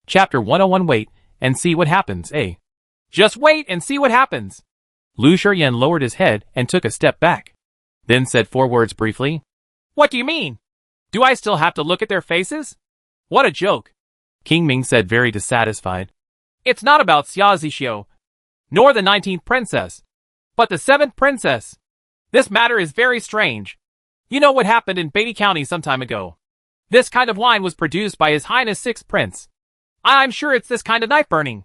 Chapter 101 Wait and see what happens, eh? Just wait and see what happens. Lu Shiyan lowered his head and took a step back. Then said 4 words briefly. What do you mean? Do I still have to look at their faces? What a joke. King Ming said very dissatisfied. It's not about Xia Zixio, nor the 19th princess, but the 7th princess. This matter is very strange. You know what happened in Beatty County some time ago. This kind of wine was produced by His Highness 6th Prince. I'm sure it's this kind of knife burning.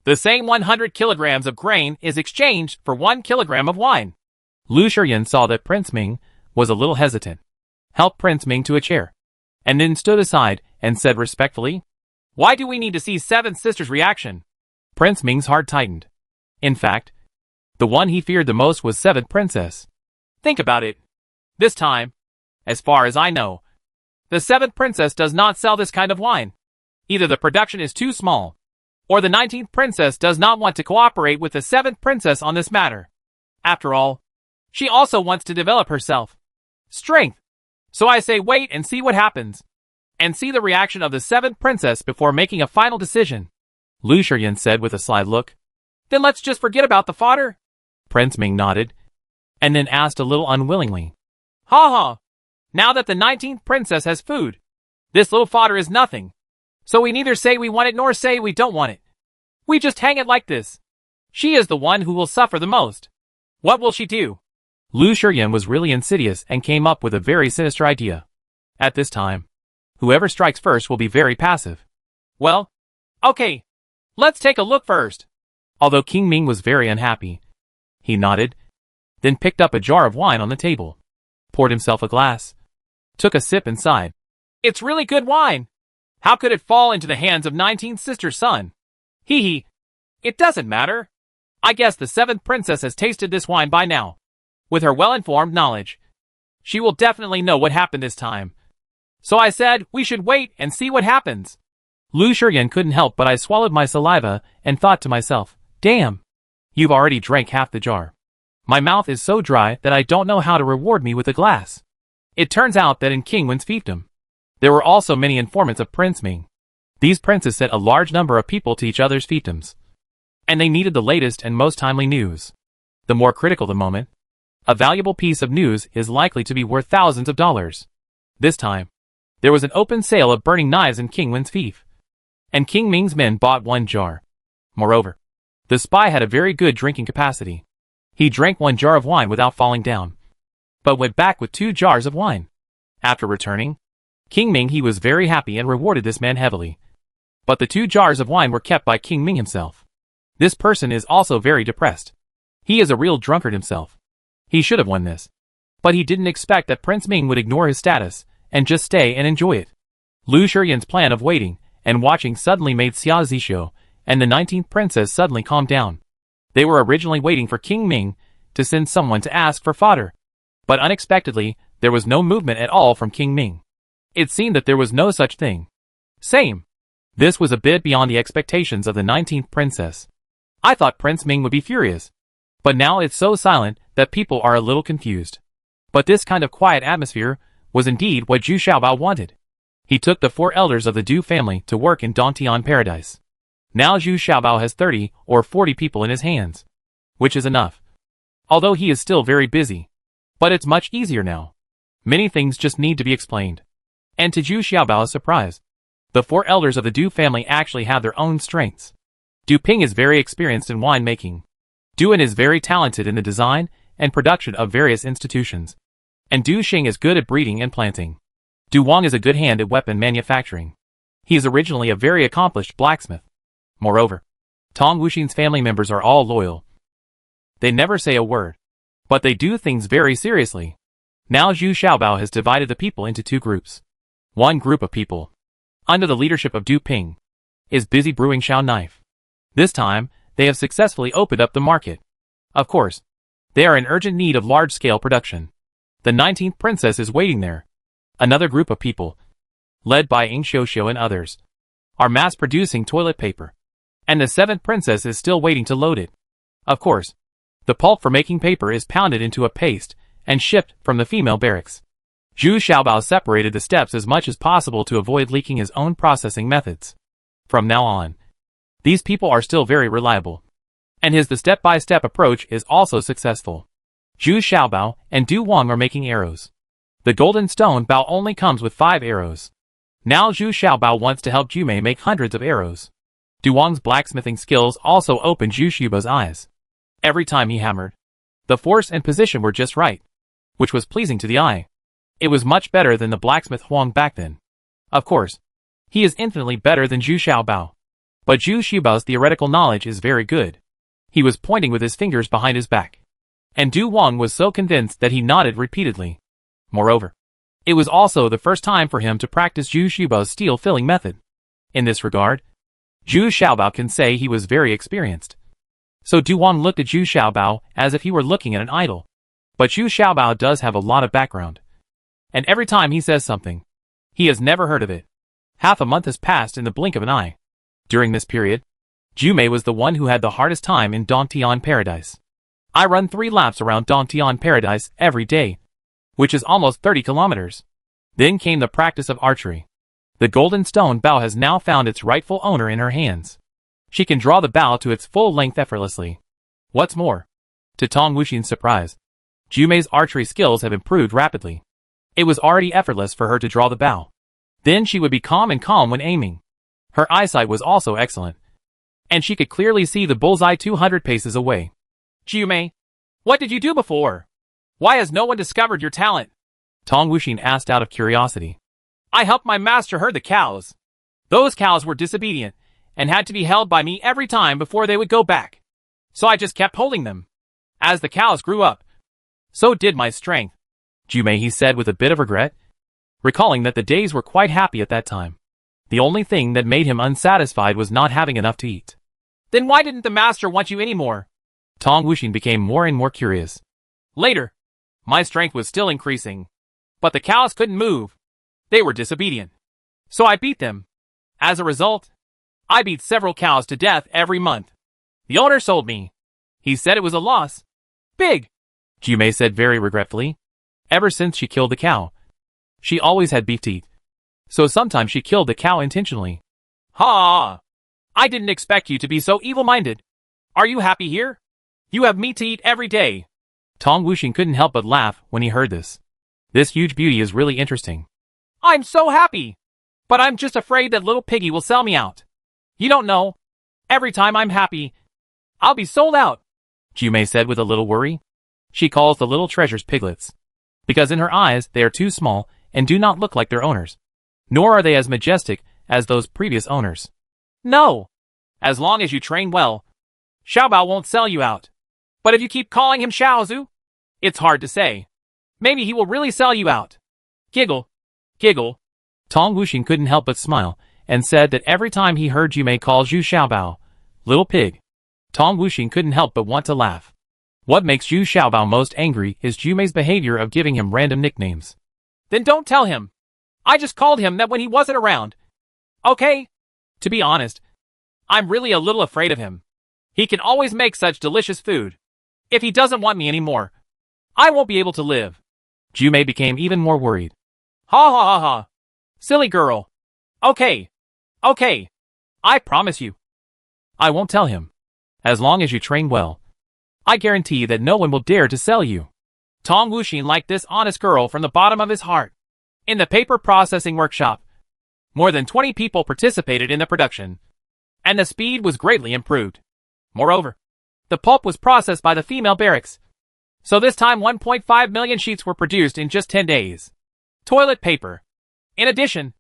The same 100 kilograms of grain is exchanged for 1 kilogram of wine. Lu Shiyan saw that Prince Ming was a little hesitant, helped Prince Ming to a chair, and then stood aside and said respectfully, Why do we need to see 7th sister's reaction? Prince Ming's heart tightened. In fact, the one he feared the most was 7th princess. Think about it. This time, as far as I know, the 7th princess does not sell this kind of wine. Either the production is too small, or the 19th princess does not want to cooperate with the 7th princess on this matter. After all, she also wants to develop herself. Strength. So I say wait and see what happens. And see the reaction of the 7th princess before making a final decision. Lu Shiyan said with a sly look. Then let's just forget about the fodder. Prince Ming nodded, and then asked a little unwillingly. Ha ha! Now that the 19th princess has food, this little fodder is nothing. So we neither say we want it nor say we don't want it. We just hang it like this. She is the one who will suffer the most. What will she do? Lu Shiyan was really insidious and came up with a very sinister idea. At this time, whoever strikes first will be very passive. Well, okay. Let's take a look first. Although King Ming was very unhappy, he nodded, then picked up a jar of wine on the table, poured himself a glass, took a sip and sighed. It's really good wine. How could it fall into the hands of 19th sister's son? Hee hee. It doesn't matter. I guess the 7th princess has tasted this wine by now. With her well-informed knowledge, she will definitely know what happened this time. So I said we should wait and see what happens. Lu Shiyan couldn't help but I swallowed my saliva and thought to myself, damn, you've already drank half the jar. My mouth is so dry that I don't know how to reward me with a glass. It turns out that in King Wen's fiefdom, there were also many informants of Prince Ming. These princes sent a large number of people to each other's fiefdoms, and they needed the latest and most timely news. The more critical the moment, a valuable piece of news is likely to be worth thousands of dollars. This time, there was an open sale of burning knives in King Wen's fief, and King Ming's men bought 1 jar. Moreover, the spy had a very good drinking capacity. He drank 1 jar of wine without falling down, but went back with 2 jars of wine. After returning, King Ming he was very happy and rewarded this man heavily. But the 2 jars of wine were kept by King Ming himself. This person is also very depressed. He is a real drunkard himself. He should have won this. But he didn't expect that Prince Ming would ignore his status and just stay and enjoy it. Lu Shiyan's plan of waiting and watching suddenly made Xia Zixio and the 19th princess suddenly calm down. They were originally waiting for King Ming to send someone to ask for fodder. But unexpectedly, there was no movement at all from King Ming. It seemed that there was no such thing. Same. This was a bit beyond the expectations of the 19th princess. I thought Prince Ming would be furious. But now it's so silent that people are a little confused. But this kind of quiet atmosphere was indeed what Zhu Xiaobao wanted. He took the 4 elders of the Du family to work in Dantian Paradise. Now Zhu Xiaobao has 30 or 40 people in his hands, which is enough. Although he is still very busy. But it's much easier now. Many things just need to be explained. And to Zhu Xiaobao's surprise, the 4 elders of the Du family actually have their own strengths. Du Ping is very experienced in winemaking. Duan is very talented in the design and production of various institutions. And Du Xing is good at breeding and planting. Du Wang is a good hand at weapon manufacturing. He is originally a very accomplished blacksmith. Moreover, Tong Wuxin's family members are all loyal. They never say a word, but they do things very seriously. Now Zhu Xiaobao has divided the people into 2 groups. One group of people, under the leadership of Du Ping, is busy brewing Xiao knife. This time, they have successfully opened up the market. Of course, they are in urgent need of large-scale production. The 19th princess is waiting there. Another group of people, led by Ying Xiuxiu and others, are mass-producing toilet paper. And the 7th princess is still waiting to load it. Of course, the pulp for making paper is pounded into a paste and shipped from the female barracks. Zhu Xiaobao separated the steps as much as possible to avoid leaking his own processing methods. From now on, these people are still very reliable. And the step-by-step approach is also successful. Zhu Xiaobao and Du Wang are making arrows. The golden stone bow only comes with 5 arrows. Now Zhu Xiaobao wants to help Jumei make hundreds of arrows. Du Wang's blacksmithing skills also opened Zhu Xiaobao's eyes. Every time he hammered, the force and position were just right, which was pleasing to the eye. It was much better than the blacksmith Huang back then. Of course, he is infinitely better than Zhu Xiaobao. But Zhu Xiaobao's theoretical knowledge is very good. He was pointing with his fingers behind his back. And Du Wang was so convinced that he nodded repeatedly. Moreover, it was also the first time for him to practice Zhu Xiaobao's steel filling method. In this regard, Zhu Xiaobao can say he was very experienced. So Du Wang looked at Zhu Xiaobao as if he were looking at an idol. But Zhu Xiaobao does have a lot of background. And every time he says something, he has never heard of it. Half a month has passed in the blink of an eye. During this period, Jumei was the one who had the hardest time in Dongtian Paradise. I run 3 laps around Dongtian Paradise every day, which is almost 30 kilometers. Then came the practice of archery. The golden stone bow has now found its rightful owner in her hands. She can draw the bow to its full length effortlessly. What's more, to Tong Wuxin's surprise, Jumei's archery skills have improved rapidly. It was already effortless for her to draw the bow. Then she would be calm when aiming. Her eyesight was also excellent, and she could clearly see the bullseye 200 paces away. Jumei, what did you do before? Why has no one discovered your talent? Tong Wuxin asked out of curiosity. I helped my master herd the cows. Those cows were disobedient, and had to be held by me every time before they would go back. So I just kept holding them. As the cows grew up, so did my strength. Jumei, he said with a bit of regret, recalling that the days were quite happy at that time. The only thing that made him unsatisfied was not having enough to eat. Then why didn't the master want you anymore? Tong Wuxin became more and more curious. Later, my strength was still increasing, but the cows couldn't move. They were disobedient. So I beat them. As a result, I beat several cows to death every month. The owner sold me. He said it was a loss. Big, Jumei said very regretfully. Ever since she killed the cow, she always had beef to eat. So sometimes she killed the cow intentionally. Ha! I didn't expect you to be so evil-minded. Are you happy here? You have meat to eat every day. Tong Wuxin couldn't help but laugh when he heard this. This huge beauty is really interesting. I'm so happy! But I'm just afraid that little piggy will sell me out. You don't know. Every time I'm happy, I'll be sold out, Jumei said with a little worry. She calls the little treasures piglets, because in her eyes they are too small and do not look like their owners. Nor are they as majestic as those previous owners. No! As long as you train well, Xiaobao won't sell you out. But if you keep calling him Xiaozu, it's hard to say. Maybe he will really sell you out. Giggle. Giggle. Tong Wuxin couldn't help but smile, and said that every time he heard Jumei call Zhu Xiaobao little pig, Tong Wuxin couldn't help but want to laugh. What makes Zhu Xiaobao most angry is Jumei's behavior of giving him random nicknames. Then don't tell him. I just called him that when he wasn't around. Okay? To be honest, I'm really a little afraid of him. He can always make such delicious food. If he doesn't want me anymore, I won't be able to live. Jumei became even more worried. Ha ha ha ha. Silly girl. Okay. Okay. I promise you. I won't tell him. As long as you train well, I guarantee that no one will dare to sell you. Tong Wuxin liked this honest girl from the bottom of his heart. In the paper processing workshop, more than 20 people participated in the production, and the speed was greatly improved. Moreover, the pulp was processed by the female barracks. So this time 1.5 million sheets were produced in just 10 days. Toilet paper. In addition,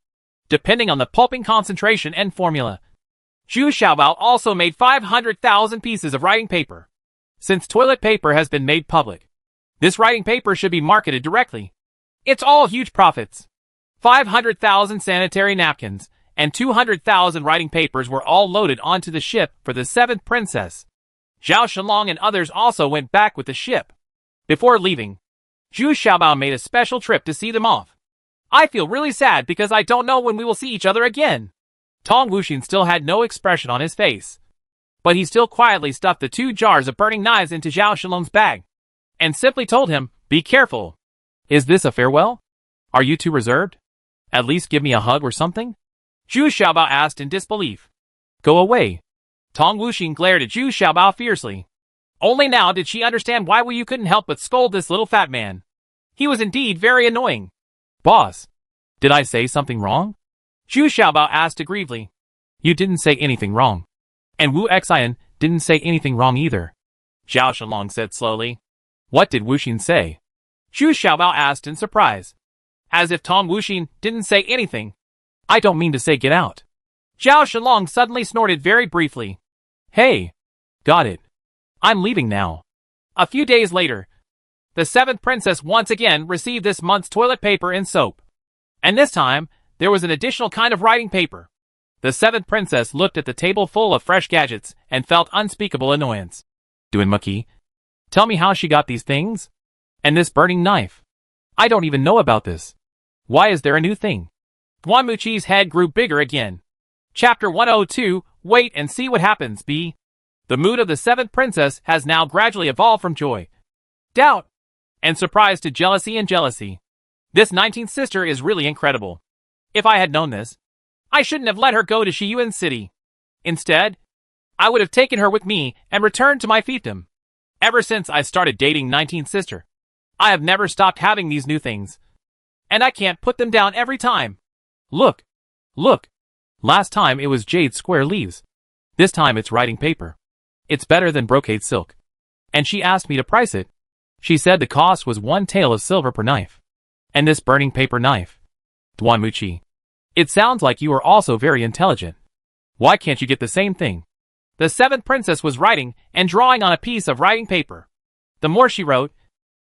depending on the pulping concentration and formula, Zhu Xiaobao also made 500,000 pieces of writing paper. Since toilet paper has been made public, this writing paper should be marketed directly. It's all huge profits. 500,000 sanitary napkins and 200,000 writing papers were all loaded onto the ship for the 7th princess. Zhao Shenlong and others also went back with the ship. Before leaving, Zhu Xiaobao made a special trip to see them off. I feel really sad because I don't know when we will see each other again. Tong Wuxin still had no expression on his face, but he still quietly stuffed the 2 jars of burning knives into Zhao Shenlong's bag, and simply told him, be careful. Is this a farewell? Are you too reserved? At least give me a hug or something? Zhu Xiaobao asked in disbelief. Go away. Tong Wuxing glared at Zhu Xiaobao fiercely. Only now did she understand why Wu Yu couldn't help but scold this little fat man. He was indeed very annoying. Boss, did I say something wrong? Zhu Xiaobao asked aggrievedly. You didn't say anything wrong. And Wu Xian didn't say anything wrong either. Zhao Shenlong said slowly. What did Wuxing say? Zhu Xiaobao asked in surprise. As if Tong Wuxing didn't say anything. I don't mean to say get out. Zhao Shenlong suddenly snorted very briefly. Hey. Got it. I'm leaving now. A few days later, the seventh princess once again received this month's toilet paper and soap. And this time, there was an additional kind of writing paper. The seventh princess looked at the table full of fresh gadgets and felt unspeakable annoyance. Duanmuki, tell me how she got these things? And this burning knife. I don't even know about this. Why is there a new thing? Duanmuchi's head grew bigger again. Chapter 102, Wait and See What Happens, B. The mood of the seventh princess has now gradually evolved from joy, doubt, and surprise to jealousy and jealousy. This 19th sister is really incredible. If I had known this, I shouldn't have let her go to Shiyuan City. Instead, I would have taken her with me and returned to my fiefdom. Ever since I started dating 19th sister, I have never stopped having these new things. And I can't put them down every time. Look. Look. Last time it was jade square leaves. This time it's writing paper. It's better than brocade silk. And she asked me to price it. She said the cost was 1 tael of silver per knife. And this burning paper knife. Duanmuchi, it sounds like you are also very intelligent. Why can't you get the same thing? The seventh princess was writing and drawing on a piece of writing paper. The more she wrote,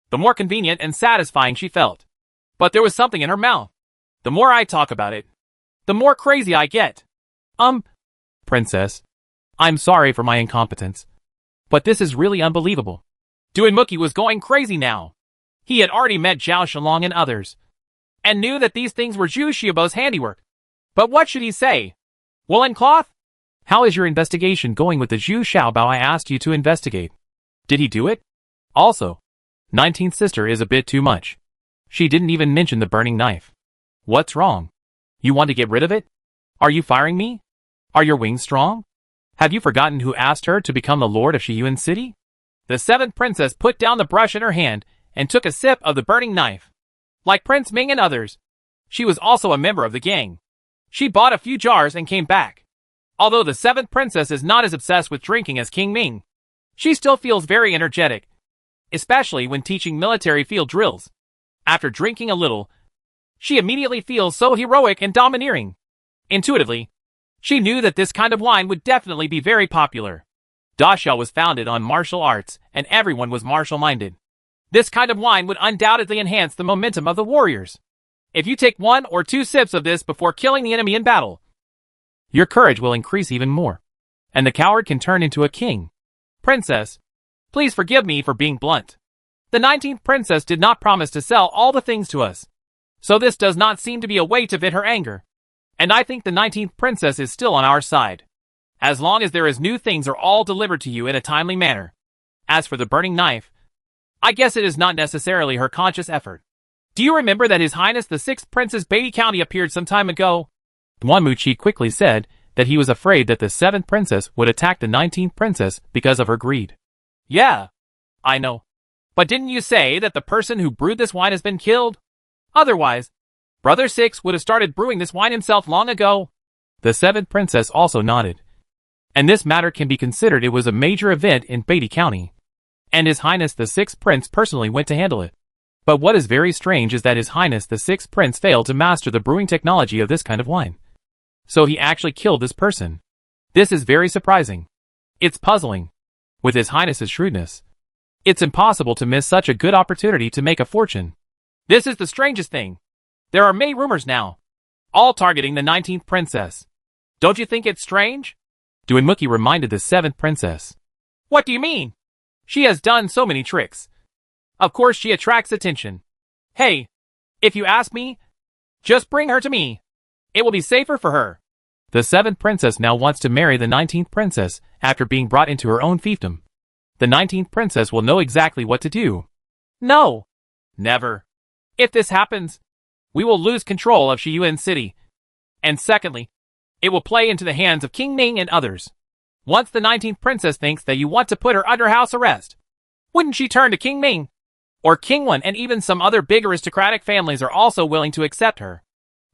the more convenient and satisfying she felt. But there was something in her mouth. The more I talk about it, the more crazy I get. Princess, I'm sorry for my incompetence. But this is really unbelievable. Duanmuki was going crazy now. He had already met Zhao Shenlong and others, and knew that these things were Zhu Xiaobao's handiwork. But what should he say? Woolen cloth? How is your investigation going with the Zhu Xiaobao I asked you to investigate? Did he do it? Also, 19th sister is a bit too much. She didn't even mention the burning knife. What's wrong? You want to get rid of it? Are you firing me? Are your wings strong? Have you forgotten who asked her to become the lord of Shiyuan City? The seventh princess put down the brush in her hand and took a sip of the burning knife. Like Prince Ming and others, she was also a member of the gang. She bought a few jars and came back. Although the seventh princess is not as obsessed with drinking as King Ming, she still feels very energetic, especially when teaching military field drills. After drinking a little, she immediately feels so heroic and domineering. Intuitively, she knew that this kind of wine would definitely be very popular. Daxia was founded on martial arts, and everyone was martial-minded. This kind of wine would undoubtedly enhance the momentum of the warriors. If you take 1 or 2 sips of this before killing the enemy in battle, your courage will increase even more, and the coward can turn into a king. Princess, please forgive me for being blunt. The 19th princess did not promise to sell all the things to us, so this does not seem to be a way to vent her anger. And I think the 19th princess is still on our side. As long as there is new things are all delivered to you in a timely manner. As for the burning knife, I guess it is not necessarily her conscious effort. Do you remember that His Highness the 6th Princess Beatty County appeared some time ago? Duanmuchi quickly said that he was afraid that the 7th princess would attack the 19th princess because of her greed. Yeah, I know. But didn't you say that the person who brewed this wine has been killed? Otherwise, Brother 6 would have started brewing this wine himself long ago. The 7th princess also nodded. And this matter can be considered it was a major event in Beatty County. And His Highness the 6th Prince personally went to handle it. But what is very strange is that His Highness the 6th Prince failed to master the brewing technology of this kind of wine. So he actually killed this person. This is very surprising. It's puzzling. With His Highness's shrewdness, it's impossible to miss such a good opportunity to make a fortune. This is the strangest thing. There are many rumors now, all targeting the 19th princess. Don't you think it's strange? Duanmuki reminded the 7th princess. What do you mean? She has done so many tricks. Of course she attracts attention. Hey, if you ask me, just bring her to me. It will be safer for her. The 7th princess now wants to marry the 19th princess after being brought into her own fiefdom. The 19th princess will know exactly what to do. No. Never. If this happens, we will lose control of Shiyuan City. And secondly, It will play into the hands of King Ming and others. Once the 19th princess thinks that you want to put her under house arrest, wouldn't she turn to King Ming? Or King Wen, and even some other big aristocratic families are also willing to accept her.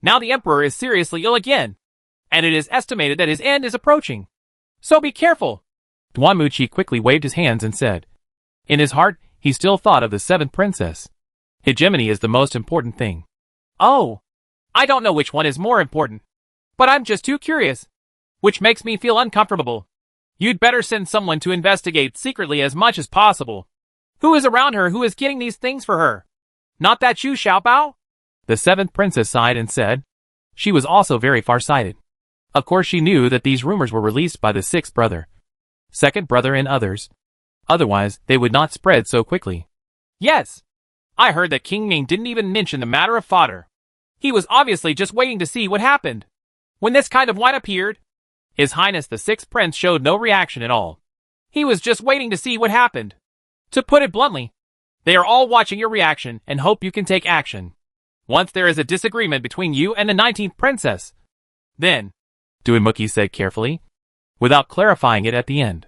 Now the emperor is seriously ill again, and it is estimated that his end is approaching. So be careful. Duan Muqi quickly waved his hands and said. In his heart, he still thought of the 7th princess. Hegemony is the most important thing. Oh, I don't know which one is more important. But I'm just too curious. Which makes me feel uncomfortable. You'd better send someone to investigate secretly as much as possible. Who is around her who is getting these things for her? Not that Zhu Xiaobao? The 7th princess sighed and said. She was also very far-sighted. Of course she knew that these rumors were released by the 6th brother, 2nd brother and others. Otherwise, they would not spread so quickly. Yes. I heard that King Ming didn't even mention the matter of fodder. He was obviously just waiting to see what happened. When this kind of wine appeared, His Highness the 6th Prince showed no reaction at all. He was just waiting to see what happened. To put it bluntly, they are all watching your reaction and hope you can take action. Once there is a disagreement between you and the 19th princess, then, Duan Muqi said carefully, without clarifying it at the end.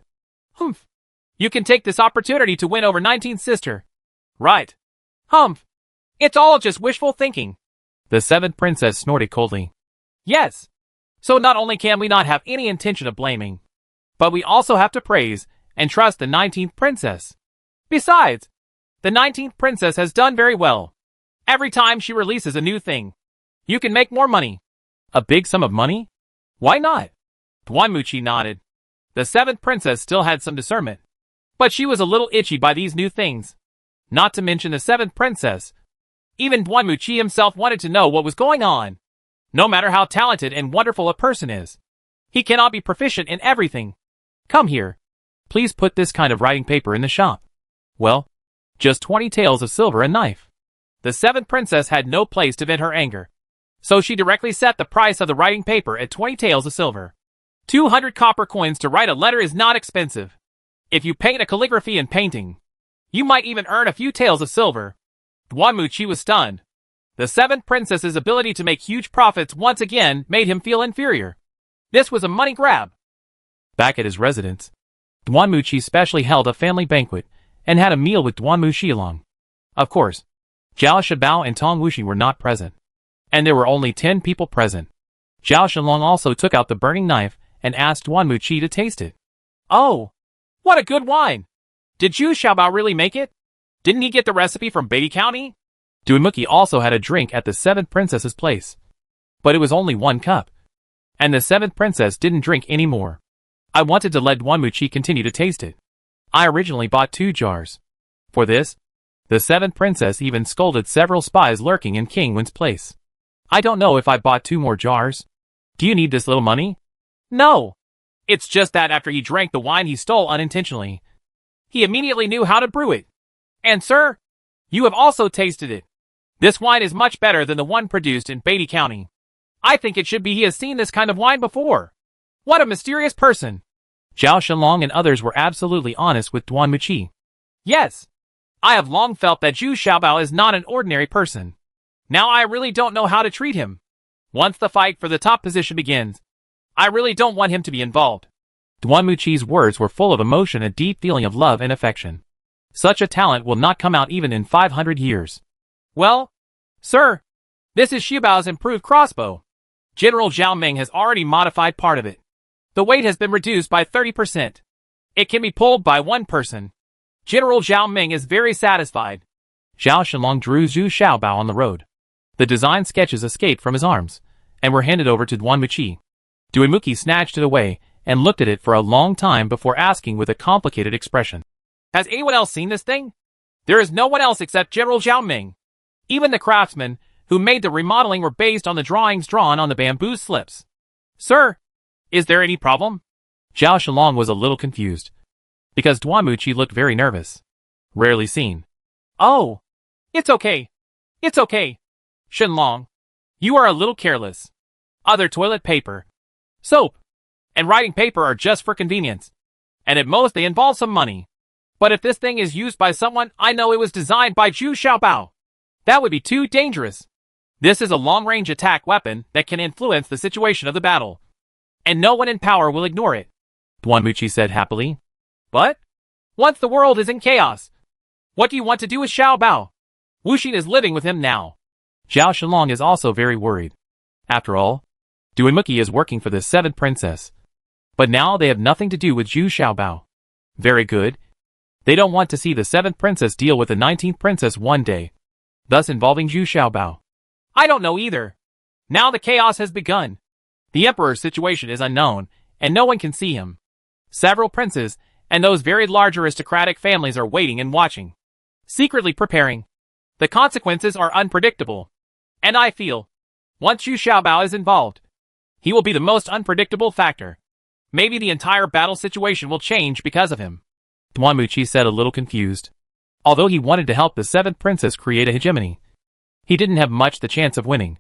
Humph. You can take this opportunity to win over 19th sister. Right. Humph. It's all just wishful thinking. The 7th princess snorted coldly. Yes. So not only can we not have any intention of blaming, but we also have to praise and trust the 19th princess. Besides, the 19th princess has done very well. Every time she releases a new thing, you can make more money. A big sum of money? Why not? Duan Muqi nodded. The 7th princess still had some discernment, but she was a little itchy by these new things. Not to mention the 7th princess. Even Duan Muqi himself wanted to know what was going on. No matter how talented and wonderful a person is, he cannot be proficient in everything. Come here. Please put this kind of writing paper in the shop. Well, just 20 taels of silver and knife. The 7th princess had no place to vent her anger, so she directly set the price of the writing paper at 20 taels of silver. 200 copper coins to write a letter is not expensive. If you paint a calligraphy and painting, you might even earn a few taels of silver. Duan Muqi was stunned. The 7th princess's ability to make huge profits once again made him feel inferior. This was a money grab. Back at his residence, Duan Muqi specially held a family banquet and had a meal with Duan Muqi along. Of course, Zhao Shabao and Tong Wuxi were not present, and there were only 10 people present. Zhao Shenlong also took out the burning knife and asked Duan Muqi to taste it. Oh, what a good wine! Did Zhu Xiaobao really make it? Didn't he get the recipe from Beatty County? Duan Muqi also had a drink at the 7th princess's place, but it was only 1 cup, and the 7th princess didn't drink any more. I wanted to let Duan Muqi continue to taste it. I originally bought 2 jars. For this, the 7th princess even scolded several spies lurking in King Wen's place. I don't know if I bought 2 more jars. Do you need this little money? No. It's just that after he drank the wine he stole unintentionally, he immediately knew how to brew it. And sir, you have also tasted it. This wine is much better than the one produced in Beatty County. I think it should be he has seen this kind of wine before. What a mysterious person. Zhao Shenlong and others were absolutely honest with Duan Muqi. Yes. I have long felt that Zhu Xiaobao is not an ordinary person. Now I really don't know how to treat him. Once the fight for the top position begins, I really don't want him to be involved. Duan Muqi's words were full of emotion and deep feeling of love and affection. Such a talent will not come out even in 500 years. Well, sir, this is Xiaobao's improved crossbow. General Zhao Ming has already modified part of it. The weight has been reduced by 30%. It can be pulled by 1 person. General Zhao Ming is very satisfied. Zhao Shenlong drew Zhu Xiaobao on the road. The design sketches escaped from his arms, and were handed over to Duan Muqi. Duan Muqi snatched it away, and looked at it for a long time before asking with a complicated expression. Has anyone else seen this thing? There is no one else except General Zhao Ming. Even the craftsmen who made the remodeling were based on the drawings drawn on the bamboo slips. Sir, is there any problem? Zhao Shenlong was a little confused, because Duan Muqi looked very nervous. Rarely seen. Oh, it's okay. It's okay. Shenlong, you are a little careless. Other toilet paper, soap, and writing paper are just for convenience, and at most they involve some money. But if this thing is used by someone, I know it was designed by Zhu Xiaobao. That would be too dangerous. This is a long-range attack weapon that can influence the situation of the battle. and no one in power will ignore it, Duanmuchi said happily. But once the world is in chaos, what do you want to do with Xiao Bao? Wuxin is living with him now. Zhao Shenlong is also very worried. After all, Duanmuchi is working for the 7th princess. But now they have nothing to do with Zhu Xiaobao. Very good. They don't want to see the 7th princess deal with the 19th princess one day, thus involving Zhu Xiaobao. I don't know either. Now the chaos has begun. The emperor's situation is unknown, and no one can see him. Several princes, and those very large aristocratic families are waiting and watching, secretly preparing. The consequences are unpredictable. And I feel, once Zhu Xiaobao is involved, he will be the most unpredictable factor. Maybe the entire battle situation will change because of him, Duanmuchi said a little confused. Although he wanted to help the 7th princess create a hegemony, he didn't have much the chance of winning.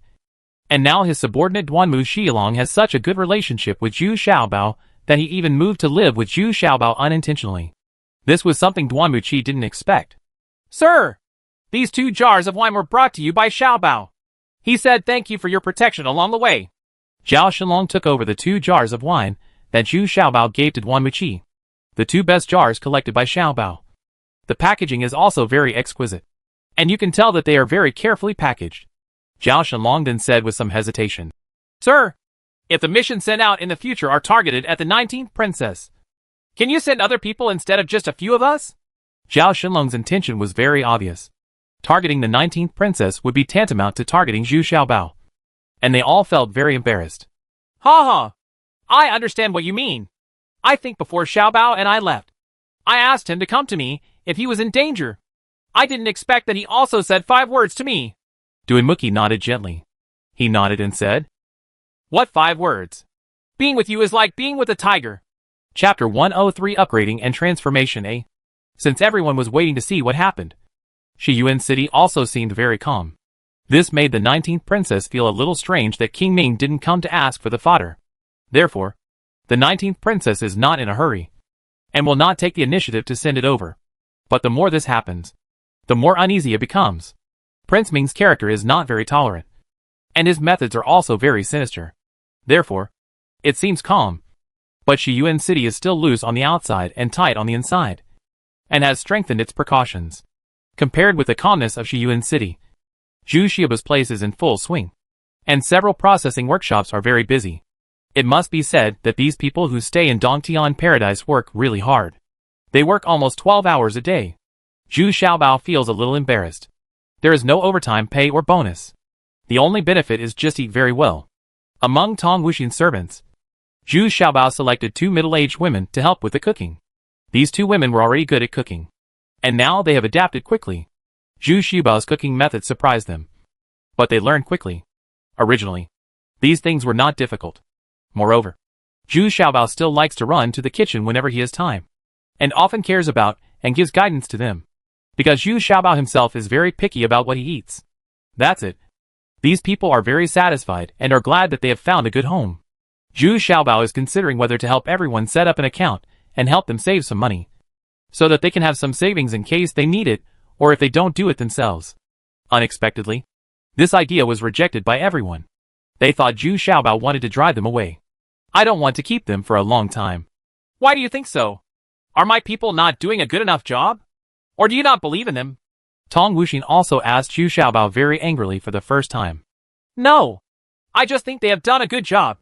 And now his subordinate Duanmu Xilong has such a good relationship with Zhu Xiaobao that he even moved to live with Zhu Xiaobao unintentionally. This was something Duanmuchi didn't expect. Sir! These 2 jars of wine were brought to you by Xiaobao. He said thank you for your protection along the way. Zhao Shenlong took over the 2 jars of wine that Zhu Xiaobao gave to Duanmuchi, the 2 best jars collected by Xiaobao. The packaging is also very exquisite, and you can tell that they are very carefully packaged. Zhao Shenlong then said with some hesitation, Sir, if the missions sent out in the future are targeted at the 19th princess, can you send other people instead of just a few of us? Zhao Shenlong's intention was very obvious. Targeting the 19th princess would be tantamount to targeting Zhu Xiaobao. And they all felt very embarrassed. Ha ha! I understand what you mean. I think before Xiaobao and I left, I asked him to come to me if he was in danger. I didn't expect that he also said 5 words to me. Duanmuchi nodded gently. He nodded and said, What 5 words? Being with you is like being with a tiger. Chapter 103 Upgrading and Transformation. Since everyone was waiting to see what happened, Shiyuan City also seemed very calm. This made the 19th princess feel a little strange that King Ming didn't come to ask for the fodder. Therefore, the 19th princess is not in a hurry, and will not take the initiative to send it over. But the more this happens, the more uneasy it becomes. Prince Ming's character is not very tolerant, and his methods are also very sinister. Therefore, it seems calm. But Shiyuan City is still loose on the outside and tight on the inside, and has strengthened its precautions. Compared with the calmness of Shiyuan City, Zhu Xiaobao's place is in full swing, and several processing workshops are very busy. It must be said that these people who stay in Dongtian Paradise work really hard. They work almost 12 hours a day. Zhu Xiaobao feels a little embarrassed. There is no overtime pay or bonus. The only benefit is just eat very well. Among Tong Wuxin's servants, Zhu Xiaobao selected 2 middle-aged women to help with the cooking. These 2 women were already good at cooking, and now they have adapted quickly. Zhu Xiaobao's cooking methods surprised them, but they learned quickly. Originally, these things were not difficult. Moreover, Zhu Xiaobao still likes to run to the kitchen whenever he has time, and often cares about and gives guidance to them, because Zhu Xiaobao himself is very picky about what he eats. That's it. These people are very satisfied and are glad that they have found a good home. Zhu Xiaobao is considering whether to help everyone set up an account and help them save some money, so that they can have some savings in case they need it, or if they don't do it themselves. Unexpectedly, this idea was rejected by everyone. They thought Zhu Xiaobao wanted to drive them away. I don't want to keep them for a long time. Why do you think so? Are my people not doing a good enough job? Or do you not believe in them? Tong Wuxin also asked Zhu Xiaobao very angrily for the first time. No. I just think they have done a good job.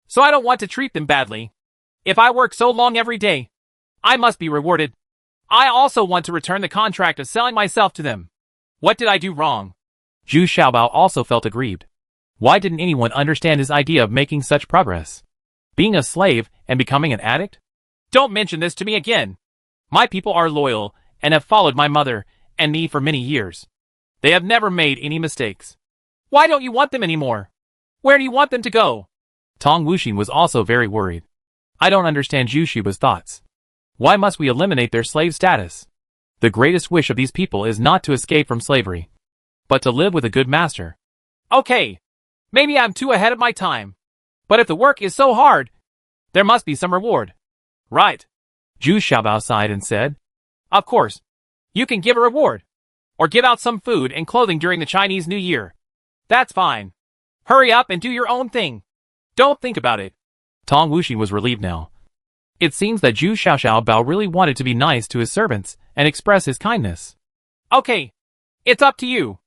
So I don't want to treat them badly. If I work so long every day, I must be rewarded. I also want to return the contract of selling myself to them. What did I do wrong? Zhu Xiaobao also felt aggrieved. Why didn't anyone understand his idea of making such progress? Being a slave and becoming an addict? Don't mention this to me again. My people are loyal and have followed my mother and me for many years. They have never made any mistakes. Why don't you want them anymore? Where do you want them to go? Tong Wuxin was also very worried. I don't understand Zhu Xiaobao's thoughts. Why must we eliminate their slave status? The greatest wish of these people is not to escape from slavery, but to live with a good master. Okay, maybe I'm too ahead of my time. But if the work is so hard, there must be some reward. Right. Zhu Xiaobao sighed and said, Of course, you can give a reward, or give out some food and clothing during the Chinese New Year. That's fine. Hurry up and do your own thing. Don't think about it. Tong Wuxin was relieved now. It seems that Zhu Xiaoxiao really wanted to be nice to his servants and express his kindness. Okay, it's up to you.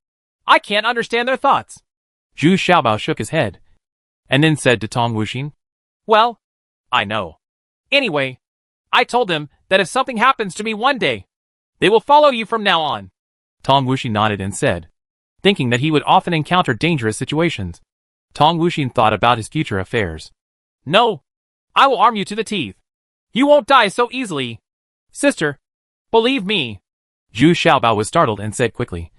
I can't understand their thoughts. Zhu Xiaobao shook his head, and then said to Tong Wuxin, Well, I know. Anyway, I told them that if something happens to me one day, they will follow you from now on. Tong Wuxin nodded and said, thinking that he would often encounter dangerous situations. Tong Wuxin thought about his future affairs. No, I will arm you to the teeth. You won't die so easily. Sister, believe me. Zhu Xiaobao was startled and said quickly,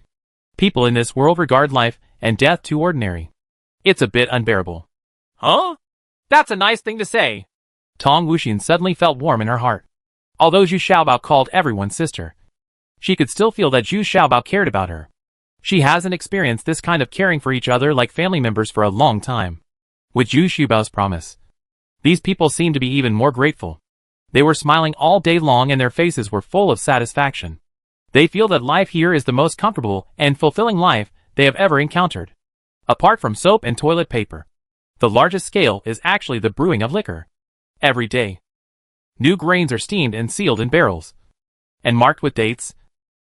People in this world regard life and death too ordinary. It's a bit unbearable. Huh? That's a nice thing to say. Tong Wuxin suddenly felt warm in her heart. Although Zhu Xiaobao called everyone sister, she could still feel that Zhu Xiaobao cared about her. She hasn't experienced this kind of caring for each other like family members for a long time. With Zhu Xiaobao's promise, these people seemed to be even more grateful. They were smiling all day long and their faces were full of satisfaction. They feel that life here is the most comfortable and fulfilling life they have ever encountered. Apart from soap and toilet paper, the largest scale is actually the brewing of liquor. Every day, new grains are steamed and sealed in barrels, and marked with dates,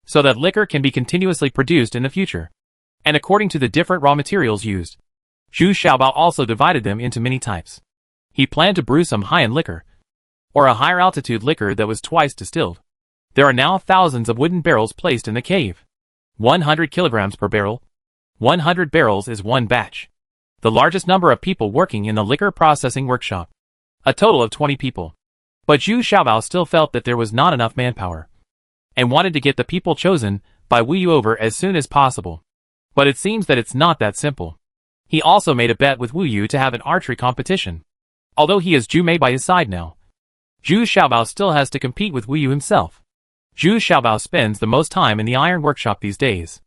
so that liquor can be continuously produced in the future. And according to the different raw materials used, Zhu Xiaobao also divided them into many types. He planned to brew some high-end liquor, or a higher altitude liquor that was twice distilled. There are now thousands of wooden barrels placed in the cave. 100 kilograms per barrel. 100 barrels is one batch. The largest number of people working in the liquor processing workshop. A total of 20 people. But Zhu Xiaobao still felt that there was not enough manpower, and wanted to get the people chosen by Wu Yu over as soon as possible. But it seems that it's not that simple. He also made a bet with Wu Yu to have an archery competition. Although he has Zhu Mei by his side now, Zhu Xiaobao still has to compete with Wu Yu himself. Zhu Xiaobao spends the most time in the iron workshop these days.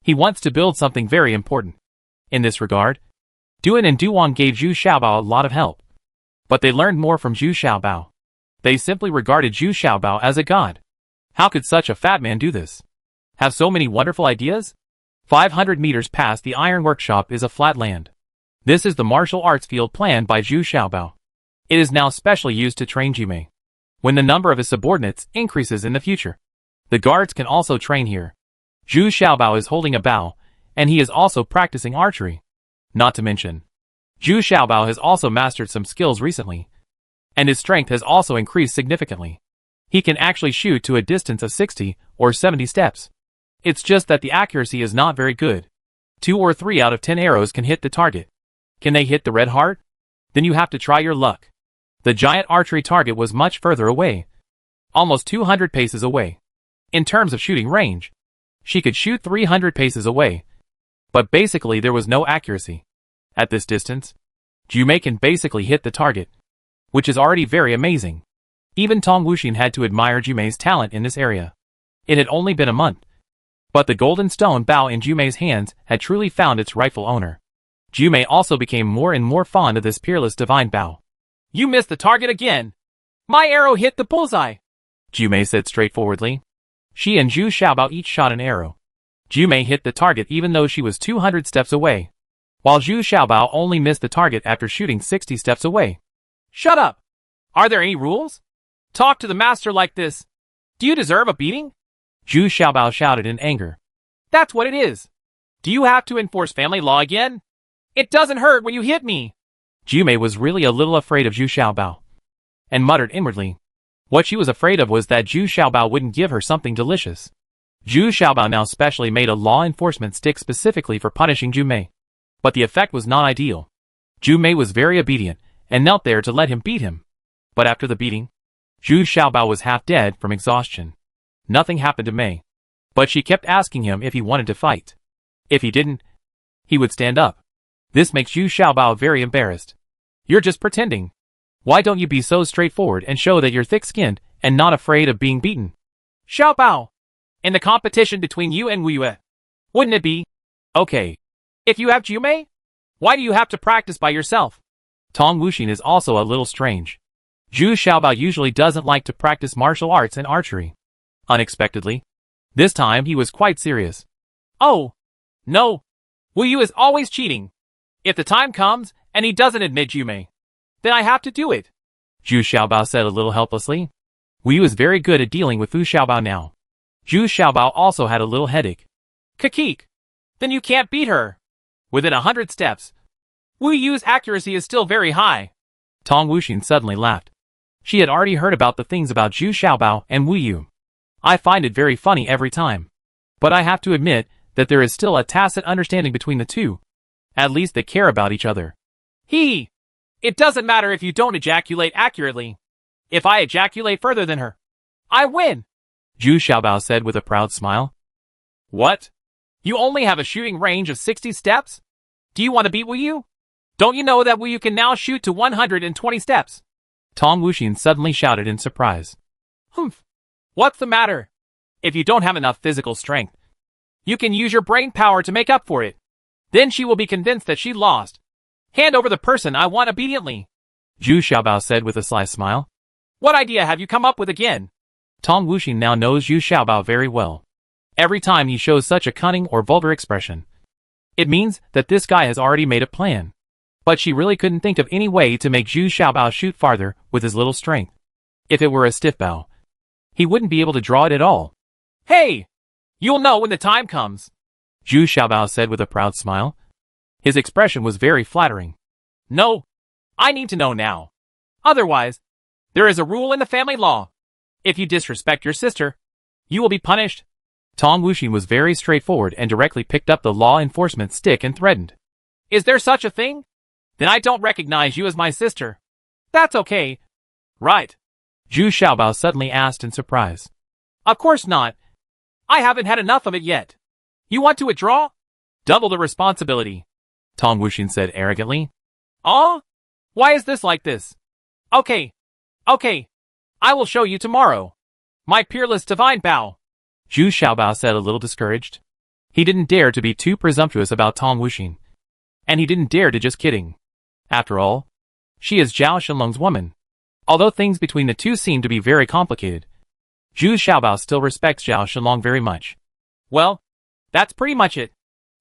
He wants to build something very important. In this regard, Duan and Duwang gave Zhu Xiaobao a lot of help. But they learned more from Zhu Xiaobao. They simply regarded Zhu Xiaobao as a god. How could such a fat man do this? Have so many wonderful ideas? 500 meters past the iron workshop is a flat land. This is the martial arts field planned by Zhu Xiaobao. It is now specially used to train Jimei. When the number of his subordinates increases in the future, the guards can also train here. Zhu Xiaobao is holding a bow, and he is also practicing archery. Not to mention, Zhu Xiaobao has also mastered some skills recently, and his strength has also increased significantly. He can actually shoot to a distance of 60 or 70 steps. It's just that the accuracy is not very good. 2 or 3 out of 10 arrows can hit the target. Can they hit the red heart? Then you have to try your luck. The giant archery target was much further away, almost 200 paces away. In terms of shooting range, she could shoot 300 paces away, but basically there was no accuracy. At this distance, Jumei can basically hit the target, which is already very amazing. Even Tong Wuxin had to admire Jumei's talent in this area. It had only been a month, but the golden stone bow in Jumei's hands had truly found its rightful owner. Jumei also became more and more fond of this peerless divine bow. You missed the target again. My arrow hit the bullseye, Jumei said straightforwardly. She and Zhu Xiaobao each shot an arrow. Jumei hit the target even though she was 200 steps away, while Zhu Xiaobao only missed the target after shooting 60 steps away. Shut up! Are there any rules? Talk to the master like this. Do you deserve a beating? Zhu Xiaobao shouted in anger. That's what it is. Do you have to enforce family law again? It doesn't hurt when you hit me. Jumei was really a little afraid of Zhu Xiaobao, and muttered inwardly. What she was afraid of was that Zhu Xiaobao wouldn't give her something delicious. Zhu Xiaobao now specially made a law enforcement stick specifically for punishing Jumei. But the effect was not ideal. Jumei was very obedient, and knelt there to let him beat him. But after the beating, Zhu Xiaobao was half dead from exhaustion. Nothing happened to Mei, but she kept asking him if he wanted to fight. If he didn't, he would stand up. This makes Zhu Xiaobao very embarrassed. You're just pretending. Why don't you be so straightforward and show that you're thick-skinned and not afraid of being beaten? Xiaobao, in the competition between you and Wu Yue, wouldn't it be? Okay. If you have Jumei, why do you have to practice by yourself? Tong Wuxin is also a little strange. Zhu Xiaobao usually doesn't like to practice martial arts and archery. Unexpectedly, this time he was quite serious. Oh, no. Wu Yu is always cheating. If the time comes and he doesn't admit Jumei, then I have to do it. Zhu Xiaobao said a little helplessly. Wu Yu is very good at dealing with Fu Xiaobao now. Zhu Xiaobao also had a little headache. Kakik. Then you can't beat her. Within 100 steps. Wu Yu's accuracy is still very high. Tong Wuxin suddenly laughed. She had already heard about the things about Zhu Xiaobao and Wu Yu. I find it very funny every time. But I have to admit that there is still a tacit understanding between the two. At least they care about each other. It doesn't matter if you don't ejaculate accurately. If I ejaculate further than her, I win, Zhu Xiaobao said with a proud smile. What? You only have a shooting range of 60 steps? Do you want to beat Wu Yu? Don't you know that Wu Yu can now shoot to 120 steps? Tong Wuxin suddenly shouted in surprise. Humph. What's the matter? If you don't have enough physical strength, you can use your brain power to make up for it. Then she will be convinced that she lost. Hand over the person I want obediently, Zhu Xiaobao said with a sly smile. What idea have you come up with again? Tong Wuxin now knows Zhu Xiaobao very well. Every time he shows such a cunning or vulgar expression, it means that this guy has already made a plan. But she really couldn't think of any way to make Zhu Xiaobao shoot farther with his little strength. If it were a stiff bow, he wouldn't be able to draw it at all. Hey! You'll know when the time comes, Zhu Xiaobao said with a proud smile. His expression was very flattering. No, I need to know now. Otherwise, there is a rule in the family law. If you disrespect your sister, you will be punished. Tong Wuxin was very straightforward and directly picked up the law enforcement stick and threatened. Is there such a thing? Then I don't recognize you as my sister. That's okay, right? Zhu Xiaobao suddenly asked in surprise. Of course not. I haven't had enough of it yet. You want to withdraw? Double the responsibility, Tong Wuxin said arrogantly. Oh? Why is this like this? Okay. I will show you tomorrow. My peerless divine bow, Zhu Xiaobao said a little discouraged. He didn't dare to be too presumptuous about Tong Wuxin. And he didn't dare to just kidding. After all, she is Zhao Shenlong's woman. Although things between the two seem to be very complicated, Zhu Xiaobao still respects Zhao Shenlong very much. Well, that's pretty much it.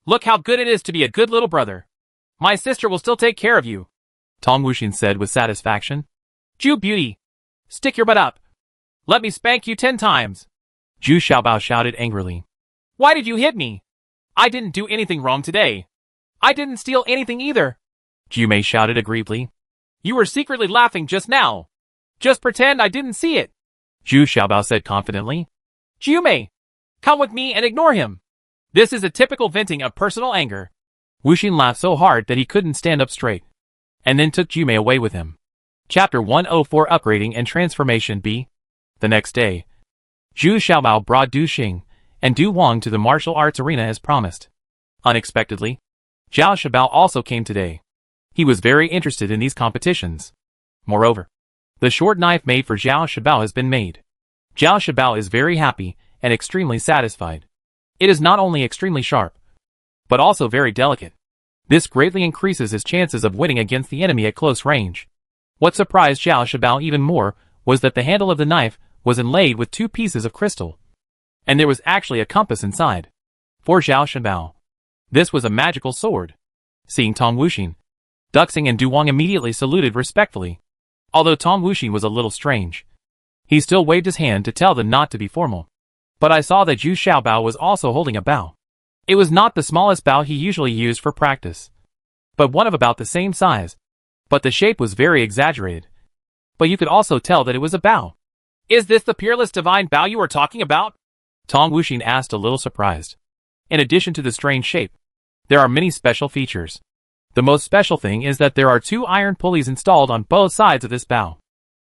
Look how good it is to be a good little brother. My sister will still take care of you, Tong Wuxin said with satisfaction. Zhu Beauty, stick your butt up. Let me spank you 10 times. Zhu Xiaobao shouted angrily. Why did you hit me? I didn't do anything wrong today. I didn't steal anything either, Zhu Mei shouted aggrievedly. You were secretly laughing just now. Just pretend I didn't see it, Zhu Xiaobao said confidently. Zhu Mei, come with me and ignore him. This is a typical venting of personal anger. Wuxin laughed so hard that he couldn't stand up straight, and then took Zhu Mei away with him. Chapter 104 Upgrading and Transformation B. The next day, Zhu Xiaobao brought Du Xing and Du Wang to the martial arts arena as promised. Unexpectedly, Zhao Xiaobao also came today. He was very interested in these competitions. Moreover, the short knife made for Zhao Xiaobao has been made. Zhao Xiaobao is very happy and extremely satisfied. It is not only extremely sharp, but also very delicate. This greatly increases his chances of winning against the enemy at close range. What surprised Zhao Xiaobao even more was that the handle of the knife was inlaid with 2 pieces of crystal. And there was actually a compass inside. For Zhao Xiaobao, this was a magical sword. Seeing Tong Wuxin, Du Xing and Du Wang immediately saluted respectfully. Although Tong Wuxin was a little strange, he still waved his hand to tell them not to be formal. But I saw that Zhu Xiaobao was also holding a bow. It was not the smallest bow he usually used for practice, but one of about the same size. But the shape was very exaggerated. But you could also tell that it was a bow. Is this the peerless divine bow you are talking about? Tong Wuxin asked a little surprised. In addition to the strange shape, there are many special features. The most special thing is that there are 2 iron pulleys installed on both sides of this bow.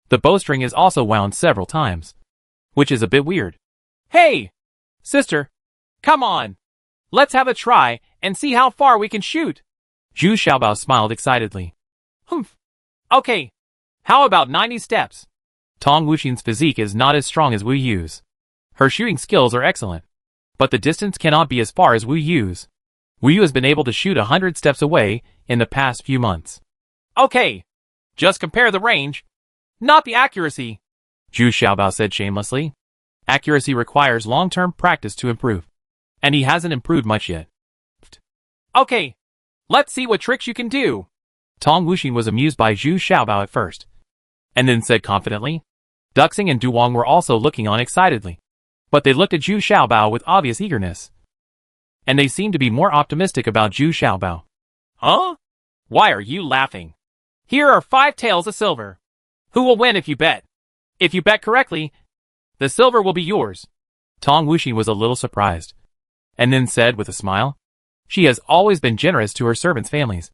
The bowstring is also wound several times, which is a bit weird. Hey, sister, come on. Let's have a try and see how far we can shoot. Zhu Xiaobao smiled excitedly. Humph. Okay. How about 90 steps? Tong Wuxin's physique is not as strong as Wu Yu's. Her shooting skills are excellent, but the distance cannot be as far as Wu Yu's. Wu Yu has been able to shoot 100 steps away in the past few months. Okay. Just compare the range, not the accuracy, Zhu Xiaobao said shamelessly. Accuracy requires long-term practice to improve, and he hasn't improved much yet. Okay. Let's see what tricks you can do. Tong Wuxing was amused by Zhu Xiaobao at first, and then said confidently. Duxing and Duwang were also looking on excitedly, but they looked at Zhu Xiaobao with obvious eagerness, and they seemed to be more optimistic about Zhu Xiaobao. Huh? Why are you laughing? Here are 5 taels of silver. Who will win if you bet? If you bet correctly, the silver will be yours. Tong Wuxing was a little surprised, and then said with a smile, she has always been generous to her servants' families,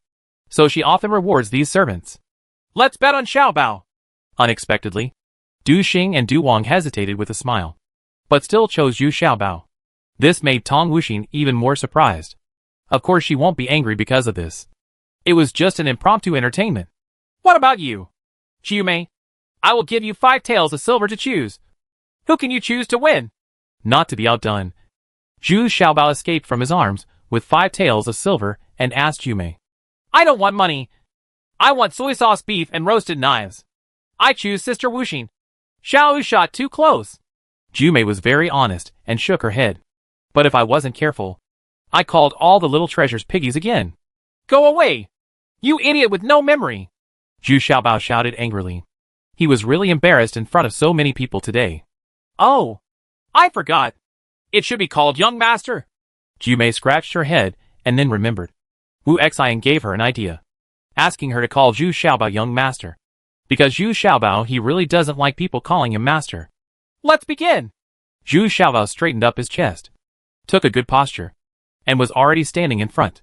so she often rewards these servants. Let's bet on Xiaobao. Unexpectedly, Du Xing and Du Wang hesitated with a smile, but still chose Zhu Xiaobao. This made Tong Wuxing even more surprised. Of course she won't be angry because of this. It was just an impromptu entertainment. What about you? Jiumei, I will give you 5 taels of silver to choose. Who can you choose to win? Not to be outdone, Zhu Xiaobao escaped from his arms with 5 taels of silver and asked Jiumei. I don't want money. I want soy sauce beef and roasted knives. I choose Sister Wuxing. Xiao Yu shot too close. Jiumei was very honest and shook her head. But if I wasn't careful, I called all the little treasures piggies again. Go away! You idiot with no memory! Zhu Xiaobao shouted angrily. He was really embarrassed in front of so many people today. Oh, I forgot. It should be called Young Master. Jiumei scratched her head and then remembered. Wu Xian gave her an idea, asking her to call Zhu Xiaobao Young Master. Because Zhu Xiaobao he really doesn't like people calling him Master. Let's begin! Zhu Xiaobao straightened up his chest, took a good posture, and was already standing in front.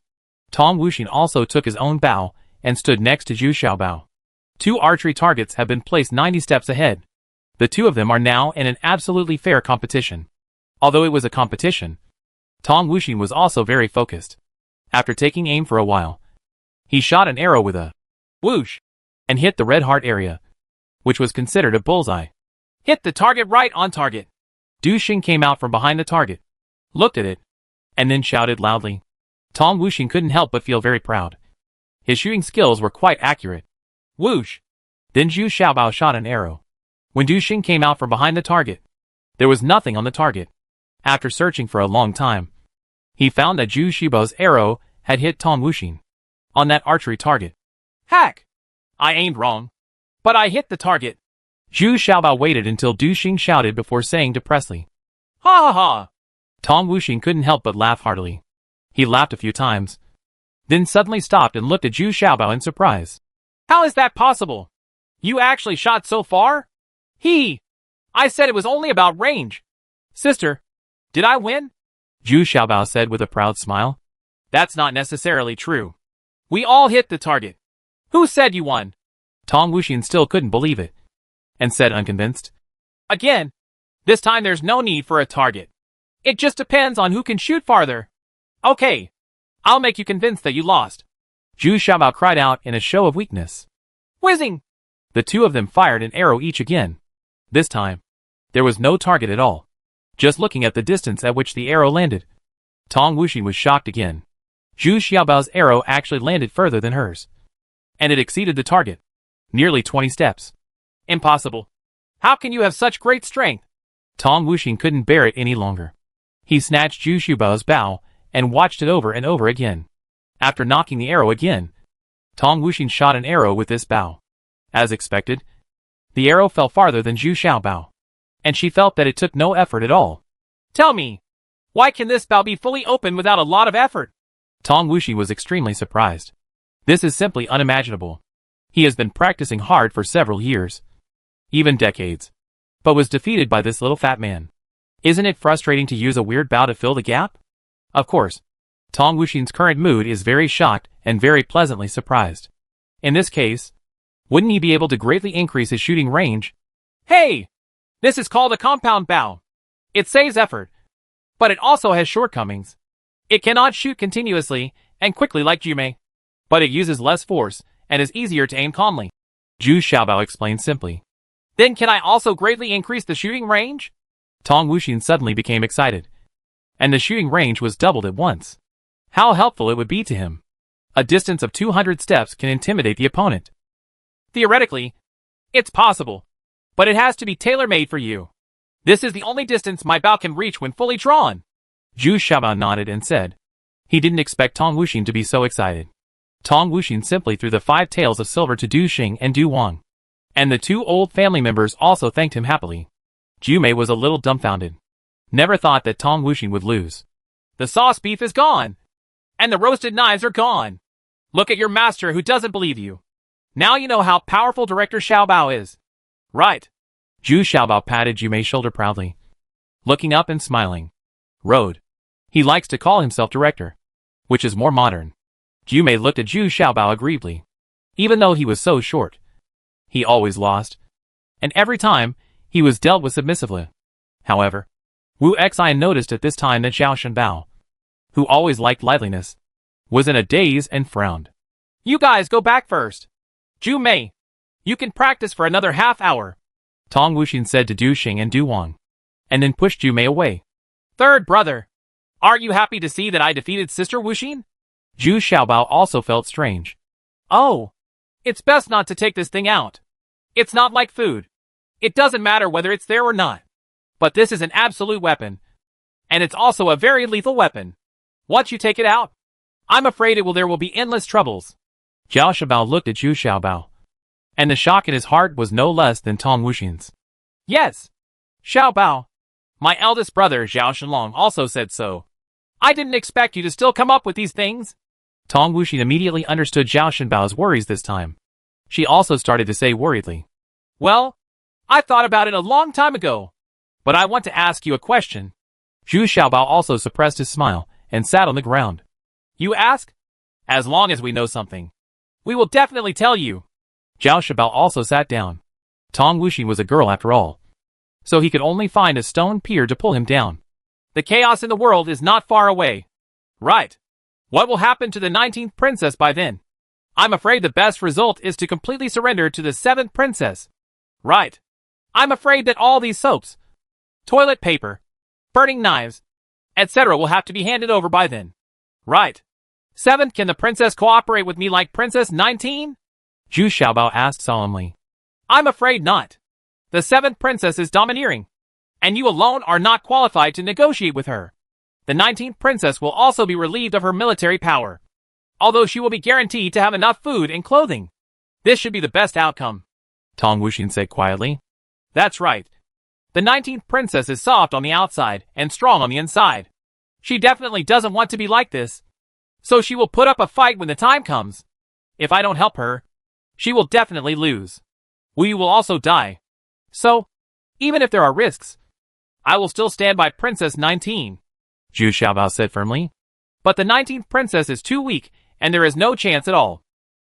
Tong Wuxing also took his own bow and stood next to Zhu Xiaobao. 2 archery targets have been placed 90 steps ahead. The 2 of them are now in an absolutely fair competition. Although it was a competition, Tong Wuxing was also very focused. After taking aim for a while, he shot an arrow with a whoosh and hit the red heart area, which was considered a bullseye. Hit the target right on target. Du Xing came out from behind the target, looked at it, and then shouted loudly. Tong Wuxing couldn't help but feel very proud. His shooting skills were quite accurate. Whoosh! Then Zhu Xiaobao shot an arrow. When Du Xing came out from behind the target, there was nothing on the target. After searching for a long time, he found that Zhu Xiaobao's arrow had hit Tong Wuxing on that archery target. Hack! I aimed wrong, but I hit the target. Zhu Xiaobao waited until Du Xing shouted before saying depressedly, Ha ha ha! Tong Wuxing couldn't help but laugh heartily. He laughed a few times, then suddenly stopped and looked at Zhu Xiaobao in surprise. How is that possible? You actually shot so far? I said it was only about range. Sister, did I win? Zhu Xiaobao said with a proud smile. That's not necessarily true. We all hit the target. Who said you won? Tong Wuxing still couldn't believe it, and said unconvinced. Again, this time there's no need for a target. It just depends on who can shoot farther. Okay, I'll make you convinced that you lost. Zhu Xiaobao cried out in a show of weakness. Whizzing! The 2 of them fired an arrow each again. This time, there was no target at all. Just looking at the distance at which the arrow landed, Tong Wuxing was shocked again. Zhu Xiaobao's arrow actually landed further than hers, and it exceeded the target, nearly 20 steps. Impossible. How can you have such great strength? Tong Wuxing couldn't bear it any longer. He snatched Zhu Xiaobao's bow and watched it over and over again. After knocking the arrow again, Tong Wuxing shot an arrow with this bow. As expected, the arrow fell farther than Zhu Xiaobao, and she felt that it took no effort at all. Tell me, why can this bow be fully open without a lot of effort? Tong Wuxing was extremely surprised. This is simply unimaginable. He has been practicing hard for several years, even decades, but was defeated by this little fat man. Isn't it frustrating to use a weird bow to fill the gap? Of course, Tong Wuxing's current mood is very shocked and very pleasantly surprised. In this case, wouldn't he be able to greatly increase his shooting range? Hey! This is called a compound bow. It saves effort, but it also has shortcomings. It cannot shoot continuously and quickly like Jiumei, but it uses less force and is easier to aim calmly. Zhu Xiaobao explained simply. Then can I also greatly increase the shooting range? Tong Wuxing suddenly became excited, and the shooting range was doubled at once. How helpful it would be to him. A distance of 200 steps can intimidate the opponent. Theoretically, it's possible, but it has to be tailor-made for you. This is the only distance my bow can reach when fully drawn. Zhu Xiaobao nodded and said. He didn't expect Tong Wuxing to be so excited. Tong Wuxin simply threw the 5 taels of silver to Du Xing and Du Wang. And the 2 old family members also thanked him happily. Jumei was a little dumbfounded. Never thought that Tong Wuxin would lose. The sauce beef is gone. And the roasted knives are gone. Look at your master who doesn't believe you. Now you know how powerful Director Xiaobao is. Right. Zhu Xiaobao patted Jumei's shoulder proudly. Looking up and smiling. Road. He likes to call himself director. Which is more modern. Jumei looked at Zhu Xiaobao aggrievedly. Even though he was so short. He always lost. And every time, he was dealt with submissively. However, Wu Xi noticed at this time that Zhao Shenbao, who always liked liveliness, was in a daze and frowned. You guys go back first. Jumei, you can practice for another half hour. Tong Wuxin said to Du Xing and Du Wang. And then pushed Jumei away. Third brother, aren't you happy to see that I defeated Sister Wuxin? Zhu Xiaobao also felt strange. Oh, it's best not to take this thing out. It's not like food. It doesn't matter whether it's there or not. But this is an absolute weapon. And it's also a very lethal weapon. Once you take it out, I'm afraid there will be endless troubles. Zhao Shenbao looked at Zhu Xiaobao. And the shock in his heart was no less than Tong Wuxin's. Yes, Xiaobao. My eldest brother Zhao Shenlong also said so. I didn't expect you to still come up with these things. Tong Wuxin immediately understood Zhao Shenbao's worries this time. She also started to say worriedly. Well, I thought about it a long time ago. But I want to ask you a question. Zhu Xiaobao also suppressed his smile and sat on the ground. You ask? As long as we know something, we will definitely tell you. Zhao Shenbao also sat down. Tong Wuxin was a girl after all. So he could only find a stone pier to pull him down. The chaos in the world is not far away. Right. What will happen to the 19th princess by then? I'm afraid the best result is to completely surrender to the 7th princess. Right. I'm afraid that all these soaps, toilet paper, burning knives, etc. will have to be handed over by then. Right. 7th, can the princess cooperate with me like Princess 19? Zhu Xiaobao asked solemnly. I'm afraid not. The 7th princess is domineering, and you alone are not qualified to negotiate with her. The 19th princess will also be relieved of her military power, although she will be guaranteed to have enough food and clothing. This should be the best outcome. Tong Wuxin said quietly. That's right. The 19th princess is soft on the outside and strong on the inside. She definitely doesn't want to be like this. So she will put up a fight when the time comes. If I don't help her, she will definitely lose. We will also die. So, even if there are risks, I will still stand by Princess 19. Zhu Xiaobao said firmly. But the 19th princess is too weak, and there is no chance at all.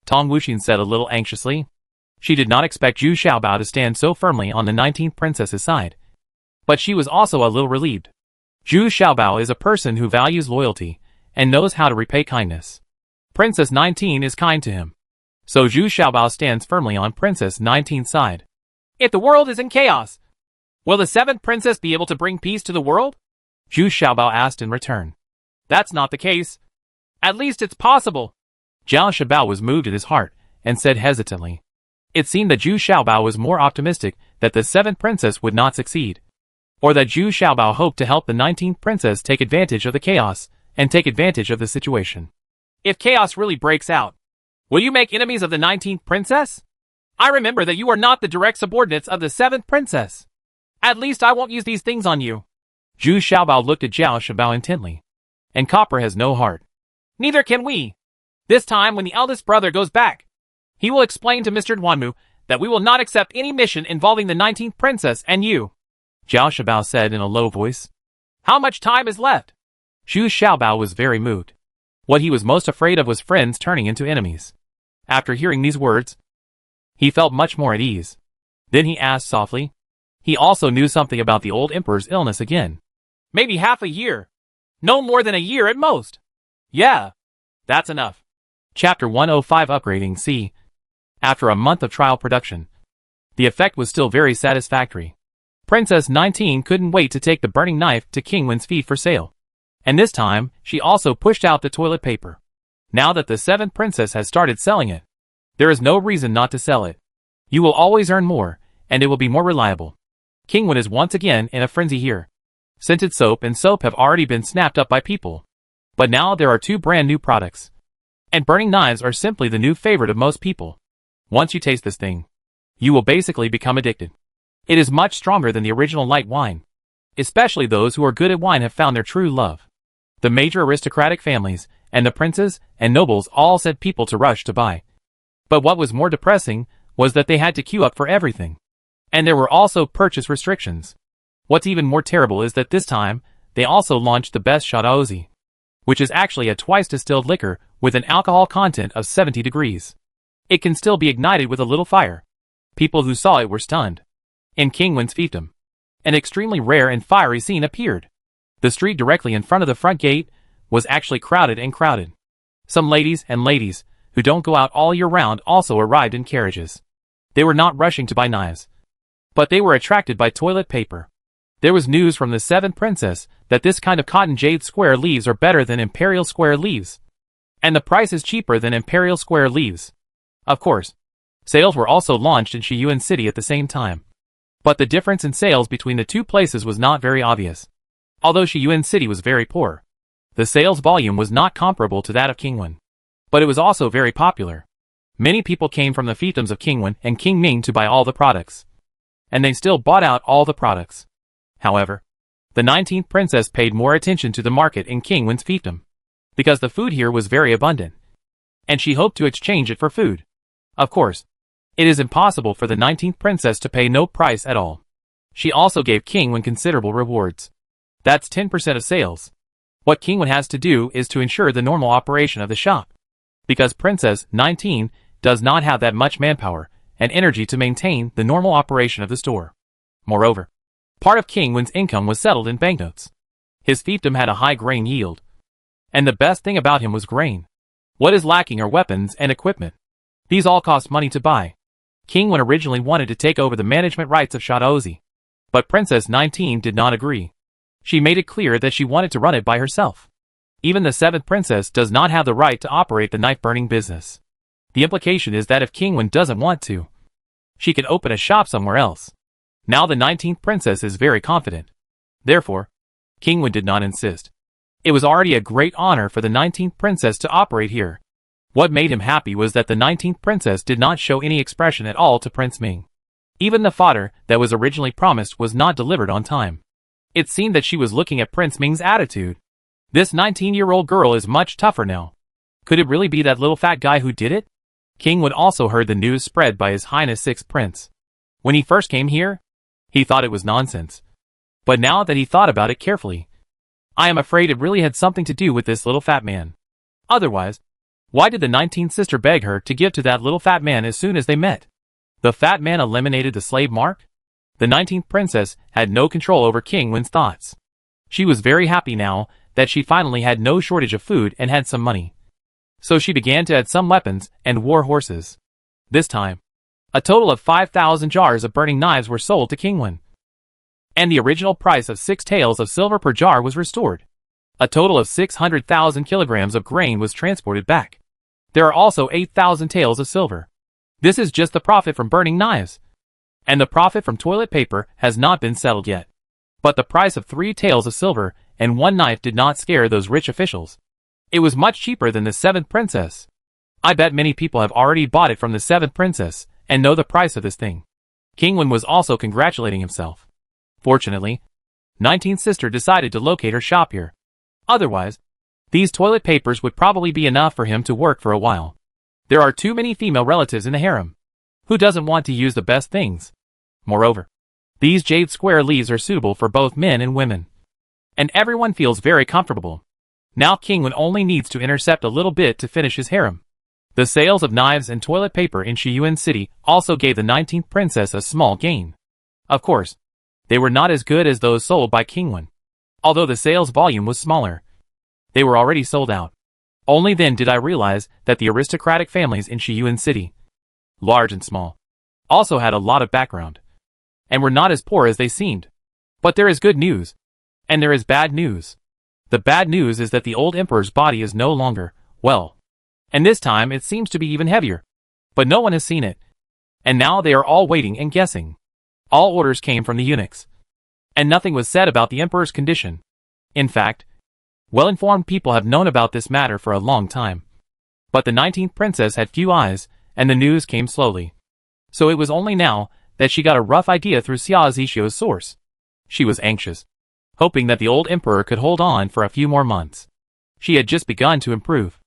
Tong Wuxin said a little anxiously. She did not expect Zhu Xiaobao to stand so firmly on the 19th princess's side. But she was also a little relieved. Zhu Xiaobao is a person who values loyalty and knows how to repay kindness. Princess 19 is kind to him. So Zhu Xiaobao stands firmly on Princess 19's side. If the world is in chaos, will the 7th princess be able to bring peace to the world? Zhu Xiaobao asked in return. That's not the case. At least it's possible. Zhao Shenbao was moved at his heart and said hesitantly. It seemed that Zhu Xiaobao was more optimistic that the 7th princess would not succeed, or that Zhu Xiaobao hoped to help the 19th princess take advantage of the chaos and take advantage of the situation. If chaos really breaks out, will you make enemies of the 19th princess? I remember that you are not the direct subordinates of the 7th princess. At least I won't use these things on you. Zhu Xiaobao looked at Zhao Shenbao intently. And copper has no heart. Neither can we. This time when the eldest brother goes back, he will explain to Mr. Duanmu that we will not accept any mission involving the 19th princess and you. Zhao Shenbao said in a low voice. How much time is left? Zhu Xiaobao was very moved. What he was most afraid of was friends turning into enemies. After hearing these words, he felt much more at ease. Then he asked softly. He also knew something about the old emperor's illness again. Maybe half a year. No more than a year at most. Yeah, that's enough. Chapter 105 Upgrading C. After a month of trial production, the effect was still very satisfactory. Princess 19 couldn't wait to take the burning knife to King Wen's feet for sale. And this time, she also pushed out the toilet paper. Now that the 7th princess has started selling it, there is no reason not to sell it. You will always earn more, and it will be more reliable. King Wen is once again in a frenzy here. Scented soap and soap have already been snapped up by people. But now there are 2 brand new products. And burning knives are simply the new favorite of most people. Once you taste this thing, you will basically become addicted. It is much stronger than the original light wine. Especially those who are good at wine have found their true love. The major aristocratic families, and the princes and nobles all sent people to rush to buy. But what was more depressing was that they had to queue up for everything. And there were also purchase restrictions. What's even more terrible is that this time, they also launched the best Shadozi, which is actually a twice distilled liquor with an alcohol content of 70 degrees. It can still be ignited with a little fire. People who saw it were stunned. In King Wen's fiefdom, an extremely rare and fiery scene appeared. The street directly in front of the front gate was actually crowded and crowded. Some ladies, who don't go out all year round, also arrived in carriages. They were not rushing to buy knives, but they were attracted by toilet paper. There was news from the 7th princess that this kind of cotton jade square leaves are better than imperial square leaves, and the price is cheaper than imperial square leaves. Of course, sales were also launched in Shiyuan City at the same time. But the difference in sales between the two places was not very obvious. Although Shiyuan City was very poor, the sales volume was not comparable to that of Kingwen. But it was also very popular. Many people came from the fiefdoms of Kingwen and King Ming to buy all the products. And they still bought out all the products. However, the 19th princess paid more attention to the market in King Wen's fiefdom, because the food here was very abundant, and she hoped to exchange it for food. Of course, it is impossible for the 19th princess to pay no price at all. She also gave King Wen considerable rewards. That's 10% of sales. What King Wen has to do is to ensure the normal operation of the shop, because Princess 19 does not have that much manpower and energy to maintain the normal operation of the store. Moreover, part of King Wen's income was settled in banknotes. His fiefdom had a high grain yield. And the best thing about him was grain. What is lacking are weapons and equipment. These all cost money to buy. King Wen originally wanted to take over the management rights of Shadozi, but Princess 19 did not agree. She made it clear that she wanted to run it by herself. Even the 7th princess does not have the right to operate the knife-burning business. The implication is that if King Wen doesn't want to, she can open a shop somewhere else. Now the 19th princess is very confident. Therefore, King Wen did not insist. It was already a great honor for the 19th princess to operate here. What made him happy was that the 19th princess did not show any expression at all to Prince Ming. Even the fodder that was originally promised was not delivered on time. It seemed that she was looking at Prince Ming's attitude. This 19-year-old girl is much tougher now. Could it really be that little fat guy who did it? King Wen also heard the news spread by His Highness 6th Prince. When he first came here, he thought it was nonsense. But now that he thought about it carefully, I am afraid it really had something to do with this little fat man. Otherwise, why did the 19th sister beg her to give to that little fat man as soon as they met? The fat man eliminated the slave mark? The 19th princess had no control over King Wen's thoughts. She was very happy now that she finally had no shortage of food and had some money. So she began to add some weapons and war horses. This time, a total of 5,000 jars of burning knives were sold to King Wen. And the original price of 6 taels of silver per jar was restored. A total of 600,000 kilograms of grain was transported back. There are also 8,000 taels of silver. This is just the profit from burning knives. And the profit from toilet paper has not been settled yet. But the price of 3 taels of silver and 1 knife did not scare those rich officials. It was much cheaper than the 7th princess. I bet many people have already bought it from the 7th princess and know the price of this thing. King Wen was also congratulating himself. Fortunately, 19th sister decided to locate her shop here. Otherwise, these toilet papers would probably be enough for him to work for a while. There are too many female relatives in the harem. Who doesn't want to use the best things? Moreover, these jade square leaves are suitable for both men and women. And everyone feels very comfortable. Now King Wen only needs to intercept a little bit to finish his harem. The sales of knives and toilet paper in Shiyuan City also gave the 19th princess a small gain. Of course, they were not as good as those sold by King Wen. Although the sales volume was smaller, they were already sold out. Only then did I realize that the aristocratic families in Shiyuan City, large and small, also had a lot of background, and were not as poor as they seemed. But there is good news, and there is bad news. The bad news is that the old emperor's body is no longer, well, and this time it seems to be even heavier. But no one has seen it, and now they are all waiting and guessing. All orders came from the eunuchs, and nothing was said about the emperor's condition. In fact, well-informed people have known about this matter for a long time. But the 19th princess had few eyes, and the news came slowly. So it was only now that she got a rough idea through Xia Zixio's source. She was anxious, hoping that the old emperor could hold on for a few more months. She had just begun to improve.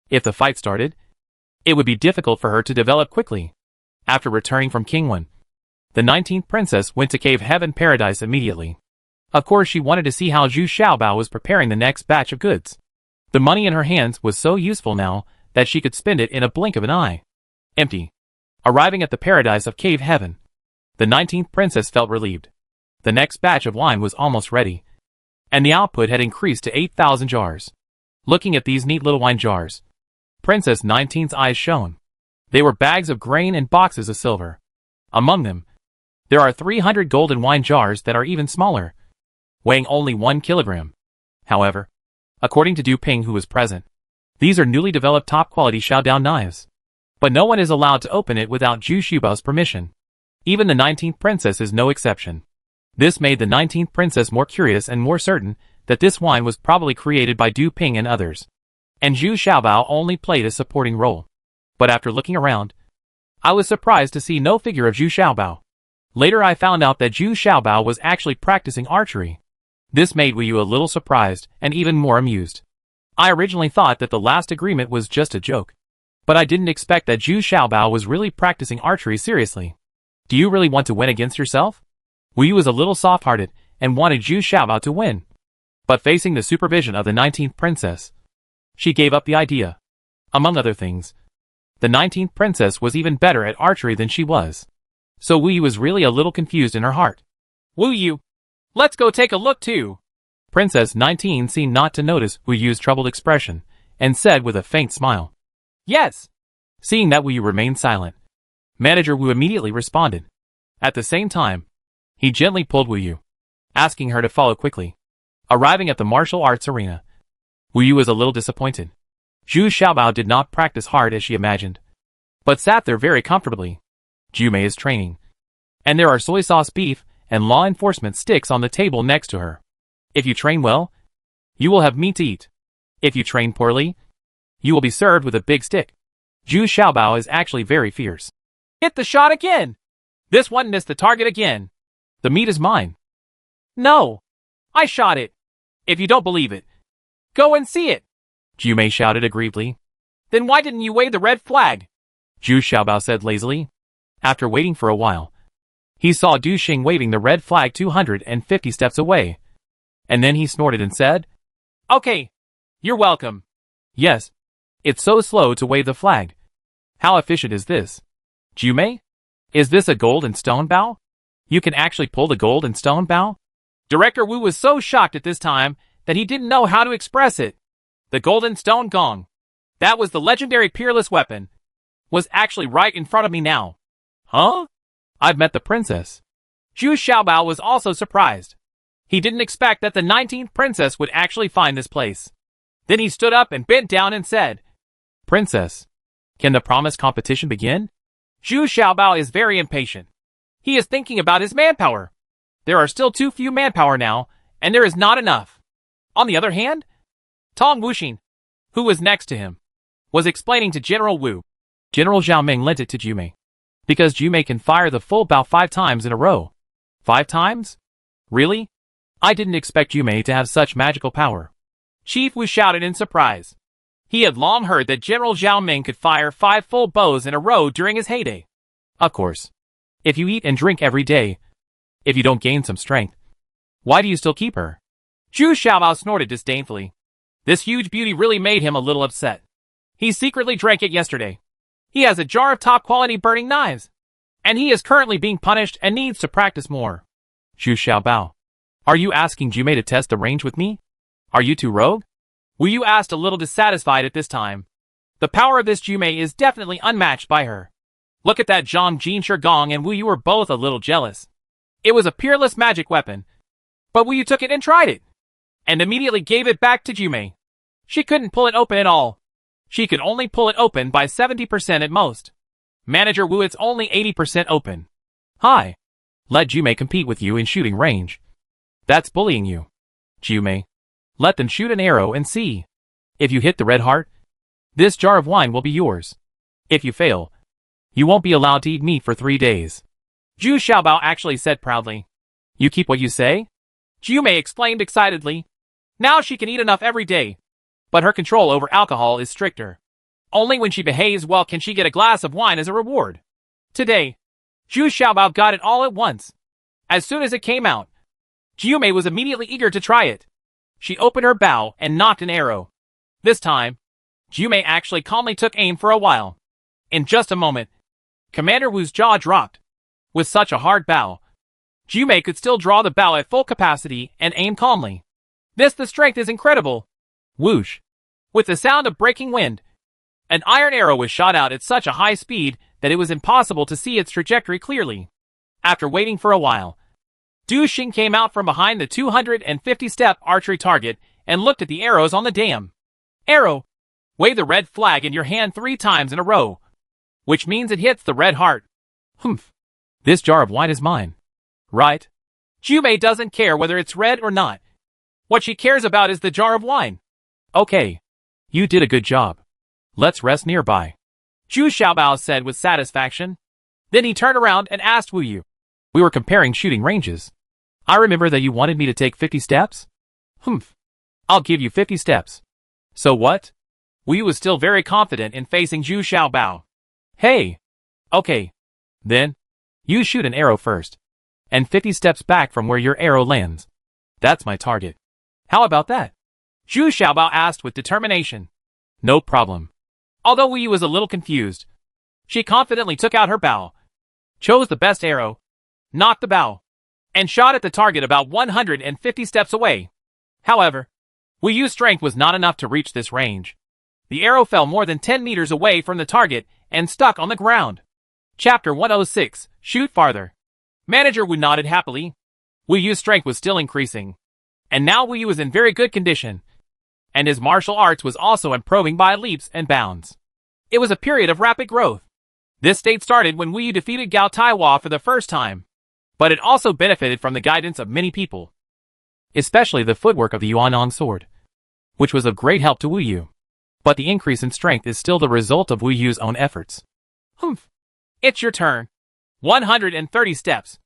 If the fight started, it would be difficult for her to develop quickly. After returning from Kingwen, the 19th princess went to Cave Heaven Paradise immediately. Of course, she wanted to see how Zhu Xiaobao was preparing the next batch of goods. The money in her hands was so useful now that she could spend it in a blink of an eye. Empty. Arriving at the paradise of Cave Heaven, the 19th princess felt relieved. The next batch of wine was almost ready, and the output had increased to 8,000 jars. Looking at these neat little wine jars, Princess 19's eyes shone. They were bags of grain and boxes of silver. Among them, there are 300 golden wine jars that are even smaller, weighing only 1 kilogram. However, according to Du Ping, who was present, these are newly developed top-quality Shaodown knives. But no one is allowed to open it without Zhu Xiaobao's permission. Even the 19th princess is no exception. This made the 19th princess more curious and more certain that this wine was probably created by Du Ping and others, and Zhu Xiaobao only played a supporting role. But after looking around, I was surprised to see no figure of Zhu Xiaobao. Later I found out that Zhu Xiaobao was actually practicing archery. This made Wu Yu a little surprised and even more amused. I originally thought that the last agreement was just a joke, but I didn't expect that Zhu Xiaobao was really practicing archery seriously. Do you really want to win against yourself? Wu Yu was a little soft-hearted and wanted Zhu Xiaobao to win. But facing the supervision of the 19th princess, she gave up the idea. Among other things, the 19th princess was even better at archery than she was. So Wu Yu was really a little confused in her heart. Wu Yu, let's go take a look too. Princess 19 seemed not to notice Wu Yu's troubled expression, and said with a faint smile, Yes. Seeing that Wu Yu remained silent, Manager Wu immediately responded. At the same time, he gently pulled Wu Yu, asking her to follow quickly. Arriving at the martial arts arena, Wu Yu was a little disappointed. Zhu Xiaobao did not practice hard as she imagined, but sat there very comfortably. Jumei is training, and there are soy sauce beef and law enforcement sticks on the table next to her. If you train well, you will have meat to eat. If you train poorly, you will be served with a big stick. Zhu Xiaobao is actually very fierce. Hit the shot again! This one missed the target again. The meat is mine. No! I shot it. If you don't believe it, go and see it. Jumei shouted aggrievedly. Then why didn't you wave the red flag? Zhu Xiaobao said lazily. After waiting for a while, he saw Du Xing waving the red flag 250 steps away. And then he snorted and said, Okay, you're welcome. Yes, it's so slow to wave the flag. How efficient is this? Jumei? Is this a gold and stone bow? You can actually pull the gold and stone bow? Director Wu was so shocked at this time that he didn't know how to express it. The golden stone gong, that was the legendary peerless weapon, was actually right in front of me now. Huh? I've met the princess. Zhu Xiaobao was also surprised. He didn't expect that the 19th princess would actually find this place. Then he stood up and bent down and said, Princess, can the promised competition begin? Zhu Xiaobao is very impatient. He is thinking about his manpower. There are still too few manpower now, and there is not enough. On the other hand, Tong Wuxin, who was next to him, was explaining to General Wu. General Zhao Ming lent it to Jumei, because Jumei can fire the full bow 5 times in a row. 5 times? Really? I didn't expect Jumei to have such magical power. Chief Wu shouted in surprise. He had long heard that General Zhao Ming could fire 5 full bows in a row during his heyday. Of course. If you eat and drink every day, if you don't gain some strength, why do you still keep her? Zhu Xiaobao snorted disdainfully. This huge beauty really made him a little upset. He secretly drank it yesterday. He has a jar of top-quality burning knives, and he is currently being punished and needs to practice more. Zhu Xiaobao, are you asking Jumei to test the range with me? Are you too rogue? Wu Yu asked, a little dissatisfied at this time. The power of this Jumei is definitely unmatched by her. Look at that Zhang Jinshi gong, and Wu Yu were both a little jealous. It was a peerless magic weapon, but Wu Yu took it and tried it, and immediately gave it back to Jumei. She couldn't pull it open at all. She could only pull it open by 70% at most. Manager Wu, it's only 80% open. Hi. Let Jumei compete with you in shooting range. That's bullying you. Jumei, let them shoot an arrow and see. If you hit the red heart, This jar of wine will be yours. If you fail, you won't be allowed to eat meat for 3 days. Zhu Xiaobao actually said proudly. You keep what you say? Jiu Mei exclaimed excitedly. Now she can eat enough every day. But her control over alcohol is stricter. Only when she behaves well can she get a glass of wine as a reward. Today, Zhu Xiaobao got it all at once. As soon as it came out, Jiu Mei was immediately eager to try it. She opened her bow and nocked an arrow. This time, Jiu Mei actually calmly took aim for a while. In just a moment, Commander Wu's jaw dropped. With such a hard bow, Jiu Mei could still draw the bow at full capacity and aim calmly. The strength is incredible. Whoosh! With the sound of breaking wind, an iron arrow was shot out at such a high speed that it was impossible to see its trajectory clearly. After waiting for a while, Du Xing came out from behind the 250-step archery target and looked at the arrows on the dam. Arrow! Wave the red flag in your hand 3 times in a row, which means it hits the red heart. Humph! This jar of wine is mine. Right? Jiu Mei doesn't care whether it's red or not. What she cares about is the jar of wine. Okay. You did a good job. Let's rest nearby, Zhu Xiaobao said with satisfaction. Then he turned around and asked Wu Yu. We were comparing shooting ranges. I remember that you wanted me to take 50 steps? Humph. I'll give you 50 steps. So what? Wu Yu was still very confident in facing Zhu Xiaobao. Hey. Okay. Then, you shoot an arrow first. And 50 steps back from where your arrow lands. That's my target. How about that? Zhu Xiaobao asked with determination. No problem. Although Wu Yu was a little confused, she confidently took out her bow, chose the best arrow, nocked the bow, and shot at the target about 150 steps away. However, Wu Yu's strength was not enough to reach this range. The arrow fell more than 10 meters away from the target and stuck on the ground. Chapter 106, Shoot Farther. Manager Wu nodded happily. Wu Yu's strength was still increasing. And now Wu Yu was in very good condition. And his martial arts was also improving by leaps and bounds. It was a period of rapid growth. This state started when Wu Yu defeated Gao Taiwa for the first time. But it also benefited from the guidance of many people. Especially the footwork of the Yuanong sword, which was of great help to Wu Yu. But the increase in strength is still the result of Wu Yu's own efforts. Humph. It's your turn. 130 steps.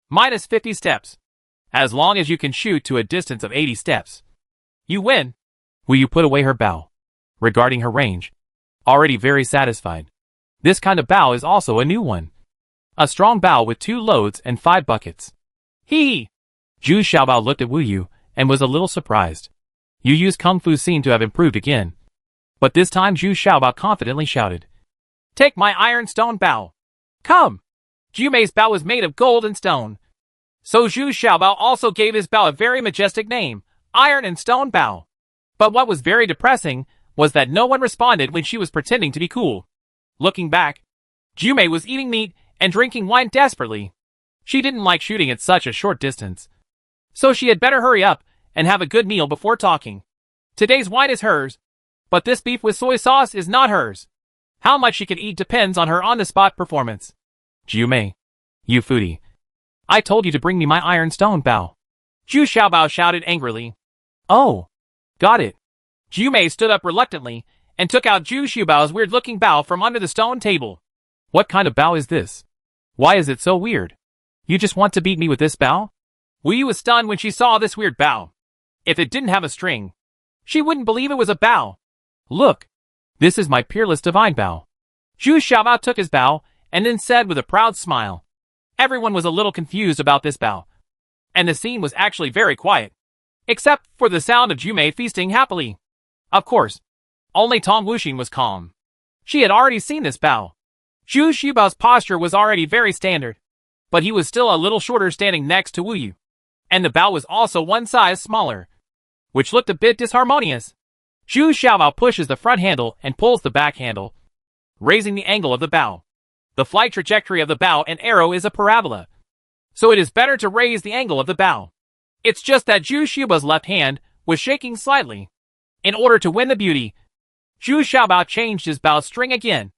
Minus 50 steps. As long as you can shoot to a distance of 80 steps. You win. Wu Yu put away her bow, regarding her range, already very satisfied. This kind of bow is also a new one. A strong bow with 2 loads and 5 buckets. Hee! Zhu Xiaobao looked at Wu Yu and was a little surprised. Yu Yu's kung fu seemed to have improved again. But this time Zhu Xiaobao confidently shouted. Take my iron stone bow. Come! Jiu Mei's bow was made of gold and stone. So Zhu Xiaobao also gave his bow a very majestic name, Iron and Stone Bow. But what was very depressing was that no one responded when she was pretending to be cool. Looking back, Jiu Mei was eating meat and drinking wine desperately. She didn't like shooting at such a short distance. So she had better hurry up and have a good meal before talking. Today's wine is hers, but this beef with soy sauce is not hers. How much she can eat depends on her on-the-spot performance. Jiu Mei, you foodie. I told you to bring me my iron stone bow. Zhu Xiaobao shouted angrily. Oh, got it. Jiu Mei stood up reluctantly and took out Zhu Xiaobao's weird-looking bow from under the stone table. What kind of bow is this? Why is it so weird? You just want to beat me with this bow? Wu Yu was stunned when she saw this weird bow. If it didn't have a string, she wouldn't believe it was a bow. Look, this is my peerless divine bow. Zhu Xiaobao took his bow and then said with a proud smile. Everyone was a little confused about this bow. And the scene was actually very quiet. Except for the sound of Jiu Mei feasting happily. Of course, only Tong Wuxin was calm. She had already seen this bow. Zhu Xiaobao's posture was already very standard. But he was still a little shorter standing next to Wu Yu. And the bow was also one size smaller, which looked a bit disharmonious. Zhu Xiaobao pushes the front handle and pulls the back handle, raising the angle of the bow. The flight trajectory of the bow and arrow is a parabola, so it is better to raise the angle of the bow. It's just that Zhu Xiaobao's left hand was shaking slightly. In order to win the beauty, Zhu Xiaobao changed his bow string again,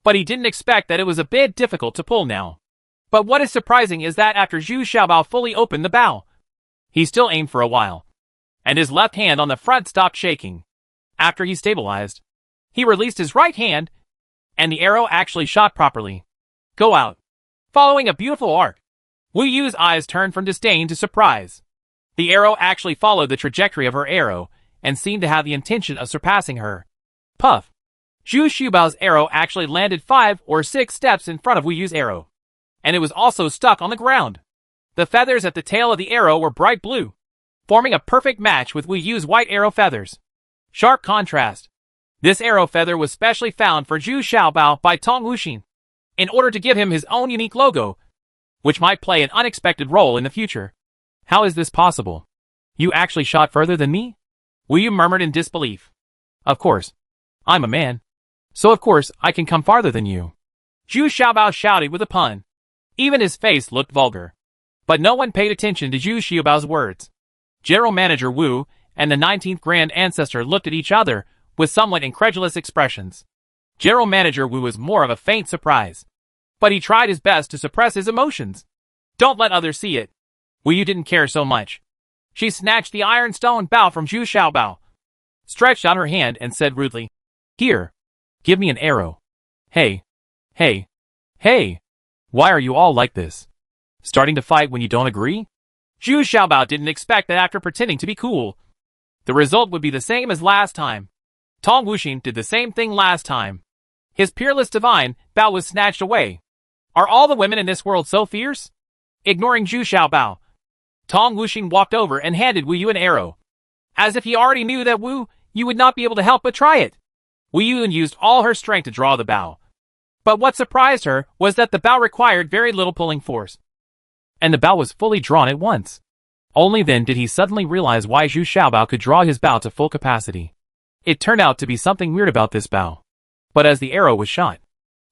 but he didn't expect that it was a bit difficult to pull now. But what is surprising is that after Zhu Xiaobao fully opened the bow, he still aimed for a while, and his left hand on the front stopped shaking. After he stabilized, He released his right hand, and the arrow actually shot properly. Go out. Following a beautiful arc, Wu Yu's eyes turned from disdain to surprise. The arrow actually followed the trajectory of her arrow, and seemed to have the intention of surpassing her. Puff. Zhu Xiaobao's arrow actually landed 5 or 6 steps in front of Wu Yu's arrow, and it was also stuck on the ground. The feathers at the tail of the arrow were bright blue, forming a perfect match with Wu Yu's white arrow feathers. Sharp contrast. This arrow feather was specially found for Zhu Xiaobao by Tong Wuxin, in order to give him his own unique logo, which might play an unexpected role in the future. How is this possible? You actually shot further than me? Wu Yu murmured in disbelief. Of course. I'm a man. So of course I can come farther than you. Zhu Xiaobao shouted with a pun. Even his face looked vulgar. But no one paid attention to Zhu Xiaobao's words. General Manager Wu and the 19th Grand Ancestor looked at each other with somewhat incredulous expressions. General Manager Wu was more of a faint surprise, but he tried his best to suppress his emotions. Don't let others see it. Wu Yu didn't care so much. She snatched the iron stone bow from Zhu Xiaobao, stretched out her hand and said rudely, Here, give me an arrow. Hey, hey, hey, why are you all like this? Starting to fight when you don't agree? Zhu Xiaobao didn't expect that after pretending to be cool, the result would be the same as last time. Tong Wuxin did the same thing last time. His peerless divine bow was snatched away. Are all the women in this world so fierce? Ignoring Zhu Xiaobao, Tong Wuxin walked over and handed Wu Yu an arrow, as if he already knew that Wu Yu would not be able to help but try it. Wu Yu used all her strength to draw the bow. But what surprised her was that the bow required very little pulling force, and the bow was fully drawn at once. Only then did he suddenly realize why Zhu Xiaobao could draw his bow to full capacity. It turned out to be something weird about this bow. But as the arrow was shot,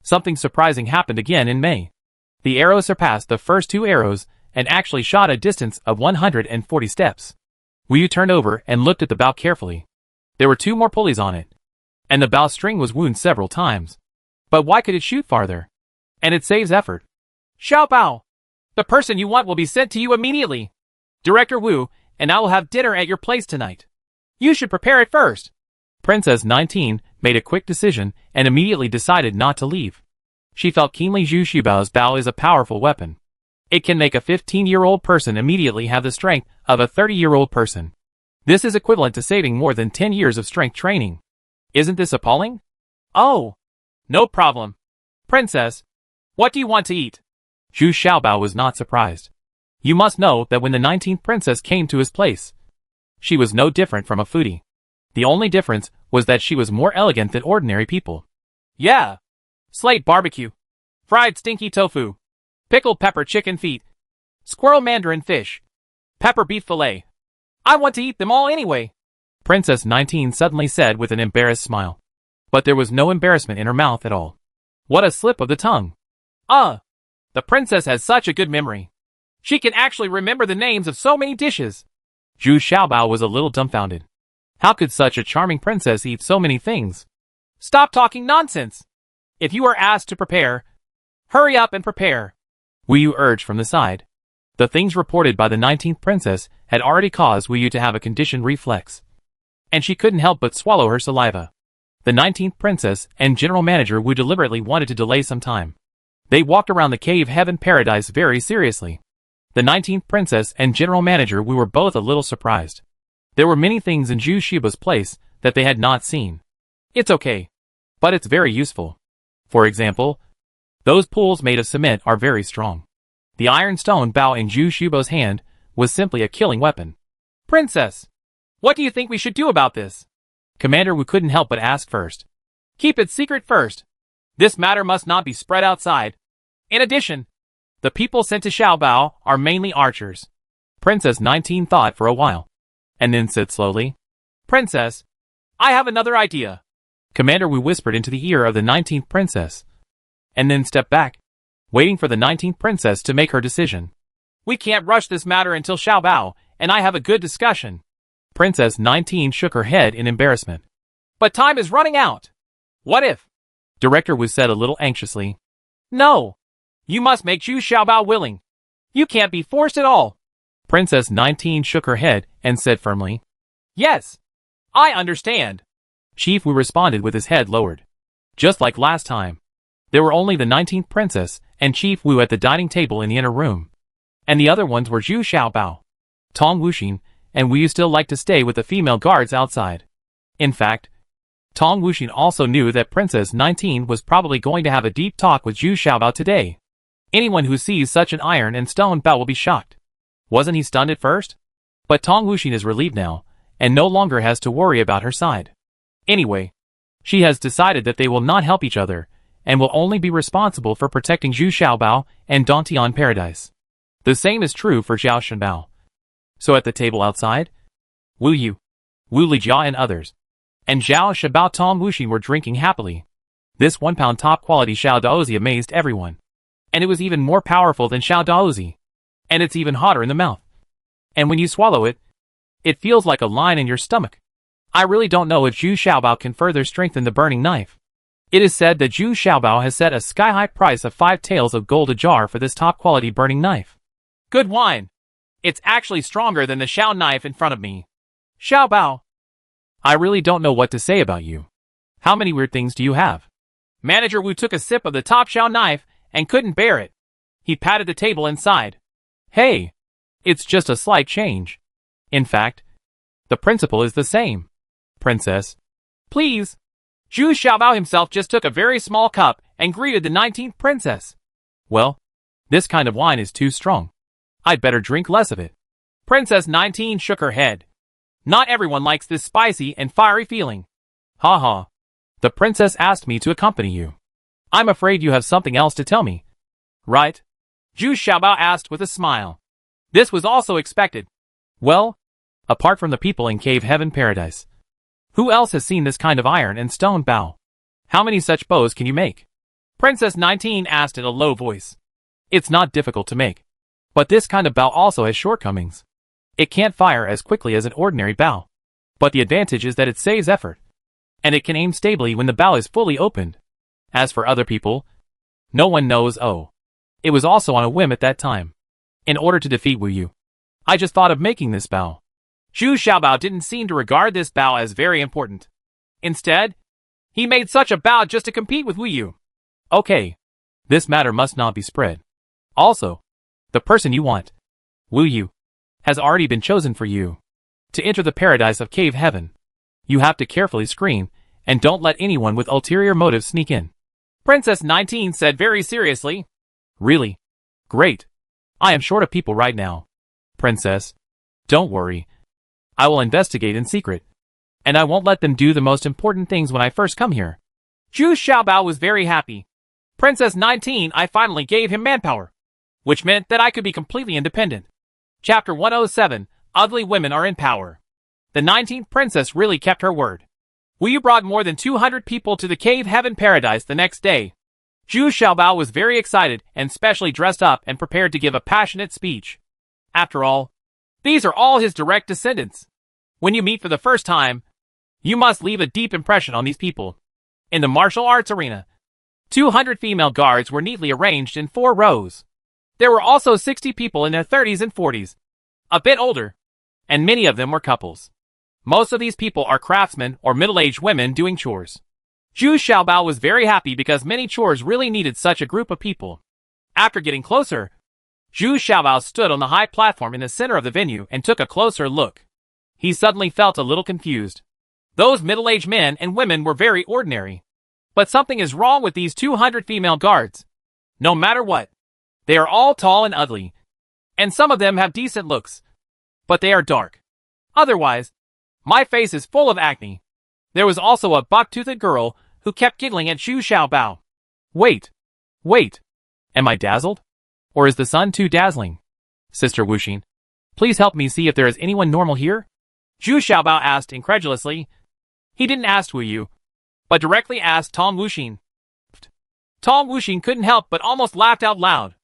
something surprising happened again in May. The arrow surpassed the first 2 arrows and actually shot a distance of 140 steps. Wu Yu turned over and looked at the bow carefully. There were 2 more pulleys on it, and the bow string was wound several times. But why could it shoot farther? And it saves effort. Xiaobao, the person you want will be sent to you immediately. Director Wu and I will have dinner at your place tonight. You should prepare it first. Princess 19 made a quick decision and immediately decided not to leave. She felt keenly Zhu Xiaobao's bow is a powerful weapon. It can make a 15-year-old person immediately have the strength of a 30-year-old person. This is equivalent to saving more than 10 years of strength training. Isn't this appalling? Oh, no problem. Princess, what do you want to eat? Zhu Xiaobao was not surprised. You must know that when the 19th princess came to his place, she was no different from a foodie. The only difference was that she was more elegant than ordinary people. Yeah. Slate barbecue. Fried stinky tofu. Pickled pepper chicken feet. Squirrel mandarin fish. Pepper beef fillet. I want to eat them all anyway. Princess 19 suddenly said with an embarrassed smile. But there was no embarrassment in her mouth at all. What a slip of the tongue. The princess has such a good memory. She can actually remember the names of so many dishes. Zhu Xiaobao was a little dumbfounded. How could such a charming princess eat so many things? Stop talking nonsense. If you are asked to prepare, hurry up and prepare. Wu Yu urged from the side. The things reported by the 19th princess had already caused Wu Yu to have a conditioned reflex, and she couldn't help but swallow her saliva. The 19th princess and General Manager Wu deliberately wanted to delay some time. They walked around the cave heaven paradise very seriously. The 19th princess and General Manager Wu were both a little surprised. There were many things in Zhu Xiaobao's place that they had not seen. It's okay, but it's very useful. For example, those pools made of cement are very strong. The iron stone bow in Zhu Xiaobao's hand was simply a killing weapon. Princess, what do you think we should do about this? Commander Wu couldn't help but ask first. Keep it secret first. This matter must not be spread outside. In addition, the people sent to Xiaobao are mainly archers. Princess 19 thought for a while, and then said slowly, Princess, I have another idea. Commander Wu whispered into the ear of the 19th princess, and then stepped back, waiting for the 19th princess to make her decision. We can't rush this matter until Xiaobao and I have a good discussion. Princess 19 shook her head in embarrassment. But time is running out. What if? Director Wu said a little anxiously. No. You must make Zhu Xiaobao willing. You can't be forced at all. Princess 19 shook her head and said firmly. Yes. I understand. Chief Wu responded with his head lowered. Just like last time. There were only the 19th princess and Chief Wu at the dining table in the inner room. And the other ones were Zhu Xiaobao, Tong Wuxin, and Wu Yu still liked to stay with the female guards outside. In fact, Tong Wuxin also knew that Princess 19 was probably going to have a deep talk with Zhu Xiaobao today. Anyone who sees such an iron and stone bao will be shocked. Wasn't he stunned at first? But Tong Wuxin is relieved now, and no longer has to worry about her side. Anyway, she has decided that they will not help each other, and will only be responsible for protecting Zhu Xiaobao and Dantian Paradise. The same is true for Zhao Shenbao. So at the table outside, Wu Yu, Wu Lijia and others, and Zhao Shenbao Tong Wuxin were drinking happily. This 1-pound top-quality Xiao Daozi amazed everyone. And it was even more powerful than Xiao Daozi. And it's even hotter in the mouth. And when you swallow it, it feels like a line in your stomach. I really don't know if Zhu Xiaobao can further strengthen the burning knife. It is said that Zhu Xiaobao has set a sky-high price of 5 taels of gold a jar for this top-quality burning knife. Good wine. It's actually stronger than the Xiao knife in front of me. Xiaobao. I really don't know what to say about you. How many weird things do you have? Manager Wu took a sip of the top Xiao knife and couldn't bear it. He patted the table and sighed. Hey, it's just a slight change. In fact, the principle is the same. Princess. Please. Zhu Xiaobao himself just took a very small cup and greeted the 19th princess. Well, this kind of wine is too strong. I'd better drink less of it. Princess 19 shook her head. Not everyone likes this spicy and fiery feeling. Ha ha. The princess asked me to accompany you. I'm afraid you have something else to tell me. Right? Zhu Xiaobao asked with a smile. This was also expected. Well, apart from the people in Cave Heaven Paradise, who else has seen this kind of iron and stone bao? How many such bows can you make? Princess 19 asked in a low voice. It's not difficult to make. But this kind of bao also has shortcomings. It can't fire as quickly as an ordinary bao. But the advantage is that it saves effort. And it can aim stably when the bao is fully opened. As for other people, no one knows. Oh. It was also on a whim at that time. In order to defeat Wu Yu, I just thought of making this bao. Zhu Xiaobao didn't seem to regard this bao as very important. Instead, he made such a bao just to compete with Wu Yu. Okay. This matter must not be spread. Also, the person you want, Wu Yu, has already been chosen for you. To enter the paradise of Cave Heaven, you have to carefully screen, and don't let anyone with ulterior motives sneak in. Princess 19 said very seriously. Really? Great. I am short of people right now. Princess, don't worry. I will investigate in secret. And I won't let them do the most important things when I first come here. Zhu Xiaobao was very happy. Princess 19, I finally gave him manpower. Which meant that I could be completely independent. Chapter 107, Ugly Women Are in Power. The 19th princess really kept her word. Wu Yu brought more than 200 people to the Cave Heaven Paradise the next day. Zhu Xiaobao was very excited and specially dressed up and prepared to give a passionate speech. After all, these are all his direct descendants. When you meet for the first time, you must leave a deep impression on these people. In the martial arts arena, 200 female guards were neatly arranged in 4 rows. There were also 60 people in their 30s and 40s, a bit older, and many of them were couples. Most of these people are craftsmen or middle-aged women doing chores. Zhu Xiaobao was very happy because many chores really needed such a group of people. After getting closer, Zhu Xiaobao stood on the high platform in the center of the venue and took a closer look. He suddenly felt a little confused. Those middle-aged men and women were very ordinary. But something is wrong with these 200 female guards. No matter what, they are all tall and ugly. And some of them have decent looks. But they are dark. Otherwise, my face is full of acne. There was also a buck-toothed girl who kept giggling at Zhu Xiaobao. Wait. Am I dazzled? Or is the sun too dazzling? Sister Wuxin, please help me see if there is anyone normal here? Zhu Xiaobao asked incredulously. He didn't ask Wu Yu, but directly asked Tong Wuxin. Tong Wuxin couldn't help but almost laughed out loud.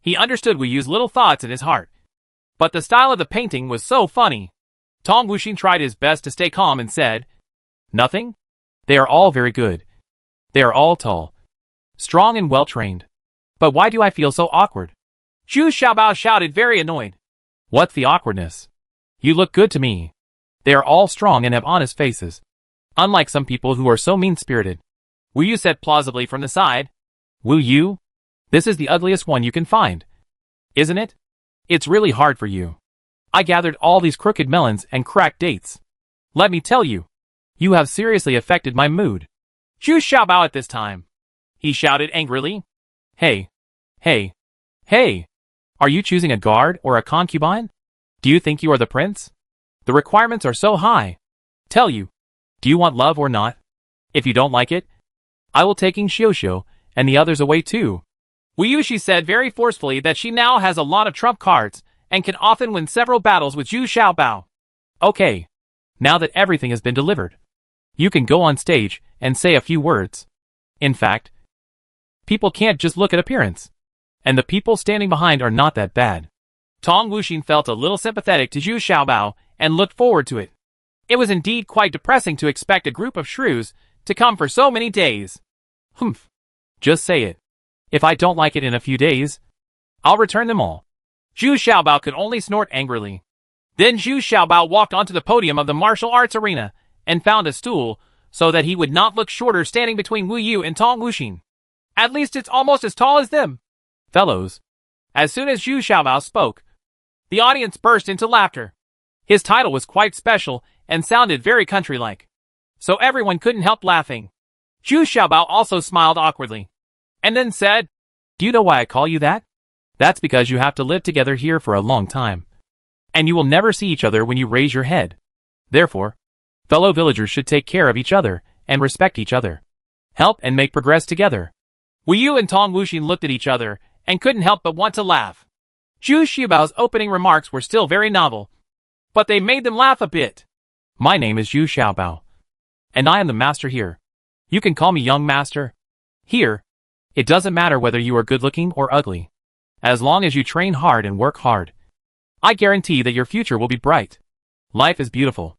He understood Wu Yu's little thoughts in his heart. But the style of the painting was so funny. Tong Wuxin tried his best to stay calm and said, Nothing? They are all very good. They are all tall, strong and well-trained. But why do I feel so awkward? Zhu Xiaobao shouted, very annoyed. What's the awkwardness? You look good to me. They are all strong and have honest faces. Unlike some people who are so mean-spirited. Wu Yu said plausibly from the side. Wu Yu? This is the ugliest one you can find. Isn't it? It's really hard for you. I gathered all these crooked melons and cracked dates. Let me tell you, you have seriously affected my mood. Zhu Xiaobao at this time. He shouted angrily. Hey. Hey. Hey. Are you choosing a guard or a concubine? Do you think you are the prince? The requirements are so high. Tell you. Do you want love or not? If you don't like it, I will take Ing Xiuxiu and the others away too. Wu Yushi said very forcefully that she now has a lot of trump cards and can often win several battles with Zhu Xiaobao. Okay. Now that everything has been delivered, you can go on stage and say a few words. In fact, people can't just look at appearance. And the people standing behind are not that bad. Tong Wuxin felt a little sympathetic to Zhu Xiaobao and looked forward to it. It was indeed quite depressing to expect a group of shrews to come for so many days. Humph. Just say it. If I don't like it in a few days, I'll return them all. Zhu Xiaobao could only snort angrily. Then Zhu Xiaobao walked onto the podium of the martial arts arena and found a stool so that he would not look shorter standing between Wu Yu and Tong Wuxin. At least it's almost as tall as them. Fellows. As soon as Zhu Xiaobao spoke, the audience burst into laughter. His title was quite special and sounded very country-like. So everyone couldn't help laughing. Zhu Xiaobao also smiled awkwardly. And then said, Do you know why I call you that? That's because you have to live together here for a long time. And you will never see each other when you raise your head. Therefore, fellow villagers should take care of each other and respect each other. Help and make progress together. Wu Yu and Tong Wuxin looked at each other and couldn't help but want to laugh. Zhu Xiaobao's opening remarks were still very novel, but they made them laugh a bit. My name is Zhu Xiaobao, and I am the master here. You can call me young master. Here, it doesn't matter whether you are good-looking or ugly. As long as you train hard and work hard, I guarantee that your future will be bright. Life is beautiful.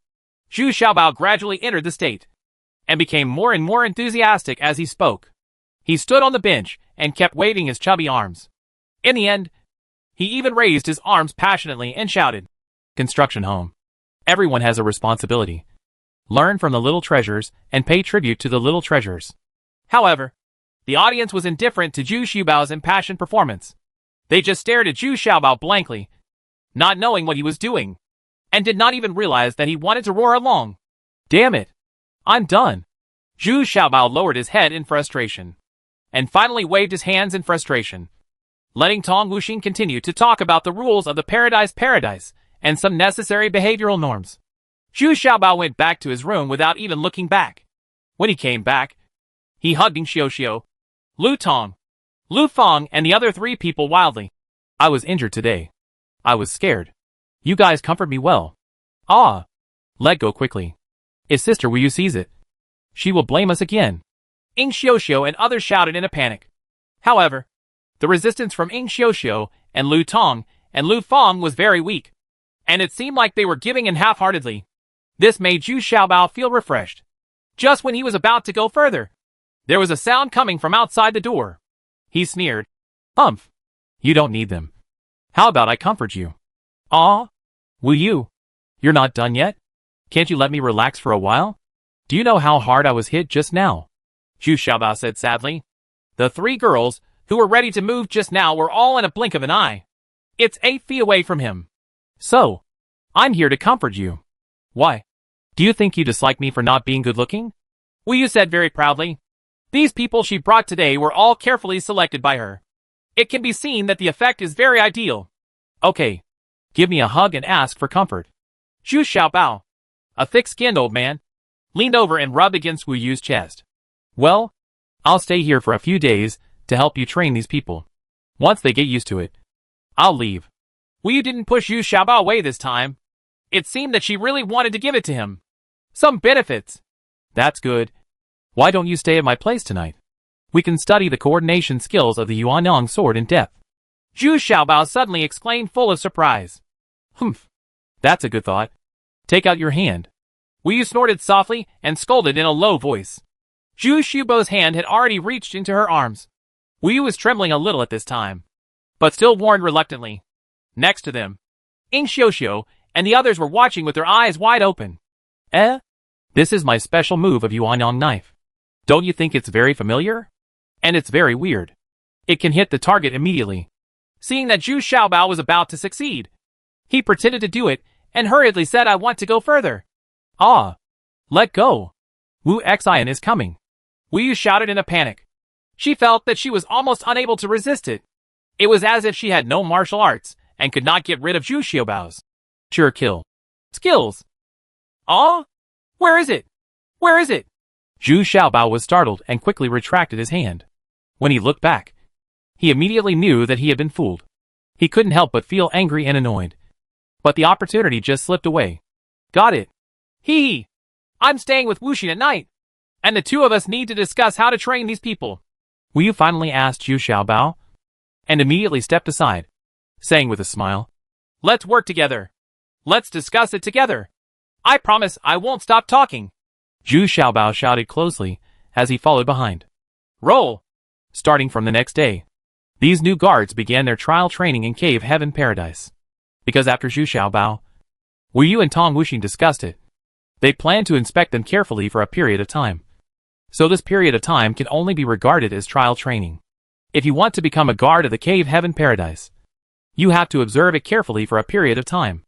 Zhu Xiaobao gradually entered the state, and became more and more enthusiastic as he spoke. He stood on the bench and kept waving his chubby arms. In the end, he even raised his arms passionately and shouted, Construction home. Everyone has a responsibility. Learn from the little treasures and pay tribute to the little treasures. However, the audience was indifferent to Zhu Xiaobao's impassioned performance. They just stared at Zhu Xiaobao blankly, not knowing what he was doing, and did not even realize that he wanted to roar along. Damn it! I'm done! Zhu Xiaobao lowered his head in frustration, and finally waved his hands in frustration, letting Tong Wuxin continue to talk about the rules of the paradise and some necessary behavioral norms. Zhu Xiaobao went back to his room without even looking back. When he came back, he hugged Ing Xiuxiu, Lu Tong, Lu Feng, and the other three people wildly. I was injured today. I was scared. You guys comfort me well. Ah! Let go quickly. If Sister Wu Yu sees it, she will blame us again. Ing Xiuxiu and others shouted in a panic. However, the resistance from Ing Xiuxiu and Lu Tong and Lu Feng was very weak, and it seemed like they were giving in half-heartedly. This made Zhu Xiaobao feel refreshed. Just when he was about to go further, there was a sound coming from outside the door. He sneered. Humph. You don't need them. How about I comfort you? Ah? Wu Yu, you're not done yet? Can't you let me relax for a while? Do you know how hard I was hit just now? Zhu Xiaobao said sadly. The three girls who were ready to move just now were all in a blink of an eye. It's 8 feet away from him. So, I'm here to comfort you. Why? Do you think you dislike me for not being good-looking? Wu Yu said very proudly. These people she brought today were all carefully selected by her. It can be seen that the effect is very ideal. Okay, give me a hug and ask for comfort. Zhu Xiaobao, a thick-skinned old man, leaned over and rubbed against Wu Yu's chest. Well, I'll stay here for a few days to help you train these people. Once they get used to it, I'll leave. Wu Yu didn't push Zhu Xiaobao away this time. It seemed that she really wanted to give it to him. Some benefits. That's good. Why don't you stay at my place tonight? We can study the coordination skills of the Yuanyang sword in depth. Zhu Xiaobao suddenly exclaimed full of surprise. Humph. That's a good thought. Take out your hand. Wu Yu snorted softly and scolded in a low voice. Zhu Xiaobao's hand had already reached into her arms. Wu Yu was trembling a little at this time, but still warned reluctantly. Next to them, Ing Xiuxiu and the others were watching with their eyes wide open. Eh? This is my special move of yuan knife. Don't you think it's very familiar? And it's very weird. It can hit the target immediately. Seeing that Zhu Xiaobao was about to succeed, he pretended to do it and hurriedly said, I want to go further. Ah! Let go! Wu Xian is coming. Wu Yu shouted in a panic. She felt that she was almost unable to resist it. It was as if she had no martial arts and could not get rid of Zhu Xiaobao's sure kill skills. Ah? Where is it? Where is it? Zhu Xiaobao was startled and quickly retracted his hand. When he looked back, he immediately knew that he had been fooled. He couldn't help but feel angry and annoyed. But the opportunity just slipped away. Got it. Hee. I'm staying with Wuxin at night, and the two of us need to discuss how to train these people. Wu Yu finally asked Zhu Xiaobao, and immediately stepped aside, saying with a smile, Let's work together. Let's discuss it together. I promise I won't stop talking. Zhu Xiaobao shouted closely as he followed behind. Roll. Starting from the next day, these new guards began their trial training in Cave Heaven Paradise. Because after Zhu Xiaobao, Wu Yu and Tong Wuxing discussed it. They planned to inspect them carefully for a period of time. So this period of time can only be regarded as trial training. If you want to become a guard of the Cave Heaven Paradise, you have to observe it carefully for a period of time,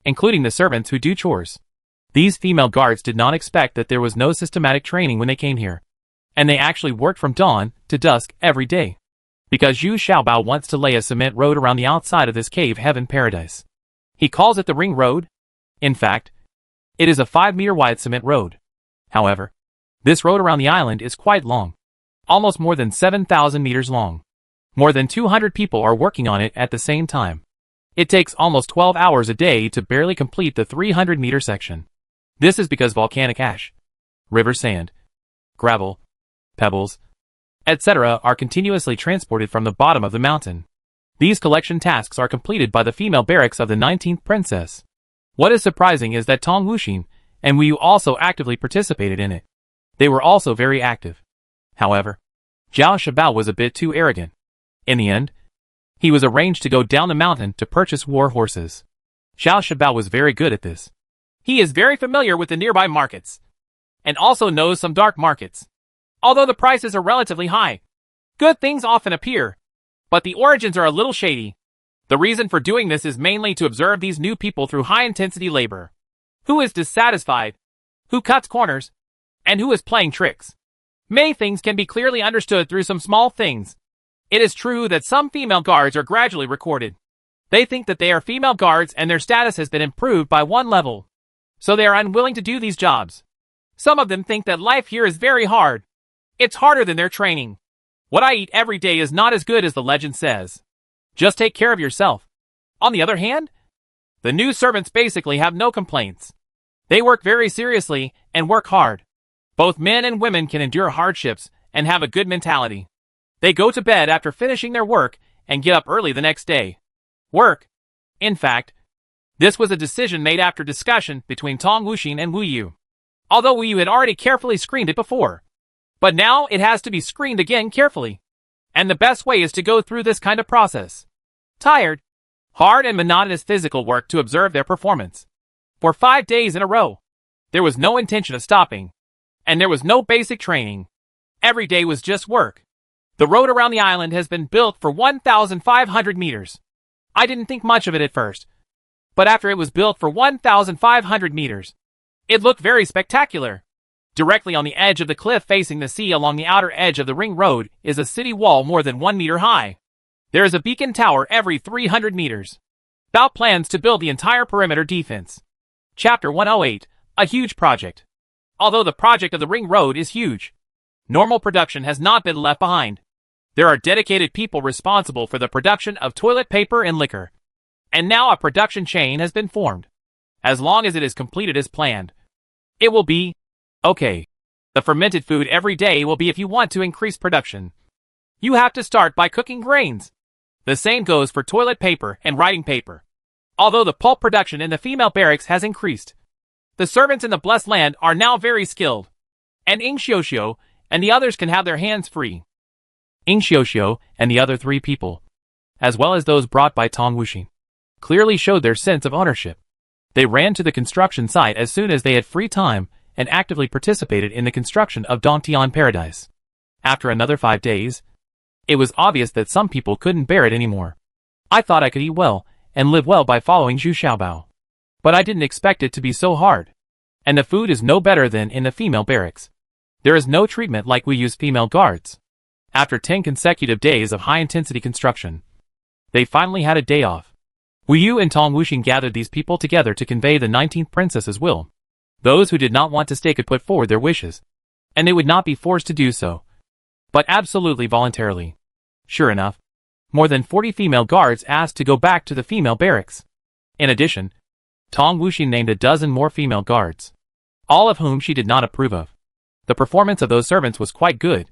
including the servants who do chores. These female guards did not expect that there was no systematic training when they came here, and they actually worked from dawn to dusk every day. Because Zhu Xiaobao wants to lay a cement road around the outside of this Cave Heaven Paradise. He calls it the Ring Road. In fact, it is a 5-meter wide cement road. However, this road around the island is quite long, almost more than 7,000 meters long. More than 200 people are working on it at the same time. It takes almost 12 hours a day to barely complete the 300-meter section. This is because volcanic ash, river sand, gravel, pebbles, etc. are continuously transported from the bottom of the mountain. These collection tasks are completed by the female barracks of the 19th princess. What is surprising is that Tong Wuxing and Wu Yu also actively participated in it. They were also very active. However, Zhao Shabao was a bit too arrogant. In the end, he was arranged to go down the mountain to purchase war horses. Zhao Shabao was very good at this. He is very familiar with the nearby markets, and also knows some dark markets. Although the prices are relatively high, good things often appear, but the origins are a little shady. The reason for doing this is mainly to observe these new people through high-intensity labor. Who is dissatisfied? Who cuts corners? And who is playing tricks? Many things can be clearly understood through some small things. It is true that some female guards are gradually recorded. They think that they are female guards and their status has been improved by 1 level. So they are unwilling to do these jobs. Some of them think that life here is very hard. It's harder than their training. What I eat every day is not as good as the legend says. Just take care of yourself. On the other hand, the new servants basically have no complaints. They work very seriously and work hard. Both men and women can endure hardships and have a good mentality. They go to bed after finishing their work and get up early the next day. Work. In fact, this was a decision made after discussion between Tong Wuxing and Wu Yu. Although Wu Yu had already carefully screened it before. But now it has to be screened again carefully. And the best way is to go through this kind of process. Tired, hard and monotonous physical work to observe their performance. For 5 days in a row, there was no intention of stopping. And there was no basic training. Every day was just work. The road around the island has been built for 1,500 meters. I didn't think much of it at first. But after it was built for 1,500 meters, it looked very spectacular. Directly on the edge of the cliff facing the sea along the outer edge of the ring road is a city wall more than 1 meter high. There is a beacon tower every 300 meters. Bao plans to build the entire perimeter defense. Chapter 108, a huge project. Although the project of the ring road is huge, normal production has not been left behind. There are dedicated people responsible for the production of toilet paper and liquor. And now a production chain has been formed. As long as it is completed as planned, it will be okay. The fermented food every day will be if you want to increase production. You have to start by cooking grains. The same goes for toilet paper and writing paper. Although the pulp production in the female barracks has increased, the servants in the Blessed Land are now very skilled. And Ing Xiuxiu and the others can have their hands free. Ing Xiuxiu and the other 3 people, as well as those brought by Tong Wuxing, clearly showed their sense of ownership. They ran to the construction site as soon as they had free time and actively participated in the construction of Dantian Paradise. After another 5 days, it was obvious that some people couldn't bear it anymore. I thought I could eat well and live well by following Zhu Xiaobao. But I didn't expect it to be so hard. And the food is no better than in the female barracks. There is no treatment like we use female guards. After 10 consecutive days of high-intensity construction, they finally had a day off. Wu Yu and Tong Wuxing gathered these people together to convey the 19th princess's will. Those who did not want to stay could put forward their wishes, and they would not be forced to do so, but absolutely voluntarily. Sure enough, more than 40 female guards asked to go back to the female barracks. In addition, Tong Wuxing named a dozen more female guards, all of whom she did not approve of. The performance of those servants was quite good,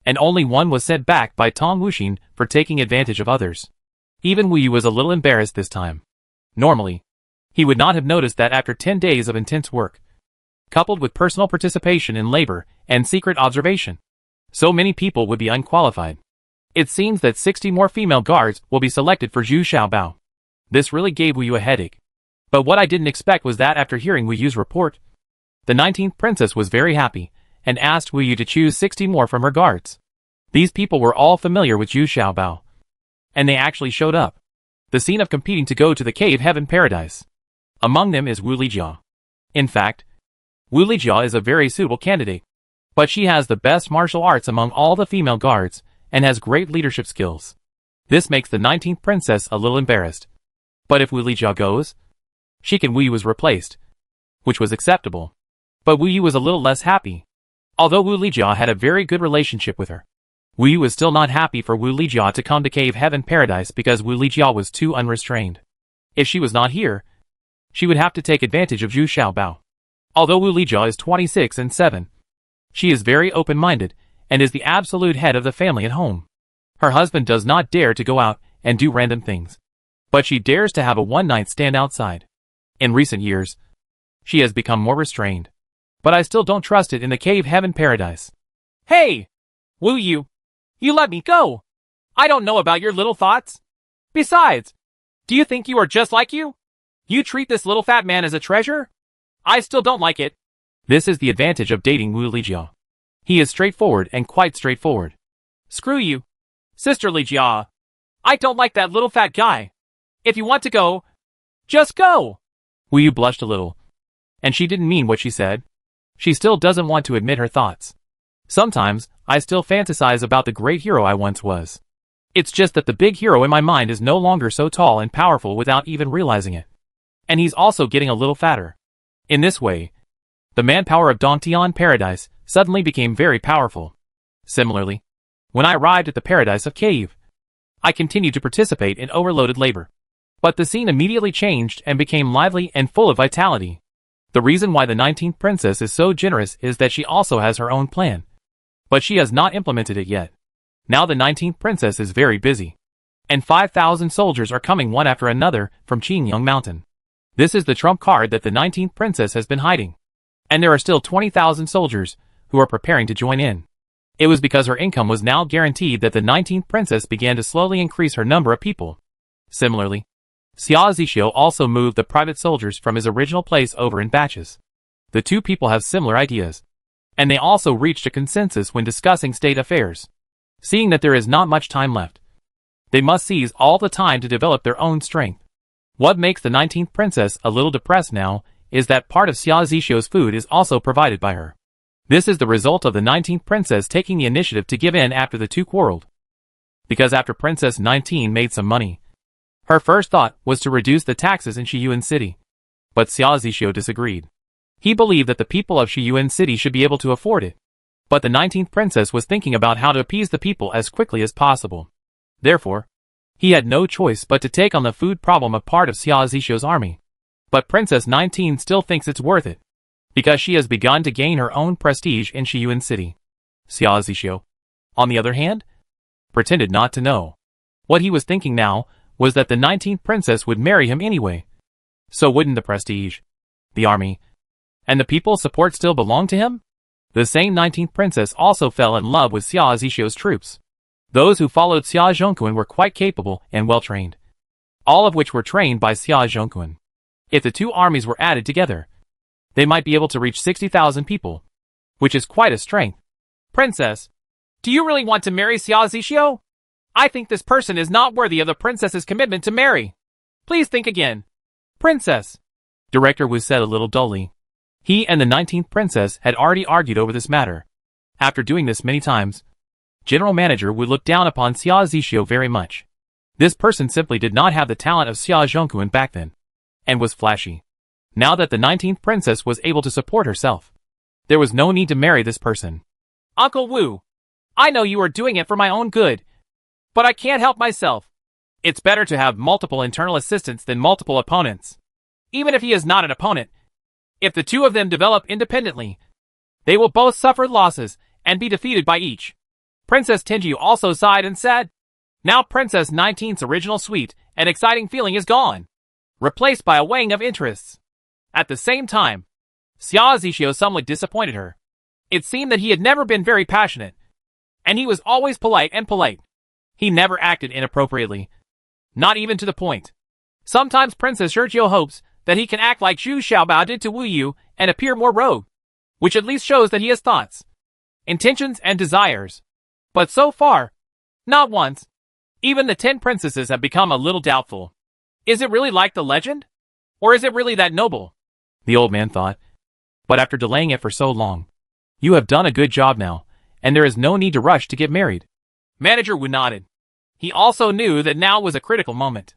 and only one was sent back by Tong Wuxing for taking advantage of others. Even Wu Yu was a little embarrassed this time. Normally, he would not have noticed that after 10 days of intense work, coupled with personal participation in labor and secret observation, so many people would be unqualified. It seems that 60 more female guards will be selected for Zhu Xiaobao. This really gave Wu Yu a headache. But what I didn't expect was that after hearing Wu Yu's report, the 19th princess was very happy and asked Wu Yu to choose 60 more from her guards. These people were all familiar with Zhu Xiaobao, and they actually showed up. The scene of competing to go to the Cave Heaven Paradise. Among them is Wu Lijia. In fact, Wu Lijia is a very suitable candidate, but she has the best martial arts among all the female guards and has great leadership skills. This makes the 19th princess a little embarrassed. But if Wu Lijia goes, she and Wu Yu was replaced, which was acceptable. But Wu Yu was a little less happy. Although Wu Lijia had a very good relationship with her, Wu Yu was still not happy for Wu Lijia to come to Cave Heaven Paradise because Wu Lijia was too unrestrained. If she was not here, she would have to take advantage of Zhu Xiaobao. Although Wu Lijia is 26 and 7, she is very open-minded and is the absolute head of the family at home. Her husband does not dare to go out and do random things, but she dares to have a one-night stand outside. In recent years, she has become more restrained, but I still don't trust it in the Cave Heaven Paradise. Hey! Wu Yu! You let me go! I don't know about your little thoughts. Besides, do you think you are just like you? You treat this little fat man as a treasure? I still don't like it. This is the advantage of dating Wu Lijia. He is straightforward and quite straightforward. Screw you, Sister Lijia. I don't like that little fat guy. If you want to go, just go. Wu Yu blushed a little, and she didn't mean what she said. She still doesn't want to admit her thoughts. Sometimes, I still fantasize about the great hero I once was. It's just that the big hero in my mind is no longer so tall and powerful without even realizing it. And he's also getting a little fatter. In this way, the manpower of Dantian Paradise suddenly became very powerful. Similarly, when I arrived at the Paradise of Cave, I continued to participate in overloaded labor. But the scene immediately changed and became lively and full of vitality. The reason why the 19th princess is so generous is that she also has her own plan. But she has not implemented it yet. Now the 19th princess is very busy. And 5,000 soldiers are coming one after another from Qingyang Mountain. This is the trump card that the 19th princess has been hiding. And there are still 20,000 soldiers who are preparing to join in. It was because her income was now guaranteed that the 19th princess began to slowly increase her number of people. Similarly, Xia Zixio also moved the private soldiers from his original place over in batches. The two people have similar ideas. And they also reached a consensus when discussing state affairs. Seeing that there is not much time left, they must seize all the time to develop their own strength. What makes the 19th princess a little depressed now is that part of Xia Zixio's food is also provided by her. This is the result of the 19th princess taking the initiative to give in after the two quarreled. Because after Princess 19 made some money, her first thought was to reduce the taxes in Shiyuan City. But Xia Zixio disagreed. He believed that the people of Shiyuan City should be able to afford it. But the 19th princess was thinking about how to appease the people as quickly as possible. Therefore, he had no choice but to take on the food problem of part of Xia Zixio's army. But Princess 19 still thinks it's worth it, because she has begun to gain her own prestige in Shiyuan City. Xia Zixio, on the other hand, pretended not to know. What he was thinking now was that the 19th princess would marry him anyway. So wouldn't the prestige, the army, and the people's support still belong to him? The same 19th princess also fell in love with Xia Zixio's troops. Those who followed Xia Zhongquan were quite capable and well-trained, all of which were trained by Xia Zhongquan. If the two armies were added together, they might be able to reach 60,000 people, which is quite a strength. Princess, do you really want to marry Xia Zixio? I think this person is not worthy of the princess's commitment to marry. Please think again. Princess. Director Wu said a little dully. He and the 19th princess had already argued over this matter. After doing this many times, General Manager would look down upon Xia Zixio very much. This person simply did not have the talent of Xia Zhongquan back then, and was flashy. Now that the 19th princess was able to support herself, there was no need to marry this person. Uncle Wu, I know you are doing it for my own good, but I can't help myself. It's better to have multiple internal assistants than multiple opponents. Even if he is not an opponent, if the two of them develop independently, they will both suffer losses and be defeated by each. Princess Tenjiu also sighed and said, now Princess 19th's original sweet and exciting feeling is gone, replaced by a weighing of interests. At the same time, Xia Zixio somewhat disappointed her. It seemed that he had never been very passionate, and he was always polite and polite. He never acted inappropriately, not even to the point. Sometimes Princess Sergio hopes that he can act like Zhu Xiaobao did to Wu Yu and appear more rogue, which at least shows that he has thoughts, intentions, and desires. But so far, not once. Even the 10 princesses have become a little doubtful. Is it really like the legend? Or is it really that noble? The old man thought. But after delaying it for so long, you have done a good job now, and there is no need to rush to get married. Manager Wu nodded. He also knew that now was a critical moment.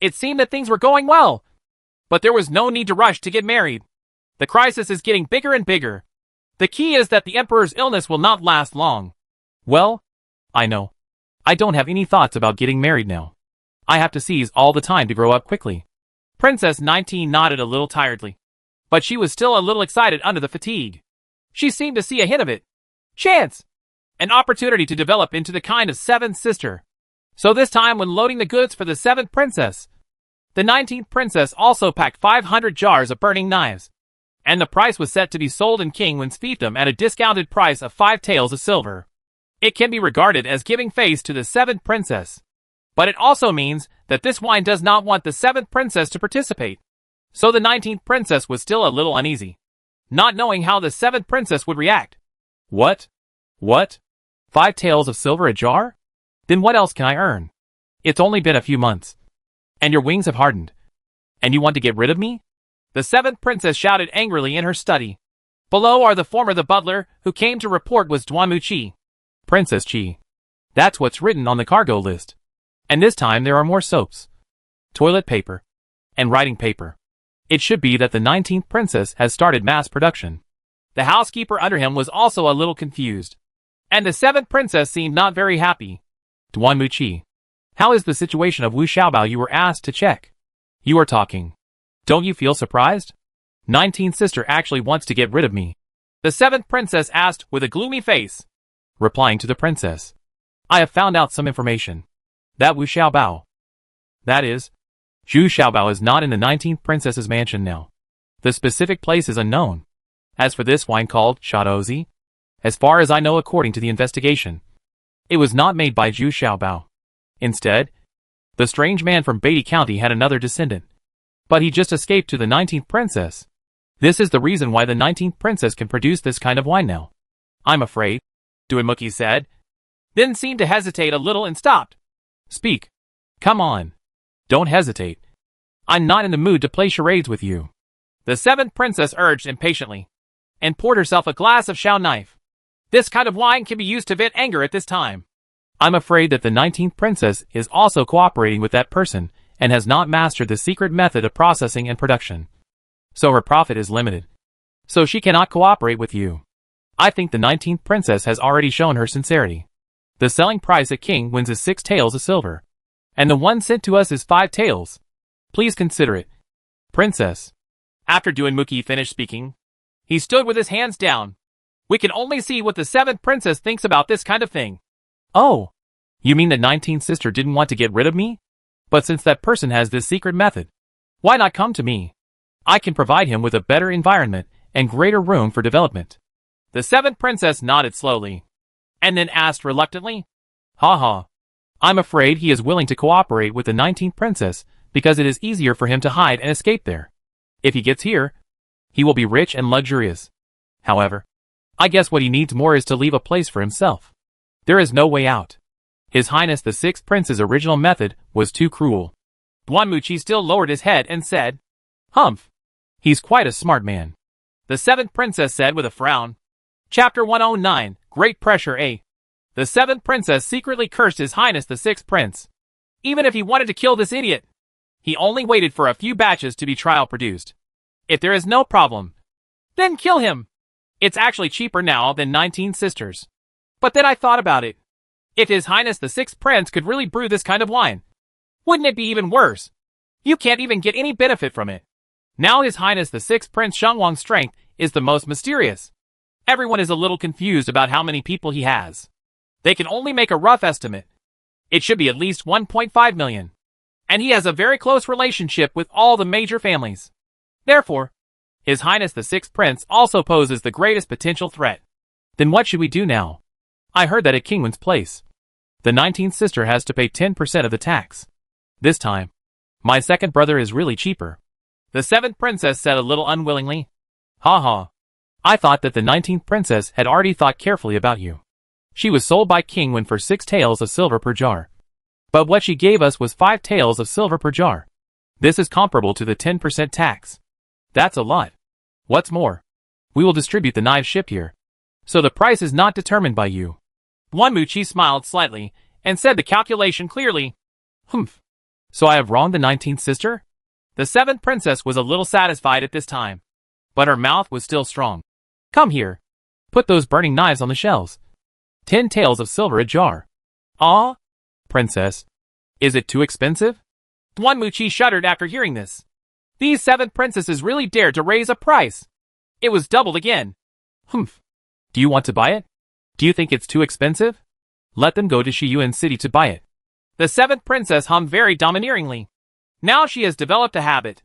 It seemed that things were going well, but there was no need to rush to get married. The crisis is getting bigger and bigger. The key is that the emperor's illness will not last long. Well, I know. I don't have any thoughts about getting married now. I have to seize all the time to grow up quickly. Princess 19 nodded a little tiredly, but she was still a little excited under the fatigue. She seemed to see a hint of it. Chance! An opportunity to develop into the kind of 7th sister. So this time when loading the goods for the 7th princess, the 19th princess also packed 500 jars of burning knives, and the price was set to be sold in King Wen's fiefdom at a discounted price of 5 taels of silver. It can be regarded as giving face to the 7th princess. But it also means that this wine does not want the 7th princess to participate. So the 19th princess was still a little uneasy, not knowing how the 7th princess would react. What? What? 5 taels of silver a jar? Then what else can I earn? It's only been a few months. And your wings have hardened. And you want to get rid of me? The 7th princess shouted angrily in her study. Below are the butler who came to report was Duanmu Qi. Princess Qi. That's what's written on the cargo list. And this time there are more soaps, toilet paper, and writing paper. It should be that the 19th princess has started mass production. The housekeeper under him was also a little confused. And the 7th princess seemed not very happy. Duanmu Qi. How is the situation of Wu Xiaobao you were asked to check? You are talking. Don't you feel surprised? 19th sister actually wants to get rid of me. The 7th princess asked with a gloomy face. Replying to the princess. I have found out some information. That Wu Xiaobao. That is, Zhu Xiaobao is not in the 19th princess's mansion now. The specific place is unknown. As for this wine called Shadozi, as far as I know according to the investigation, it was not made by Zhu Xiaobao. Instead, the strange man from Beatty County had another descendant. But he just escaped to the 19th princess. This is the reason why the 19th princess can produce this kind of wine now. I'm afraid, Duanmuki said, then seemed to hesitate a little and stopped. Speak. Come on. Don't hesitate. I'm not in the mood to play charades with you. The 7th princess urged impatiently, and poured herself a glass of Shao knife. This kind of wine can be used to vent anger at this time. I'm afraid that the 19th princess is also cooperating with that person and has not mastered the secret method of processing and production. So her profit is limited. So she cannot cooperate with you. I think the 19th princess has already shown her sincerity. The selling price at King Wen's is 6 taels of silver, and the one sent to us is 5 taels. Please consider it. Princess. After Duanmuki finished speaking, he stood with his hands down. We can only see what the 7th princess thinks about this kind of thing. Oh, you mean the 19th sister didn't want to get rid of me? But since that person has this secret method, why not come to me? I can provide him with a better environment and greater room for development. The 7th princess nodded slowly, and then asked reluctantly, Ha ha. I'm afraid he is willing to cooperate with the 19th princess because it is easier for him to hide and escape there. If he gets here, He will be rich and luxurious. However, I guess what he needs more is to leave a place for himself. There is no way out. His Highness the Sixth Prince's original method was too cruel. Duanmuchi still lowered his head and said, Humph. He's quite a smart man. The seventh princess said with a frown. Chapter 109, Great Pressure A. The seventh princess secretly cursed His Highness the Sixth Prince. Even if he wanted to kill this idiot, he only waited for a few batches to be trial produced. If there is no problem, then kill him. It's actually cheaper now than 19 sisters. But then I thought about it. If His Highness the Sixth Prince could really brew this kind of wine, wouldn't it be even worse? You can't even get any benefit from it. Now His Highness the Sixth Prince Shangwang's strength is the most mysterious. Everyone is a little confused about how many people he has. They can only make a rough estimate. It should be at least 1.5 million. And he has a very close relationship with all the major families. Therefore, His Highness the Sixth Prince also poses the greatest potential threat. Then what should we do now? I heard that at Kingwen's place, the 19th sister has to pay 10% of the tax. This time, my second brother is really cheaper. The seventh princess said a little unwillingly. Ha ha. I thought that the 19th princess had already thought carefully about you. She was sold by Kingwen for 6 taels of silver per jar. But what she gave us was 5 taels of silver per jar. This is comparable to the 10% tax. That's a lot. What's more, we will distribute the knives shipped here. So the price is not determined by you. Duanmuchi smiled slightly and said the calculation clearly. Humph. So I have wronged the 19th sister? The seventh princess was a little satisfied at this time, but her mouth was still strong. Come here. Put those burning knives on the shelves. 10 taels of silver a jar. Ah? Princess, is it too expensive? Duanmuchi shuddered after hearing this. These 7 princesses really dared to raise a price. It was doubled again. Humph. Do you want to buy it? Do you think it's too expensive? Let them go to Shiyuan City to buy it. The 7th princess hummed very domineeringly. Now she has developed a habit.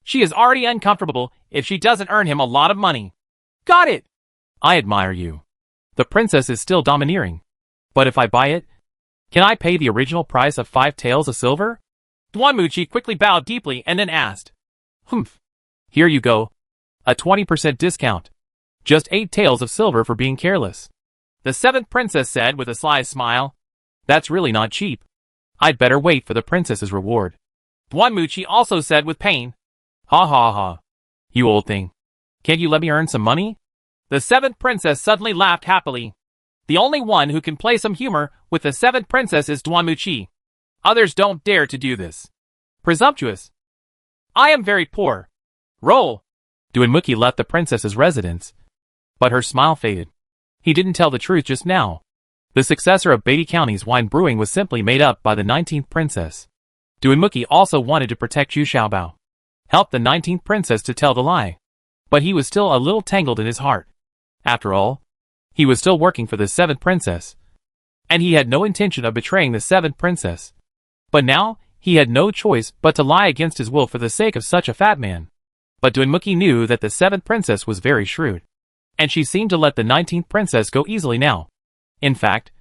She is already uncomfortable if she doesn't earn him a lot of money. Got it! I admire you. The princess is still domineering. But if I buy it, can I pay the original price of 5 taels of silver? Duanmuchi quickly bowed deeply and then asked. Humph. Here you go. A 20% discount. Just 8 taels of silver for being careless. The 7th princess said with a sly smile. That's really not cheap. I'd better wait for the princess's reward. Duanmuchi also said with pain. Ha ha ha. You old thing. Can't you let me earn some money? The 7th princess suddenly laughed happily. The only one who can play some humor with the 7th princess is Duanmuchi. Others don't dare to do this. Presumptuous. I am very poor. Roll. Duanmuchi left the princess's residence, but her smile faded. He didn't tell the truth just now. The successor of Beatty County's wine brewing was simply made up by the 19th princess. Duanmuchi also wanted to protect Zhu Xiaobao. Help the 19th princess to tell the lie. But he was still a little tangled in his heart. After all, he was still working for the 7th princess. And he had no intention of betraying the 7th princess. But now, he had no choice but to lie against his will for the sake of such a fat man. But Duanmuchi knew that the 7th princess was very shrewd. And she seemed to let the 19th princess go easily now. In fact,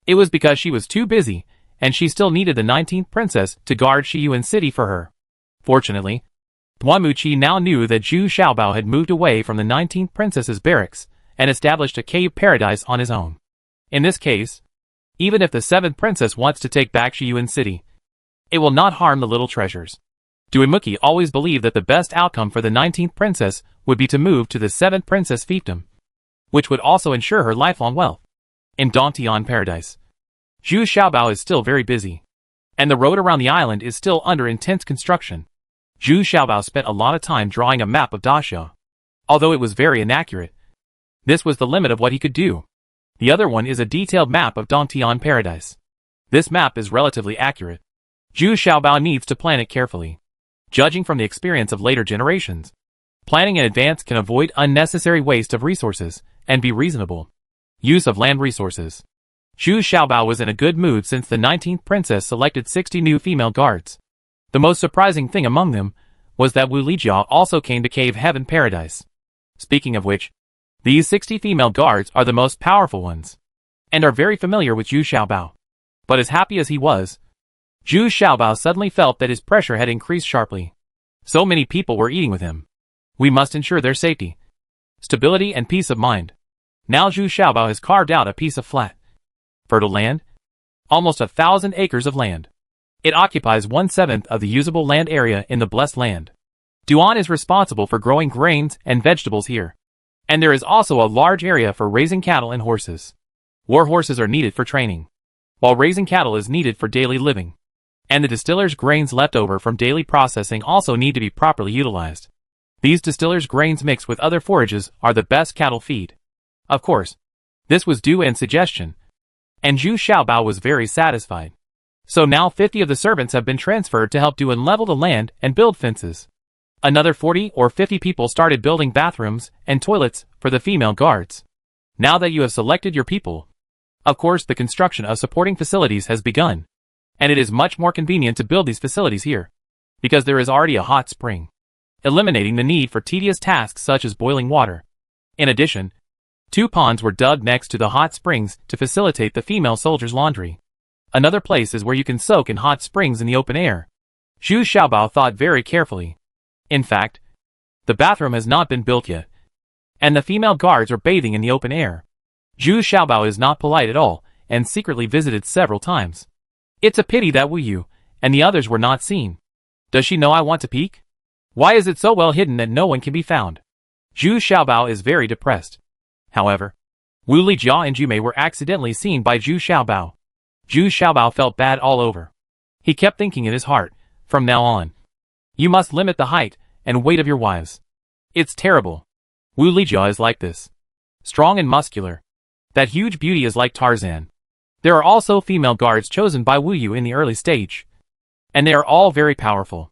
it was because she was too busy, and she still needed the 19th princess to guard Shiyuan City for her. Fortunately, Duanmuchi now knew that Zhu Xiaobao had moved away from the 19th princess's barracks and established a cave paradise on his own. In this case, even if the 7th princess wants to take back Shiyuan City, it will not harm the little treasures. Duanmuchi always believed that the best outcome for the 19th princess would be to move to the 7th princess fiefdom, which would also ensure her lifelong wealth. In Dantian Paradise, Zhu Xiaobao is still very busy, and the road around the island is still under intense construction. Zhu Xiaobao spent a lot of time drawing a map of Daxia. Although it was very inaccurate, this was the limit of what he could do. The other one is a detailed map of Dantian Paradise. This map is relatively accurate. Zhu Xiaobao needs to plan it carefully. Judging from the experience of later generations, planning in advance can avoid unnecessary waste of resources and be reasonable. Use of land resources. Zhu Xiaobao was in a good mood since the 19th princess selected 60 new female guards. The most surprising thing among them was that Wu Lijia also came to Cave Heaven Paradise. Speaking of which, these 60 female guards are the most powerful ones, and are very familiar with Zhu Xiaobao. But as happy as he was, Zhu Xiaobao suddenly felt that his pressure had increased sharply. So many people were eating with him. We must ensure their safety, stability, and peace of mind. Now Zhu Xiaobao has carved out a piece of flat, fertile land, almost 1,000 acres of land. It occupies 1/7 of the usable land area in the blessed land. Duan is responsible for growing grains and vegetables here. And there is also a large area for raising cattle and horses. War horses are needed for training, while raising cattle is needed for daily living. And the distiller's grains left over from daily processing also need to be properly utilized. These distiller's grains mixed with other forages are the best cattle feed. Of course, this was due and suggestion. And Zhu Xiaobao was very satisfied. So now 50 of the servants have been transferred to help Duan level the land and build fences. Another 40 or 50 people started building bathrooms and toilets for the female guards. Now that you have selected your people, of course the construction of supporting facilities has begun. And it is much more convenient to build these facilities here, because there is already a hot spring, eliminating the need for tedious tasks such as boiling water. In addition, 2 ponds were dug next to the hot springs to facilitate the female soldiers' laundry. Another place is where you can soak in hot springs in the open air. Zhu Xiaobao thought very carefully. In fact, the bathroom has not been built yet, and the female guards are bathing in the open air. Zhu Xiaobao is not polite at all, and secretly visited several times. It's a pity that Wu Yu and the others were not seen. Does she know I want to peek? Why is it so well hidden that no one can be found? Zhu Xiaobao is very depressed. However, Wu Lijia and Jumei were accidentally seen by Zhu Xiaobao. Zhu Xiaobao felt bad all over. He kept thinking in his heart, from now on, you must limit the height and weight of your wives. It's terrible. Wu Lijia is like this. Strong and muscular. That huge beauty is like Tarzan. There are also female guards chosen by Wu Yu in the early stage. And they are all very powerful.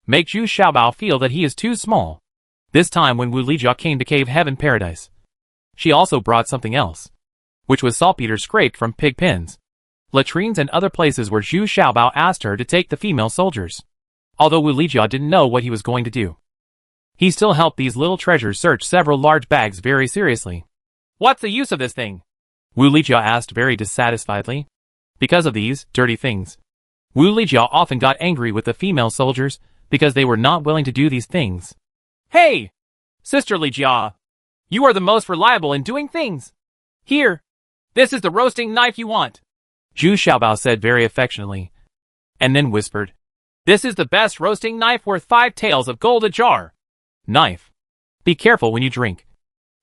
Make Zhu Xiaobao feel that he is too small. This time when Wu Lijia came to Cave Heaven Paradise, she also brought something else, which was saltpeter scraped from pig pens, latrines and other places where Zhu Xiaobao asked her to take the female soldiers. Although Wu Lijia didn't know what he was going to do, he still helped these little treasures search several large bags very seriously. What's the use of this thing? Wu Lijia asked very dissatisfiedly. Because of these dirty things, Wu Lijia often got angry with the female soldiers because they were not willing to do these things. Hey! Sister Lijia! You are the most reliable in doing things. Here, this is the roasting knife you want. Zhu Xiaobao said very affectionately, and then whispered, this is the best roasting knife worth 5 taels of gold a jar. Knife. Be careful when you drink.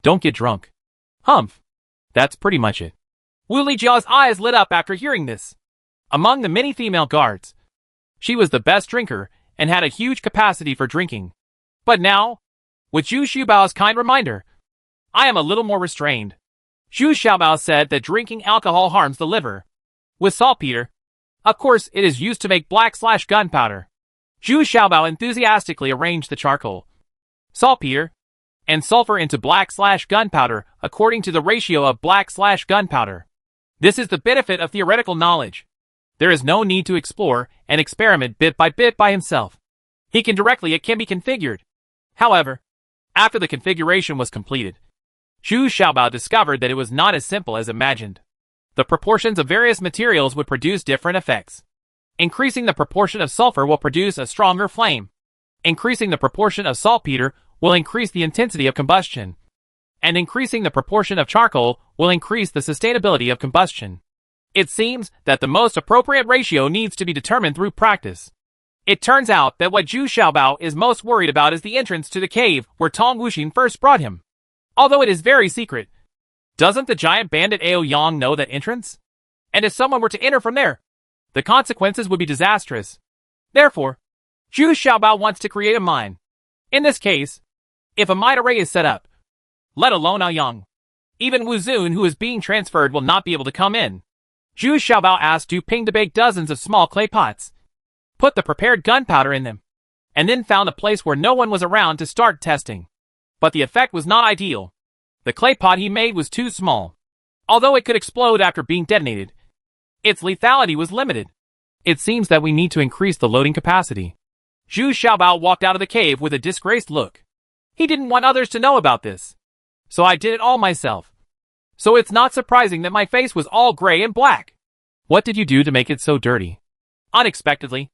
Don't get drunk. Humph. That's pretty much it. Wu Lijia's eyes lit up after hearing this. Among the many female guards, she was the best drinker and had a huge capacity for drinking. But now, with Zhu Xiaobao's kind reminder, I am a little more restrained. Zhu Xiaobao said that drinking alcohol harms the liver. With saltpeter, of course it is used to make black/gunpowder. Zhu Xiaobao enthusiastically arranged the charcoal, saltpeter, and sulfur into black/gunpowder according to the ratio of black/gunpowder. This is the benefit of theoretical knowledge. There is no need to explore and experiment bit by himself. It can be configured. However, after the configuration was completed, Zhu Xiaobao discovered that it was not as simple as imagined. The proportions of various materials would produce different effects. Increasing the proportion of sulfur will produce a stronger flame. Increasing the proportion of saltpeter will increase the intensity of combustion. And increasing the proportion of charcoal will increase the sustainability of combustion. It seems that the most appropriate ratio needs to be determined through practice. It turns out that what Zhu Xiaobao is most worried about is the entrance to the cave where Tong Wuxin first brought him. Although it is very secret. Doesn't the giant bandit Ao Yang know that entrance? And if someone were to enter from there, the consequences would be disastrous. Therefore, Zhu Xiaobao wants to create a mine. In this case, if a mine array is set up, let alone Ao Yang, even Wu Zun who is being transferred will not be able to come in. Zhu Xiaobao asked Du Ping to bake dozens of small clay pots, put the prepared gunpowder in them, and then found a place where no one was around to start testing. But the effect was not ideal. The clay pot he made was too small. Although it could explode after being detonated, its lethality was limited. It seems that we need to increase the loading capacity. Zhu Xiaobao walked out of the cave with a disgraced look. He didn't want others to know about this. So I did it all myself. So it's not surprising that my face was all gray and black. What did you do to make it so dirty? Unexpectedly,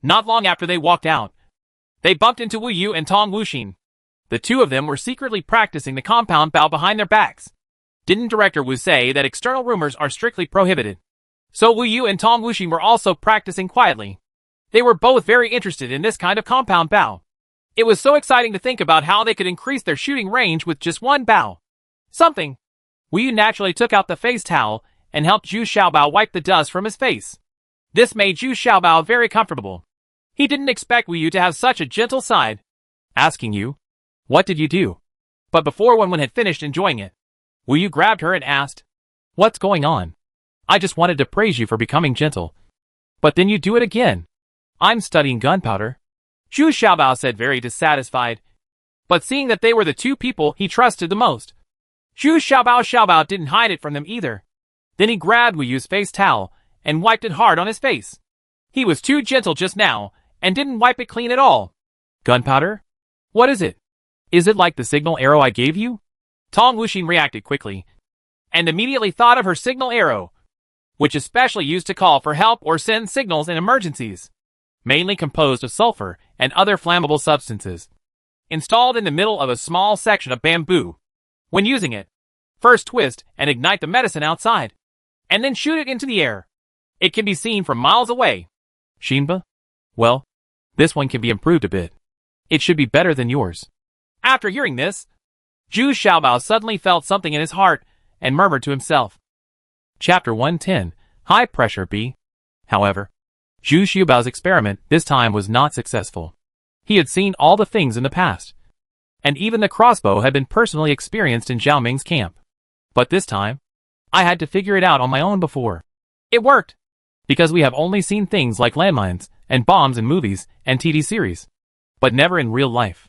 not long after they walked out, they bumped into Wu Yu and Tong Wuxin. The two of them were secretly practicing the compound bow behind their backs. Didn't Director Wu say that external rumors are strictly prohibited? So Wu Yu and Tong Wuxin were also practicing quietly. They were both very interested in this kind of compound bow. It was so exciting to think about how they could increase their shooting range with just one bow. Something. Wu Yu naturally took out the face towel and helped Zhu Xiaobao wipe the dust from his face. This made Zhu Xiaobao very comfortable. He didn't expect Wu Yu to have such a gentle side. Asking you, what did you do? But before Wenwen had finished enjoying it, Wu Yu grabbed her and asked, what's going on? I just wanted to praise you for becoming gentle. But then you do it again. I'm studying gunpowder. Zhu Xiaobao said, very dissatisfied. But seeing that they were the two people he trusted the most, Zhu Xiaobao didn't hide it from them either. Then he grabbed Wu Yu's face towel and wiped it hard on his face. He was too gentle just now and didn't wipe it clean at all. Gunpowder? What is it? Is it like the signal arrow I gave you? Tong Wuxin reacted quickly and immediately thought of her signal arrow, which is specially used to call for help or send signals in emergencies, mainly composed of sulfur and other flammable substances, installed in the middle of a small section of bamboo. When using it, first twist and ignite the medicine outside, and then shoot it into the air. It can be seen from miles away. Xinba? Well, this one can be improved a bit. It should be better than yours. After hearing this, Zhu Xiaobao suddenly felt something in his heart and murmured to himself. Chapter 110, High Pressure B. However, Zhu Xiaobao's experiment this time was not successful. He had seen all the things in the past, and even the crossbow had been personally experienced in Zhao Ming's camp. But this time, I had to figure it out on my own before. It worked, because we have only seen things like landmines and bombs in movies and TV series, but never in real life.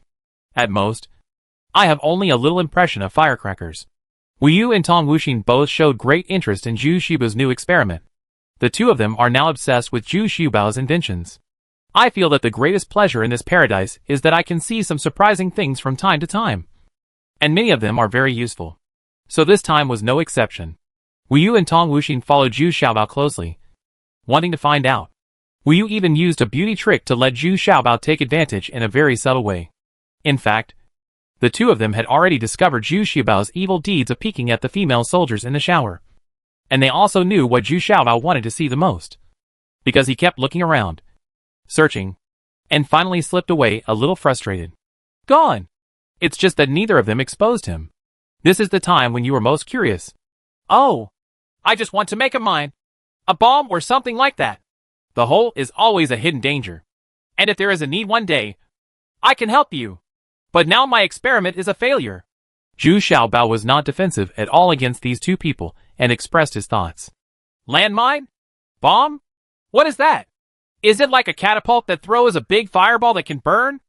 At most, I have only a little impression of firecrackers. Wu Yu and Tong Wuxin both showed great interest in Zhu Xiaobao's new experiment. The two of them are now obsessed with Zhu Xiaobao's inventions. I feel that the greatest pleasure in this paradise is that I can see some surprising things from time to time, and many of them are very useful. So this time was no exception. Wu Yu and Tong Wuxin followed Zhu Xiaobao closely, wanting to find out. Wu Yu even used a beauty trick to let Zhu Xiaobao take advantage in a very subtle way. In fact, the two of them had already discovered Zhu Xiaobao's evil deeds of peeking at the female soldiers in the shower. And they also knew what Zhu Xiaobao wanted to see the most, because he kept looking around, searching, and finally slipped away a little frustrated. Gone! It's just that neither of them exposed him. This is the time when you are most curious. Oh, I just want to make a mine. A bomb or something like that. The hole is always a hidden danger. And if there is a need one day, I can help you. But now my experiment is a failure. Zhu Xiaobao was not defensive at all against these two people and expressed his thoughts. Landmine? Bomb? What is that? Is it like a catapult that throws a big fireball that can burn?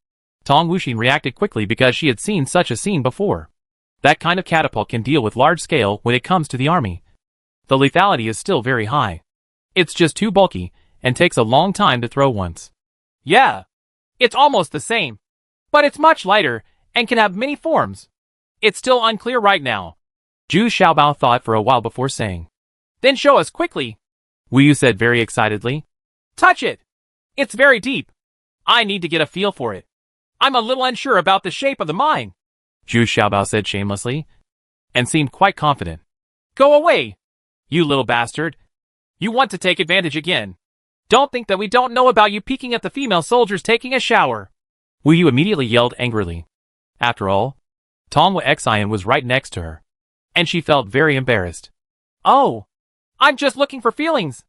Tong Wuxin reacted quickly because she had seen such a scene before. That kind of catapult can deal with large scale when it comes to the army. The lethality is still very high. It's just too bulky and takes a long time to throw once. Yeah, it's almost the same. But it's much lighter and can have many forms. It's still unclear right now. Zhu Xiaobao thought for a while before saying. Then show us quickly. Wu Yu said very excitedly. Touch it. It's very deep. I need to get a feel for it. I'm a little unsure about the shape of the mine. Zhu Xiaobao said shamelessly, and seemed quite confident. Go away, you little bastard. You want to take advantage again. Don't think that we don't know about you peeking at the female soldiers taking a shower. Wu Yu immediately yelled angrily. After all, Tong Wuxian was right next to her, and she felt very embarrassed. Oh, I'm just looking for feelings.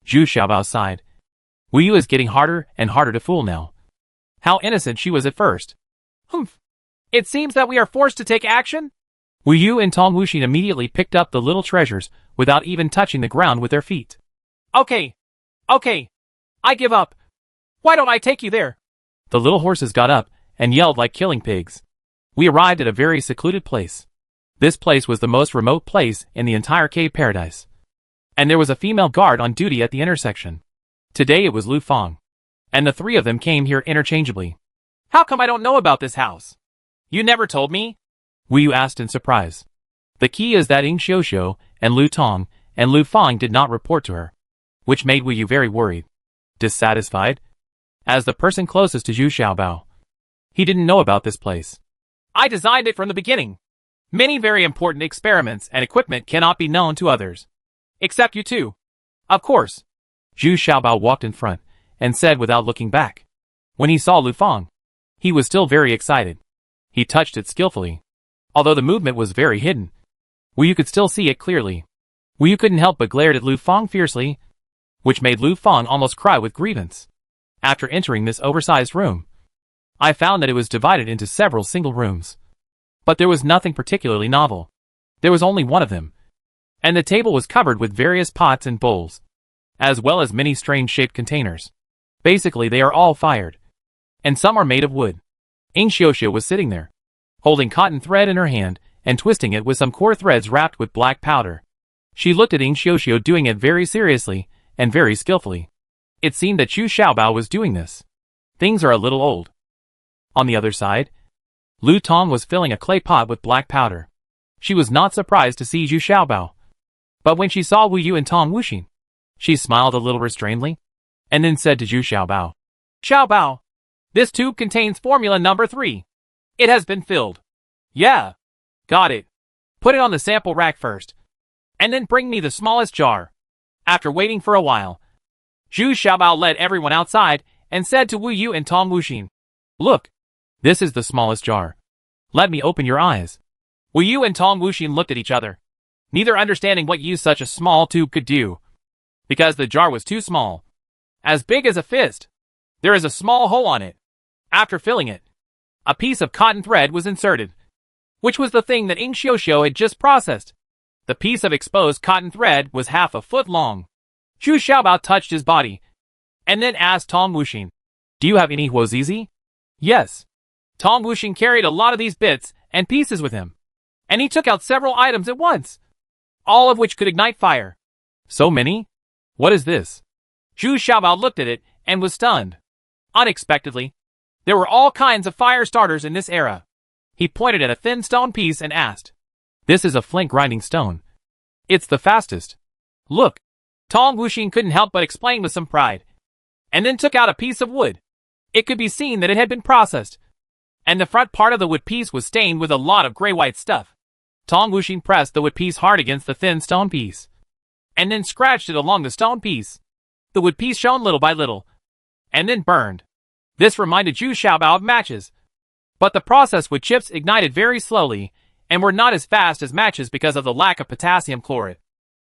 Zhu Xiaobao sighed. Wu Yu is getting harder and harder to fool now. How innocent she was at first. Humph. It seems that we are forced to take action. Wu Yu and Tong Wuxin immediately picked up the little treasures without even touching the ground with their feet. Okay. I give up. Why don't I take you there? The little horses got up and yelled like killing pigs. We arrived at a very secluded place. This place was the most remote place in the entire cave paradise. And there was a female guard on duty at the intersection. Today it was Lu Fang. And the three of them came here interchangeably. How come I don't know about this house? You never told me? Wu Yu asked in surprise. The key is that Ying Xiuxiu and Lu Tong and Lu Fang did not report to her, which made Wu Yu very worried. Dissatisfied? As the person closest to Zhu Xiaobao, he didn't know about this place. I designed it from the beginning. Many very important experiments and equipment cannot be known to others. Except you two. Of course. Zhu Xiaobao walked in front and said without looking back. When he saw Lu Fang, he was still very excited. He touched it skillfully. Although the movement was very hidden, Wu Yu could still see it clearly. Wu Yu couldn't help but glared at Lu Fang fiercely, which made Lu Fang almost cry with grievance. After entering this oversized room, I found that it was divided into several single rooms. But there was nothing particularly novel. There was only one of them, and the table was covered with various pots and bowls, as well as many strange-shaped containers. Basically, they are all fired, and some are made of wood. Ing Xiuxiu was sitting there, holding cotton thread in her hand and twisting it with some core threads wrapped with black powder. She looked at Ing Xiuxiu doing it very seriously and very skillfully. It seemed that Zhu Xiaobao was doing this. Things are a little old. On the other side, Lu Tong was filling a clay pot with black powder. She was not surprised to see Zhu Xiaobao. But when she saw Wu Yu and Tong Wuxin, she smiled a little restrainedly, and then said to Zhu Xiaobao, Xiaobao, this tube contains formula number 3. It has been filled. Yeah. Got it. Put it on the sample rack first, and then bring me the smallest jar. After waiting for a while, Zhu Xiaobao led everyone outside and said to Wu Yu and Tong Wuxin, Look, this is the smallest jar. Let me open your eyes. Wu Yu and Tong Wuxin looked at each other, neither understanding what use such a small tube could do, because the jar was too small. As big as a fist. There is a small hole on it. After filling it, a piece of cotton thread was inserted, which was the thing that Ing Xiuxiu had just processed. The piece of exposed cotton thread was half a foot long. Zhu Xiaobao touched his body, and then asked Tong Wuxin, Do you have any huozizi? Yes. Tong Wuxin carried a lot of these bits and pieces with him, and he took out several items at once, all of which could ignite fire. So many? What is this? Zhu Xiaobao looked at it and was stunned. Unexpectedly, there were all kinds of fire starters in this era. He pointed at a thin stone piece and asked, This is a flint grinding stone. It's the fastest. Look. Tong Wuxin couldn't help but exclaim with some pride, and then took out a piece of wood. It could be seen that it had been processed, and the front part of the wood piece was stained with a lot of gray-white stuff. Tong Wuxin pressed the wood piece hard against the thin stone piece, and then scratched it along the stone piece. The wood piece shone little by little, and then burned. This reminded Zhu Xiaobao of matches, but the process with chips ignited very slowly, and were not as fast as matches because of the lack of potassium chloride.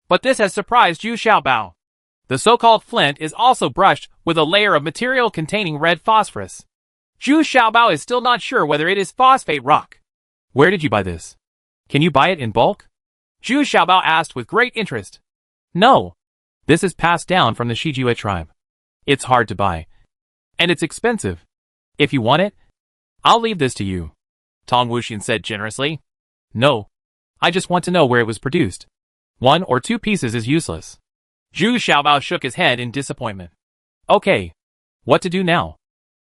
But this has surprised Zhu Xiaobao. The so-called flint is also brushed with a layer of material containing red phosphorus. Zhu Xiaobao is still not sure whether it is phosphate rock. Where did you buy this? Can you buy it in bulk? Zhu Xiaobao asked with great interest. No. This is passed down from the Shijue tribe. It's hard to buy. And it's expensive. If you want it, I'll leave this to you. Tong Wuxin said generously. No. I just want to know where it was produced. 1 or 2 pieces is useless. Zhu Xiaobao shook his head in disappointment. Okay. What to do now?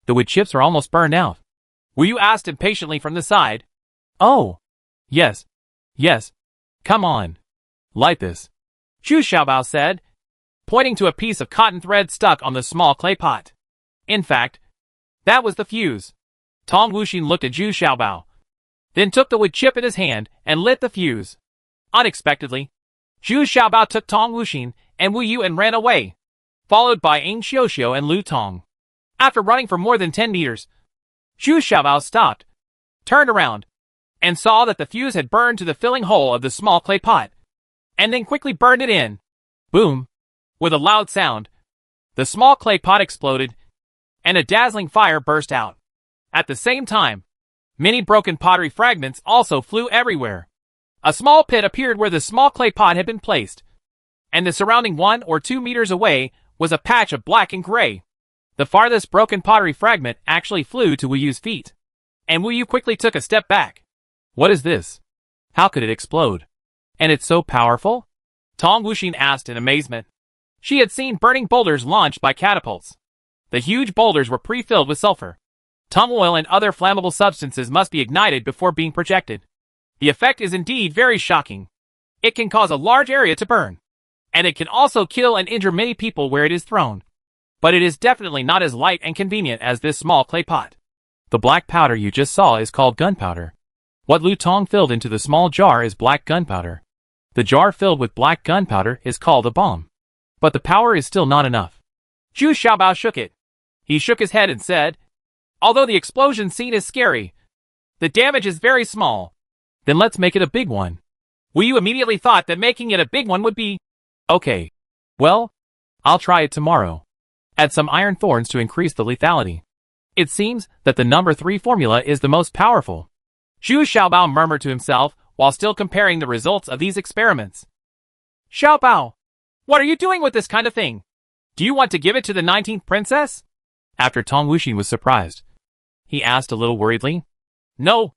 The wood chips are almost burned out. Wu Yu asked impatiently from the side. Oh. Yes. Yes. Come on. Light this. Zhu Xiaobao said, pointing to a piece of cotton thread stuck on the small clay pot. In fact, that was the fuse. Tong Wuxin looked at Zhu Xiaobao, then took the wood chip in his hand and lit the fuse. Unexpectedly, Zhu Xiaobao took Tong Wuxin and Wu Yu and ran away, followed by Ing Xiuxiu and Lu Tong. After running for more than 10 meters, Zhu Xiaobao stopped, turned around, and saw that the fuse had burned to the filling hole of the small clay pot, and then quickly burned it in. Boom! With a loud sound, the small clay pot exploded, and a dazzling fire burst out. At the same time, many broken pottery fragments also flew everywhere. A small pit appeared where the small clay pot had been placed, and the surrounding 1 or 2 meters away was a patch of black and gray. The farthest broken pottery fragment actually flew to Wu Yu's feet, and Wu Yu quickly took a step back. What is this? How could it explode? And it's so powerful? Tong Wuxin asked in amazement. She had seen burning boulders launched by catapults. The huge boulders were pre-filled with sulfur. Tung oil and other flammable substances must be ignited before being projected. The effect is indeed very shocking. It can cause a large area to burn, and it can also kill and injure many people where it is thrown. But it is definitely not as light and convenient as this small clay pot. The black powder you just saw is called gunpowder. What Lu Tong filled into the small jar is black gunpowder. The jar filled with black gunpowder is called a bomb. But the power is still not enough. Zhu Xiaobao shook it. He shook his head and said, although the explosion scene is scary, the damage is very small. Then let's make it a big one. Wu Yu immediately thought that making it a big one would be, okay. Well, I'll try it tomorrow. Add some iron thorns to increase the lethality. It seems that the number 3 formula is the most powerful. Zhu Xiaobao murmured to himself while still comparing the results of these experiments. Xiaobao, what are you doing with this kind of thing? Do you want to give it to the 19th princess? After Tong Wuxin was surprised, he asked a little worriedly. No,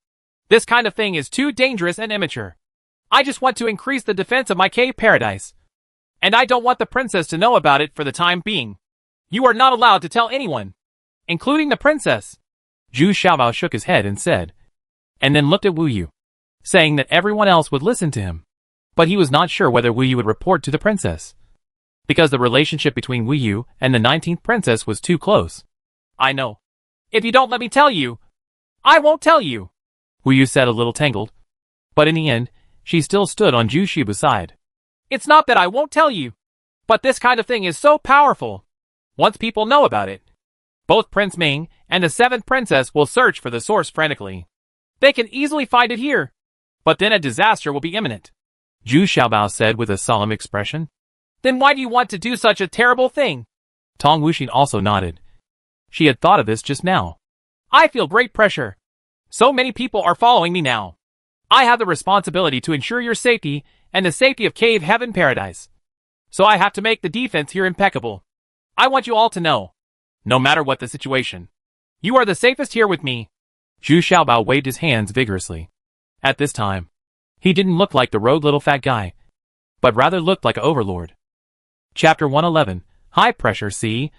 this kind of thing is too dangerous and immature. I just want to increase the defense of my cave paradise. And I don't want the princess to know about it for the time being. You are not allowed to tell anyone, including the princess. Zhu Xiaobao shook his head and said, and then looked at Wu Yu, saying that everyone else would listen to him. But he was not sure whether Wu Yu would report to the princess, because the relationship between Wu Yu and the 19th princess was too close. I know. If you don't let me tell you, I won't tell you, Wu Yu said a little tangled. But in the end, she still stood on Zhu Xiaobao's side. It's not that I won't tell you, but this kind of thing is so powerful. Once people know about it, both Prince Ming and the 7th princess will search for the source frantically. They can easily find it here, but then a disaster will be imminent. Zhu Xiaobao said with a solemn expression. Then why do you want to do such a terrible thing? Tong Wuxin also nodded. She had thought of this just now. I feel great pressure. So many people are following me now. I have the responsibility to ensure your safety and the safety of Cave Heaven Paradise. So I have to make the defense here impeccable. I want you all to know, no matter what the situation, you are the safest here with me. Zhu Xiaobao waved his hands vigorously. At this time, he didn't look like the rogue little fat guy, but rather looked like an overlord. Chapter 111, High Pressure C.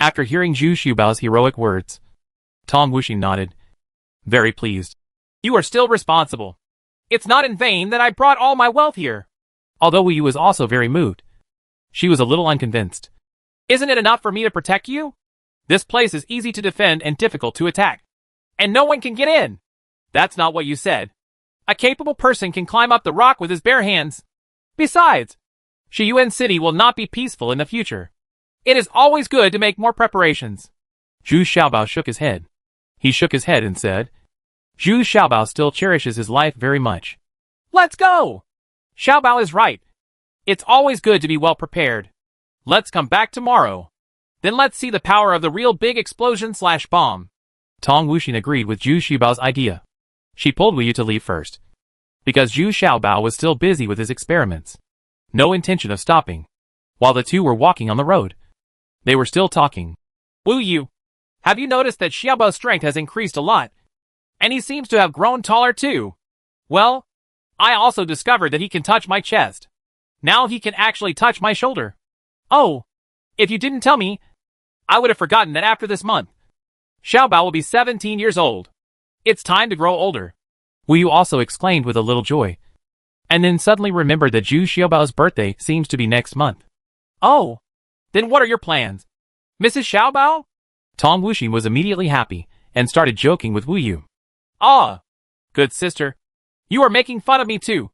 After hearing Zhu Xiaobao's heroic words, Tong Wuxin nodded, very pleased. You are still responsible. It's not in vain that I brought all my wealth here. Although Wu Yu was also very moved, she was a little unconvinced. Isn't it enough for me to protect you? This place is easy to defend and difficult to attack. And no one can get in. That's not what you said. A capable person can climb up the rock with his bare hands. Besides, Shiyuan City will not be peaceful in the future. It is always good to make more preparations. Zhu Xiaobao shook his head. He shook his head and said, Zhu Xiaobao still cherishes his life very much. Let's go! Xiaobao is right. It's always good to be well prepared. Let's come back tomorrow. Then let's see the power of the real big explosion/bomb. Tong Wuxin agreed with Zhu Xiaobao's idea. She pulled Wu Yu to leave first, because Zhu Xiaobao was still busy with his experiments. No intention of stopping. While the two were walking on the road, they were still talking. Wu Yu, have you noticed that Xiaobao's strength has increased a lot? And he seems to have grown taller too. Well, I also discovered that he can touch my chest. Now he can actually touch my shoulder. Oh, if you didn't tell me, I would have forgotten that after this month, Xiaobao will be 17 years old. It's time to grow older. Wu Yu also exclaimed with a little joy, and then suddenly remembered that Zhu Xiaobao's birthday seems to be next month. Oh, then what are your plans, Mrs. Xiaobao? Tong Wuxin was immediately happy and started joking with Wu Yu. Ah, good sister. You are making fun of me too.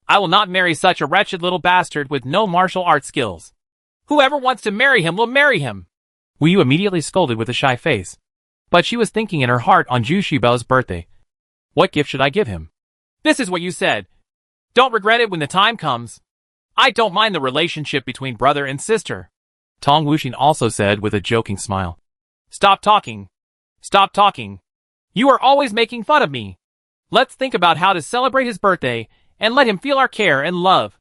I will not marry such a wretched little bastard with no martial arts skills. Whoever wants to marry him will marry him. Wu Yu immediately scolded with a shy face. But she was thinking in her heart on Zhu Xiaobao's birthday. What gift should I give him? This is what you said. Don't regret it when the time comes. I don't mind the relationship between brother and sister. Tong Wuxin also said with a joking smile. Stop talking. Stop talking. You are always making fun of me. Let's think about how to celebrate his birthday and let him feel our care and love.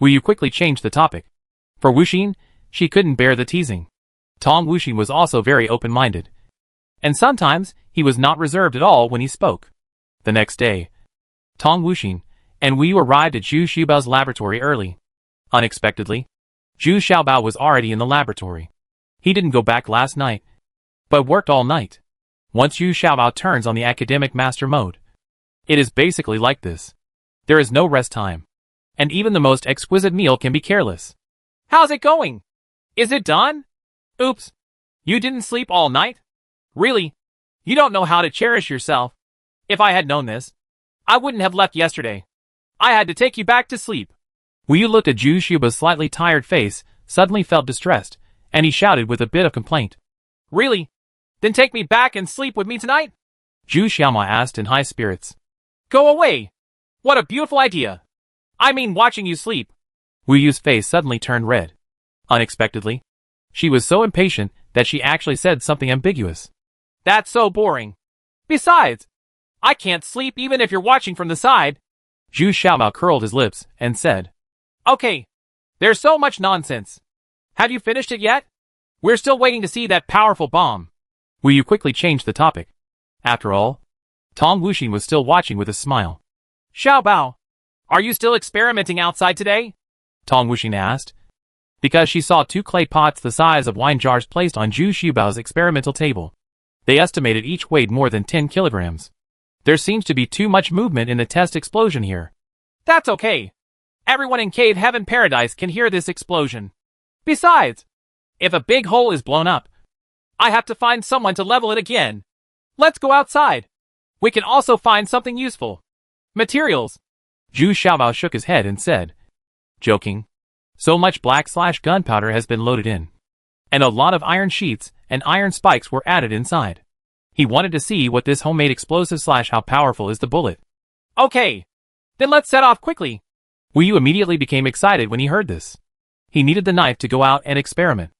Wu Yu quickly changed the topic. For Wuxin, she couldn't bear the teasing. Tong Wuxin was also very open-minded. And sometimes, he was not reserved at all when he spoke. The next day, Tong Wuxin and Wu Yu arrived at Zhu Xiaobao's laboratory early. Unexpectedly, Zhu Xiaobao was already in the laboratory. He didn't go back last night, but worked all night. Once Zhu Xiaobao turns on the academic master mode, it is basically like this. There is no rest time, and even the most exquisite meal can be careless. How's it going? Is it done? Oops. You didn't sleep all night? Really? You don't know how to cherish yourself. If I had known this, I wouldn't have left yesterday. I had to take you back to sleep. Wu Yu looked at Zhu Xiuba's slightly tired face, suddenly felt distressed, and he shouted with a bit of complaint. Really? Then take me back and sleep with me tonight? Zhu Xiaoma asked in high spirits. Go away! What a beautiful idea! I mean watching you sleep. Wu Yu's face suddenly turned red. Unexpectedly, she was so impatient that she actually said something ambiguous. That's so boring. Besides, I can't sleep even if you're watching from the side. Zhu Xiaomao curled his lips and said, Okay, there's so much nonsense. Have you finished it yet? We're still waiting to see that powerful bomb. Wu Yu quickly changed the topic. After all, Tong Wuxin was still watching with a smile. Xiaobao, are you still experimenting outside today? Tong Wuxin asked, because she saw 2 clay pots the size of wine jars placed on Zhu Xiubao's experimental table. They estimated each weighed more than 10 kilograms. There seems to be too much movement in the test explosion here. That's okay. Everyone in Cave Heaven Paradise can hear this explosion. Besides, if a big hole is blown up, I have to find someone to level it again. Let's go outside. We can also find something useful. Materials. Zhu Xiaobao shook his head and said, joking, so much black/gunpowder has been loaded in. And a lot of iron sheets and iron spikes were added inside. He wanted to see what this homemade explosive/how powerful is the bullet. Okay, then let's set off quickly. Wu Yu immediately became excited when he heard this. He needed the knife to go out and experiment.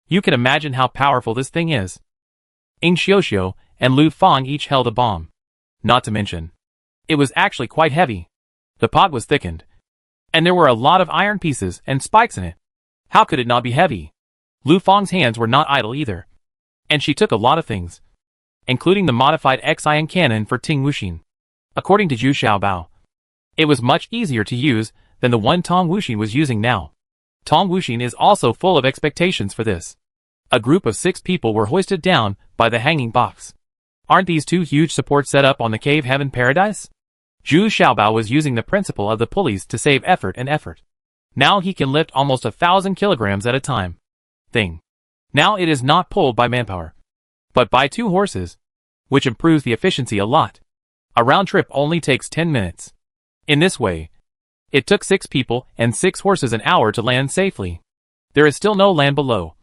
You can imagine how powerful this thing is. Ing Xiuxiu and Lu Fang each held a bomb. Not to mention, it was actually quite heavy. The pot was thickened, and there were a lot of iron pieces and spikes in it. How could it not be heavy? Lu Fang's hands were not idle either, and she took a lot of things, including the modified Xian cannon for Ting Wuxin. According to Zhu Xiaobao, it was much easier to use than the one Tong Wuxin was using now. Tong Wuxin is also full of expectations for this. A group of 6 people were hoisted down by the hanging box. Aren't these 2 huge supports set up on the Cave Heaven Paradise? Zhu Xiaobao was using the principle of the pulleys to save effort and effort. Now he can lift almost 1,000 kilograms at a time. Now it is not pulled by manpower, but by 2 horses, which improves the efficiency a lot. A round trip only takes 10 minutes. In this way, it took 6 people and 6 horses an hour to land safely. There is still no land below,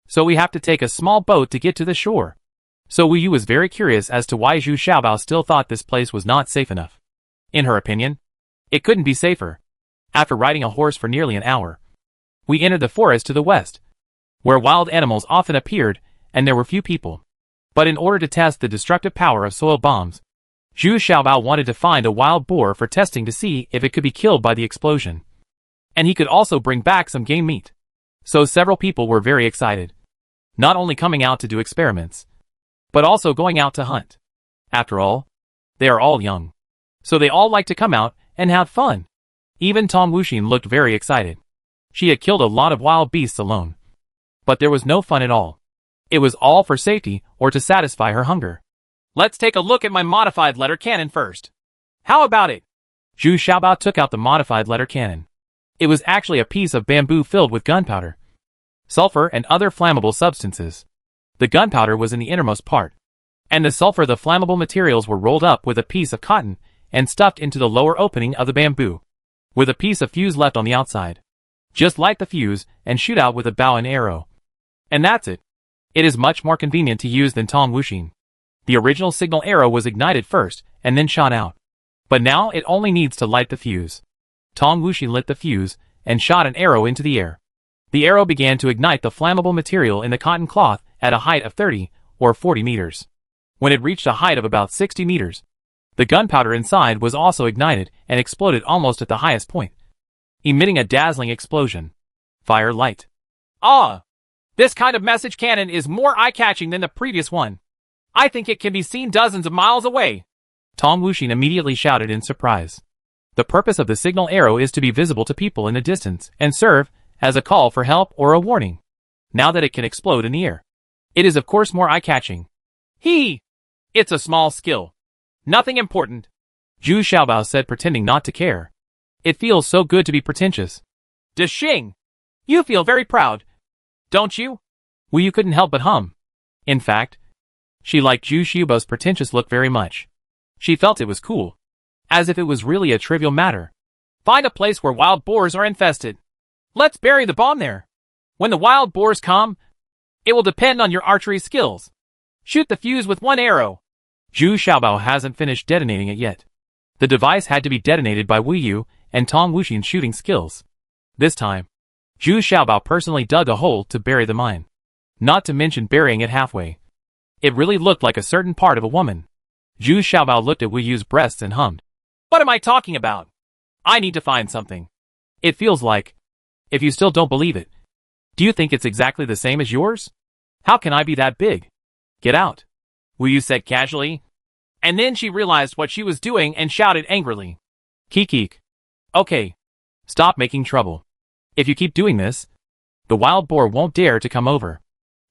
so we have to take a small boat to get to the shore. So Wu Yu was very curious as to why Zhu Xiaobao still thought this place was not safe enough. In her opinion, it couldn't be safer. After riding a horse for nearly an hour, we entered the forest to the west, where wild animals often appeared and there were few people. But in order to test the destructive power of soil bombs, Zhu Xiaobao wanted to find a wild boar for testing to see if it could be killed by the explosion. And he could also bring back some game meat. So several people were very excited, not only coming out to do experiments, but also going out to hunt. After all, they are all young, so they all like to come out and have fun. Even Tong Wuxin looked very excited. She had killed a lot of wild beasts alone, but there was no fun at all. It was all for safety or to satisfy her hunger. Let's take a look at my modified letter cannon first. How about it? Zhu Xiaobao took out the modified letter cannon. It was actually a piece of bamboo filled with gunpowder, sulfur and other flammable substances. The gunpowder was in the innermost part, and the sulfur, the flammable materials, were rolled up with a piece of cotton and stuffed into the lower opening of the bamboo, with a piece of fuse left on the outside. Just light the fuse and shoot out with a bow and arrow. And that's it. It is much more convenient to use than Tong Wuxin. The original signal arrow was ignited first and then shot out. But now it only needs to light the fuse. Tong Wuxin lit the fuse and shot an arrow into the air. The arrow began to ignite the flammable material in the cotton cloth at a height of 30 or 40 meters. When it reached a height of about 60 meters, the gunpowder inside was also ignited and exploded almost at the highest point, emitting a dazzling explosion. Fire light. Ah! This kind of message cannon is more eye-catching than the previous one. I think it can be seen dozens of miles away. Tong Wuxin immediately shouted in surprise. The purpose of the signal arrow is to be visible to people in the distance and serve as a call for help or a warning. Now that it can explode in the air, it is of course more eye-catching. It's a small skill. Nothing important. Zhu Xiaobao said, pretending not to care. It feels so good to be pretentious. Deshing! You feel very proud, don't you? Wu Yu couldn't help but hum. In fact, she liked Zhu Xiubao's pretentious look very much. She felt it was cool. as if it was really a trivial matter. Find a place where wild boars are infested. Let's bury the bomb there. When the wild boars come, it will depend on your archery skills. Shoot the fuse with one arrow. Zhu Xiaobao hasn't finished detonating it yet. The device had to be detonated by Wu Yu and Tong Wuxin's shooting skills. This time, Zhu Xiaobao personally dug a hole to bury the mine. Not to mention burying it halfway. It really looked like a certain part of a woman. Zhu Xiaobao looked at Wu Yu's breasts and hummed. What am I talking about? I need to find something. It feels like, if you still don't believe it, do you think it's exactly the same as yours? How can I be that big? Get out, Wu Yu said casually. And then she realized what she was doing and shouted angrily. Keek. Okay. Stop making trouble. If you keep doing this, the wild boar won't dare to come over.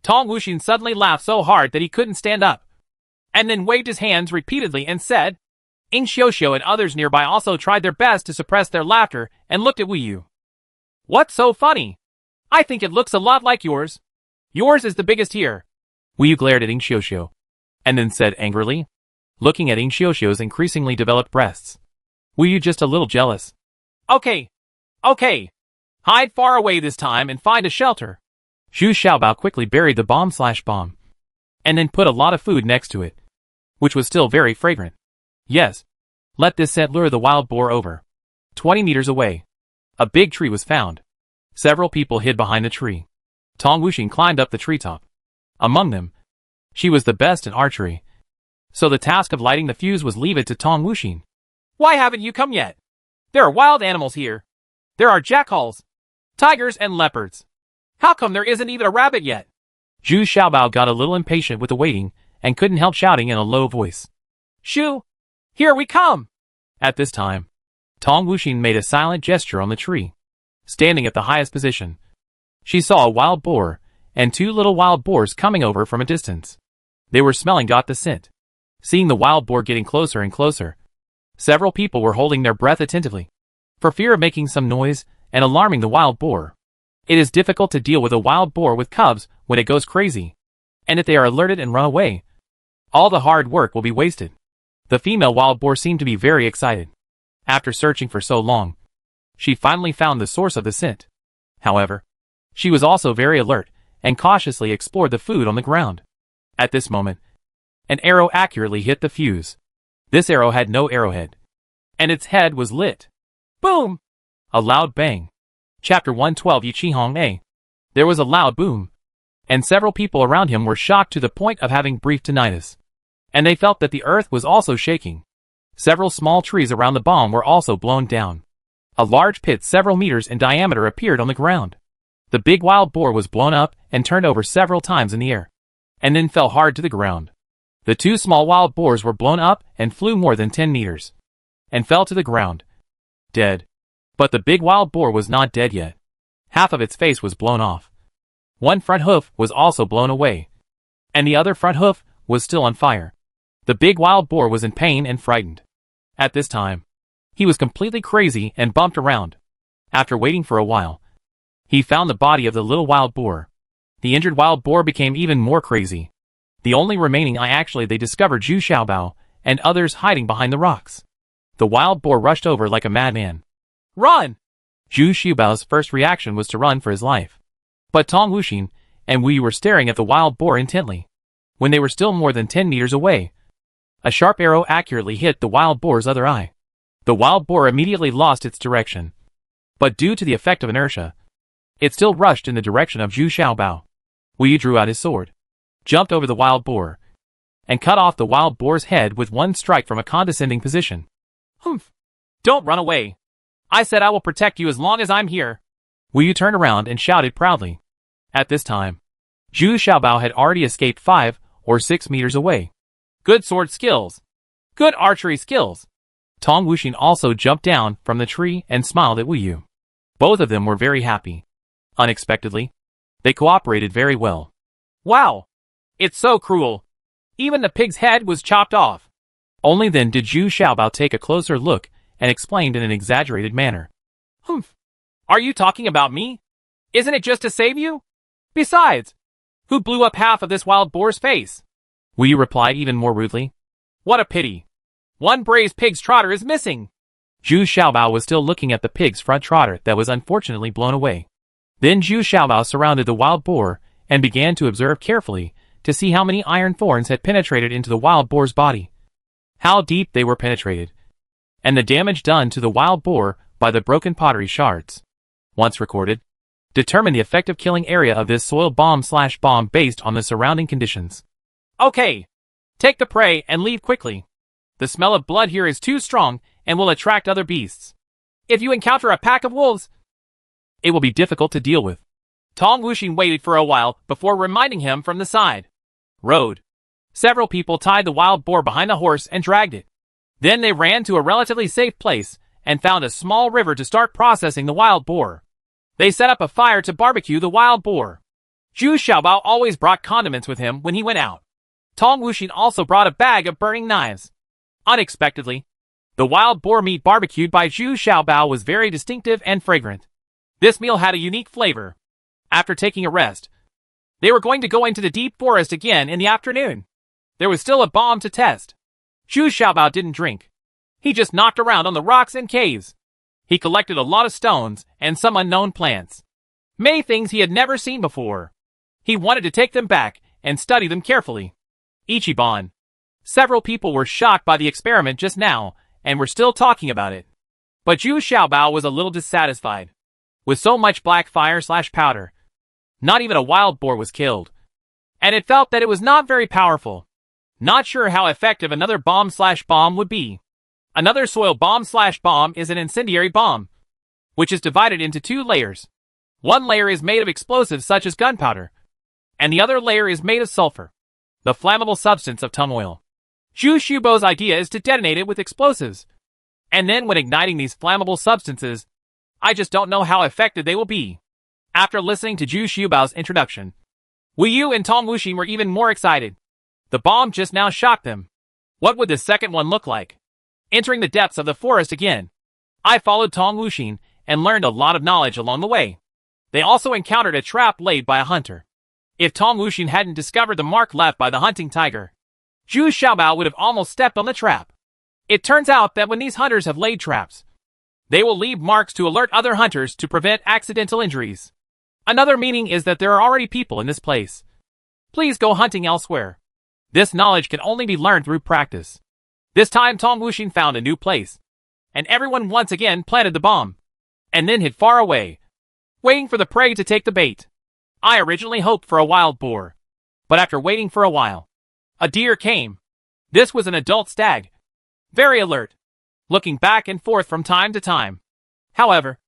Tong Wuxin suddenly laughed so hard that he couldn't stand up, and then waved his hands repeatedly and said, Ing Xiuxiu and others nearby also tried their best to suppress their laughter and looked at Wu Yu. What's so funny? I think it looks a lot like yours. Yours is the biggest here. Wu Yu glared at Ing Xiuxiu, and then said angrily, looking at Ing Xiuxiu's increasingly developed breasts. Wu Yu just a little jealous. Okay. Hide far away this time and find a shelter. Zhu Xiaobao quickly buried the bomb/bomb, and then put a lot of food next to it, which was still very fragrant. Yes. Let this scent lure the wild boar over. 20 meters away, a big tree was found. Several people hid behind the tree. Tong Wuxin climbed up the treetop. Among them, she was the best in archery, so the task of lighting the fuse was leave it to Tong Wuxin. Why haven't you come yet? There are wild animals here. There are jackals, tigers and leopards. How come there isn't even a rabbit yet? Zhu Xiaobao got a little impatient with the waiting and couldn't help shouting in a low voice. Shu! Here we come! At this time, Tong Wuxin made a silent gesture on the tree. Standing at the highest position, she saw a wild boar and 2 little wild boars coming over from a distance. They were smelling got the scent. Seeing the wild boar getting closer and closer, several people were holding their breath attentively, for fear of making some noise and alarming the wild boar. It is difficult to deal with a wild boar with cubs when it goes crazy, and if they are alerted and run away, all the hard work will be wasted. The female wild boar seemed to be very excited. After searching for so long, she finally found the source of the scent. However, she was also very alert and cautiously explored the food on the ground. At this moment, an arrow accurately hit the fuse. This arrow had no arrowhead, and its head was lit. Boom! A loud bang. Chapter 112 Yi Qi Hong A. There was a loud boom, and several people around him were shocked to the point of having brief tinnitus. And they felt that the earth was also shaking. Several small trees around the bomb were also blown down. A large pit several meters in diameter appeared on the ground. The big wild boar was blown up and turned over several times in the air, and then fell hard to the ground. The 2 small wild boars were blown up and flew more than 10 meters, and fell to the ground, dead. But the big wild boar was not dead yet. Half of its face was blown off. One front hoof was also blown away, and the other front hoof was still on fire. The big wild boar was in pain and frightened. At this time, he was completely crazy and bumped around. After waiting for a while, he found the body of the little wild boar. The injured wild boar became even more crazy. The only remaining they discovered Zhu Xiaobao and others hiding behind the rocks. The wild boar rushed over like a madman. Run! Zhu Xiaobao's first reaction was to run for his life. But Tong Wuxin and Wu Yu were staring at the wild boar intently. When they were still more than 10 meters away, a sharp arrow accurately hit the wild boar's other eye. The wild boar immediately lost its direction, but due to the effect of inertia, it still rushed in the direction of Zhu Xiaobao. Wu Yu drew out his sword, jumped over the wild boar, and cut off the wild boar's head with one strike from a condescending position. Humph! Don't run away. I said I will protect you as long as I'm here. Wu Yu turned around and shouted proudly. At this time, Zhu Xiaobao had already escaped 5 or 6 meters away. Good sword skills. Good archery skills. Tong Wuxin also jumped down from the tree and smiled at Wu Yu. Both of them were very happy. Unexpectedly, they cooperated very well. Wow! It's so cruel. Even the pig's head was chopped off. Only then did Zhu Xiaobao take a closer look and explained in an exaggerated manner. Humph! Are you talking about me? Isn't it just to save you? Besides, who blew up half of this wild boar's face? Wu Yu replied even more rudely. What a pity. One braised pig's trotter is missing. Zhu Xiaobao was still looking at the pig's front trotter that was unfortunately blown away. Then Zhu Xiaobao surrounded the wild boar and began to observe carefully to see how many iron thorns had penetrated into the wild boar's body, how deep they were penetrated, and the damage done to the wild boar by the broken pottery shards. Once recorded, determine the effective killing area of this soil bomb/bomb based on the surrounding conditions. Okay. Take the prey and leave quickly. The smell of blood here is too strong and will attract other beasts. If you encounter a pack of wolves, it will be difficult to deal with. Tong Wuxing waited for a while before reminding him from the side. Road. Several people tied the wild boar behind a horse and dragged it. Then they ran to a relatively safe place and found a small river to start processing the wild boar. They set up a fire to barbecue the wild boar. Zhu Xiaobao always brought condiments with him when he went out. Tong Wuxing also brought a bag of burning knives. Unexpectedly, the wild boar meat barbecued by Zhu Xiaobao was very distinctive and fragrant. This meal had a unique flavor. After taking a rest, they were going to go into the deep forest again in the afternoon. There was still a bomb to test. Zhu Xiaobao didn't drink. He just knocked around on the rocks and caves. He collected a lot of stones and some unknown plants. Many things he had never seen before. He wanted to take them back and study them carefully. Ichiban. Several people were shocked by the experiment just now and were still talking about it. But Zhu Xiaobao was a little dissatisfied. With so much black fire/powder, not even a wild boar was killed. And it felt that it was not very powerful. Not sure how effective another bomb/bomb would be. Another soil bomb/bomb is an incendiary bomb, which is divided into two layers. One layer is made of explosives such as gunpowder, and the other layer is made of sulfur, the flammable substance of tung oil. Zhu Xiaobao's idea is to detonate it with explosives. And then when igniting these flammable substances, I just don't know how effective they will be. After listening to Zhu Xiaobao's introduction, Wu Yu and Tong Wuxing were even more excited. The bomb just now shocked them. What would the second one look like? Entering the depths of the forest again, I followed Tong Wuxing and learned a lot of knowledge along the way. They also encountered a trap laid by a hunter. If Tong Wuxing hadn't discovered the mark left by the hunting tiger, Zhu Xiaobao would have almost stepped on the trap. It turns out that when these hunters have laid traps, they will leave marks to alert other hunters to prevent accidental injuries. Another meaning is that there are already people in this place. Please go hunting elsewhere. This knowledge can only be learned through practice. This time Tong Wuxing found a new place, and everyone once again planted the bomb, and then hid far away, waiting for the prey to take the bait. I originally hoped for a wild boar, but after waiting for a while, a deer came. This was an adult stag, very alert, looking back and forth from time to time. However,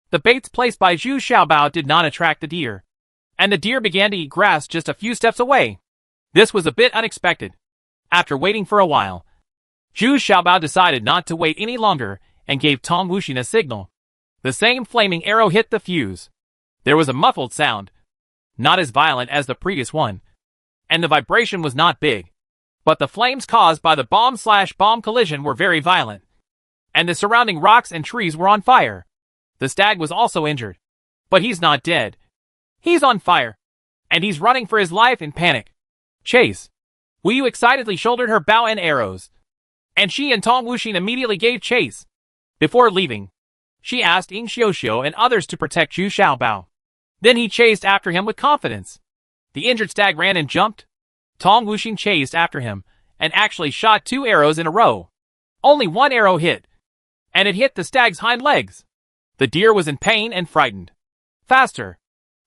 the baits placed by Zhu Xiaobao did not attract the deer, and the deer began to eat grass just a few steps away. This was a bit unexpected. After waiting for a while, Zhu Xiaobao decided not to wait any longer and gave Tong Wuxing a signal. The same flaming arrow hit the fuse. There was a muffled sound, not as violent as the previous one, and the vibration was not big. But the flames caused by the bomb/bomb collision were very violent, and the surrounding rocks and trees were on fire. The stag was also injured, but he's not dead. He's on fire, and he's running for his life in panic. Chase. Wu Yu excitedly shouldered her bow and arrows, and she and Tong Wuxing immediately gave chase. Before leaving, she asked Ying Xiuxiu and others to protect Zhu Xiaobao. Then he chased after him with confidence. The injured stag ran and jumped. Tong Wuxing chased after him and actually shot 2 arrows in a row. Only one arrow hit, and it hit the stag's hind legs. The deer was in pain and frightened. Faster.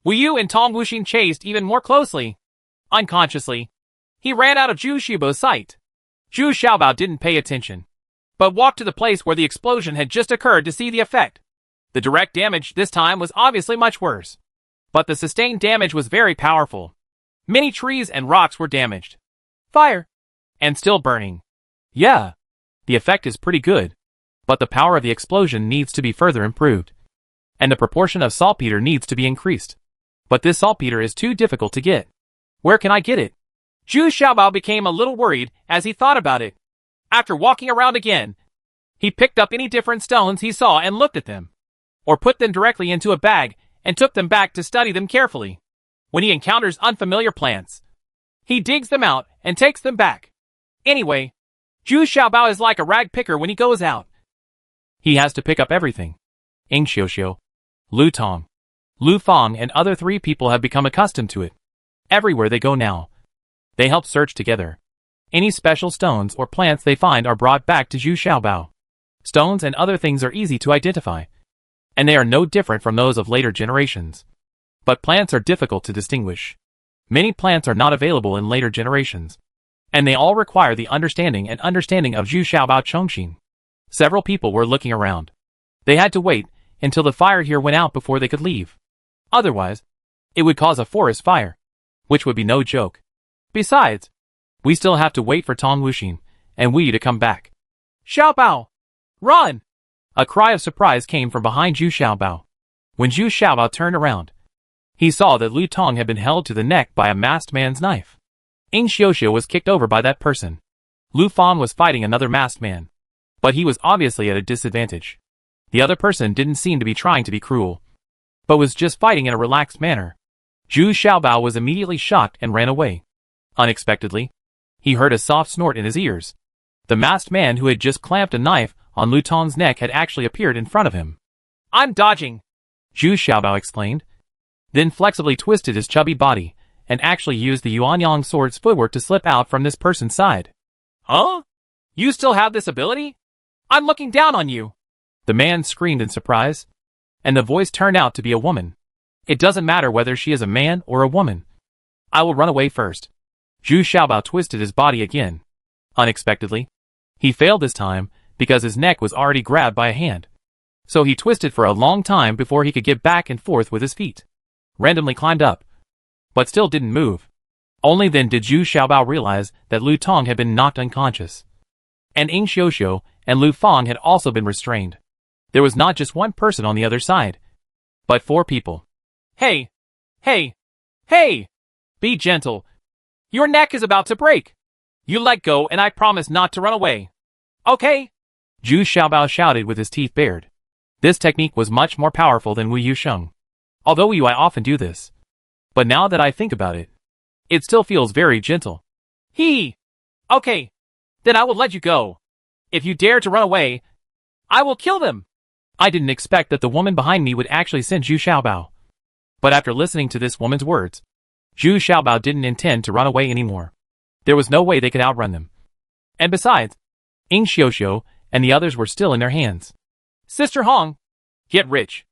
Wu Yu and Tong Wuxing chased even more closely. Unconsciously, he ran out of Zhu Xiaobao's sight. Zhu Xiaobao didn't pay attention, but walked to the place where the explosion had just occurred to see the effect. The direct damage this time was obviously much worse, but the sustained damage was very powerful. Many trees and rocks were damaged. Fire. And still burning. Yeah, the effect is pretty good, but the power of the explosion needs to be further improved, and the proportion of saltpeter needs to be increased. But this saltpeter is too difficult to get. Where can I get it? Zhu Xiaobao became a little worried as he thought about it. After walking around again, he picked up any different stones he saw and looked at them, or put them directly into a bag and took them back to study them carefully. When he encounters unfamiliar plants, he digs them out and takes them back. Anyway, Zhu Xiaobao is like a rag picker when he goes out. He has to pick up everything. Ing Xiuxiu, Lu Tong, Lu Fang and other 3 people have become accustomed to it. Everywhere they go now, they help search together. Any special stones or plants they find are brought back to Zhu Xiaobao. Stones and other things are easy to identify, and they are no different from those of later generations. But plants are difficult to distinguish. Many plants are not available in later generations, and they all require the understanding of Zhu Xiaobao Chongqing. Several people were looking around. They had to wait until the fire here went out before they could leave. Otherwise, it would cause a forest fire, which would be no joke. Besides, we still have to wait for Tong Wuxin and Wu Yu to come back. Xiaobao! Run! A cry of surprise came from behind Zhu Xiaobao. When Zhu Xiaobao turned around, he saw that Lu Tong had been held to the neck by a masked man's knife. Ing Xiuxiu was kicked over by that person. Lu Fang was fighting another masked man, but he was obviously at a disadvantage. The other person didn't seem to be trying to be cruel, but was just fighting in a relaxed manner. Zhu Xiaobao was immediately shocked and ran away. Unexpectedly, he heard a soft snort in his ears. The masked man who had just clamped a knife on Lu Tong's neck had actually appeared in front of him. I'm dodging, Zhu Xiaobao explained, then flexibly twisted his chubby body and actually used the Yuanyang sword's footwork to slip out from this person's side. Huh? You still have this ability? I'm looking down on you. The man screamed in surprise, and the voice turned out to be a woman. It doesn't matter whether she is a man or a woman. I will run away first. Zhu Xiaobao twisted his body again. Unexpectedly, he failed this time because his neck was already grabbed by a hand. So he twisted for a long time before he could get back and forth with his feet. Randomly climbed up, but still didn't move. Only then did Zhu Xiaobao realize that Lu Tong had been knocked unconscious. And Ing Xiuxiu and Lu Fang had also been restrained. There was not just one person on the other side, but 4 people. Hey! Hey! Hey! Be gentle. Your neck is about to break. You let go and I promise not to run away. Okay? Zhu Xiaobao shouted with his teeth bared. This technique was much more powerful than Wu Yu Sheng. Although Wu Yu I often do this. But now that I think about it, it still feels very gentle. Okay. Then I will let you go. If you dare to run away, I will kill them. I didn't expect that the woman behind me would actually send Zhu Xiaobao. But after listening to this woman's words, Zhu Xiaobao didn't intend to run away anymore. There was no way they could outrun them. And besides, Ing Xiuxiu and the others were still in their hands. Sister Hong, get rich.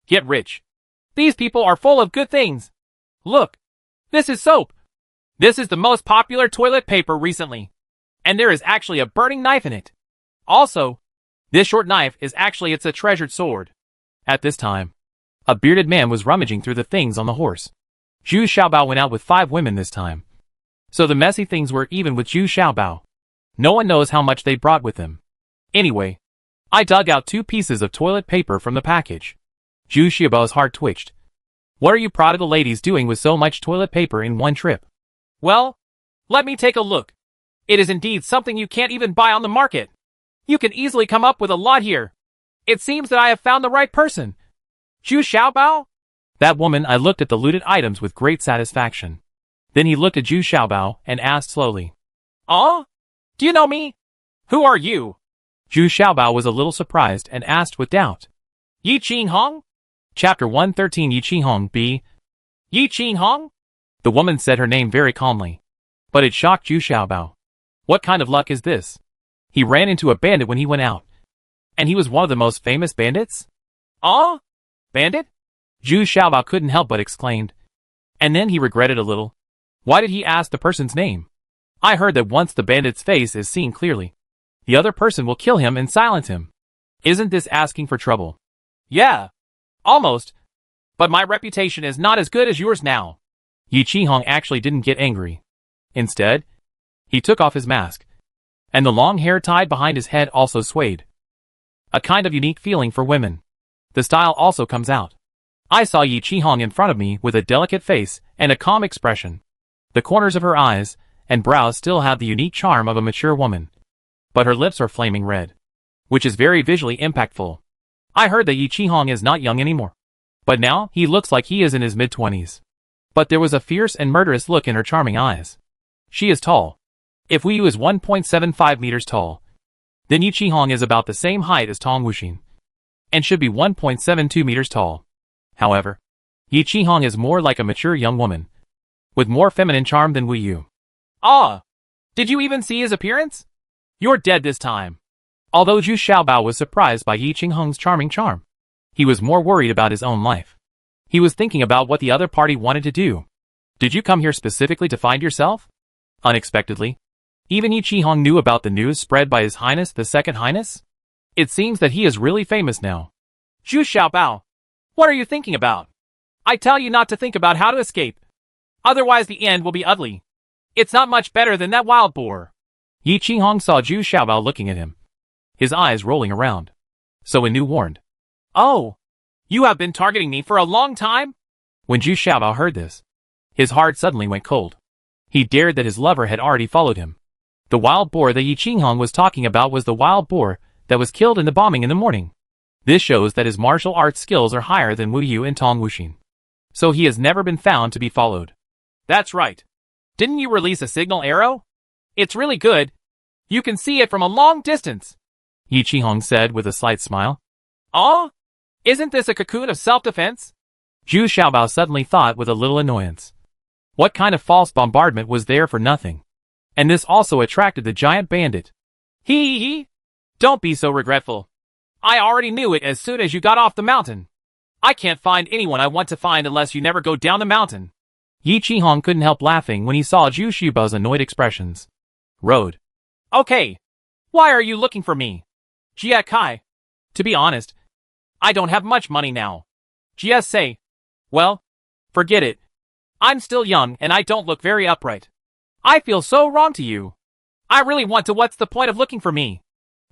Get rich. These people are full of good things. Look, this is soap. This is the most popular toilet paper recently. And there is actually a burning knife in it. Also, this short knife is actually a treasured sword. At this time, a bearded man was rummaging through the things on the horse. Zhu Xiaobao went out with 5 women this time. So the messy things were even with Zhu Xiaobao. No one knows how much they brought with them. Anyway, I dug out 2 pieces of toilet paper from the package. Zhu Xiaobao's heart twitched. What are you prodigal ladies doing with so much toilet paper in one trip? Well, let me take a look. It is indeed something you can't even buy on the market. You can easily come up with a lot here. It seems that I have found the right person. Zhu Xiaobao? That woman. I looked at the looted items with great satisfaction. Then he looked at Zhu Xiaobao and asked slowly. Oh? Do you know me? Who are you? Zhu Xiaobao was a little surprised and asked with doubt. Yi Qinghong? Chapter 113 Yi Qinghong B. Yi Qinghong? The woman said her name very calmly. But it shocked Zhu Xiaobao. What kind of luck is this? He ran into a bandit when he went out. And he was one of the most famous bandits? Ah? Bandit? Zhu Xiaobao couldn't help but exclaimed. And then he regretted a little. Why did he ask the person's name? I heard that once the bandit's face is seen clearly, the other person will kill him and silence him. Isn't this asking for trouble? Yeah. Almost. But my reputation is not as good as yours now. Yi Qinghong actually didn't get angry. Instead, he took off his mask. And the long hair tied behind his head also swayed. A kind of unique feeling for women. The style also comes out. I saw Yi Qinghong in front of me with a delicate face and a calm expression. The corners of her eyes and brows still have the unique charm of a mature woman. But her lips are flaming red, which is very visually impactful. I heard that Yi Qinghong is not young anymore. But now, he looks like he is in his mid-20s. But there was a fierce and murderous look in her charming eyes. She is tall. If Wu Yu is 1.75 meters tall, then Yi Qihong is about the same height as Tong Wuxin, and should be 1.72 meters tall. However, Yi Qihong is more like a mature young woman, with more feminine charm than Wu Yu. Ah! Did you even see his appearance? You're dead this time. Although Zhu Xiaobao was surprised by Yi Qihong's charming charm, he was more worried about his own life. He was thinking about what the other party wanted to do. Did you come here specifically to find yourself? Unexpectedly, even Yi Qihong knew about the news spread by His Highness the Second Highness. It seems that he is really famous now. Zhu Xiaobao, what are you thinking about? I tell you not to think about how to escape. Otherwise the end will be ugly. It's not much better than that wild boar. Yi Qihong saw Zhu Xiaobao looking at him, his eyes rolling around. So Anu warned. Oh, you have been targeting me for a long time? When Zhu Xiaobao heard this, his heart suddenly went cold. He dared that his lover had already followed him. The wild boar that Yi Qihong was talking about was the wild boar that was killed in the bombing in the morning. This shows that his martial arts skills are higher than Wu Yu and Tong Wuxin. So he has never been found to be followed. That's right. Didn't you release a signal arrow? It's really good. You can see it from a long distance. Yi Qihong said with a slight smile. Oh? Isn't this a cocoon of self-defense? Zhu Xiaobao suddenly thought with a little annoyance. What kind of false bombardment was there for nothing? And this also attracted the giant bandit. Hee. Don't be so regretful. I already knew it as soon as you got off the mountain. I can't find anyone I want to find unless you never go down the mountain. Yi Qihong couldn't help laughing when he saw Zhu Xiaobao's annoyed expressions. Road. Okay. Why are you looking for me? Jia Kai. To be honest, I don't have much money now. Jia say. Well, forget it. I'm still young and I don't look very upright. I feel so wrong to you. I really want to. What's the point of looking for me?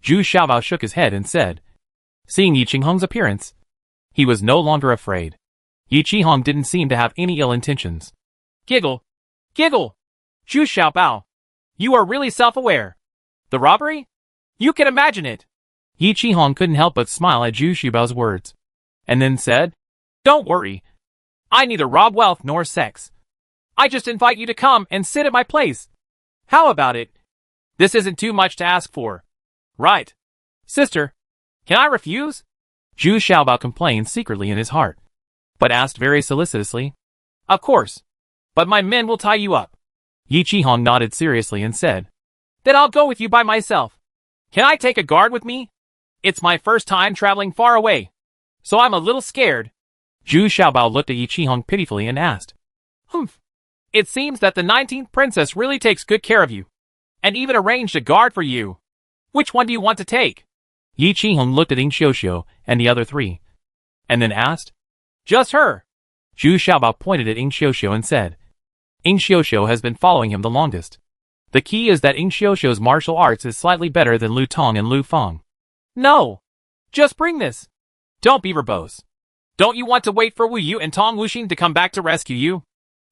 Zhu Xiaobao shook his head and said. Seeing Yi Qihong's appearance, he was no longer afraid. Yi Qihong didn't seem to have any ill intentions. Giggle. Zhu Xiaobao. You are really self-aware. The robbery? You can imagine it. Yi Qihong couldn't help but smile at Zhu Xiaobao's words, and then said, Don't worry. I neither rob wealth nor sex. I just invite you to come and sit at my place. How about it? This isn't too much to ask for. Right. Sister, can I refuse? Zhu Xiaobao complained secretly in his heart, but asked very solicitously. Of course. But my men will tie you up. Yi Qihong nodded seriously and said, Then I'll go with you by myself. Can I take a guard with me? It's my first time traveling far away, so I'm a little scared. Zhu Xiaobao looked at Yi Qihong pitifully and asked, Humph. It seems that the 19th princess really takes good care of you, and even arranged a guard for you. Which one do you want to take? Yi Qihong looked at Ying Xiuxiu and the other three, and then asked, Just her. Zhu Xiaobao pointed at Ying Xiuxiu and said, Ying Xiuxiu has been following him the longest. The key is that Ying Xiuxiu's martial arts is slightly better than Lu Tong and Lu Feng. No. Just bring this. Don't be verbose. Don't you want to wait for Wu Yu and Tong Wuxin to come back to rescue you?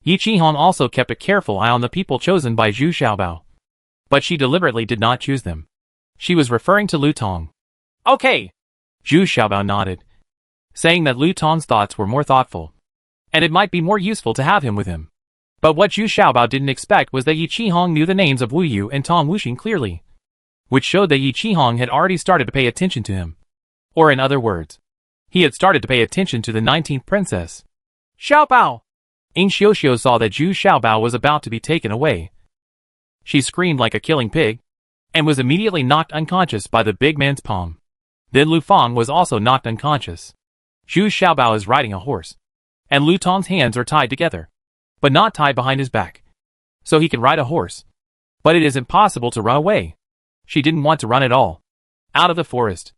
Yi Qihong also kept a careful eye on the people chosen by Zhu Xiaobao. But she deliberately did not choose them. She was referring to Lu Tong. Okay. Zhu Xiaobao nodded, saying that Lu Tong's thoughts were more thoughtful, and it might be more useful to have him with him. But what Zhu Xiaobao didn't expect was that Yi Qihong knew the names of Wu Yu and Tong Wuxin clearly, which showed that Yi Qihong had already started to pay attention to him. Or in other words, he had started to pay attention to the 19th princess. Xiaobao! Ying Xiuxiu saw that Zhu Xiaobao was about to be taken away. She screamed like a killing pig, and was immediately knocked unconscious by the big man's palm. Then Lu Feng was also knocked unconscious. Zhu Xiaobao is riding a horse, and Lu Tong's hands are tied together, but not tied behind his back. So he can ride a horse. But it is impossible to run away. She didn't want to run at all. Out of the forest,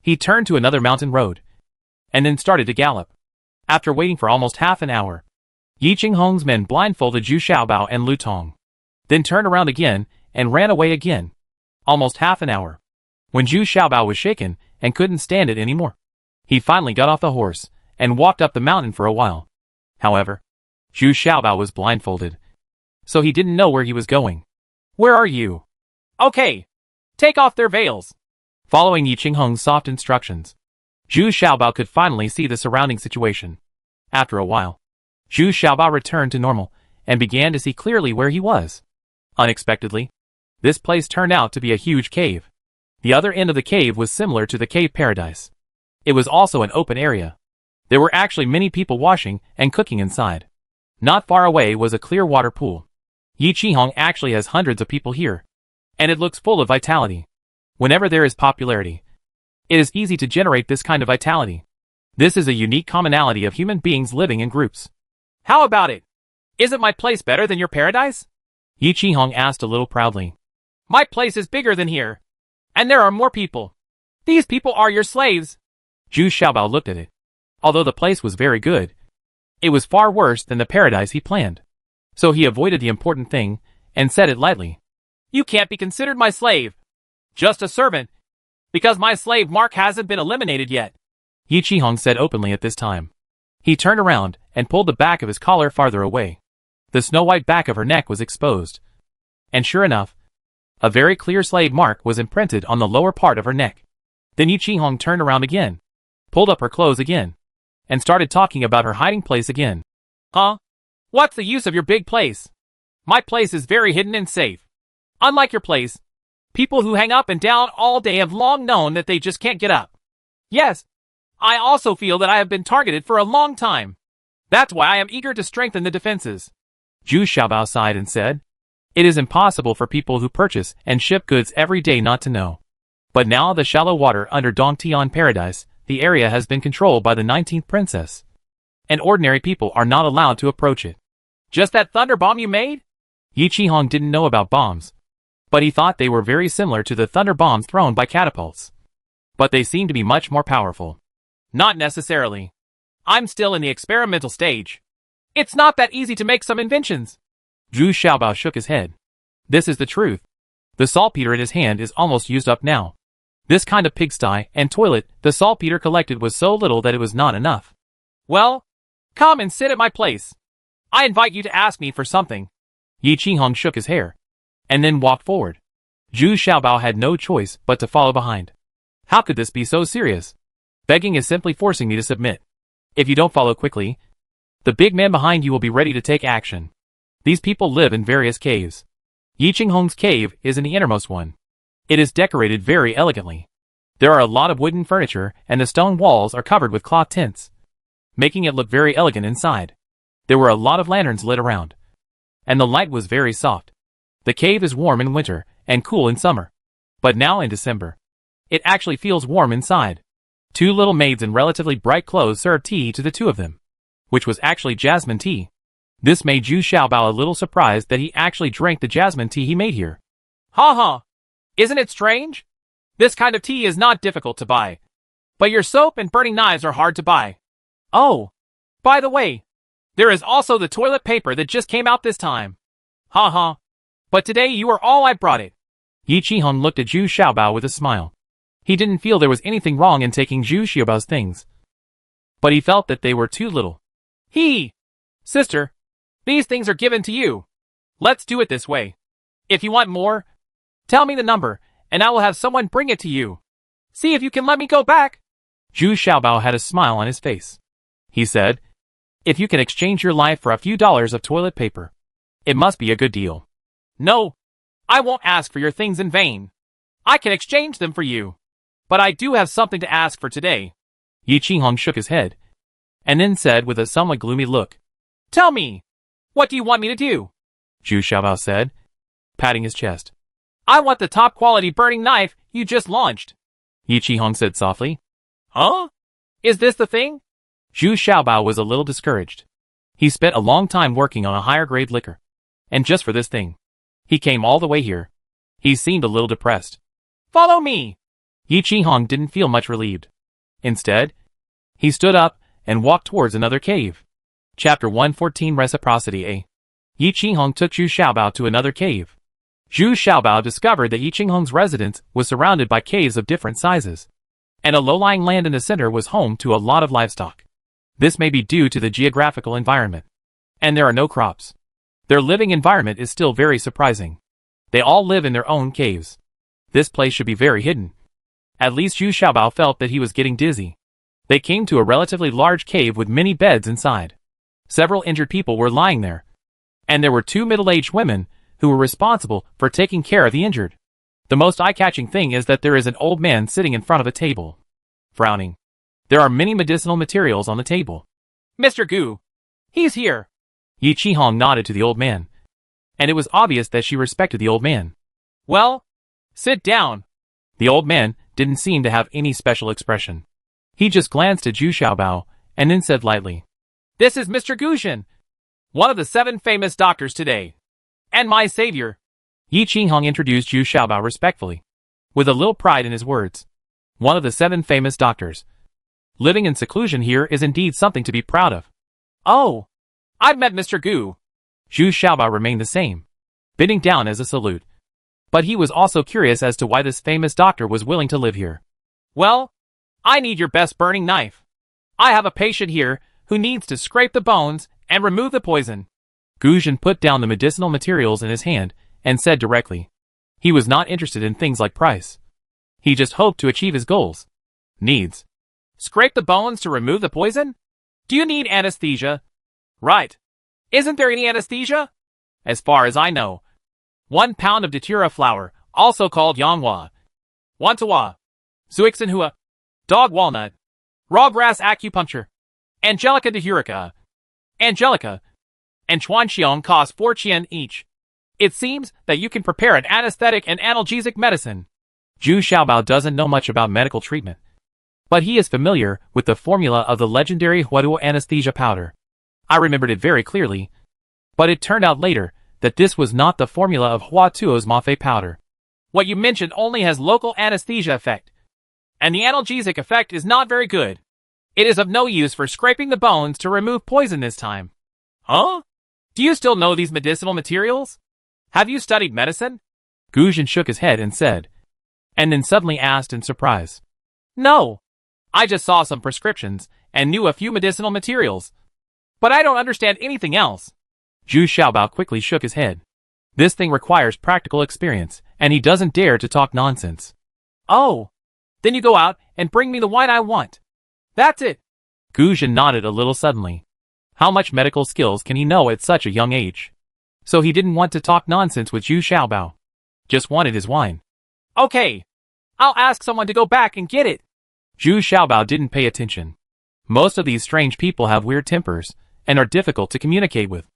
he turned to another mountain road, and then started to gallop. After waiting for almost half an hour, Yi Qihong's men blindfolded Zhu Xiaobao and Lu Tong, then turned around again and ran away again. Almost half an hour. When Zhu Xiaobao was shaken and couldn't stand it anymore, he finally got off the horse and walked up the mountain for a while. However, Zhu Xiaobao was blindfolded, so he didn't know where he was going. Where are you? Okay. Take off their veils. Following Yi Qihong's soft instructions, Zhu Xiaobao could finally see the surrounding situation. After a while, Zhu Xiaobao returned to normal and began to see clearly where he was. Unexpectedly, This place turned out to be a huge cave. The other end of the cave was similar to the cave paradise. It was also an open area. There were actually many people washing and cooking inside. Not far away was a clear water pool. Yichihong actually has hundreds of people here. And it looks full of vitality. Whenever there is popularity, it is easy to generate this kind of vitality. This is a unique commonality of human beings living in groups. How about it? Isn't my place better than your paradise? Yichihong asked a little proudly. My place is bigger than here. And there are more people. These people are your slaves. Zhu Xiaobao looked at it. Although the place was very good, it was far worse than the paradise he planned. So he avoided the important thing and said it lightly. You can't be considered my slave. Just a servant. Because my slave mark hasn't been eliminated yet. Yichihong said openly at this time. He turned around and pulled the back of his collar farther away. The snow-white back of her neck was exposed. And sure enough, a very clear slave mark was imprinted on the lower part of her neck. Then Yichihong turned around again, pulled up her clothes again, and started talking about her hiding place again. Huh? What's the use of your big place? My place is very hidden and safe. Unlike your place, people who hang up and down all day have long known that they just can't get up. Yes, I also feel that I have been targeted for a long time. That's why I am eager to strengthen the defenses. Zhu Xiaobao sighed and said, It is impossible for people who purchase and ship goods every day not to know. But now the shallow water under Dongtian Paradise, the area has been controlled by the 19th princess. And ordinary people are not allowed to approach it. Just that thunder bomb you made? Yichihong didn't know about bombs, but he thought they were very similar to the thunder bombs thrown by catapults. But they seemed to be much more powerful. Not necessarily. I'm still in the experimental stage. It's not that easy to make some inventions. Zhu Xiaobao shook his head. This is the truth. The saltpeter in his hand is almost used up now. This kind of pigsty and toilet, the saltpeter collected was so little that it was not enough. Well, come and sit at my place. I invite you to ask me for something. Yichihong shook his hair, and then walked forward. Zhu Xiaobao had no choice but to follow behind. How could this be so serious? Begging is simply forcing me to submit. If you don't follow quickly, the big man behind you will be ready to take action. These people live in various caves. Yichihong's cave is in the innermost one. It is decorated very elegantly. There are a lot of wooden furniture and the stone walls are covered with cloth tints, making it look very elegant inside. There were a lot of lanterns lit around, and the light was very soft. The cave is warm in winter and cool in summer. But now in December, it actually feels warm inside. Two little maids in relatively bright clothes served tea to the two of them, which was actually jasmine tea. This made Zhu Xiaobao a little surprised that he actually drank the jasmine tea he made here. Ha ha! Isn't it strange? This kind of tea is not difficult to buy. But your soap and burning knives are hard to buy. Oh, by the way, there is also the toilet paper that just came out this time. Ha ha. But today you are all I brought it. Yichihong looked at Zhu Xiaobao with a smile. He didn't feel there was anything wrong in taking Zhu Xiaobao's things, but he felt that they were too little. Sister, these things are given to you. Let's do it this way. If you want more, tell me the number, and I will have someone bring it to you. See if you can let me go back. Zhu Xiaobao had a smile on his face. He said, If you can exchange your life for a few dollars of toilet paper, it must be a good deal. No, I won't ask for your things in vain. I can exchange them for you. But I do have something to ask for today. Yichihong shook his head, and then said with a somewhat gloomy look, Tell me, what do you want me to do? Zhu Xiaobao said, patting his chest. I want the top quality burning knife you just launched. Yichihong said softly. Huh? Is this the thing? Zhu Xiaobao was a little discouraged. He spent a long time working on a higher grade liquor, and just for this thing, he came all the way here. He seemed a little depressed. Follow me. Yichihong didn't feel much relieved. Instead, he stood up and walked towards another cave. Chapter 114 Reciprocity A. Yichihong took Zhu Xiaobao to another cave. Zhu Xiaobao discovered that Yichihong's residence was surrounded by caves of different sizes, and a low-lying land in the center was home to a lot of livestock. This may be due to the geographical environment, and there are no crops. Their living environment is still very surprising. They all live in their own caves. This place should be very hidden. At least Zhu Xiaobao felt that he was getting dizzy. They came to a relatively large cave with many beds inside. Several injured people were lying there, and there were two middle-aged women who were responsible for taking care of the injured. The most eye-catching thing is that there is an old man sitting in front of a table, frowning. There are many medicinal materials on the table. Mr. Gu. He's here. Yi Qihong nodded to the old man, and it was obvious that she respected the old man. Well, sit down. The old man didn't seem to have any special expression. He just glanced at Zhu Xiaobao and then said lightly, This is Mr. Gushin, one of the 7 famous doctors today, and my savior. Yi Qihong introduced Zhu Xiaobao respectfully, with a little pride in his words. One of the 7 famous doctors. Living in seclusion here is indeed something to be proud of. Oh, I've met Mr. Gu. Zhu Xiaobao remained the same, bending down as a salute. But he was also curious as to why this famous doctor was willing to live here. Well, I need your best burning knife. I have a patient here who needs to scrape the bones and remove the poison. Guzhen put down the medicinal materials in his hand and said directly. He was not interested in things like price. He just hoped to achieve his goals. Needs. Scrape the bones to remove the poison? Do you need anesthesia? Right. Isn't there any anesthesia? As far as I know. 1 pound of datura flour, also called yanghua. 1 tawa. Zuixinhua. Dog walnut. Raw grass acupuncture. Angelica dahurica. Angelica. And chuanxiong cost 4 qian each. It seems that you can prepare an anesthetic and analgesic medicine. Zhu Xiaobao doesn't know much about medical treatment, but he is familiar with the formula of the legendary Huaduo anesthesia powder. I remembered it very clearly, but it turned out later that this was not the formula of Huatuo's Mafe powder. What you mentioned only has local anesthesia effect, and the analgesic effect is not very good. It is of no use for scraping the bones to remove poison this time. Huh? Do you still know these medicinal materials? Have you studied medicine? Guzhen shook his head and said, and then suddenly asked in surprise. No. I just saw some prescriptions and knew a few medicinal materials. But I don't understand anything else. Zhu Xiaobao quickly shook his head. This thing requires practical experience, and he doesn't dare to talk nonsense. Oh. Then you go out and bring me the wine I want. That's it. Guzhen nodded a little suddenly. How much medical skills can he know at such a young age? So he didn't want to talk nonsense with Zhu Xiaobao. Just wanted his wine. Okay. I'll ask someone to go back and get it. Zhu Xiaobao didn't pay attention. Most of these strange people have weird tempers and are difficult to communicate with.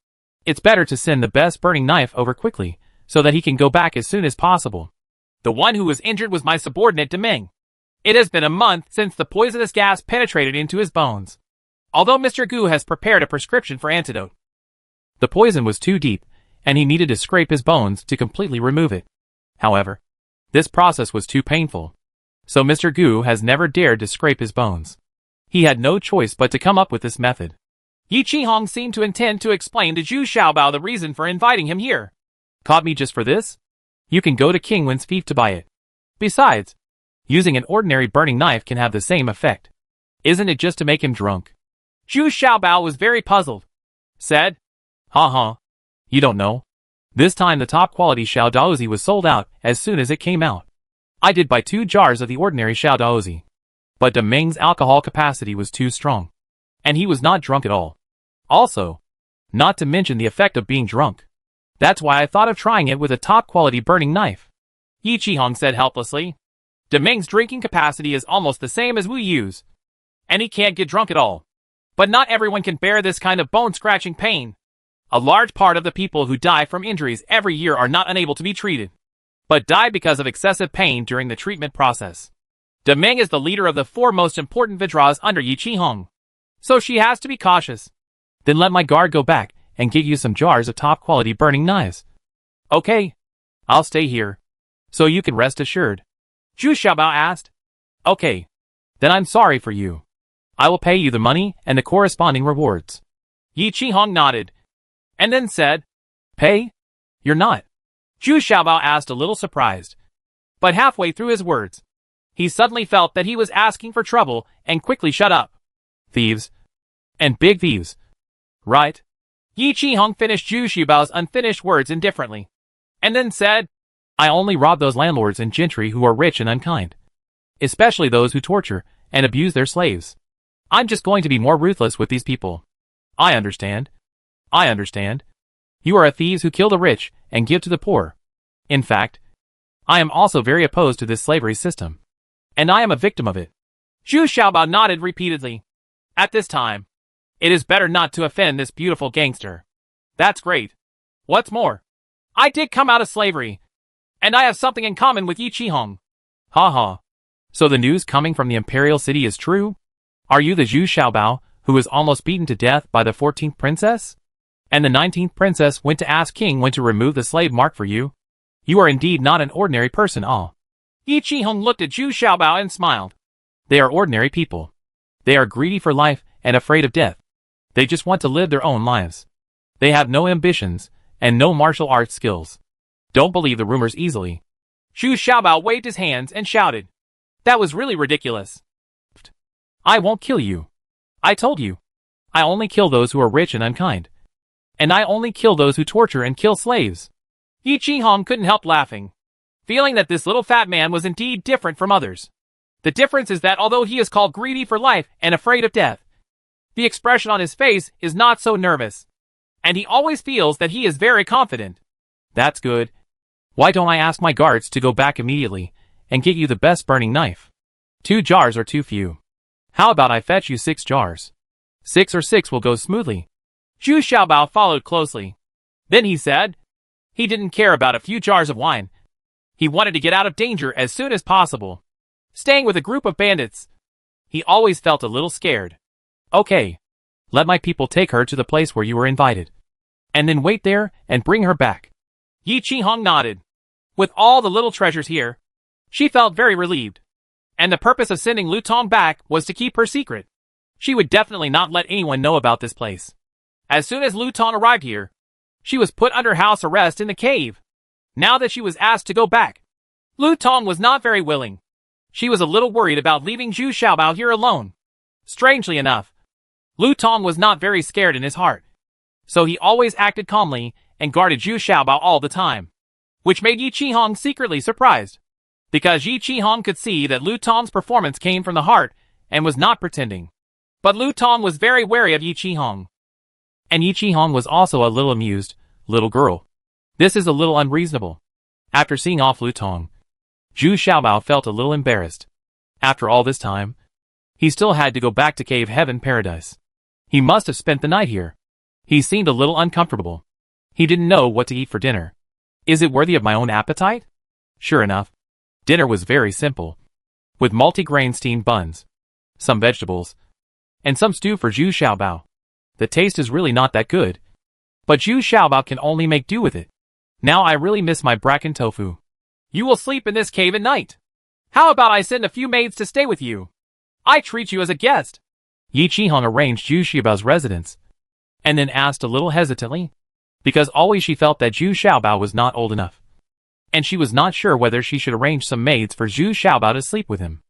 It's better to send the best burning knife over quickly so that he can go back as soon as possible. The one who was injured was my subordinate Deming. It has been a month since the poisonous gas penetrated into his bones. Although Mr. Gu has prepared a prescription for antidote. The poison was too deep, and he needed to scrape his bones to completely remove it. However, this process was too painful. So Mr. Gu has never dared to scrape his bones. He had no choice but to come up with this method. Yi Qihong seemed to intend to explain to Zhu Xiaobao the reason for inviting him here. Caught me just for this? You can go to King Wen's fief to buy it. Besides, using an ordinary burning knife can have the same effect. Isn't it just to make him drunk? Zhu Xiaobao was very puzzled. Said, Ha. You don't know. This time the top quality Xiao Daozi was sold out as soon as it came out. I did buy 2 jars of the ordinary Xiao Daozi. But Deming's alcohol capacity was too strong. And he was not drunk at all. Also, not to mention the effect of being drunk. That's why I thought of trying it with a top quality burning knife. Yi Qihong said helplessly. Deming's drinking capacity is almost the same as Wu Yu's. And he can't get drunk at all. But not everyone can bear this kind of bone-scratching pain. A large part of the people who die from injuries every year are not unable to be treated, but die because of excessive pain during the treatment process. Deming is the leader of the 4 most important Vidras under Yi Qihong, so she has to be cautious. Then let my guard go back and get you some jars of top-quality burning knives. Okay, I'll stay here, so you can rest assured. Zhu Xiaobao asked. Okay, then I'm sorry for you. I will pay you the money and the corresponding rewards. Yi Qihong nodded, and then said, Pay? You're not. Zhu Xiaobao asked, a little surprised. But halfway through his words, he suddenly felt that he was asking for trouble and quickly shut up. Thieves. And big thieves. Right? Yi Qihong finished Zhu Xiaobao's unfinished words indifferently, and then said, I only rob those landlords and gentry who are rich and unkind. Especially those who torture and abuse their slaves. I'm just going to be more ruthless with these people. I understand. You are a thieves who kill the rich and give to the poor. In fact, I am also very opposed to this slavery system. And I am a victim of it. Zhu Xiaobao nodded repeatedly. At this time, it is better not to offend this beautiful gangster. That's great. What's more, I did come out of slavery, and I have something in common with Yi Qihong. Ha ha. So the news coming from the imperial city is true? Are you the Zhu Xiaobao who was almost beaten to death by the 14th princess? And the 19th princess went to ask King when to remove the slave mark for you? You are indeed not an ordinary person, ah. Yi Qihong looked at Zhu Xiaobao and smiled. They are ordinary people. They are greedy for life and afraid of death. They just want to live their own lives. They have no ambitions and no martial arts skills. Don't believe the rumors easily. Zhu Xiaobao waved his hands and shouted. That was really ridiculous. I won't kill you. I told you. I only kill those who are rich and unkind. And I only kill those who torture and kill slaves. Yi Qihong couldn't help laughing, feeling that this little fat man was indeed different from others. The difference is that although he is called greedy for life and afraid of death, the expression on his face is not so nervous, and he always feels that he is very confident. That's good. Why don't I ask my guards to go back immediately and get you the best burning knife? 2 jars are too few. How about I fetch you 6 jars? 6 or 6 will go smoothly. Zhu Xiaobao followed closely. Then he said, he didn't care about a few jars of wine. He wanted to get out of danger as soon as possible. Staying with a group of bandits, he always felt a little scared. Okay. Let my people take her to the place where you were invited. And then wait there and bring her back. Yi Qihong nodded. With all the little treasures here, she felt very relieved. And the purpose of sending Lu Tong back was to keep her secret. She would definitely not let anyone know about this place. As soon as Lu Tong arrived here, she was put under house arrest in the cave. Now that she was asked to go back, Lu Tong was not very willing. She was a little worried about leaving Zhu Xiaobao here alone. Strangely enough, Lu Tong was not very scared in his heart. So he always acted calmly and guarded Zhu Xiaobao all the time, which made Yi Qihong secretly surprised. Because Yi Qihong could see that Lu Tong's performance came from the heart and was not pretending. But Lu Tong was very wary of Yi Qihong. And Yi Qihong was also a little amused. Little girl. This is a little unreasonable. After seeing off Lu Tong, Zhu Xiaobao felt a little embarrassed. After all this time, he still had to go back to Cave Heaven Paradise. He must have spent the night here. He seemed a little uncomfortable. He didn't know what to eat for dinner. Is it worthy of my own appetite? Sure enough, dinner was very simple. With multi-grain steamed buns, some vegetables, and some stew for Zhu Xiaobao. The taste is really not that good. But Zhu Xiaobao can only make do with it. Now I really miss my bracken tofu. You will sleep in this cave at night. How about I send a few maids to stay with you? I treat you as a guest. Yi Qihong arranged Zhu Xiaobao's residence, and then asked a little hesitantly, because always she felt that Zhu Xiaobao was not old enough. And she was not sure whether she should arrange some maids for Zhu Xiaobao to sleep with him.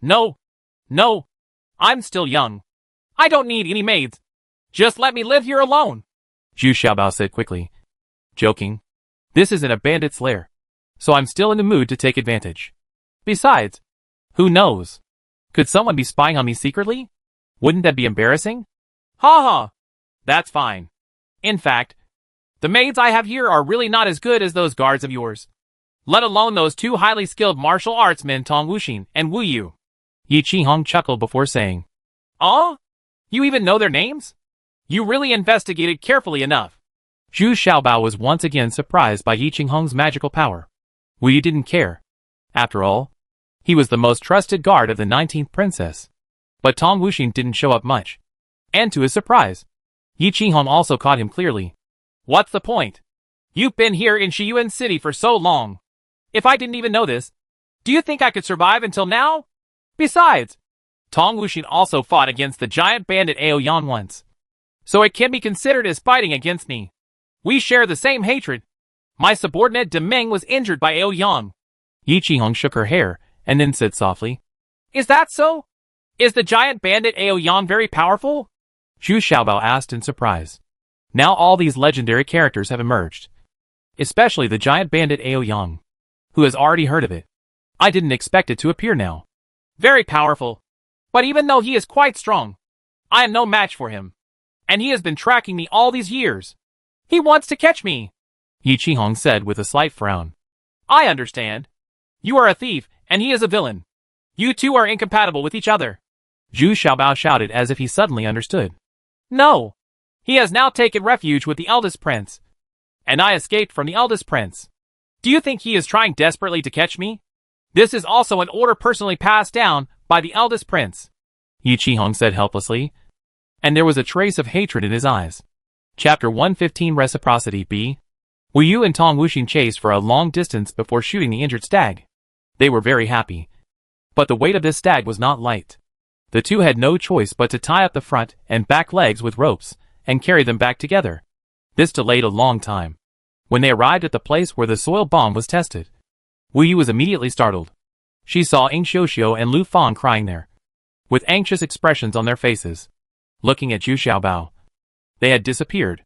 No. I'm still young. I don't need any maids. Just let me live here alone. Zhu Xiaobao said quickly, joking. This isn't a bandit's lair, so I'm still in the mood to take advantage. Besides, who knows? Could someone be spying on me secretly? Wouldn't that be embarrassing? Ha ha. That's fine. In fact, the maids I have here are really not as good as those guards of yours. Let alone those 2 highly skilled martial arts men Tong Wuxin and Wu Yu. Yi Qihong chuckled before saying, Oh? You even know their names? You really investigated carefully enough. Zhu Xiaobao was once again surprised by Yi Qihong's magical power. Wu Yu didn't care. After all, he was the most trusted guard of the 19th princess. But Tong Wuxin didn't show up much. And to his surprise, Yi Qihong also caught him clearly. What's the point? You've been here in Shiyuan City for so long. If I didn't even know this, do you think I could survive until now? Besides, Tong Wuxin also fought against the giant bandit Aoyan once. So it can be considered as fighting against me. We share the same hatred. My subordinate Demeng was injured by Aoyan. Yi Qihong shook her hair and then said softly, Is that so? Is the giant bandit Aoyan very powerful? Zhu Xiaobao asked in surprise. Now all these legendary characters have emerged. Especially the giant bandit Aoyan. Who has already heard of it? I didn't expect it to appear now. Very powerful. But even though he is quite strong, I am no match for him. And he has been tracking me all these years. He wants to catch me, Yi Qihong said with a slight frown. I understand. You are a thief, and he is a villain. You two are incompatible with each other. Zhu Xiaobao shouted as if he suddenly understood. No. He has now taken refuge with the eldest prince. And I escaped from the eldest prince. Do you think he is trying desperately to catch me? This is also an order personally passed down by the eldest prince, Yi Qihong said helplessly, and there was a trace of hatred in his eyes. Chapter 115 Reciprocity B. Wu Yu and Tong Wuxin chased for a long distance before shooting the injured stag. They were very happy. But the weight of this stag was not light. The two had no choice but to tie up the front and back legs with ropes and carry them back together. This delayed a long time. When they arrived at the place where the soil bomb was tested, Wu Yu was immediately startled. She saw Ing Xiuxiu and Lu Fang crying there, with anxious expressions on their faces. Looking at Zhu Xiaobao, they had disappeared.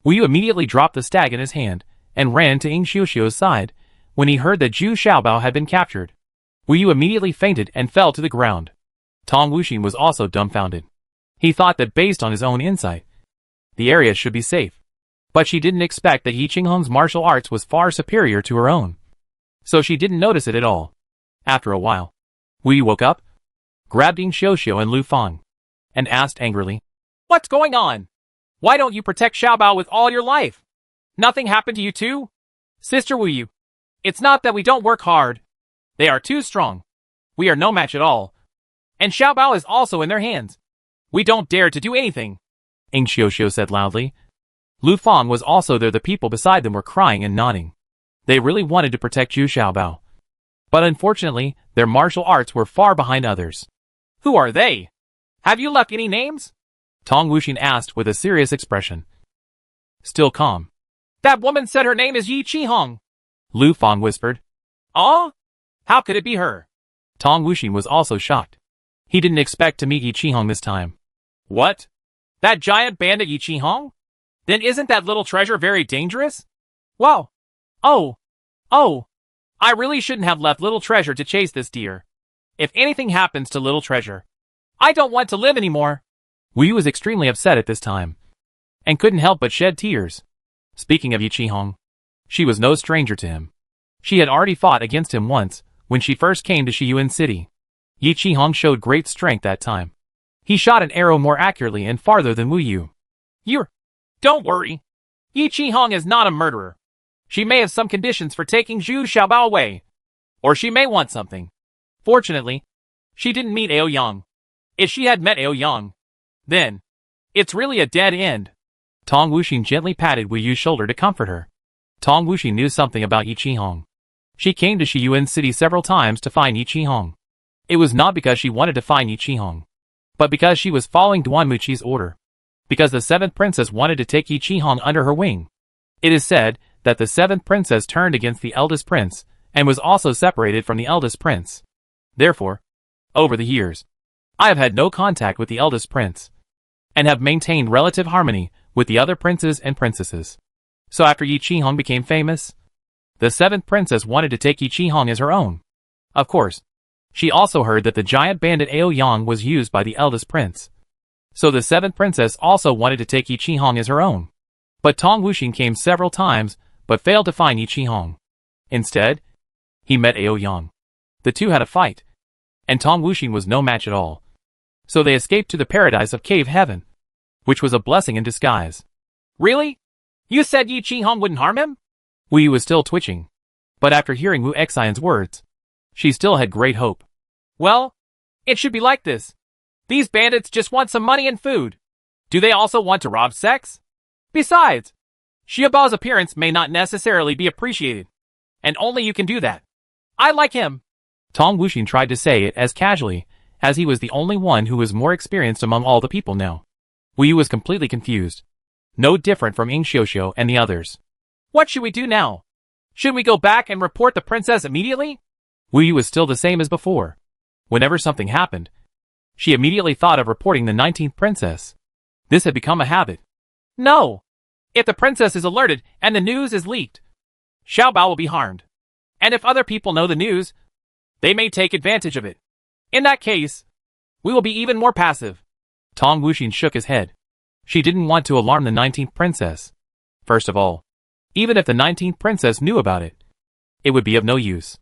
Wu Yu immediately dropped the stag in his hand and ran to Ing Xiuxiu's side. When he heard that Zhu Xiaobao had been captured, Wu Yu immediately fainted and fell to the ground. Tong Wuxin was also dumbfounded. He thought that based on his own insight, the area should be safe. But she didn't expect that Yi Qinghong's martial arts was far superior to her own. So she didn't notice it at all. After a while, Wu Yu woke up, grabbed Ing Xiuxiu and Lu Fang, and asked angrily, What's going on? Why don't you protect Xiaobao with all your life? Nothing happened to you too? Sister Wu Yu, it's not that we don't work hard. They are too strong. We are no match at all. And Xiaobao is also in their hands. We don't dare to do anything, Ing Xiuxiu said loudly. Lu Fang was also there. The people beside them were crying and nodding. They really wanted to protect Zhu Xiaobao. But unfortunately, their martial arts were far behind others. Who are they? Have you left any names? Tong Wuxin asked with a serious expression. Still calm. That woman said her name is Yi Qihong, Lu Fang whispered. Oh? How could it be her? Tong Wuxin was also shocked. He didn't expect to meet Yi Qihong this time. What? That giant bandit Yi Qihong? Then isn't that little treasure very dangerous? Whoa. Oh. I really shouldn't have left little treasure to chase this deer. If anything happens to little treasure, I don't want to live anymore. Wu Yu was extremely upset at this time, and couldn't help but shed tears. Speaking of Yi Qihong, she was no stranger to him. She had already fought against him once, when she first came to Shiyuan City. Yi Qihong showed great strength that time. He shot an arrow more accurately and farther than Wu Yu. Don't worry. Yi Qihong is not a murderer. She may have some conditions for taking Zhu Xiaobao away. Or she may want something. Fortunately, she didn't meet Aoyang. If she had met Aoyang, then it's really a dead end. Tong Wuxin gently patted Wu Yu's shoulder to comfort her. Tong Wuxin knew something about Yi Qihong. She came to Shiyuan City several times to find Yi Qihong. It was not because she wanted to find Yi Qihong, but because she was following Duan Muqi's order. Because the 7th princess wanted to take Yi Qihong under her wing. It is said that the 7th princess turned against the eldest prince, and was also separated from the eldest prince. Therefore, over the years, I have had no contact with the eldest prince, and have maintained relative harmony with the other princes and princesses. So after Yi Qihong became famous, the 7th princess wanted to take Yi Qihong as her own. Of course, she also heard that the giant bandit Aoyang was used by the eldest prince. So the 7th princess also wanted to take Yi Qihong as her own. But Tong Wuxin came several times, but failed to find Yi Qihong. Instead, he met Aoyang. The two had a fight, and Tong Wuxin was no match at all. So they escaped to the paradise of Cave Heaven, which was a blessing in disguise. Really? You said Yi Qihong wouldn't harm him? Wu Yu was still twitching, but after hearing Wu Xian's words, she still had great hope. Well, it should be like this. These bandits just want some money and food. Do they also want to rob sex? Besides, Xiaobao's appearance may not necessarily be appreciated, and only you can do that. I like him. Tong Wuxin tried to say it as casually, as he was the only one who was more experienced among all the people now. Wu Yu was completely confused. No different from Ing Xiuxiu and the others. What should we do now? Should we go back and report the princess immediately? Wu Yu was still the same as before. Whenever something happened, she immediately thought of reporting the 19th princess. This had become a habit. No! If the princess is alerted and the news is leaked, Xiaobao will be harmed. And if other people know the news, they may take advantage of it. In that case, we will be even more passive. Tong Wuxin shook his head. She didn't want to alarm the 19th princess. First of all, even if the 19th princess knew about it, it would be of no use.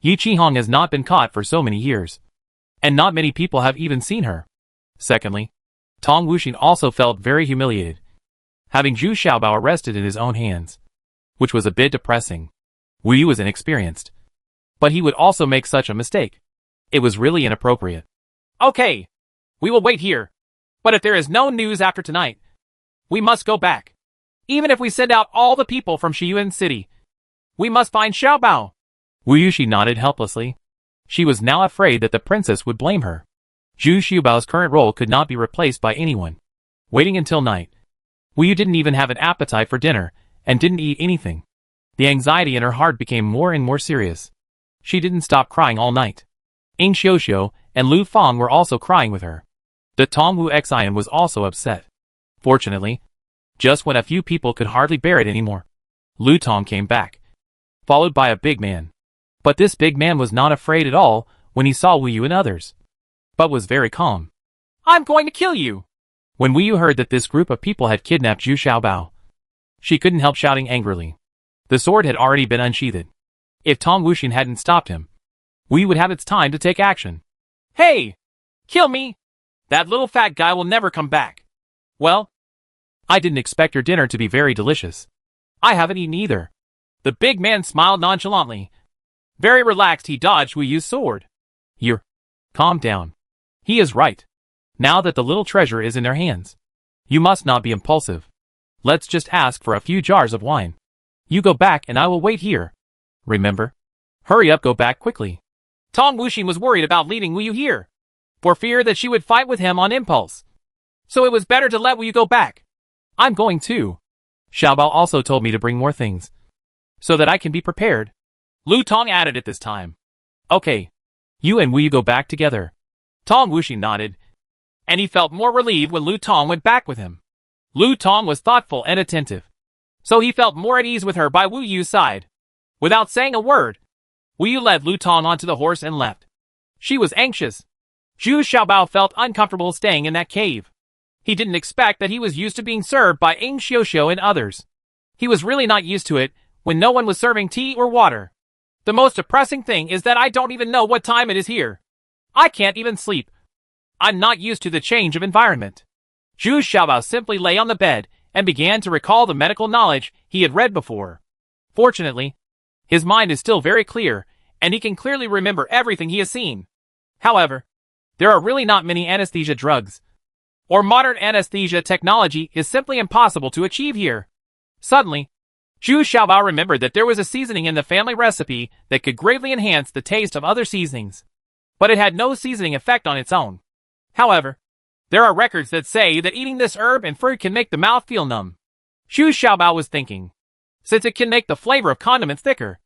Yi Qihong has not been caught for so many years, and not many people have even seen her. Secondly, Tong Wuxin also felt very humiliated, having Zhu Xiaobao arrested in his own hands, which was a bit depressing. Wu Yu was inexperienced, but he would also make such a mistake. It was really inappropriate. Okay, we will wait here. But if there is no news after tonight, we must go back. Even if we send out all the people from Shiyuan City, we must find Xiaobao. Wu Yuxi nodded helplessly. She was now afraid that the princess would blame her. Zhu Xiaobao's current role could not be replaced by anyone. Waiting until night, Wu Yu didn't even have an appetite for dinner, and didn't eat anything. The anxiety in her heart became more and more serious. She didn't stop crying all night. Ying Xiuxiu and Lu Fang were also crying with her. The Tongwu Xian was also upset. Fortunately, just when a few people could hardly bear it anymore, Lu Tong came back, followed by a big man. But this big man was not afraid at all when he saw Wu Yu and others, but was very calm. I'm going to kill you! When Wu Yu heard that this group of people had kidnapped Zhu Xiaobao, she couldn't help shouting angrily. The sword had already been unsheathed. If Tong Wuxin hadn't stopped him, Wu Yu would have its time to take action. Hey! Kill me! That little fat guy will never come back. Well, I didn't expect your dinner to be very delicious. I haven't eaten either. The big man smiled nonchalantly. Very relaxed, he dodged Wu Yu's sword. You're... Calm down. He is right. Now that the little treasure is in their hands, you must not be impulsive. Let's just ask for a few jars of wine. You go back and I will wait here. Remember? Hurry up, go back quickly. Tong Wuxin was worried about leaving Wu Yu here, for fear that she would fight with him on impulse. So it was better to let Wu Yu go back. I'm going too. Xiaobao also told me to bring more things, so that I can be prepared. Lu Tong added at this time. Okay. You and Wu Yu go back together. Tong Wuxin nodded, and he felt more relieved when Lu Tong went back with him. Lu Tong was thoughtful and attentive, so he felt more at ease with her by Wu Yu's side. Without saying a word, Wu Yu led Lu Tong onto the horse and left. She was anxious. Zhu Xiaobao felt uncomfortable staying in that cave. He didn't expect that he was used to being served by Ying Xiuxiu and others. He was really not used to it when no one was serving tea or water. The most depressing thing is that I don't even know what time it is here. I can't even sleep. I'm not used to the change of environment. Zhu Xiaobao simply lay on the bed and began to recall the medical knowledge he had read before. Fortunately, his mind is still very clear, and he can clearly remember everything he has seen. However, there are really not many anesthesia drugs, or modern anesthesia technology is simply impossible to achieve here. Suddenly, Zhu Xiaobao remembered that there was a seasoning in the family recipe that could greatly enhance the taste of other seasonings, but it had no seasoning effect on its own. However, there are records that say that eating this herb and fruit can make the mouth feel numb. Zhu Xiaobao was thinking, since it can make the flavor of condiments thicker,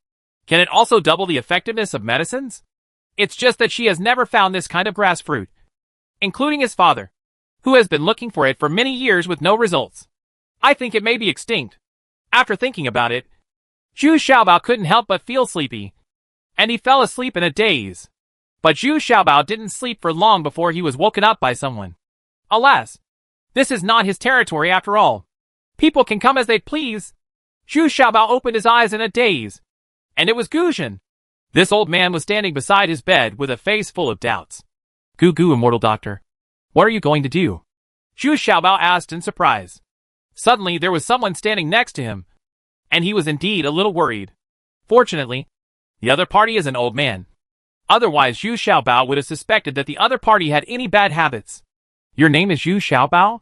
can it also double the effectiveness of medicines? It's just that she has never found this kind of grass fruit, including his father, who has been looking for it for many years with no results. I think it may be extinct. After thinking about it, Zhu Xiaobao couldn't help but feel sleepy, and he fell asleep in a daze. But Zhu Xiaobao didn't sleep for long before he was woken up by someone. Alas, this is not his territory after all. People can come as they please. Zhu Xiaobao opened his eyes in a daze, and it was Guzhen. This old man was standing beside his bed with a face full of doubts. Gu, immortal doctor. What are you going to do? Zhu Xiaobao asked in surprise. Suddenly there was someone standing next to him, and he was indeed a little worried. Fortunately, the other party is an old man. Otherwise Zhu Xiaobao would have suspected that the other party had any bad habits. Your name is Zhu Xiaobao?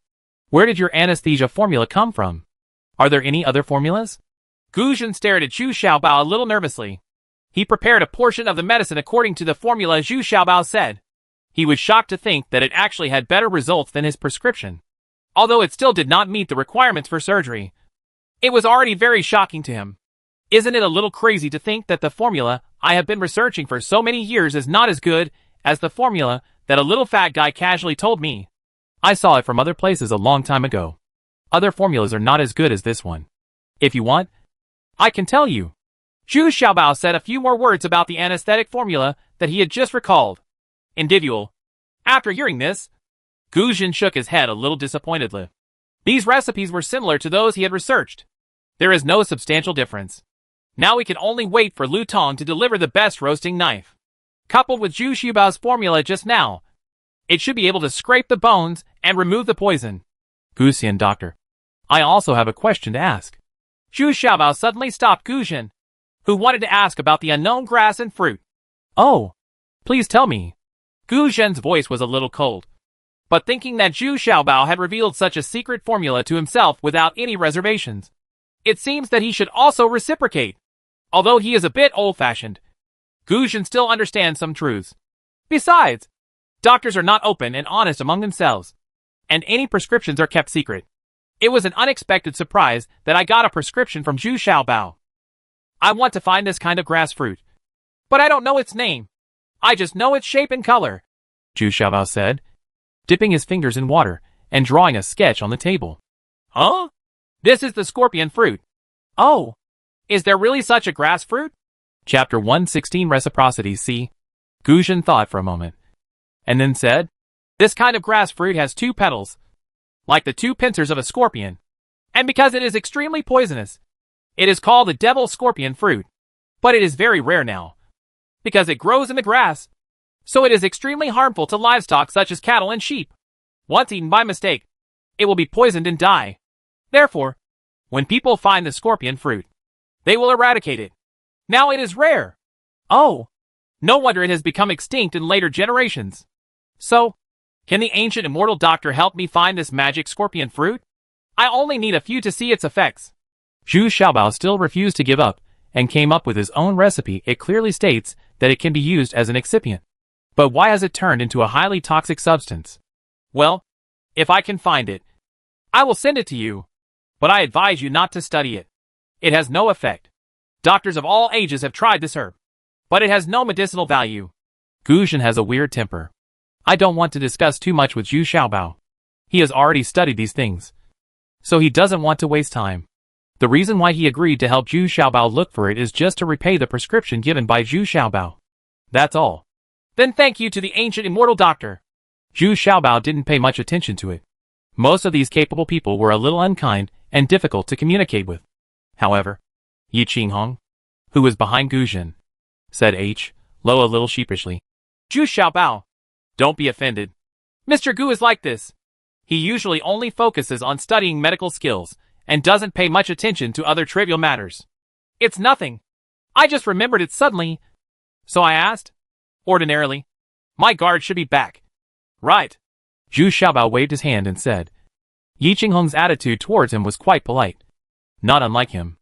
Where did your anesthesia formula come from? Are there any other formulas? Guzhen stared at Zhu Xiaobao a little nervously. He prepared a portion of the medicine according to the formula Zhu Xiaobao said. He was shocked to think that it actually had better results than his prescription, although it still did not meet the requirements for surgery. It was already very shocking to him. Isn't it a little crazy to think that the formula I have been researching for so many years is not as good as the formula that a little fat guy casually told me? I saw it from other places a long time ago. Other formulas are not as good as this one. If you want, I can tell you. Zhu Xiaobao said a few more words about the anesthetic formula that he had just recalled. Individual. After hearing this, Guzhen shook his head a little disappointedly. These recipes were similar to those he had researched. There is no substantial difference. Now we can only wait for Lu Tong to deliver the best roasting knife. Coupled with Zhu Xiaobao's formula just now, it should be able to scrape the bones and remove the poison. Guxian doctor, I also have a question to ask. Zhu Xiaobao suddenly stopped Gu Zhen, who wanted to ask about the unknown grass and fruit. Oh, please tell me. Gu Zhen's voice was a little cold, but thinking that Zhu Xiaobao had revealed such a secret formula to himself without any reservations, it seems that he should also reciprocate. Although he is a bit old-fashioned, Gu Zhen still understands some truths. Besides, doctors are not open and honest among themselves, and any prescriptions are kept secret. It was an unexpected surprise that I got a prescription from Zhu Xiaobao. I want to find this kind of grass fruit, but I don't know its name. I just know its shape and color, Zhu Xiaobao said, dipping his fingers in water and drawing a sketch on the table. Huh? This is the scorpion fruit. Oh, is there really such a grass fruit? Chapter 116 Reciprocity C. Gu Zhen thought for a moment, and then said, This kind of grass fruit has 2 petals, like the 2 pincers of a scorpion, and because it is extremely poisonous, it is called the devil scorpion fruit. But it is very rare now, because it grows in the grass, so it is extremely harmful to livestock such as cattle and sheep. Once eaten by mistake, it will be poisoned and die. Therefore, when people find the scorpion fruit, they will eradicate it. Now it is rare. Oh, no wonder it has become extinct in later generations. So, can the ancient immortal doctor help me find this magic scorpion fruit? I only need a few to see its effects. Zhu Xiaobao still refused to give up and came up with his own recipe. It clearly states that it can be used as an excipient. But why has it turned into a highly toxic substance? Well, if I can find it, I will send it to you. But I advise you not to study it. It has no effect. Doctors of all ages have tried this herb, but it has no medicinal value. Gu Zhen has a weird temper. I don't want to discuss too much with Zhu Xiaobao. He has already studied these things, so he doesn't want to waste time. The reason why he agreed to help Zhu Xiaobao look for it is just to repay the prescription given by Zhu Xiaobao. That's all. Then thank you to the ancient immortal doctor. Zhu Xiaobao didn't pay much attention to it. Most of these capable people were a little unkind and difficult to communicate with. However, Yi Qinghong, who was behind Gu Zhen, said Lo a little sheepishly. Zhu Xiaobao, don't be offended. Mr. Gu is like this. He usually only focuses on studying medical skills and doesn't pay much attention to other trivial matters. It's nothing. I just remembered it suddenly. So I asked. Ordinarily, my guard should be back. Right. Zhu Xiaobao waved his hand and said. Yi Qinghong's attitude towards him was quite polite. Not unlike him.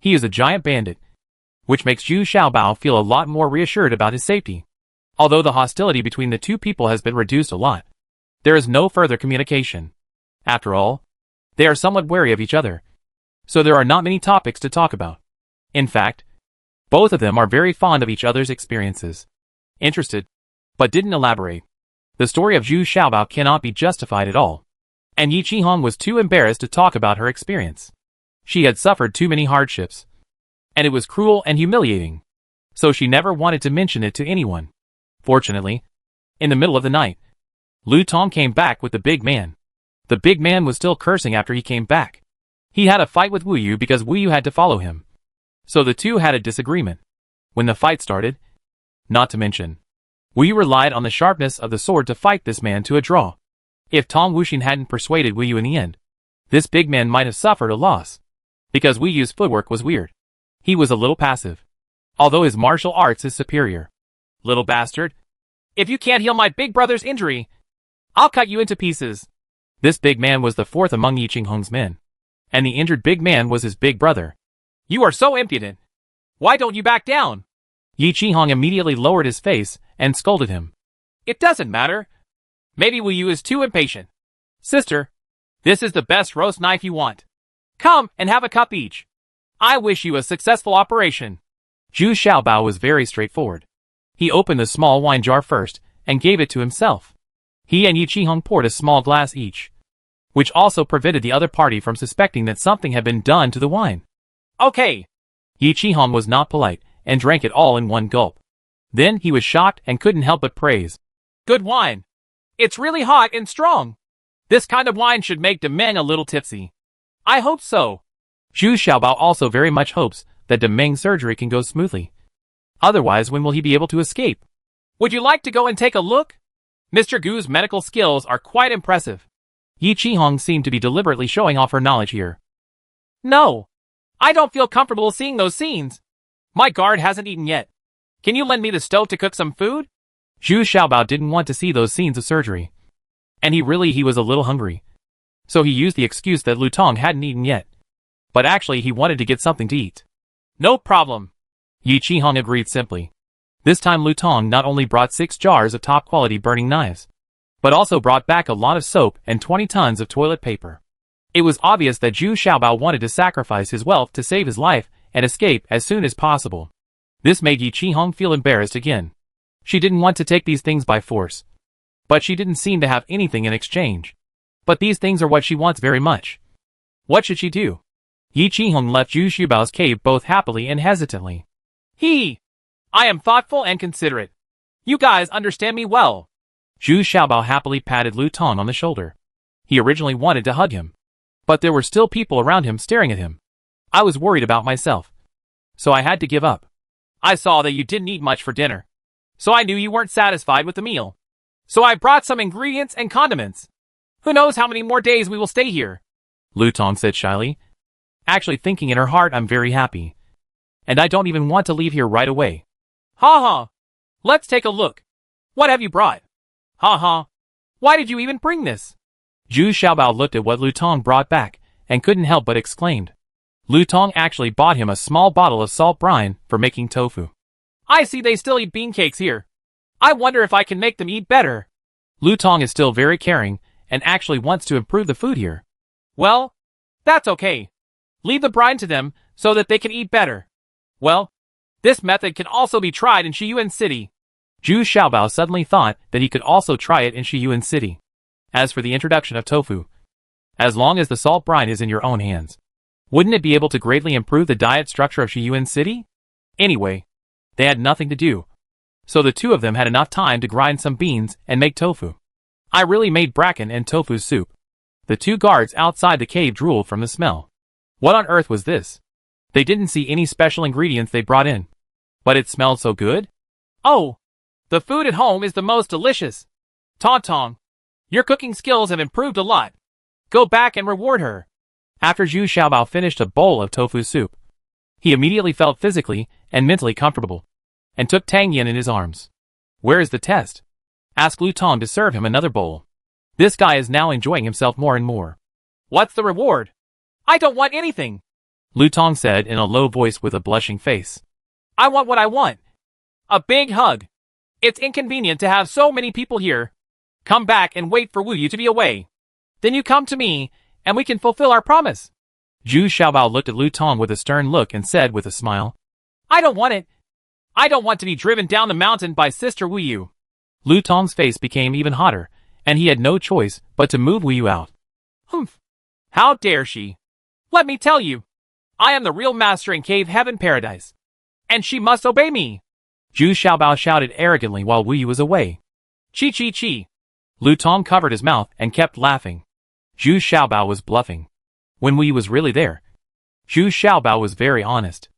He is a giant bandit, which makes Zhu Xiaobao feel a lot more reassured about his safety. Although the hostility between the two people has been reduced a lot, there is no further communication. After all, they are somewhat wary of each other, so there are not many topics to talk about. In fact, both of them are very fond of each other's experiences. Interested, but didn't elaborate. The story of Zhu Xiaobao cannot be justified at all, and Yi Qinghong was too embarrassed to talk about her experience. She had suffered too many hardships, and it was cruel and humiliating, so she never wanted to mention it to anyone. Fortunately, in the middle of the night, Lu Tong came back with the big man. The big man was still cursing after he came back. He had a fight with Wu Yu because Wu Yu had to follow him, so the two had a disagreement. When the fight started, not to mention, Wu Yu relied on the sharpness of the sword to fight this man to a draw. If Tong Wuxin hadn't persuaded Wu Yu in the end, this big man might have suffered a loss, because Wu Yu's footwork was weird. He was a little passive, although his martial arts is superior. Little bastard. If you can't heal my big brother's injury, I'll cut you into pieces. This big man was the fourth among Yi Qinghong's men, and the injured big man was his big brother. You are so impudent. Why don't you back down? Yi Qinghong immediately lowered his face and scolded him. It doesn't matter. Maybe Wu Yu is too impatient. Sister, this is the best roast knife you want. Come and have a cup each. I wish you a successful operation. Zhu Xiaobao was very straightforward. He opened the small wine jar first and gave it to himself. He and Yi Qinghong poured a small glass each, which also prevented the other party from suspecting that something had been done to the wine. Okay. Yi Qinghong was not polite and drank it all in one gulp. Then he was shocked and couldn't help but praise. Good wine. It's really hot and strong. This kind of wine should make Demeng a little tipsy. I hope so. Zhu Xiaobao also very much hopes that Demeng's surgery can go smoothly. Otherwise, when will he be able to escape? Would you like to go and take a look? Mr. Gu's medical skills are quite impressive. Yi Qihong seemed to be deliberately showing off her knowledge here. No. I don't feel comfortable seeing those scenes. My guard hasn't eaten yet. Can you lend me the stove to cook some food? Zhu Xiaobao didn't want to see those scenes of surgery. And he was a little hungry. So he used the excuse that Lu Tong hadn't eaten yet. But actually he wanted to get something to eat. No problem. Yi Qihong agreed simply. This time Lu Tong not only brought 6 jars of top-quality burning knives, but also brought back a lot of soap and 20 tons of toilet paper. It was obvious that Zhu Xiaobao wanted to sacrifice his wealth to save his life and escape as soon as possible. This made Yi Qihong feel embarrassed again. She didn't want to take these things by force. But she didn't seem to have anything in exchange. But these things are what she wants very much. What should she do? Yi Qihong left Zhu Xiaobao's cave both happily and hesitantly. I am thoughtful and considerate. You guys understand me well. Zhu Xiaobao happily patted Lu Tong on the shoulder. He originally wanted to hug him. But there were still people around him staring at him. I was worried about myself. So I had to give up. I saw that you didn't eat much for dinner. So I knew you weren't satisfied with the meal. So I brought some ingredients and condiments. Who knows how many more days we will stay here? Lu Tong said shyly. Actually thinking in her heart I'm very happy. And I don't even want to leave here right away. Ha ha. Let's take a look. What have you brought? Ha ha. Why did you even bring this? Zhu Xiaobao looked at what Lu Tong brought back and couldn't help but exclaimed. Lu Tong actually bought him a small bottle of salt brine for making tofu. I see they still eat bean cakes here. I wonder if I can make them eat better. Lu Tong is still very caring and actually wants to improve the food here. Well, that's okay. Leave the brine to them so that they can eat better. Well, this method can also be tried in Shiyuan City. Zhu Xiaobao suddenly thought that he could also try it in Shiyuan City. As for the introduction of tofu, as long as the salt brine is in your own hands, wouldn't it be able to greatly improve the diet structure of Shiyuan City? Anyway, they had nothing to do, so the two of them had enough time to grind some beans and make tofu. I really made bracken and tofu soup. The 2 guards outside the cave drooled from the smell. What on earth was this? They didn't see any special ingredients they brought in. But it smelled so good? Oh, the food at home is the most delicious. Tong, your cooking skills have improved a lot. Go back and reward her. After Zhu Xiaobao finished a bowl of tofu soup, he immediately felt physically and mentally comfortable, and took Tang Yin in his arms. Where is the test? Asked Lu Tong to serve him another bowl. This guy is now enjoying himself more and more. What's the reward? I don't want anything. Lu Tong said in a low voice with a blushing face. I want what I want. A big hug. It's inconvenient to have so many people here. Come back and wait for Wu Yu to be away. Then you come to me, and we can fulfill our promise. Zhu Xiaobao looked at Lu Tong with a stern look and said with a smile. I don't want it. I don't want to be driven down the mountain by Sister Wu Yu. Lu Tong's face became even hotter, and he had no choice but to move Wu Yu out. Humph. How dare she? Let me tell you. I am the real master in Cave Heaven Paradise. And she must obey me. Zhu Xiaobao shouted arrogantly while Wu Yu was away. Chi chi chi. Lu Tong covered his mouth and kept laughing. Zhu Xiaobao was bluffing. When Wu Yu was really there, Zhu Xiaobao was very honest.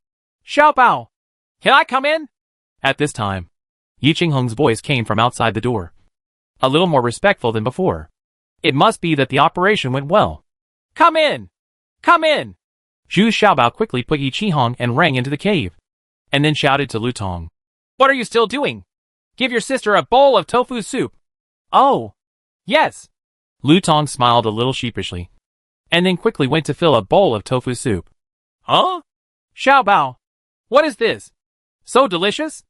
Xiaobao, can I come in? At this time, Yi Qinghong's voice came from outside the door. A little more respectful than before. It must be that the operation went well. Come in! Come in! Zhu Xiaobao quickly put Yi Qinghong and rang into the cave, and then shouted to Lu Tong. What are you still doing? Give your sister a bowl of tofu soup. Oh, yes. Lu Tong smiled a little sheepishly, and then quickly went to fill a bowl of tofu soup. Huh? Xiaobao, what is this? So delicious?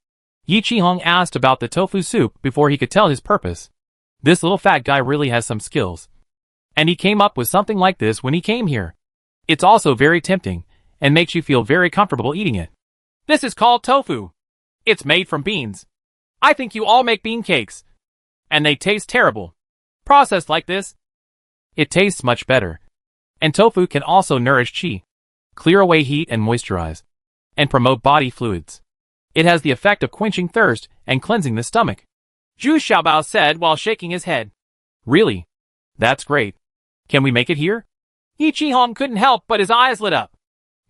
Yi Qinghong asked about the tofu soup before he could tell his purpose. This little fat guy really has some skills. And he came up with something like this when he came here. It's also very tempting, and makes you feel very comfortable eating it. This is called tofu. It's made from beans. I think you all make bean cakes. And they taste terrible. Processed like this, it tastes much better. And tofu can also nourish qi, clear away heat and moisturize, and promote body fluids. It has the effect of quenching thirst and cleansing the stomach. Zhu Xiaobao said while shaking his head. Really? That's great. Can we make it here? Yi Qihong couldn't help but his eyes lit up.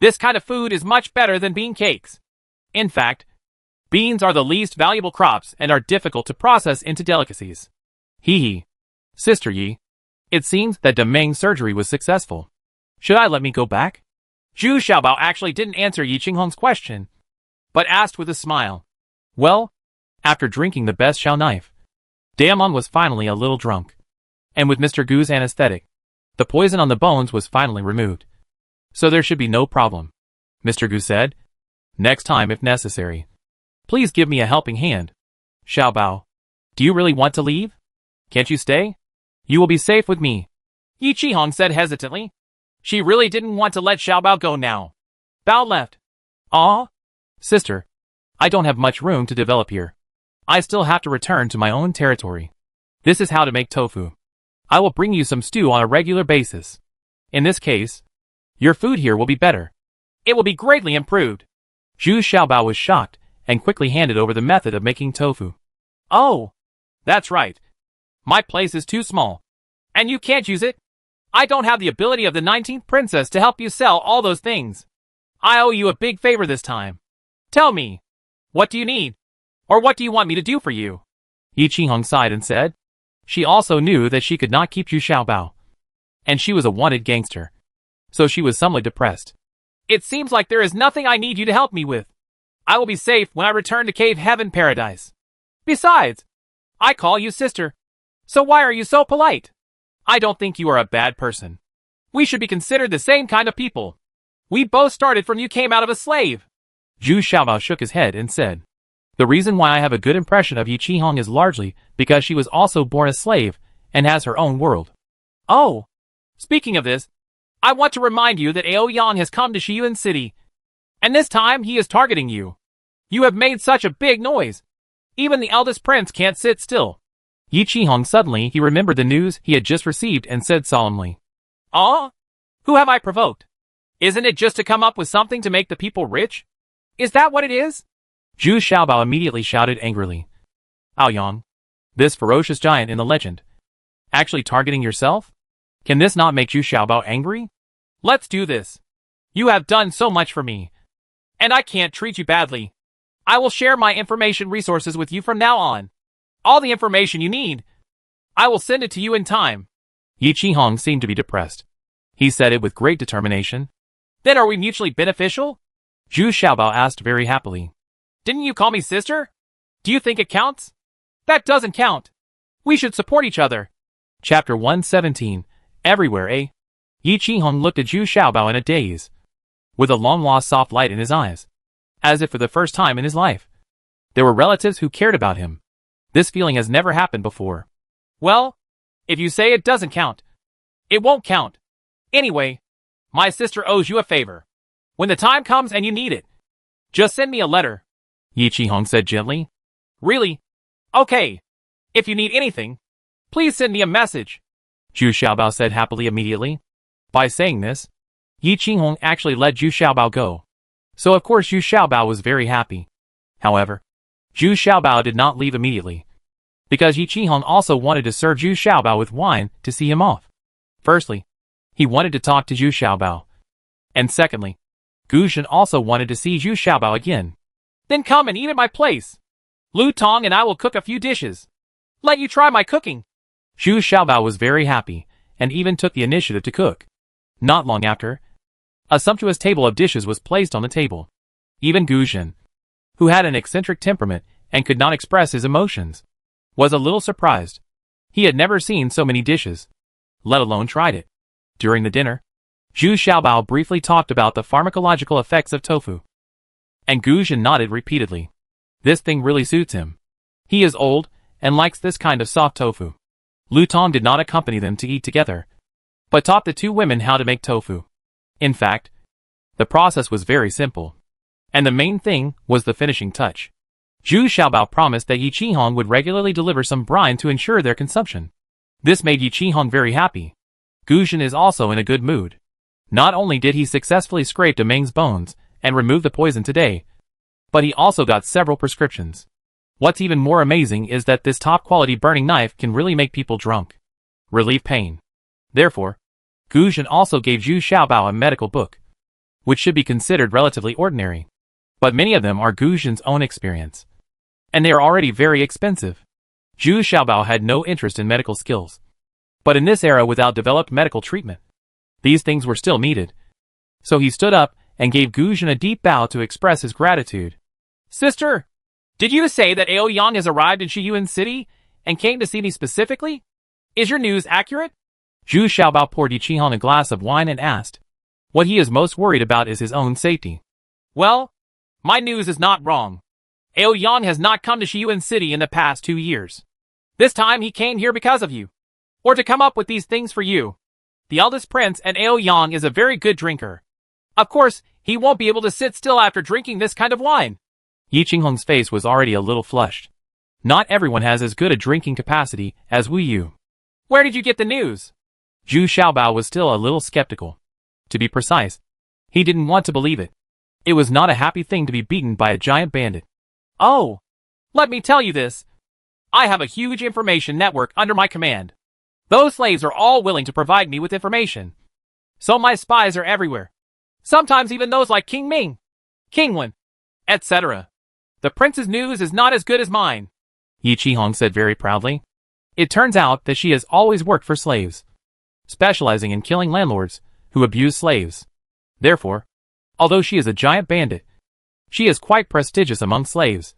This kind of food is much better than bean cakes. In fact, beans are the least valuable crops and are difficult to process into delicacies. Hee hee. Sister Yi, it seems that Demeng's surgery was successful. Should I let me go back? Zhu Xiaobao actually didn't answer Yi Qinghong's question, but asked with a smile. Well, after drinking the best Xiao knife, Damon was finally a little drunk. And with Mr. Gu's anesthetic, the poison on the bones was finally removed. So there should be no problem, Mr. Gu said. Next time if necessary. Please give me a helping hand. Xiaobao, do you really want to leave? Can't you stay? You will be safe with me. Yi Qihong said hesitantly. She really didn't want to let Xiaobao go now. Bao left. Ah, sister, I don't have much room to develop here. I still have to return to my own territory. This is how to make tofu. I will bring you some stew on a regular basis. In this case, your food here will be better. It will be greatly improved. Zhu Xiaobao was shocked and quickly handed over the method of making tofu. Oh, that's right. My place is too small, and you can't use it. I don't have the ability of the 19th princess to help you sell all those things. I owe you a big favor this time. Tell me, what do you need? Or what do you want me to do for you? Yi Qinghong sighed and said. She also knew that she could not keep Zhu Xiaobao, and she was a wanted gangster, so she was somewhat depressed. It seems like there is nothing I need you to help me with. I will be safe when I return to Cave Heaven Paradise. Besides, I call you sister. So why are you so polite? I don't think you are a bad person. We should be considered the same kind of people. We both started from you came out of a slave. Zhu Xiaobao shook his head and said, the reason why I have a good impression of Yi Qihong is largely because she was also born a slave and has her own world. Oh, speaking of this, I want to remind you that Ao Yang has come to Shiyuan City, and this time he is targeting you. You have made such a big noise. Even the eldest prince can't sit still. Yi Qihong suddenly he remembered the news he had just received and said solemnly, Ah? Who have I provoked? Isn't it just to come up with something to make the people rich? Is that what it is? Zhu Xiaobao immediately shouted angrily. Ao Yang, this ferocious giant in the legend, actually targeting yourself? Can this not make Zhu Xiaobao angry? Let's do this. You have done so much for me, and I can't treat you badly. I will share my information resources with you from now on. All the information you need. I will send it to you in time. Yi Qihong seemed to be depressed. He said it with great determination. Then are we mutually beneficial? Zhu Xiaobao asked very happily. Didn't you call me sister? Do you think it counts? That doesn't count. We should support each other. Chapter 117. Everywhere, eh? Yi Qihong looked at Zhu Xiaobao in a daze, with a long-lost soft light in his eyes, as if for the first time in his life. There were relatives who cared about him. This feeling has never happened before. Well, if you say it doesn't count, it won't count. Anyway, my sister owes you a favor. When the time comes and you need it, just send me a letter. Yi Qihong said gently. Really? Okay. If you need anything, please send me a message. Zhu Xiaobao said happily immediately. By saying this, Yi Qinghong actually let Zhu Xiaobao go. So of course Zhu Xiaobao was very happy. However, Zhu Xiaobao did not leave immediately, because Yi Qinghong also wanted to serve Zhu Xiaobao with wine to see him off. Firstly, he wanted to talk to Zhu Xiaobao. And secondly, Gu Zhen also wanted to see Zhu Xiaobao again. Then come and eat at my place. Lu Tong and I will cook a few dishes. Let you try my cooking. Zhu Xiaobao was very happy, and even took the initiative to cook. Not long after, a sumptuous table of dishes was placed on the table. Even Gu Zhen, who had an eccentric temperament and could not express his emotions, was a little surprised. He had never seen so many dishes, let alone tried it. During the dinner, Zhu Xiaobao briefly talked about the pharmacological effects of tofu, and Gu Zhen nodded repeatedly. This thing really suits him. He is old and likes this kind of soft tofu. Lu Tong did not accompany them to eat together, but taught the two women how to make tofu. In fact, the process was very simple, and the main thing was the finishing touch. Zhu Xiaobao promised that Yi Qihong would regularly deliver some brine to ensure their consumption. This made Yi Qihong very happy. Gu Zhen is also in a good mood. Not only did he successfully scrape Demeng's bones and remove the poison today, but he also got several prescriptions. What's even more amazing is that this top-quality burning knife can really make people drunk, relieve pain. Therefore, Gu Zhen also gave Zhu Xiaobao a medical book. which should be considered relatively ordinary. But many of them are Gu Zhen's own experience. And they are already very expensive. Zhu Xiaobao had no interest in medical skills. But in this era without developed medical treatment, these things were still needed. So he stood up and gave Gu Zhen a deep bow to express his gratitude. Sister, did you say that Ao Yang has arrived in Shiyuan City and came to see me specifically? Is your news accurate? Zhu Xiaobao poured Yi Qihong a glass of wine and asked. What he is most worried about is his own safety. Well, my news is not wrong. Ao Yang has not come to Shiyuan City in the past 2 years. This time he came here because of you. Or to come up with these things for you. The eldest prince and Ao Yang is a very good drinker. Of course, he won't be able to sit still after drinking this kind of wine. Yi Qinghong's face was already a little flushed. Not everyone has as good a drinking capacity as Wu Yu. Where did you get the news? Zhu Xiaobao was still a little skeptical. To be precise, he didn't want to believe it. It was not a happy thing to be beaten by a giant bandit. Oh, let me tell you this. I have a huge information network under my command. Those slaves are all willing to provide me with information. So my spies are everywhere. Sometimes even those like King Ming, King Wen, etc. The prince's news is not as good as mine, Yi Qihong said very proudly. It turns out that she has always worked for slaves, specializing in killing landlords who abuse slaves. Therefore, although she is a giant bandit, she is quite prestigious among slaves,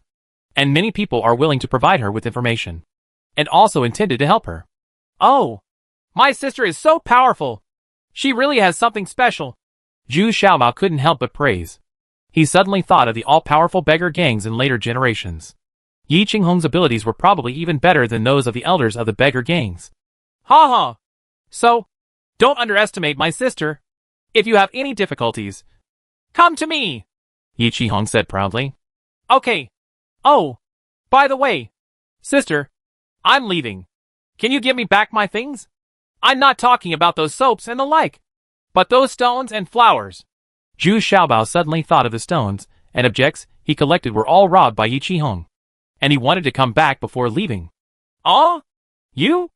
and many people are willing to provide her with information, and also intended to help her. Oh, my sister is so powerful. She really has something special. Zhu Xiaobao couldn't help but praise. He suddenly thought of the all-powerful beggar gangs in later generations. Yi Qinghong's abilities were probably even better than those of the elders of the beggar gangs. Ha ha. So, don't underestimate my sister. If you have any difficulties, come to me, Yi Qihong said proudly. Okay. Oh, by the way, sister, I'm leaving. Can you give me back my things? I'm not talking about those soaps and the like, but those stones and flowers. Zhu Xiaobao suddenly thought of the stones and objects he collected were all robbed by Yi Qihong, and he wanted to come back before leaving. Oh? You?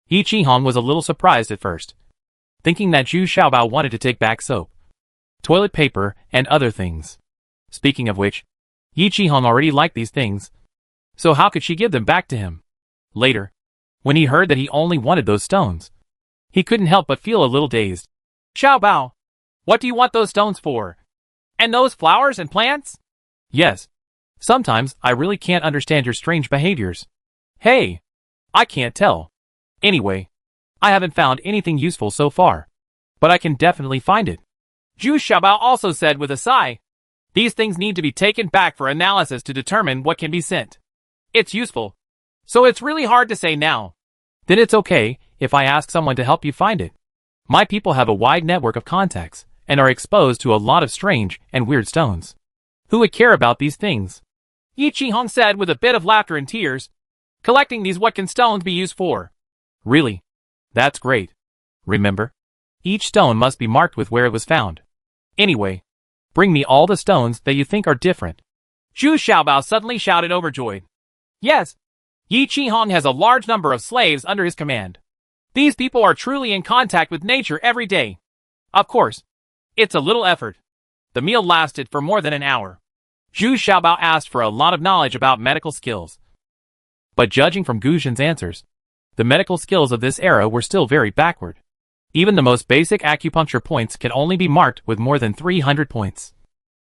Yi Qihong was a little surprised at first, thinking that Zhu Xiaobao wanted to take back soap, toilet paper, and other things. Speaking of which, Yi Qihong already liked these things, so how could she give them back to him? Later, when he heard that he only wanted those stones, he couldn't help but feel a little dazed. Xiaobao, what do you want those stones for? And those flowers and plants? Yes. Sometimes I really can't understand your strange behaviors. Hey, I can't tell. Anyway, I haven't found anything useful so far, but I can definitely find it. Zhu Xiaobao also said with a sigh. These things need to be taken back for analysis to determine what can be sent. It's useful, so it's really hard to say now. Then it's okay if I ask someone to help you find it. My people have a wide network of contacts and are exposed to a lot of strange and weird stones. Who would care about these things? Yi Qihong said with a bit of laughter and tears. Collecting these what can stones be used for? Really? That's great. Remember, each stone must be marked with where it was found. Anyway, bring me all the stones that you think are different. Zhu Xiaobao suddenly shouted overjoyed. Yes, Yi Qihong has a large number of slaves under his command. These people are truly in contact with nature every day. Of course, it's a little effort. The meal lasted for more than an hour. Zhu Xiaobao asked for a lot of knowledge about medical skills. But judging from Gu Zhen's answers, the medical skills of this era were still very backward. Even the most basic acupuncture points can only be marked with more than 300 points,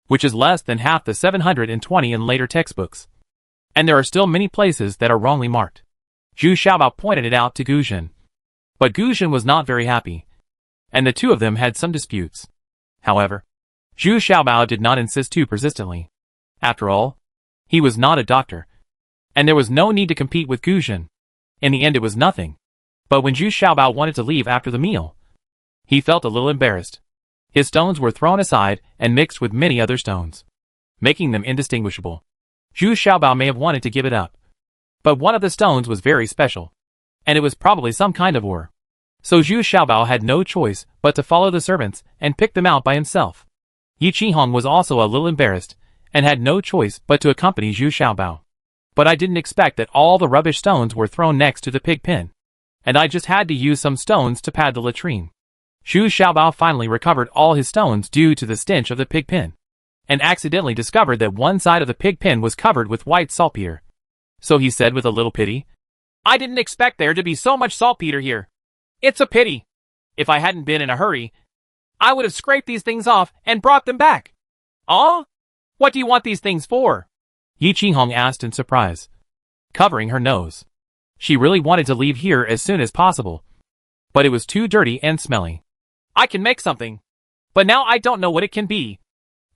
which is less than half the 720 in later textbooks. And there are still many places that are wrongly marked. Zhu Xiaobao pointed it out to Gu Zhen. But Gu Zhen was not very happy, and the two of them had some disputes. However, Zhu Xiaobao did not insist too persistently. After all, he was not a doctor, and there was no need to compete with Gu Zhen. In the end it was nothing. But when Zhu Xiaobao wanted to leave after the meal, he felt a little embarrassed. His stones were thrown aside and mixed with many other stones, making them indistinguishable. Zhu Xiaobao may have wanted to give it up, but one of the stones was very special, and it was probably some kind of ore. So Zhu Xiaobao had no choice but to follow the servants and pick them out by himself. Yi Qihong was also a little embarrassed and had no choice but to accompany Zhu Xiaobao. But I didn't expect that all the rubbish stones were thrown next to the pig pen, and I just had to use some stones to pad the latrine. Zhu Xiaobao finally recovered all his stones due to the stench of the pig pen, and accidentally discovered that one side of the pig pen was covered with white saltpeter. So he said with a little pity, I didn't expect there to be so much saltpeter here. It's a pity. If I hadn't been in a hurry, I would have scraped these things off and brought them back. Oh? What do you want these things for? Yi Qinghong asked in surprise, covering her nose. She really wanted to leave here as soon as possible, but it was too dirty and smelly. I can make something, but now I don't know what it can be,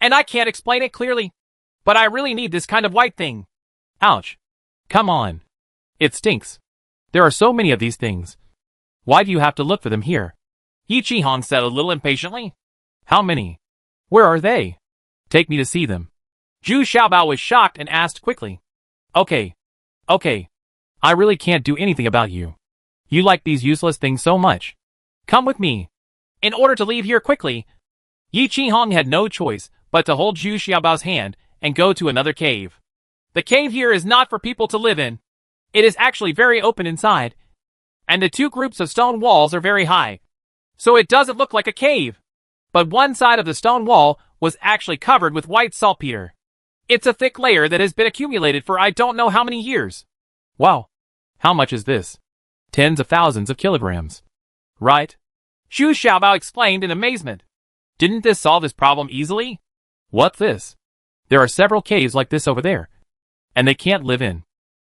and I can't explain it clearly, but I really need this kind of white thing. Ouch. Come on. It stinks. There are so many of these things. Why do you have to look for them here? Yi Qinghong said a little impatiently. How many? Where are they? Take me to see them. Zhu Xiaobao was shocked and asked quickly. Okay. I really can't do anything about you. You like these useless things so much. Come with me. In order to leave here quickly, Yi Qinghong had no choice but to hold Zhu Xiaobao's hand and go to another cave. The cave here is not for people to live in. It is actually very open inside, and the two groups of stone walls are very high, so it doesn't look like a cave. But one side of the stone wall was actually covered with white saltpeter. It's a thick layer that has been accumulated for I don't know how many years. Wow. How much is this? Tens of thousands of kilograms. Right? Zhu Xiaobao explained in amazement. Didn't this solve this problem easily? What's this? There are several caves like this over there, and they can't live in.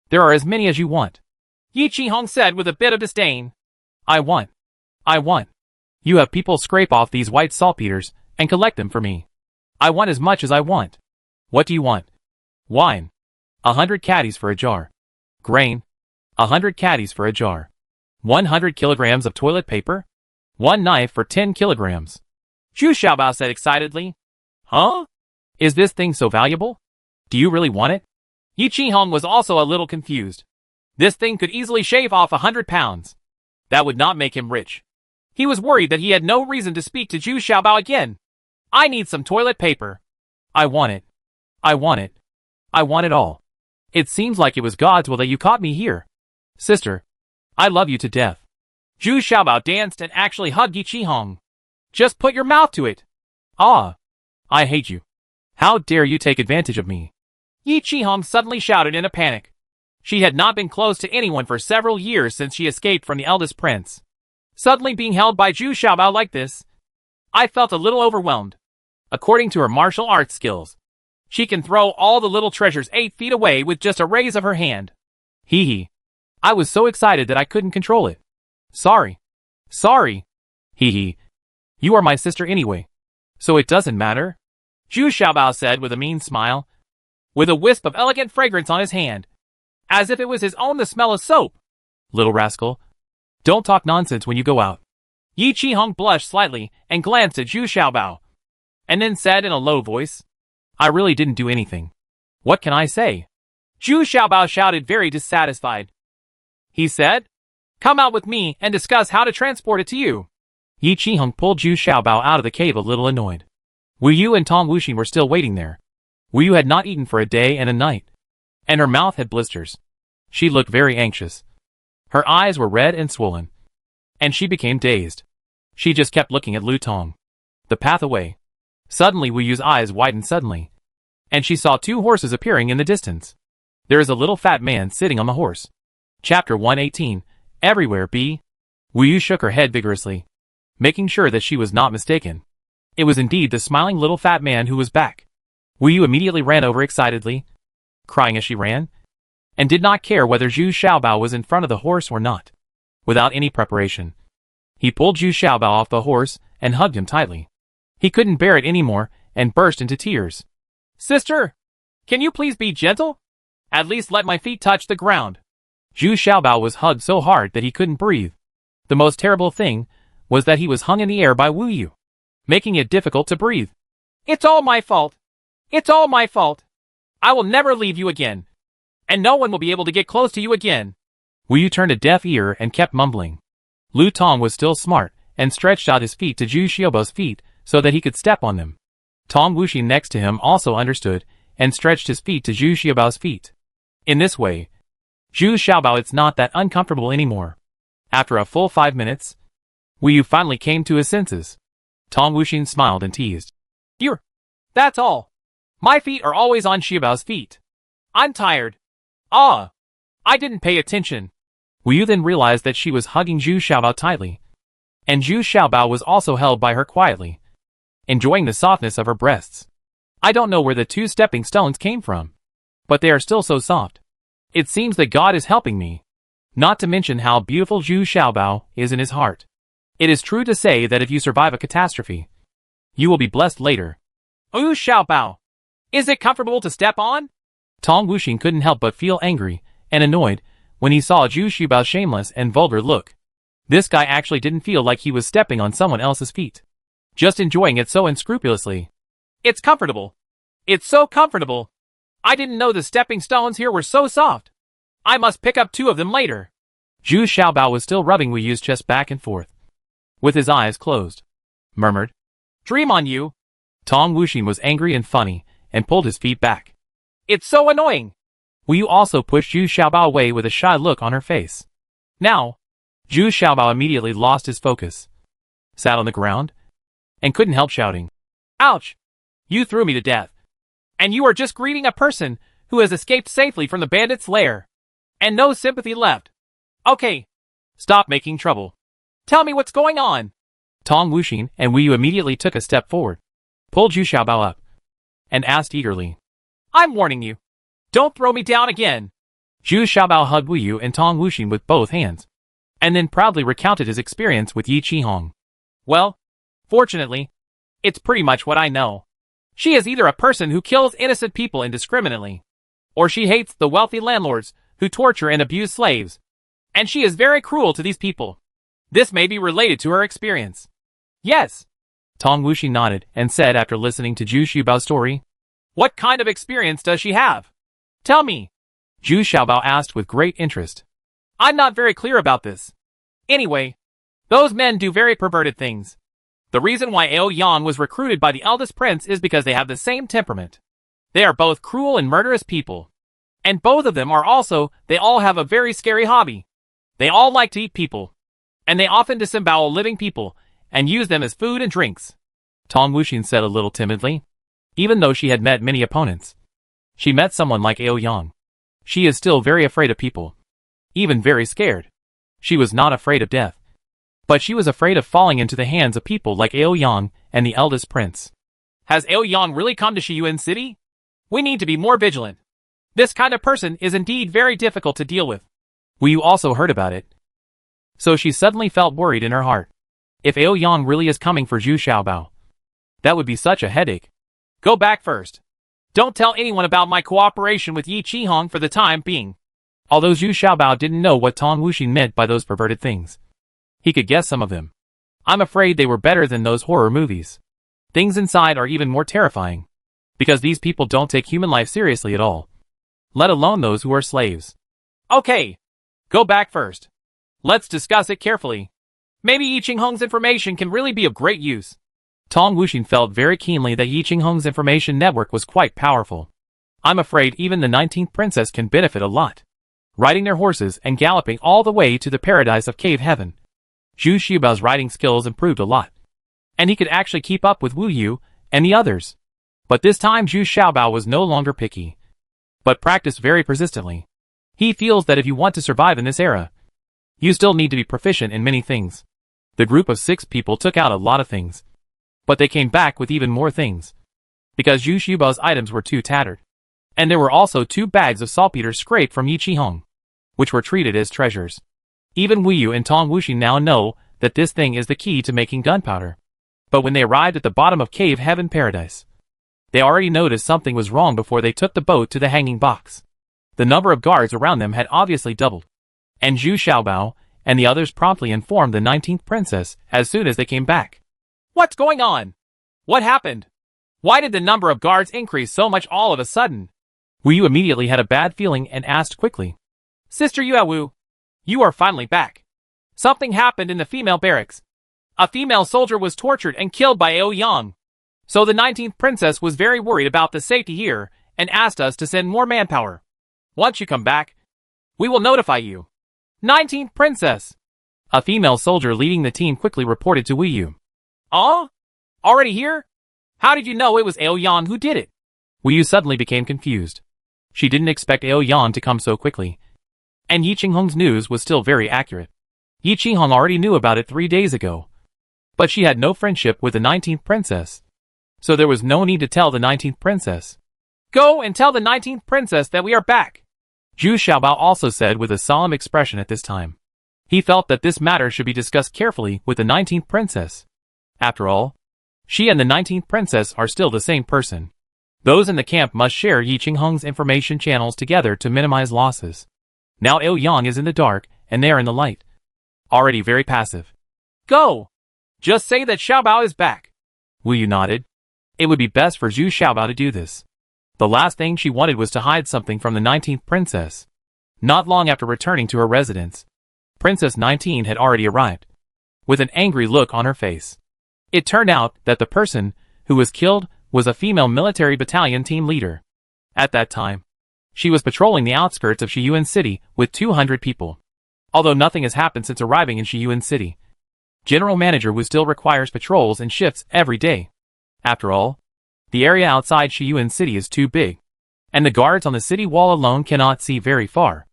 There are as many as you want. Yi Qinghong said with a bit of disdain. I want. You have people scrape off these white saltpeters and collect them for me. I want as much as I want. What do you want? Wine. 100 caddies for a jar. Grain. 100 caddies for a jar. 100 kilograms of toilet paper. One knife for 10 kilograms. Zhu Xiaobao said excitedly. Huh? Is this thing so valuable? Do you really want it? Yi Qinghong was also a little confused. This thing could easily shave off 100 pounds. That would not make him rich. He was worried that he had no reason to speak to Zhu Xiaobao again. I need some toilet paper. I want it. I want it all. It seems like it was God's will that you caught me here. Sister, I love you to death. Zhu Xiaobao danced and actually hugged Yi Qinghong. Just put your mouth to it. Ah, I hate you. How dare you take advantage of me? Yi Qinghong suddenly shouted in a panic. She had not been close to anyone for several years since she escaped from the eldest prince. Suddenly being held by Zhu Xiaobao like this, I felt a little overwhelmed. According to her martial arts skills, she can throw all the little treasures 8 feet away with just a raise of her hand. Hee hee. I was so excited that I couldn't control it. Sorry. Hee hee. You are my sister anyway, so it doesn't matter. Zhu Xiaobao said with a mean smile, with a wisp of elegant fragrance on his hand, as if it was his own the smell of soap. Little rascal. Don't talk nonsense when you go out. Yi Qinghong blushed slightly and glanced at Zhu Xiaobao, and then said in a low voice, I really didn't do anything. What can I say? Zhu Xiaobao shouted very dissatisfied. He said, come out with me and discuss how to transport it to you. Yi Qinghong pulled Zhu Xiaobao out of the cave a little annoyed. Wu Yu and Tong Wuxing were still waiting there. Wu Yu had not eaten for a day and a night, and her mouth had blisters. She looked very anxious. Her eyes were red and swollen, and she became dazed. She just kept looking at Lu Tong. The path away. Suddenly Wu Yu's eyes widened suddenly, and she saw 2 horses appearing in the distance. There is a little fat man sitting on the horse. Chapter 118. Everywhere B. Wu Yu shook her head vigorously, making sure that she was not mistaken. It was indeed the smiling little fat man who was back. Wu Yu immediately ran over excitedly, crying as she ran, and did not care whether Zhu Xiaobao was in front of the horse or not. Without any preparation, he pulled Zhu Xiaobao off the horse and hugged him tightly. He couldn't bear it anymore and burst into tears. Sister, can you please be gentle? At least let my feet touch the ground. Zhu Xiaobao was hugged so hard that he couldn't breathe. The most terrible thing was that he was hung in the air by Wu Yu, making it difficult to breathe. It's all my fault. It's all my fault. I will never leave you again, and no one will be able to get close to you again. Wu Yu turned a deaf ear and kept mumbling. Lu Tong was still smart and stretched out his feet to Zhu Xiaobao's feet so that he could step on them. Tong Wuxing next to him also understood and stretched his feet to Zhu Xiaobao's feet. In this way, Zhu Xiaobao it's not that uncomfortable anymore. After a full 5 minutes, Wu Yu finally came to his senses. Tong Wuxin smiled and teased. That's all. My feet are always on Xiaobao's feet. I'm tired. Ah, I didn't pay attention. Wu Yu then realized that she was hugging Zhu Xiaobao tightly. And Zhu Xiaobao was also held by her quietly, enjoying the softness of her breasts. I don't know where the 2 stepping stones came from, but they are still so soft. It seems that God is helping me. Not to mention how beautiful Zhu Xiaobao is in his heart. It is true to say that if you survive a catastrophe, you will be blessed later. Ooh, Xiaobao. Is it comfortable to step on? Tong Wuxin couldn't help but feel angry and annoyed when he saw Zhu Xiaobao's shameless and vulgar look. This guy actually didn't feel like he was stepping on someone else's feet, just enjoying it so unscrupulously. It's comfortable. It's so comfortable. I didn't know the stepping stones here were so soft. I must pick up 2 of them later. Zhu Xiaobao was still rubbing Wu Yu's chest back and forth, with his eyes closed, murmured, Dream on you. Tong Wuxin was angry and funny, and pulled his feet back. It's so annoying. Wu Yu also pushed Zhu Xiaobao away with a shy look on her face. Now, Zhu Xiaobao immediately lost his focus, sat on the ground, and couldn't help shouting. Ouch! You threw me to death. And you are just greeting a person who has escaped safely from the bandits' lair. And no sympathy left. Okay. Stop making trouble. Tell me what's going on. Tong Wuxin and Wu Yu immediately took a step forward, pulled Zhu Xiaobao up, and asked eagerly. I'm warning you. Don't throw me down again. Zhu Xiaobao hugged Wu Yu and Tong Wuxin with both hands, and then proudly recounted his experience with Yi Qihong. Well, fortunately, it's pretty much what I know. She is either a person who kills innocent people indiscriminately, or she hates the wealthy landlords who torture and abuse slaves. And she is very cruel to these people. This may be related to her experience. Yes. Tong Wuxin nodded and said after listening to Zhu Xiaobao's story. What kind of experience does she have? Tell me. Zhu Xiaobao asked with great interest. I'm not very clear about this. Anyway, those men do very perverted things. The reason why Ao Yang was recruited by the eldest prince is because they have the same temperament. They are both cruel and murderous people. And both of them they all have a very scary hobby. They all like to eat people. And they often disembowel living people and use them as food and drinks. Tong Wuxin said a little timidly. Even though she had met many opponents, she met someone like Ao Yang. She is still very afraid of people. Even very scared. She was not afraid of death. But she was afraid of falling into the hands of people like Ao Yang and the eldest prince. Has Ao Yang really come to Shiyuan City? We need to be more vigilant. This kind of person is indeed very difficult to deal with. Wu Yu also heard about it. So she suddenly felt worried in her heart. If Ao Yang really is coming for Zhu Xiaobao, that would be such a headache. Go back first. Don't tell anyone about my cooperation with Yi Qihong for the time being. Although Zhu Xiaobao didn't know what Tong Wuxin meant by those perverted things, he could guess some of them. I'm afraid they were better than those horror movies. Things inside are even more terrifying, because these people don't take human life seriously at all, let alone those who are slaves. Okay. Go back first. Let's discuss it carefully. Maybe Yi Qinghong's information can really be of great use. Tong Wuxin felt very keenly that Yi Qinghong's information network was quite powerful. I'm afraid even the 19th princess can benefit a lot, riding their horses and galloping all the way to the paradise of cave heaven. Zhu Xiaobao's riding skills improved a lot, and he could actually keep up with Wu Yu and the others. But this time Zhu Xiaobao was no longer picky, but practiced very persistently. He feels that if you want to survive in this era, you still need to be proficient in many things. The group of 6 people took out a lot of things, but they came back with even more things, because Zhu Xiaobao's items were too tattered. And there were also 2 bags of saltpeter scraped from Yi Qihong, which were treated as treasures. Even Wu Yu and Tong Wuxin now know that this thing is the key to making gunpowder. But when they arrived at the bottom of Cave Heaven Paradise, they already noticed something was wrong before they took the boat to the hanging box. The number of guards around them had obviously doubled, and Zhu Xiaobao and the others promptly informed the 19th princess as soon as they came back. What's going on? What happened? Why did the number of guards increase so much all of a sudden? Wu Yu immediately had a bad feeling and asked quickly. Sister Yuewu, you are finally back. Something happened in the female barracks. A female soldier was tortured and killed by Ao Yang. So the 19th princess was very worried about the safety here and asked us to send more manpower. Once you come back, we will notify you. 19th princess. A female soldier leading the team quickly reported to Wu Yu. Oh? Already here? How did you know it was Aoyan who did it? Wu Yu suddenly became confused. She didn't expect Aoyan to come so quickly. And Yi Qinghong's news was still very accurate. Yi Qinghong already knew about it 3 days ago. But she had no friendship with the 19th princess. So there was no need to tell the 19th princess. Go and tell the 19th princess that we are back, Zhu Xiaobao also said with a solemn expression at this time. He felt that this matter should be discussed carefully with the 19th princess. After all, she and the 19th princess are still the same person. Those in the camp must share Yi Qinghong's information channels together to minimize losses. Now Aoyan is in the dark, and they are in the light. Already very passive. Go! Just say that Xiaobao is back. Wu Yu nodded. It would be best for Zhu Xiaobao to do this. The last thing she wanted was to hide something from the 19th princess. Not long after returning to her residence, Princess 19 had already arrived, with an angry look on her face. It turned out that the person who was killed was a female military battalion team leader. At that time, she was patrolling the outskirts of Shiyuan City with 200 people. Although nothing has happened since arriving in Shiyuan City, General Manager Wu still requires patrols and shifts every day. After all, the area outside Shiyuan City is too big, and the guards on the city wall alone cannot see very far.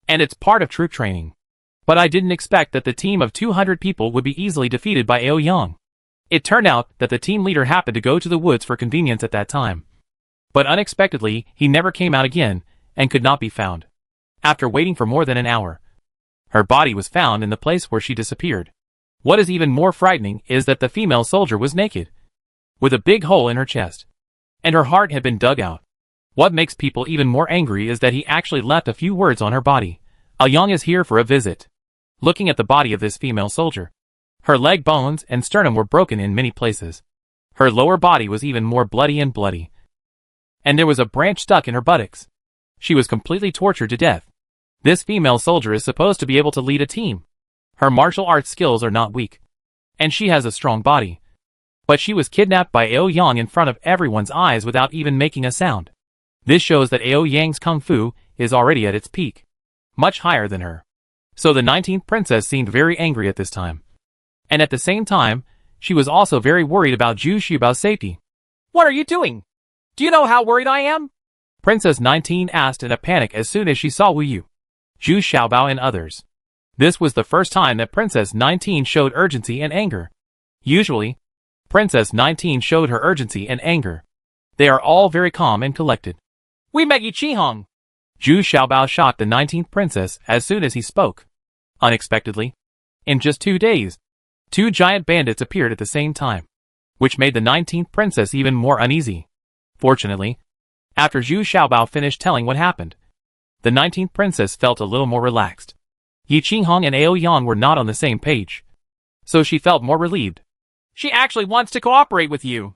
And it's part of troop training. But I didn't expect that the team of 200 people would be easily defeated by Aoyan. It turned out that the team leader happened to go to the woods for convenience at that time. But unexpectedly, he never came out again, and could not be found. After waiting for more than an hour, her body was found in the place where she disappeared. What is even more frightening is that the female soldier was naked, with a big hole in her chest, and her heart had been dug out. What makes people even more angry is that he actually left a few words on her body. Aoyan is here for a visit. Looking at the body of this female soldier, her leg bones and sternum were broken in many places. Her lower body was even more bloody. And there was a branch stuck in her buttocks. She was completely tortured to death. This female soldier is supposed to be able to lead a team. Her martial arts skills are not weak, and she has a strong body. But she was kidnapped by Aoyan in front of everyone's eyes without even making a sound. This shows that Aoyan's kung fu is already at its peak, much higher than her. So the 19th princess seemed very angry at this time. And at the same time, she was also very worried about Zhu Xiaobao's safety. What are you doing? Do you know how worried I am? Princess 19 asked in a panic as soon as she saw Wu Yu, Zhu Xiaobao and others. This was the first time that Princess 19 showed urgency and anger. Usually, Princess 19 showed her urgency and anger. They are all very calm and collected. We met Yi Qinghong. Zhu Xiaobao shocked the 19th princess as soon as he spoke. Unexpectedly, in just 2 days, 2 giant bandits appeared at the same time, which made the 19th princess even more uneasy. Fortunately, after Zhu Xiaobao finished telling what happened, the 19th princess felt a little more relaxed. Yi Qinghong and Aoyan were not on the same page, so she felt more relieved. She actually wants to cooperate with you.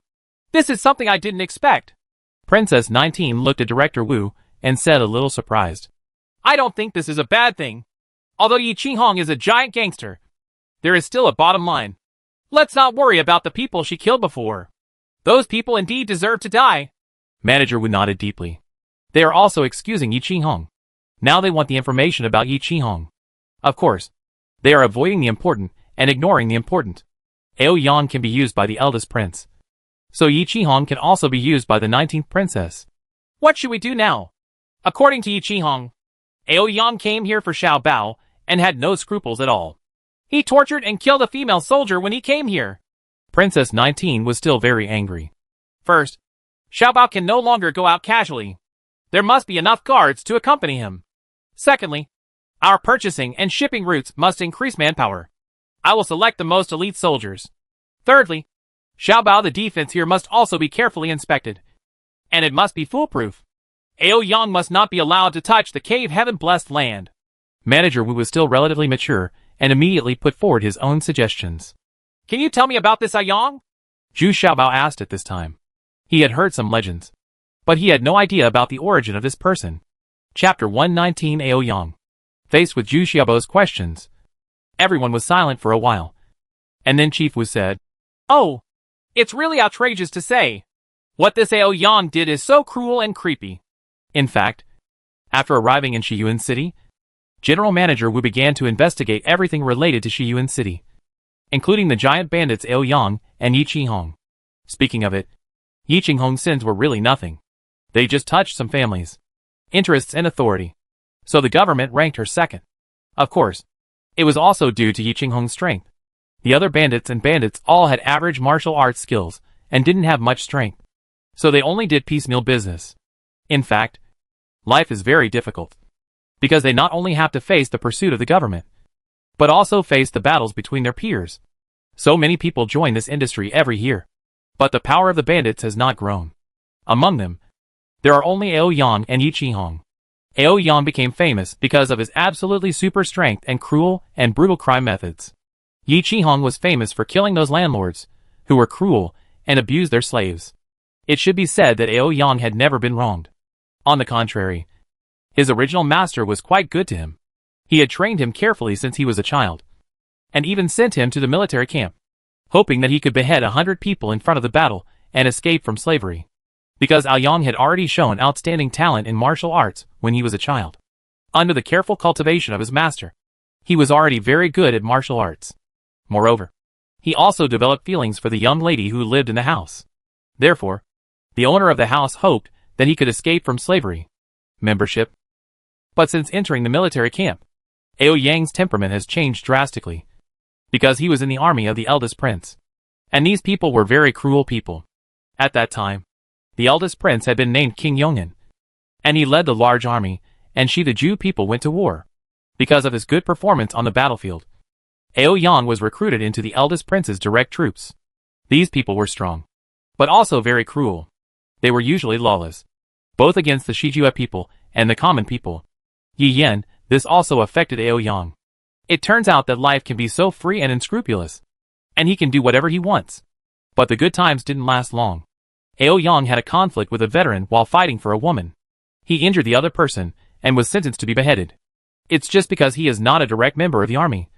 This is something I didn't expect. Princess 19 looked at Director Wu and said a little surprised. I don't think this is a bad thing. Although Yi Qinghong is a giant gangster, there is still a bottom line. Let's not worry about the people she killed before. Those people indeed deserve to die. Manager Wu nodded deeply. They are also excusing Yi Qinghong. Now they want the information about Yi Qinghong. Of course, they are avoiding the important and ignoring the important. Aoyan can be used by the eldest prince, so Yi Qinghong can also be used by the 19th princess. What should we do now? According to Yi Qinghong, Aoyan came here for Xiaobao and had no scruples at all. He tortured and killed a female soldier when he came here. Princess 19 was still very angry. First, Xiaobao can no longer go out casually. There must be enough guards to accompany him. Secondly, our purchasing and shipping routes must increase manpower. I will select the most elite soldiers. Thirdly, Xiaobao, the defense here must also be carefully inspected. And it must be foolproof. Aoyan must not be allowed to touch the cave heaven-blessed land. Manager Wu was still relatively mature and immediately put forward his own suggestions. Can you tell me about this Aoyan? Zhu Xiaobao asked at this time. He had heard some legends, but he had no idea about the origin of this person. Chapter 119 Aoyan. Faced with Zhu Xiaobao's questions, everyone was silent for a while. And then Chief Wu said, Oh, it's really outrageous to say. What this Aoyan did is so cruel and creepy. In fact, after arriving in Shiyuan City, General Manager Wu began to investigate everything related to Shiyuan City, including the giant bandits Ao Yang and Yi Qinghong. Speaking of it, Yi Qinghong's sins were really nothing. They just touched some families, interests and authority. So the government ranked her second. Of course, it was also due to Yi Qinghong's strength. The other bandits all had average martial arts skills and didn't have much strength. So they only did piecemeal business. In fact, life is very difficult, because they not only have to face the pursuit of the government, but also face the battles between their peers. So many people join this industry every year, but the power of the bandits has not grown. Among them, there are only Ao Yang and Yi Qinghong. Ao Yang became famous because of his absolutely super strength and cruel and brutal crime methods. Yi Qinghong was famous for killing those landlords, who were cruel and abused their slaves. It should be said that Ao Yang had never been wronged. On the contrary, his original master was quite good to him. He had trained him carefully since he was a child, and even sent him to the military camp, hoping that he could behead 100 people in front of the battle and escape from slavery. Because Ao Yang had already shown outstanding talent in martial arts when he was a child. Under the careful cultivation of his master, he was already very good at martial arts. Moreover, he also developed feelings for the young lady who lived in the house. Therefore, the owner of the house hoped that he could escape from slavery membership. But since entering the military camp, Ao Yang's temperament has changed drastically, because he was in the army of the eldest prince. And these people were very cruel people. At that time, the eldest prince had been named King Yong'an, and he led the large army, and the Jew people went to war. Because of his good performance on the battlefield, Ao Yang was recruited into the eldest prince's direct troops. These people were strong, but also very cruel. They were usually lawless, both against the Shijua people and the common people. Yi Yan, this also affected Ao Yang. It turns out that life can be so free and unscrupulous, and he can do whatever he wants. But the good times didn't last long. Ao Yang had a conflict with a veteran while fighting for a woman. He injured the other person and was sentenced to be beheaded. It's just because he is not a direct member of the army,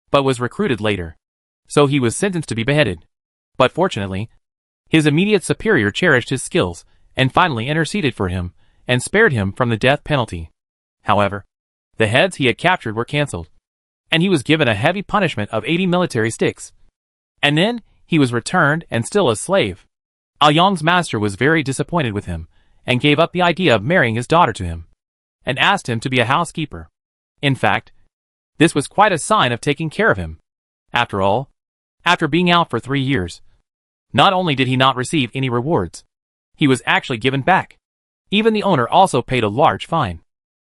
but was recruited later. So he was sentenced to be beheaded. But fortunately, his immediate superior cherished his skills and finally interceded for him and spared him from the death penalty. However, the heads he had captured were cancelled, and he was given a heavy punishment of 80 military sticks. And then, he was returned and still a slave. Ao Yang's master was very disappointed with him, and gave up the idea of marrying his daughter to him, and asked him to be a housekeeper. In fact, this was quite a sign of taking care of him. After all, after being out for 3 years, not only did he not receive any rewards, he was actually given back. Even the owner also paid a large fine.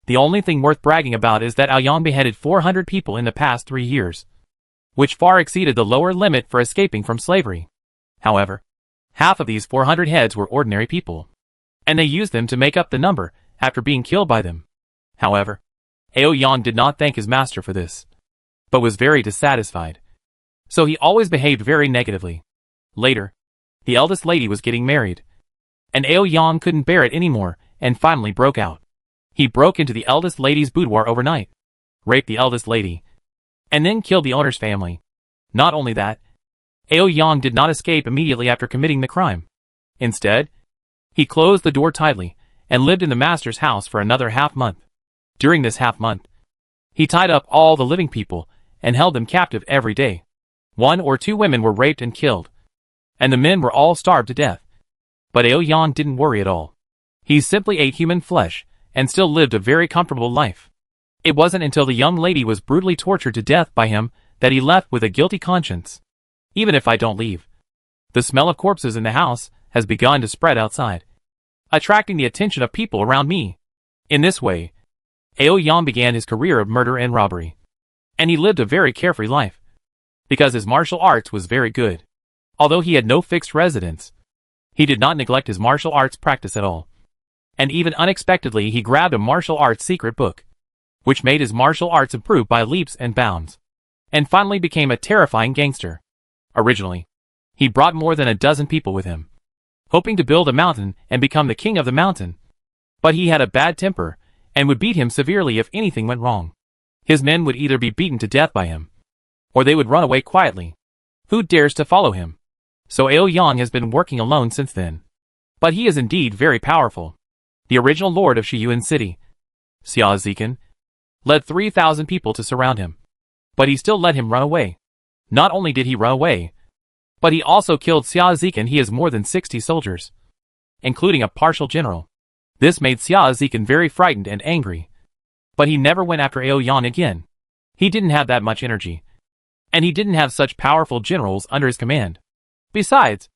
The only thing worth bragging about is that Ao Yang beheaded 400 people in the past 3 years, which far exceeded the lower limit for escaping from slavery. However, half of these 400 heads were ordinary people, and they used them to make up the number after being killed by them. However, Ao Yang did not thank his master for this, but was very dissatisfied. So he always behaved very negatively. Later, the eldest lady was getting married, and Ao Yang couldn't bear it anymore and finally broke out. He broke into the eldest lady's boudoir overnight, raped the eldest lady, and then killed the owner's family. Not only that, Ao Yang did not escape immediately after committing the crime. Instead, he closed the door tightly and lived in the master's house for another half-month. During this half-month, he tied up all the living people and held them captive every day. 1 or 2 women were raped and killed, and the men were all starved to death. But Ao Yang didn't worry at all. He simply ate human flesh and still lived a very comfortable life. It wasn't until the young lady was brutally tortured to death by him that he left with a guilty conscience. Even if I don't leave, the smell of corpses in the house has begun to spread outside, attracting the attention of people around me. In this way, Ao Yang began his career of murder and robbery, and he lived a very carefree life, because his martial arts was very good. Although he had no fixed residence, he did not neglect his martial arts practice at all. And even unexpectedly he grabbed a martial arts secret book, which made his martial arts improve by leaps and bounds, and finally became a terrifying gangster. Originally, he brought more than a dozen people with him, hoping to build a mountain and become the king of the mountain. But he had a bad temper, and would beat him severely if anything went wrong. His men would either be beaten to death by him, or they would run away quietly. Who dares to follow him? So Ao Yang has been working alone since then. But he is indeed very powerful. The original lord of Shiyuan City, Xia Zikan, led 3,000 people to surround him. But he still let him run away. Not only did he run away, but he also killed Xia Zikan. He has more than 60 soldiers, including a partial general. This made Xia Zikan very frightened and angry. But he never went after Aoyang again. He didn't have that much energy. And he didn't have such powerful generals under his command. Besides,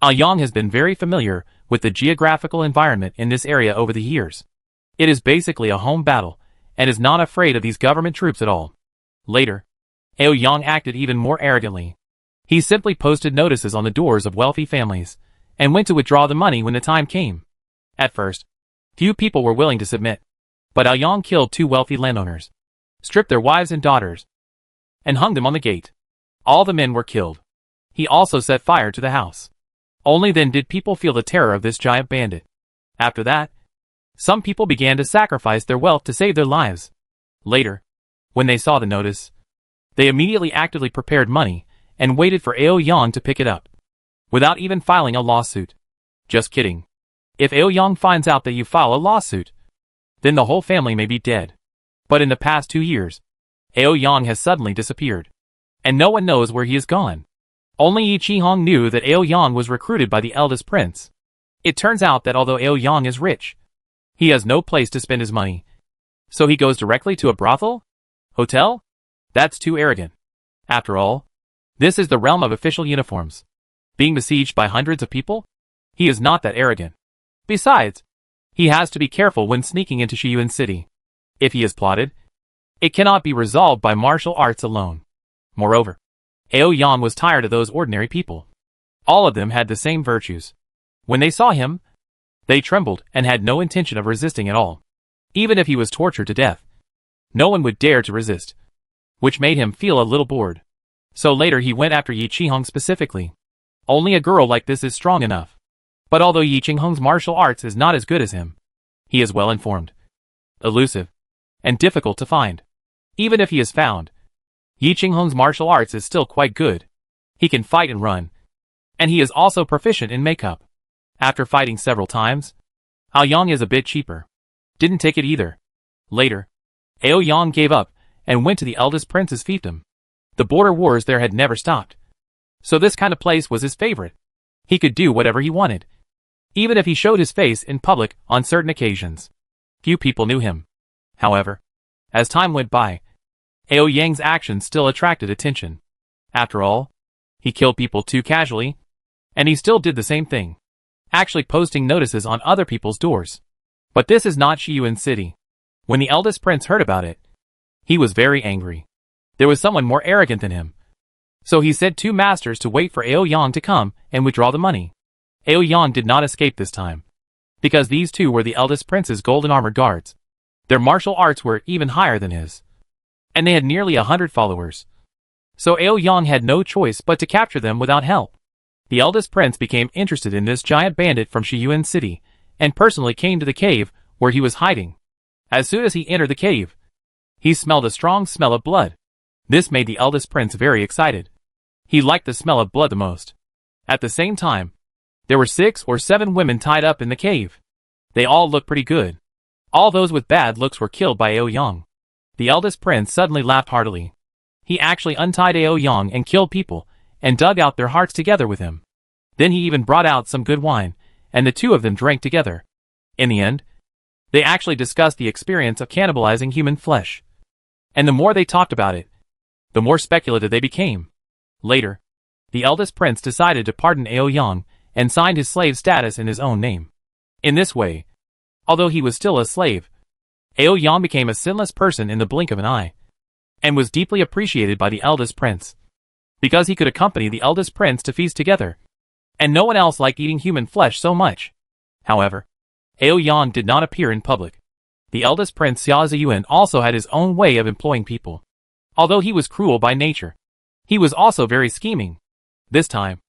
Aoyang has been very familiar with the geographical environment in this area over the years. It is basically a home battle, and is not afraid of these government troops at all. Later, Aoyang acted even more arrogantly. He simply posted notices on the doors of wealthy families, and went to withdraw the money when the time came. At first, few people were willing to submit. But Aoyang killed 2 wealthy landowners, stripped their wives and daughters, and hung them on the gate. All the men were killed. He also set fire to the house. Only then did people feel the terror of this giant bandit. After that, some people began to sacrifice their wealth to save their lives. Later, when they saw the notice, they immediately actively prepared money and waited for Aoyang to pick it up, without even filing a lawsuit. Just kidding. If Aoyang finds out that you file a lawsuit, then the whole family may be dead. But in the past 2 years, Aoyang has suddenly disappeared, and no one knows where he is gone. Only Yi Qihong knew that Aoyang was recruited by the eldest prince. It turns out that although Aoyang is rich, he has no place to spend his money. So he goes directly to a brothel? Hotel? That's too arrogant. After all, this is the realm of official uniforms. Being besieged by hundreds of people? He is not that arrogant. Besides, he has to be careful when sneaking into Shiyuan City. If he is plotted, it cannot be resolved by martial arts alone. Moreover, Aoyang was tired of those ordinary people. All of them had the same virtues. When they saw him, they trembled and had no intention of resisting at all. Even if he was tortured to death, no one would dare to resist, which made him feel a little bored. So later he went after Yi Qihong specifically. Only a girl like this is strong enough. But although Yi Qihong's martial arts is not as good as him, he is well informed, elusive, and difficult to find. Even if he is found, Yi Qihong's martial arts is still quite good. He can fight and run, and he is also proficient in makeup. After fighting several times, Aoyang is a bit cheaper. Didn't take it either. Later, Aoyang gave up and went to the eldest prince's fiefdom. The border wars there had never stopped. So this kind of place was his favorite. He could do whatever he wanted, even if he showed his face in public on certain occasions. Few people knew him. However, as time went by, Aoyang's actions still attracted attention. After all, he killed people too casually, and he still did the same thing, actually posting notices on other people's doors. But this is not Shiyuan City. When the eldest prince heard about it, he was very angry. There was someone more arrogant than him. So he sent 2 masters to wait for Aoyang to come and withdraw the money. Aoyang did not escape this time, because these 2 were the eldest prince's golden armored guards. Their martial arts were even higher than his, and they had nearly 100 followers. So Aoyang had no choice but to capture them without help. The eldest prince became interested in this giant bandit from Shiyuan City, and personally came to the cave where he was hiding. As soon as he entered the cave, he smelled a strong smell of blood. This made the eldest prince very excited. He liked the smell of blood the most. At the same time, there were 6 or 7 women tied up in the cave. They all looked pretty good. All those with bad looks were killed by Aoyang. The eldest prince suddenly laughed heartily. He actually untied Aoyang and killed people, and dug out their hearts together with him. Then he even brought out some good wine, and the 2 of them drank together. In the end, they actually discussed the experience of cannibalizing human flesh. And the more they talked about it, the more speculative they became. Later, the eldest prince decided to pardon Aoyang and signed his slave status in his own name. In this way, although he was still a slave, Aoyang became a sinless person in the blink of an eye, and was deeply appreciated by the eldest prince, because he could accompany the eldest prince to feast together, and no one else liked eating human flesh so much. However, Aoyang did not appear in public. The eldest prince Xia Ziyuan also had his own way of employing people. Although he was cruel by nature, he was also very scheming. This time,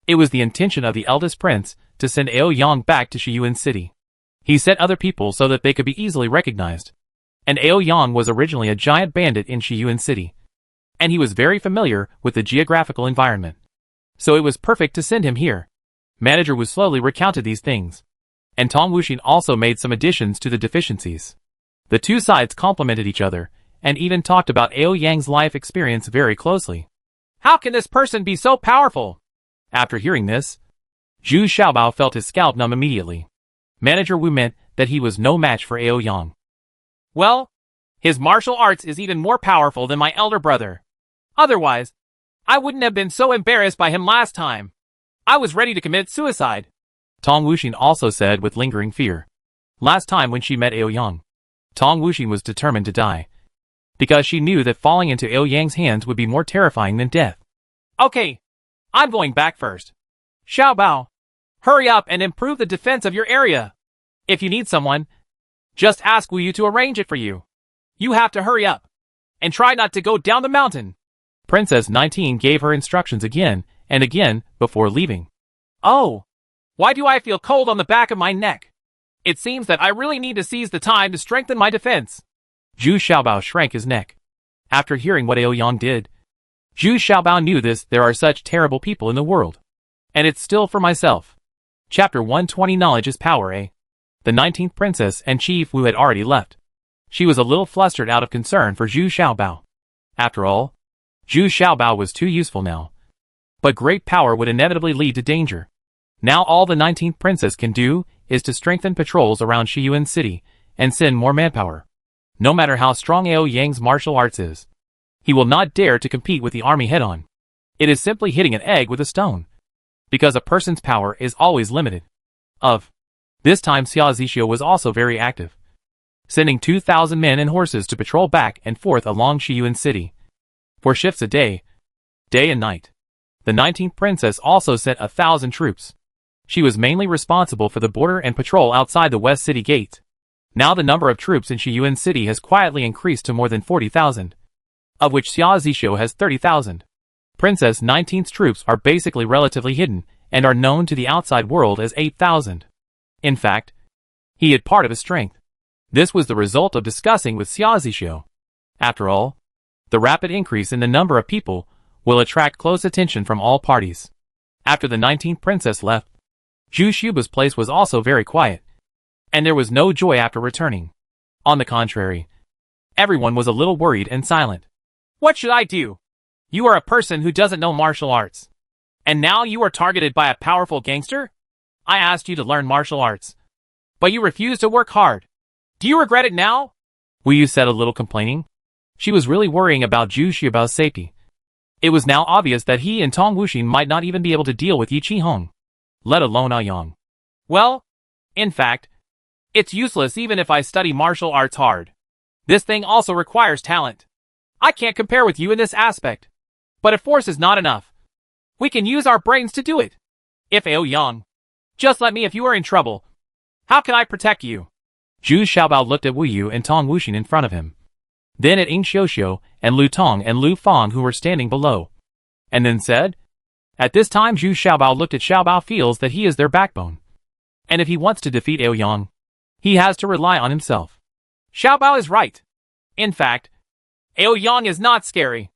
it was the intention of the eldest prince to send Aoyang back to Shiyuan City. He set other people so that they could be easily recognized. And Aoyang was originally a giant bandit in Shiyuan City, and he was very familiar with the geographical environment. So it was perfect to send him here. Manager Wu slowly recounted these things, and Tong Wuxin also made some additions to the deficiencies. The 2 sides complemented each other, and even talked about Ao Yang's life experience very closely. How can this person be so powerful? After hearing this, Zhu Xiaobao felt his scalp numb immediately. Manager Wu meant that he was no match for Ao Yang. Well, his martial arts is even more powerful than my elder brother. Otherwise, I wouldn't have been so embarrassed by him last time. I was ready to commit suicide. Tong Wuxin also said with lingering fear. Last time when she met Ao Yang, Tong Wuxin was determined to die, because she knew that falling into Ao Yang's hands would be more terrifying than death. Okay, I'm going back first. Xiaobao, hurry up and improve the defense of your area. If you need someone, just ask Wu Yu to arrange it for you. You have to hurry up, and try not to go down the mountain. Princess 19 gave her instructions again and again before leaving. Oh, why do I feel cold on the back of my neck? It seems that I really need to seize the time to strengthen my defense. Zhu Xiaobao shrank his neck. After hearing what Ao Yang did, Zhu Xiaobao knew there are such terrible people in the world. And it's still for myself. Chapter 120 Knowledge is Power. The 19th princess and Chief Wu had already left. She was a little flustered out of concern for Zhu Xiaobao. After all, Zhu Xiaobao was too useful now. But great power would inevitably lead to danger. Now all the 19th princess can do is to strengthen patrols around Shiyuan City and send more manpower. No matter how strong Ao Yang's martial arts is, he will not dare to compete with the army head-on. It is simply hitting an egg with a stone, because a person's power is always limited. This time Xia Zixio was also very active, sending 2,000 men and horses to patrol back and forth along Shiyuan City, 4 shifts a day and night. The 19th princess also sent 1,000 troops. She was mainly responsible for the border and patrol outside the West City Gate. Now the number of troops in Shiyuan City has quietly increased to more than 40,000, of which Xia Zixio has 30,000. Princess 19th's troops are basically relatively hidden and are known to the outside world as 8,000. In fact, he had part of his strength. This was the result of discussing with Xia Zixio. After all, the rapid increase in the number of people will attract close attention from all parties. After the 19th princess left, Zhu Xiuba's place was also very quiet, and there was no joy after returning. On the contrary, everyone was a little worried and silent. What should I do? You are a person who doesn't know martial arts. And now you are targeted by a powerful gangster? I asked you to learn martial arts, but you refused to work hard. Do you regret it now? Wu Yu said a little complaining. She was really worrying about Zhu Xiubao's safety. It was now obvious that he and Tong Wuxin might not even be able to deal with Yi Qihong, let alone Ao Yang. Well, in fact, it's useless even if I study martial arts hard. This thing also requires talent. I can't compare with you in this aspect. But if force is not enough, we can use our brains to do it. If Ao Yang, just let me if you are in trouble. How can I protect you? Zhu Xiaobao looked at Wu Yu and Tong Wuxin in front of him, then at Ying Xiuxiu and Lu Tong and Lu Fang who were standing below, and then said, at this time Zhu Xiaobao looked at Xiaobao feels that he is their backbone. And if he wants to defeat Ao Yang, he has to rely on himself. Xiaobao is right. In fact, Ao Yang is not scary.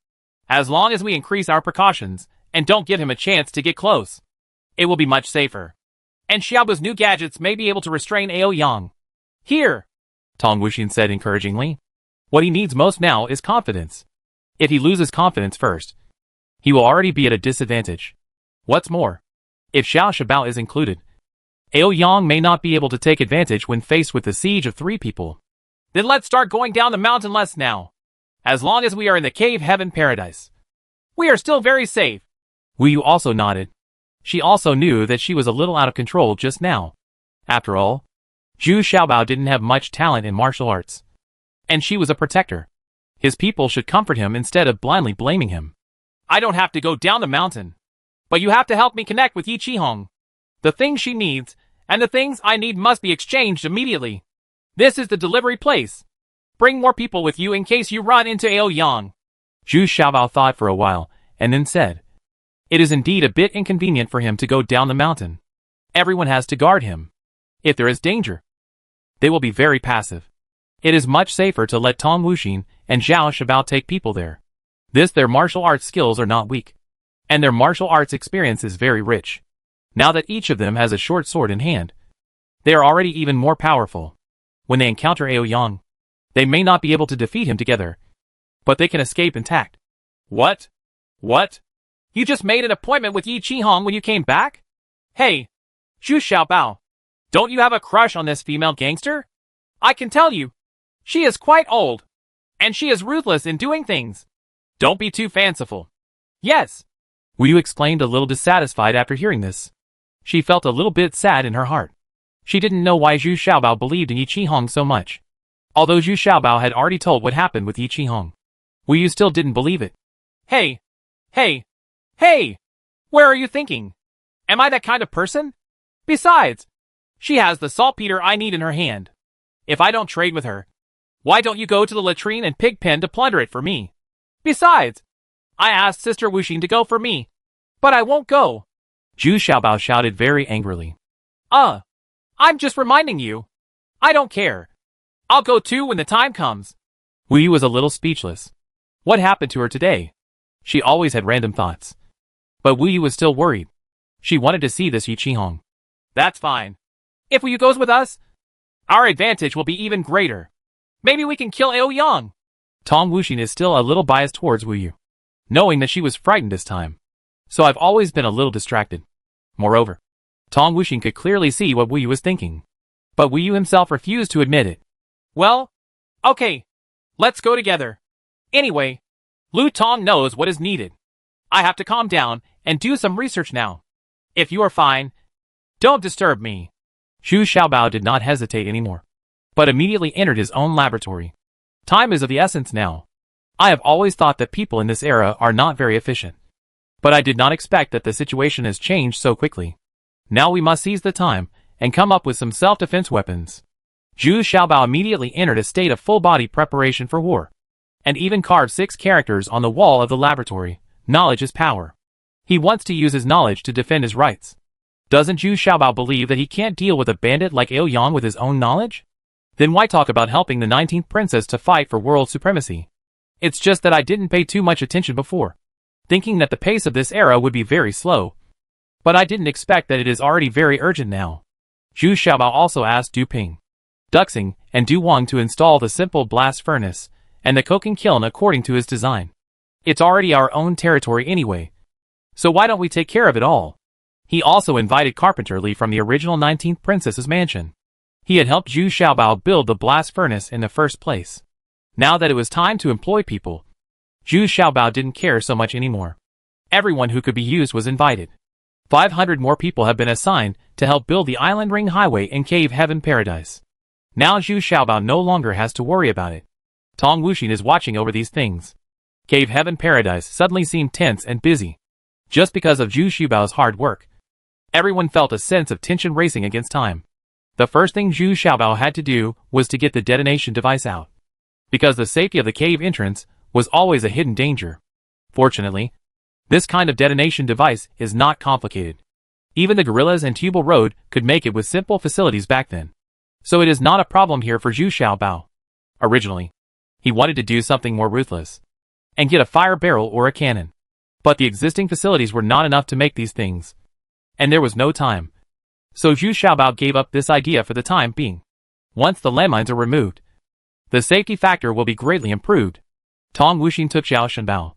As long as we increase our precautions and don't give him a chance to get close, it will be much safer. And Xiaobao's new gadgets may be able to restrain Ao Yang. Here, Tong Wuxin said encouragingly. What he needs most now is confidence. If he loses confidence first, he will already be at a disadvantage. What's more, if Xiao Shabao is included, Ao Yang may not be able to take advantage when faced with the siege of 3 people. Then let's start going down the mountain less now. As long as we are in the cave heaven paradise, we are still very safe. Wu Yu also nodded. She also knew that she was a little out of control just now. After all, Zhu Xiaobao didn't have much talent in martial arts, and she was a protector. His people should comfort him instead of blindly blaming him. I don't have to go down the mountain, but you have to help me connect with Yi Qihong. The things she needs and the things I need must be exchanged immediately. This is the delivery place. Bring more people with you in case you run into Ao Yang. Zhu Xiaobao thought for a while, and then said, it is indeed a bit inconvenient for him to go down the mountain. Everyone has to guard him. If there is danger, they will be very passive. It is much safer to let Tong Wuxin and Xiao Shabao take people there. Their martial arts skills are not weak, and their martial arts experience is very rich. Now that each of them has a short sword in hand, they are already even more powerful. When they encounter Ao Yang, they may not be able to defeat him together, but they can escape intact. What? What? You just made an appointment with Yi Qihong when you came back? Hey, Zhu Xiaobao, don't you have a crush on this female gangster? I can tell you, she is quite old, and she is ruthless in doing things. Don't be too fanciful. Yes. Wu Yu exclaimed, a little dissatisfied after hearing this. She felt a little bit sad in her heart. She didn't know why Zhu Xiaobao believed in Yi Qihong so much. Although Zhu Xiaobao had already told what happened with Yi Qihong, Wu Yu still didn't believe it. Hey! Hey! Hey! Where are you thinking? Am I that kind of person? Besides, she has the saltpeter I need in her hand. If I don't trade with her, why don't you go to the latrine and pig pen to plunder it for me? Besides, I asked Sister Wuxing to go for me, but I won't go. Zhu Xiaobao shouted very angrily. I'm just reminding you. I don't care. I'll go too when the time comes. Wu Yu was a little speechless. What happened to her today? She always had random thoughts. But Wu Yu was still worried. She wanted to see this Yi Qihong. That's fine. If Wu Yu goes with us, our advantage will be even greater. Maybe we can kill Aoyang. Tong Wuxing is still a little biased towards Wu Yu, knowing that she was frightened this time. So I've always been a little distracted. Moreover, Tong Wuxing could clearly see what Wu Yu was thinking. But Wu Yu himself refused to admit it. Well, okay. Let's go together. Anyway, Lu Tong knows what is needed. I have to calm down and do some research now. If you are fine, don't disturb me. Zhu Xiaobao did not hesitate anymore, but immediately entered his own laboratory. Time is of the essence now. I have always thought that people in this era are not very efficient. But I did not expect that the situation has changed so quickly. Now we must seize the time and come up with some self-defense weapons. Zhu Xiaobao immediately entered a state of full-body preparation for war, and even carved 6 characters on the wall of the laboratory. Knowledge is power. He wants to use his knowledge to defend his rights. Doesn't Zhu Xiaobao believe that he can't deal with a bandit like Aoyang with his own knowledge? Then why talk about helping the 19th princess to fight for world supremacy? It's just that I didn't pay too much attention before, thinking that the pace of this era would be very slow. But I didn't expect that it is already very urgent now. Zhu Xiaobao also asked Du Ping, Duxing, and Du Wang to install the simple blast furnace and the coking kiln according to his design. It's already our own territory anyway, so why don't we take care of it all? He also invited Carpenter Li from the original 19th princess's mansion. He had helped Zhu Xiaobao build the blast furnace in the first place. Now that it was time to employ people, Zhu Xiaobao didn't care so much anymore. Everyone who could be used was invited. 500 more people have been assigned to help build the Island Ring Highway in Cave Heaven Paradise. Now Zhu Xiaobao no longer has to worry about it. Tong Wuxing is watching over these things. Cave Heaven Paradise suddenly seemed tense and busy. Just because of Zhu Xiaobao's hard work, everyone felt a sense of tension racing against time. The first thing Zhu Xiaobao had to do was to get the detonation device out, because the safety of the cave entrance was always a hidden danger. Fortunately, this kind of detonation device is not complicated. Even the gorillas and Tubal Road could make it with simple facilities back then. So it is not a problem here for Zhu Xiaobao. Originally, he wanted to do something more ruthless and get a fire barrel or a cannon. But the existing facilities were not enough to make these things, and there was no time. So Zhu Xiaobao gave up this idea for the time being. Once the landmines are removed, the safety factor will be greatly improved. Tong Wuxing took Xiao Shenbao,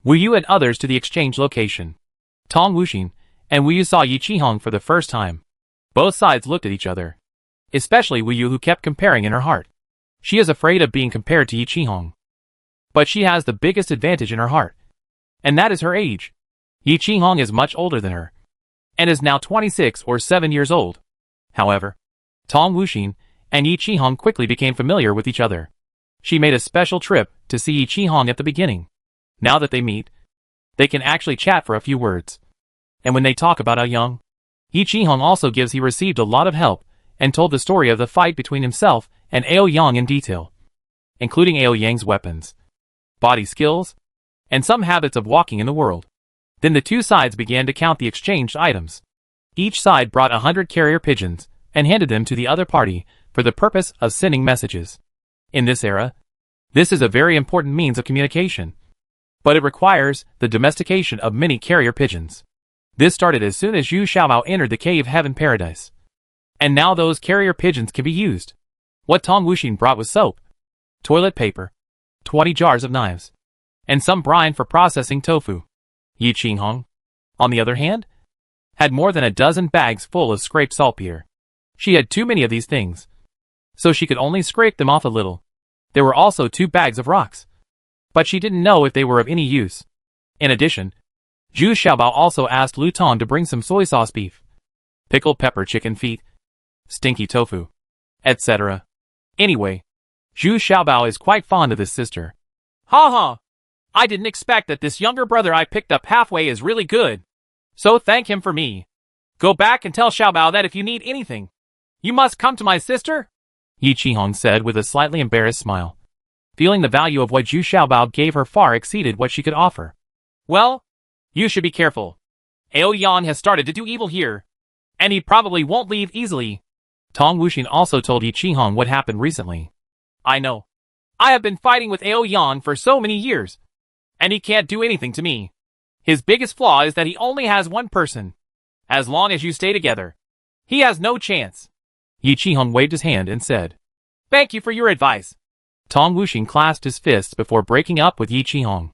Wu Yu and others to the exchange location. Tong Wuxing and Wu Yu saw Yi Qihong for the first time. Both sides looked at each other, especially Wu Yu, who kept comparing in her heart. She is afraid of being compared to Yi Qihong. But she has the biggest advantage in her heart, and that is her age. Yi Qihong is much older than her, and is now 26 or 7 years old. However, Tong Wuxing and Yi Qihong quickly became familiar with each other. She made a special trip to see Yi Qihong at the beginning. Now that they meet, they can actually chat for a few words. And when they talk about Aoyang, Yi Qihong also gives he received a lot of help and told the story of the fight between himself and Aoyang in detail, including Aoyang's weapons, body skills, and some habits of walking in the world. Then the two sides began to count the exchanged items. Each side brought 100 carrier pigeons and handed them to the other party for the purpose of sending messages. In this era, this is a very important means of communication, but it requires the domestication of many carrier pigeons. This started as soon as Zhu Xiaobao entered the Cave Heaven Paradise. And now those carrier pigeons can be used. What Tong Wuxing brought was soap, toilet paper, 20 jars of knives, and some brine for processing tofu. Yi Qinghong, on the other hand, had more than a dozen bags full of scraped saltpeter. She had too many of these things, so she could only scrape them off a little. There were also 2 bags of rocks, but she didn't know if they were of any use. In addition, Zhu Xiaobao also asked Lu Tong to bring some soy sauce beef, pickled pepper chicken feet, stinky tofu, etc. Anyway, Zhu Xiaobao is quite fond of his sister. Ha ha! I didn't expect that this younger brother I picked up halfway is really good. So thank him for me. Go back and tell Xiaobao that if you need anything, you must come to my sister, Yi Qinghong said with a slightly embarrassed smile, feeling the value of what Zhu Xiaobao gave her far exceeded what she could offer. Well, you should be careful. Ao Yan has started to do evil here, and he probably won't leave easily. Tong Wuxin also told Yi Qinghong what happened recently. I know. I have been fighting with Ao Yan for so many years, and he can't do anything to me. His biggest flaw is that he only has one person. As long as you stay together, he has no chance. Yi Qinghong waved his hand and said, Thank you for your advice. Tong Wuxin clasped his fists before breaking up with Yi Qinghong.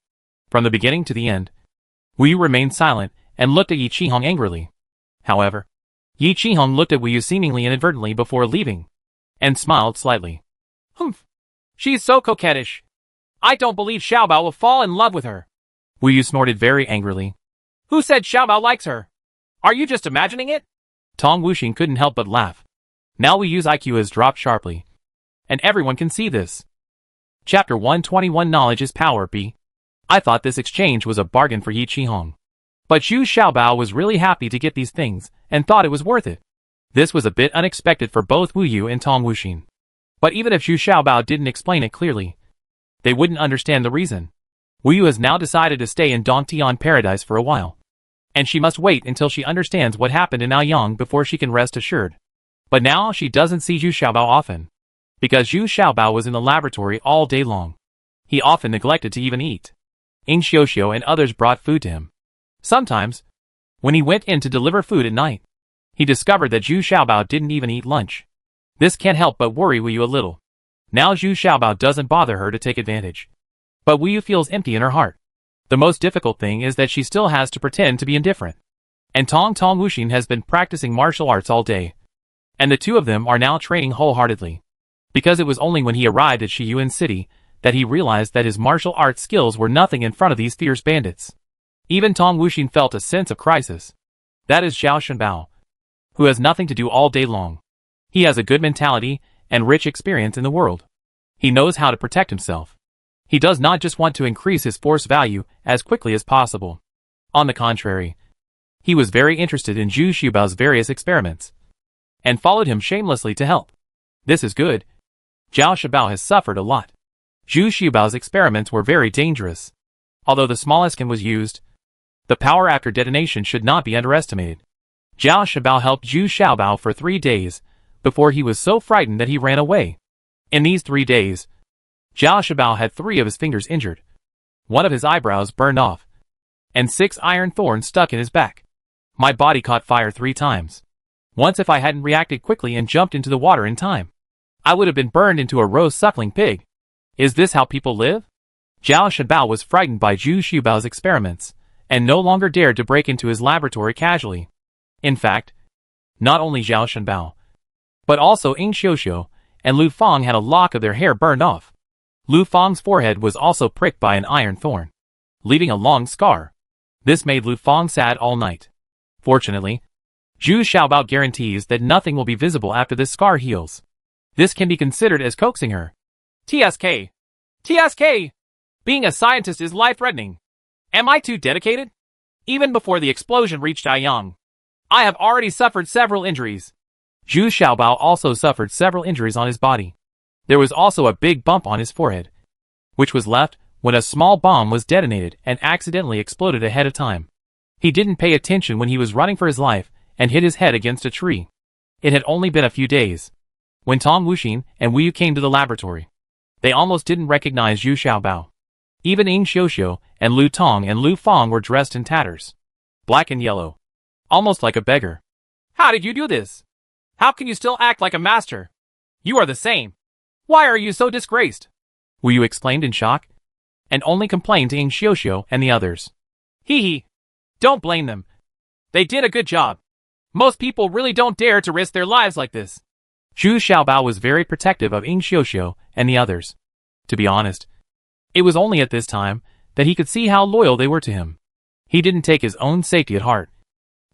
From the beginning to the end, Wu Yu remained silent and looked at Yi Qinghong angrily. However, Yi Qinghong looked at Wu Yu seemingly inadvertently before leaving, and smiled slightly. Humph. She's so coquettish. I don't believe Xiaobao will fall in love with her. Wu Yu snorted very angrily. Who said Xiaobao likes her? Are you just imagining it? Tong Wuxin couldn't help but laugh. Now Wu Yu's IQ has dropped sharply, and everyone can see this. Chapter 121 Knowledge is Power B. I thought this exchange was a bargain for Yi Qinghong. But Zhu Xiaobao was really happy to get these things, and thought it was worth it. This was a bit unexpected for both Wu Yu and Tong Wuxin. But even if Zhu Xiaobao didn't explain it clearly, they wouldn't understand the reason. Wu Yu has now decided to stay in Dongtian Paradise for a while, and she must wait until she understands what happened in Aoyang before she can rest assured. But now she doesn't see Zhu Xiaobao often, because Zhu Xiaobao was in the laboratory all day long. He often neglected to even eat. Ing Xiuxiu and others brought food to him. Sometimes, when he went in to deliver food at night, he discovered that Zhu Xiaobao didn't even eat lunch. This can't help but worry Wu Yu a little. Now Zhu Xiaobao doesn't bother her to take advantage. But Wu Yu feels empty in her heart. The most difficult thing is that she still has to pretend to be indifferent. And Tong Wuxin has been practicing martial arts all day, and the two of them are now training wholeheartedly. Because it was only when he arrived at Shiyuan City that he realized that his martial arts skills were nothing in front of these fierce bandits. Even Tong Wuxin felt a sense of crisis. That is Zhao Shenbao, who has nothing to do all day long. He has a good mentality and rich experience in the world. He knows how to protect himself. He does not just want to increase his force value as quickly as possible. On the contrary, he was very interested in Zhu Xiaobao's various experiments, and followed him shamelessly to help. This is good. Zhao Xiaobao has suffered a lot. Zhu Xiaobao's experiments were very dangerous. Although the smallest can was used, the power after detonation should not be underestimated. Zhao Xiaobao helped Zhu Xiaobao for 3 days, before he was so frightened that he ran away. In these 3 days, Zhao Xiaobao had 3 of his fingers injured, 1 of his eyebrows burned off, and 6 iron thorns stuck in his back. My body caught fire 3 times. Once if I hadn't reacted quickly and jumped into the water in time, I would have been burned into a rose-suckling pig. Is this how people live? Zhao Xiaobao was frightened by Zhu Xiaobao's experiments, and no longer dared to break into his laboratory casually. In fact, not only Zhao Xiaobao, but also Ing Xiuxiu and Lu Fang had a lock of their hair burned off. Lu Fang's forehead was also pricked by an iron thorn, leaving a long scar. This made Lu Fang sad all night. Fortunately, Zhu Xiaobao guarantees that nothing will be visible after this scar heals. This can be considered as coaxing her. TSK. TSK! Being a scientist is life-threatening. Am I too dedicated? Even before the explosion reached Aoyang, I have already suffered several injuries. Zhu Xiaobao also suffered several injuries on his body. There was also a big bump on his forehead, which was left when a small bomb was detonated and accidentally exploded ahead of time. He didn't pay attention when he was running for his life and hit his head against a tree. It had only been a few days when Tong Wuxin and Wu Yu came to the laboratory. They almost didn't recognize Zhu Xiaobao. Even Ing Xiuxiu and Lu Tong and Lu Fang were dressed in tatters, black and yellow, almost like a beggar. How did you do this? How can you still act like a master? You are the same. Why are you so disgraced? Wu Yu exclaimed in shock, and only complained to Ying Xiuxiu and the others. Hee hee. Don't blame them. They did a good job. Most people really don't dare to risk their lives like this. Zhu Xiaobao was very protective of Ying Xiuxiu and the others. To be honest, it was only at this time that he could see how loyal they were to him. He didn't take his own safety at heart,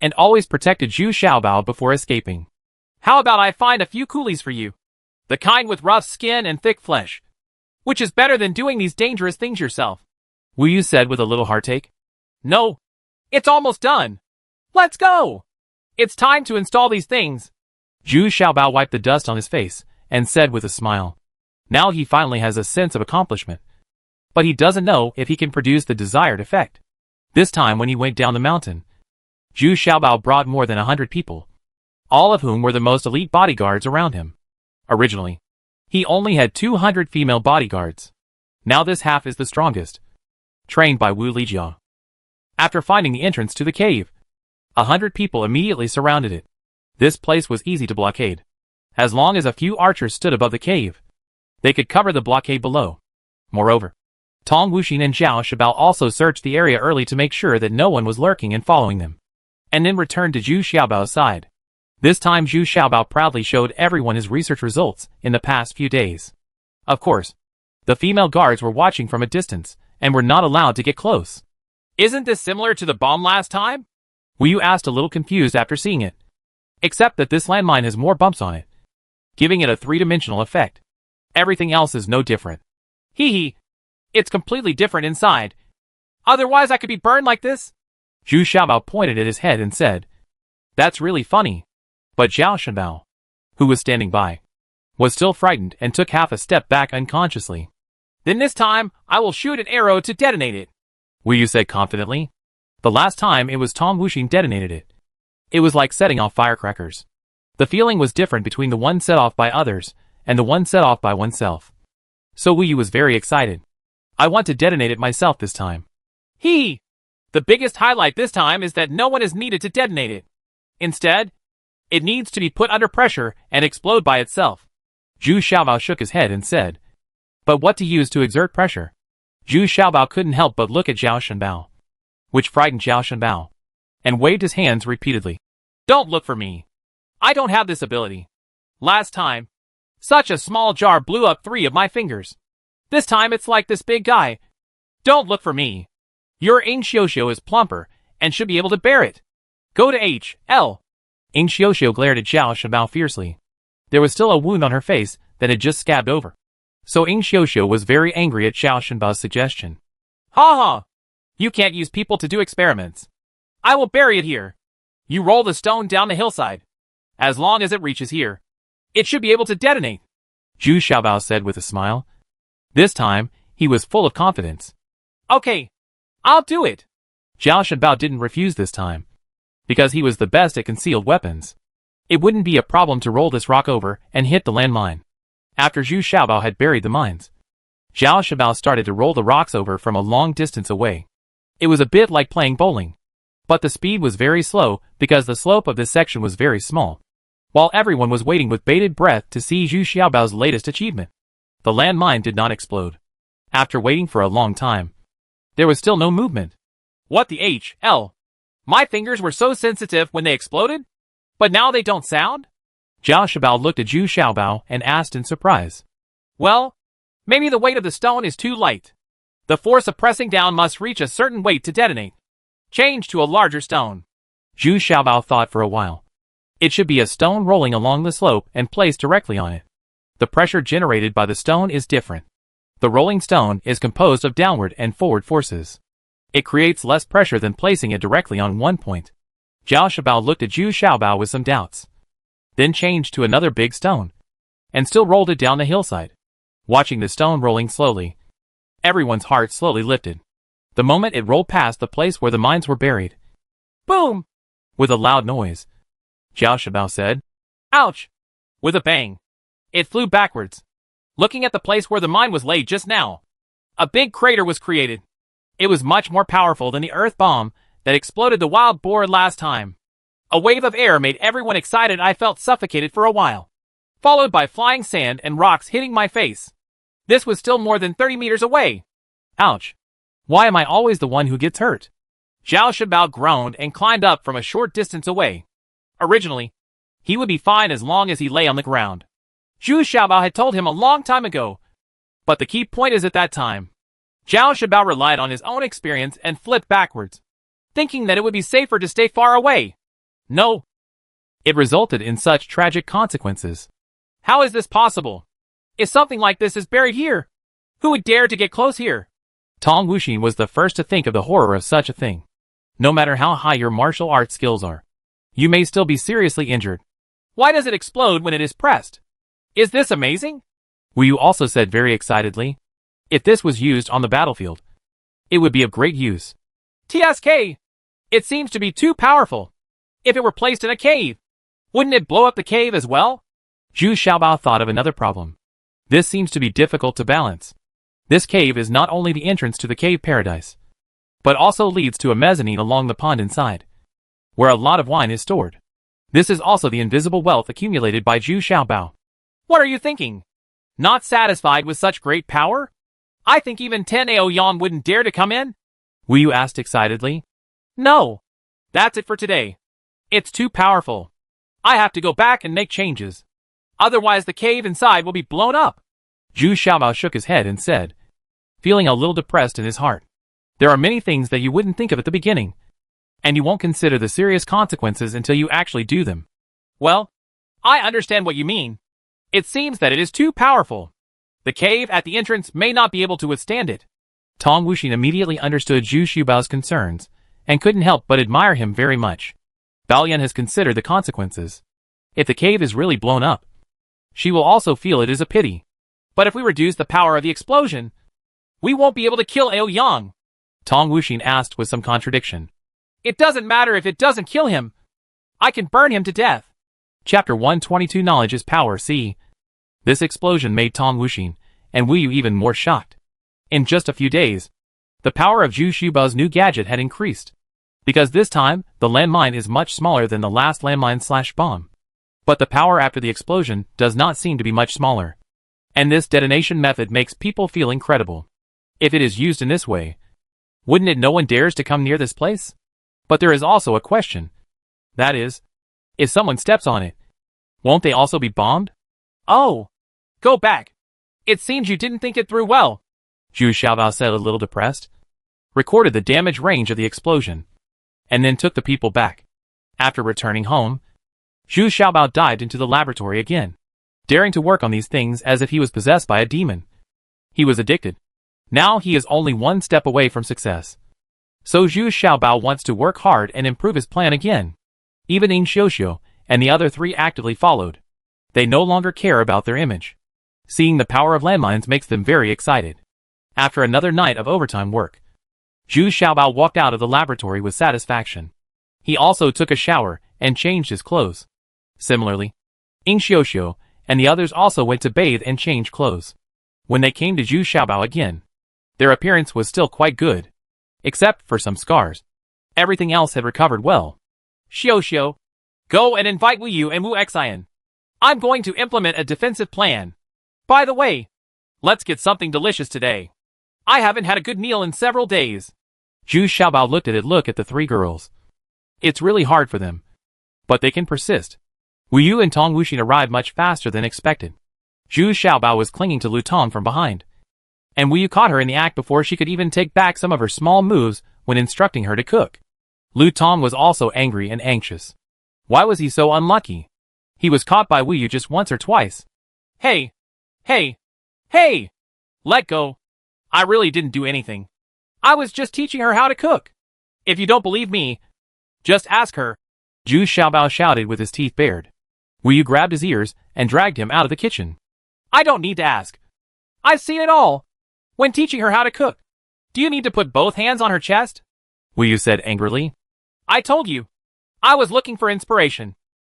and always protected Zhu Xiaobao before escaping. How about I find a few coolies for you? The kind with rough skin and thick flesh. Which is better than doing these dangerous things yourself. Wu Yu said with a little heartache. No. It's almost done. Let's go. It's time to install these things. Zhu Xiaobao wiped the dust on his face and said with a smile. Now he finally has a sense of accomplishment. But he doesn't know if he can produce the desired effect. This time when he went down the mountain, Zhu Xiaobao brought more than 100 people, all of whom were the most elite bodyguards around him. Originally, he only had 200 female bodyguards. Now this half is the strongest, trained by Wu Lijiao. After finding the entrance to the cave, 100 people immediately surrounded it. This place was easy to blockade. As long as a few archers stood above the cave, they could cover the blockade below. Moreover, Tong Wuxin and Zhao Shabao also searched the area early to make sure that no one was lurking and following them, and then returned to Zhu Xiaobao's side. This time Zhu Xiaobao proudly showed everyone his research results in the past few days. Of course, the female guards were watching from a distance and were not allowed to get close. Isn't this similar to the bomb last time? Wu Yu asked, a little confused after seeing it. Except that this landmine has more bumps on it, giving it a three-dimensional effect. Everything else is no different. Hee hee. It's completely different inside. Otherwise I could be burned like this? Zhu Xiaobao pointed at his head and said, "That's really funny." But Zhao Shanbao, who was standing by, was still frightened and took half a step back unconsciously. Then this time, I will shoot an arrow to detonate it, Wu Yu said confidently. The last time it was Tong Wuxin detonated it. It was like setting off firecrackers. The feeling was different between the one set off by others and the one set off by oneself. So Wu Yu was very excited. I want to detonate it myself this time. Hee! The biggest highlight this time is that no one is needed to detonate it. Instead, it needs to be put under pressure and explode by itself. Zhu Xiaobao shook his head and said, "But what to use to exert pressure?" Zhu Xiaobao couldn't help but look at Zhao Shanbao, which frightened Zhao Shanbao, and waved his hands repeatedly. Don't look for me. I don't have this ability. Last time, such a small jar blew up 3 of my fingers. This time it's like this big guy. Don't look for me. Your Ying Xiuxiu is plumper and should be able to bear it. Go to H.L. Ying Xiuxiu glared at Zhao Shanbao fiercely. There was still a wound on her face that had just scabbed over. So Ying Xiuxiu was very angry at Zhao Shanbao's suggestion. Ha ha! You can't use people to do experiments. I will bury it here. You roll the stone down the hillside. As long as it reaches here, it should be able to detonate, Zhu Xiaobao said with a smile. This time, he was full of confidence. Okay, I'll do it. Zhao Shanbao didn't refuse this time, because he was the best at concealed weapons. It wouldn't be a problem to roll this rock over and hit the landmine. After Zhu Xiaobao had buried the mines, Zhao Shanbao started to roll the rocks over from a long distance away. It was a bit like playing bowling, but the speed was very slow because the slope of this section was very small. While everyone was waiting with bated breath to see Zhu Xiaobao's latest achievement, the landmine did not explode. After waiting for a long time, there was still no movement. What the H.L.? My fingers were so sensitive when they exploded, but now they don't sound? Zhao Shanbao looked at Zhu Xiaobao and asked in surprise. Well, maybe the weight of the stone is too light. The force of pressing down must reach a certain weight to detonate. Change to a larger stone. Zhu Xiaobao thought for a while. It should be a stone rolling along the slope and placed directly on it. The pressure generated by the stone is different. The rolling stone is composed of downward and forward forces. It creates less pressure than placing it directly on one point. Zhao Shanbao looked at Zhu Xiaobao with some doubts, then changed to another big stone, and still rolled it down the hillside. Watching the stone rolling slowly, everyone's heart slowly lifted. The moment it rolled past the place where the mines were buried. Boom! With a loud noise, Zhao Shanbao said, "Ouch!" With a bang, it flew backwards. Looking at the place where the mine was laid just now, a big crater was created. It was much more powerful than the earth bomb that exploded the wild boar last time. A wave of air made everyone excited. I felt suffocated for a while, followed by flying sand and rocks hitting my face. This was still more than 30 meters away. Ouch. Why am I always the one who gets hurt? Zhao Shibao groaned and climbed up from a short distance away. Originally, he would be fine as long as he lay on the ground. Zhu Xiaobao had told him a long time ago. But the key point is at that time, Zhao Shibao relied on his own experience and flipped backwards, thinking that it would be safer to stay far away. No. It resulted in such tragic consequences. How is this possible? If something like this is buried here, who would dare to get close here? Tong Wuxin was the first to think of the horror of such a thing. No matter how high your martial arts skills are, you may still be seriously injured. Why does it explode when it is pressed? Is this amazing? Wu Yu also said very excitedly. If this was used on the battlefield, it would be of great use. TSK! It seems to be too powerful. If it were placed in a cave, wouldn't it blow up the cave as well? Zhu Xiaobao thought of another problem. This seems to be difficult to balance. This cave is not only the entrance to the cave paradise, but also leads to a mezzanine along the pond inside, where a lot of wine is stored. This is also the invisible wealth accumulated by Zhu Xiaobao. What are you thinking? Not satisfied with such great power? I think even 10 Aoyang wouldn't dare to come in? Wu Yu asked excitedly. No. That's it for today. It's too powerful. I have to go back and make changes. Otherwise the cave inside will be blown up. Zhu Xiaobao shook his head and said, feeling a little depressed in his heart. There are many things that you wouldn't think of at the beginning, and you won't consider the serious consequences until you actually do them. Well, I understand what you mean. It seems that it is too powerful. The cave at the entrance may not be able to withstand it. Tong Wuxin immediately understood Zhu Xiaobao's concerns, and couldn't help but admire him very much. Bao Yan has considered the consequences. If the cave is really blown up, she will also feel it is a pity. But if we reduce the power of the explosion, we won't be able to kill Aoyang. Tong Wuxin asked with some contradiction. It doesn't matter if it doesn't kill him. I can burn him to death. Chapter 122 Knowledge is Power. See. This explosion made Tong Wuxin and Wu Yu even more shocked. In just a few days, the power of Zhu Xiaobao's new gadget had increased. Because this time, the landmine is much smaller than the last landmine/bomb. But the power after the explosion does not seem to be much smaller. And this detonation method makes people feel incredible. If it is used in this way, wouldn't it no one dares to come near this place? But there is also a question. That is, if someone steps on it, won't they also be bombed? Oh, go back. It seems you didn't think it through well. Zhu Xiaobao said a little depressed. Recorded the damage range of the explosion, and then took the people back. After returning home, Zhu Xiaobao dived into the laboratory again, daring to work on these things as if he was possessed by a demon. He was addicted. Now he is only one step away from success. So Zhu Xiaobao wants to work hard and improve his plan again. Even Yin Xiuxiu and the other three actively followed. They no longer care about their image. Seeing the power of landmines makes them very excited. After another night of overtime work, Zhu Xiaobao walked out of the laboratory with satisfaction. He also took a shower and changed his clothes. Similarly, Yin Xiuxiu and the others also went to bathe and change clothes. When they came to Zhu Xiaobao again, their appearance was still quite good, except for some scars. Everything else had recovered well. Xiuxiu, go and invite Wu Yu and Wu Xian. I'm going to implement a defensive plan. By the way, let's get something delicious today. I haven't had a good meal in several days. Zhu Xiaobao looked at the three girls. It's really hard for them, but they can persist. Wu Yu and Tong Wuxin arrived much faster than expected. Zhu Xiaobao was clinging to Lu Tong from behind, and Wu Yu caught her in the act before she could even take back some of her small moves when instructing her to cook. Lu Tong was also angry and anxious. Why was he so unlucky? He was caught by Wu Yu just once or twice. Hey! Hey! Hey! Let go! I really didn't do anything. I was just teaching her how to cook. If you don't believe me, just ask her. Zhu Xiaobao shouted with his teeth bared. Wu Yu grabbed his ears and dragged him out of the kitchen. I don't need to ask. I've seen it all. When teaching her how to cook, do you need to put both hands on her chest? Wu Yu said angrily. I told you. I was looking for inspiration.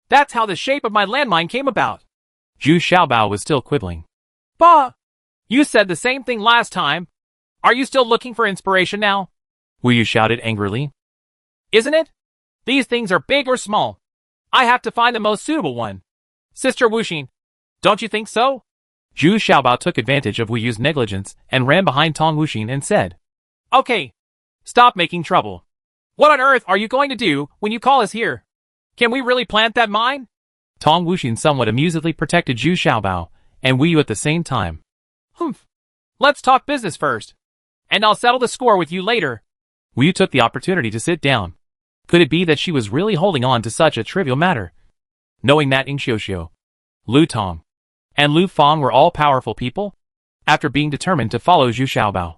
That's how the shape of my landmine came about. Zhu Xiaobao was still quibbling. Bah! You said the same thing last time. Are you still looking for inspiration now? Wu Yu shouted angrily. Isn't it? These things are big or small. I have to find the most suitable one. Sister Wuxin, don't you think so? Zhu Xiaobao took advantage of Wu Yu's negligence and ran behind Tong Wuxin and said, Okay, stop making trouble. What on earth are you going to do when you call us here? Can we really plant that mine? Tong Wuxin somewhat amusedly protected Zhu Xiaobao and Wu Yu at the same time. Humph. Let's talk business first, and I'll settle the score with you later. Wu Yu took the opportunity to sit down. Could it be that she was really holding on to such a trivial matter? Knowing that Ing Xiuxiu, Lu Tong, and Lu Fang were all powerful people, after being determined to follow Zhu Xiaobao,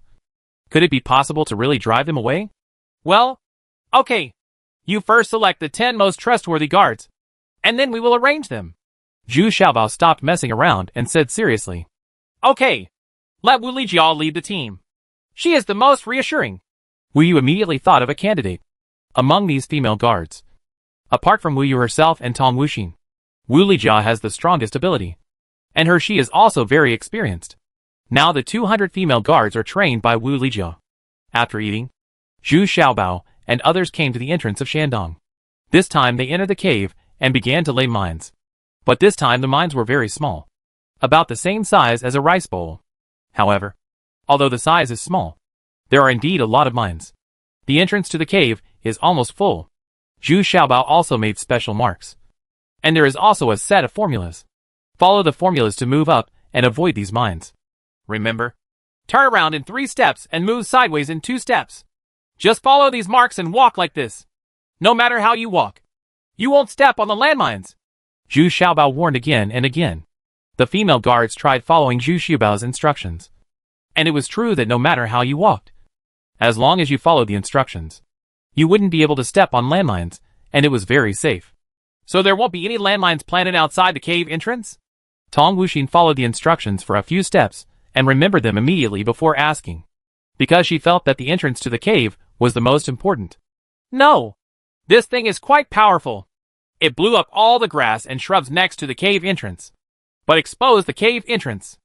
could it be possible to really drive them away? Well, okay. You first select the 10 most trustworthy guards, and then we will arrange them. Zhu Xiaobao stopped messing around and said seriously, Okay, let Wu Lijiao lead the team. She is the most reassuring. Wu Yu immediately thought of a candidate among these female guards. Apart from Wu Yu herself and Tong Wuxin, Wu Lijia has the strongest ability, and she is also very experienced. Now the 200 female guards are trained by Wu Lijia. After eating, Zhu Xiaobao and others came to the entrance of Shandong. This time they entered the cave and began to lay mines. But this time the mines were very small, about the same size as a rice bowl. However, although the size is small, there are indeed a lot of mines. The entrance to the cave is almost full. Zhu Xiaobao also made special marks. And there is also a set of formulas. Follow the formulas to move up and avoid these mines. Remember, turn around in 3 steps and move sideways in 2 steps. Just follow these marks and walk like this. No matter how you walk, you won't step on the landmines. Zhu Xiaobao warned again and again. The female guards tried following Zhu Xiaobao's instructions. And it was true that no matter how you walked, as long as you followed the instructions, you wouldn't be able to step on landmines, and it was very safe. So there won't be any landmines planted outside the cave entrance? Tong Wuxin followed the instructions for a few steps and remembered them immediately before asking, because she felt that the entrance to the cave was the most important. No. This thing is quite powerful. It blew up all the grass and shrubs next to the cave entrance, but exposed the cave entrance,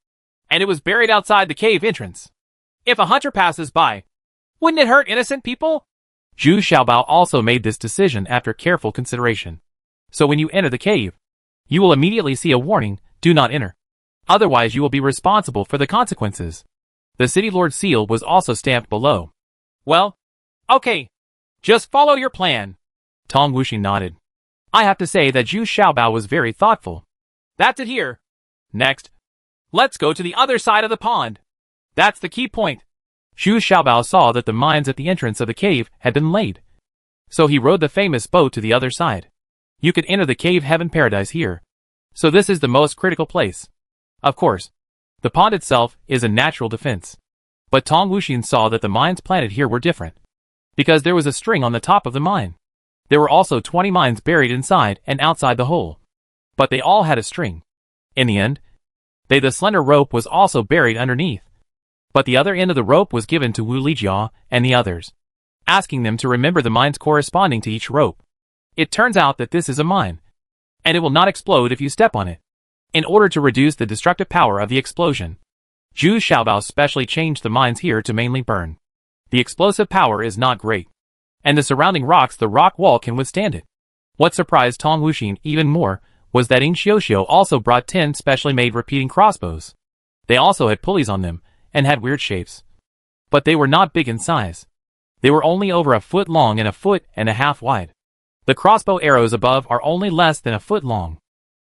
and it was buried outside the cave entrance. If a hunter passes by, wouldn't it hurt innocent people? Zhu Xiaobao also made this decision after careful consideration. So when you enter the cave, you will immediately see a warning, do not enter. Otherwise you will be responsible for the consequences. The city lord's seal was also stamped below. Well, okay. Just follow your plan. Tong Wuxin nodded. I have to say that Zhu Xiaobao was very thoughtful. That's it here. Next, let's go to the other side of the pond. That's the key point. Zhu Xiaobao saw that the mines at the entrance of the cave had been laid. So he rowed the famous boat to the other side. You could enter the cave heaven paradise here. So this is the most critical place. Of course, the pond itself is a natural defense. But Tong Wuxin saw that the mines planted here were different, because there was a string on the top of the mine. There were also 20 mines buried inside and outside the hole. But they all had a string. In the end, the slender rope was also buried underneath. But the other end of the rope was given to Wu Lijia and the others, asking them to remember the mines corresponding to each rope. It turns out that this is a mine, and it will not explode if you step on it. In order to reduce the destructive power of the explosion, Zhu Xiaobao specially changed the mines here to mainly burn. The explosive power is not great, and the surrounding rocks, the rock wall, can withstand it. What surprised Tong Wuxin even more was that Ing Xiuxiu also brought 10 specially made repeating crossbows. They also had pulleys on them and had weird shapes. But they were not big in size. They were only over a foot long and a foot and a half wide. The crossbow arrows above are only less than a foot long.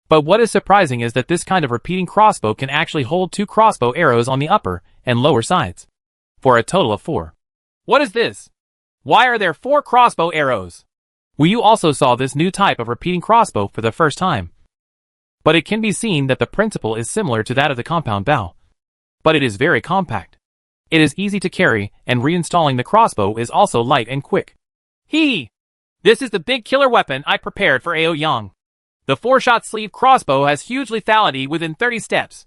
But what is surprising is that this kind of repeating crossbow can actually hold 2 crossbow arrows on the upper and lower sides, for a total of 4. What is this? Why are there 4 crossbow arrows? Wu Yu also saw this new type of repeating crossbow for the first time. But it can be seen that the principle is similar to that of the compound bow. But it is very compact. It is easy to carry, and reinstalling the crossbow is also light and quick. This is the big killer weapon I prepared for Aoyang. The 4-shot sleeve crossbow has huge lethality within 30 steps.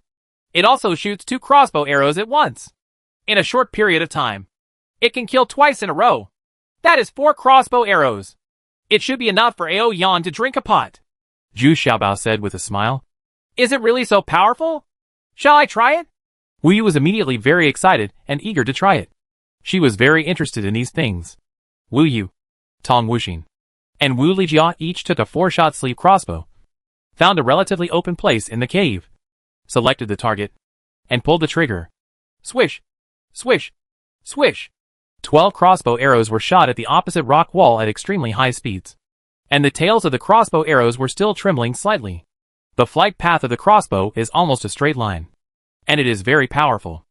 It also shoots 2 crossbow arrows at once. In a short period of time, it can kill twice in a row. That is 4 crossbow arrows. It should be enough for Aoyang to drink a pot. Zhu Xiaobao said with a smile. Is it really so powerful? Shall I try it? Wu Yu was immediately very excited and eager to try it. She was very interested in these things. Wu Yu, Tong Wuxin, and Wu Lijia each took a 4-shot sleeve crossbow, found a relatively open place in the cave, selected the target, and pulled the trigger. Swish! Swish! Swish! 12 crossbow arrows were shot at the opposite rock wall at extremely high speeds. And the tails of the crossbow arrows were still trembling slightly. The flight path of the crossbow is almost a straight line. And it is very powerful.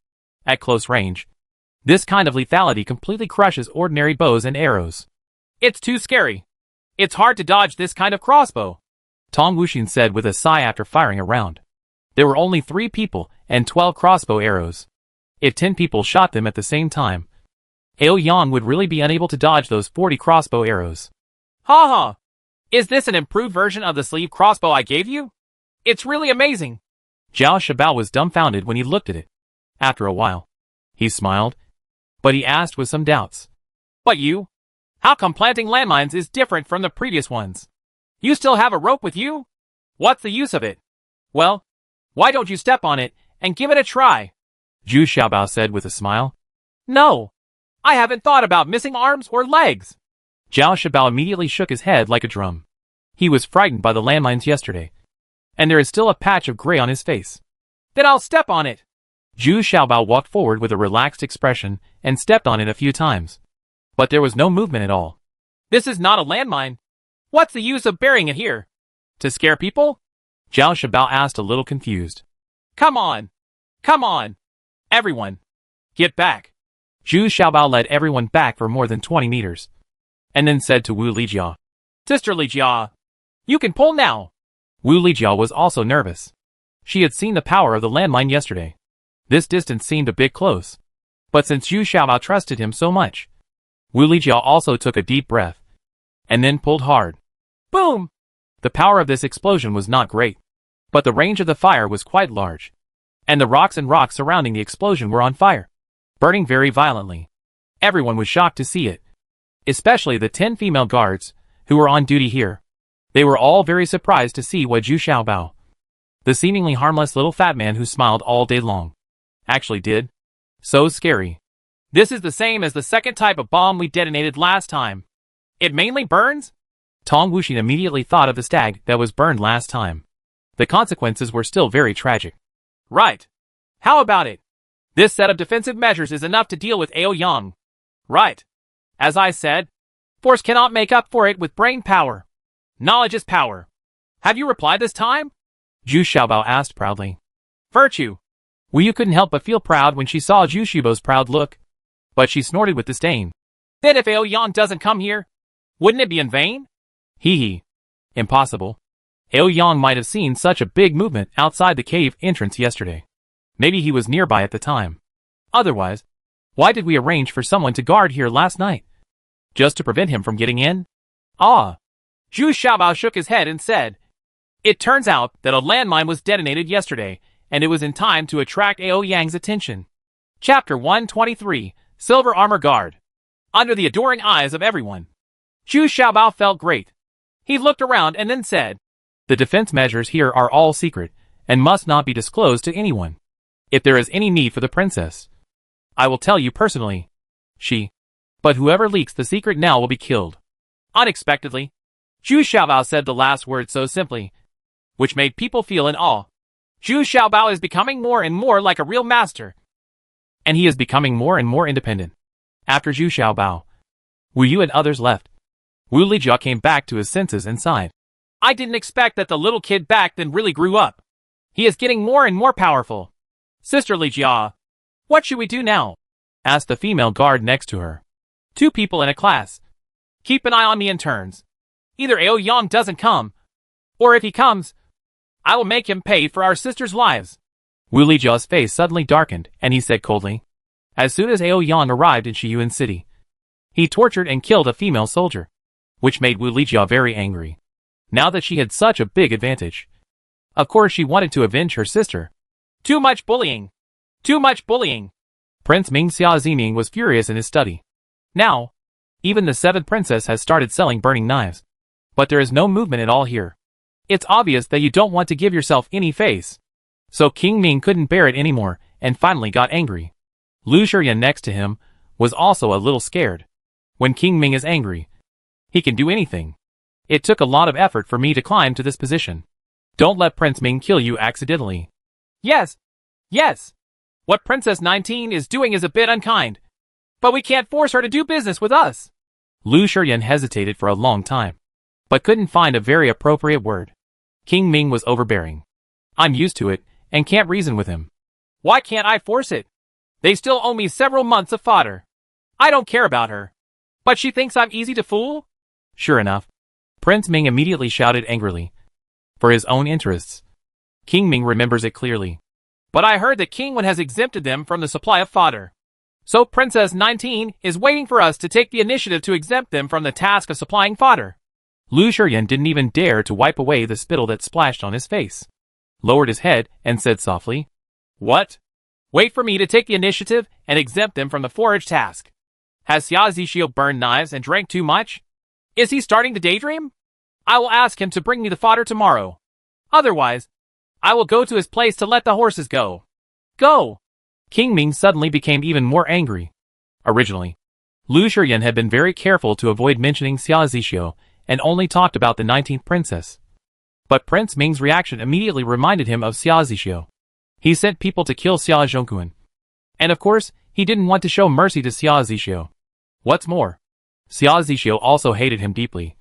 At close range, this kind of lethality completely crushes ordinary bows and arrows. It's too scary. It's hard to dodge this kind of crossbow, Tong Wuxin said with a sigh after firing a round. There were only 3 people and 12 crossbow arrows. If 10 people shot them at the same time, Ao Yang would really be unable to dodge those 40 crossbow arrows. Ha ha! Is this an improved version of the sleeve crossbow I gave you? It's really amazing. Zhao Shabao was dumbfounded when he looked at it. After a while, he smiled, but he asked with some doubts. But you? How come planting landmines is different from the previous ones? You still have a rope with you? What's the use of it? Well, why don't you step on it and give it a try? Zhu Xiaobao said with a smile. No, I haven't thought about missing arms or legs. Zhao Shabao immediately shook his head like a drum. He was frightened by the landmines yesterday, and there is still a patch of gray on his face. Then I'll step on it. Zhu Xiaobao walked forward with a relaxed expression and stepped on it a few times. But there was no movement at all. This is not a landmine. What's the use of burying it here? To scare people? Zhao Shabao asked a little confused. Come on. Come on. Everyone. Get back. Zhu Xiaobao led everyone back for more than 20 meters. And then said to Wu Lijia. Sister Lijia, you can pull now. Wu Lijia was also nervous. She had seen the power of the landmine yesterday. This distance seemed a bit close. But since Zhu Xiaobao trusted him so much, Wu Lijia also took a deep breath. And then pulled hard. Boom! The power of this explosion was not great. But the range of the fire was quite large. And the rocks surrounding the explosion were on fire, burning very violently. Everyone was shocked to see it. Especially the 10 female guards, who were on duty here. They were all very surprised to see what Zhu Xiaobao, the seemingly harmless little fat man who smiled all day long, actually did. So scary. This is the same as the second type of bomb we detonated last time. It mainly burns? Tong Wuxin immediately thought of the stag that was burned last time. The consequences were still very tragic. Right. How about it? This set of defensive measures is enough to deal with Ao Yang. Right. As I said, force cannot make up for it with brain power. Knowledge is power. Have you replied this time? Zhu Xiaobao asked proudly. Virtue. Wu Yu couldn't help but feel proud when she saw Zhu Xiaobao's proud look. But she snorted with disdain. Then if Ao Yang doesn't come here, wouldn't it be in vain? Hee hee. Impossible. Ao Yang might have seen such a big movement outside the cave entrance yesterday. Maybe he was nearby at the time. Otherwise, why did we arrange for someone to guard here last night? Just to prevent him from getting in? Ah. Zhu Xiaobao shook his head and said, it turns out that a landmine was detonated yesterday, and it was in time to attract Ao Yang's attention. Chapter 123, Silver Armor Guard. Under the adoring eyes of everyone, Zhu Xiaobao felt great. He looked around and then said, the defense measures here are all secret, and must not be disclosed to anyone. If there is any need for the princess, I will tell you personally. But whoever leaks the secret now will be killed. Unexpectedly, Zhu Xiaobao said the last word so simply, which made people feel in awe. Zhu Xiaobao is becoming more and more like a real master. And he is becoming more and more independent. After Zhu Xiaobao, Wu Yu and others left. Wu Lijia came back to his senses and sighed. I didn't expect that the little kid back then really grew up. He is getting more and more powerful. Sister Lijia, what should we do now? Asked the female guard next to her. 2 people in a class. Keep an eye on me in turns. Either Ao Yang doesn't come, or if he comes, I will make him pay for our sisters' lives. Wu Lijia's face suddenly darkened, and he said coldly, as soon as Ao Yang arrived in Shiyuan City, he tortured and killed a female soldier, which made Wu Lijia very angry. Now that she had such a big advantage, of course she wanted to avenge her sister. Too much bullying. Too much bullying. Prince Ming Xiaoziming was furious in his study. Now, even the 7th princess has started selling burning knives. But there is no movement at all here. It's obvious that you don't want to give yourself any face. So King Ming couldn't bear it anymore, and finally got angry. Lu Shiyan next to him was also a little scared. When King Ming is angry, he can do anything. It took a lot of effort for me to climb to this position. Don't let Prince Ming kill you accidentally. Yes. Yes. What Princess 19 is doing is a bit unkind. But we can't force her to do business with us. Lu Shiyan hesitated for a long time, but couldn't find a very appropriate word. King Ming was overbearing. I'm used to it, and can't reason with him. Why can't I force it? They still owe me several months of fodder. I don't care about her. But she thinks I'm easy to fool? Sure enough, Prince Ming immediately shouted angrily. For his own interests. King Ming remembers it clearly. But I heard that King Wen has exempted them from the supply of fodder. So Princess 19 is waiting for us to take the initiative to exempt them from the task of supplying fodder. Lu Shiyan didn't even dare to wipe away the spittle that splashed on his face. Lowered his head and said softly, What? Wait for me to take the initiative and exempt them from the forage task. Has Xia Zixio burned knives and drank too much? Is he starting to daydream? I will ask him to bring me the fodder tomorrow. Otherwise, I will go to his place to let the horses go. Go! King Ming suddenly became even more angry. Originally, Lu Shiyan had been very careful to avoid mentioning Xia Zixio and only talked about the 19th princess. But Prince Ming's reaction immediately reminded him of Xia Zixio. He sent people to kill Xia Zhongquan. And of course, he didn't want to show mercy to Xia Zixio. What's more, Xia Zixio also hated him deeply.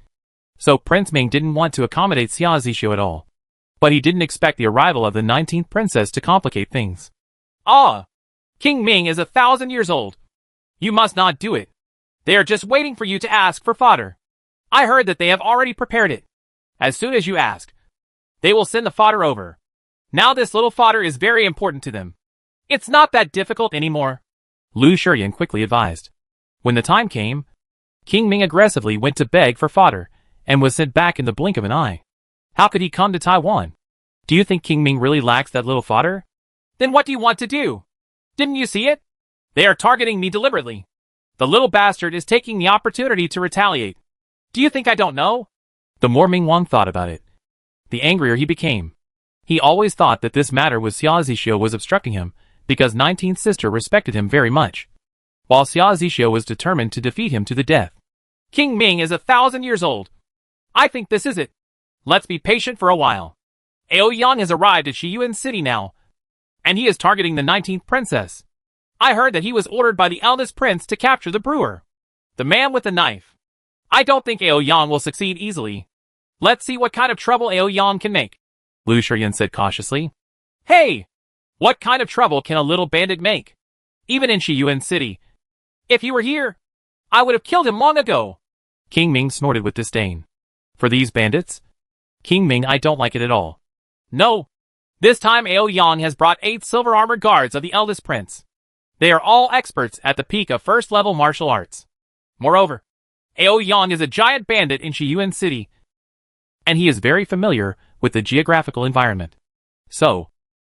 So Prince Ming didn't want to accommodate Xia Zixio at all. But he didn't expect the arrival of the 19th princess to complicate things. Ah! King Ming is 1,000 years old. You must not do it. They are just waiting for you to ask for fodder. I heard that they have already prepared it. As soon as you ask, they will send the fodder over. Now this little fodder is very important to them. It's not that difficult anymore. Lu Shiyan quickly advised. When the time came, King Ming aggressively went to beg for fodder, and was sent back in the blink of an eye. How could he come to Taiwan? Do you think King Ming really lacks that little fodder? Then what do you want to do? Didn't you see it? They are targeting me deliberately. The little bastard is taking the opportunity to retaliate. Do you think I don't know? The more Ming Wang thought about it, the angrier he became. He always thought that this matter with Xia Zixio was obstructing him, because 19th sister respected him very much, while Xia Zixio was determined to defeat him to the death. King Ming is 1,000 years old. I think this is it. Let's be patient for a while. Aoyang has arrived at Shiyuan City now, and he is targeting the 19th princess. I heard that he was ordered by the eldest prince to capture the brewer, the man with the knife. I don't think Aoyang will succeed easily. Let's see what kind of trouble Aoyang can make. Lu Shiyan said cautiously. Hey! What kind of trouble can a little bandit make? Even in Shiyuan City. If he were here, I would have killed him long ago. King Ming snorted with disdain. For these bandits? King Ming, I don't like it at all. No. This time Aoyang has brought 8 silver armored guards of the eldest prince. They are all experts at the peak of first-level martial arts. Moreover, Aoyang is a giant bandit in Shiyuan City, and he is very familiar with the geographical environment. So,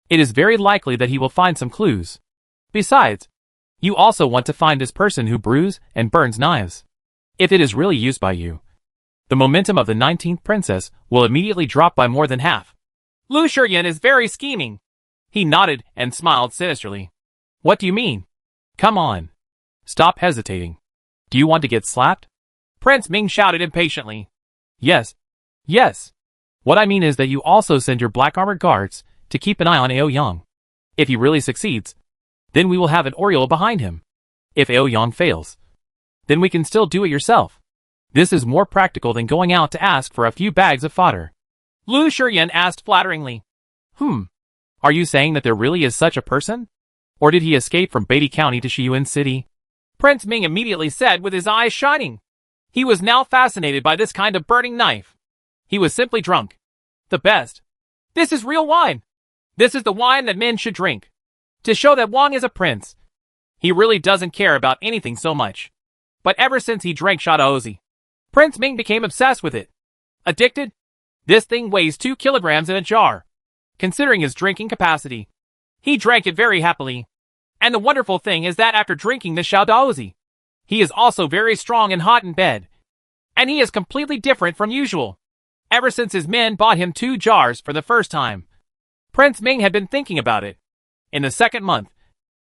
it is very likely that he will find some clues. Besides, you also want to find this person who brews and burns knives. If it is really used by you, the momentum of the 19th princess will immediately drop by more than half. Lu Shiyan is very scheming. He nodded and smiled sinisterly. What do you mean? Come on. Stop hesitating. Do you want to get slapped? Prince Ming shouted impatiently. Yes. Yes. What I mean is that you also send your black armored guards to keep an eye on Aoyang. If he really succeeds, then we will have an aureole behind him. If Aoyang fails, then we can still do it yourself. This is more practical than going out to ask for a few bags of fodder. Lu Shiyan asked flatteringly. Are you saying that there really is such a person? Or did he escape from Beatty County to Shiyuan City? Prince Ming immediately said with his eyes shining. He was now fascinated by this kind of burning knife. He was simply drunk. The best. This is real wine. This is the wine that men should drink. To show that Wang is a prince. He really doesn't care about anything so much. But ever since he drank Shadaozi, Prince Ming became obsessed with it. Addicted? This thing weighs 2 kilograms in a jar. Considering his drinking capacity, he drank it very happily. And the wonderful thing is that after drinking the Shadaozi, he is also very strong and hot in bed. And he is completely different from usual. Ever since his men bought him 2 jars for the first time, Prince Ming had been thinking about it. In the second month,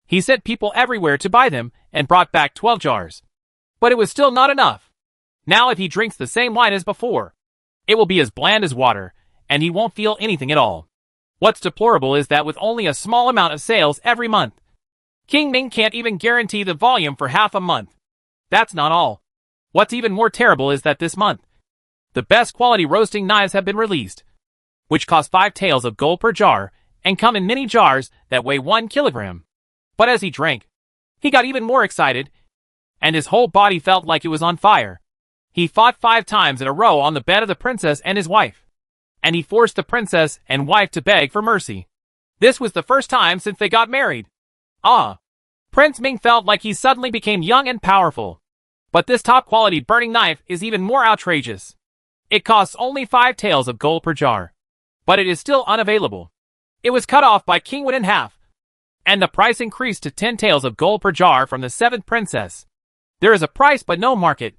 he sent people everywhere to buy them and brought back 12 jars. But it was still not enough. Now if he drinks the same wine as before, it will be as bland as water, and he won't feel anything at all. What's deplorable is that with only a small amount of sales every month, King Ming can't even guarantee the volume for half a month. That's not all. What's even more terrible is that this month, the best quality roasting knives have been released, which cost 5 taels of gold per jar and come in mini jars that weigh 1 kilogram. But as he drank, he got even more excited, and his whole body felt like it was on fire. He fought 5 times in a row on the bed of the princess and his wife, and he forced the princess and wife to beg for mercy. This was the first time since they got married. Prince Ming felt like he suddenly became young and powerful. But this top-quality burning knife is even more outrageous. It costs only 5 taels of gold per jar, but it is still unavailable. It was cut off by King Wood in half, and the price increased to 10 taels of gold per jar from the 7th princess. There is a price but no market,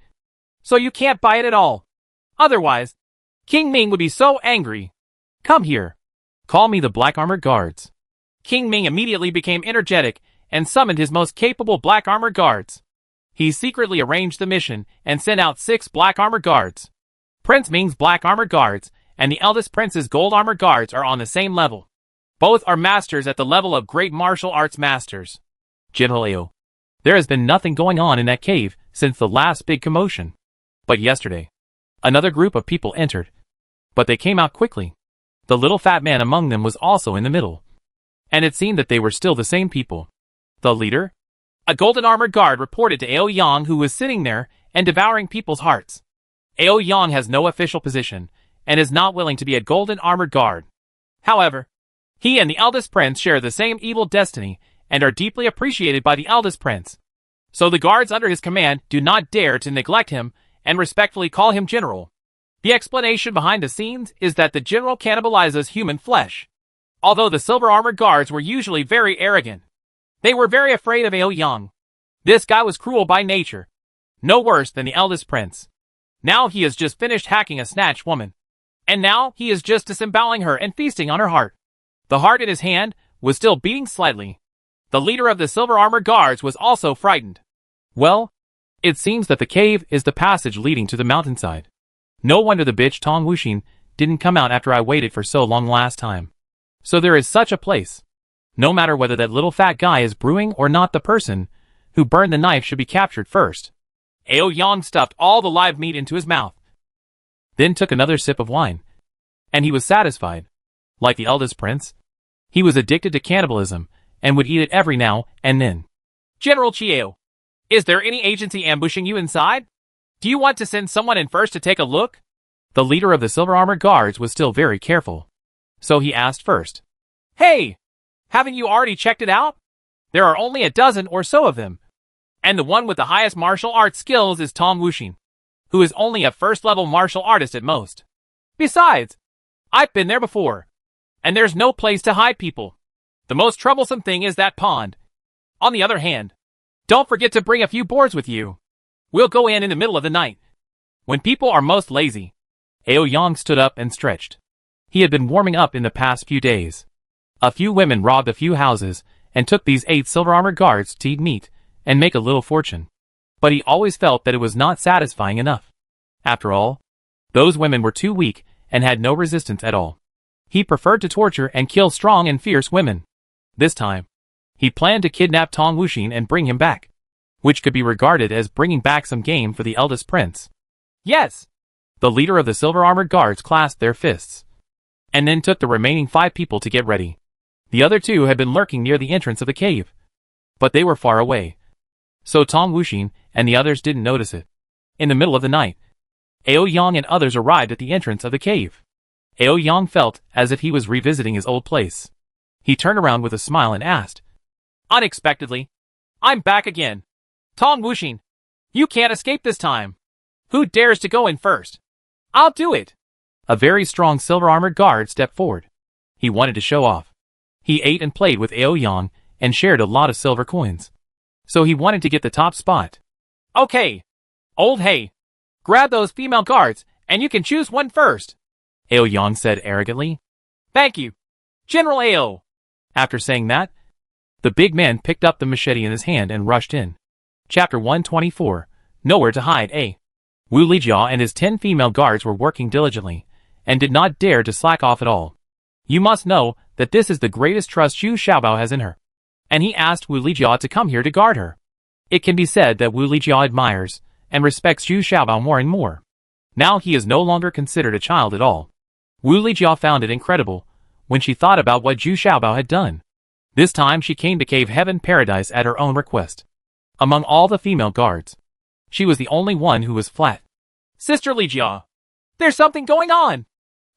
so you can't buy it at all. Otherwise, King Ming would be so angry. Come here. Call me the Black Armored Guards. King Ming immediately became energetic and summoned his most capable Black Armored Guards. He secretly arranged the mission and sent out 6 Black Armored Guards. Prince Ming's Black Armored Guards and the eldest prince's Gold Armored Guards are on the same level. Both are masters at the level of great martial arts masters. General Ao, there has been nothing going on in that cave since the last big commotion. But yesterday, another group of people entered, but they came out quickly. The little fat man among them was also in the middle, and it seemed that they were still the same people. The leader? A golden armored guard reported to Ao Yang, who was sitting there and devouring people's hearts. Ao Yang has no official position and is not willing to be a golden armored guard. However, he and the eldest prince share the same evil destiny and are deeply appreciated by the eldest prince. So the guards under his command do not dare to neglect him and respectfully call him general. The explanation behind the scenes is that the general cannibalizes human flesh. Although the silver armored guards were usually very arrogant, they were very afraid of Ao Yang. This guy was cruel by nature, no worse than the eldest prince. Now he has just finished hacking a snatched woman, and now he is just disemboweling her and feasting on her heart. The heart in his hand was still beating slightly. The leader of the silver armored guards was also frightened. Well, it seems that the cave is the passage leading to the mountainside. No wonder the bitch Tong Wuxin didn't come out after I waited for so long last time. So there is such a place. No matter whether that little fat guy is brewing or not, the person who burned the knife should be captured first. Ao Yang stuffed all the live meat into his mouth, then took another sip of wine, and he was satisfied. Like the eldest prince, he was addicted to cannibalism and would eat it every now and then. General Chiao, is there any agency ambushing you inside? Do you want to send someone in first to take a look? The leader of the silver armored guards was still very careful, so he asked first. Hey, haven't you already checked it out? There are only a dozen or so of them, and the one with the highest martial arts skills is Tong Wuxin, who is only a first-level martial artist at most. Besides, I've been there before, and there's no place to hide people. The most troublesome thing is that pond. On the other hand, don't forget to bring a few boards with you. We'll go in the middle of the night, when people are most lazy. Ao Yang stood up and stretched. He had been warming up in the past few days. A few women robbed a few houses and took these 8 silver armored guards to eat meat and make a little fortune. But he always felt that it was not satisfying enough. After all, those women were too weak and had no resistance at all. He preferred to torture and kill strong and fierce women. This time, he planned to kidnap Tong Wuxin and bring him back, which could be regarded as bringing back some game for the eldest prince. Yes! The leader of the silver armored guards clasped their fists, and then took the remaining 5 people to get ready. The other 2 had been lurking near the entrance of the cave, but they were far away, so Tong Wuxin and the others didn't notice it. In the middle of the night, Ao Yang and others arrived at the entrance of the cave. Ao Yang felt as if he was revisiting his old place. He turned around with a smile and asked, unexpectedly, I'm back again. Tong Wuxin, you can't escape this time. Who dares to go in first? I'll do it. A very strong silver armored guard stepped forward. He wanted to show off. He ate and played with Ao Yang and shared a lot of silver coins, so he wanted to get the top spot. Okay, old Hey, grab those female guards and you can choose one first, Ao Yang said arrogantly. Thank you, General Ao. After saying that, the big man picked up the machete in his hand and rushed in. Chapter 124, Nowhere to Hide. Wu Lijia and his 10 female guards were working diligently, and did not dare to slack off at all. You must know that this is the greatest trust Xu Xiaobao has in her, and he asked Wu Lijia to come here to guard her. It can be said that Wu Lijia admires and respects Zhu Xiaobao more and more. Now he is no longer considered a child at all. Wu Lijia found it incredible when she thought about what Zhu Xiaobao had done. This time she came to Cave Heaven Paradise at her own request. Among all the female guards, she was the only one who was flat. Sister Lijia, there's something going on.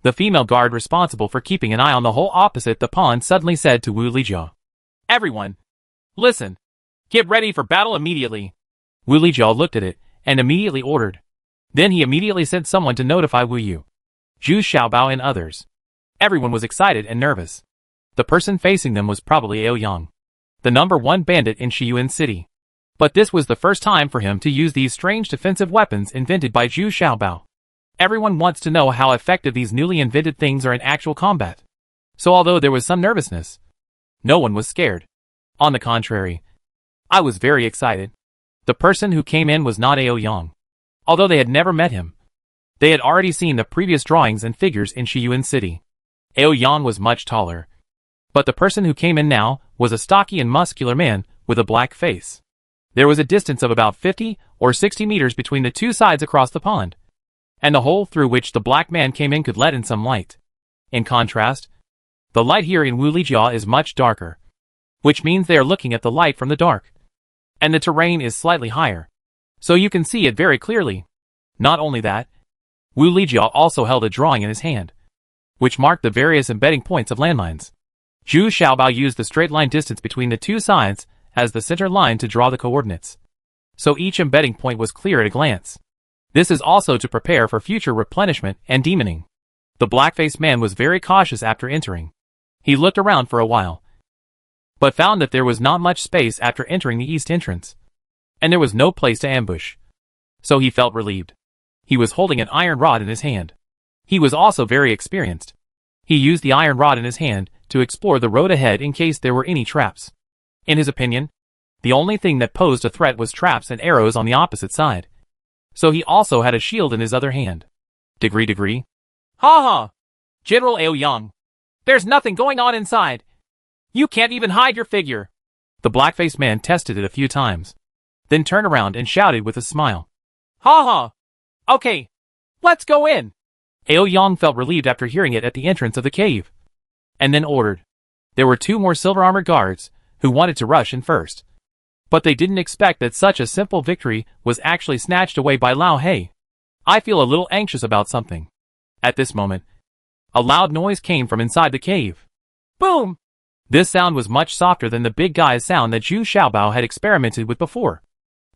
The female guard responsible for keeping an eye on the hole opposite the pond suddenly said to Wu Lijia. Everyone, listen. Get ready for battle immediately. Wu Lijia looked at it and immediately ordered. Then he immediately sent someone to notify Wu Yu, Zhu Xiaobao and others. Everyone was excited and nervous. The person facing them was probably Aoyang, the #1 bandit in Shiyuan City. But this was the first time for him to use these strange defensive weapons invented by Zhu Xiaobao. Everyone wants to know how effective these newly invented things are in actual combat. So although there was some nervousness, no one was scared. On the contrary, I was very excited. The person who came in was not Aoyang. Although they had never met him, they had already seen the previous drawings and figures in Shiyuan City. Aoyang was much taller. But the person who came in now was a stocky and muscular man with a black face. There was a distance of about 50 or 60 meters between the two sides across the pond, and the hole through which the black man came in could let in some light. In contrast, the light here in Wu Lijia is much darker, which means they are looking at the light from the dark. And the terrain is slightly higher, so you can see it very clearly. Not only that, Wu Lijia also held a drawing in his hand, which marked the various embedding points of landmines. Zhu Xiaobao used the straight line distance between the two sides as the center line to draw the coordinates, so each embedding point was clear at a glance. This is also to prepare for future replenishment and demoning. The black-faced man was very cautious after entering. He looked around for a while, but found that there was not much space after entering the east entrance, and there was no place to ambush. So he felt relieved. He was holding an iron rod in his hand. He was also very experienced. He used the iron rod in his hand to explore the road ahead in case there were any traps. In his opinion, the only thing that posed a threat was traps and arrows on the opposite side. So he also had a shield in his other hand. Degree. Ha ha! General Aoyang, there's nothing going on inside. You can't even hide your figure. The black-faced man tested it a few times, then turned around and shouted with a smile. Ha ha! Okay, let's go in. Aoyang felt relieved after hearing it at the entrance of the cave, and then ordered. There were 2 more silver-armored guards who wanted to rush in first, but they didn't expect that such a simple victory was actually snatched away by Lao He. I feel a little anxious about something. At this moment, a loud noise came from inside the cave. Boom! This sound was much softer than the big guy's sound that Zhu Xiaobao had experimented with before,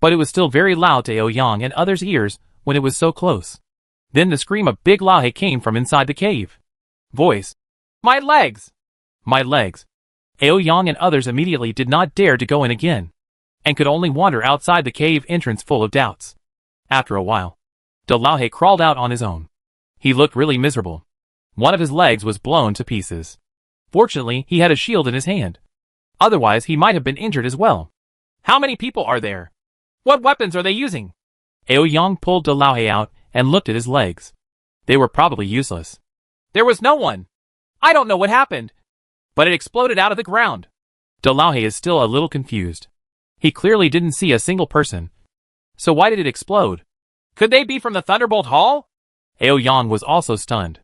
but it was still very loud to Aoyang and others' ears when it was so close. Then the scream of Big Lao He came from inside the cave. Voice. My legs! My legs. Aoyang and others immediately did not dare to go in again, and could only wander outside the cave entrance full of doubts. After a while, De Lao He crawled out on his own. He looked really miserable. One of his legs was blown to pieces. Fortunately, he had a shield in his hand. Otherwise, he might have been injured as well. How many people are there? What weapons are they using? Aoyang pulled De Lao He out and looked at his legs. They were probably useless. There was no one. I don't know what happened, but it exploded out of the ground. De Lao He is still a little confused. He clearly didn't see a single person. So why did it explode? Could they be from the Thunderbolt Hall? Aoyang was also stunned.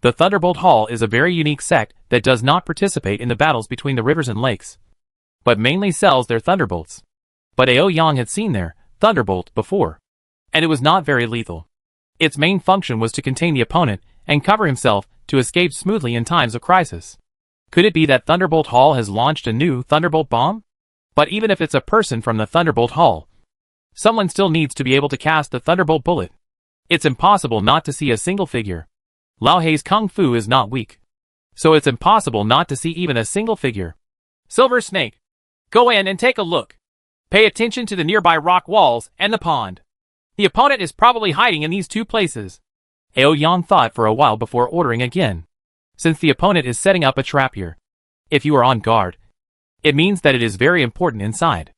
The Thunderbolt Hall is a very unique sect that does not participate in the battles between the rivers and lakes, but mainly sells their thunderbolts. But Aoyang had seen their thunderbolt before, and it was not very lethal. Its main function was to contain the opponent and cover himself to escape smoothly in times of crisis. Could it be that Thunderbolt Hall has launched a new Thunderbolt bomb? But even if it's a person from the Thunderbolt Hall, someone still needs to be able to cast the Thunderbolt bullet. It's impossible not to see a single figure. Lao He's Kung Fu is not weak, so it's impossible not to see even a single figure. Silver Snake, go in and take a look. Pay attention to the nearby rock walls and the pond. The opponent is probably hiding in these 2 places. Aoyang thought for a while before ordering again. Since the opponent is setting up a trap here, if you are on guard, it means that it is very important inside.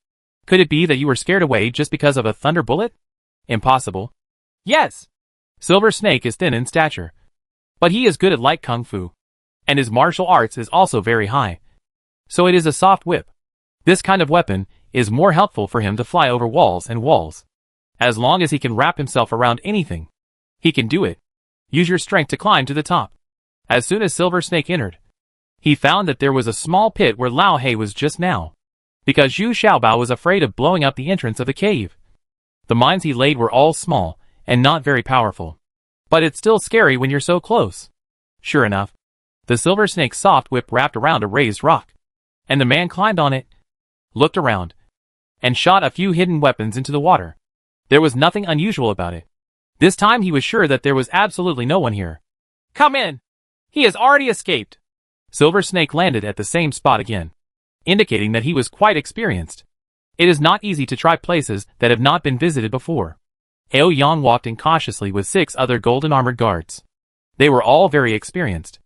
Could it be that you were scared away just because of a thunder bullet? Impossible. Yes. Silver Snake is thin in stature, but he is good at light kung fu, and his martial arts is also very high. So it is a soft whip. This kind of weapon is more helpful for him to fly over walls and walls. As long as he can wrap himself around anything, he can do it. Use your strength to climb to the top. As soon as Silver Snake entered, he found that there was a small pit where Lao He was just now, because Zhu Xiaobao was afraid of blowing up the entrance of the cave. The mines he laid were all small and not very powerful. But it's still scary when you're so close. Sure enough, the Silver Snake's soft whip wrapped around a raised rock, and the man climbed on it, looked around, and shot a few hidden weapons into the water. There was nothing unusual about it. This time he was sure that there was absolutely no one here. Come in! He has already escaped! Silver Snake landed at the same spot again, indicating that he was quite experienced. It is not easy to try places that have not been visited before. Ao Yang walked in cautiously with 6 other golden armored guards. They were all very experienced.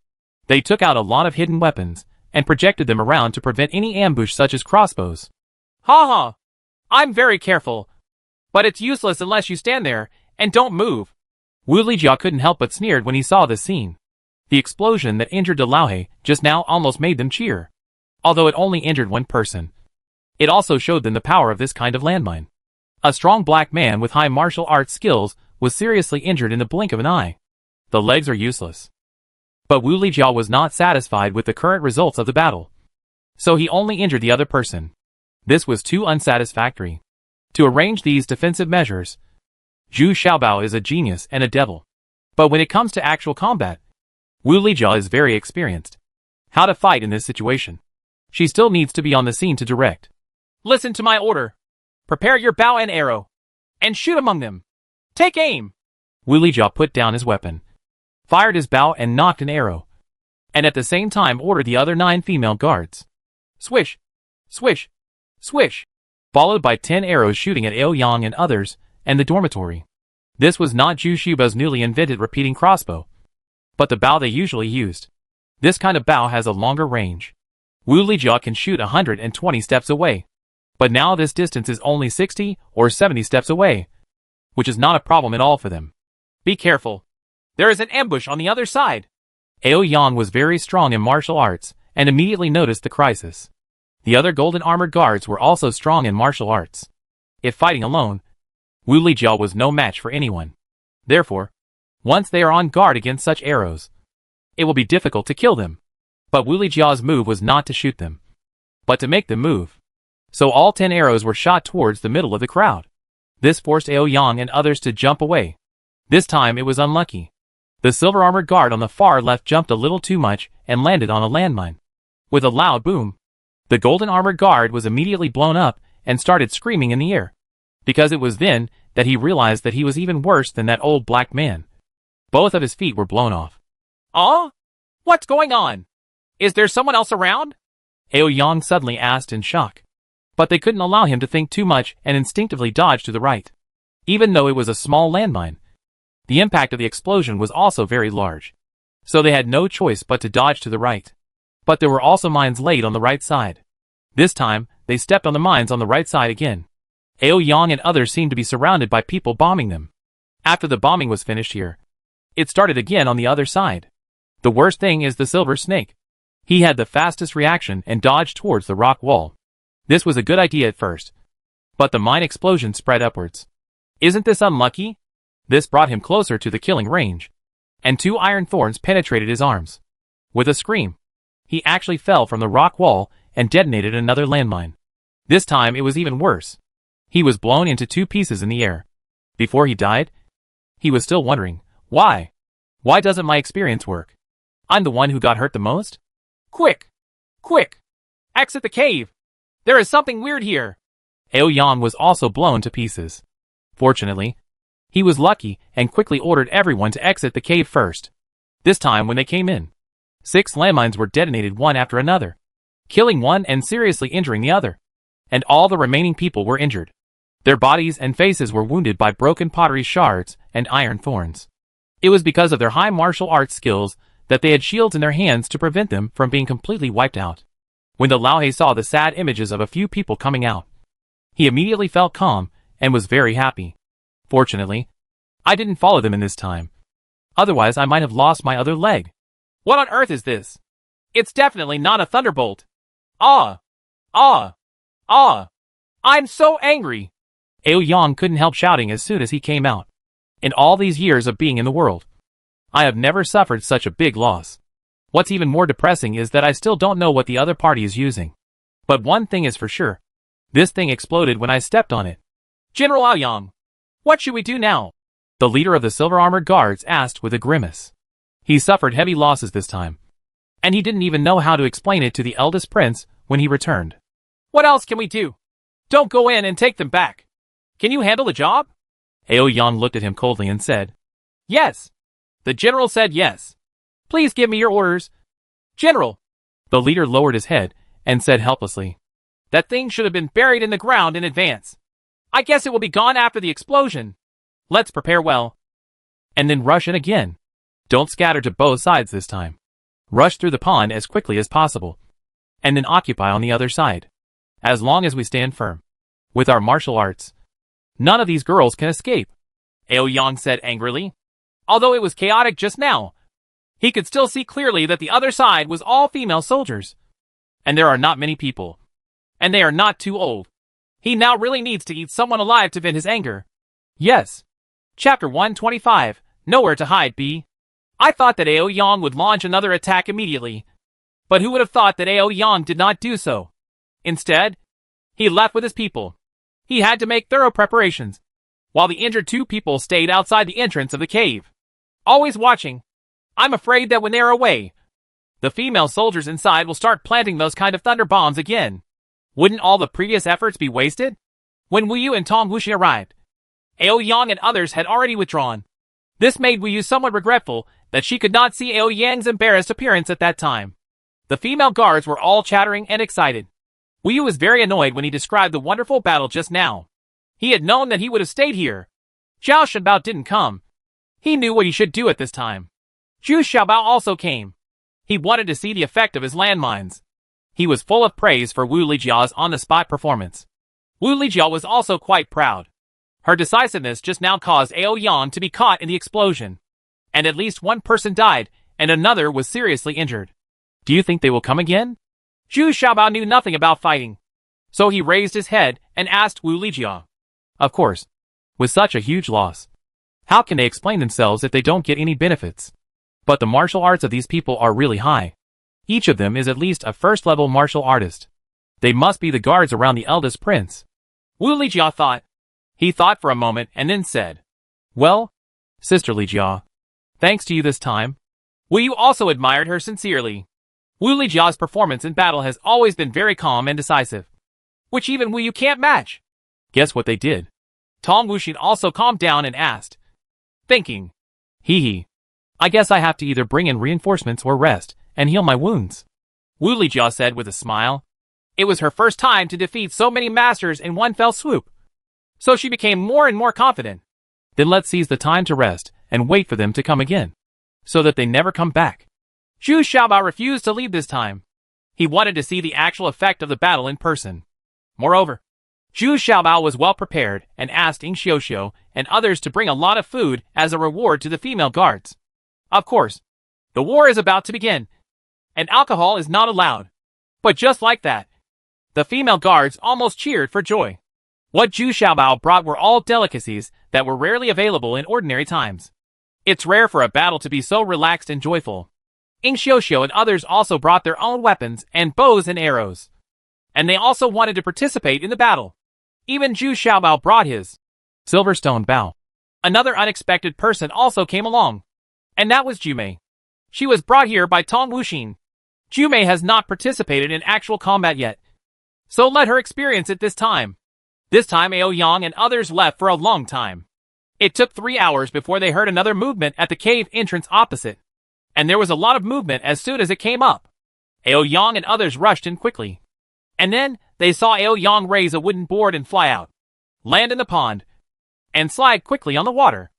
They took out a lot of hidden weapons and projected them around to prevent any ambush such as crossbows. Ha ha! I'm very careful, but it's useless unless you stand there and don't move. Wu Lijia couldn't help but sneered when he saw this scene. The explosion that injured the Laohe just now almost made them cheer. Although it only injured one person, it also showed them the power of this kind of landmine. A strong black man with high martial arts skills was seriously injured in the blink of an eye. The legs are useless. But Wu Lijia was not satisfied with the current results of the battle, so he only injured the other person. This was too unsatisfactory. To arrange these defensive measures, Zhu Xiaobao is a genius and a devil. But when it comes to actual combat, Wu Lijia is very experienced. How to fight in this situation? She still needs to be on the scene to direct. Listen to my order. Prepare your bow and arrow, and shoot among them. Take aim! Wu Lijia put down his weapon, fired his bow and knocked an arrow, and at the same time ordered the other 9 female guards. Swish! Swish! Swish! Followed by 10 arrows shooting at Ao Yang and others, and the dormitory. This was not Zhu Xiaobao's newly invented repeating crossbow, but the bow they usually used. This kind of bow has a longer range. Wu Lijia can shoot 120 steps away, but now this distance is only 60 or 70 steps away, which is not a problem at all for them. Be careful. There is an ambush on the other side. Ao Yang was very strong in martial arts and immediately noticed the crisis. The other golden armored guards were also strong in martial arts. If fighting alone, Wu Lijia was no match for anyone. Therefore, once they are on guard against such arrows, it will be difficult to kill them. But Wu Lijia's move was not to shoot them, but to make them move. So all 10 arrows were shot towards the middle of the crowd. This forced Ao Yang and others to jump away. This time it was unlucky. The silver armored guard on the far left jumped a little too much and landed on a landmine. With a loud boom, the golden armored guard was immediately blown up and started screaming in the air. Because it was then that he realized that he was even worse than that old black man. Both of his feet were blown off. What's going on? Is there someone else around? Ao Yang suddenly asked in shock. But they couldn't allow him to think too much and instinctively dodged to the right. Even though it was a small landmine, the impact of the explosion was also very large. So they had no choice but to dodge to the right. But there were also mines laid on the right side. This time, they stepped on the mines on the right side again. Ao Yang and others seemed to be surrounded by people bombing them. After the bombing was finished here, it started again on the other side. The worst thing is the Silver Snake. He had the fastest reaction and dodged towards the rock wall. This was a good idea at first, but the mine explosion spread upwards. Isn't this unlucky? This brought him closer to the killing range, and 2 iron thorns penetrated his arms. With a scream, he actually fell from the rock wall and detonated another landmine. This time it was even worse. He was blown into 2 pieces in the air. Before he died, he was still wondering, why? Why doesn't my experience work? I'm the one who got hurt the most? Quick! Quick! Exit the cave! There is something weird here! Ao Yang was also blown to pieces. Fortunately, he was lucky and quickly ordered everyone to exit the cave first. This time when they came in, 6 landmines were detonated one after another, killing one and seriously injuring the other. And all the remaining people were injured. Their bodies and faces were wounded by broken pottery shards and iron thorns. It was because of their high martial arts skills that they had shields in their hands to prevent them from being completely wiped out. When the Laohe saw the sad images of a few people coming out, he immediately felt calm and was very happy. Fortunately, I didn't follow them in this time. Otherwise I might have lost my other leg. What on earth is this? It's definitely not a thunderbolt. Ah! I'm so angry! Aoyang couldn't help shouting as soon as he came out. In all these years of being in the world, I have never suffered such a big loss. What's even more depressing is that I still don't know what the other party is using. But one thing is for sure. This thing exploded when I stepped on it. General Aoyang, what should we do now? The leader of the silver-armored guards asked with a grimace. He suffered heavy losses this time, and he didn't even know how to explain it to the eldest prince when he returned. What else can we do? Don't go in and take them back. Can you handle the job? Aoyang looked at him coldly and said, Yes. The general said yes. Please give me your orders. General. The leader lowered his head and said helplessly, That thing should have been buried in the ground in advance. I guess it will be gone after the explosion. Let's prepare well. And then rush in again. Don't scatter to both sides this time. Rush through the pond as quickly as possible. And then occupy on the other side. As long as we stand firm. With our martial arts, none of these girls can escape. Aoyang said angrily. Although it was chaotic just now, he could still see clearly that the other side was all female soldiers. And there are not many people. And they are not too old. He now really needs to eat someone alive to vent his anger. Yes. Chapter 125, Nowhere to Hide B. I thought that Aoyang would launch another attack immediately. But who would have thought that Aoyang did not do so? Instead, he left with his people. He had to make thorough preparations, while the injured two people stayed outside the entrance of the cave. Always watching. I'm afraid that when they are away, the female soldiers inside will start planting those kind of thunder bombs again. Wouldn't all the previous efforts be wasted? When Wu Yu and Tong Wuxi arrived, Aoyang and others had already withdrawn. This made Wu Yu somewhat regretful that she could not see Aoyang's embarrassed appearance at that time. The female guards were all chattering and excited. Wu Yu was very annoyed when he described the wonderful battle just now. He had known that he would have stayed here. Zhao Shenbao didn't come. He knew what he should do at this time. Zhu Xiaobao also came. He wanted to see the effect of his landmines. He was full of praise for Wu Lijiao's on-the-spot performance. Wu Lijiao was also quite proud. Her decisiveness just now caused Aoyang to be caught in the explosion. And at least one person died, and another was seriously injured. Do you think they will come again? Zhu Xiaobao knew nothing about fighting. So he raised his head and asked Wu Lijiao. Of course. With such a huge loss, how can they explain themselves if they don't get any benefits? But the martial arts of these people are really high. Each of them is at least a first-level martial artist. They must be the guards around the eldest prince. Wu Lijiao thought. He thought for a moment and then said, Well, Sister Lijiao, thanks to you this time. Wu Yu also admired her sincerely. Wu Lijiao's performance in battle has always been very calm and decisive, which even Wu Yu can't match. Guess what they did? Tong Wuxin also calmed down and asked, thinking, Hee. I guess I have to either bring in reinforcements or rest and heal my wounds. Wu Lijiao said with a smile. It was her first time to defeat so many masters in one fell swoop, so she became more and more confident. Then let's seize the time to rest and wait for them to come again, so that they never come back. Zhu Xiaobao refused to leave this time. He wanted to see the actual effect of the battle in person. Moreover, Zhu Xiaobao was well prepared and asked Ying Xiuxiu and others to bring a lot of food as a reward to the female guards. Of course, the war is about to begin, and alcohol is not allowed. But just like that, the female guards almost cheered for joy. What Zhu Xiaobao brought were all delicacies that were rarely available in ordinary times. It's rare for a battle to be so relaxed and joyful. Ying Xiuxiu and others also brought their own weapons and bows and arrows. And they also wanted to participate in the battle. Even Zhu Xiaobao brought his Silverstone bow. Another unexpected person also came along. And that was Jumei. She was brought here by Tong Wuxin. Jumei has not participated in actual combat yet, so let her experience it this time. This time Aoyang and others left for a long time. It took 3 hours before they heard another movement at the cave entrance opposite. And there was a lot of movement as soon as it came up. Aoyang and others rushed in quickly. And then they saw Aoyang raise a wooden board and fly out, land in the pond, and slide quickly on the water.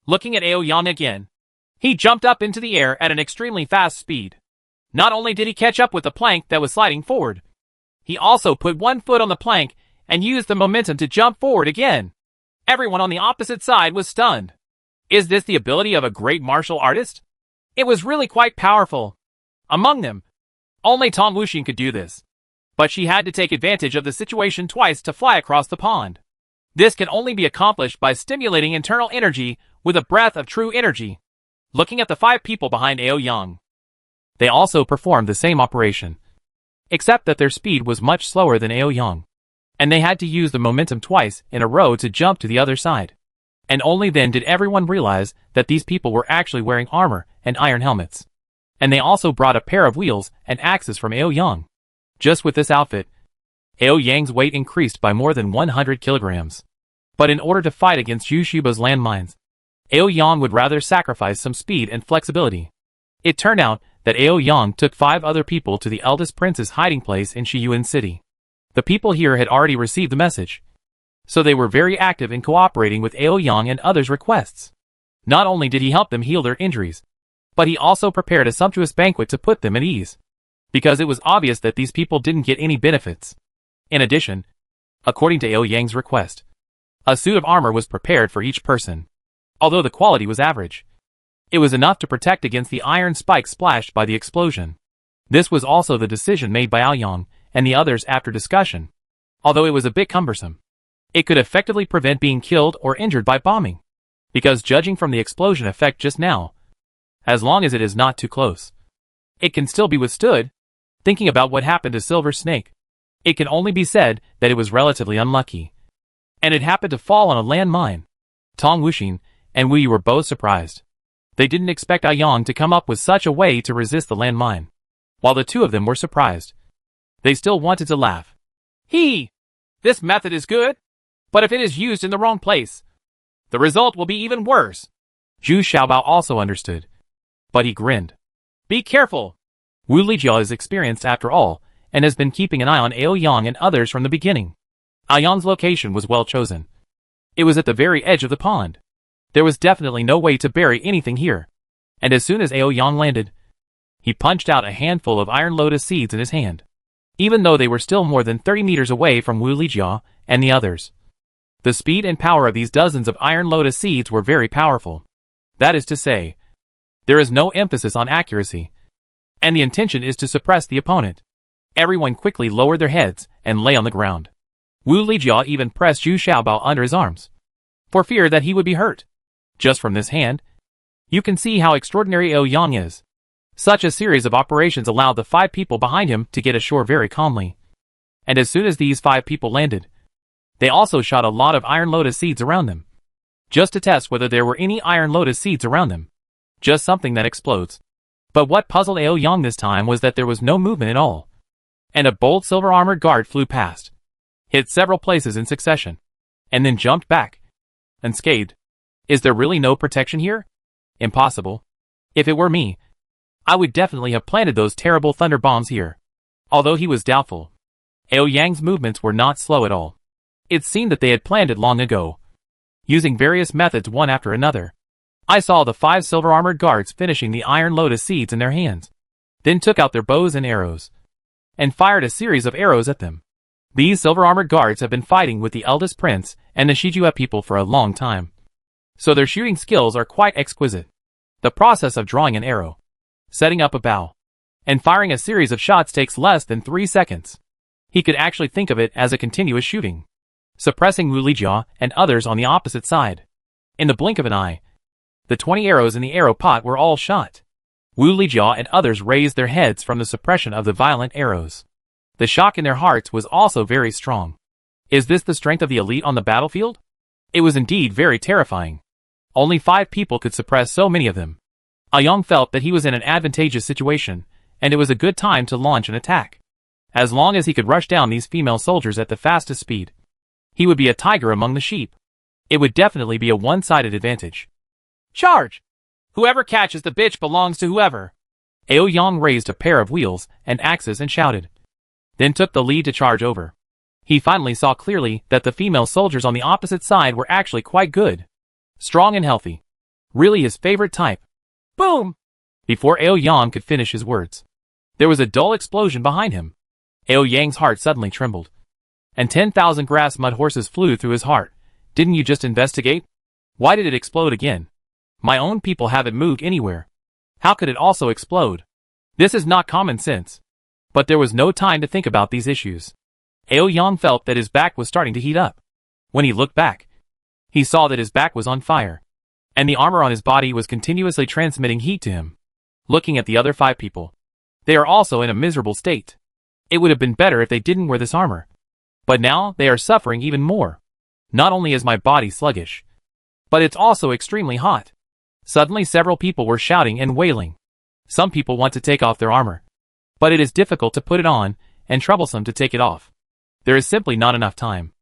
Looking at Aoyang again, he jumped up into the air at an extremely fast speed. Not only did he catch up with the plank that was sliding forward, he also put one foot on the plank and used the momentum to jump forward again. Everyone on the opposite side was stunned. Is this the ability of a great martial artist? It was really quite powerful. Among them, only Tong Wuxin could do this. But she had to take advantage of the situation twice to fly across the pond. This can only be accomplished by stimulating internal energy with a breath of true energy. Looking at the 5 people behind Aoyang, they also performed the same operation, except that their speed was much slower than Aoyang, and they had to use the momentum twice in a row to jump to the other side. And only then did everyone realize that these people were actually wearing armor and iron helmets. And they also brought a pair of wheels and axes from Aoyang. Just with this outfit, Aoyang's weight increased by more than 100 kilograms. But in order to fight against Yushiba's landmines, Aoyang would rather sacrifice some speed and flexibility. It turned out that Aoyang took 5 other people to the eldest prince's hiding place in Shiyuan City. The people here had already received the message, so they were very active in cooperating with Aoyang and others' requests. Not only did he help them heal their injuries, but he also prepared a sumptuous banquet to put them at ease, because it was obvious that these people didn't get any benefits. In addition, according to Aoyang's request, a suit of armor was prepared for each person. Although the quality was average, it was enough to protect against the iron spikes splashed by the explosion. This was also the decision made by Aoyang and the others after discussion. Although it was a bit cumbersome, it could effectively prevent being killed or injured by bombing, because judging from the explosion effect just now, as long as it is not too close, it can still be withstood. Thinking about what happened to Silver Snake, it can only be said that it was relatively unlucky, and it happened to fall on a landmine. Tong Wuxin and Wu Yi were both surprised. They didn't expect Aoyang to come up with such a way to resist the landmine. While the two of them were surprised, they still wanted to laugh. This method is good, but if it is used in the wrong place, the result will be even worse. Zhu Xiaobao also understood, but he grinned. Be careful. Wu Lijia is experienced after all, and has been keeping an eye on Aoyang and others from the beginning. Aoyang's location was well chosen. It was at the very edge of the pond. There was definitely no way to bury anything here. And as soon as Aoyang landed, he punched out a handful of iron lotus seeds in his hand, even though they were still more than 30 meters away from Wu Lijia and the others. The speed and power of these dozens of iron lotus seeds were very powerful. That is to say, there is no emphasis on accuracy, and the intention is to suppress the opponent. Everyone quickly lowered their heads and lay on the ground. Wu Lijia even pressed Zhu Xiaobao under his arms, for fear that he would be hurt. Just from this hand, you can see how extraordinary Aoyang is. Such a series of operations allowed the 5 people behind him to get ashore very calmly. And as soon as these 5 people landed, they also shot a lot of iron lotus seeds around them, just to test whether there were any iron lotus seeds around them. Just something that explodes. But what puzzled Aoyang this time was that there was no movement at all, and a bold silver-armored guard flew past, hit several places in succession, and then jumped back, unscathed. Is there really no protection here? Impossible. If it were me, I would definitely have planted those terrible thunder bombs here. Although he was doubtful, Aoyang's movements were not slow at all. It seemed that they had planned it long ago, using various methods one after another. I saw the 5 silver-armored guards finishing the iron lotus seeds in their hands, then took out their bows and arrows, and fired a series of arrows at them. These silver-armored guards have been fighting with the eldest prince and the Shijua people for a long time, so their shooting skills are quite exquisite. The process of drawing an arrow, setting up a bow, and firing a series of shots takes less than 3 seconds. He could actually think of it as a continuous shooting, suppressing Wu Lijia and others on the opposite side. In the blink of an eye, the 20 arrows in the arrow pot were all shot. Wu Lijia and others raised their heads from the suppression of the violent arrows. The shock in their hearts was also very strong. Is this the strength of the elite on the battlefield? It was indeed very terrifying. Only 5 people could suppress so many of them. Aoyang felt that he was in an advantageous situation, and it was a good time to launch an attack. As long as he could rush down these female soldiers at the fastest speed, he would be a tiger among the sheep. It would definitely be a one-sided advantage. Charge! Whoever catches the bitch belongs to whoever. Aoyang raised a pair of wheels and axes and shouted, then took the lead to charge over. He finally saw clearly that the female soldiers on the opposite side were actually quite good, strong and healthy. Really his favorite type. Boom! Before Aoyang could finish his words, there was a dull explosion behind him. Aoyang's heart suddenly trembled, and 10,000 grass mud horses flew through his heart. Didn't you just investigate? Why did it explode again? My own people haven't moved anywhere. How could it also explode? This is not common sense. But there was no time to think about these issues. Ao Yang felt that his back was starting to heat up. When he looked back, he saw that his back was on fire, and the armor on his body was continuously transmitting heat to him. Looking at the other 5 people, they are also in a miserable state. It would have been better if they didn't wear this armor. But now they are suffering even more. Not only is my body sluggish, but it's also extremely hot. Suddenly several people were shouting and wailing. Some people want to take off their armor, but it is difficult to put it on and troublesome to take it off. There is simply not enough time.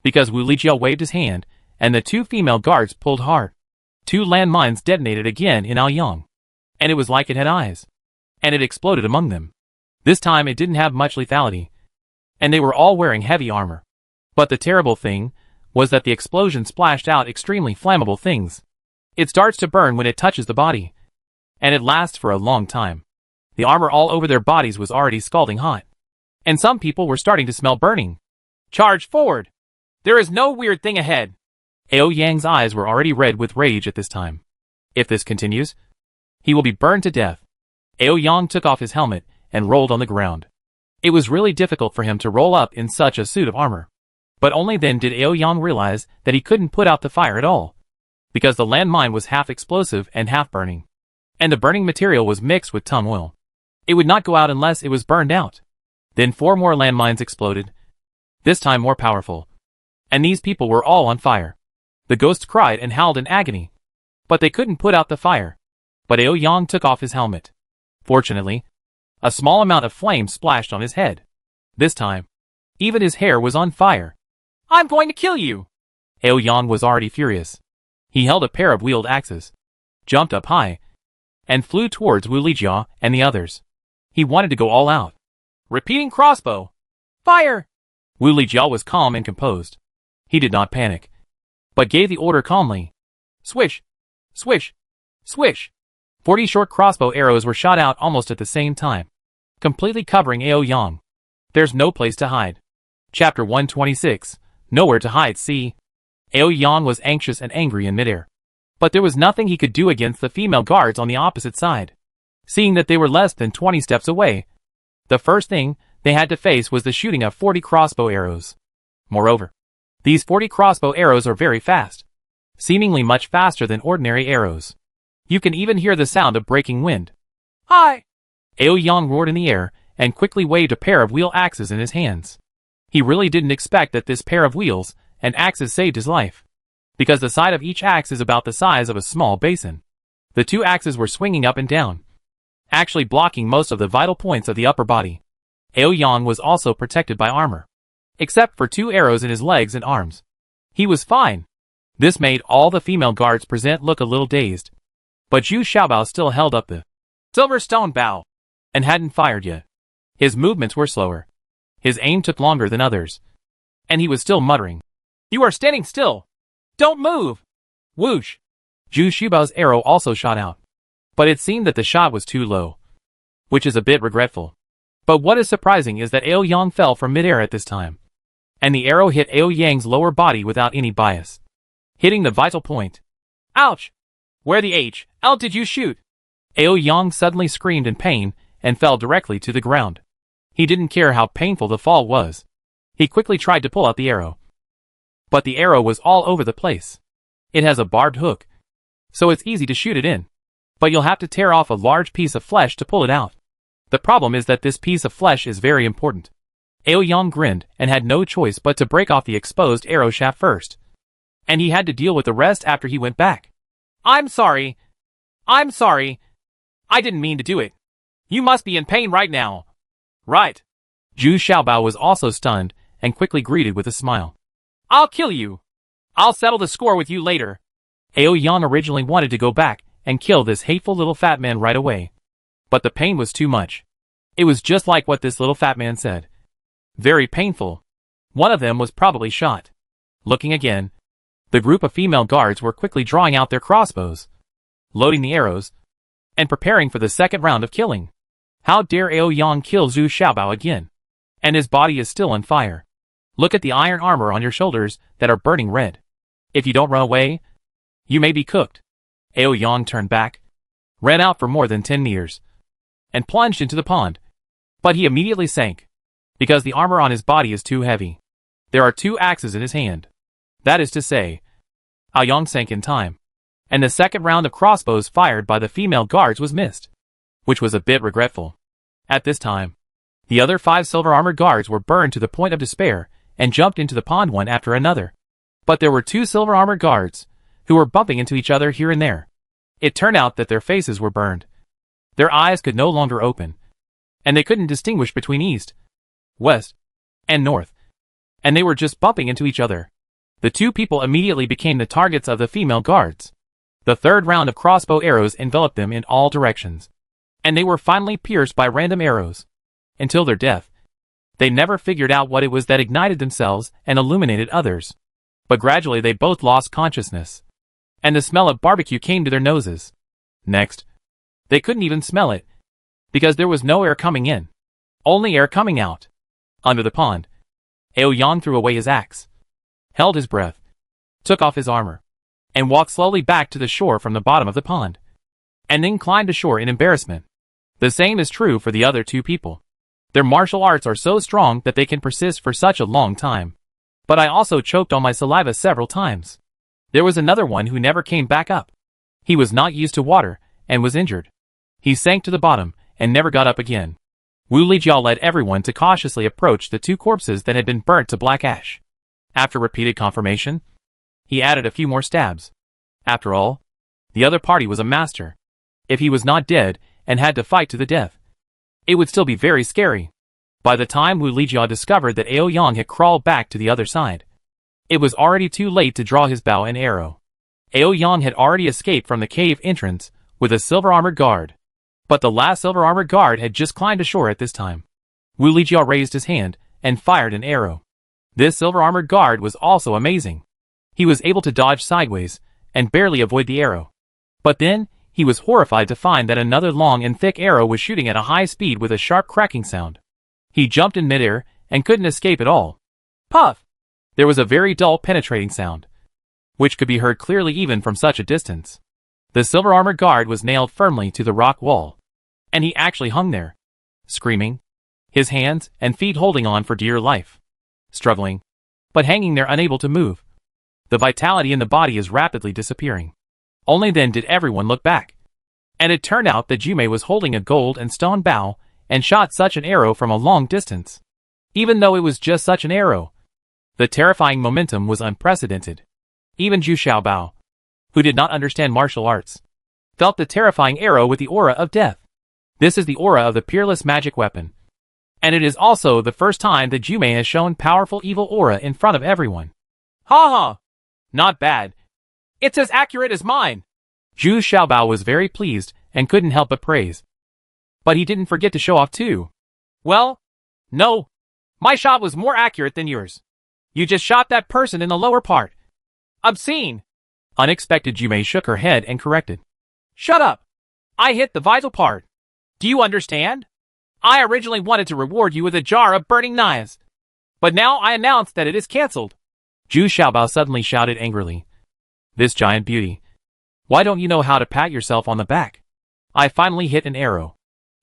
Because Wu Lijiao waved his hand, and the 2 female guards pulled hard. 2 landmines detonated again in Ao Yang. And it was like it had eyes. And it exploded among them. This time it didn't have much lethality. And they were all wearing heavy armor. But the terrible thing was that the explosion splashed out extremely flammable things. It starts to burn when it touches the body. And it lasts for a long time. The armor all over their bodies was already scalding hot. And some people were starting to smell burning. Charge forward! There is no weird thing ahead. Ao Yang's eyes were already red with rage at this time. If this continues, he will be burned to death. Ao Yang took off his helmet and rolled on the ground. It was really difficult for him to roll up in such a suit of armor. But only then did Ao Yang realize that he couldn't put out the fire at all. Because the landmine was half explosive and half burning. And the burning material was mixed with tung oil. It would not go out unless it was burned out. Then 4 more landmines exploded. This time more powerful. And these people were all on fire. The ghosts cried and howled in agony. But they couldn't put out the fire. But Ao Yang took off his helmet. Fortunately, a small amount of flame splashed on his head. This time, even his hair was on fire. I'm going to kill you! Ao Yang was already furious. He held a pair of wheeled axes, jumped up high, and flew towards Wu Lijiao and the others. He wanted to go all out. Repeating crossbow. Fire! Wu Lijiao was calm and composed. He did not panic, but gave the order calmly. Swish! Swish! Swish! 40 short crossbow arrows were shot out almost at the same time, completely covering Ao Yang. There's no place to hide. Chapter 126, Nowhere to Hide. See? Ao Yang was anxious and angry in midair. But there was nothing he could do against the female guards on the opposite side. Seeing that they were less than 20 steps away, the first thing they had to face was the shooting of 40 crossbow arrows. Moreover, these 40 crossbow arrows are very fast, seemingly much faster than ordinary arrows. You can even hear the sound of breaking wind. Hi! Ao Yang roared in the air and quickly waved a pair of wheel axes in his hands. He really didn't expect that this pair of wheels and axes saved his life, because the side of each axe is about the size of a small basin. The 2 axes were swinging up and down, actually blocking most of the vital points of the upper body. Ao Yang was also protected by armor, except for 2 arrows in his legs and arms. He was fine. This made all the female guards present look a little dazed. But Zhu Xiaobao still held up the silver stone bow and hadn't fired yet. His movements were slower. His aim took longer than others. And he was still muttering. You are standing still. Don't move. Whoosh. Zhu Xiaobao's arrow also shot out. But it seemed that the shot was too low, which is a bit regretful. But what is surprising is that Ao Yang fell from midair at this time. And the arrow hit Ao Yang's lower body without any bias, hitting the vital point. Ouch! Where the L did you shoot? Ao Yang suddenly screamed in pain and fell directly to the ground. He didn't care how painful the fall was. He quickly tried to pull out the arrow. But the arrow was all over the place. It has a barbed hook, so it's easy to shoot it in. But you'll have to tear off a large piece of flesh to pull it out. The problem is that this piece of flesh is very important. Ao Yang grinned and had no choice but to break off the exposed arrow shaft first. And he had to deal with the rest after he went back. I'm sorry. I'm sorry. I didn't mean to do it. You must be in pain right now. Right. Zhu Xiaobao was also stunned and quickly greeted with a smile. I'll kill you. I'll settle the score with you later. Ao Yang originally wanted to go back and kill this hateful little fat man right away. But the pain was too much. It was just like what this little fat man said. Very painful. One of them was probably shot. Looking again, the group of female guards were quickly drawing out their crossbows, loading the arrows, and preparing for the second round of killing. How dare Ao Yang kill Zhu Xiaobao again? And his body is still on fire. Look at the iron armor on your shoulders that are burning red. If you don't run away, you may be cooked. Ao Yang turned back, ran out for more than 10 meters, and plunged into the pond. But he immediately sank, because the armor on his body is too heavy. There are 2 axes in his hand. That is to say, Aoyang sank in time, and the second round of crossbows fired by the female guards was missed, which was a bit regretful. At this time, the other 5 silver-armored guards were burned to the point of despair and jumped into the pond one after another. But there were 2 silver-armored guards, who were bumping into each other here and there. It turned out that their faces were burned. Their eyes could no longer open, and they couldn't distinguish between east, west, and north, and they were just bumping into each other. The 2 people immediately became the targets of the female guards. The third round of crossbow arrows enveloped them in all directions, and they were finally pierced by random arrows, until their death. They never figured out what it was that ignited themselves and illuminated others. But gradually they both lost consciousness, and the smell of barbecue came to their noses. Next, they couldn't even smell it, because there was no air coming in, only air coming out. Under the pond, Aoyang threw away his axe, held his breath, took off his armor, and walked slowly back to the shore from the bottom of the pond, and then climbed ashore in embarrassment. The same is true for the other 2 people. Their martial arts are so strong that they can persist for such a long time. But I also choked on my saliva several times. There was another one who never came back up. He was not used to water, and was injured. He sank to the bottom, and never got up again. Wu Lijiao led everyone to cautiously approach the 2 corpses that had been burnt to black ash. After repeated confirmation, he added a few more stabs. After all, the other party was a master. If he was not dead, and had to fight to the death, it would still be very scary. By the time Wu Lijiao discovered that Aoyang had crawled back to the other side, it was already too late to draw his bow and arrow. Aoyang had already escaped from the cave entrance with a silver-armored guard. But the last silver-armored guard had just climbed ashore at this time. Wu Lijiao raised his hand and fired an arrow. This silver-armored guard was also amazing. He was able to dodge sideways and barely avoid the arrow. But then, he was horrified to find that another long and thick arrow was shooting at a high speed with a sharp cracking sound. He jumped in midair and couldn't escape at all. Puff! There was a very dull penetrating sound, which could be heard clearly even from such a distance. The silver-armored guard was nailed firmly to the rock wall, and he actually hung there, screaming, his hands and feet holding on for dear life, struggling, but hanging there unable to move. The vitality in the body is rapidly disappearing. Only then did everyone look back, and it turned out that Jume was holding a gold and stone bow and shot such an arrow from a long distance. Even though it was just such an arrow, the terrifying momentum was unprecedented. Even Zhu Xiaobao, who did not understand martial arts, felt the terrifying arrow with the aura of death. This is the aura of the peerless magic weapon, and it is also the first time that Jume has shown powerful evil aura in front of everyone. Ha ha! Not bad. It's as accurate as mine. Zhu Xiaobao was very pleased and couldn't help but praise. But he didn't forget to show off too. Well, no. My shot was more accurate than yours. You just shot that person in the lower part. Obscene. Unexpected Jume shook her head and corrected. Shut up. I hit the vital part. Do you understand? I originally wanted to reward you with a jar of burning knives, but now I announce that it is cancelled. Zhu Xiaobao suddenly shouted angrily. This giant beauty. Why don't you know how to pat yourself on the back? I finally hit an arrow.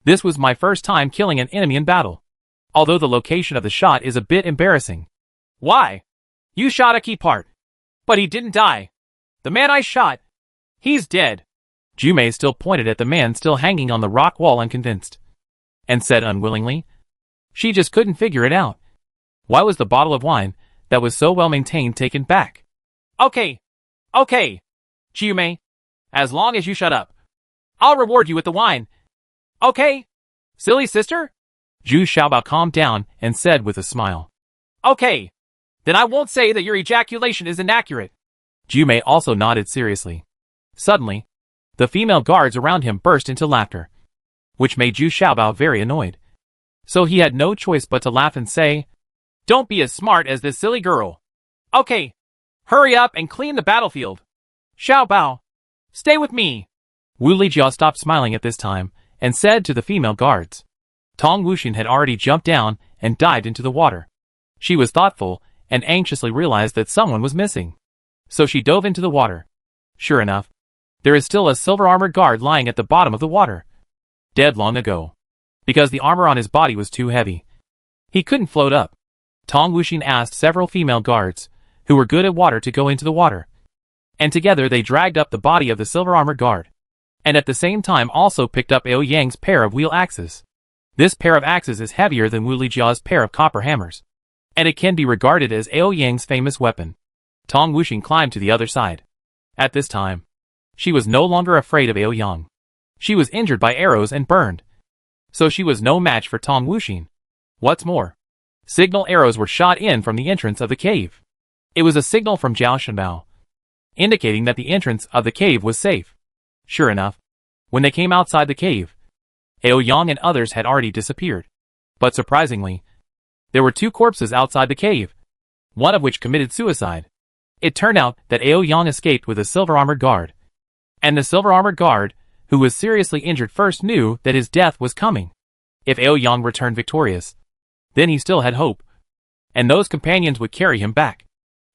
This was my first time killing an enemy in battle, although the location of the shot is a bit embarrassing. Why? You shot a key part. But he didn't die. The man I shot, he's dead. Jume still pointed at the man still hanging on the rock wall unconvinced, and said unwillingly, she just couldn't figure it out. Why was the bottle of wine that was so well maintained taken back? Okay, Jume, as long as you shut up, I'll reward you with the wine. Okay, silly sister? Zhu Xiaobao calmed down and said with a smile. Okay, then I won't say that your ejaculation is inaccurate. Jume also nodded seriously. Suddenly, the female guards around him burst into laughter, which made Zhu Xiaobao very annoyed. So he had no choice but to laugh and say, don't be as smart as this silly girl. Okay, hurry up and clean the battlefield. Xiaobao, stay with me. Wu Lijiao stopped smiling at this time and said to the female guards. Tong Wuxin had already jumped down and dived into the water. She was thoughtful and anxiously realized that someone was missing. So she dove into the water. Sure enough, there is still a silver-armored guard lying at the bottom of the water, dead long ago. because the armor on his body was too heavy. He couldn't float up. Tong Wuxin asked several female guards, who were good at water, to go into the water. And together they dragged up the body of the silver-armored guard. And at the same time also picked up Ao Yang's pair of wheel axes. This pair of axes is heavier than Wu Lijia's pair of copper hammers, and it can be regarded as Ao Yang's famous weapon. Tong Wuxin climbed to the other side. At this time, she was no longer afraid of Ao Yang. She was injured by arrows and burned, so she was no match for Tong Wuxin. What's more, signal arrows were shot in from the entrance of the cave. It was a signal from Zhao Shenbao, indicating that the entrance of the cave was safe. Sure enough, when they came outside the cave, Ao Yang and others had already disappeared. But surprisingly, there were 2 corpses outside the cave, one of which committed suicide. It turned out that Ao Yang escaped with a silver-armored guard. And the silver-armored guard, who was seriously injured first, knew that his death was coming. If Ao Yang returned victorious, then he still had hope, and those companions would carry him back.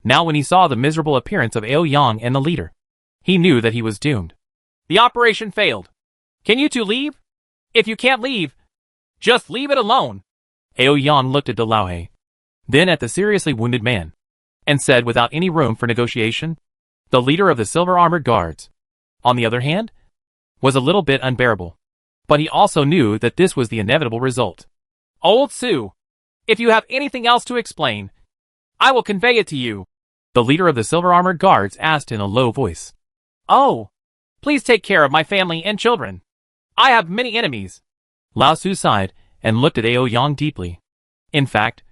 Now when he saw the miserable appearance of Ao Yang and the leader, he knew that he was doomed. The operation failed. Can you two leave? If you can't leave, just leave it alone. Ao Yang looked at Delaohe, then at the seriously wounded man, and said without any room for negotiation, the leader of the silver-armored guards, on the other hand, was a little bit unbearable. But he also knew that this was the inevitable result. Old Su, if you have anything else to explain, I will convey it to you. The leader of the silver-armored guards asked in a low voice. Oh, please take care of my family and children. I have many enemies. Lao Su sighed and looked at Ao Yang deeply. In fact,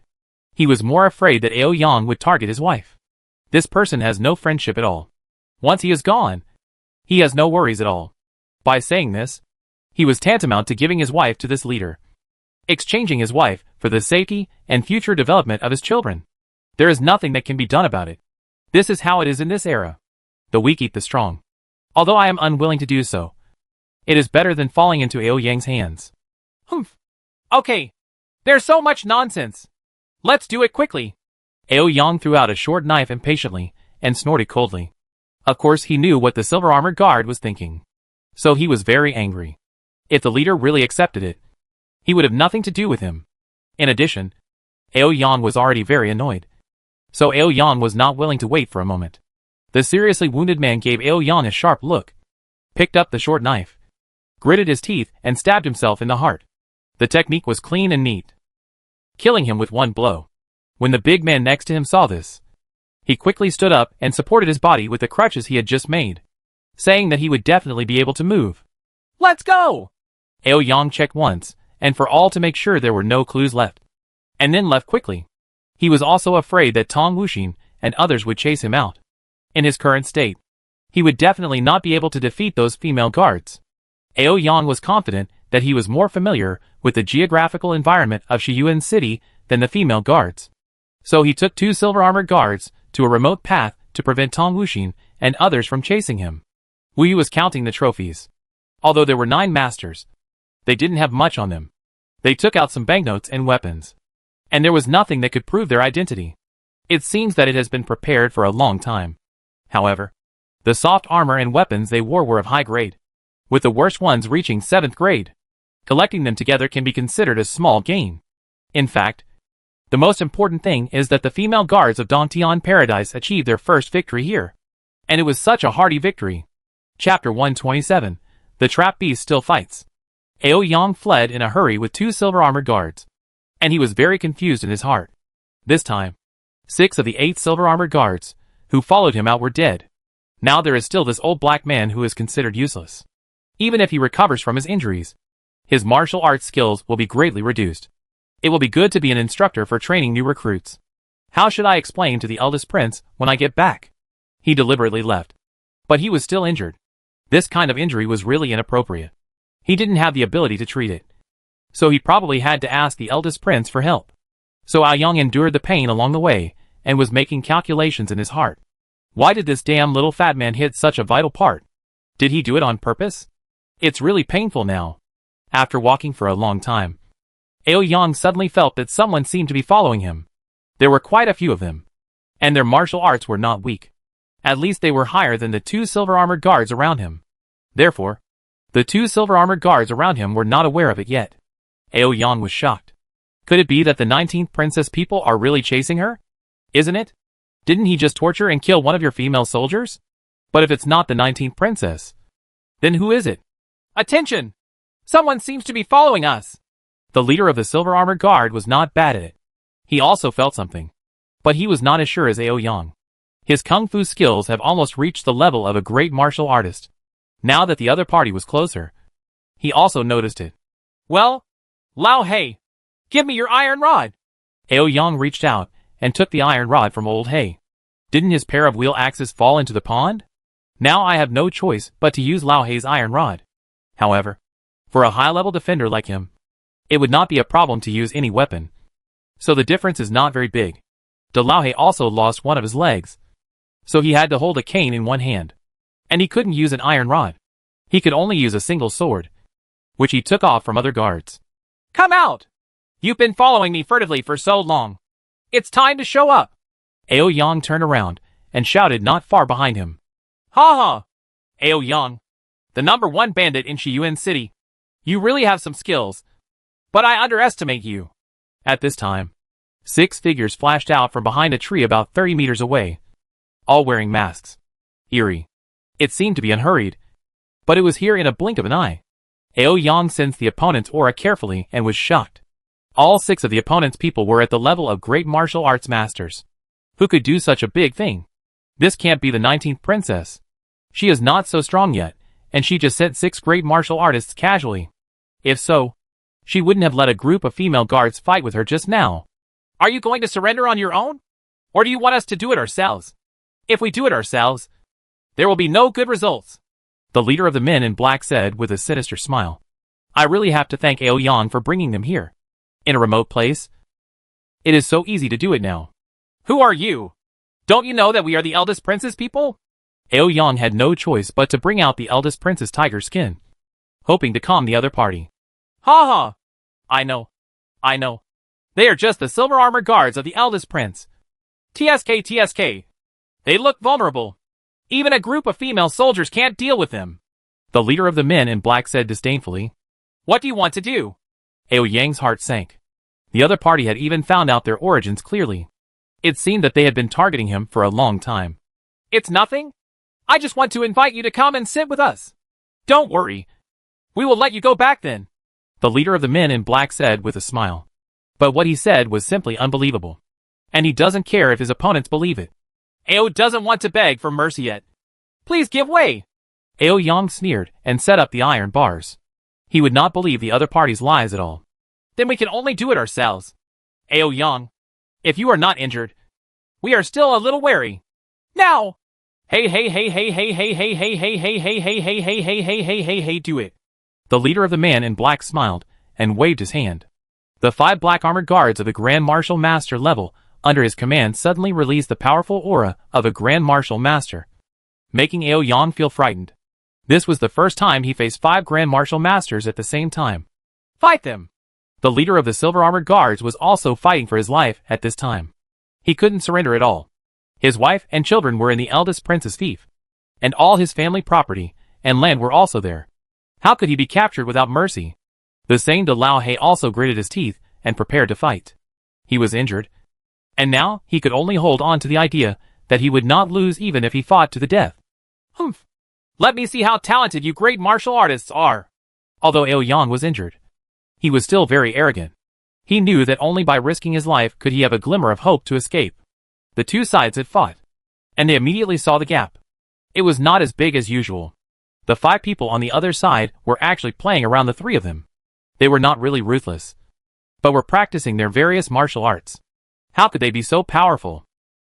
he was more afraid that Ao Yang would target his wife. This person has no friendship at all. Once he is gone, he has no worries at all. By saying this, he was tantamount to giving his wife to this leader, exchanging his wife for the safety and future development of his children. There is nothing that can be done about it. This is how it is in this era. The weak eat the strong. Although I am unwilling to do so, it is better than falling into Ao Yang's hands. Humph. Okay. There's so much nonsense. Let's do it quickly. Ao Yang threw out a short knife impatiently and snorted coldly. Of course he knew what the silver-armored guard was thinking. So he was very angry. If the leader really accepted it, he would have nothing to do with him. In addition, Ao Yang was already very annoyed. So Ao Yang was not willing to wait for a moment. The seriously wounded man gave Ao Yang a sharp look, picked up the short knife, gritted his teeth and stabbed himself in the heart. The technique was clean and neat, killing him with one blow. When the big man next to him saw this, he quickly stood up and supported his body with the crutches he had just made, saying that he would definitely be able to move. Let's go! Ao Yang checked once, and for all to make sure there were no clues left, and then left quickly. He was also afraid that Tong Wuxin and others would chase him out. In his current state, he would definitely not be able to defeat those female guards. Ao Yang was confident that he was more familiar with the geographical environment of Shiyuan City than the female guards. So he took 2 silver-armored guards to a remote path to prevent Tong Wuxin and others from chasing him. Wu Yu was counting the trophies. Although there were 9 masters, they didn't have much on them. They took out some banknotes and weapons, and there was nothing that could prove their identity. It seems that it has been prepared for a long time. However, the soft armor and weapons they wore were of high grade, with the worst ones reaching 7th grade. Collecting them together can be considered a small gain. In fact, the most important thing is that the female guards of Dantian Paradise achieved their first victory here. And it was such a hearty victory. Chapter 127. The Trap Beast Still Fights. Ao Yang fled in a hurry with 2 silver-armored guards, and he was very confused in his heart. This time, 6 of the 8 silver-armored guards, who followed him out, were dead. Now there is still this old black man who is considered useless. Even if he recovers from his injuries, his martial arts skills will be greatly reduced. It will be good to be an instructor for training new recruits. How should I explain to the eldest prince when I get back? He deliberately left. But he was still injured. This kind of injury was really inappropriate. He didn't have the ability to treat it. So he probably had to ask the eldest prince for help. So Ao Yang endured the pain along the way, and was making calculations in his heart. Why did this damn little fat man hit such a vital part? Did he do it on purpose? It's really painful now. After walking for a long time, Ao Yang suddenly felt that someone seemed to be following him. There were quite a few of them, and their martial arts were not weak. At least they were higher than the 2 silver-armored guards around him. Therefore, the 2 silver-armored guards around him were not aware of it yet. Ao Yang was shocked. Could it be that the 19th princess people are really chasing her? Isn't it? Didn't he just torture and kill one of your female soldiers? But if it's not the 19th princess, then who is it? Attention! Someone seems to be following us. The leader of the Silver Armored Guard was not bad at it. He also felt something. But he was not as sure as Ao Yang. His kung fu skills have almost reached the level of a great martial artist. Now that the other party was closer, he also noticed it. Well, Lao Hei, give me your iron rod. Ao Yang reached out and took the iron rod from old Hei. Didn't his pair of wheel axes fall into the pond? Now I have no choice but to use Lao Hei's iron rod. However, for a high-level defender like him, it would not be a problem to use any weapon. So the difference is not very big. Lao Hei also lost one of his legs, so he had to hold a cane in one hand. And he couldn't use an iron rod. He could only use a single sword, which he took off from other guards. Come out! You've been following me furtively for so long. It's time to show up. Ao Yang turned around and shouted not far behind him. Ha ha! Ao Yang, the #1 bandit in Shiyuan City. You really have some skills, but I underestimate you. At this time, 6 figures flashed out from behind a tree about 30 meters away, all wearing masks. Eerie. It seemed to be unhurried, but it was here in a blink of an eye. Ao Yang sensed the opponent's aura carefully and was shocked. All 6 of the opponent's people were at the level of great martial arts masters. Who could do such a big thing? This can't be the 19th princess. She is not so strong yet, and she just sent 6 great martial artists casually. If so, she wouldn't have let a group of female guards fight with her just now. Are you going to surrender on your own? Or do you want us to do it ourselves? If we do it ourselves, there will be no good results. The leader of the men in black said with a sinister smile. I really have to thank Ao Yang for bringing them here. In a remote place. It is so easy to do it now. Who are you? Don't you know that we are the eldest prince's people? Ao Yang had no choice but to bring out the eldest prince's tiger skin, hoping to calm the other party. Ha ha! I know. They are just the silver armor guards of the eldest prince. TSK. They look vulnerable. Even a group of female soldiers can't deal with them. The leader of the men in black said disdainfully. What do you want to do? Ao Yang's heart sank. The other party had even found out their origins clearly. It seemed that they had been targeting him for a long time. It's nothing. I just want to invite you to come and sit with us. Don't worry. We will let you go back then. The leader of the men in black said with a smile. But what he said was simply unbelievable. And he doesn't care if his opponents believe it. Ao doesn't want to beg for mercy yet. Please give way. Ao Yang sneered and set up the iron bars. He would not believe the other party's lies at all. Then we can only do it ourselves. Ao Yang, if you are not injured, we are still a little wary. Now! Hey, do it. The leader of the man in black smiled and waved his hand. The 5 black armored guards of the Grand Martial Master level under his command suddenly released the powerful aura of a Grand Martial Master, making Ao Yang feel frightened. This was the first time he faced 5 Grand Martial Masters at the same time. Fight them! The leader of the Silver Armored Guards was also fighting for his life at this time. He couldn't surrender at all. His wife and children were in the eldest prince's fief, and all his family property and land were also there. How could he be captured without mercy? The same Lao Hei also gritted his teeth and prepared to fight. He was injured, and now he could only hold on to the idea that he would not lose even if he fought to the death. Humph! Let me see how talented you great martial artists are. Although Ao Yang was injured, he was still very arrogant. He knew that only by risking his life could he have a glimmer of hope to escape. The 2 sides had fought, and they immediately saw the gap. It was not as big as usual. The 5 people on the other side were actually playing around the 3 of them. They were not really ruthless, but were practicing their various martial arts. How could they be so powerful?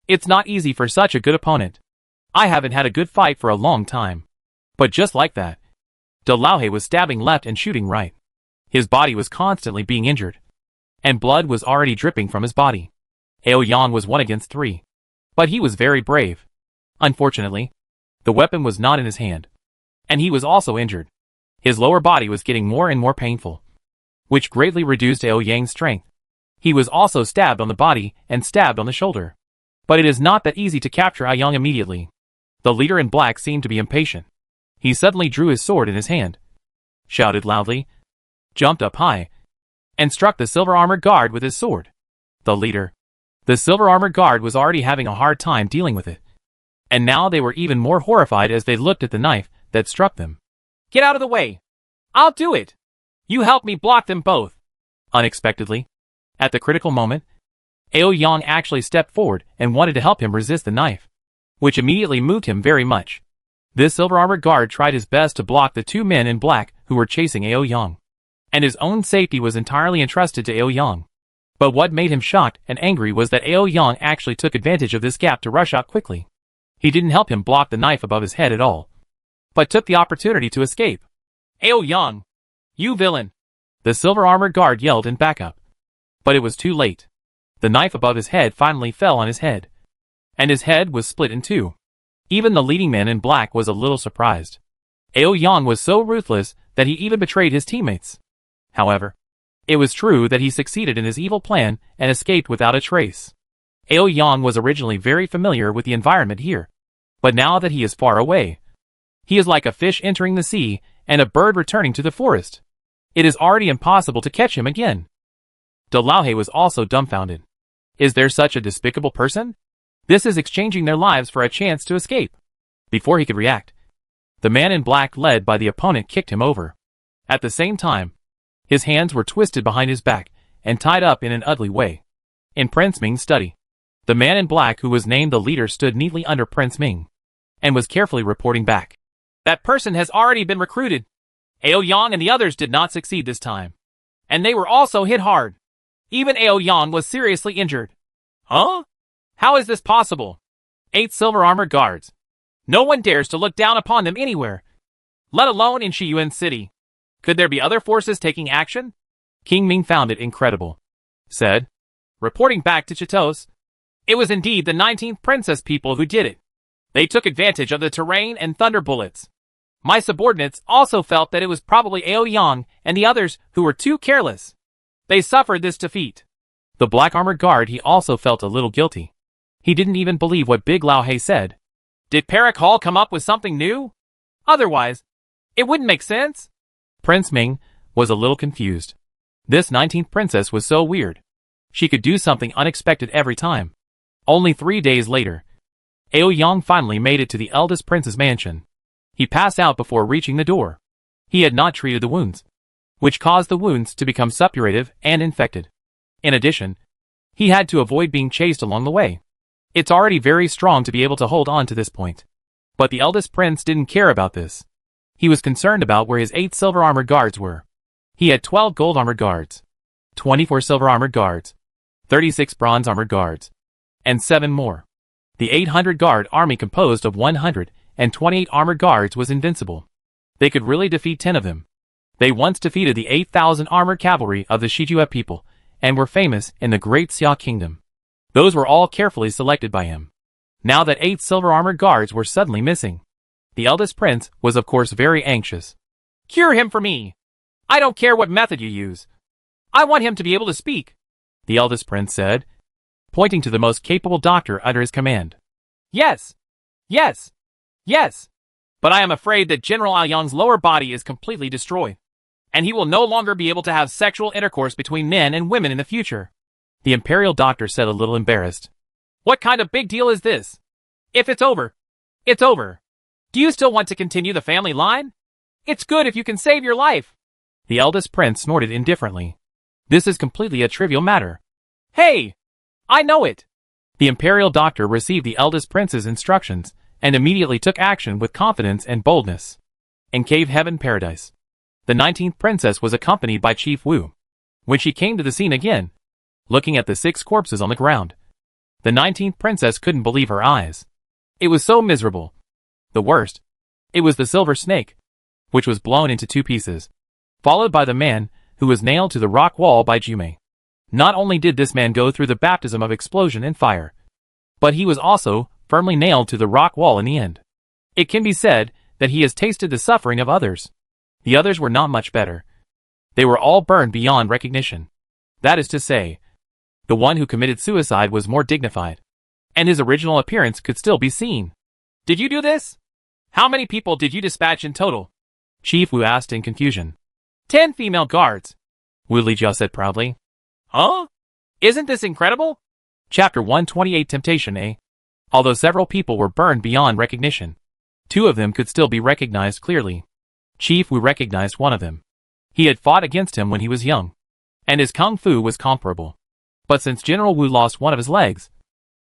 It's not easy for such a good opponent. I haven't had a good fight for a long time. But just like that, Lao Hei was stabbing left and shooting right. His body was constantly being injured, and blood was already dripping from his body. Ao Yang was 1 against 3, but he was very brave. Unfortunately, the weapon was not in his hand, and he was also injured. His lower body was getting more and more painful, which greatly reduced Ao Yang's strength. He was also stabbed on the body and stabbed on the shoulder. But it is not that easy to capture Ao Yang immediately. The leader in black seemed to be impatient. He suddenly drew his sword in his hand, shouted loudly, jumped up high, and struck the silver-armored guard with his sword. The leader. The silver-armored guard was already having a hard time dealing with it. And now they were even more horrified as they looked at the knife that struck them. Get out of the way! I'll do it! You help me block them both! Unexpectedly, at the critical moment, Aoyang actually stepped forward and wanted to help him resist the knife, which immediately moved him very much. This silver-armored guard tried his best to block the two men in black who were chasing Aoyang, and his own safety was entirely entrusted to Aoyang. But what made him shocked and angry was that Aoyang actually took advantage of this gap to rush out quickly. He didn't help him block the knife above his head at all, but took the opportunity to escape. Aoyang! You villain! The silver-armored guard yelled in backup. But it was too late. The knife above his head finally fell on his head, and his head was split in two. Even the leading man in black was a little surprised. Aoyang was so ruthless that he even betrayed his teammates. However, it was true that he succeeded in his evil plan and escaped without a trace. Aoyang was originally very familiar with the environment here, but now that he is far away, he is like a fish entering the sea and a bird returning to the forest. It is already impossible to catch him again. De Lauhe was also dumbfounded. Is there such a despicable person? This is exchanging their lives for a chance to escape. Before he could react, the man in black led by the opponent kicked him over. At the same time, his hands were twisted behind his back and tied up in an ugly way. In Prince Ming's study, the man in black who was named the leader stood neatly under Prince Ming and was carefully reporting back. That person has already been recruited. Aoyang and the others did not succeed this time, and they were also hit hard. Even Aoyang was seriously injured. Huh? How is this possible? 8 silver-armored guards. No one dares to look down upon them anywhere, let alone in Shiyuan City. Could there be other forces taking action? King Ming found it incredible. Said, reporting back to Chitos, it was indeed the 19th princess people who did it. They took advantage of the terrain and thunder bullets. My subordinates also felt that it was probably Aoyang and the others who were too careless. They suffered this defeat. The black-armored guard, he also felt a little guilty. He didn't even believe what Big Lauhe said. Did Parak Hall come up with something new? Otherwise, it wouldn't make sense. Prince Ming was a little confused. This 19th princess was so weird. She could do something unexpected every time. Only 3 days later, Aoyang finally made it to the eldest prince's mansion. He passed out before reaching the door. He had not treated the wounds, which caused the wounds to become suppurative and infected. In addition, he had to avoid being chased along the way. It's already very strong to be able to hold on to this point. But the eldest prince didn't care about this. He was concerned about where his 8 silver-armored guards were. He had 12 gold-armored guards, 24 silver-armored guards, 36 bronze-armored guards, and 7 more. The 800-guard army composed of 128 armored guards was invincible. They could really defeat 10 of them. They once defeated the 8,000 armored cavalry of the Shijue people, and were famous in the Great Xia Kingdom. Those were all carefully selected by him. Now that 8 silver-armored guards were suddenly missing, the eldest prince was of course very anxious. Cure him for me. I don't care what method you use. I want him to be able to speak, the eldest prince said, pointing to the most capable doctor under his command. Yes. Yes. Yes. But I am afraid that General Aoyang's lower body is completely destroyed, and he will no longer be able to have sexual intercourse between men and women in the future. The imperial doctor said a little embarrassed. What kind of big deal is this? If it's over, it's over. Do you still want to continue the family line? It's good if you can save your life. The eldest prince snorted indifferently. This is completely a trivial matter. Hey! I know it! The imperial doctor received the eldest prince's instructions and immediately took action with confidence and boldness. In Cave Heaven Paradise, the 19th princess was accompanied by Chief Wu. When she came to the scene again, looking at the 6 corpses on the ground, the 19th princess couldn't believe her eyes. It was so miserable. The worst, it was the silver snake, which was blown into 2 pieces, followed by the man who was nailed to the rock wall by Jume. Not only did this man go through the baptism of explosion and fire, but he was also firmly nailed to the rock wall in the end. It can be said that he has tasted the suffering of others. The others were not much better. They were all burned beyond recognition. That is to say, the one who committed suicide was more dignified, and his original appearance could still be seen. Did you do this? How many people did you dispatch in total? Chief Wu asked in confusion. 10 female guards. Wu Lijia said proudly. Huh? Isn't this incredible? Chapter 128 Temptation A. Although several people were burned beyond recognition, 2 of them could still be recognized clearly. Chief Wu recognized one of them. He had fought against him when he was young, and his kung fu was comparable. But since General Wu lost one of his legs,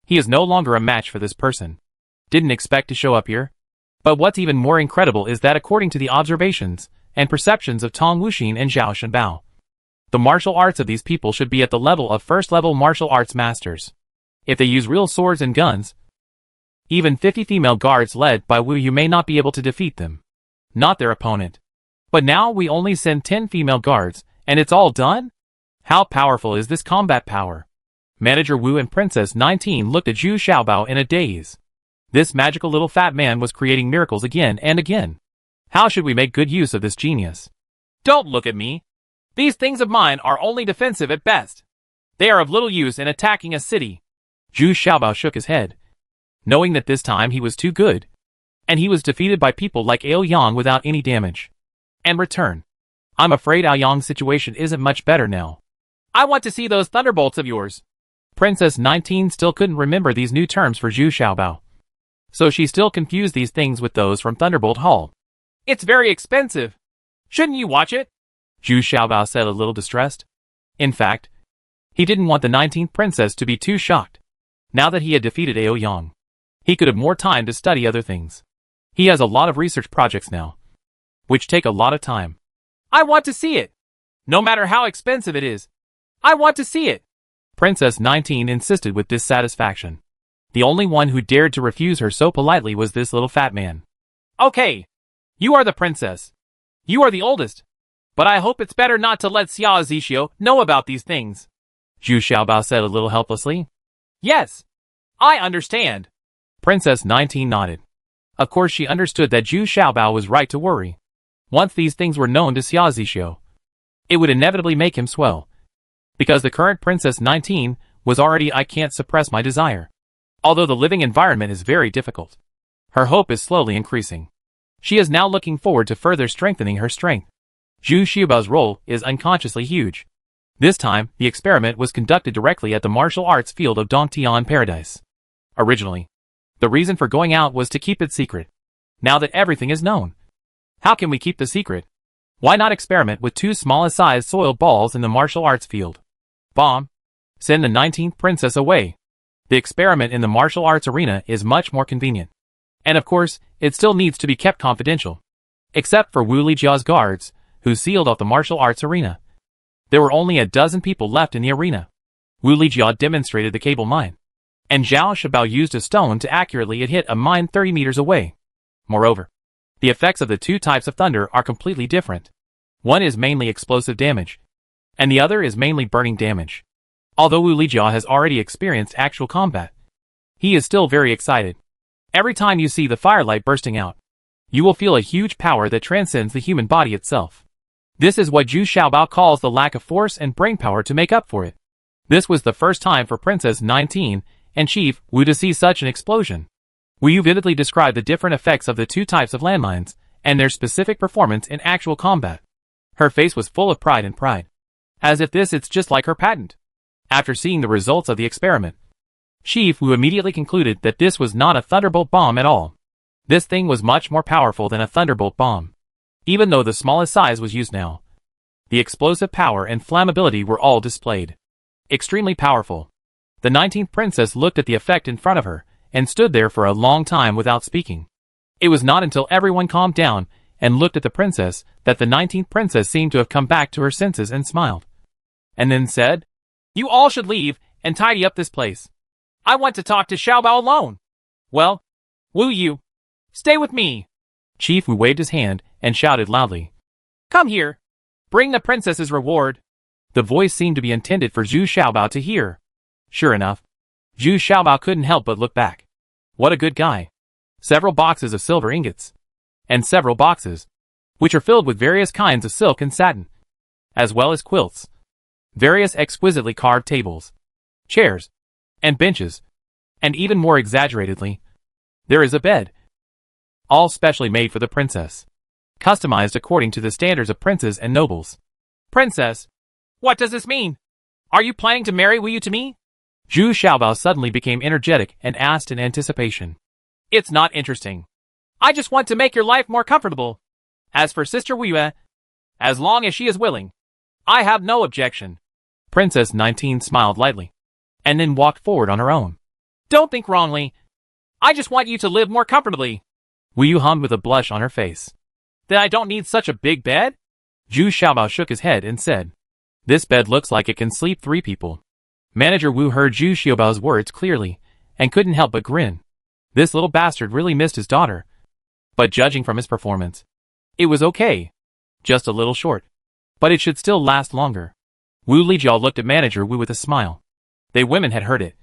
he is no longer a match for this person. Didn't expect to show up here. But what's even more incredible is that according to the observations and perceptions of Tong Wuxin and Zhao Shenbao, the martial arts of these people should be at the level of first-level martial arts masters. If they use real swords and guns, even 50 female guards led by Wu Yu may not be able to defeat them. Not their opponent. But now we only send 10 female guards, and it's all done? How powerful is this combat power? Manager Wu and Princess 19 looked at Zhu Xiaobao in a daze. This magical little fat man was creating miracles again and again. How should we make good use of this genius? Don't look at me. These things of mine are only defensive at best. They are of little use in attacking a city. Zhu Xiaobao shook his head, knowing that this time he was too good, and he was defeated by people like Aoyang without any damage. And return. I'm afraid Aoyang's situation isn't much better now. I want to see those thunderbolts of yours. Princess 19 still couldn't remember these new terms for Zhu Xiaobao, so she still confused these things with those from Thunderbolt Hall. It's very expensive. Shouldn't you watch it? Zhu Xiaobao said, a little distressed. In fact, he didn't want the 19th princess to be too shocked. Now that he had defeated Aoyang, he could have more time to study other things. He has a lot of research projects now, which take a lot of time. I want to see it. No matter how expensive it is. I want to see it. Princess 19 insisted with dissatisfaction. The only one who dared to refuse her so politely was this little fat man. Okay. You are the princess. You are the oldest. But I hope it's better not to let Xiao Zixio know about these things. Zhu Xiaobao said a little helplessly. Yes. I understand. Princess 19 nodded. Of course she understood that Zhu Xiaobao was right to worry. Once these things were known to Xiao Zixio, it would inevitably make him swell. Because the current Princess 19 was already I can't suppress my desire. Although the living environment is very difficult, her hope is slowly increasing. She is now looking forward to further strengthening her strength. Zhu Xiaobao's role is unconsciously huge. This time, the experiment was conducted directly at the martial arts field of Dongtian Paradise. Originally, the reason for going out was to keep it secret. Now that everything is known, how can we keep the secret? Why not experiment with 2 smallest-sized soiled balls in the martial arts field? Bomb. Send the 19th princess away. The experiment in the martial arts arena is much more convenient. And of course, it still needs to be kept confidential. Except for Wu Lijia's guards, who sealed off the martial arts arena. There were only a dozen people left in the arena. Wu Lijia demonstrated the cable mine, and Zhao Shenbao used a stone to accurately hit a mine 30 meters away. Moreover, the effects of the 2 types of thunder are completely different. One is mainly explosive damage, and the other is mainly burning damage. Although Wu Lijia has already experienced actual combat, he is still very excited. Every time you see the firelight bursting out, you will feel a huge power that transcends the human body itself. This is what Zhu Xiaobao calls the lack of force and brainpower to make up for it. This was the first time for Princess 19 and Chief Wu to see such an explosion. Wu Yu vividly described the different effects of the 2 types of landmines and their specific performance in actual combat. Her face was full of pride, as if it's just like her patent. After seeing the results of the experiment, Chief Wu immediately concluded that this was not a thunderbolt bomb at all. This thing was much more powerful than a thunderbolt bomb. Even though the smallest size was used now, the explosive power and flammability were all displayed. Extremely powerful. The 19th princess looked at the effect in front of her, and stood there for a long time without speaking. It was not until everyone calmed down and looked at the princess that the 19th princess seemed to have come back to her senses and smiled. And then said, "You all should leave and tidy up this place. I want to talk to Xiaobao alone. Well, Wu Yu, stay with me." Chief Wu waved his hand and shouted loudly, "Come here. Bring the princess's reward." The voice seemed to be intended for Zhu Xiaobao to hear. Sure enough, Zhu Xiaobao couldn't help but look back. What a good guy. Several boxes of silver ingots. And several boxes, which are filled with various kinds of silk and satin, as well as quilts. Various exquisitely carved tables, chairs, and benches. And even more exaggeratedly, there is a bed. All specially made for the princess. Customized according to the standards of princes and nobles. "Princess, What does this mean? Are you planning to marry Wu Yu to me? Zhu Xiaobao suddenly became energetic and asked in anticipation. It's not interesting. I just want to make your life more comfortable. As for Sister Wu Yu, as long as she is willing, I have no objection. Princess 19 smiled lightly, and then walked forward on her own. Don't think wrongly. I just want you to live more comfortably. Wu Yu hummed with a blush on her face. Then I don't need such a big bed? Zhu Xiaobao shook his head and said, This bed looks like it can sleep 3 people. Manager Wu heard Zhu Xiaobao's words clearly, and couldn't help but grin. This little bastard really missed his daughter. But judging from his performance, it was okay. Just a little short. But it should still last longer. Wu Lijiao looked at Manager Wu with a smile. They women had heard it.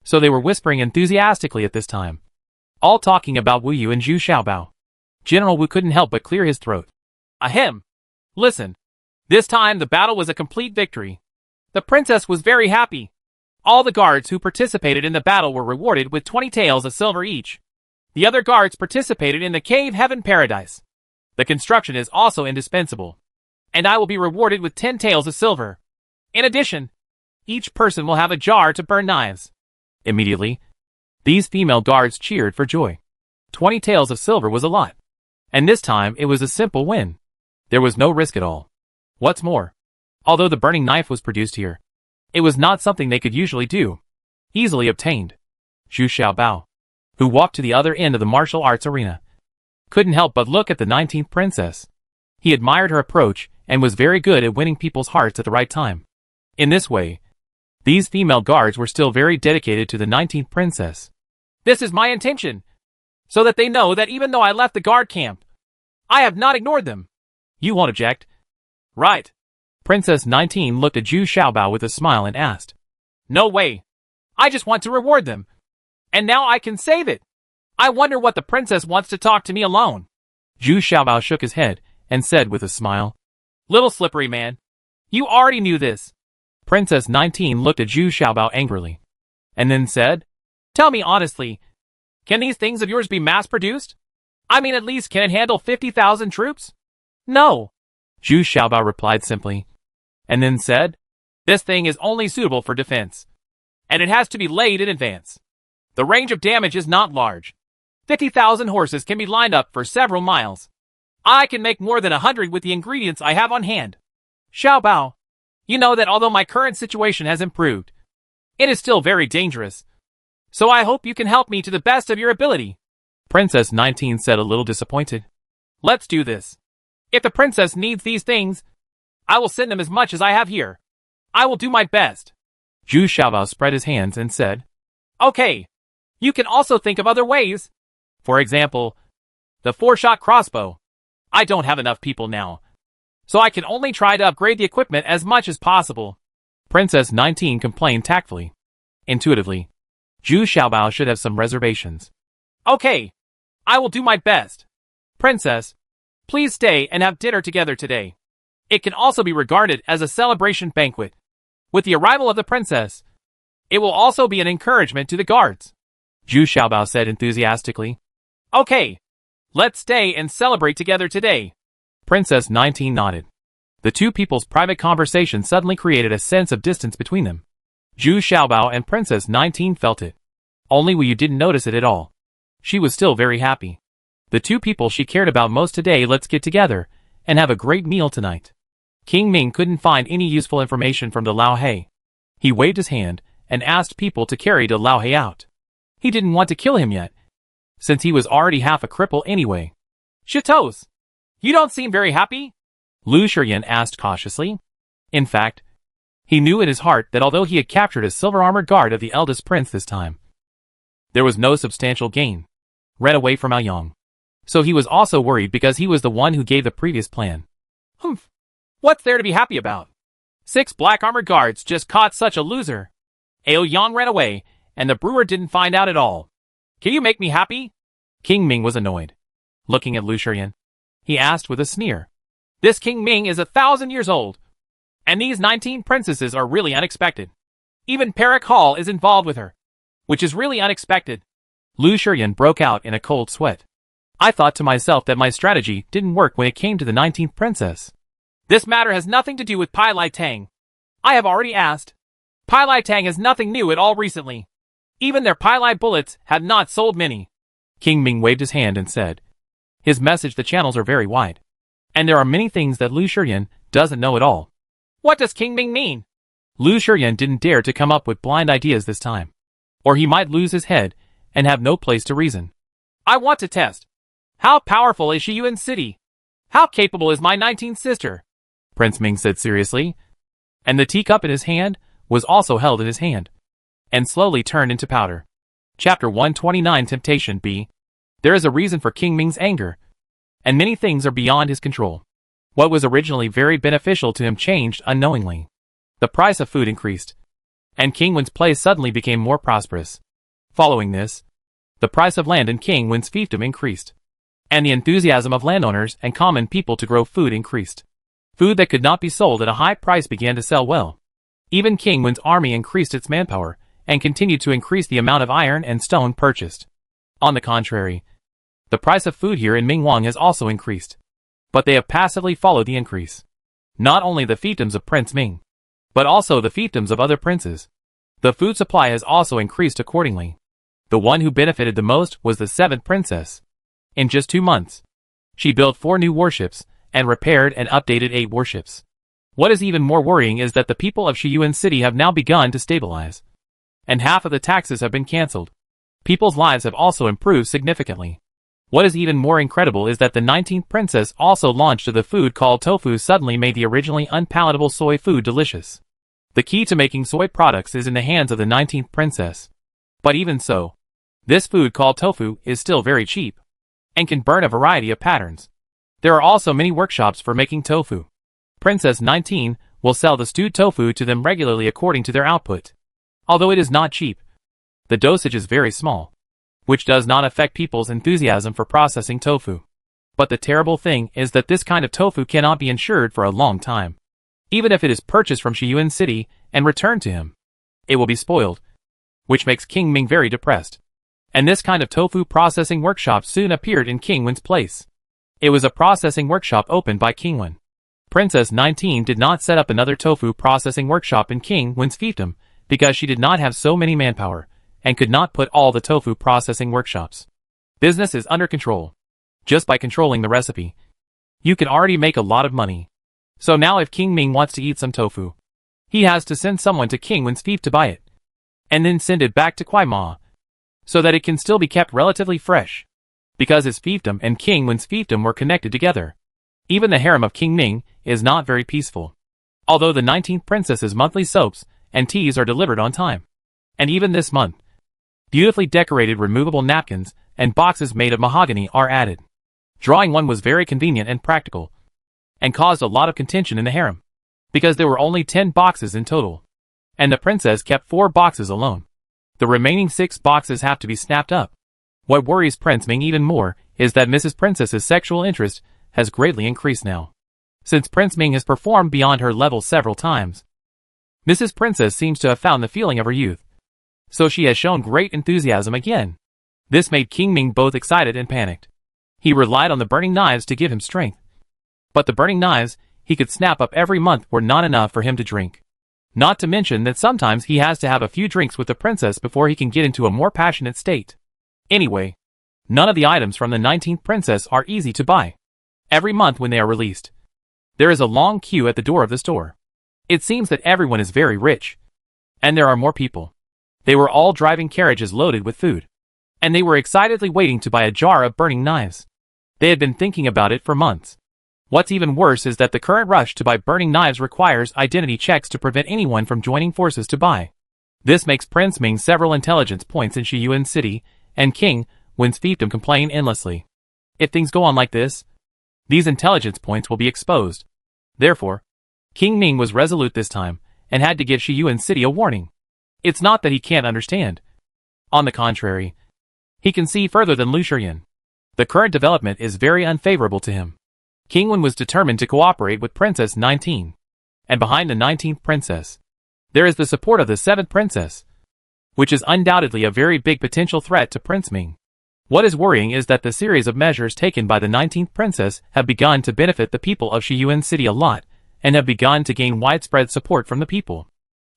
So they were whispering enthusiastically at this time. All talking about Wu Yu and Zhu Xiaobao. General Wu couldn't help but clear his throat. Ahem. Listen. This time the battle was a complete victory. The princess was very happy. All the guards who participated in the battle were rewarded with 20 taels of silver each. The other guards participated in the cave heaven paradise. The construction is also indispensable. And I will be rewarded with 10 taels of silver. In addition, each person will have a jar to burn knives. Immediately, these female guards cheered for joy. 20 taels of silver was a lot. And this time it was a simple win. There was no risk at all. What's more, although the burning knife was produced here, it was not something they could usually do. Easily obtained. Zhu Xiaobao, who walked to the other end of the martial arts arena, couldn't help but look at the 19th princess. He admired her approach and was very good at winning people's hearts at the right time. In this way, these female guards were still very dedicated to the 19th princess. This is my intention, so that they know that even though I left the guard camp, I have not ignored them. You won't object? Right. Princess 19 looked at Zhu Xiaobao with a smile and asked. No way. I just want to reward them. And now I can save it. I wonder what the princess wants to talk to me alone. Zhu Xiaobao shook his head and said with a smile. Little slippery man. You already knew this. Princess 19 looked at Zhu Xiaobao angrily, and then said, Tell me honestly, can these things of yours be mass-produced? I mean, at least can it handle 50,000 troops? No. Zhu Xiaobao replied simply, and then said, This thing is only suitable for defense, and it has to be laid in advance. The range of damage is not large. 50,000 horses can be lined up for several miles. I can make more than 100 with the ingredients I have on hand. Xiaobao, you know that although my current situation has improved, it is still very dangerous. So I hope you can help me to the best of your ability. Princess 19 said a little disappointed. Let's do this. If the princess needs these things, I will send them as much as I have here. I will do my best. Zhu Xiaobao spread his hands and said, Okay. You can also think of other ways. For example, the 4-shot crossbow. I don't have enough people now, so I can only try to upgrade the equipment as much as possible. Princess 19 complained tactfully. Intuitively, Zhu Xiaobao should have some reservations. Okay. I will do my best. Princess, please stay and have dinner together today. It can also be regarded as a celebration banquet. With the arrival of the princess, it will also be an encouragement to the guards. Zhu Xiaobao said enthusiastically. Okay. Let's stay and celebrate together today. Princess 19 nodded. The two people's private conversation suddenly created a sense of distance between them. Zhu Xiaobao and Princess 19 felt it. Only Wu Yu didn't notice it at all. She was still very happy. The two people she cared about most today, let's get together and have a great meal tonight. King Ming couldn't find any useful information from the Lao He. He waved his hand and asked people to carry the Lao He out. He didn't want to kill him yet, since he was already half a cripple anyway. Chateaus, you don't seem very happy? Lu Shiyan asked cautiously. In fact, he knew in his heart that although he had captured a silver-armored guard of the eldest prince this time, there was no substantial gain. Ran away from Aoyang. So he was also worried because he was the one who gave the previous plan. Humph. What's there to be happy about? 6 black armored guards just caught such a loser. Aoyang ran away, and the brewer didn't find out at all. Can you make me happy? King Ming was annoyed. Looking at Lu Shiyan, he asked with a sneer. This King Ming is 1,000 years old. And these 19 princesses are really unexpected. Even Perak Hall is involved with her, which is really unexpected. Lu Shiyan broke out in a cold sweat. I thought to myself that my strategy didn't work when it came to the 19th princess. This matter has nothing to do with Pai Lai Tang. I have already asked. Pili Tang is nothing new at all recently. Even their Pili bullets have not sold many. King Ming waved his hand and said, his message, the channels are very wide. And there are many things that Lu Shiyan doesn't know at all. What does King Ming mean? Lu Shiyan didn't dare to come up with blind ideas this time. Or he might lose his head and have no place to reason. I want to test. How powerful is Shiyuan City? How capable is my 19th sister? Prince Ming said seriously. And the teacup in his hand was also held in his hand, and slowly turned into powder. Chapter 129 Temptation B. There is a reason for King Ming's anger, and many things are beyond his control. What was originally very beneficial to him changed unknowingly. The price of food increased, and King Wen's place suddenly became more prosperous. Following this, the price of land in King Wen's fiefdom increased, and the enthusiasm of landowners and common people to grow food increased. Food that could not be sold at a high price began to sell well. Even King Wen's army increased its manpower, and continued to increase the amount of iron and stone purchased. On the contrary, the price of food here in Mingwang has also increased. But they have passively followed the increase. Not only the fiefdoms of Prince Ming, but also the fiefdoms of other princes. The food supply has also increased accordingly. The one who benefited the most was the 7th princess. In just 2 months, she built 4 new warships, and repaired and updated 8 warships. What is even more worrying is that the people of Shiyuan City have now begun to stabilize. And half of the taxes have been cancelled. People's lives have also improved significantly. What is even more incredible is that the 19th princess also launched the food called tofu suddenly made the originally unpalatable soy food delicious. The key to making soy products is in the hands of the 19th princess. But even so, this food called tofu is still very cheap, and can burn a variety of patterns. There are also many workshops for making tofu. Princess 19 will sell the stewed tofu to them regularly according to their output. Although it is not cheap, the dosage is very small, which does not affect people's enthusiasm for processing tofu. But the terrible thing is that this kind of tofu cannot be insured for a long time. Even if it is purchased from Shiyuan City and returned to him, it will be spoiled, which makes King Ming very depressed. And this kind of tofu processing workshop soon appeared in King Wen's place. It was a processing workshop opened by King Wen. Princess 19 did not set up another tofu processing workshop in King Wen's fiefdom because she did not have so many manpower, and could not put all the tofu processing workshops. Business is under control. Just by controlling the recipe, you can already make a lot of money. So now if King Ming wants to eat some tofu, he has to send someone to King Wen's fief to buy it, and then send it back to Kwai Ma, so that it can still be kept relatively fresh. Because his fiefdom and King Wen's fiefdom were connected together. Even the harem of King Ming is not very peaceful. Although the 19th princess's monthly soaps and teas are delivered on time. And even this month, beautifully decorated removable napkins and boxes made of mahogany are added. Drawing one was very convenient and practical, and caused a lot of contention in the harem, because there were only 10 boxes in total, and the princess kept 4 boxes alone. The remaining 6 boxes have to be snapped up. What worries Prince Ming even more is that Mrs. Princess's sexual interest has greatly increased now. Since Prince Ming has performed beyond her level several times, Mrs. Princess seems to have found the feeling of her youth. So she has shown great enthusiasm again. This made King Ming both excited and panicked. He relied on the burning knives to give him strength. But the burning knives he could snap up every month were not enough for him to drink. Not to mention that sometimes he has to have a few drinks with the princess before he can get into a more passionate state. Anyway, none of the items from the 19th princess are easy to buy. Every month when they are released, there is a long queue at the door of the store. It seems that everyone is very rich, and there are more people. They were all driving carriages loaded with food, and they were excitedly waiting to buy a jar of burning knives. They had been thinking about it for months. What's even worse is that the current rush to buy burning knives requires identity checks to prevent anyone from joining forces to buy. This makes Prince Ming several intelligence points in Shiyuan City, and King Wen's fiefdom complain endlessly. If things go on like this, these intelligence points will be exposed. Therefore, King Ming was resolute this time, and had to give Shiyuan City a warning. It's not that he can't understand. On the contrary, he can see further than Lu Shiyan. The current development is very unfavorable to him. King Wen was determined to cooperate with Princess 19. And behind the 19th princess, there is the support of the 7th princess, which is undoubtedly a very big potential threat to Prince Ming. What is worrying is that the series of measures taken by the 19th princess have begun to benefit the people of Shiyuan City a lot, and have begun to gain widespread support from the people.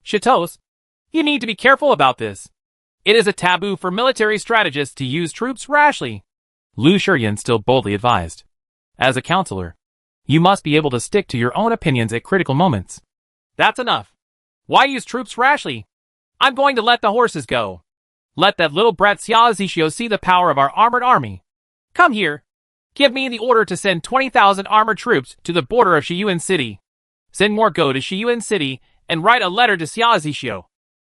Shitos, you need to be careful about this. It is a taboo for military strategists to use troops rashly. Lu Shiyan still boldly advised. As a counselor, you must be able to stick to your own opinions at critical moments. That's enough. Why use troops rashly? I'm going to let the horses go. Let that little brat Xia Zixio see the power of our armored army. Come here. Give me the order to send 20,000 armored troops to the border of Shiyuan City. Send more go to Shiyuan City and write a letter to Xia Zixio,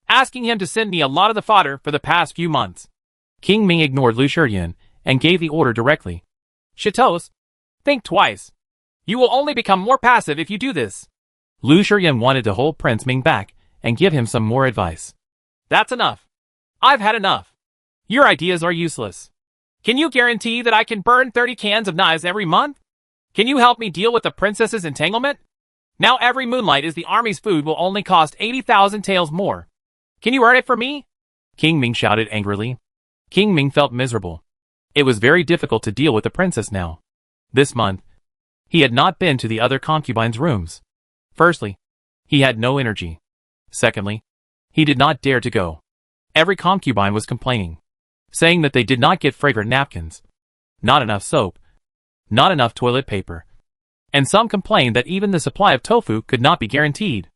asking him to send me a lot of the fodder for the past few months. King Ming ignored Lu Shiyan and gave the order directly. Shitos, think twice. You will only become more passive if you do this. Lu Shiyan wanted to hold Prince Ming back and give him some more advice. That's enough. I've had enough. Your ideas are useless. Can you guarantee that I can burn 30 cans of knives every month? Can you help me deal with the princess's entanglement? Now every moonlight is the army's food will only cost 80,000 taels more. Can you earn it for me? King Ming shouted angrily. King Ming felt miserable. It was very difficult to deal with the princess now. This month, he had not been to the other concubines' rooms. Firstly, he had no energy. Secondly, he did not dare to go. Every concubine was complaining, saying that they did not get fragrant napkins, not enough soap, not enough toilet paper, and some complained that even the supply of tofu could not be guaranteed.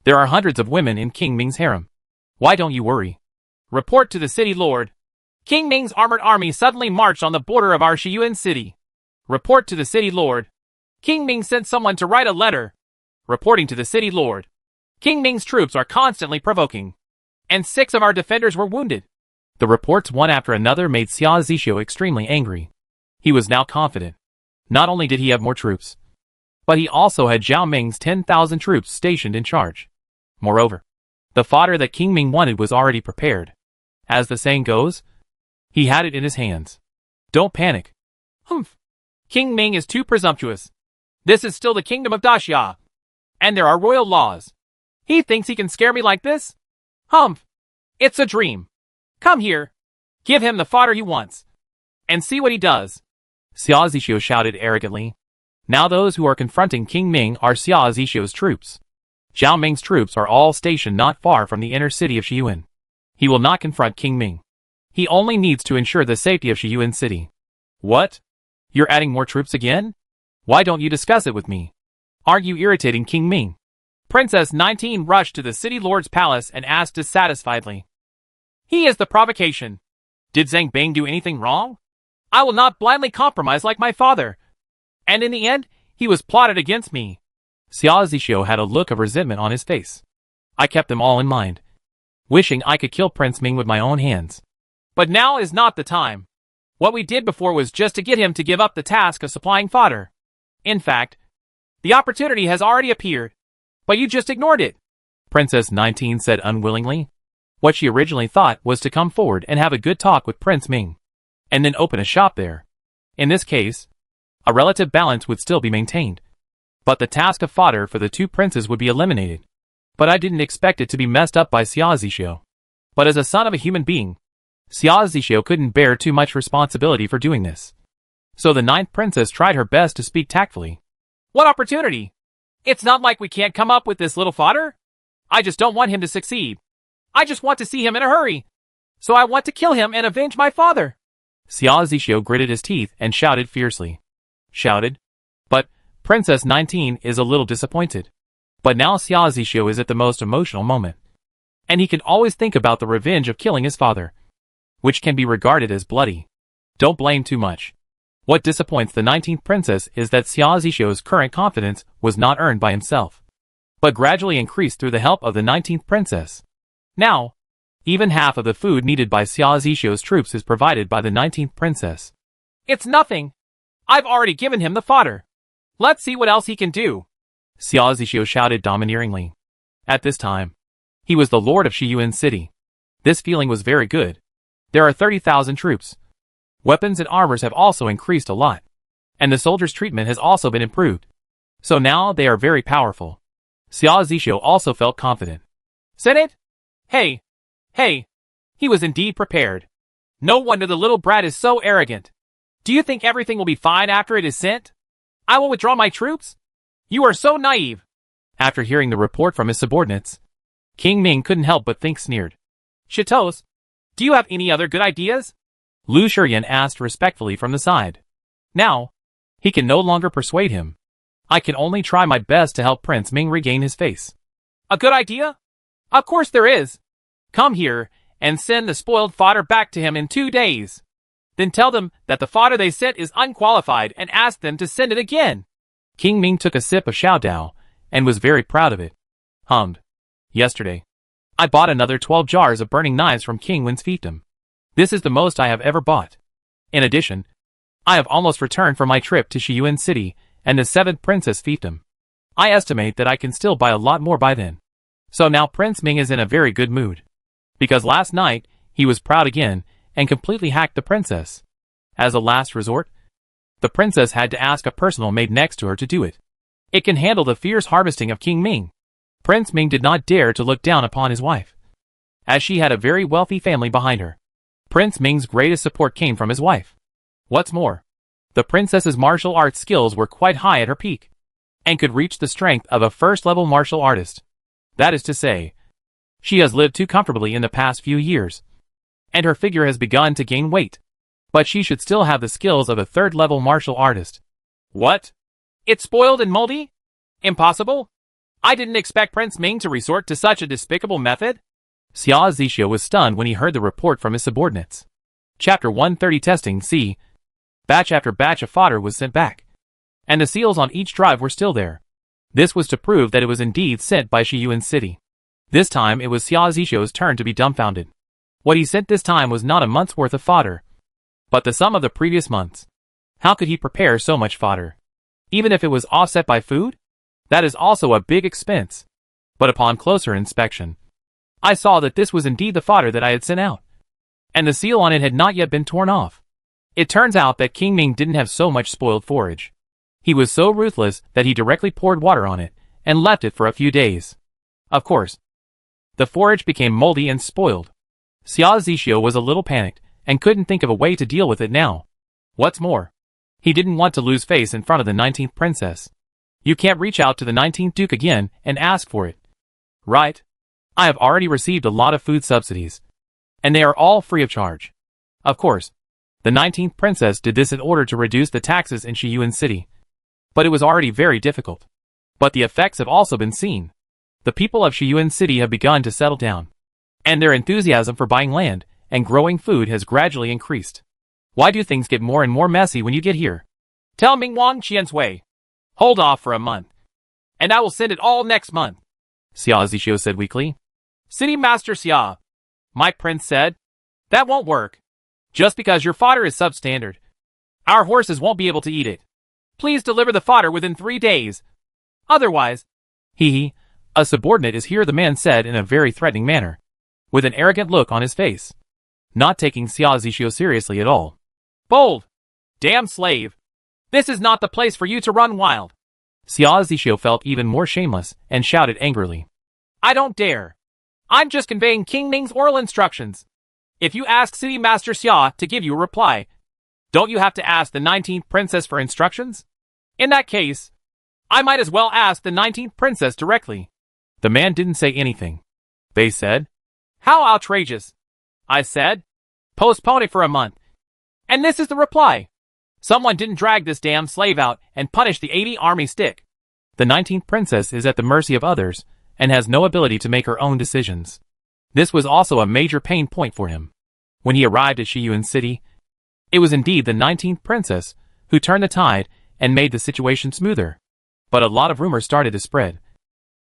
There are hundreds of women in King Ming's harem. Why don't you worry? Report to the city lord. King Ming's armored army suddenly marched on the border of our Shiyuan city. Report to the city lord. King Ming sent someone to write a letter. Reporting to the city lord. King Ming's troops are constantly provoking, and 6 of our defenders were wounded. The reports one after another made Xia Zixio extremely angry. He was now confident. Not only did he have more troops, but he also had Zhao Ming's 10,000 troops stationed in charge. Moreover, the fodder that King Ming wanted was already prepared. As the saying goes, he had it in his hands. Don't panic. Humph. King Ming is too presumptuous. This is still the kingdom of Daxia, and there are royal laws. He thinks he can scare me like this? Humph. It's a dream. Come here. Give him the fodder he wants, and see what he does. Xia Zixio shouted arrogantly. Now those who are confronting King Ming are Xia Zixio's troops. Zhao Ming's troops are all stationed not far from the inner city of Shiyuan. He will not confront King Ming. He only needs to ensure the safety of Shiyuan City. What? You're adding more troops again? Why don't you discuss it with me? Aren't you irritating King Ming? Princess 19 rushed to the city lord's palace and asked dissatisfiedly. He is the provocation. Did Zhang Bing do anything wrong? I will not blindly compromise like my father. And in the end, he was plotted against me. Xia Zixio had a look of resentment on his face. I kept them all in mind, wishing I could kill Prince Ming with my own hands. But now is not the time. What we did before was just to get him to give up the task of supplying fodder. In fact, the opportunity has already appeared, but you just ignored it. Princess 19 said unwillingly. What she originally thought was to come forward and have a good talk with Prince Ming, and then open a shop there. In this case, a relative balance would still be maintained, but the task of fodder for the 2 princes would be eliminated. But I didn't expect it to be messed up by Xia Zixio. But as a son of a human being, Xia Zixio couldn't bear too much responsibility for doing this. So the 9th princess tried her best to speak tactfully. What opportunity? It's not like we can't come up with this little fodder. I just don't want him to succeed. I just want to see him in a hurry. So I want to kill him and avenge my father. Xia Zixio gritted his teeth and shouted fiercely. Shouted? But Princess 19 is a little disappointed. But now Xia Zixio is at the most emotional moment, and he can always think about the revenge of killing his father, which can be regarded as bloody. Don't blame too much. What disappoints the 19th princess is that Xia Zixio's current confidence was not earned by himself, but gradually increased through the help of the 19th princess. Now, even half of the food needed by Xia Zixio's troops is provided by the 19th princess. It's nothing. I've already given him the fodder. Let's see what else he can do. Xia Zixio shouted domineeringly. At this time, he was the lord of Shiyuan City. This feeling was very good. There are 30,000 troops. Weapons and armors have also increased a lot, and the soldiers' treatment has also been improved. So now they are very powerful. Xia Zixio also felt confident. Said it? Hey. He was indeed prepared. No wonder the little brat is so arrogant. Do you think everything will be fine after it is sent? I will withdraw my troops? You are so naive. After hearing the report from his subordinates, King Ming couldn't help but think sneered. Chitos, do you have any other good ideas? Lu Shiyan asked respectfully from the side. Now, he can no longer persuade him. I can only try my best to help Prince Ming regain his face. A good idea? Of course there is. Come here and send the spoiled fodder back to him in 2 days. Then tell them that the fodder they sent is unqualified and ask them to send it again. King Ming took a sip of Xiaodao and was very proud of it. Hummed. Yesterday, I bought another 12 jars of burning knives from King Wen's fiefdom. This is the most I have ever bought. In addition, I have almost returned from my trip to Shiyuan City and the 7th Princess fiefdom. I estimate that I can still buy a lot more by then. So now Prince Ming is in a very good mood. Because last night, he was proud again and completely hacked the princess. As a last resort, the princess had to ask a personal maid next to her to do it. It can handle the fierce harvesting of King Ming. Prince Ming did not dare to look down upon his wife, as she had a very wealthy family behind her. Prince Ming's greatest support came from his wife. What's more, the princess's martial arts skills were quite high at her peak, and could reach the strength of a first-level martial artist. That is to say, she has lived too comfortably in the past few years, and her figure has begun to gain weight. But she should still have the skills of a third-level martial artist. What? It's spoiled and moldy? Impossible? I didn't expect Prince Ming to resort to such a despicable method. Xia Zixio was stunned when he heard the report from his subordinates. Chapter 130 Testing C. Batch after batch of fodder was sent back, and the seals on each drive were still there. This was to prove that it was indeed sent by Shiyuan City. This time it was Xia Zixio's turn to be dumbfounded. What he sent this time was not a month's worth of fodder, but the sum of the previous months. How could he prepare so much fodder? Even if it was offset by food? That is also a big expense. But upon closer inspection, I saw that this was indeed the fodder that I had sent out, and the seal on it had not yet been torn off. It turns out that King Ming didn't have so much spoiled forage. He was so ruthless that he directly poured water on it and left it for a few days. Of course, the forage became moldy and spoiled. Xia Zixio was a little panicked and couldn't think of a way to deal with it now. What's more, he didn't want to lose face in front of the 19th princess. You can't reach out to the 19th duke again and ask for it. Right? I have already received a lot of food subsidies, and they are all free of charge. Of course, the 19th princess did this in order to reduce the taxes in Shiyuan City. But it was already very difficult. But the effects have also been seen. The people of Shiyuan City have begun to settle down, and their enthusiasm for buying land and growing food has gradually increased. Why do things get more and more messy when you get here? Tell Mingwang Qian's hold off for a month, and I will send it all next month, Xia Zixio said weakly. City Master Xia, my prince said, that won't work. Just because your fodder is substandard, our horses won't be able to eat it. Please deliver the fodder within 3 days. Otherwise, a subordinate is here, the man said in a very threatening manner, with an arrogant look on his face, not taking Xia Zixio seriously at all. Bold! Damn slave! This is not the place for you to run wild. Xia Zixio felt even more shameless and shouted angrily. I don't dare. I'm just conveying King Ming's oral instructions. If you ask City Master Xia to give you a reply, don't you have to ask the 19th princess for instructions? In that case, I might as well ask the 19th princess directly. The man didn't say anything. They said, how outrageous. I said, postpone it for a month. And this is the reply. Someone didn't drag this damn slave out and punish the 80 army stick. The 19th princess is at the mercy of others and has no ability to make her own decisions. This was also a major pain point for him. When he arrived at Shiyuan City, it was indeed the 19th princess who turned the tide and made the situation smoother. But a lot of rumors started to spread,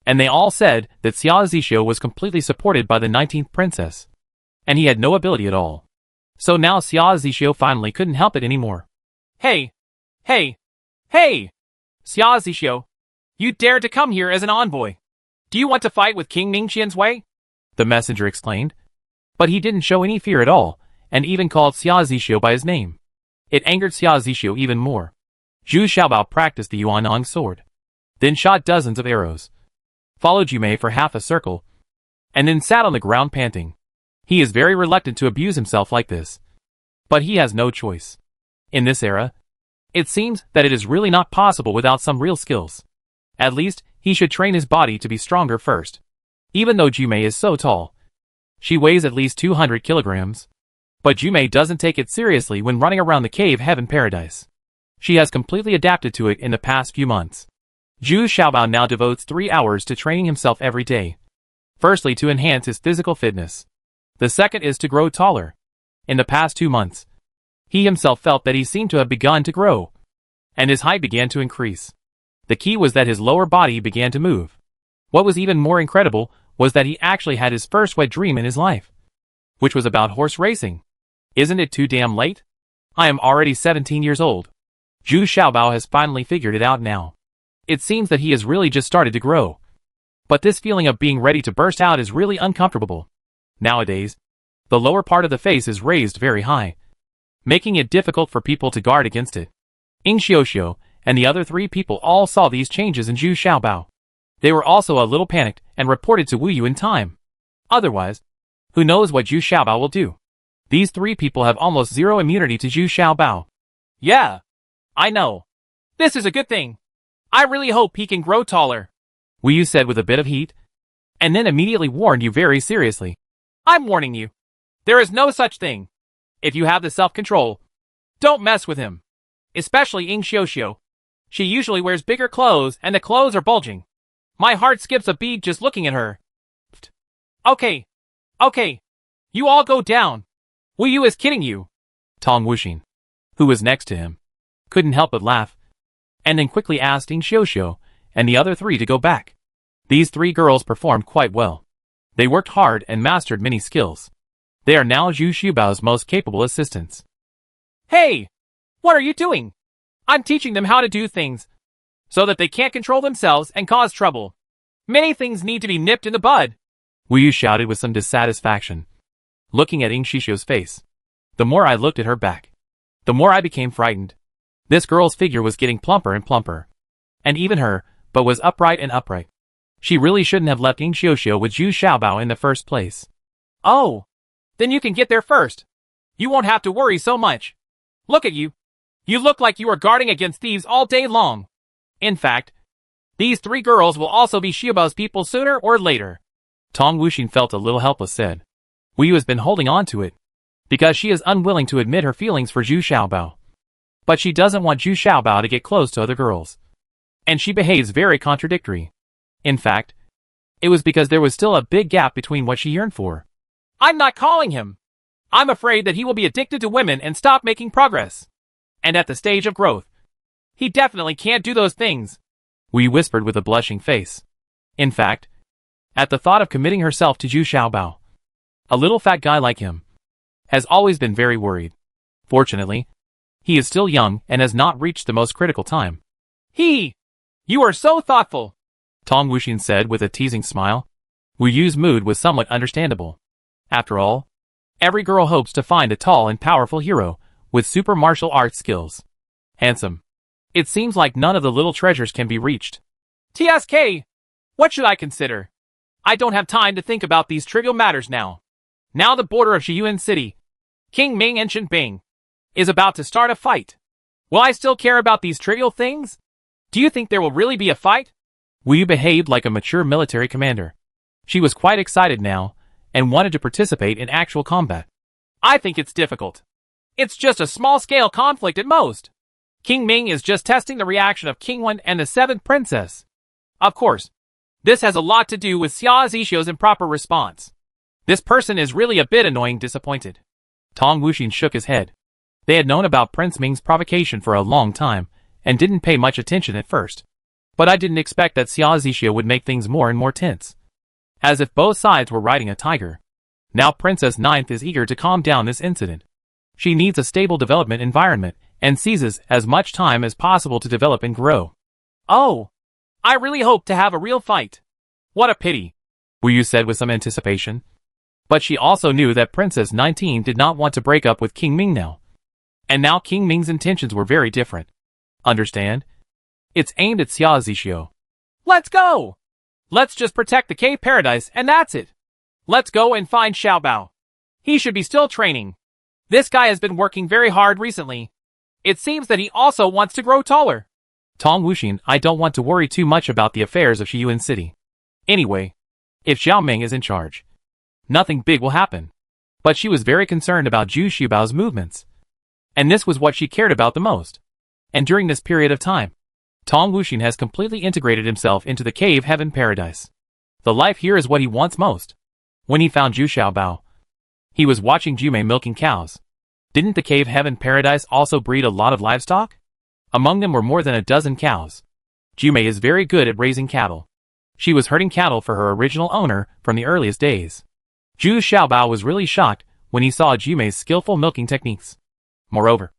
and they all said that Xia Zixio was completely supported by the 19th princess, and he had no ability at all. So now Xia Zixio finally couldn't help it anymore. Hey! Hey! Hey! Xia Zixio, you dared to come here as an envoy. Do you want to fight with King Ming Qian's? The messenger exclaimed. But he didn't show any fear at all, and even called Xia Zixio by his name. It angered Xia Zixio even more. Zhu Xiaobao practiced the Yuanong sword, then shot dozens of arrows, followed Yumei for half a circle, and then sat on the ground panting. He is very reluctant to abuse himself like this, but he has no choice. In this era, it seems that it is really not possible without some real skills. At least, he should train his body to be stronger first. Even though Jumei is so tall, she weighs at least 200 kilograms. But Jumei doesn't take it seriously when running around the cave heaven paradise. She has completely adapted to it in the past few months. Zhu Xiaobao now devotes 3 hours to training himself every day. Firstly, to enhance his physical fitness. The second is to grow taller. In the past 2 months, he himself felt that he seemed to have begun to grow, and his height began to increase. The key was that his lower body began to move. What was even more incredible was that he actually had his first wet dream in his life, which was about horse racing. Isn't it too damn late? I am already 17 years old. Zhu Xiaobao has finally figured it out now. It seems that he has really just started to grow. But this feeling of being ready to burst out is really uncomfortable. Nowadays, the lower part of the face is raised very high, making it difficult for people to guard against it. Ying Xiuxiu and the other 3 people all saw these changes in Zhu Xiaobao. They were also a little panicked and reported to Wu Yu in time. Otherwise, who knows what Zhu Xiaobao will do? These 3 people have almost zero immunity to Zhu Xiaobao. Yeah, I know. This is a good thing. I really hope he can grow taller, Wu Yu said with a bit of heat, and then immediately warned you very seriously. I'm warning you. There is no such thing. If you have the self-control, don't mess with him. Especially Ying Xiuxiu. She usually wears bigger clothes and the clothes are bulging. My heart skips a beat just looking at her. Okay. You all go down. Wu Yu is kidding you. Tong Wuxin, who was next to him, couldn't help but laugh, and then quickly asked Ying Xiuxiu and the other 3 to go back. These 3 girls performed quite well. They worked hard and mastered many skills. They are now Zhu Xiaobao's most capable assistants. Hey! What are you doing? I'm teaching them how to do things, so that they can't control themselves and cause trouble. Many things need to be nipped in the bud. Wu Yu shouted with some dissatisfaction, looking at Ying Xiuxiu's face. The more I looked at her back, the more I became frightened. This girl's figure was getting plumper and plumper. And even her, but was upright and upright. She really shouldn't have left Ying Xiuxiu with Zhu Xiaobao in the first place. Oh, then you can get there first. You won't have to worry so much. Look at you. You look like you are guarding against thieves all day long. In fact, these 3 girls will also be Xiaobao's people sooner or later. Tong Wuxin felt a little helpless said. Wu Yu has been holding on to it, because she is unwilling to admit her feelings for Zhu Xiaobao. But she doesn't want Zhu Xiaobao to get close to other girls. And she behaves very contradictory. In fact, it was because there was still a big gap between what she yearned for. I'm not calling him. I'm afraid that he will be addicted to women and stop making progress. And at the stage of growth, he definitely can't do those things. Wu Yu whispered with a blushing face. In fact, at the thought of committing herself to Zhu Xiaobao, a little fat guy like him has always been very worried. Fortunately, he is still young and has not reached the most critical time. You are so thoughtful, Tong Wuxin said with a teasing smile. Wu Yu's mood was somewhat understandable. After all, every girl hopes to find a tall and powerful hero with super martial arts skills. Handsome. It seems like none of the little treasures can be reached. TSK, what should I consider? I don't have time to think about these trivial matters now. Now the border of Shiyuan City, King Ming and Shen Bing, is about to start a fight. Will I still care about these trivial things? Do you think there will really be a fight? Wu Yu behaved like a mature military commander. She was quite excited now, and wanted to participate in actual combat. I think it's difficult. It's just a small-scale conflict at most. King Ming is just testing the reaction of King Wen and the 7th princess. Of course, this has a lot to do with Xia Zixio's improper response. This person is really a bit annoying disappointed. Tong Wuxin shook his head. They had known about Prince Ming's provocation for a long time, and didn't pay much attention at first. But I didn't expect that Xia Zixio would make things more and more tense. As if both sides were riding a tiger. Now Princess Ninth is eager to calm down this incident. She needs a stable development environment, and seizes as much time as possible to develop and grow. Oh, I really hope to have a real fight. What a pity, Wu Yu said with some anticipation. But she also knew that Princess 19 did not want to break up with King Ming now. And now King Ming's intentions were very different. Understand? It's aimed at Xia Zixio. Let's go! Let's just protect the cave paradise and that's it. Let's go and find Xiaobao. He should be still training. This guy has been working very hard recently. It seems that he also wants to grow taller. Tong Wuxin, I don't want to worry too much about the affairs of Shiyuan City. Anyway, if Xiao Ming is in charge, nothing big will happen. But she was very concerned about Zhu Xiaobao's movements. And this was what she cared about the most. And during this period of time, Tong Wuxin has completely integrated himself into the cave heaven paradise. The life here is what he wants most. When he found Zhu Xiaobao, he was watching Jumei milking cows. Didn't the cave heaven paradise also breed a lot of livestock? Among them were more than a dozen cows. Jumei is very good at raising cattle. She was herding cattle for her original owner from the earliest days. Zhu Xiaobao was really shocked when he saw Jumei's skillful milking techniques. Moreover,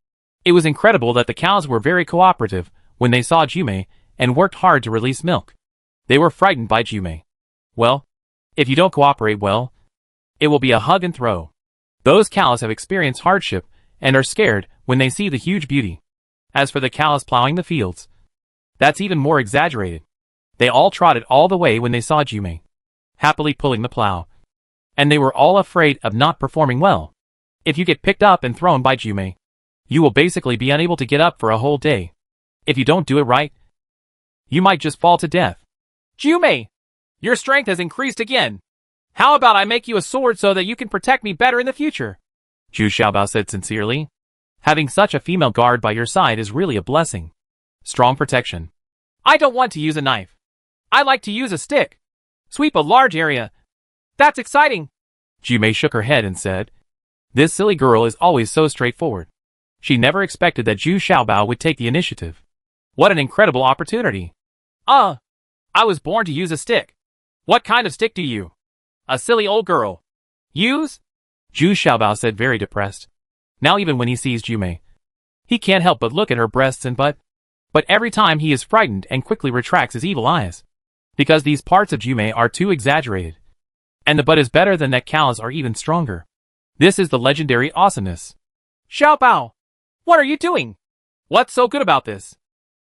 it was incredible that the cows were very cooperative when they saw Jumei and worked hard to release milk. They were frightened by Jumei. Well, if you don't cooperate well, it will be a hug and throw. Those cows have experienced hardship and are scared when they see the huge beauty. As for the cows plowing the fields, that's even more exaggerated. They all trotted all the way when they saw Jumei happily pulling the plow. And they were all afraid of not performing well. If you get picked up and thrown by Jumei, you will basically be unable to get up for a whole day. If you don't do it right, you might just fall to death. Jumei, your strength has increased again. How about I make you a sword so that you can protect me better in the future? Zhu Xiaobao said sincerely. Having such a female guard by your side is really a blessing. Strong protection. I don't want to use a knife. I like to use a stick. Sweep a large area. That's exciting. Jumei shook her head and said, this silly girl is always so straightforward. She never expected that Zhu Xiaobao would take the initiative. What an incredible opportunity. I was born to use a stick. What kind of stick do you, a silly old girl, use? Zhu Xiaobao said, very depressed. Now even when he sees Jumei, he can't help but look at her breasts and butt. But every time he is frightened and quickly retracts his evil eyes. Because these parts of Jumei are too exaggerated. And the butt is better than that cows are even stronger. This is the legendary awesomeness. Xiaobao, what are you doing? What's so good about this?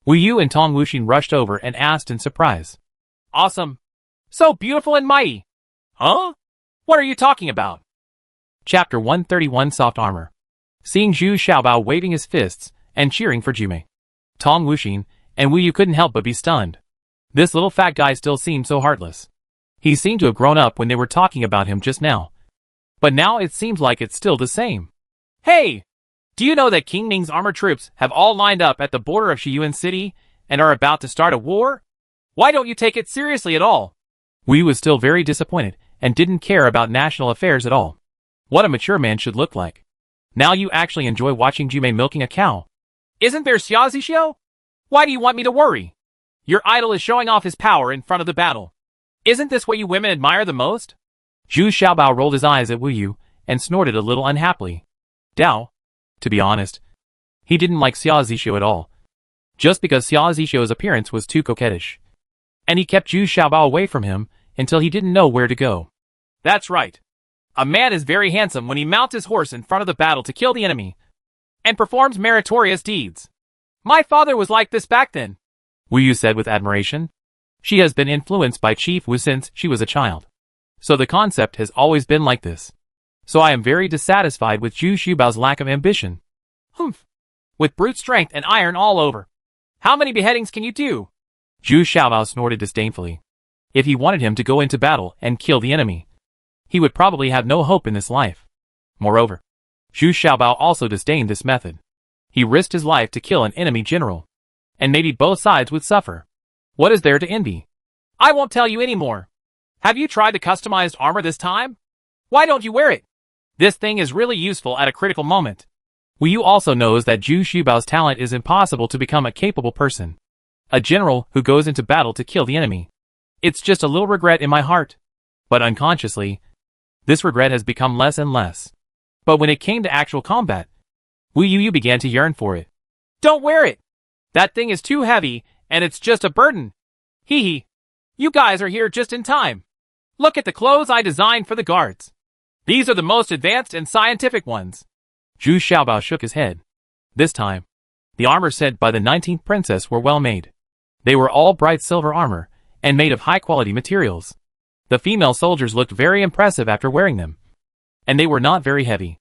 Wu Yu and Tong Wuxin rushed over and asked in surprise. Awesome. So beautiful and mighty. Huh? What are you talking about? Chapter 131 Soft Armor. Seeing Zhu Xiaobao waving his fists and cheering for Jumei, Tong Wuxin and Wu Yu couldn't help but be stunned. This little fat guy still seemed so heartless. He seemed to have grown up when they were talking about him just now. But now it seems like it's still the same. Hey! Do you know that King Ning's armored troops have all lined up at the border of Shiyuan City and are about to start a war? Why don't you take it seriously at all? Wu Yu was still very disappointed and didn't care about national affairs at all. What a mature man should look like. Now you actually enjoy watching Jumei milking a cow. Isn't there Xia Zixio? Why do you want me to worry? Your idol is showing off his power in front of the battle. Isn't this what you women admire the most? Zhu Xiaobao rolled his eyes at Wu Yu and snorted a little unhappily. Dao. To be honest, he didn't like Xia Zixio at all. Just because Xia Zixio's appearance was too coquettish. And he kept Zhu Xiaobao away from him until he didn't know where to go. That's right. A man is very handsome when he mounts his horse in front of the battle to kill the enemy and performs meritorious deeds. My father was like this back then, Wu Yu said with admiration. She has been influenced by Chief Wu since she was a child. So the concept has always been like this. So I am very dissatisfied with Zhu Xiaobao's lack of ambition. Humph. With brute strength and iron all over. How many beheadings can you do? Zhu Xiaobao snorted disdainfully. If he wanted him to go into battle and kill the enemy, he would probably have no hope in this life. Moreover, Zhu Xiaobao also disdained this method. He risked his life to kill an enemy general. And maybe both sides would suffer. What is there to envy? I won't tell you anymore. Have you tried the customized armor this time? Why don't you wear it? This thing is really useful at a critical moment. Wu Yu also knows that Zhu Xiaobao's talent is impossible to become a capable person. A general who goes into battle to kill the enemy. It's just a little regret in my heart. But unconsciously, this regret has become less and less. But when it came to actual combat, Wu Yu began to yearn for it. Don't wear it! That thing is too heavy, and it's just a burden. Hee hee. You guys are here just in time. Look at the clothes I designed for the guards. These are the most advanced and scientific ones. Zhu Xiaobao shook his head. This time, the armor sent by the 19th princess were well made. They were all bright silver armor, and made of high-quality materials. The female soldiers looked very impressive after wearing them. And they were not very heavy.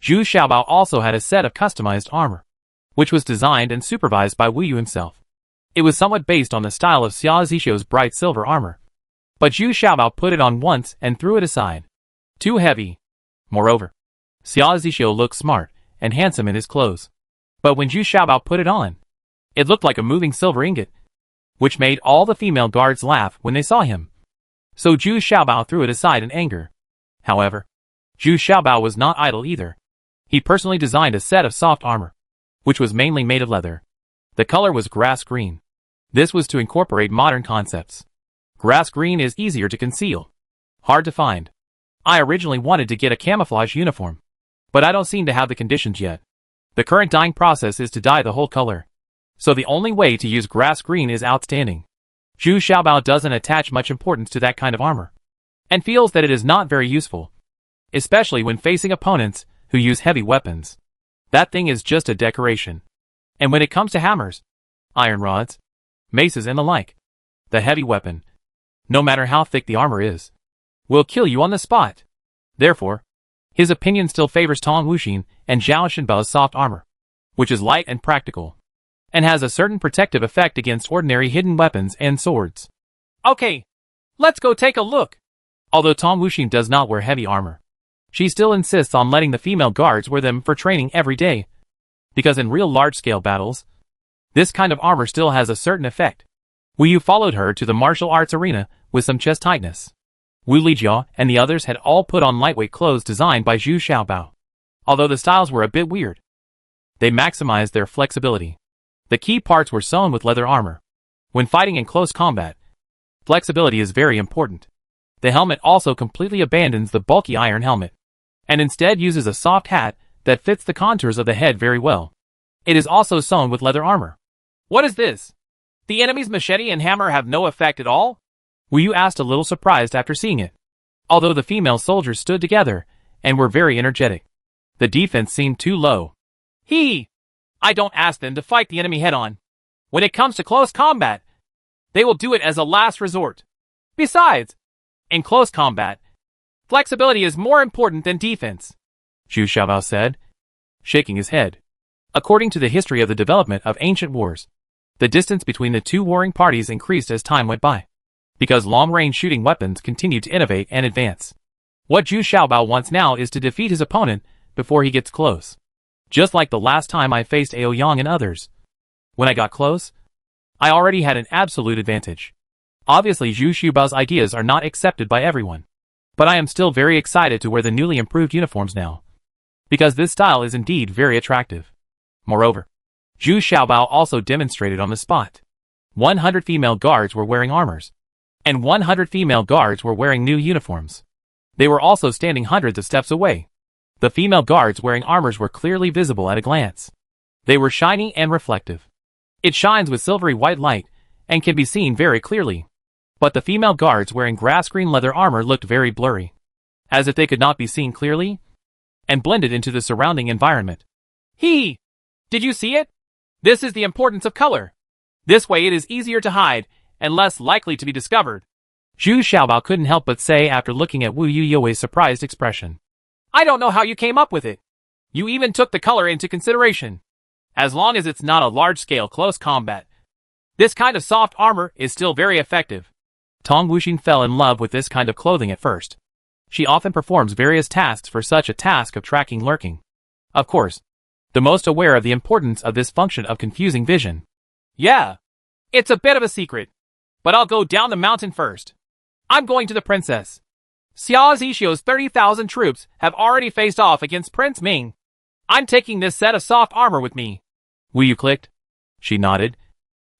Zhu Xiaobao also had a set of customized armor, which was designed and supervised by Wu Yu himself. It was somewhat based on the style of Xia Zishou's bright silver armor. But Zhu Xiaobao put it on once and threw it aside. Too heavy. Moreover, Xia Zishou looked smart and handsome in his clothes. But when Zhu Xiaobao put it on, it looked like a moving silver ingot, which made all the female guards laugh when they saw him. So Zhu Xiaobao threw it aside in anger. However, Zhu Xiaobao was not idle either. He personally designed a set of soft armor, which was mainly made of leather. The color was grass green. This was to incorporate modern concepts. Grass green is easier to conceal. Hard to find. I originally wanted to get a camouflage uniform, but I don't seem to have the conditions yet. The current dyeing process is to dye the whole color. So the only way to use grass green is outstanding. Zhu Xiaobao doesn't attach much importance to that kind of armor, and feels that it is not very useful, especially when facing opponents who use heavy weapons. That thing is just a decoration. And when it comes to hammers, iron rods, maces and the like, the heavy weapon, no matter how thick the armor is, will kill you on the spot. Therefore, his opinion still favors Tong Wuxin and Zhao Shenbao's soft armor, which is light and practical, and has a certain protective effect against ordinary hidden weapons and swords. Okay, let's go take a look. Although Tong Wuxin does not wear heavy armor, she still insists on letting the female guards wear them for training every day, because in real large-scale battles, this kind of armor still has a certain effect. Wu Yu followed her to the martial arts arena with some chest tightness. Wu Lijiao and the others had all put on lightweight clothes designed by Zhu Xiaobao. Although the styles were a bit weird, they maximized their flexibility. The key parts were sewn with leather armor. When fighting in close combat, flexibility is very important. The helmet also completely abandons the bulky iron helmet, and instead uses a soft hat that fits the contours of the head very well. It is also sewn with leather armor. What is this? The enemy's machete and hammer have no effect at all? Wu Yu asked, a little surprised after seeing it. Although the female soldiers stood together and were very energetic, the defense seemed too low. I don't ask them to fight the enemy head-on. When it comes to close combat, they will do it as a last resort. Besides, in close combat, flexibility is more important than defense, Zhu Xiaobao said, shaking his head. According to the history of the development of ancient wars, the distance between the two warring parties increased as time went by, because long-range shooting weapons continued to innovate and advance. What Zhu Xiaobao wants now is to defeat his opponent before he gets close. Just like the last time I faced Ao Yang and others. When I got close, I already had an absolute advantage. Obviously Zhu Xiaobao's ideas are not accepted by everyone, but I am still very excited to wear the newly improved uniforms now, because this style is indeed very attractive. Moreover, Zhu Xiaobao also demonstrated on the spot. 100 female guards were wearing armors, and 100 female guards were wearing new uniforms. They were also standing hundreds of steps away. The female guards wearing armors were clearly visible at a glance. They were shiny and reflective. It shines with silvery white light and can be seen very clearly. But the female guards wearing grass green leather armor looked very blurry, as if they could not be seen clearly, and blended into the surrounding environment. Did you see it? This is the importance of color. This way it is easier to hide and less likely to be discovered. Zhu Xiaobao couldn't help but say after looking at Wu Yu's surprised expression. I don't know how you came up with it. You even took the color into consideration. As long as it's not a large-scale close combat, this kind of soft armor is still very effective. Tong Wuxin fell in love with this kind of clothing at first. She often performs various tasks for such a task of tracking lurking. Of course, the most aware of the importance of this function of confusing vision. Yeah, it's a bit of a secret, but I'll go down the mountain first. I'm going to the princess. Xia Zishou's 30,000 troops have already faced off against Prince Ming. I'm taking this set of soft armor with me. Wu Yu clicked. She nodded,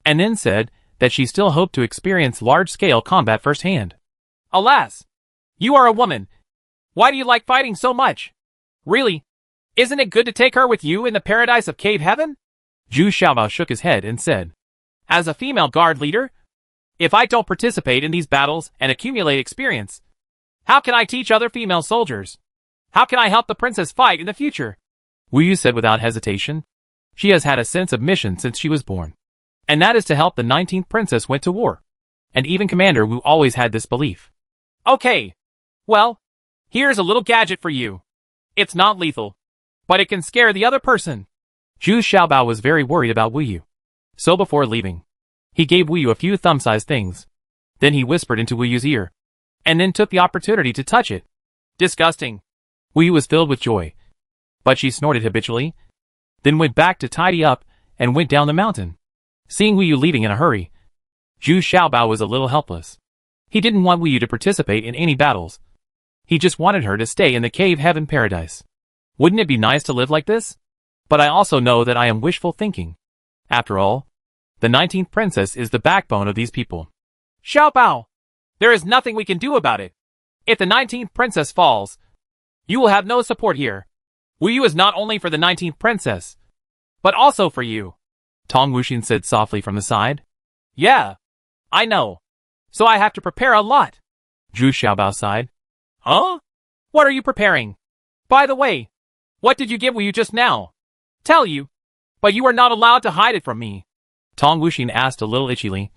and then said that she still hoped to experience large-scale combat firsthand. Alas, you are a woman. Why do you like fighting so much? Really, isn't it good to take her with you in the paradise of cave heaven? Zhu Xiaobao shook his head and said, as a female guard leader, if I don't participate in these battles and accumulate experience, how can I teach other female soldiers? How can I help the princess fight in the future? Wu Yu said without hesitation. She has had a sense of mission since she was born, and that is to help the 19th princess went to war. And even Commander Wu always had this belief. Okay. Well, here's a little gadget for you. It's not lethal, but it can scare the other person. Zhu Xiaobao was very worried about Wu Yu. So before leaving, He gave Wu Yu a few thumb-sized things. Then he whispered into Wu Yu's ear, and then took the opportunity to touch it. Disgusting. Wu Yu was filled with joy, but she snorted habitually, then went back to tidy up and went down the mountain. Seeing Wu Yu leaving in a hurry, Zhu Xiaobao was a little helpless. He didn't want Wu Yu to participate in any battles. He just wanted her to stay in the cave heaven paradise. Wouldn't it be nice to live like this? But I also know that I am wishful thinking. After all, the 19th princess is the backbone of these people. Xiaobao, there is nothing we can do about it. If the 19th princess falls, you will have no support here. Wu Yu is not only for the 19th princess, but also for you, Tong Wuxin said softly from the side. Yeah, I know. So I have to prepare a lot. Zhu Xiaobao sighed. Huh? What are you preparing? By the way, what did you give Wu Yu just now? Tell you, but you are not allowed to hide it from me. Tong Wuxin asked a little itchily.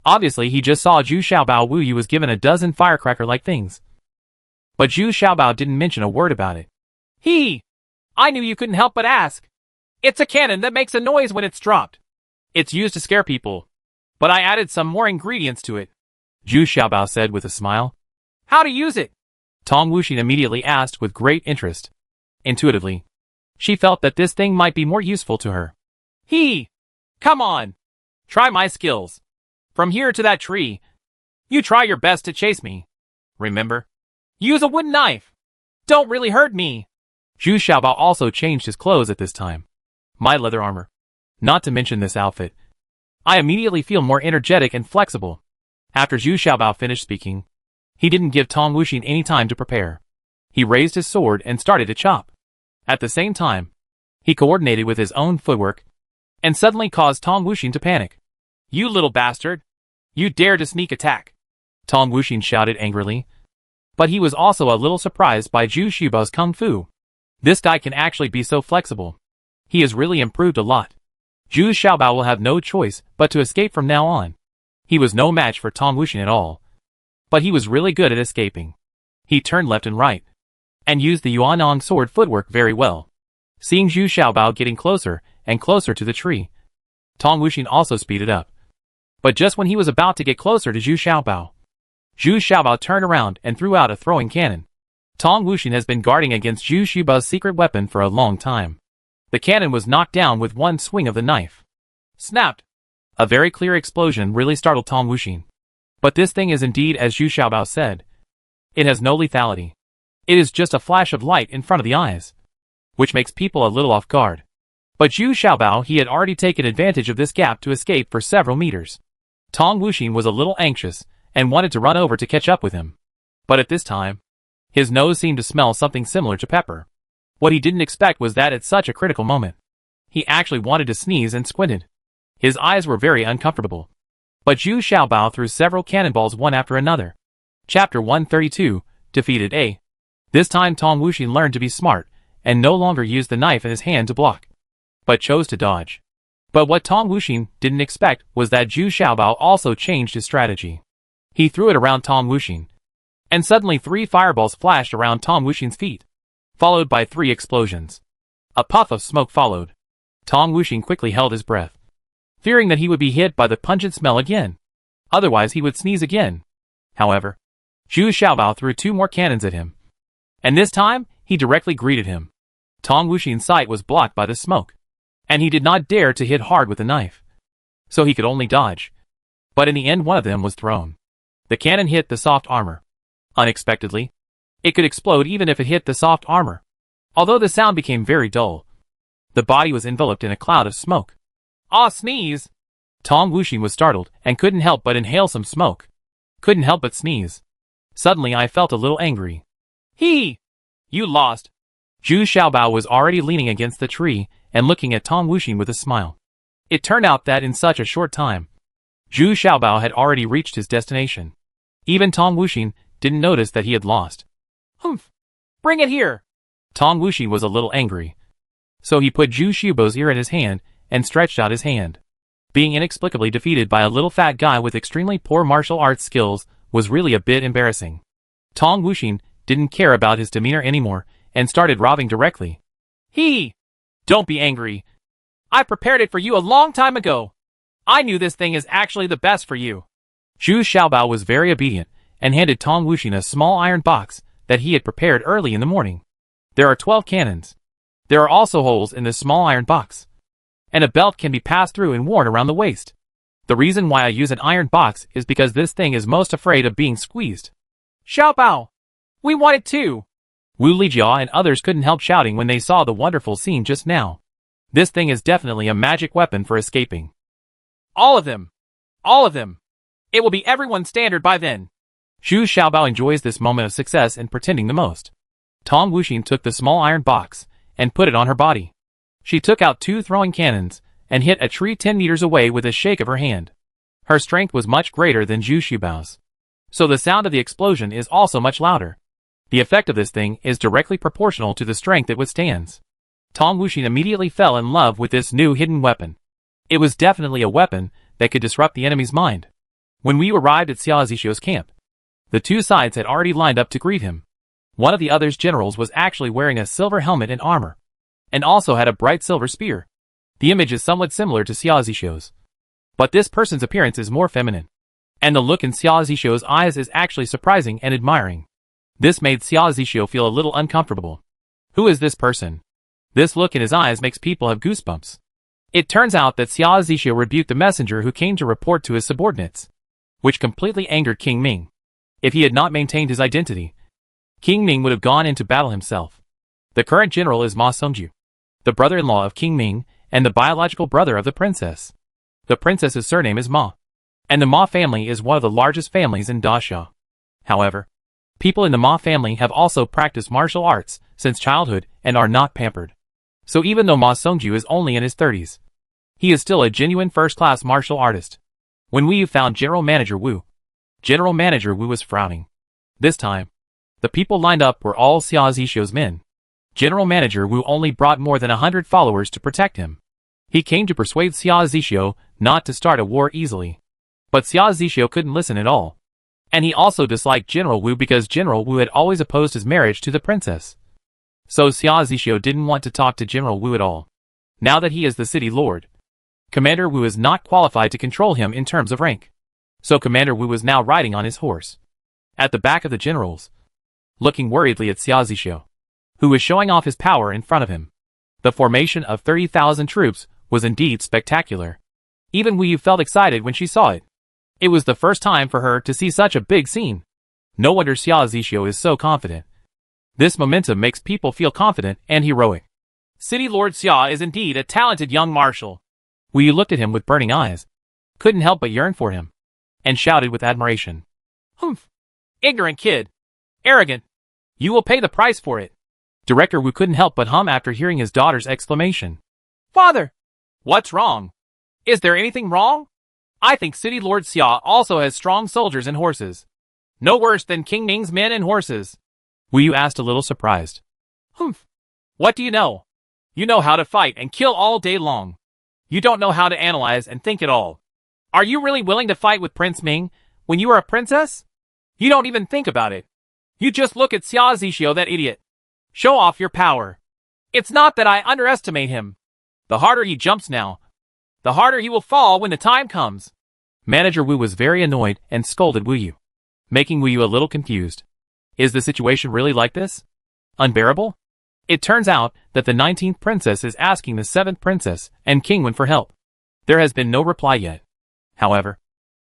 Obviously, he just saw Zhu Xiaobao Wu Yu was given a dozen firecracker-like things. But Zhu Xiaobao didn't mention a word about it. I knew you couldn't help but ask. It's a cannon that makes a noise when it's dropped. It's used to scare people, but I added some more ingredients to it, Zhu Xiaobao said with a smile. How to use it? Tong Wuxin immediately asked with great interest. Intuitively, she felt that this thing might be more useful to her. Come on. Try my skills. From here to that tree, you try your best to chase me. Remember? Use a wooden knife. Don't really hurt me. Zhu Xiaobao also changed his clothes at this time. My leather armor. Not to mention this outfit. I immediately feel more energetic and flexible. After Zhu Xiaobao finished speaking, he didn't give Tong Wuxin any time to prepare. He raised his sword and started to chop. At the same time, he coordinated with his own footwork, and suddenly caused Tong Wuxin to panic. You little bastard! You dare to sneak attack! Tong Wuxin shouted angrily. But he was also a little surprised by Zhu Xiaobao's kung fu. This guy can actually be so flexible. He has really improved a lot. Zhu Xiaobao will have no choice but to escape from now on. He was no match for Tong Wuxin at all. But he was really good at escaping. He turned left and right, and used the Yuanong sword footwork very well. Seeing Zhu Xiaobao getting closer and closer to the tree, Tong Wuxin also speeded up. But just when he was about to get closer to Zhu Xiaobao turned around and threw out a throwing cannon. Tong Wuxin has been guarding against Zhu Xiaobao's secret weapon for a long time. The cannon was knocked down with one swing of the knife. Snapped! A very clear explosion really startled Tong Wuxin. But this thing is indeed as Zhu Xiaobao said. It has no lethality. It is just a flash of light in front of the eyes, which makes people a little off guard. But Zhu Xiaobao he had already taken advantage of this gap to escape for several meters. Tong Wuxin was a little anxious and wanted to run over to catch up with him. But at this time, his nose seemed to smell something similar to pepper. What he didn't expect was that at such a critical moment, he actually wanted to sneeze and squinted. His eyes were very uncomfortable. But Zhu Xiaobao threw several cannonballs one after another. Chapter 132, Defeated A. This time Tong Wuxin learned to be smart, and no longer used the knife in his hand to block, but chose to dodge. But what Tong Wuxin didn't expect was that Zhu Xiaobao also changed his strategy. He threw it around Tong Wuxin, and suddenly 3 fireballs flashed around Tong Wuxin's feet, followed by 3 explosions. A puff of smoke followed. Tong Wuxin quickly held his breath, fearing that he would be hit by the pungent smell again. Otherwise he would sneeze again. However, Zhu Xiaobao threw 2 more cannons at him, and this time he directly greeted him. Tong Wuxin's sight was blocked by the smoke, and he did not dare to hit hard with the knife, so he could only dodge. But in the end one of them was thrown. The cannon hit the soft armor. Unexpectedly, it could explode even if it hit the soft armor. Although the sound became very dull, the body was enveloped in a cloud of smoke. Ah, sneeze! Tong Wuxin was startled and couldn't help but inhale some smoke. Couldn't help but sneeze. Suddenly I felt a little angry. You lost. Zhu Xiaobao was already leaning against the tree and looking at Tong Wuxin with a smile. It turned out that in such a short time, Zhu Xiaobao had already reached his destination. Even Tong Wuxin didn't notice that he had lost. Humph! Bring it here! Tong Wuxin was a little angry. So he put Zhu Xiaobao's ear in his hand and stretched out his hand. Being inexplicably defeated by a little fat guy with extremely poor martial arts skills was really a bit embarrassing. Tong Wuxin didn't care about his demeanor anymore and started robbing directly. Don't be angry. I prepared it for you a long time ago. I knew this thing is actually the best for you. Zhu Xiaobao was very obedient and handed Tong Wuxin a small iron box that he had prepared early in the morning. There are 12 cannons. There are also holes in this small iron box, and a belt can be passed through and worn around the waist. The reason why I use an iron box is because this thing is most afraid of being squeezed. Xiaobao, we want it too. Wu Lijia and others couldn't help shouting when they saw the wonderful scene just now. This thing is definitely a magic weapon for escaping. All of them. All of them. It will be everyone's standard by then. Zhu Xiaobao enjoys this moment of success and pretending the most. Tong Wuxin took the small iron box and put it on her body. She took out 2 throwing cannons and hit a tree 10 meters away with a shake of her hand. Her strength was much greater than Zhu Xiaobao's, so the sound of the explosion is also much louder. The effect of this thing is directly proportional to the strength it withstands. Tong Wuxin immediately fell in love with this new hidden weapon. It was definitely a weapon that could disrupt the enemy's mind. When we arrived at Xia Zixuo's camp, the 2 sides had already lined up to greet him. One of the other's generals was actually wearing a silver helmet and armor, and also had a bright silver spear. The image is somewhat similar to Xia Zixuo's, but this person's appearance is more feminine, and the look in Xia Zixuo's eyes is actually surprising and admiring. This made Xia Zixuo feel a little uncomfortable. Who is this person? This look in his eyes makes people have goosebumps. It turns out that Xia Zixuo rebuked the messenger who came to report to his subordinates, which completely angered King Ming. If he had not maintained his identity, King Ming would have gone into battle himself. The current general is Ma Songju, the brother-in-law of King Ming and the biological brother of the princess. The princess's surname is Ma, and the Ma family is one of the largest families in Daxia. However, people in the Ma family have also practiced martial arts since childhood and are not pampered. So even though Ma Songju is only in his 30s, he is still a genuine first-class martial artist. When we found General Manager Wu was frowning. This time, the people lined up were all Xia Zixuo's men. General Manager Wu only brought more than 100 followers to protect him. He came to persuade Xia Zixuo not to start a war easily. But Xia Zixuo couldn't listen at all. And he also disliked General Wu because General Wu had always opposed his marriage to the princess. So Xia Zixuo didn't want to talk to General Wu at all. Now that he is the city lord, Commander Wu is not qualified to control him in terms of rank. So Commander Wu was now riding on his horse, at the back of the generals, looking worriedly at Xia Zixuo, who was showing off his power in front of him. The formation of 30,000 troops was indeed spectacular. Even Wu Yu felt excited when she saw it. It was the first time for her to see such a big scene. No wonder Xia Zixuo is so confident. This momentum makes people feel confident and heroic. City Lord Xia is indeed a talented young marshal. Wu Yu looked at him with burning eyes, couldn't help but yearn for him, and shouted with admiration. Humph! Ignorant kid! Arrogant! You will pay the price for it. Director Wu couldn't help but hum after hearing his daughter's exclamation. Father! What's wrong? Is there anything wrong? I think City Lord Xia also has strong soldiers and horses. No worse than King Ming's men and horses. Wu Yu asked a little surprised. Humph! What do you know? You know how to fight and kill all day long. You don't know how to analyze and think at all. Are you really willing to fight with Prince Ming when you are a princess? You don't even think about it. You just look at Xia Zixuo, that idiot. Show off your power. It's not that I underestimate him. The harder he jumps now, the harder he will fall when the time comes. Manager Wu was very annoyed and scolded Wu Yu, making Wu Yu a little confused. Is the situation really like this? Unbearable? It turns out that the 19th princess is asking the 7th princess and King Wen for help. There has been no reply yet. However,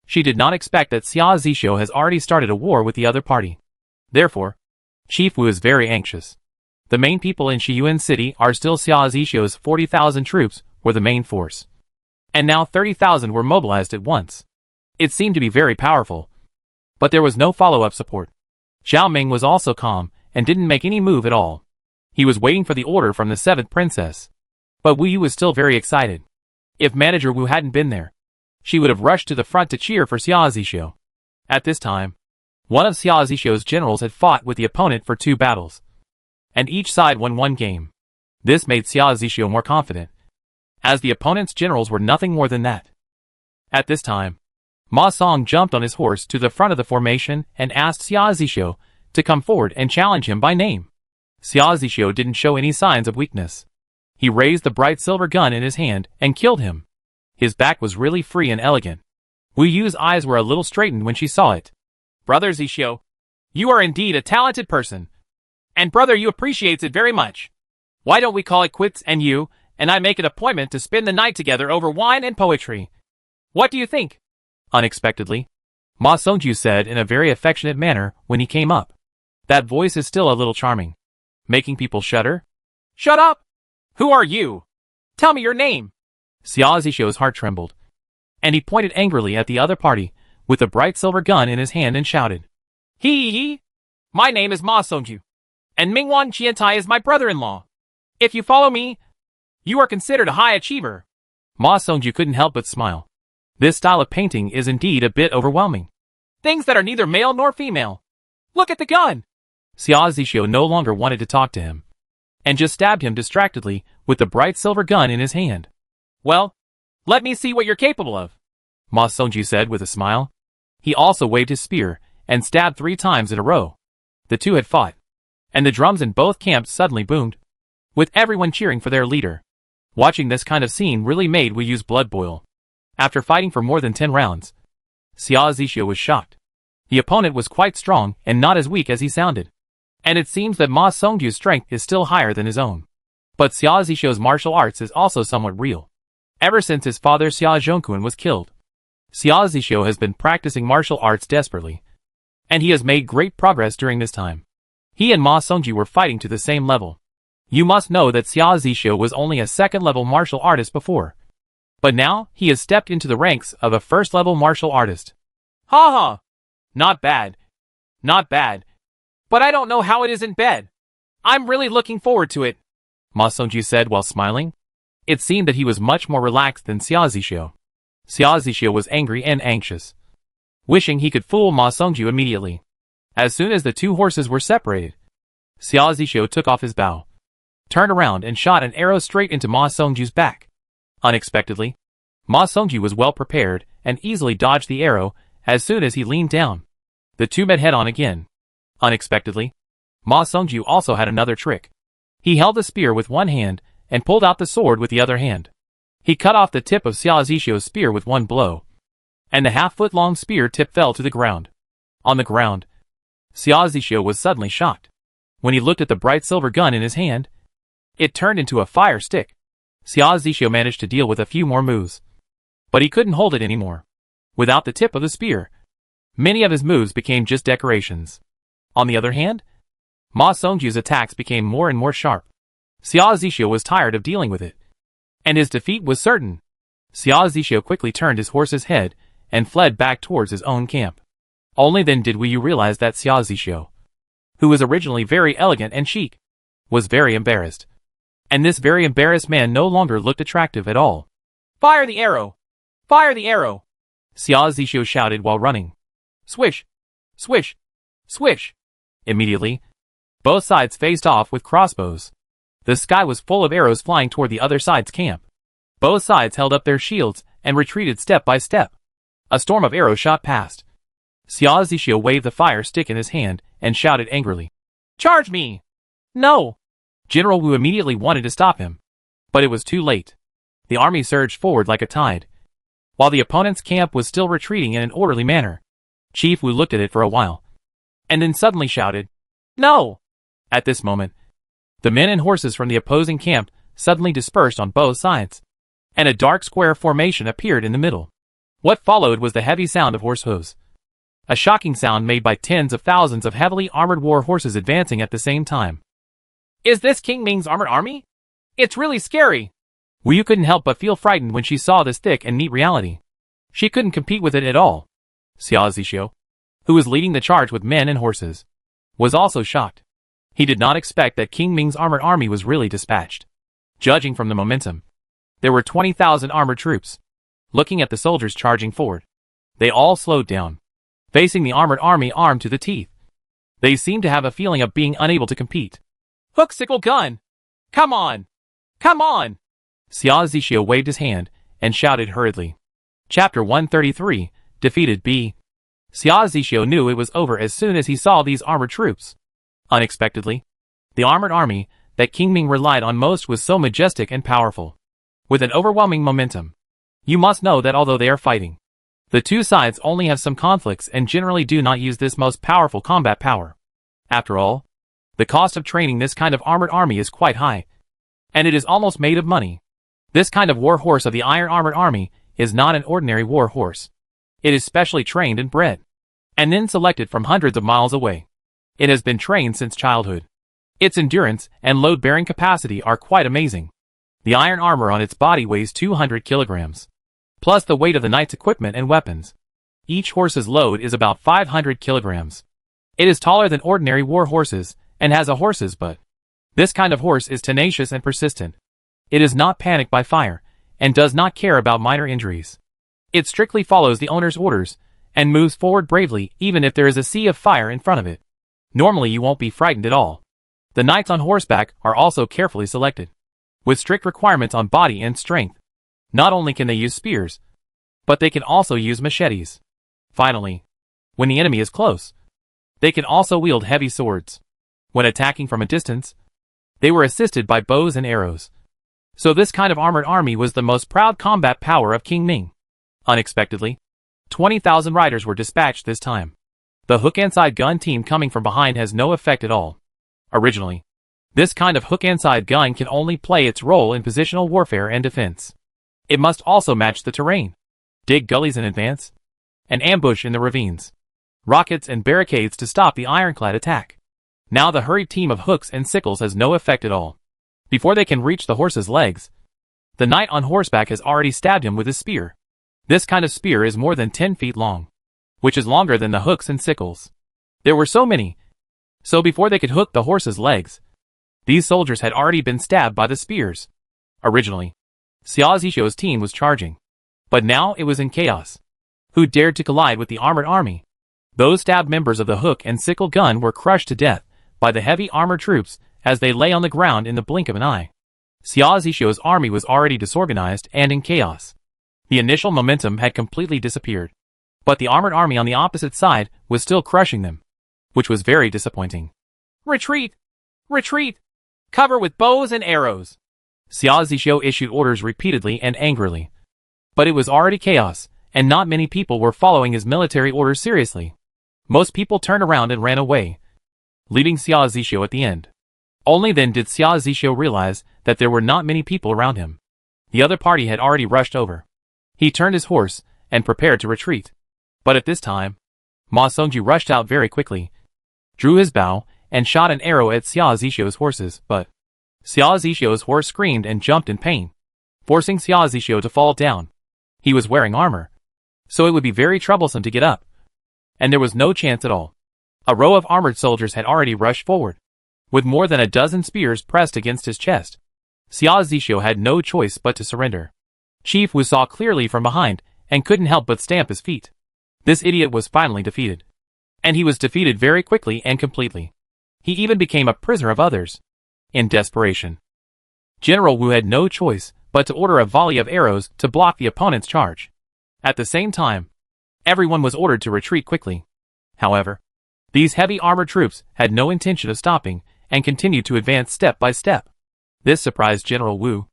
she did not expect that Xia Zixuo has already started a war with the other party. Therefore, Chief Wu is very anxious. The main people in Shiyuan City are still Xia Zixuo's 40,000 troops were the main force. And now 30,000 were mobilized at once. It seemed to be very powerful. But there was no follow-up support. Xiao Ming was also calm and didn't make any move at all. He was waiting for the order from the 7th princess. But Wu Yu was still very excited. If Manager Wu hadn't been there, she would have rushed to the front to cheer for Xia Zixuo. At this time, one of Xia Zixuo's generals had fought with the opponent for 2 battles, and each side won 1 game. This made Xia Zixuo more confident, as the opponent's generals were nothing more than that. At this time, Ma Song jumped on his horse to the front of the formation and asked Xia Zixuo to come forward and challenge him by name. Xia Zixuo didn't show any signs of weakness. He raised the bright silver gun in his hand and killed him. His back was really free and elegant. Wu Yu's eyes were a little straightened when she saw it. Brother Zixio, you are indeed a talented person. And brother Yu appreciates it very much. Why don't we call it quits and you and I make an appointment to spend the night together over wine and poetry? What do you think? Unexpectedly, Ma Songju said in a very affectionate manner when he came up. That voice is still a little charming, making people shudder. Shut up! Who are you? Tell me your name. Xia Zixio's heart trembled, and he pointed angrily at the other party with a bright silver gun in his hand and shouted. He. My name is Ma Songju, and Mingwan Qiantai is my brother-in-law. If you follow me, you are considered a high achiever. Ma Songju couldn't help but smile. This style of painting is indeed a bit overwhelming. Things that are neither male nor female. Look at the gun. Xia Zixio no longer wanted to talk to him, and just stabbed him distractedly with the bright silver gun in his hand. Well, let me see what you're capable of, Ma Songju said with a smile. He also waved his spear and stabbed 3 times in a row. The two had fought, and the drums in both camps suddenly boomed, with everyone cheering for their leader. Watching this kind of scene really made Wu Yu's blood boil. After fighting for more than 10 rounds, Xia Zixio was shocked. The opponent was quite strong and not as weak as he sounded. And it seems that Ma Songju's strength is still higher than his own. But Xia Zixio's martial arts is also somewhat real. Ever since his father Xia Zhongkun was killed, Xia Zixio has been practicing martial arts desperately, and he has made great progress during this time. He and Ma Songju were fighting to the same level. You must know that Xia Zixio was only a second-level martial artist before, but now he has stepped into the ranks of a first-level martial artist. Ha ha! Not bad. Not bad. But I don't know how it is in bed. I'm really looking forward to it, Ma Songju said while smiling. It seemed that he was much more relaxed than Xia Zixio. Xia Zixio was angry and anxious, wishing he could fool Ma Songju immediately. As soon as the 2 horses were separated, Xia Zixio took off his bow, turned around and shot an arrow straight into Ma Songju's back. Unexpectedly, Ma Songju was well prepared and easily dodged the arrow as soon as he leaned down. The two met head-on again. Unexpectedly, Ma Songju also had another trick. He held the spear with one hand and pulled out the sword with the other hand. He cut off the tip of Xia Zixio's spear with one blow, and the half-foot-long spear tip fell to the ground. On the ground, Xia Zixio was suddenly shocked. When he looked at the bright silver gun in his hand, it turned into a fire stick. Xia Zixio managed to deal with a few more moves, but he couldn't hold it anymore. Without the tip of the spear, many of his moves became just decorations. On the other hand, Ma Songju's attacks became more and more sharp. Xia Zixio was tired of dealing with it, and his defeat was certain. Xia Zixio quickly turned his horse's head and fled back towards his own camp. Only then did Wu Yu realize that Xia Zixio, who was originally very elegant and chic, was very embarrassed. And this very embarrassed man no longer looked attractive at all. Fire the arrow! Fire the arrow! Xia Zixio shouted while running. Swish! Swish! Swish! Immediately, both sides faced off with crossbows. The sky was full of arrows flying toward the other side's camp. Both sides held up their shields and retreated step by step. A storm of arrows shot past. Xia Zixio waved the fire stick in his hand and shouted angrily. Charge me! No! General Wu immediately wanted to stop him, but it was too late. The army surged forward like a tide, while the opponent's camp was still retreating in an orderly manner. Chief Wu looked at it for a while, and then suddenly shouted, No! At this moment, the men and horses from the opposing camp suddenly dispersed on both sides, and a dark square formation appeared in the middle. What followed was the heavy sound of horse hooves, a shocking sound made by tens of thousands of heavily armored war horses advancing at the same time. Is this King Ming's armored army? It's really scary. Wu Yu couldn't help but feel frightened when she saw this thick and neat reality. She couldn't compete with it at all. Xia Zixio, who was leading the charge with men and horses, was also shocked. He did not expect that King Ming's armored army was really dispatched. Judging from the momentum, there were 20,000 armored troops. Looking at the soldiers charging forward, they all slowed down, facing the armored army armed to the teeth. They seemed to have a feeling of being unable to compete. Hook sickle gun! Come on! Come on! Xia Zixio waved his hand and shouted hurriedly. Chapter 133, Defeated B. Xia Zixio knew it was over as soon as he saw these armored troops. Unexpectedly, the armored army that King Ming relied on most was so majestic and powerful. With an overwhelming momentum, You must know that although they are fighting, the two sides only have some conflicts and generally do not use this most powerful combat power. After all, the cost of training this kind of armored army is quite high, and it is almost made of money. This kind of war horse of the Iron Armored Army is not an ordinary war horse. It is specially trained and bred, and then selected from hundreds of miles away. It has been trained since childhood. Its endurance and load-bearing capacity are quite amazing. The iron armor on its body weighs 200 kilograms, plus the weight of the knight's equipment and weapons. Each horse's load is about 500 kilograms. It is taller than ordinary war horses and has a horse's butt. This kind of horse is tenacious and persistent. It is not panicked by fire and does not care about minor injuries. It strictly follows the owner's orders and moves forward bravely even if there is a sea of fire in front of it. Normally you won't be frightened at all. The knights on horseback are also carefully selected, with strict requirements on body and strength. Not only can they use spears, but they can also use machetes. Finally, when the enemy is close, they can also wield heavy swords. When attacking from a distance, they were assisted by bows and arrows. So this kind of armored army was the most proud combat power of King Ming. Unexpectedly, 20,000 riders were dispatched this time. The hook-and-side gun team coming from behind has no effect at all. Originally, this kind of hook-and-side gun can only play its role in positional warfare and defense. It must also match the terrain, dig gullies in advance, and ambush in the ravines, rockets and barricades to stop the ironclad attack. Now the hurried team of hooks and sickles has no effect at all. Before they can reach the horse's legs, the knight on horseback has already stabbed him with his spear. This kind of spear is more than 10 feet long, which is longer than the hooks and sickles. There were so many, so before they could hook the horse's legs, these soldiers had already been stabbed by the spears. Originally, Xia Zishou's team was charging, but now it was in chaos. Who dared to collide with the armored army? Those stabbed members of the hook and sickle gun were crushed to death by the heavy armored troops as they lay on the ground in the blink of an eye. Xia Zishou's army was already disorganized and in chaos. The initial momentum had completely disappeared, but the armored army on the opposite side was still crushing them, which was very disappointing. Retreat! Retreat! Cover with bows and arrows! Xia Zishou issued orders repeatedly and angrily. But it was already chaos, and not many people were following his military orders seriously. Most people turned around and ran away, leaving Xia Zishou at the end. Only then did Xia Zishou realize that there were not many people around him. The other party had already rushed over. He turned his horse and prepared to retreat. But at this time, Ma Songju rushed out very quickly, drew his bow, and shot an arrow at Xia Zishou's horses, but Xia Zishou's horse screamed and jumped in pain, forcing Xia Zishou to fall down. He was wearing armor, so it would be very troublesome to get up, and there was no chance at all. A row of armored soldiers had already rushed forward, with more than a dozen spears pressed against his chest. Xia Zishou had no choice but to surrender. Chief Wu saw clearly from behind and couldn't help but stamp his feet. This idiot was finally defeated. And he was defeated very quickly and completely. He even became a prisoner of others. In desperation, General Wu had no choice but to order a volley of arrows to block the opponent's charge. At the same time, everyone was ordered to retreat quickly. However, these heavy armored troops had no intention of stopping and continued to advance step by step. This surprised General Wu.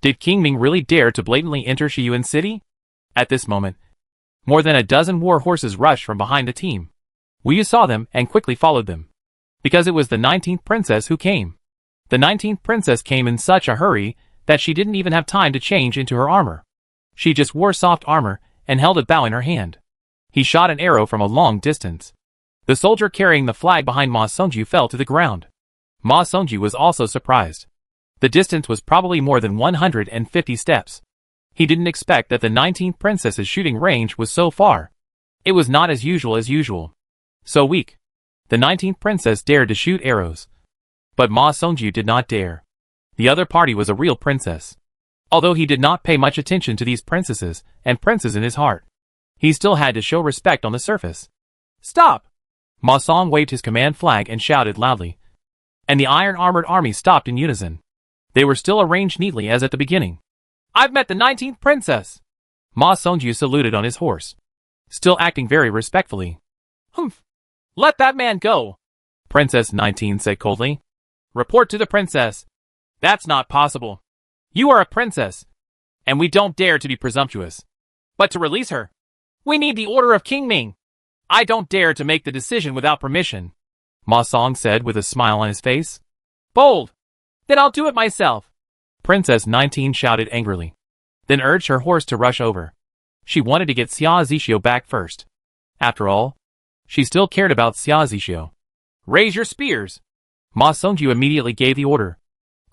Did King Ming really dare to blatantly enter Shiyuan City? At this moment, more than a dozen war horses rushed from behind the team. Wu saw them and quickly followed them, because it was the 19th princess who came. The 19th princess came in such a hurry that she didn't even have time to change into her armor. She just wore soft armor and held a bow in her hand. He shot an arrow from a long distance. The soldier carrying the flag behind Ma Songju fell to the ground. Ma Songju was also surprised. The distance was probably more than 150 steps. He didn't expect that the 19th princess's shooting range was so far. It was not as usual. So weak. The 19th princess dared to shoot arrows. But Ma Songju did not dare. The other party was a real princess. Although he did not pay much attention to these princesses and princes in his heart, he still had to show respect on the surface. Stop! Ma Song waved his command flag and shouted loudly. And the iron-armored army stopped in unison. They were still arranged neatly as at the beginning. I've met the 19th princess! Ma Songju saluted on his horse, still acting very respectfully. Humph! Let that man go! Princess 19 said coldly. Report to the princess. That's not possible. You are a princess. and we don't dare to be presumptuous. But to release her, we need the order of King Ming. I don't dare to make the decision without permission, Ma Song said with a smile on his face. Bold! Then I'll do it myself, Princess 19 shouted angrily, then urged her horse to rush over. She wanted to get Xia Zixio back first. After all, she still cared about Xia Zixio. Raise your spears! Ma Songju immediately gave the order.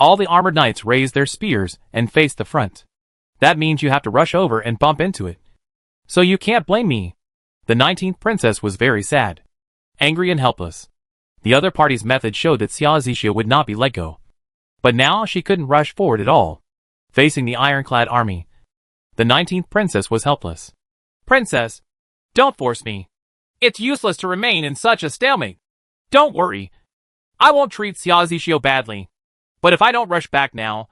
All the armored knights raised their spears and faced the front. That means you have to rush over and bump into it. So you can't blame me. The 19th princess was very sad, angry and helpless. The other party's method showed that Xia Zixio would not be let go. But now she couldn't rush forward at all. Facing the ironclad army, the 19th princess was helpless. Princess, don't force me. It's useless to remain in such a stalemate. Don't worry. I won't treat Xia Zixio badly. But if I don't rush back now,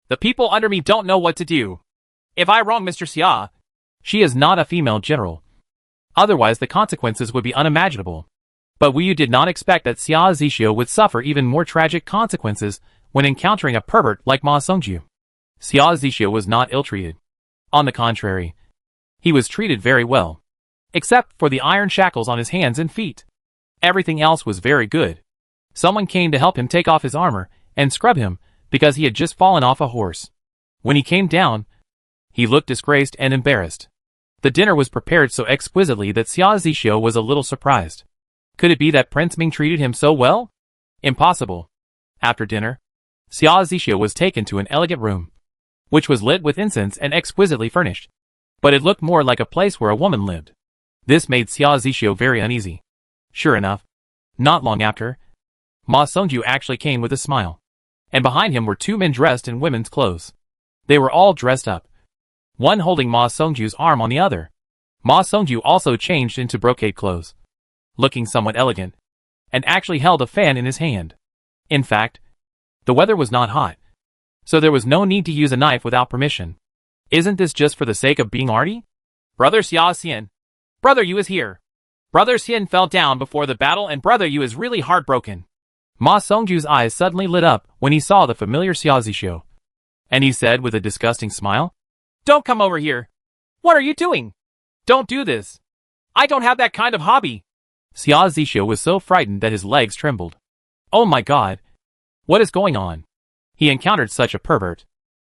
the people under me don't know what to do. If I wrong Mr. Xia, she is not a female general. Otherwise the consequences would be unimaginable. But Wu Yu did not expect that Xia Zixio would suffer even more tragic consequences when encountering a pervert like Ma Songju. Xia Zixio was not ill-treated. On the contrary, he was treated very well. Except for the iron shackles on his hands and feet. Everything else was very good. Someone came to help him take off his armor and scrub him because he had just fallen off a horse. When he came down, he looked disgraced and embarrassed. The dinner was prepared so exquisitely that Xia Zixio was a little surprised. Could it be that Prince Ming treated him so well? Impossible. After dinner, Xia Zixio was taken to an elegant room, which was lit with incense and exquisitely furnished. But it looked more like a place where a woman lived. This made Xia Zixio very uneasy. Sure enough, not long after, Ma Songju actually came with a smile. And behind him were two men dressed in women's clothes. They were all dressed up, one holding Ma Songju's arm on the other. Ma Songju also changed into brocade clothes, looking somewhat elegant, and actually held a fan in his hand. In fact, the weather was not hot, so there was no need to use a knife without permission. Isn't this just for the sake of being arty? Brother Xia Xian, Brother Yu is here. Brother Xian fell down before the battle and Brother Yu is really heartbroken. Ma Songju's eyes suddenly lit up when he saw the familiar Xia Zixio. And he said with a disgusting smile, Don't come over here. What are you doing? Don't do this. I don't have that kind of hobby. Xia Zixio was so frightened that his legs trembled. Oh my god. What is going on? He encountered such a pervert.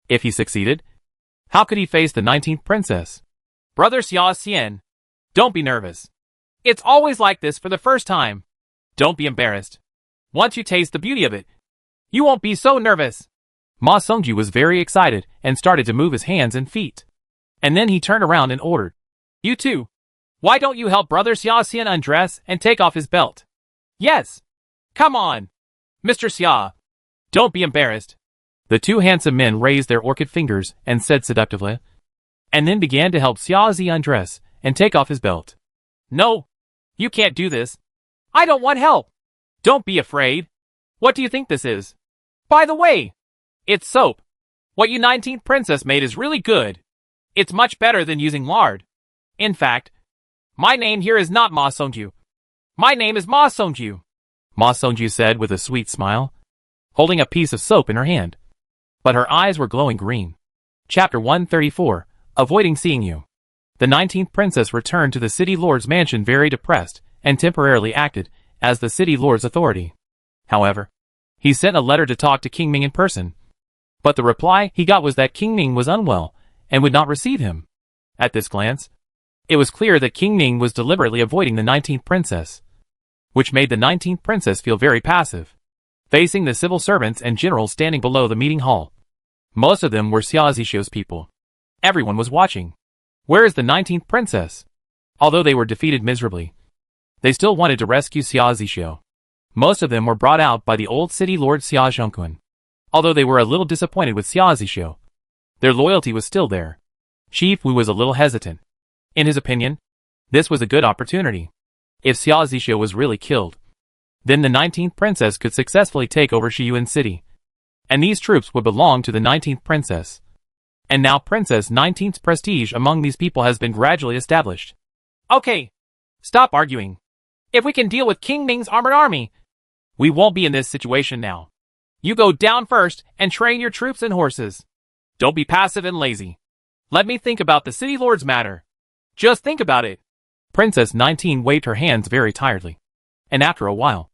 If he succeeded, how could he face the 19th princess? Brother Xia Xian, don't be nervous. It's always like this for the first time. Don't be embarrassed. Once you taste the beauty of it, you won't be so nervous. Ma Songju was very excited and started to move his hands and feet. And then he turned around and ordered, You too. Why don't you help Brother Xia Xian undress and take off his belt? Yes. Come on. Mr. Xia. Don't be embarrassed. The two handsome men raised their orchid fingers and said seductively, and then began to help Xia Zi undress and take off his belt. No. You can't do this. I don't want help. Don't be afraid. What do you think this is? By the way, it's soap. What you 19th princess made is really good. It's much better than using lard. In fact, my name here is not Ma Songju. My name is Ma Songju. Ma Songju said with a sweet smile, holding a piece of soap in her hand. But her eyes were glowing green. Chapter 134, Avoiding Seeing You. The 19th princess returned to the city lord's mansion very depressed and temporarily acted as the city lord's authority. However, he sent a letter to talk to King Ming in person. But the reply he got was that King Ming was unwell and would not receive him. At this glance, it was clear that King Ming was deliberately avoiding the 19th princess, which made the 19th princess feel very passive. Facing the civil servants and generals standing below the meeting hall. Most of them were Xia Zixio's people. Everyone was watching. Where is the 19th princess? Although they were defeated miserably, they still wanted to rescue Xia Zixio. Most of them were brought out by the old city lord Xia Zhongkun. Although they were a little disappointed with Xia Zixio, their loyalty was still there. Chief Wu was a little hesitant. In his opinion, this was a good opportunity. If Xia Zixio was really killed, then the 19th princess could successfully take over Shiyuan city. And these troops would belong to the 19th princess. And now Princess 19th's prestige among these people has been gradually established. Okay. Stop arguing. If we can deal with King Ming's armored army, we won't be in this situation now. You go down first and train your troops and horses. Don't be passive and lazy. Let me think about the city lord's matter. Just think about it. Princess 19 waved her hands very tiredly. And after a while,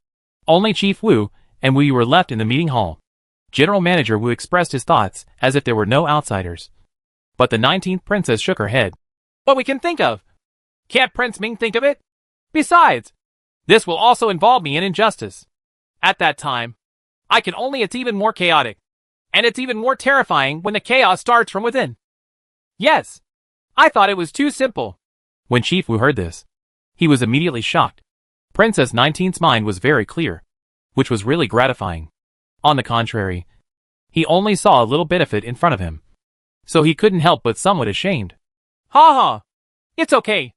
only Chief Wu and we were left in the meeting hall. General Manager Wu expressed his thoughts as if there were no outsiders. But the 19th princess shook her head. What we can think of? Can't Prince Ming think of it? Besides, this will also involve me in injustice. At that time, it's even more chaotic. And it's even more terrifying when the chaos starts from within. Yes, I thought it was too simple. When Chief Wu heard this, he was immediately shocked. Princess 19's mind was very clear, which was really gratifying. On the contrary, he only saw a little benefit in front of him. So he couldn't help but somewhat ashamed. Ha ha! It's okay.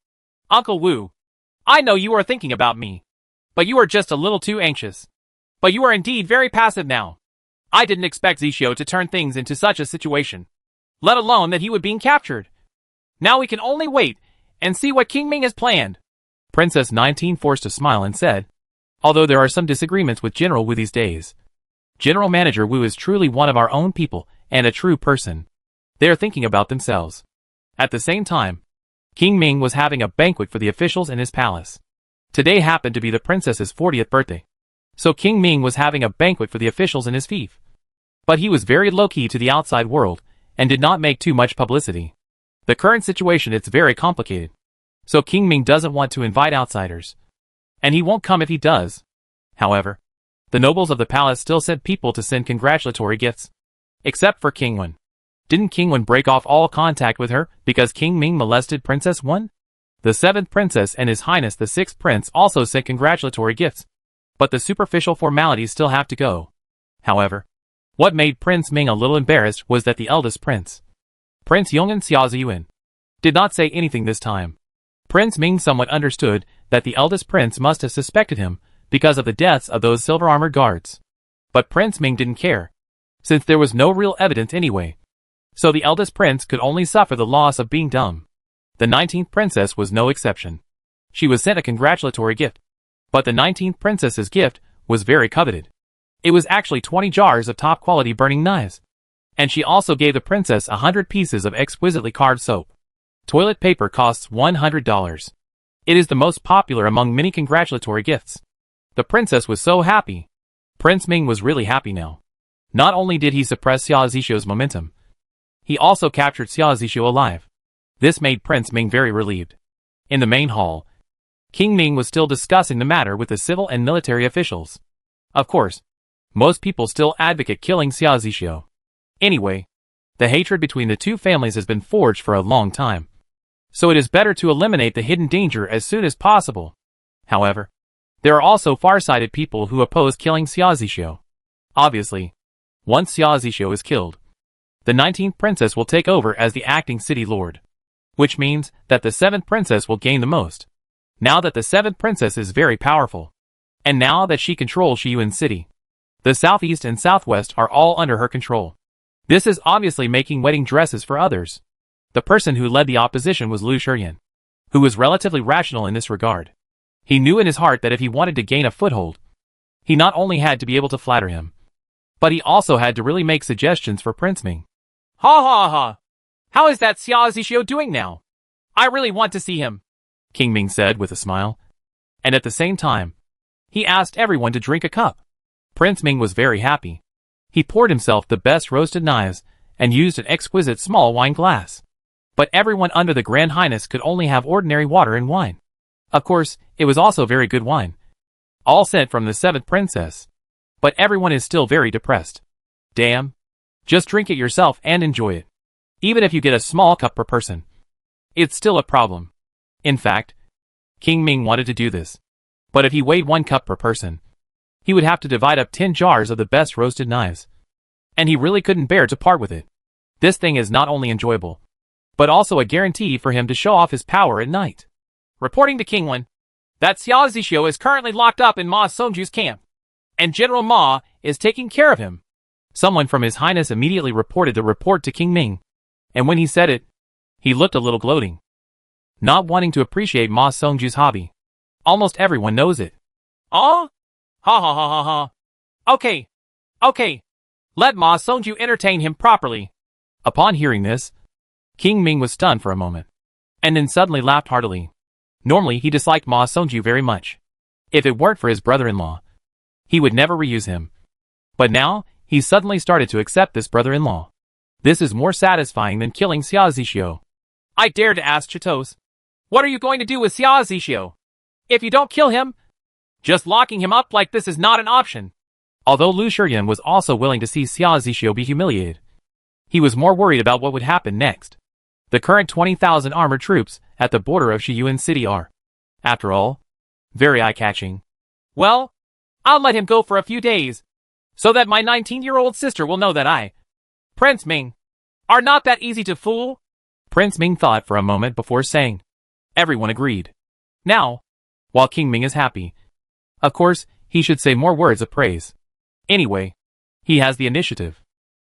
Uncle Wu, I know you are thinking about me. But you are just a little too anxious. But you are indeed very passive now. I didn't expect Zixio to turn things into such a situation. Let alone that he would be captured. Now we can only wait and see what King Ming has planned. Princess 19 forced a smile and said, although there are some disagreements with General Wu these days, General Manager Wu is truly one of our own people and a true person. They are thinking about themselves. At the same time, King Ming was having a banquet for the officials in his palace. Today happened to be the princess's 40th birthday. So King Ming was having a banquet for the officials in his fief. But he was very low-key to the outside world and did not make too much publicity. The current situation is very complicated. So King Ming doesn't want to invite outsiders. And he won't come if he does. However, the nobles of the palace still sent people to send congratulatory gifts. Except for King Wen. Didn't King Wen break off all contact with her because King Ming molested Princess Wen? The 7th princess and His Highness the 6th prince also sent congratulatory gifts. But the superficial formalities still have to go. However, what made Prince Ming a little embarrassed was that the eldest prince, Prince Yong'an Xiaoziyuan, did not say anything this time. Prince Ming somewhat understood that the eldest prince must have suspected him because of the deaths of those silver-armored guards. But Prince Ming didn't care, since there was no real evidence anyway. So the eldest prince could only suffer the loss of being dumb. The 19th princess was no exception. She was sent a congratulatory gift. But the 19th princess's gift was very coveted. It was actually 20 jars of top-quality burning knives. And she also gave the princess 100 pieces of exquisitely carved soap. Toilet paper costs $100. It is the most popular among many congratulatory gifts. The princess was so happy. Prince Ming was really happy now. Not only did he suppress Xia Zixio's momentum, he also captured Xia Zixio alive. This made Prince Ming very relieved. In the main hall, King Ming was still discussing the matter with the civil and military officials. Of course, most people still advocate killing Xia Zixio. Anyway, the hatred between the two families has been forged for a long time. So it is better to eliminate the hidden danger as soon as possible. However, there are also far-sighted people who oppose killing Xia Zixio. Obviously, once Xia Zixio is killed, the 19th princess will take over as the acting city lord. Which means that the 7th princess will gain the most. Now that the 7th princess is very powerful. And now that she controls Shiyuan City, the southeast and southwest are all under her control. This is obviously making wedding dresses for others. The person who led the opposition was Lu Shiyan, who was relatively rational in this regard. He knew in his heart that if he wanted to gain a foothold, he not only had to be able to flatter him, but he also had to really make suggestions for Prince Ming. Ha ha ha! How is that Xia Zixio doing now? I really want to see him, King Ming said with a smile. And at the same time, he asked everyone to drink a cup. Prince Ming was very happy. He poured himself the best roasted knives and used an exquisite small wine glass. But everyone under the Grand Highness could only have ordinary water and wine. Of course, it was also very good wine. All sent from the 7th princess. But everyone is still very depressed. Damn. Just drink it yourself and enjoy it. Even if you get a small cup per person. It's still a problem. In fact, King Ming wanted to do this. But if he weighed 1 cup per person, he would have to divide up 10 jars of the best roasted knives. And he really couldn't bear to part with it. This thing is not only enjoyable, but also a guarantee for him to show off his power at night. Reporting to King Wen, that Xia Zixio is currently locked up in Ma Songju's camp, and General Ma is taking care of him. Someone from His Highness immediately reported the report to King Ming, and when he said it, he looked a little gloating. Not wanting to appreciate Ma Songju's hobby. Almost everyone knows it. Oh? Ha ha ha ha ha. Okay. Let Ma Songju entertain him properly. Upon hearing this, King Ming was stunned for a moment, and then suddenly laughed heartily. Normally he disliked Ma Songju very much. If it weren't for his brother-in-law, he would never reuse him. But now, he suddenly started to accept this brother-in-law. This is more satisfying than killing Xia Zixio. I dare to ask Chitos, what are you going to do with Xia Zixio? If you don't kill him, just locking him up like this is not an option. Although Lu Shiyan was also willing to see Xia Zixio be humiliated, he was more worried about what would happen next. The current 20,000 armored troops at the border of Shiyuan City are, after all, very eye-catching. Well, I'll let him go for a few days, so that my 19-year-old sister will know that I, Prince Ming, are not that easy to fool. Prince Ming thought for a moment before saying. Everyone agreed. Now, while King Ming is happy, of course, he should say more words of praise. Anyway, he has the initiative.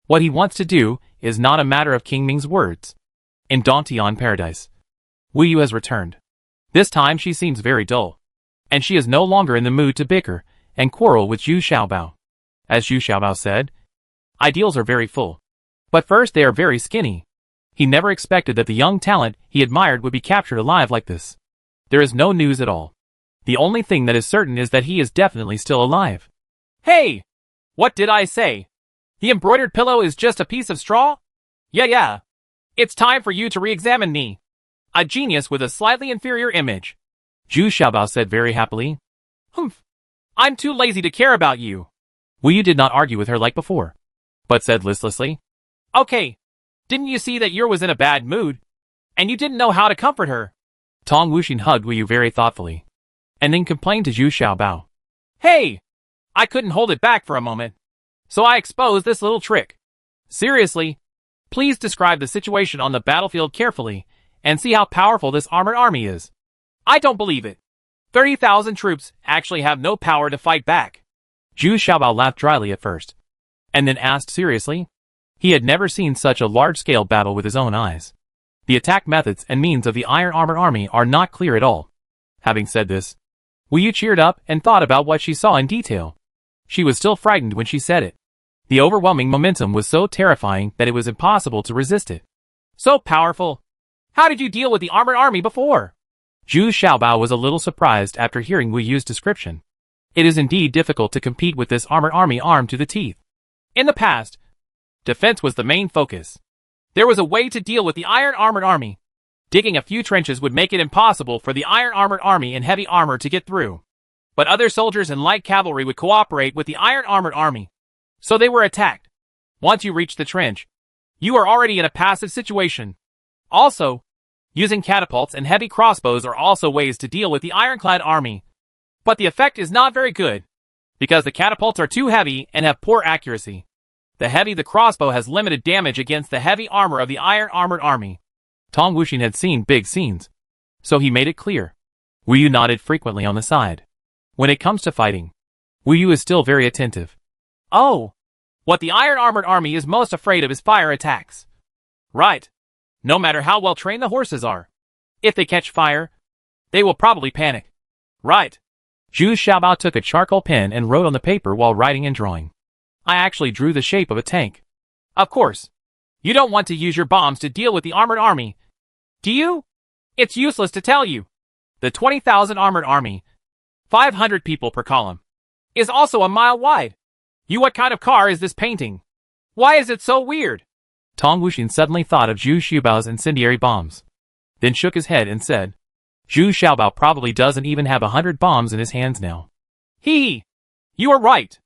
What he wants to do is not a matter of King Ming's words. In Dantian Paradise, Wu Yu has returned. This time she seems very dull, and she is no longer in the mood to bicker and quarrel with Zhu Xiaobao. As Zhu Xiaobao said, ideals are very full, but first they are very skinny. He never expected that the young talent he admired would be captured alive like this. There is no news at all. The only thing that is certain is that he is definitely still alive. Hey! What did I say? The embroidered pillow is just a piece of straw? Yeah. It's time for you to re-examine me. A genius with a slightly inferior image. Zhu Xiaobao said very happily. Humph. I'm too lazy to care about you. Wu Yu did not argue with her like before, but said listlessly. Okay. Didn't you see that Yer was in a bad mood? And you didn't know how to comfort her? Tong Wuxin hugged Wu Yu very thoughtfully, and then complained to Zhu Xiaobao. Hey! I couldn't hold it back for a moment, so I exposed this little trick. Seriously, please describe the situation on the battlefield carefully, and see how powerful this armored army is. I don't believe it. 30,000 troops actually have no power to fight back. Zhu Xiaobao laughed dryly at first, and then asked seriously. He had never seen such a large-scale battle with his own eyes. The attack methods and means of the Iron Armored Army are not clear at all. Having said this, Wu Yu cheered up and thought about what she saw in detail. She was still frightened when she said it. The overwhelming momentum was so terrifying that it was impossible to resist it. So powerful. How did you deal with the armored army before? Zhu Xiaobao was a little surprised after hearing Wu Yu's description. It is indeed difficult to compete with this armored army armed to the teeth. In the past, defense was the main focus. There was a way to deal with the Iron Armored Army. Digging a few trenches would make it impossible for the Iron Armored Army in heavy armor to get through. But other soldiers and light cavalry would cooperate with the Iron Armored Army. So they were attacked. Once you reach the trench, you are already in a passive situation. Also, using catapults and heavy crossbows are also ways to deal with the ironclad army. But the effect is not very good, because the catapults are too heavy and have poor accuracy. The crossbow has limited damage against the heavy armor of the Iron Armored Army. Tong Wuxin had seen big scenes, so he made it clear. Wu Yu nodded frequently on the side. When it comes to fighting, Wu Yu is still very attentive. Oh, what the Iron Armored Army is most afraid of is fire attacks. Right. No matter how well trained the horses are, if they catch fire, they will probably panic. Right. Zhu Xiaobao took a charcoal pen and wrote on the paper while writing and drawing. I actually drew the shape of a tank. Of course. You don't want to use your bombs to deal with the armored army, do you? It's useless to tell you. The 20,000 armored army, 500 people per column, is also a mile wide. What kind of car is this painting? Why is it so weird? Tong Wuxin suddenly thought of Zhu Xiaobao's incendiary bombs, then shook his head and said, Zhu Xiaobao probably doesn't even have 100 bombs in his hands now. You are right.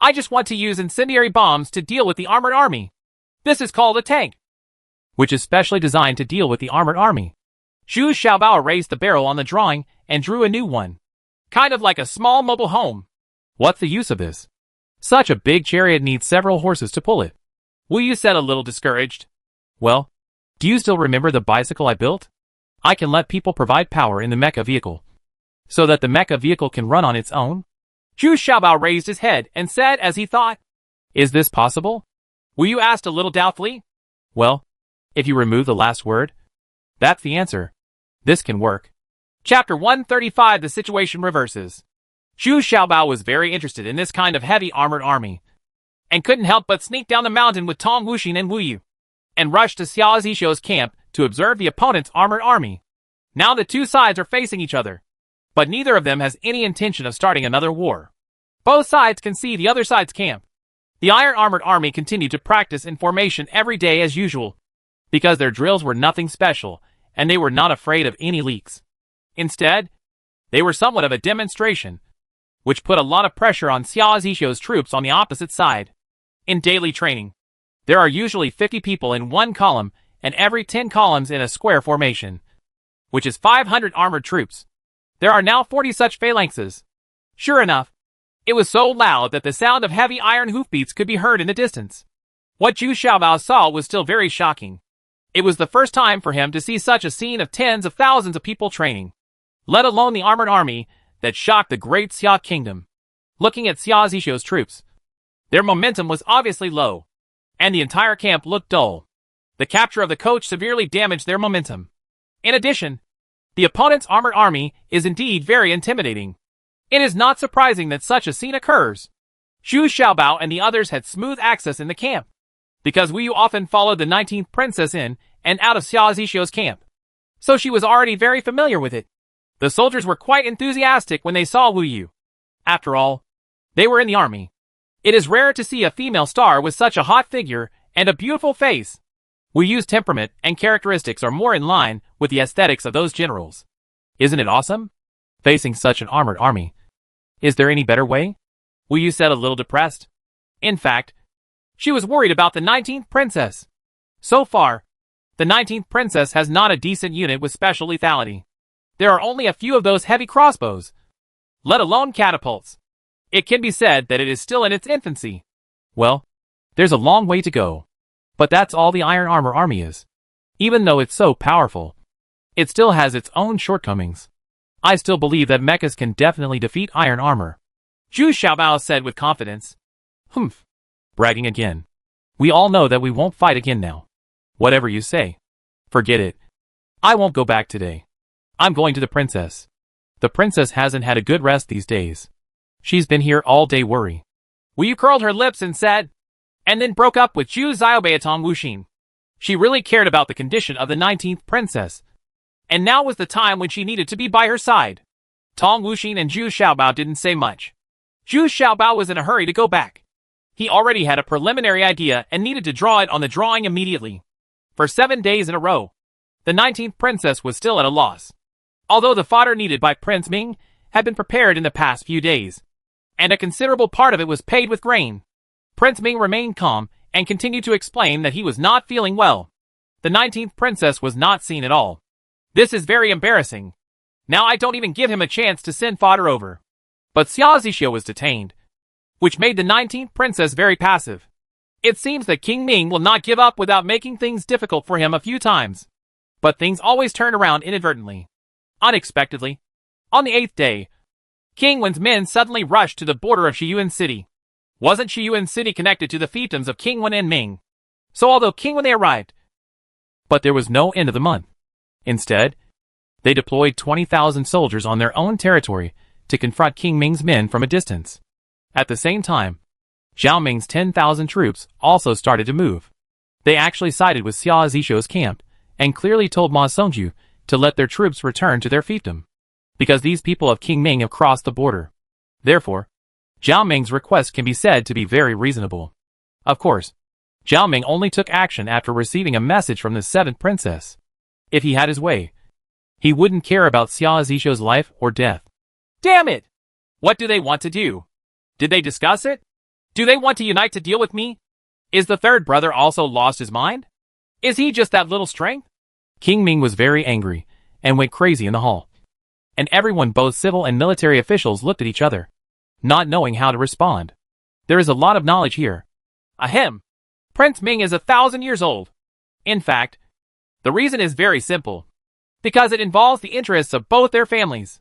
I just want to use incendiary bombs to deal with the armored army. This is called a tank, which is specially designed to deal with the armored army. Zhu Xiaobao erased the barrel on the drawing and drew a new one. Kind of like a small mobile home. What's the use of this? Such a big chariot needs several horses to pull it. Wu Yu said a little discouraged. Well, do you still remember the bicycle I built? I can let people provide power in the mecha vehicle, so that the mecha vehicle can run on its own. Zhu Xiaobao raised his head and said as he thought, Is this possible? Wu Yu asked a little doubtfully. Well, if you remove the last word, that's the answer. This can work. Chapter 135 The situation reverses. Zhu Xiaobao was very interested in this kind of heavy armored army, and couldn't help but sneak down the mountain with Tong Wuxin and Wu Yu. and rushed to Xiao Zishou's camp to observe the opponent's armored army. Now the two sides are facing each other, but neither of them has any intention of starting another war. Both sides can see the other side's camp. The iron-armored army continued to practice in formation every day as usual, because their drills were nothing special, and they were not afraid of any leaks. Instead, they were somewhat of a demonstration, which put a lot of pressure on Xiao Zishou's troops on the opposite side. In daily training, there are usually 50 people in one column and every 10 columns in a square formation, which is 500 armored troops. There are now 40 such phalanxes. Sure enough, it was so loud that the sound of heavy iron hoofbeats could be heard in the distance. What Zhu Xiaobao saw was still very shocking. It was the first time for him to see such a scene of tens of thousands of people training, let alone the armored army that shocked the great Xia kingdom. Looking at Xiao Zishou's troops, their momentum was obviously low, and the entire camp looked dull. The capture of the coach severely damaged their momentum. In addition, the opponent's armored army is indeed very intimidating. It is not surprising that such a scene occurs. Zhu Xiaobao and the others had smooth access in the camp, because Wu Yu often followed the 19th princess in and out of Xiao Zishou's camp, so she was already very familiar with it. The soldiers were quite enthusiastic when they saw Wu Yu. After all, they were in the army. It is rare to see a female star with such a hot figure and a beautiful face. Wu Yu's temperament and characteristics are more in line with the aesthetics of those generals. Isn't it awesome? Facing such an armored army. Is there any better way? Wu Yu said, a little depressed. In fact, she was worried about the 19th princess. So far, the 19th princess has not a decent unit with special lethality. There are only a few of those heavy crossbows, let alone catapults. It can be said that it is still in its infancy. Well, there's a long way to go. But that's all the iron armor army is. Even though it's so powerful, it still has its own shortcomings. I still believe that mechas can definitely defeat iron armor, Zhu Xiaobao said with confidence. Humph. Bragging again. We all know that we won't fight again now. Whatever you say. Forget it. I won't go back today. I'm going to the princess. The princess hasn't had a good rest these days. She's been here all day worry. Wu Yu curled her lips and said, and then broke up with Zhu Xiaobei Tong Wuxin. She really cared about the condition of the 19th princess, and now was the time when she needed to be by her side. Tong Wuxin and Zhu Xiaobao didn't say much. Zhu Xiaobao was in a hurry to go back. He already had a preliminary idea and needed to draw it on the drawing immediately. For 7 days in a row, the 19th princess was still at a loss. Although the fodder needed by Prince Ming had been prepared in the past few days, and a considerable part of it was paid with grain, Prince Ming remained calm and continued to explain that he was not feeling well. The 19th princess was not seen at all. This is very embarrassing. Now I don't even give him a chance to send fodder over. But Xiao Zishou was detained, which made the 19th princess very passive. It seems that King Ming will not give up without making things difficult for him a few times. But things always turn around inadvertently. Unexpectedly, on the 8th day, King Wen's men suddenly rushed to the border of Shiyuan City. Wasn't Shiyuan City connected to the fiefdoms of King Wen and Ming? So although King Wen they arrived, but there was no end of the month. Instead, they deployed 20,000 soldiers on their own territory to confront King Ming's men from a distance. At the same time, Zhao Ming's 10,000 troops also started to move. They actually sided with Xiao Zishou's camp and clearly told Ma Songju to let their troops return to their fiefdom, because these people of King Ming have crossed the border. Therefore, Zhao Ming's request can be said to be very reasonable. Of course, Zhao Ming only took action after receiving a message from the 7th princess. If he had his way, he wouldn't care about Xiao Zishou's life or death. Damn it! What do they want to do? Did they discuss it? Do they want to unite to deal with me? Is the third brother also lost his mind? Is he just that little strength? King Ming was very angry and went crazy in the hall. And everyone, both civil and military officials, looked at each other, not knowing how to respond. There is a lot of knowledge here. Ahem. Prince Ming is 1,000 years old. In fact, the reason is very simple. Because it involves the interests of both their families.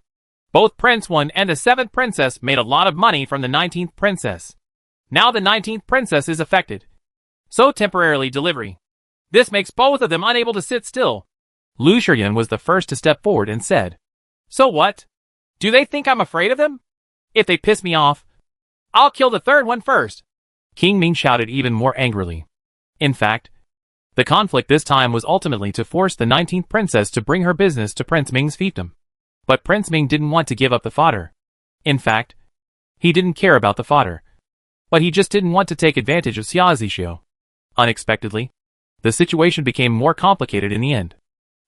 Both Prince Wen and the 7th princess made a lot of money from the 19th princess. Now the 19th princess is affected. So temporarily delivery. This makes both of them unable to sit still. Lu Shiyan was the first to step forward and said, So what? Do they think I'm afraid of them? If they piss me off, I'll kill the third one first. King Ming shouted even more angrily. In fact, The conflict this time was ultimately to force the 19th princess to bring her business to Prince Ming's fiefdom. But Prince Ming didn't want to give up the fodder. In fact, he didn't care about the fodder. But he just didn't want to take advantage of Xia Zixio. Unexpectedly, the situation became more complicated in the end.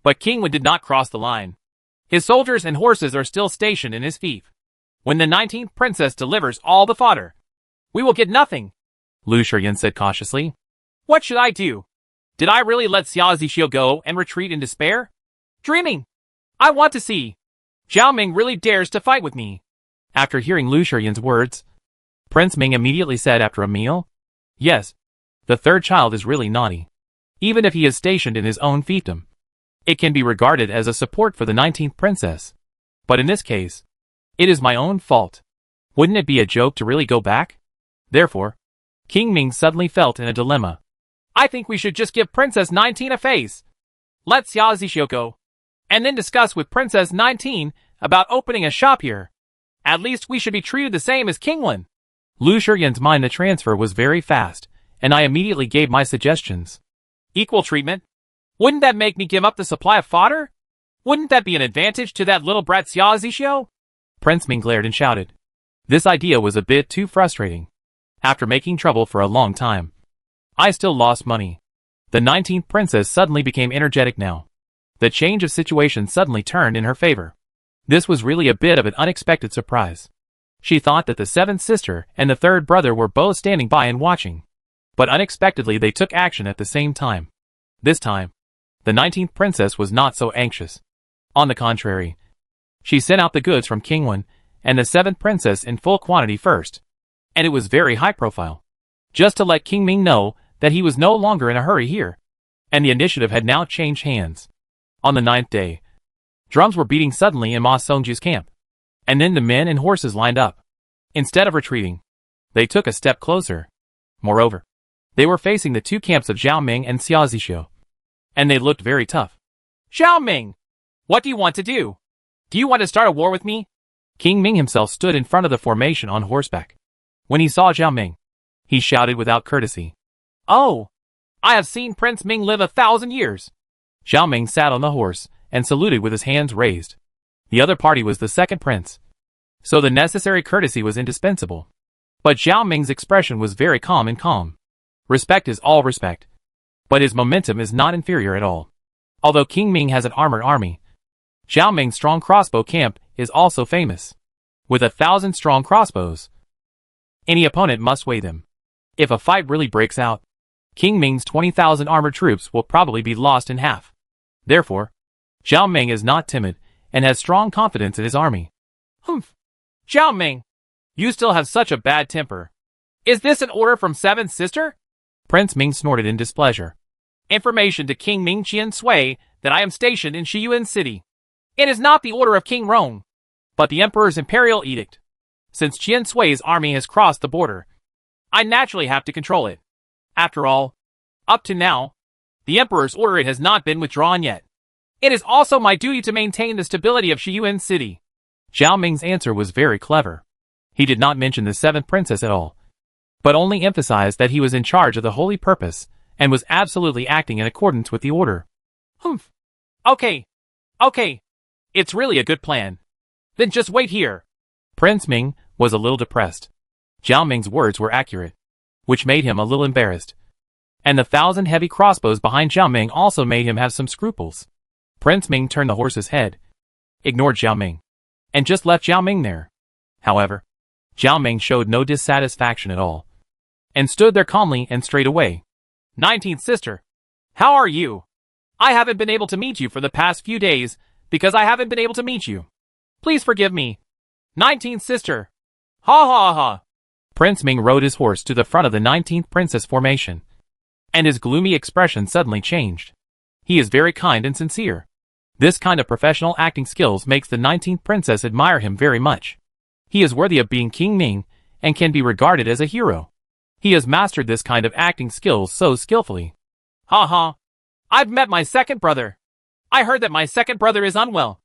But King Wen did not cross the line. His soldiers and horses are still stationed in his fief. When the 19th princess delivers all the fodder, we will get nothing, Lu Shiyan said cautiously. What should I do? Did I really let Xia Zixio go and retreat in despair? Dreaming! I want to see. Zhao Ming really dares to fight with me. After hearing Lu Shiyan's words, Prince Ming immediately said after a meal, yes, the third child is really naughty. Even if he is stationed in his own fiefdom, it can be regarded as a support for the 19th princess. But in this case, it is my own fault. Wouldn't it be a joke to really go back? Therefore, King Ming suddenly felt in a dilemma. I think we should just give Princess 19 a face. Let Xia Zixio go, and then discuss with Princess 19 about opening a shop here. At least we should be treated the same as King Wen. Lu Shiyan's mind transfer was very fast, and I immediately gave my suggestions. Equal treatment? Wouldn't that make me give up the supply of fodder? Wouldn't that be an advantage to that little brat Xia Zixio? Prince Ming glared and shouted. This idea was a bit too frustrating. After making trouble for a long time, I still lost money. The 19th princess suddenly became energetic now. The change of situation suddenly turned in her favor. This was really a bit of an unexpected surprise. She thought that the 7th sister and the 3rd brother were both standing by and watching. But unexpectedly they took action at the same time. This time, the 19th princess was not so anxious. On the contrary, she sent out the goods from King Wen and the 7th princess in full quantity first. And it was very high profile. Just to let King Ming know that he was no longer in a hurry here. And the initiative had now changed hands. On the 9th day, drums were beating suddenly in Ma Songju's camp. And then the men and horses lined up. Instead of retreating, they took a step closer. Moreover, they were facing the two camps of Zhao Ming and Xia Zixio. And they looked very tough. Zhao Ming! What do you want to do? Do you want to start a war with me? King Ming himself stood in front of the formation on horseback. When he saw Zhao Ming, he shouted without courtesy. Oh! I have seen Prince Ming live 1,000 years. Zhao Ming sat on the horse and saluted with his hands raised. The other party was the 2nd prince, so the necessary courtesy was indispensable. But Zhao Ming's expression was very calm and calm. Respect is all respect. But his momentum is not inferior at all. Although King Ming has an armored army, Zhao Ming's strong crossbow camp is also famous. With 1,000 strong crossbows, any opponent must weigh them. If a fight really breaks out, King Ming's 20,000 armored troops will probably be lost in half. Therefore, Zhao Ming is not timid and has strong confidence in his army. Humph! Zhao Ming, you still have such a bad temper. Is this an order from 7th sister? Prince Ming snorted in displeasure. Information to King Ming Qian Sui that I am stationed in Shiyuan City. It is not the order of King Rong, but the Emperor's imperial edict. Since Qian Sui's army has crossed the border, I naturally have to control it. After all, up to now, the Emperor's order has not been withdrawn yet. It is also my duty to maintain the stability of Shiyuan City. Zhao Ming's answer was very clever. He did not mention the 7th princess at all, but only emphasized that he was in charge of the holy purpose and was absolutely acting in accordance with the order. Humph. Okay. It's really a good plan. Then just wait here. Prince Ming was a little depressed. Zhao Ming's words were accurate, which made him a little embarrassed. And the 1,000 heavy crossbows behind Zhao Ming also made him have some scruples. Prince Ming turned the horse's head, ignored Zhao Ming, and just left Zhao Ming there. However, Zhao Ming showed no dissatisfaction at all, and stood there calmly and straight away. 19th sister, how are you? I haven't been able to meet you for the past few days because I haven't been able to meet you. Please forgive me. 19th sister. Ha ha ha. Prince Ming rode his horse to the front of the 19th princess formation, and his gloomy expression suddenly changed. He is very kind and sincere. This kind of professional acting skills makes the 19th princess admire him very much. He is worthy of being King Ming and can be regarded as a hero. He has mastered this kind of acting skills so skillfully. Ha ha. I've met my 2nd brother. I heard that my 2nd brother is unwell,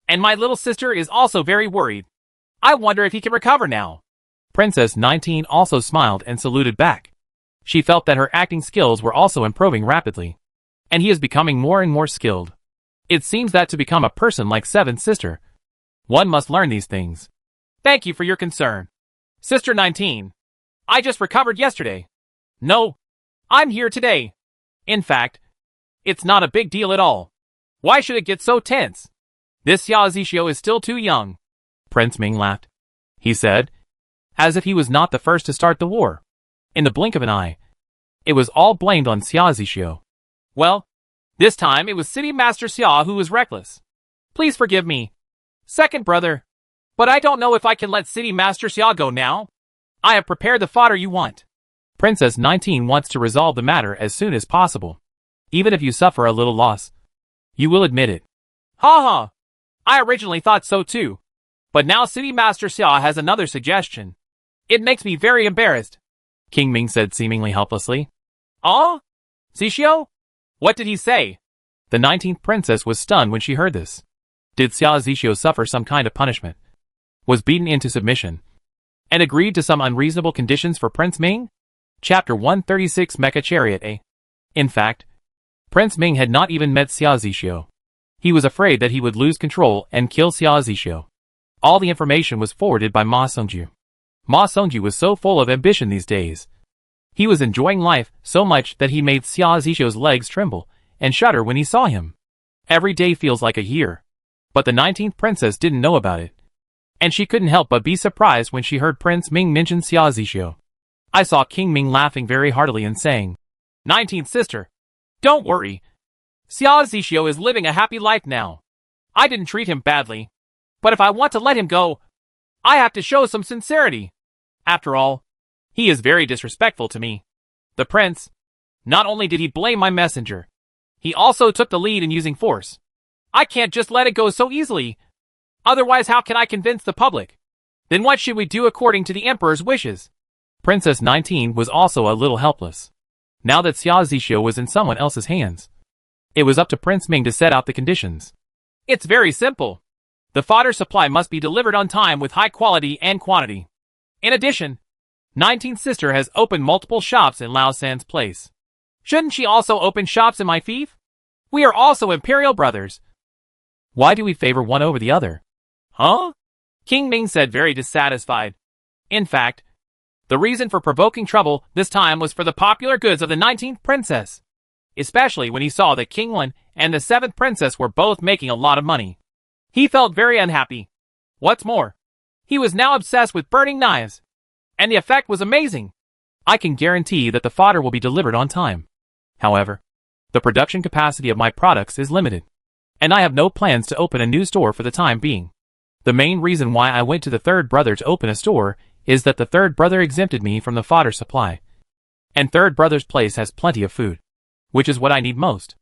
and my little sister is also very worried. I wonder if he can recover now. Princess 19 also smiled and saluted back. She felt that her acting skills were also improving rapidly. and he is becoming more and more skilled. It seems that to become a person like Seventh Sister, one must learn these things. Thank you for your concern. Sister 19. I just recovered yesterday. No, I'm here today. In fact, it's not a big deal at all. Why should it get so tense? This Xia Zixio is still too young. Prince Ming laughed. He said, as if he was not the first to start the war. In the blink of an eye, it was all blamed on Xia Zixio. Well, this time it was City Master Xia who was reckless. Please forgive me, second brother, but I don't know if I can let City Master Xia go now. I have prepared the fodder you want. Princess 19 wants to resolve the matter as soon as possible. Even if you suffer a little loss, you will admit it. Ha ha! I originally thought so too. But now City Master Xia has another suggestion. It makes me very embarrassed. King Ming said seemingly helplessly. Ah? Zixio? What did he say? The 19th princess was stunned when she heard this. Did Xia Zixio suffer some kind of punishment? Was beaten into submission? And agreed to some unreasonable conditions for Prince Ming? Chapter 136 Mecha Chariot A. In fact, Prince Ming had not even met Xia Zixio. He was afraid that he would lose control and kill Xia Zixio. All the information was forwarded by Ma Songju. Ma Songju was so full of ambition these days. He was enjoying life so much that he made Xia Zixio's legs tremble and shudder when he saw him. Every day feels like a year. But the 19th princess didn't know about it. And she couldn't help but be surprised when she heard Prince Ming mention Xia Zixio. I saw King Ming laughing very heartily and saying, 19th sister, don't worry. Xia Zixio is living a happy life now. I didn't treat him badly. But if I want to let him go, I have to show some sincerity. After all, he is very disrespectful to me. The prince, not only did he blame my messenger, he also took the lead in using force. I can't just let it go so easily. Otherwise, how can I convince the public? Then what should we do according to the emperor's wishes? Princess 19 was also a little helpless. Now that Xia Zixio was in someone else's hands, it was up to Prince Ming to set out the conditions. It's very simple. The fodder supply must be delivered on time with high quality and quantity. In addition, 19th sister has opened multiple shops in Lao San's place. Shouldn't she also open shops in my fief? We are also imperial brothers. Why do we favor one over the other? Huh? King Ming said, very dissatisfied. In fact, the reason for provoking trouble this time was for the popular goods of the 19th princess. Especially when he saw that King Wen and the 7th princess were both making a lot of money. He felt very unhappy. What's more, he was now obsessed with burning knives. And the effect was amazing. I can guarantee that the fodder will be delivered on time. However, the production capacity of my products is limited. And I have no plans to open a new store for the time being. The main reason why I went to the third brother to open a store is that the third brother exempted me from the fodder supply. And third brother's place has plenty of food, which is what I need most.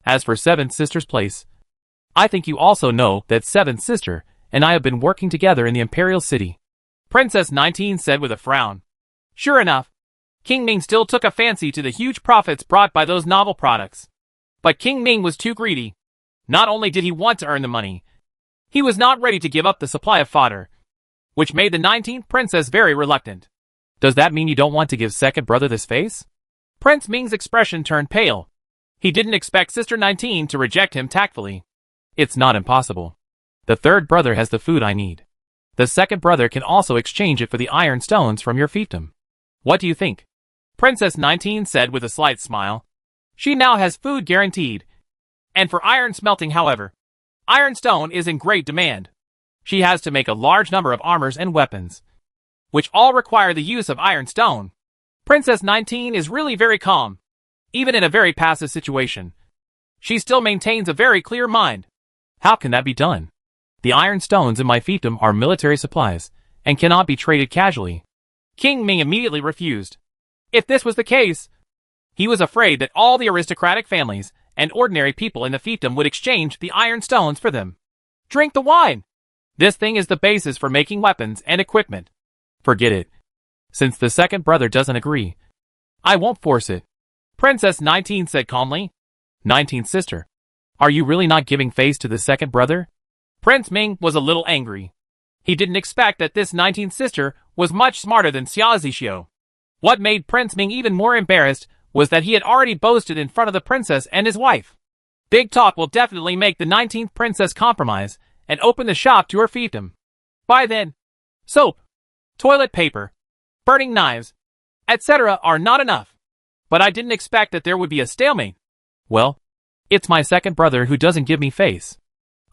As for 7th sister's place, I think you also know that 7th sister and I have been working together in the imperial city. Princess 19 said with a frown. Sure enough, King Ming still took a fancy to the huge profits brought by those novel products. But King Ming was too greedy. Not only did he want to earn the money, he was not ready to give up the supply of fodder, which made the 19th princess very reluctant. Does that mean you don't want to give second brother this face? Prince Ming's expression turned pale. He didn't expect Sister 19 to reject him tactfully. It's not impossible. The third brother has the food I need. The second brother can also exchange it for the iron stones from your fiefdom. What do you think? Princess 19 said with a slight smile. She now has food guaranteed. And for iron smelting, however, iron stone is in great demand. She has to make a large number of armors and weapons, which all require the use of iron stone. Princess 19 is really very calm. Even in a very passive situation, she still maintains a very clear mind. How can that be done? The iron stones in my fiefdom are military supplies and cannot be traded casually. King Ming immediately refused. If this was the case, he was afraid that all the aristocratic families and ordinary people in the fiefdom would exchange the iron stones for them. Drink the wine. This thing is the basis for making weapons and equipment. Forget it. Since the second brother doesn't agree, I won't force it. Princess 19 said calmly. 19th sister, are you really not giving face to the second brother? Prince Ming was a little angry. He didn't expect that this 19th sister was much smarter than Xia Zixio. What made Prince Ming even more embarrassed was that he had already boasted in front of the princess and his wife. Big talk will definitely make the 19th princess compromise and open the shop to her fiefdom. By then, soap, toilet paper, burning knives, etc. are not enough. But I didn't expect that there would be a stalemate. Well, it's my second brother who doesn't give me face.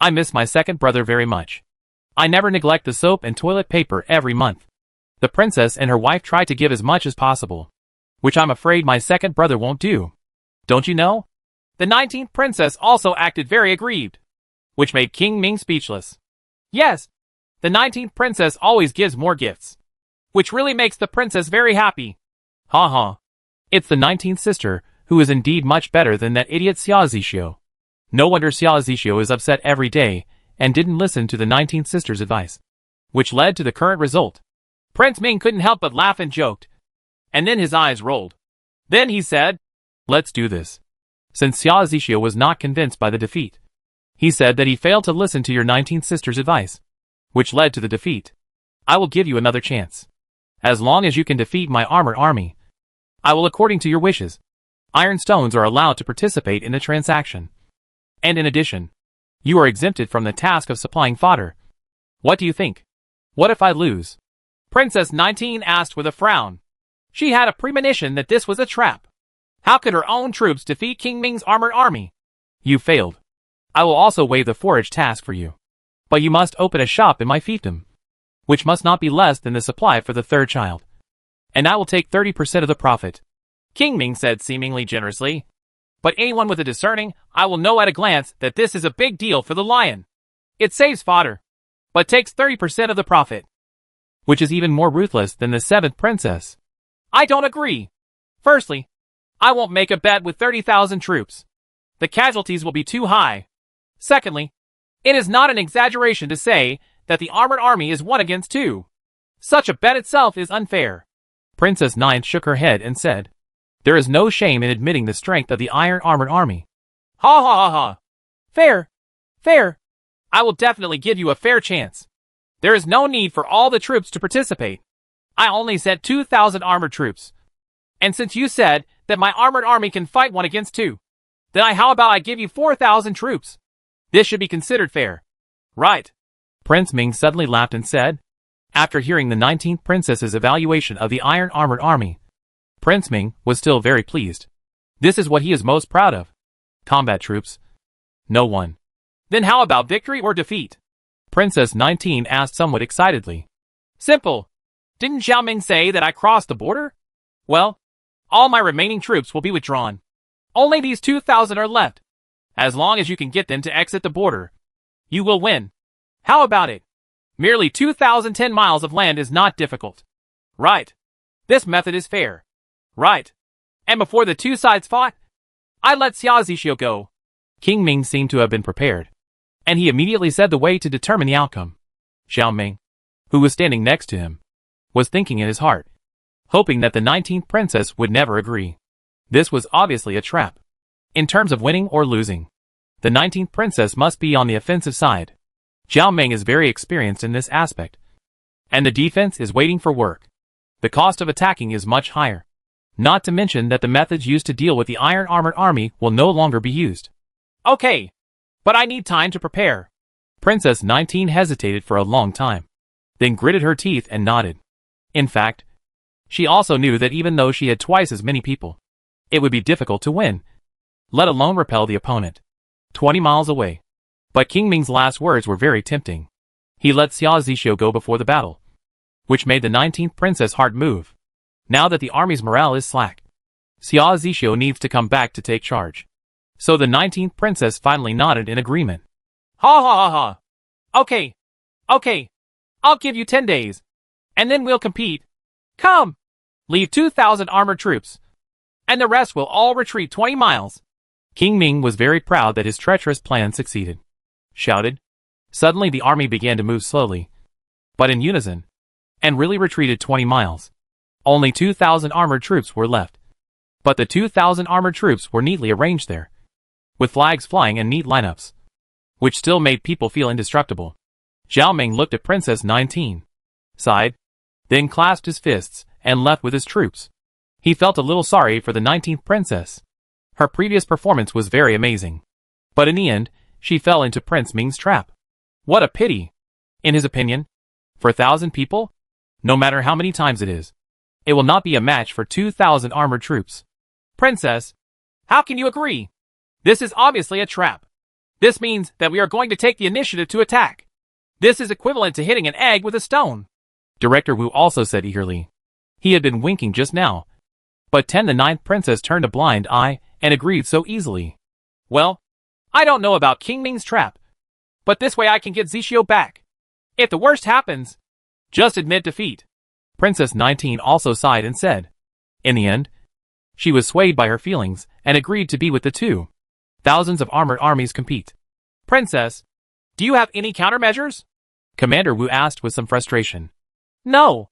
I miss my second brother very much. I never neglect the soap and toilet paper every month. The princess and her wife try to give as much as possible, which I'm afraid my second brother won't do. Don't you know? The 19th princess also acted very aggrieved, which made King Ming speechless. Yes, the 19th princess always gives more gifts, which really makes the princess very happy. Ha ha. It's the 19th sister, who is indeed much better than that idiot Xia Zixio. No wonder Xia Zixio is upset every day, and didn't listen to the 19th sister's advice, which led to the current result. Prince Ming couldn't help but laugh and joked, and then his eyes rolled. Then he said, "Let's do this." Since Xia Zixio was not convinced by the defeat, he said that he failed to listen to your 19th sister's advice, which led to the defeat. I will give you another chance. As long as you can defeat my armored army, I will, according to your wishes. Iron stones are allowed to participate in the transaction. And in addition, you are exempted from the task of supplying fodder. What do you think? What if I lose? Princess 19 asked with a frown. She had a premonition that this was a trap. How could her own troops defeat King Ming's armored army? You failed. I will also waive the forage task for you. But you must open a shop in my fiefdom, which must not be less than the supply for the third child. And I will take 30% of the profit. King Ming said seemingly generously. But anyone with a discerning eye will know at a glance that this is a big deal for the lion. It saves fodder, but takes 30% of the profit. Which is even more ruthless than the 7th princess. I don't agree. Firstly, I won't make a bet with 30,000 troops. The casualties will be too high. Secondly, it is not an exaggeration to say that the armored army is 1 against 2. Such a bet itself is unfair. Princess 9 shook her head and said, "There is no shame in admitting the strength of the iron armored army." Ha ha ha ha. Fair. Fair. I will definitely give you a fair chance. There is no need for all the troops to participate. I only sent 2,000 armored troops. And since you said that my armored army can fight 1 against 2, then how about I give you 4,000 troops? This should be considered fair. Right. Prince Ming suddenly laughed and said, after hearing the 19th princess's evaluation of the iron armored army, Prince Ming was still very pleased. This is what he is most proud of. Combat troops. No one. Then how about victory or defeat? Princess 19 asked somewhat excitedly. Simple. Didn't Zhao Ming say that I crossed the border? Well, all my remaining troops will be withdrawn. Only these 2,000 are left. As long as you can get them to exit the border, you will win. How about it? Merely 2,010 miles of land is not difficult. Right. This method is fair. Right. And before the two sides fought, I let Xia Zixio go. King Ming seemed to have been prepared, and he immediately said the way to determine the outcome. Zhao Ming, who was standing next to him, was thinking in his heart, hoping that the 19th princess would never agree. This was obviously a trap. In terms of winning or losing, the 19th princess must be on the offensive side. Zhao Ming is very experienced in this aspect, and the defense is waiting for work. The cost of attacking is much higher. Not to mention that the methods used to deal with the iron armored army will no longer be used. Okay, but I need time to prepare. Princess 19 hesitated for a long time, then gritted her teeth and nodded. In fact, she also knew that even though she had twice as many people, it would be difficult to win, let alone repel the opponent 20 miles away. But King Ming's last words were very tempting. He let Xia Zixio go before the battle, which made the 19th princess heart move. Now that the army's morale is slack, Xia Zixio needs to come back to take charge. So the 19th princess finally nodded in agreement. Ha ha ha ha. Okay. Okay. I'll give you 10 days. And then we'll compete. Come. Leave 2,000 armored troops. And the rest will all retreat 20 miles. King Ming was very proud that his treacherous plan succeeded. Shouted. Suddenly the army began to move slowly, but in unison, and really retreated 20 miles. Only 2,000 armored troops were left. But the 2,000 armored troops were neatly arranged there, with flags flying in neat lineups, which still made people feel indestructible. Zhao Ming looked at Princess 19, sighed, then clasped his fists and left with his troops. He felt a little sorry for the 19th princess. Her previous performance was very amazing. But in the end, she fell into Prince Ming's trap. What a pity! In his opinion, for 1,000 people, no matter how many times it is, it will not be a match for 2,000 armored troops. Princess, how can you agree? This is obviously a trap. This means that we are going to take the initiative to attack. This is equivalent to hitting an egg with a stone. Director Wu also said eagerly. He had been winking just now. But the 9th princess turned a blind eye and agreed so easily. Well, I don't know about King Ming's trap, but this way I can get Zixio back. If the worst happens, just admit defeat. Princess 19 also sighed and said. In the end, she was swayed by her feelings and agreed to be with the two. Thousands of armored armies compete. Princess, do you have any countermeasures? Commander Wu asked with some frustration. No.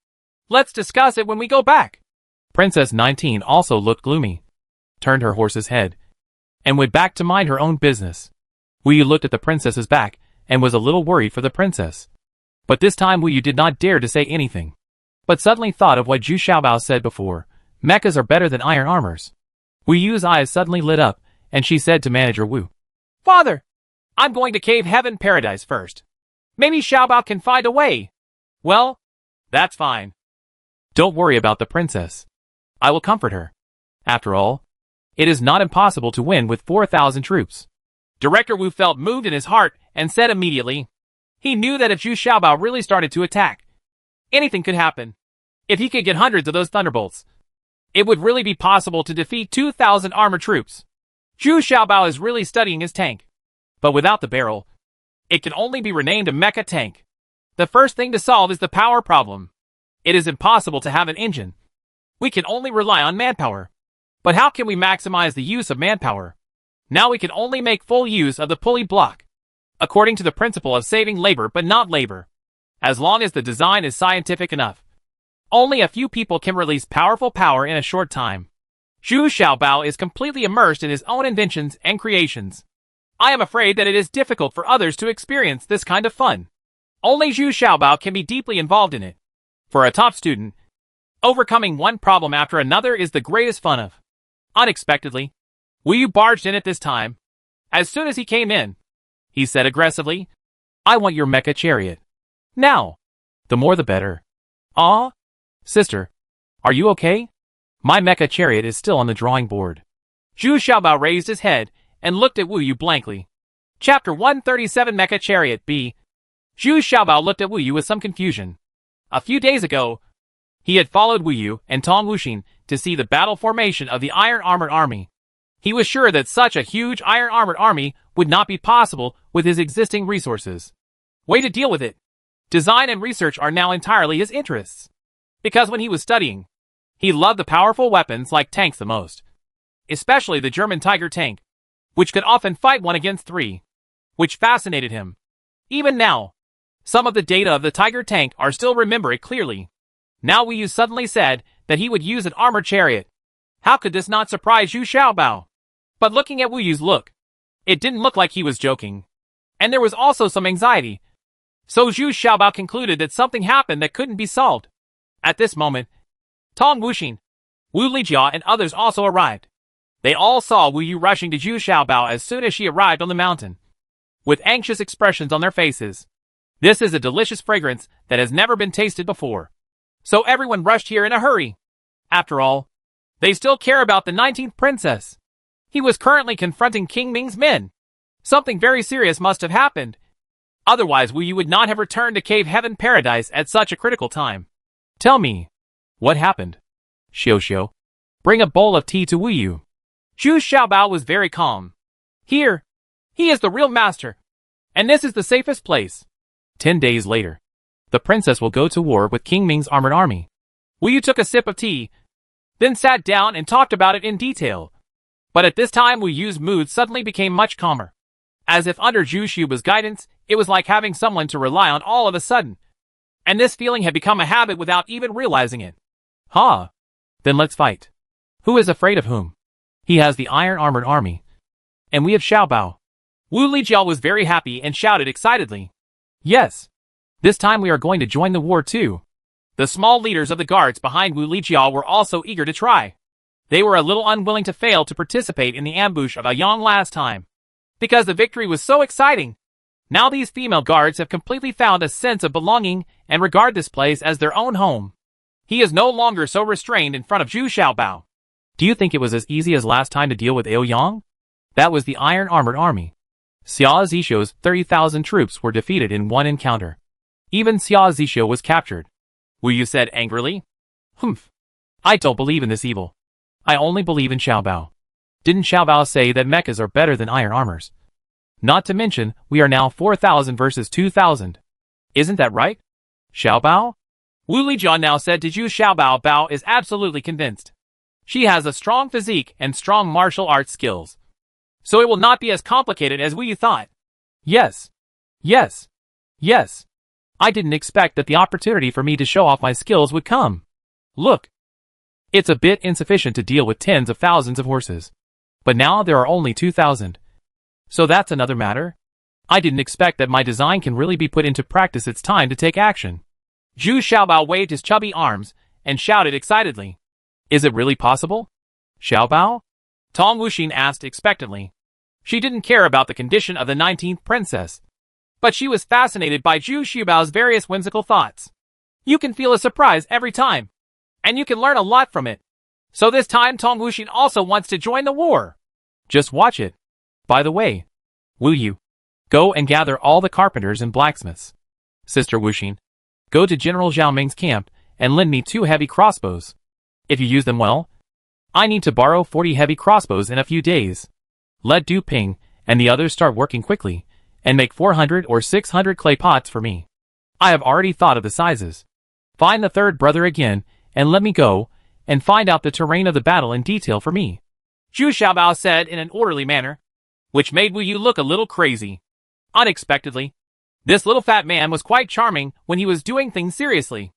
Let's discuss it when we go back. Princess 19 also looked gloomy, turned her horse's head, and went back to mind her own business. Wu Yu looked at the princess's back and was a little worried for the princess. But this time Wu Yu did not dare to say anything, but suddenly thought of what Zhu Xiaobao said before. Mechas are better than iron armors. Wu Yu's eyes suddenly lit up, and she said to Manager Wu, Father, I'm going to Cave Heaven Paradise first. Maybe Xiaobao can find a way. Well, that's fine. Don't worry about the princess. I will comfort her. After all, it is not impossible to win with 4,000 troops. Director Wu felt moved in his heart and said immediately, he knew that if Zhu Xiaobao really started to attack, anything could happen. If he could get hundreds of those thunderbolts, it would really be possible to defeat 2,000 armored troops. Zhu Xiaobao is really studying his tank. But without the barrel, it can only be renamed a mecha tank. The first thing to solve is the power problem. It is impossible to have an engine. We can only rely on manpower. But how can we maximize the use of manpower? Now we can only make full use of the pulley block, according to the principle of saving labor but not labor. As long as the design is scientific enough, only a few people can release powerful power in a short time. Zhu Xiaobao is completely immersed in his own inventions and creations. I am afraid that it is difficult for others to experience this kind of fun. Only Zhu Xiaobao can be deeply involved in it. For a top student, overcoming one problem after another is the greatest fun of. Unexpectedly, Wu Yu barged in at this time. As soon as he came in, he said aggressively, I want your mecha chariot. Now. The more the better. Ah? Sister, are you okay? My mecha chariot is still on the drawing board. Zhu Xiaobao raised his head and looked at Wu Yu blankly. Chapter 137 Mecha Chariot B. Zhu Xiaobao looked at Wu Yu with some confusion. A few days ago, he had followed Wu Yu and Tong Wuxin to see the battle formation of the Iron Armored Army. He was sure that such a huge Iron Armored Army would not be possible with his existing resources. Way to deal with it. Design and research are now entirely his interests. Because when he was studying, he loved the powerful weapons like tanks the most. Especially the German Tiger tank, which could often fight 1 against 3, which fascinated him. Even now, some of the data of the Tiger tank are still remember it clearly. Now Wu Yu suddenly said that he would use an armored chariot. How could this not surprise Zhu Xiaobao? But looking at Wu Yu's look, it didn't look like he was joking. And there was also some anxiety. So Zhu Xiaobao concluded that something happened that couldn't be solved. At this moment, Tong Wuxin, Wu Lijia and others also arrived. They all saw Wu Yu rushing to Zhu Xiaobao as soon as she arrived on the mountain, with anxious expressions on their faces. This is a delicious fragrance that has never been tasted before. So everyone rushed here in a hurry. After all, they still care about the 19th princess. He was currently confronting King Ming's men. Something very serious must have happened. Otherwise Wu Yu would not have returned to Cave Heaven Paradise at such a critical time. Tell me, what happened? Xiao, bring a bowl of tea to Wu Yu. Zhu Xiaobao was very calm. Here, he is the real master, and this is the safest place. 10 days later, the princess will go to war with King Ming's armored army. Wu Yu took a sip of tea, then sat down and talked about it in detail. But at this time Wu Yu's mood suddenly became much calmer. As if under Zhu Xiaobao's guidance, it was like having someone to rely on all of a sudden. And this feeling had become a habit without even realizing it. Ha! Then let's fight. Who is afraid of whom? He has the Iron Armored Army. And we have Xiaobao. Wu Lijiao was very happy and shouted excitedly. Yes. This time we are going to join the war too. The small leaders of the guards behind Wu Lijiao were also eager to try. They were a little unwilling to fail to participate in the ambush of Yang last time, because the victory was so exciting. Now these female guards have completely found a sense of belonging and regard this place as their own home. He is no longer so restrained in front of Zhu Xiaobao. Do you think it was as easy as last time to deal with Yang? That was the Iron Armored Army. Xia Zishou's 30,000 troops were defeated in one encounter. Even Xia Zishou was captured. Wu Yu said angrily. Humph. I don't believe in this evil. I only believe in Xiaobao. Didn't Xiaobao say that mechas are better than iron armors? Not to mention, we are now 4,000 versus 2,000. Isn't that right? Xiaobao? Wu Lijian now said to Zhu Xiaobao. Bao is absolutely convinced. She has a strong physique and strong martial arts skills. So it will not be as complicated as we thought. Yes. Yes. Yes. I didn't expect that the opportunity for me to show off my skills would come. Look. It's a bit insufficient to deal with tens of thousands of horses. But now there are only 2,000. So that's another matter. I didn't expect that my design can really be put into practice. It's time to take action. Zhu Xiaobao waved his chubby arms and shouted excitedly. Is it really possible? Xiaobao? Tong Wuxin asked expectantly. She didn't care about the condition of the 19th princess, but she was fascinated by Zhu Xiaobao's various whimsical thoughts. You can feel a surprise every time, and you can learn a lot from it. So this time Tong Wuxin also wants to join the war. Just watch it. By the way, Wu Yu, go and gather all the carpenters and blacksmiths. Sister Wuxin, go to General Zhao Ming's camp and lend me 2 heavy crossbows. If you use them well, I need to borrow 40 heavy crossbows in a few days. Let Du Ping and the others start working quickly and make 400 or 600 clay pots for me. I have already thought of the sizes. Find the third brother again and let me go and find out the terrain of the battle in detail for me. Zhu Xiaobao said in an orderly manner, which made Wu Yu look a little crazy. Unexpectedly, this little fat man was quite charming when he was doing things seriously.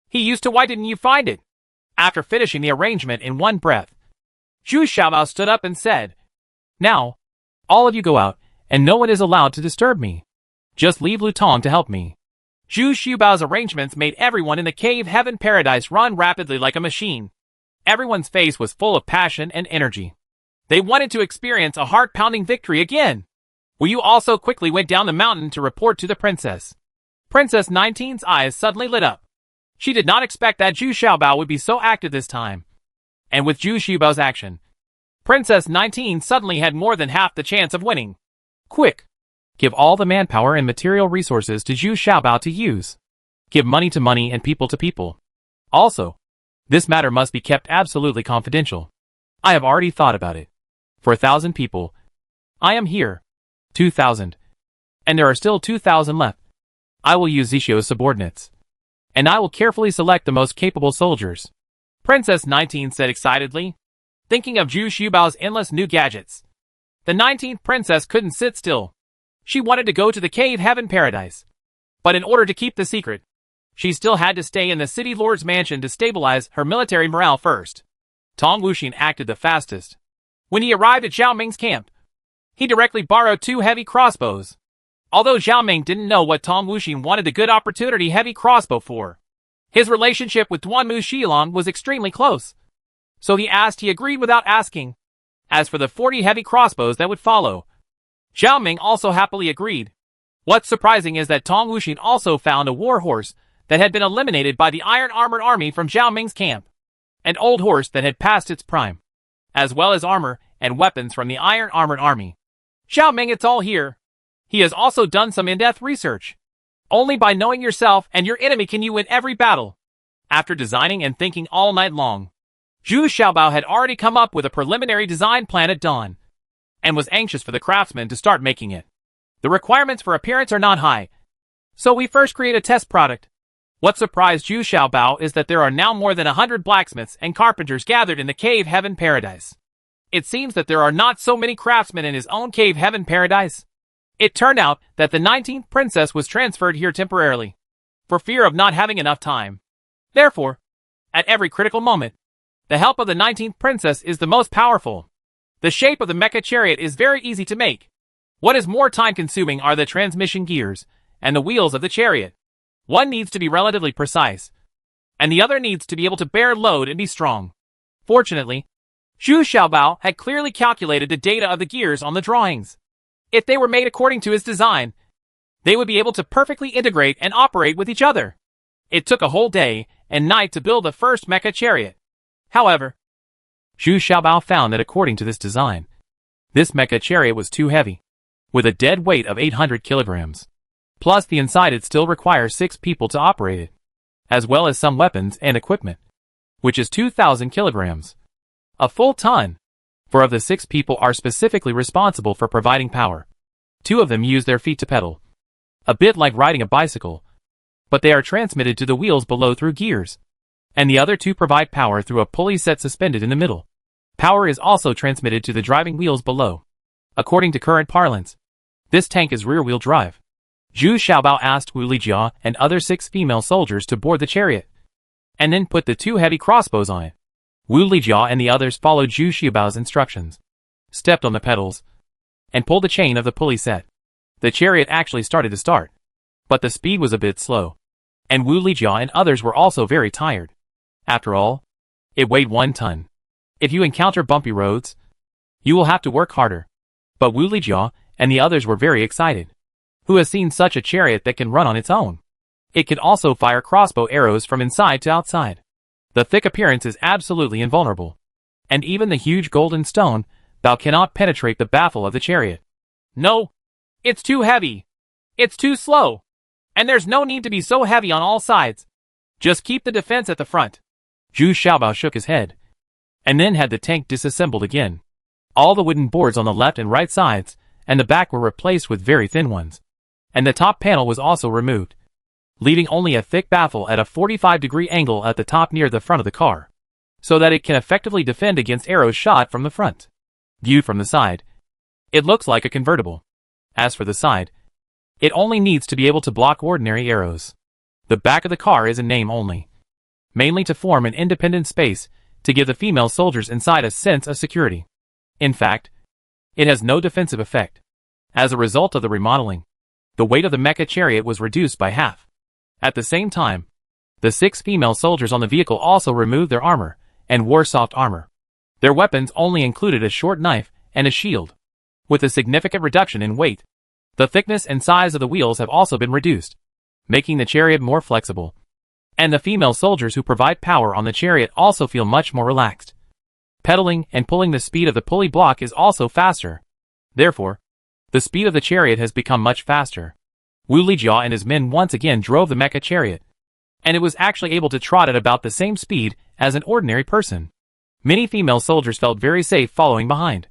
He used to, why didn't you find it? After finishing the arrangement in one breath, Zhu Xiaobao stood up and said, Now, all of you go out, and no one is allowed to disturb me. Just leave Lu Tong to help me. Zhu Xiaobao's arrangements made everyone in the cave heaven paradise run rapidly like a machine. Everyone's face was full of passion and energy. They wanted to experience a heart-pounding victory again. Wu Yu also quickly went down the mountain to report to the princess. Princess 19's eyes suddenly lit up. She did not expect that Zhu Xiaobao would be so active this time. And with Zhu Xiaobao's action, Princess 19 suddenly had more than half the chance of winning. Quick! Give all the manpower and material resources to Zhu Xiaobao to use. Give money to money and people to people. Also, this matter must be kept absolutely confidential. I have already thought about it. For 1,000 people, I am here. 2,000. And there are still 2,000 left. I will use Zishou's subordinates. And I will carefully select the most capable soldiers. Princess 19 said excitedly, thinking of Zhu Xiaobao's endless new gadgets. The 19th princess couldn't sit still. She wanted to go to the cave heaven paradise. But in order to keep the secret, she still had to stay in the city lord's mansion to stabilize her military morale first. Tong Wuxin acted the fastest. When he arrived at Zhao Ming's camp, he directly borrowed 2 heavy crossbows. Although Zhao Ming didn't know what Tong Wuxin wanted a good opportunity heavy crossbow for, his relationship with Duanmu Shilong was extremely close. So he agreed without asking. As for the 40 heavy crossbows that would follow, Zhao Ming also happily agreed. What's surprising is that Tong Wuxin also found a war horse that had been eliminated by the Iron Armored Army from Zhao Ming's camp. An old horse that had passed its prime, as well as armor and weapons from the Iron Armored Army. Zhao Ming, it's all here. He has also done some in-depth research. Only by knowing yourself and your enemy can you win every battle. After designing and thinking all night long, Zhu Xiaobao had already come up with a preliminary design plan at dawn, and was anxious for the craftsmen to start making it. The requirements for appearance are not high, so we first create a test product. What surprised Zhu Xiaobao is that there are now more than 100 blacksmiths and carpenters gathered in the cave heaven paradise. It seems that there are not so many craftsmen in his own cave heaven paradise. It turned out that the 19th princess was transferred here temporarily, for fear of not having enough time. Therefore, at every critical moment, the help of the 19th princess is the most powerful. The shape of the mecha chariot is very easy to make. What is more time-consuming are the transmission gears and the wheels of the chariot. One needs to be relatively precise, and the other needs to be able to bear load and be strong. Fortunately, Zhu Xiaobao had clearly calculated the data of the gears on the drawings. If they were made according to his design, they would be able to perfectly integrate and operate with each other. It took a whole day and night to build the first mecha chariot. However, Zhu Xiaobao found that according to this design, this mecha chariot was too heavy, with a dead weight of 800 kilograms. Plus the inside it still requires 6 people to operate it, as well as some weapons and equipment, which is 2,000 kilograms. A full ton. 4 of the 6 people are specifically responsible for providing power. 2 of them use their feet to pedal. A bit like riding a bicycle, but they are transmitted to the wheels below through gears. And the other 2 provide power through a pulley set suspended in the middle. Power is also transmitted to the driving wheels below. According to current parlance, this tank is rear-wheel drive. Zhu Xiaobao asked Wu Lijia and other 6 female soldiers to board the chariot, and then put the 2 heavy crossbows on it. Wu Lijia and the others followed Zhu Xiaobao's instructions, stepped on the pedals, and pulled the chain of the pulley set. The chariot actually started to start, but the speed was a bit slow, and Wu Lijia and others were also very tired. After all, it weighed 1 ton. If you encounter bumpy roads, you will have to work harder. But Wu Lijia and the others were very excited. Who has seen such a chariot that can run on its own? It can also fire crossbow arrows from inside to outside. The thick appearance is absolutely invulnerable. And even the huge golden stone bow cannot penetrate the baffle of the chariot. No, it's too heavy. It's too slow. And there's no need to be so heavy on all sides. Just keep the defense at the front. Zhu Xiaobao shook his head, and then had the tank disassembled again. All the wooden boards on the left and right sides and the back were replaced with very thin ones. And the top panel was also removed, leaving only a thick baffle at a 45-degree angle at the top near the front of the car, so that it can effectively defend against arrows shot from the front. Viewed from the side, it looks like a convertible. As for the side, it only needs to be able to block ordinary arrows. The back of the car is in name only, mainly to form an independent space to give the female soldiers inside a sense of security. In fact, it has no defensive effect. As a result of the remodeling, the weight of the mecha chariot was reduced by half. At the same time, the 6 female soldiers on the vehicle also removed their armor and wore soft armor. Their weapons only included a short knife and a shield. With a significant reduction in weight, the thickness and size of the wheels have also been reduced, making the chariot more flexible. And the female soldiers who provide power on the chariot also feel much more relaxed. Pedaling and pulling the speed of the pulley block is also faster. Therefore, the speed of the chariot has become much faster. Wu Lijia and his men once again drove the mecha chariot, and it was actually able to trot at about the same speed as an ordinary person. Many female soldiers felt very safe following behind,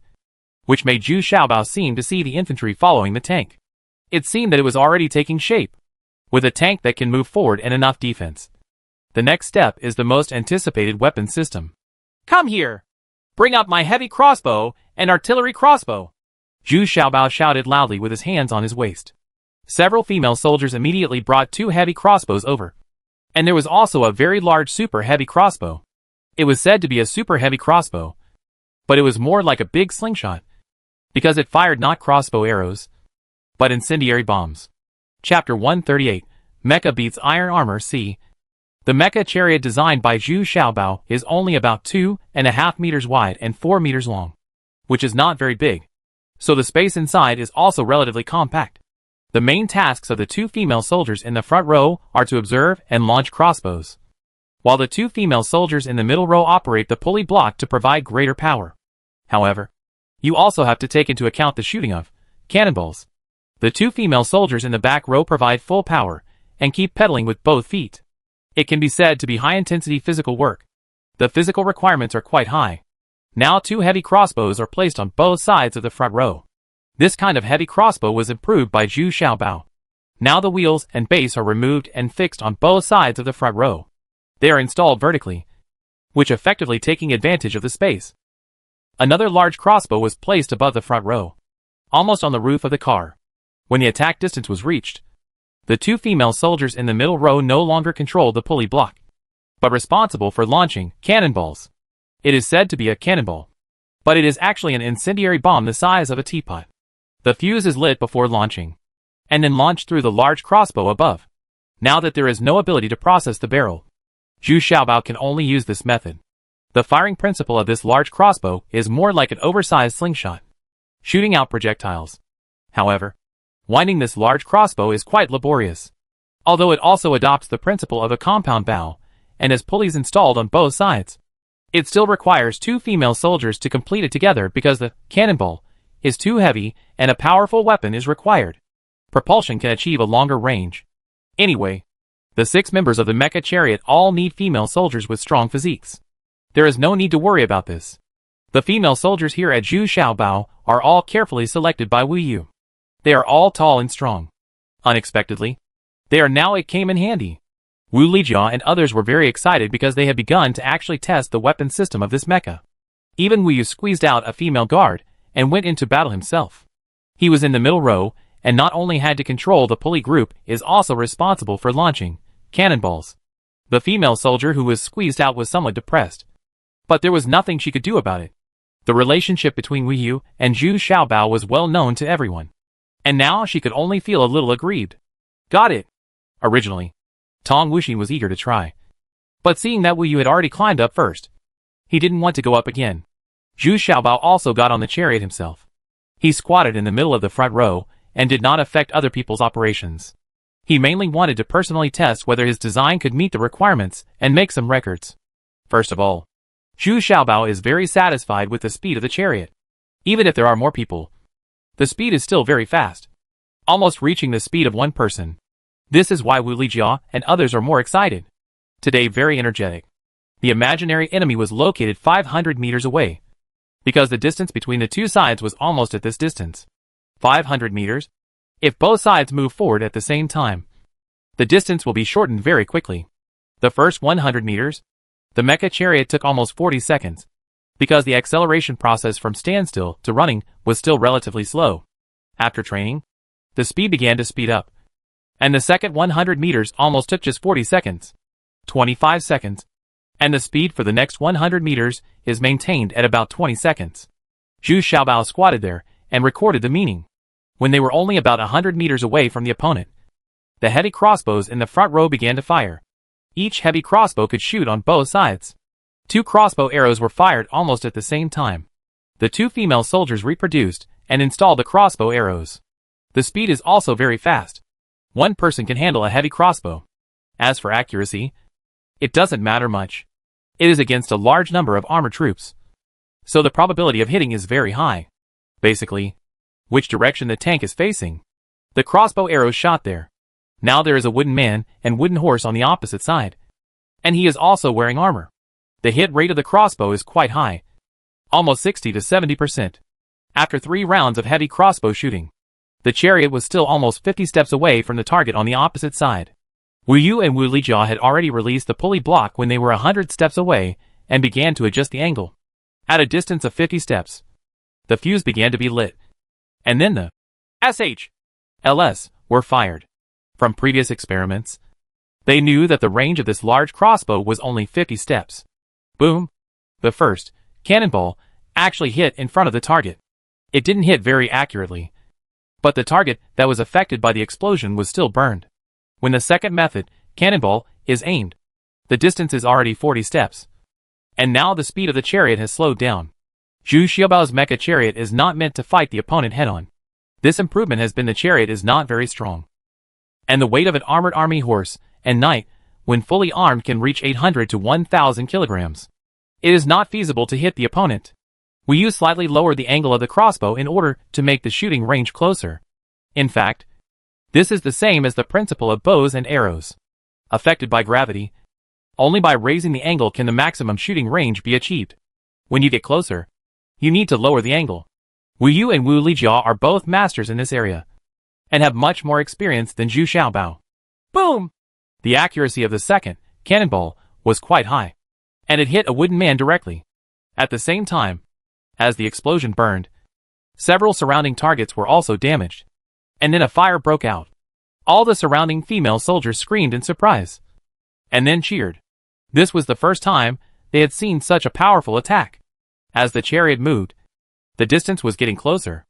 which made Zhu Xiaobao seem to see the infantry following the tank. It seemed that it was already taking shape, with a tank that can move forward and enough defense. The next step is the most anticipated weapon system. Come here! Bring up my heavy crossbow and artillery crossbow! Zhu Xiaobao shouted loudly with his hands on his waist. Several female soldiers immediately brought 2 heavy crossbows over. And there was also a very large super heavy crossbow. It was said to be a super heavy crossbow, but it was more like a big slingshot, because it fired not crossbow arrows, but incendiary bombs. Chapter 138, Mecha beats Iron Armor. C. The mecha chariot designed by Zhu Xiaobao is only about 2.5 meters wide and 4 meters long, which is not very big, so the space inside is also relatively compact. The main tasks of the 2 female soldiers in the front row are to observe and launch crossbows, while the 2 female soldiers in the middle row operate the pulley block to provide greater power. However, you also have to take into account the shooting of cannonballs. The 2 female soldiers in the back row provide full power and keep pedaling with both feet. It can be said to be high-intensity physical work. The physical requirements are quite high. Now 2 heavy crossbows are placed on both sides of the front row. This kind of heavy crossbow was improved by Zhu Xiaobao. Now the wheels and base are removed and fixed on both sides of the front row. They are installed vertically, which effectively taking advantage of the space. Another large crossbow was placed above the front row, almost on the roof of the car. When the attack distance was reached, the 2 female soldiers in the middle row no longer controlled the pulley block, but responsible for launching cannonballs. It is said to be a cannonball, but it is actually an incendiary bomb the size of a teapot. The fuse is lit before launching, and then launched through the large crossbow above. Now that there is no ability to process the barrel, Zhu Xiaobao can only use this method. The firing principle of this large crossbow is more like an oversized slingshot, shooting out projectiles. However, winding this large crossbow is quite laborious, although it also adopts the principle of a compound bow and has pulleys installed on both sides. It still requires 2 female soldiers to complete it together because the cannonball is too heavy and a powerful weapon is required. Propulsion can achieve a longer range. Anyway, the 6 members of the mecha chariot all need female soldiers with strong physiques. There is no need to worry about this. The female soldiers here at Zhu Xiaobao are all carefully selected by Wu Yu. They are all tall and strong. Unexpectedly, it came in handy. Wu Lijia and others were very excited because they had begun to actually test the weapon system of this mecha. Even Wu Yu squeezed out a female guard and went into battle himself. He was in the middle row and not only had to control the pulley group is also responsible for launching cannonballs. The female soldier who was squeezed out was somewhat depressed, but there was nothing she could do about it. The relationship between Wu Yu and Zhu Xiaobao was well known to everyone, and now she could only feel a little aggrieved. Got it. Originally, Tong Wuxi was eager to try, but seeing that Wu Yu had already climbed up first, he didn't want to go up again. Zhu Xiaobao also got on the chariot himself. He squatted in the middle of the front row and did not affect other people's operations. He mainly wanted to personally test whether his design could meet the requirements and make some records. First of all, Zhu Xiaobao is very satisfied with the speed of the chariot. Even if there are more people, the speed is still very fast, almost reaching the speed of one person. This is why Wu Lijia and others are more excited. Today very energetic. The imaginary enemy was located 500 meters away, because the distance between the two sides was almost at this distance. 500 meters? If both sides move forward at the same time, the distance will be shortened very quickly. The first 100 meters, the mecha chariot took almost 40 seconds, because the acceleration process from standstill to running was still relatively slow. After training, the speed began to speed up, and the second 100 meters almost took just 40 seconds, 25 seconds, and the speed for the next 100 meters is maintained at about 20 seconds. Zhu Xiaobao squatted there and recorded the meaning. When they were only about 100 meters away from the opponent, the heavy crossbows in the front row began to fire. Each heavy crossbow could shoot on both sides. 2 crossbow arrows were fired almost at the same time. The 2 female soldiers reproduced and installed the crossbow arrows. The speed is also very fast. One person can handle a heavy crossbow. As for accuracy, it doesn't matter much. It is against a large number of armored troops, so the probability of hitting is very high. Basically, which direction the tank is facing, the crossbow arrows shot there. Now there is a wooden man and wooden horse on the opposite side, and he is also wearing armor. The hit rate of the crossbow is quite high, almost 60 to 70%. After 3 rounds of heavy crossbow shooting, the chariot was still almost 50 steps away from the target on the opposite side. Wu Yu and Wu Lijia had already released the pulley block when they were 100 steps away and began to adjust the angle. At a distance of 50 steps, the fuse began to be lit, and then the SHLS were fired. From previous experiments, they knew that the range of this large crossbow was only 50 steps. Boom! The first cannonball actually hit in front of the target. It didn't hit very accurately, but the target that was affected by the explosion was still burned. When the second method, cannonball, is aimed, the distance is already 40 steps, and now the speed of the chariot has slowed down. Zhu Xiaobao's mecha chariot is not meant to fight the opponent head-on. This improvement has been the chariot is not very strong, and the weight of an armored army horse and knight, when fully armed, can reach 800 to 1,000 kilograms. It is not feasible to hit the opponent. We use slightly lower the angle of the crossbow in order to make the shooting range closer. In fact, this is the same as the principle of bows and arrows. Affected by gravity, only by raising the angle can the maximum shooting range be achieved. When you get closer, you need to lower the angle. Wu Yu and Wu Lijia are both masters in this area, and have much more experience than Zhu Xiaobao. Boom! The accuracy of the second cannonball was quite high, and it hit a wooden man directly. At the same time, as the explosion burned, several surrounding targets were also damaged, and then a fire broke out. All the surrounding female soldiers screamed in surprise, and then cheered. This was the first time they had seen such a powerful attack. As the chariot moved, the distance was getting closer.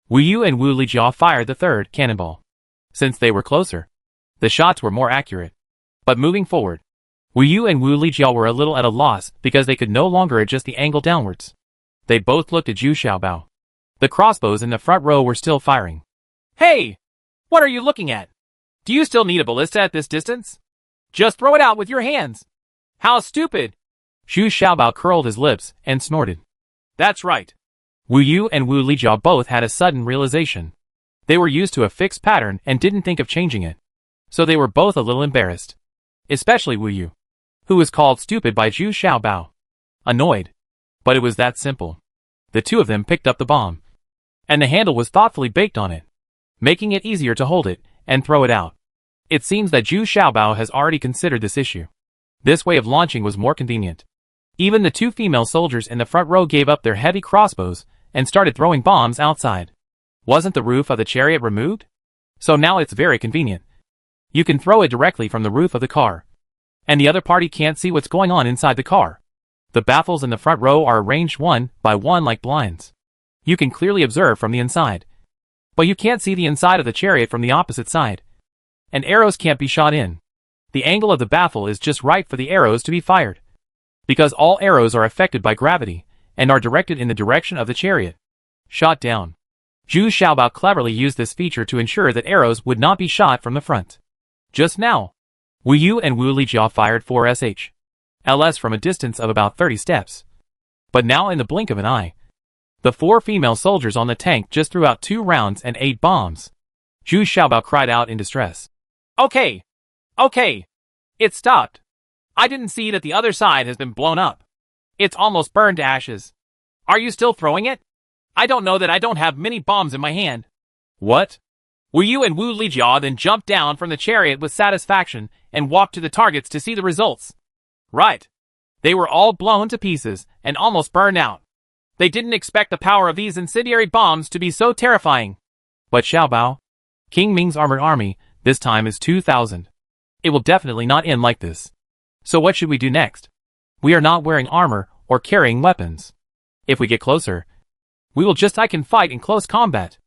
Wu Yu and Wu Lijia fired the third cannonball. Since they were closer, the shots were more accurate. But moving forward, Wu Yu and Wu Lijiao were a little at a loss because they could no longer adjust the angle downwards. They both looked at Zhu Xiaobao. The crossbows in the front row were still firing. Hey! What are you looking at? Do you still need a ballista at this distance? Just throw it out with your hands. How stupid! Zhu Xiaobao curled his lips and snorted. That's right. Wu Yu and Wu Lijiao both had a sudden realization. They were used to a fixed pattern and didn't think of changing it. So they were both a little embarrassed. Especially Wu Yu, who was called stupid by Zhu Xiaobao. Annoyed. But it was that simple. The two of them picked up the bomb. And the handle was thoughtfully baked on it, making it easier to hold it and throw it out. It seems that Zhu Xiaobao has already considered this issue. This way of launching was more convenient. Even the two female soldiers in the front row gave up their heavy crossbows and started throwing bombs outside. Wasn't the roof of the chariot removed? So now it's very convenient. You can throw it directly from the roof of the car. And the other party can't see what's going on inside the car. The baffles in the front row are arranged one by one like blinds. You can clearly observe from the inside. But you can't see the inside of the chariot from the opposite side. And arrows can't be shot in. The angle of the baffle is just right for the arrows to be fired. Because all arrows are affected by gravity, and are directed in the direction of the chariot. Shot down. Zhu Xiaobao cleverly used this feature to ensure that arrows would not be shot from the front. Just now, Wu Yu and Wu Lijiao fired 4 LS from a distance of about 30 steps. But now in the blink of an eye, the 4 female soldiers on the tank just threw out 2 rounds and 8 bombs. Zhu Xiaobao cried out in distress. Okay. It stopped. I didn't see that the other side has been blown up. It's almost burned to ashes. Are you still throwing it? I don't know that I don't have many bombs in my hand. What? Wu Yu and Wu Lijiao then jumped down from the chariot with satisfaction and walked to the targets to see the results. Right. They were all blown to pieces and almost burned out. They didn't expect the power of these incendiary bombs to be so terrifying. But Xiaobao, King Ming's armored army, this time is 2,000. It will definitely not end like this. So what should we do next? We are not wearing armor or carrying weapons. If we get closer, I can fight in close combat.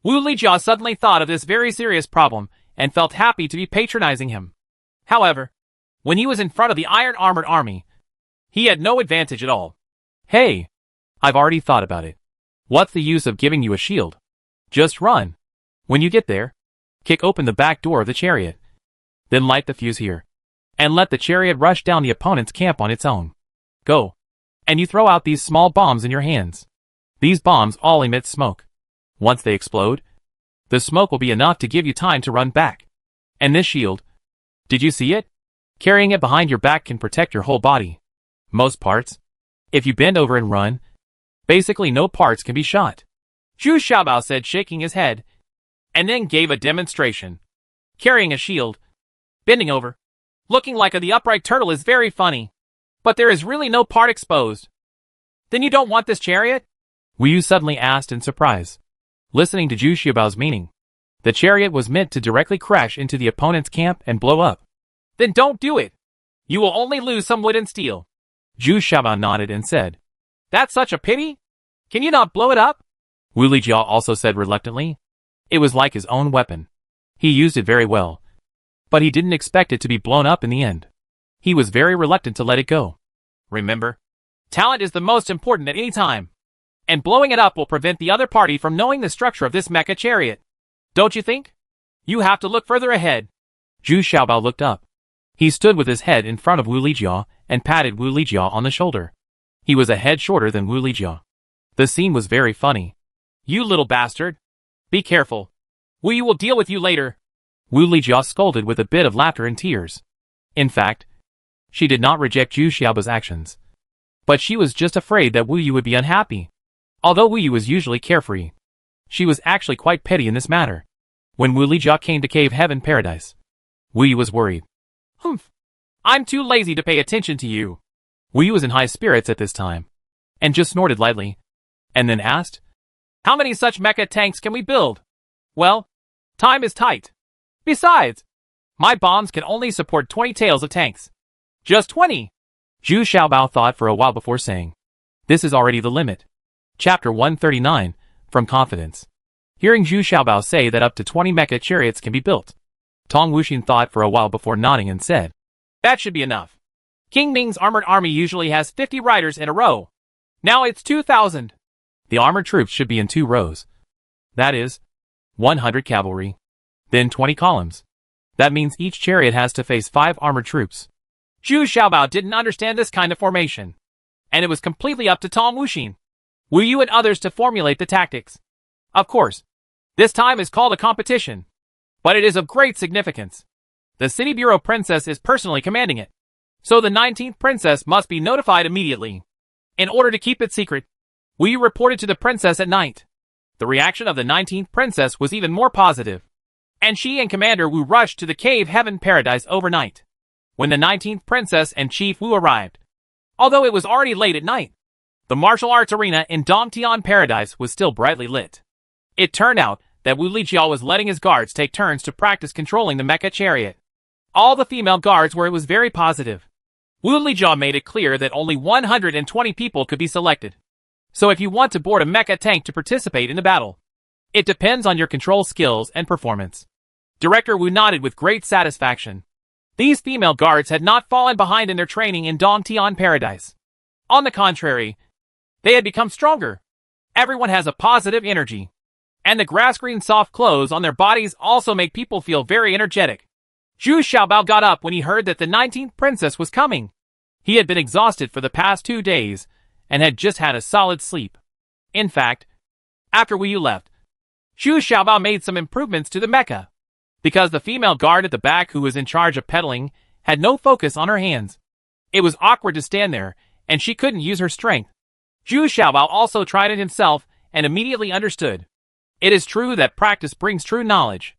Wu Lijiao suddenly thought of this very serious problem and felt happy to be patronizing him. However, when he was in front of the iron armored army, he had no advantage at all. Hey, I've already thought about it. What's the use of giving you a shield? Just run. When you get there, kick open the back door of the chariot. Then light the fuse here. And let the chariot rush down the opponent's camp on its own. Go. And you throw out these small bombs in your hands. These bombs all emit smoke. Once they explode, the smoke will be enough to give you time to run back. And this shield, did you see it? Carrying it behind your back can protect your whole body. Most parts. If you bend over and run, basically no parts can be shot. Zhu Xiaobao said, shaking his head, and then gave a demonstration. Carrying a shield, bending over, looking like the upright turtle is very funny. But there is really no part exposed. Then you don't want this chariot? Wu Yu suddenly asked in surprise, listening to Zhu Xiaobao's meaning. The chariot was meant to directly crash into the opponent's camp and blow up. Then don't do it. You will only lose some wood and steel. Zhu Xiaobao nodded and said, That's such a pity. Can you not blow it up? Wu Lijiao also said reluctantly. It was like his own weapon. He used it very well. But he didn't expect it to be blown up in the end. He was very reluctant to let it go. Remember, talent is the most important at any time. And blowing it up will prevent the other party from knowing the structure of this mecha chariot. Don't you think? You have to look further ahead. Zhu Xiaobao looked up. He stood with his head in front of Wu Lijiao and patted Wu Lijiao on the shoulder. He was a head shorter than Wu Lijiao. The scene was very funny. You little bastard. Be careful. Wu Yu will deal with you later. Wu Lijiao scolded with a bit of laughter and tears. In fact, she did not reject Zhu Xiaobao's actions. But she was just afraid that Wu Yu would be unhappy. Although Wu Yu was usually carefree, she was actually quite petty in this matter. When Wu Lijiao came to Cave Heaven Paradise, Wu Yu was worried. Humph. I'm too lazy to pay attention to you. Wu Yu was in high spirits at this time, and just snorted lightly, and then asked, How many such mecha tanks can we build? Well, time is tight. Besides, my bombs can only support 20 tails of tanks. Just 20. Zhu Xiaobao thought for a while before saying, This is already the limit. Chapter 139, From Confidence. Hearing Zhu Xiaobao say that up to 20 mecha chariots can be built, Tong Wuxin thought for a while before nodding and said, That should be enough. King Ming's armored army usually has 50 riders in a row. Now it's 2,000. The armored troops should be in 2 rows. That is, 100 cavalry. Then 20 columns. That means each chariot has to face 5 armored troops. Zhu Xiaobao didn't understand this kind of formation. And it was completely up to Tong Wuxin, Wu Yu and others to formulate the tactics. Of course, this time is called a competition. But it is of great significance. The City Bureau Princess is personally commanding it. So the 19th Princess must be notified immediately. In order to keep it secret, Wu Yu reported to the Princess at night. The reaction of the 19th Princess was even more positive. And she and Commander Wu rushed to the Cave Heaven Paradise overnight. When the 19th Princess and Chief Wu arrived, although it was already late at night, the martial arts arena in Dongtian Paradise was still brightly lit. It turned out that Wu Lijiao was letting his guards take turns to practice controlling the mecha chariot. All the female guards were it was very positive. Wu Lijiao made it clear that only 120 people could be selected. So if you want to board a mecha tank to participate in the battle, it depends on your control skills and performance. Director Wu nodded with great satisfaction. These female guards had not fallen behind in their training in Dongtian Paradise. On the contrary, they had become stronger. Everyone has a positive energy. And the grass-green soft clothes on their bodies also make people feel very energetic. Zhu Xiaobao got up when he heard that the 19th Princess was coming. He had been exhausted for the past 2 days, and had just had a solid sleep. In fact, after Wu Yu left, Zhu Xiaobao made some improvements to the mecha. Because the female guard at the back who was in charge of pedaling had no focus on her hands. It was awkward to stand there, and she couldn't use her strength. Zhu Xiaobao also tried it himself, and immediately understood. It is true that practice brings true knowledge.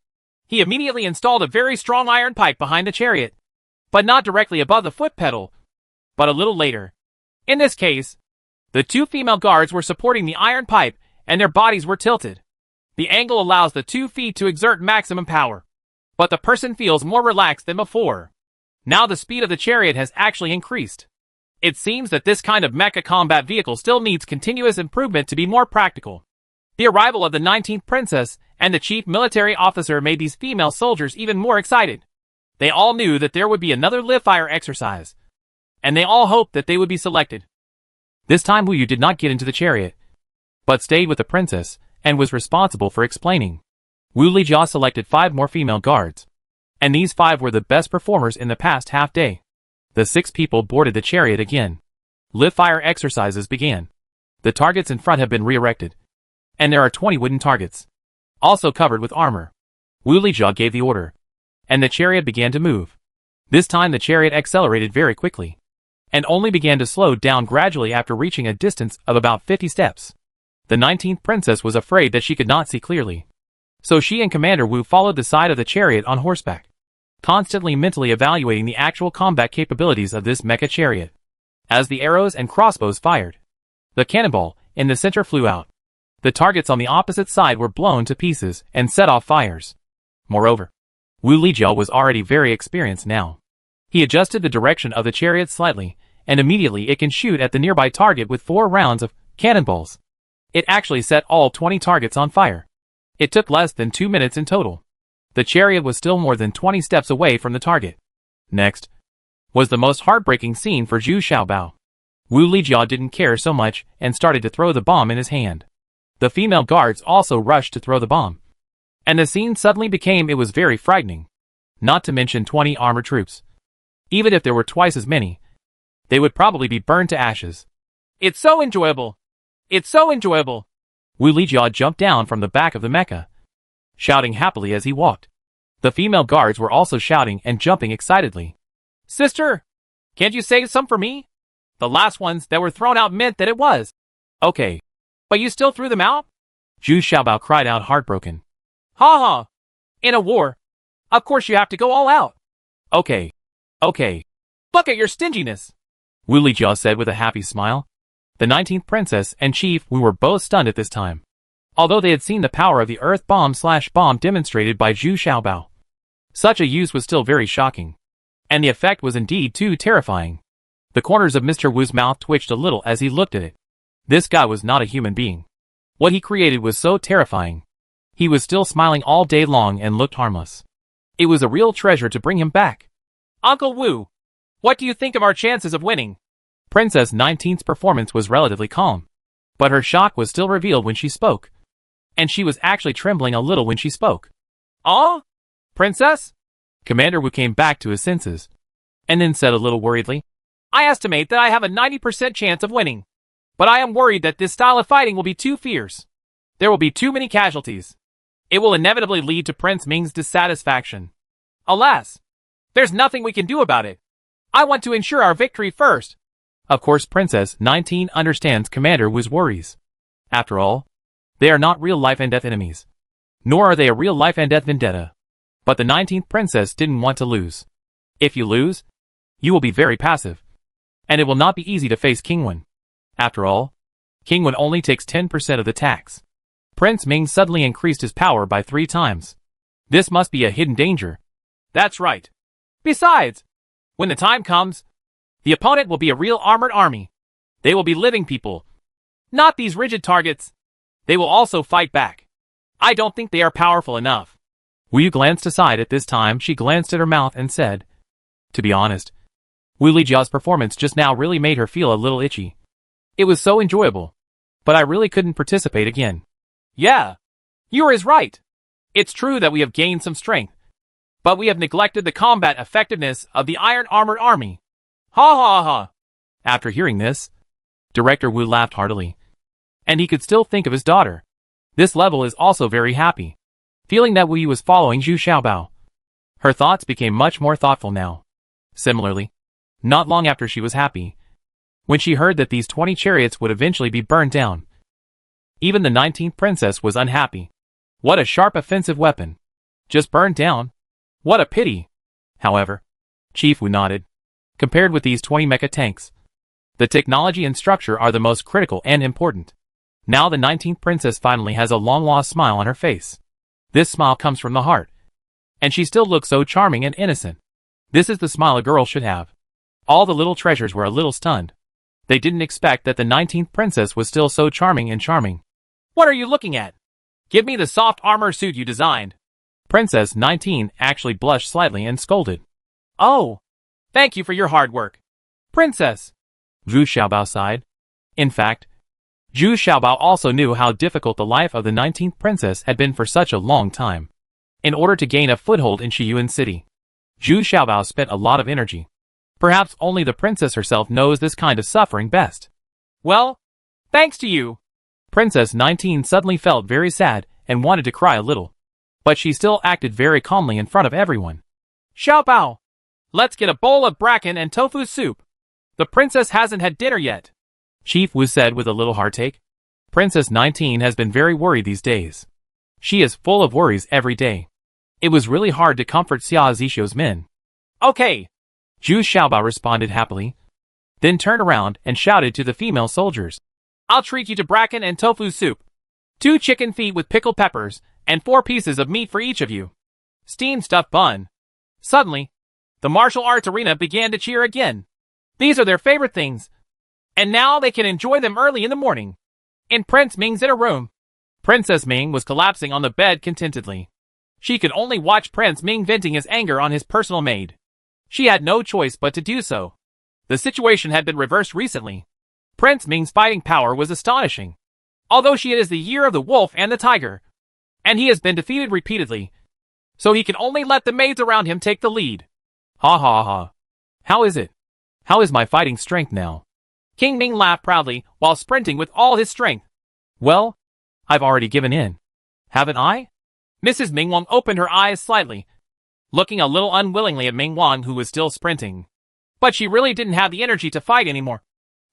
He immediately installed a very strong iron pipe behind the chariot, but not directly above the foot pedal, but a little later. In this case, the 2 female guards were supporting the iron pipe, and their bodies were tilted. The angle allows the 2 feet to exert maximum power. But the person feels more relaxed than before. Now the speed of the chariot has actually increased. It seems that this kind of mecha combat vehicle still needs continuous improvement to be more practical. The arrival of the 19th Princess and the chief military officer made these female soldiers even more excited. They all knew that there would be another live fire exercise, and they all hoped that they would be selected. This time Wu Yu did not get into the chariot, but stayed with the princess and was responsible for explaining. Wu Lijiao selected 5 more female guards, and these 5 were the best performers in the past half day. The 6 people boarded the chariot again. Live fire exercises began. The targets in front have been re-erected, and there are 20 wooden targets, also covered with armor. Wu Lijiao gave the order, and the chariot began to move. This time the chariot accelerated very quickly, and only began to slow down gradually after reaching a distance of about 50 steps. The 19th Princess was afraid that she could not see clearly. So she and Commander Wu followed the side of the chariot on horseback, constantly mentally evaluating the actual combat capabilities of this mecha chariot. As the arrows and crossbows fired, the cannonball in the center flew out. The targets on the opposite side were blown to pieces and set off fires. Moreover, Wu Lijiao was already very experienced now. He adjusted the direction of the chariot slightly, and immediately it can shoot at the nearby target with 4 rounds of cannonballs. It actually set all 20 targets on fire. It took less than 2 minutes in total. The chariot was still more than 20 steps away from the target. Next was the most heartbreaking scene for Zhu Xiaobao. Wu Lijiao didn't care so much and started to throw the bomb in his hand. The female guards also rushed to throw the bomb. And the scene suddenly became it was very frightening. Not to mention 20 armored troops. Even if there were twice as many, they would probably be burned to ashes. It's so enjoyable. It's so enjoyable. Wu Lijiao jumped down from the back of the mecha, shouting happily as he walked. The female guards were also shouting and jumping excitedly. Sister, can't you save some for me? The last ones that were thrown out meant that it was. Okay. But you still threw them out? Zhu Xiaobao cried out heartbroken. Ha ha. In a war, of course you have to go all out. Okay. Okay. Look at your stinginess. Wu Lijiao said with a happy smile. The 19th Princess and Chief Wu were both stunned at this time. Although they had seen the power of the earth bomb demonstrated by Zhu Xiaobao, such a use was still very shocking. And the effect was indeed too terrifying. The corners of Mr. Wu's mouth twitched a little as he looked at it. This guy was not a human being. What he created was so terrifying. He was still smiling all day long and looked harmless. It was a real treasure to bring him back. Uncle Wu, What do you think of our chances of winning? Princess 19's performance was relatively calm, but her shock was still revealed when she spoke. And she was actually trembling a little when she spoke. Oh? Princess? Commander Wu came back to his senses, and then said a little worriedly, I estimate that I have a 90% chance of winning. But I am worried that this style of fighting will be too fierce. There will be too many casualties. It will inevitably lead to Prince Ming's dissatisfaction. Alas, there's nothing we can do about it. I want to ensure our victory first. Of course, Princess 19 understands Commander Wu's worries. After all, they are not real life and death enemies, nor are they a real life and death vendetta. But the 19th princess didn't want to lose. If you lose, you will be very passive, and it will not be easy to face King Wen. After all, King Wen only takes 10% of the tax. Prince Ming suddenly increased his power by 3 times. This must be a hidden danger. That's right. Besides, when the time comes, the opponent will be a real armored army. They will be living people, not these rigid targets. They will also fight back. I don't think they are powerful enough. Wu Yu glanced aside at this time. She glanced at her mouth and said, to be honest, Wu Lijiao's performance just now really made her feel a little itchy. It was so enjoyable, but I really couldn't participate again. Yeah, you are right. It's true that we have gained some strength, but we have neglected the combat effectiveness of the Iron Armored Army. Ha ha ha. After hearing this, Director Wu laughed heartily. And he could still think of his daughter. This level is also very happy, feeling that Wu Yu was following Zhu Xiaobao. Her thoughts became much more thoughtful now. Similarly, not long after she was happy, when she heard that these 20 chariots would eventually be burned down. Even the 19th princess was unhappy. What a sharp offensive weapon. Just burned down? What a pity. However, Chief Wu nodded. Compared with these 20 mecha tanks, the technology and structure are the most critical and important. Now the 19th princess finally has a long-lost smile on her face. This smile comes from the heart. And she still looks so charming and innocent. This is the smile a girl should have. All the little treasures were a little stunned. They didn't expect that the 19th princess was still so charming and charming. What are you looking at? Give me the soft armor suit you designed. Princess 19 actually blushed slightly and scolded. Oh, thank you for your hard work, Princess. Zhu Xiaobao sighed. In fact, Zhu Xiaobao also knew how difficult the life of the 19th princess had been for such a long time. In order to gain a foothold in Shiyuan City, Zhu Xiaobao spent a lot of energy. Perhaps only the princess herself knows this kind of suffering best. Well, thanks to you. Princess 19 suddenly felt very sad and wanted to cry a little. But she still acted very calmly in front of everyone. Xiaobao, let's get a bowl of bracken and tofu soup. The princess hasn't had dinner yet. Chief Wu said with a little heartache. Princess 19 has been very worried these days. She is full of worries every day. It was really hard to comfort Xia Zixio's men. Okay. Zhu Xiaobao responded happily, then turned around and shouted to the female soldiers. I'll treat you to bracken and tofu soup. 2 chicken feet with pickled peppers, and 4 pieces of meat for each of you. Steamed stuffed bun. Suddenly, the martial arts arena began to cheer again. These are their favorite things. And now they can enjoy them early in the morning. In Prince Ming's inner room, Princess Ming was collapsing on the bed contentedly. She could only watch Prince Ming venting his anger on his personal maid. She had no choice but to do so. The situation had been reversed recently. Prince Ming's fighting power was astonishing. Although she is the year of the wolf and the tiger, and he has been defeated repeatedly, so he can only let the maids around him take the lead. Ha ha ha. How is it? How is my fighting strength now? King Ming laughed proudly while sprinting with all his strength. Well, I've already given in. Haven't I? Mrs. Ming Wang opened her eyes slightly, looking a little unwillingly at Ming Wang, who was still sprinting. But she really didn't have the energy to fight anymore,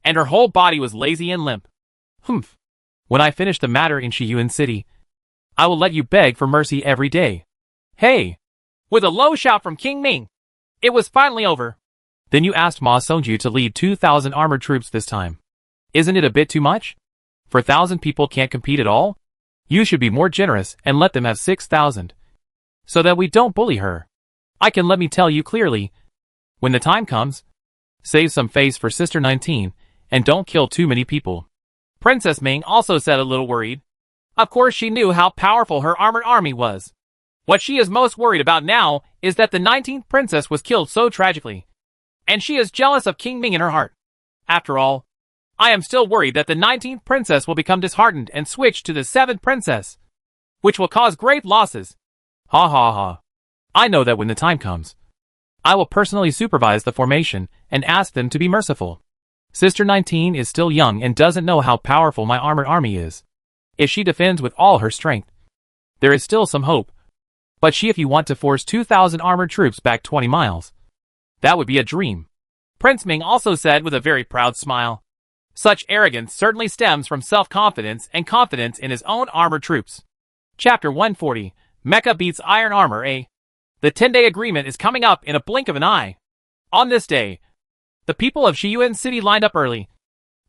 and her whole body was lazy and limp. Humph. When I finish the matter in Shiyuan City, I will let you beg for mercy every day. Hey! With a low shout from King Ming, it was finally over. Then you asked Ma Songju to lead 2,000 armored troops this time. Isn't it a bit too much? 4,000 people can't compete at all? You should be more generous and let them have 6,000. So that we don't bully her. Let me tell you clearly. When the time comes, save some face for Sister 19, and don't kill too many people. Princess Ming also said, a little worried. Of course she knew how powerful her armored army was. What she is most worried about now is that the 19th princess was killed so tragically. and she is jealous of King Ming in her heart. After all, I am still worried that the 19th princess will become disheartened and switch to the 7th princess, which will cause great losses. Ha ha ha. I know that when the time comes, I will personally supervise the formation and ask them to be merciful. Sister 19 is still young and doesn't know how powerful my armored army is. If she defends with all her strength, there is still some hope. But if you want to force 2,000 armored troops back 20 miles, that would be a dream. Prince Ming also said with a very proud smile. Such arrogance certainly stems from self-confidence and confidence in his own armored troops. Chapter 140, Mecha beats Iron Armor A. The 10-day agreement is coming up in a blink of an eye. On this day, the people of Shiyuan City lined up early,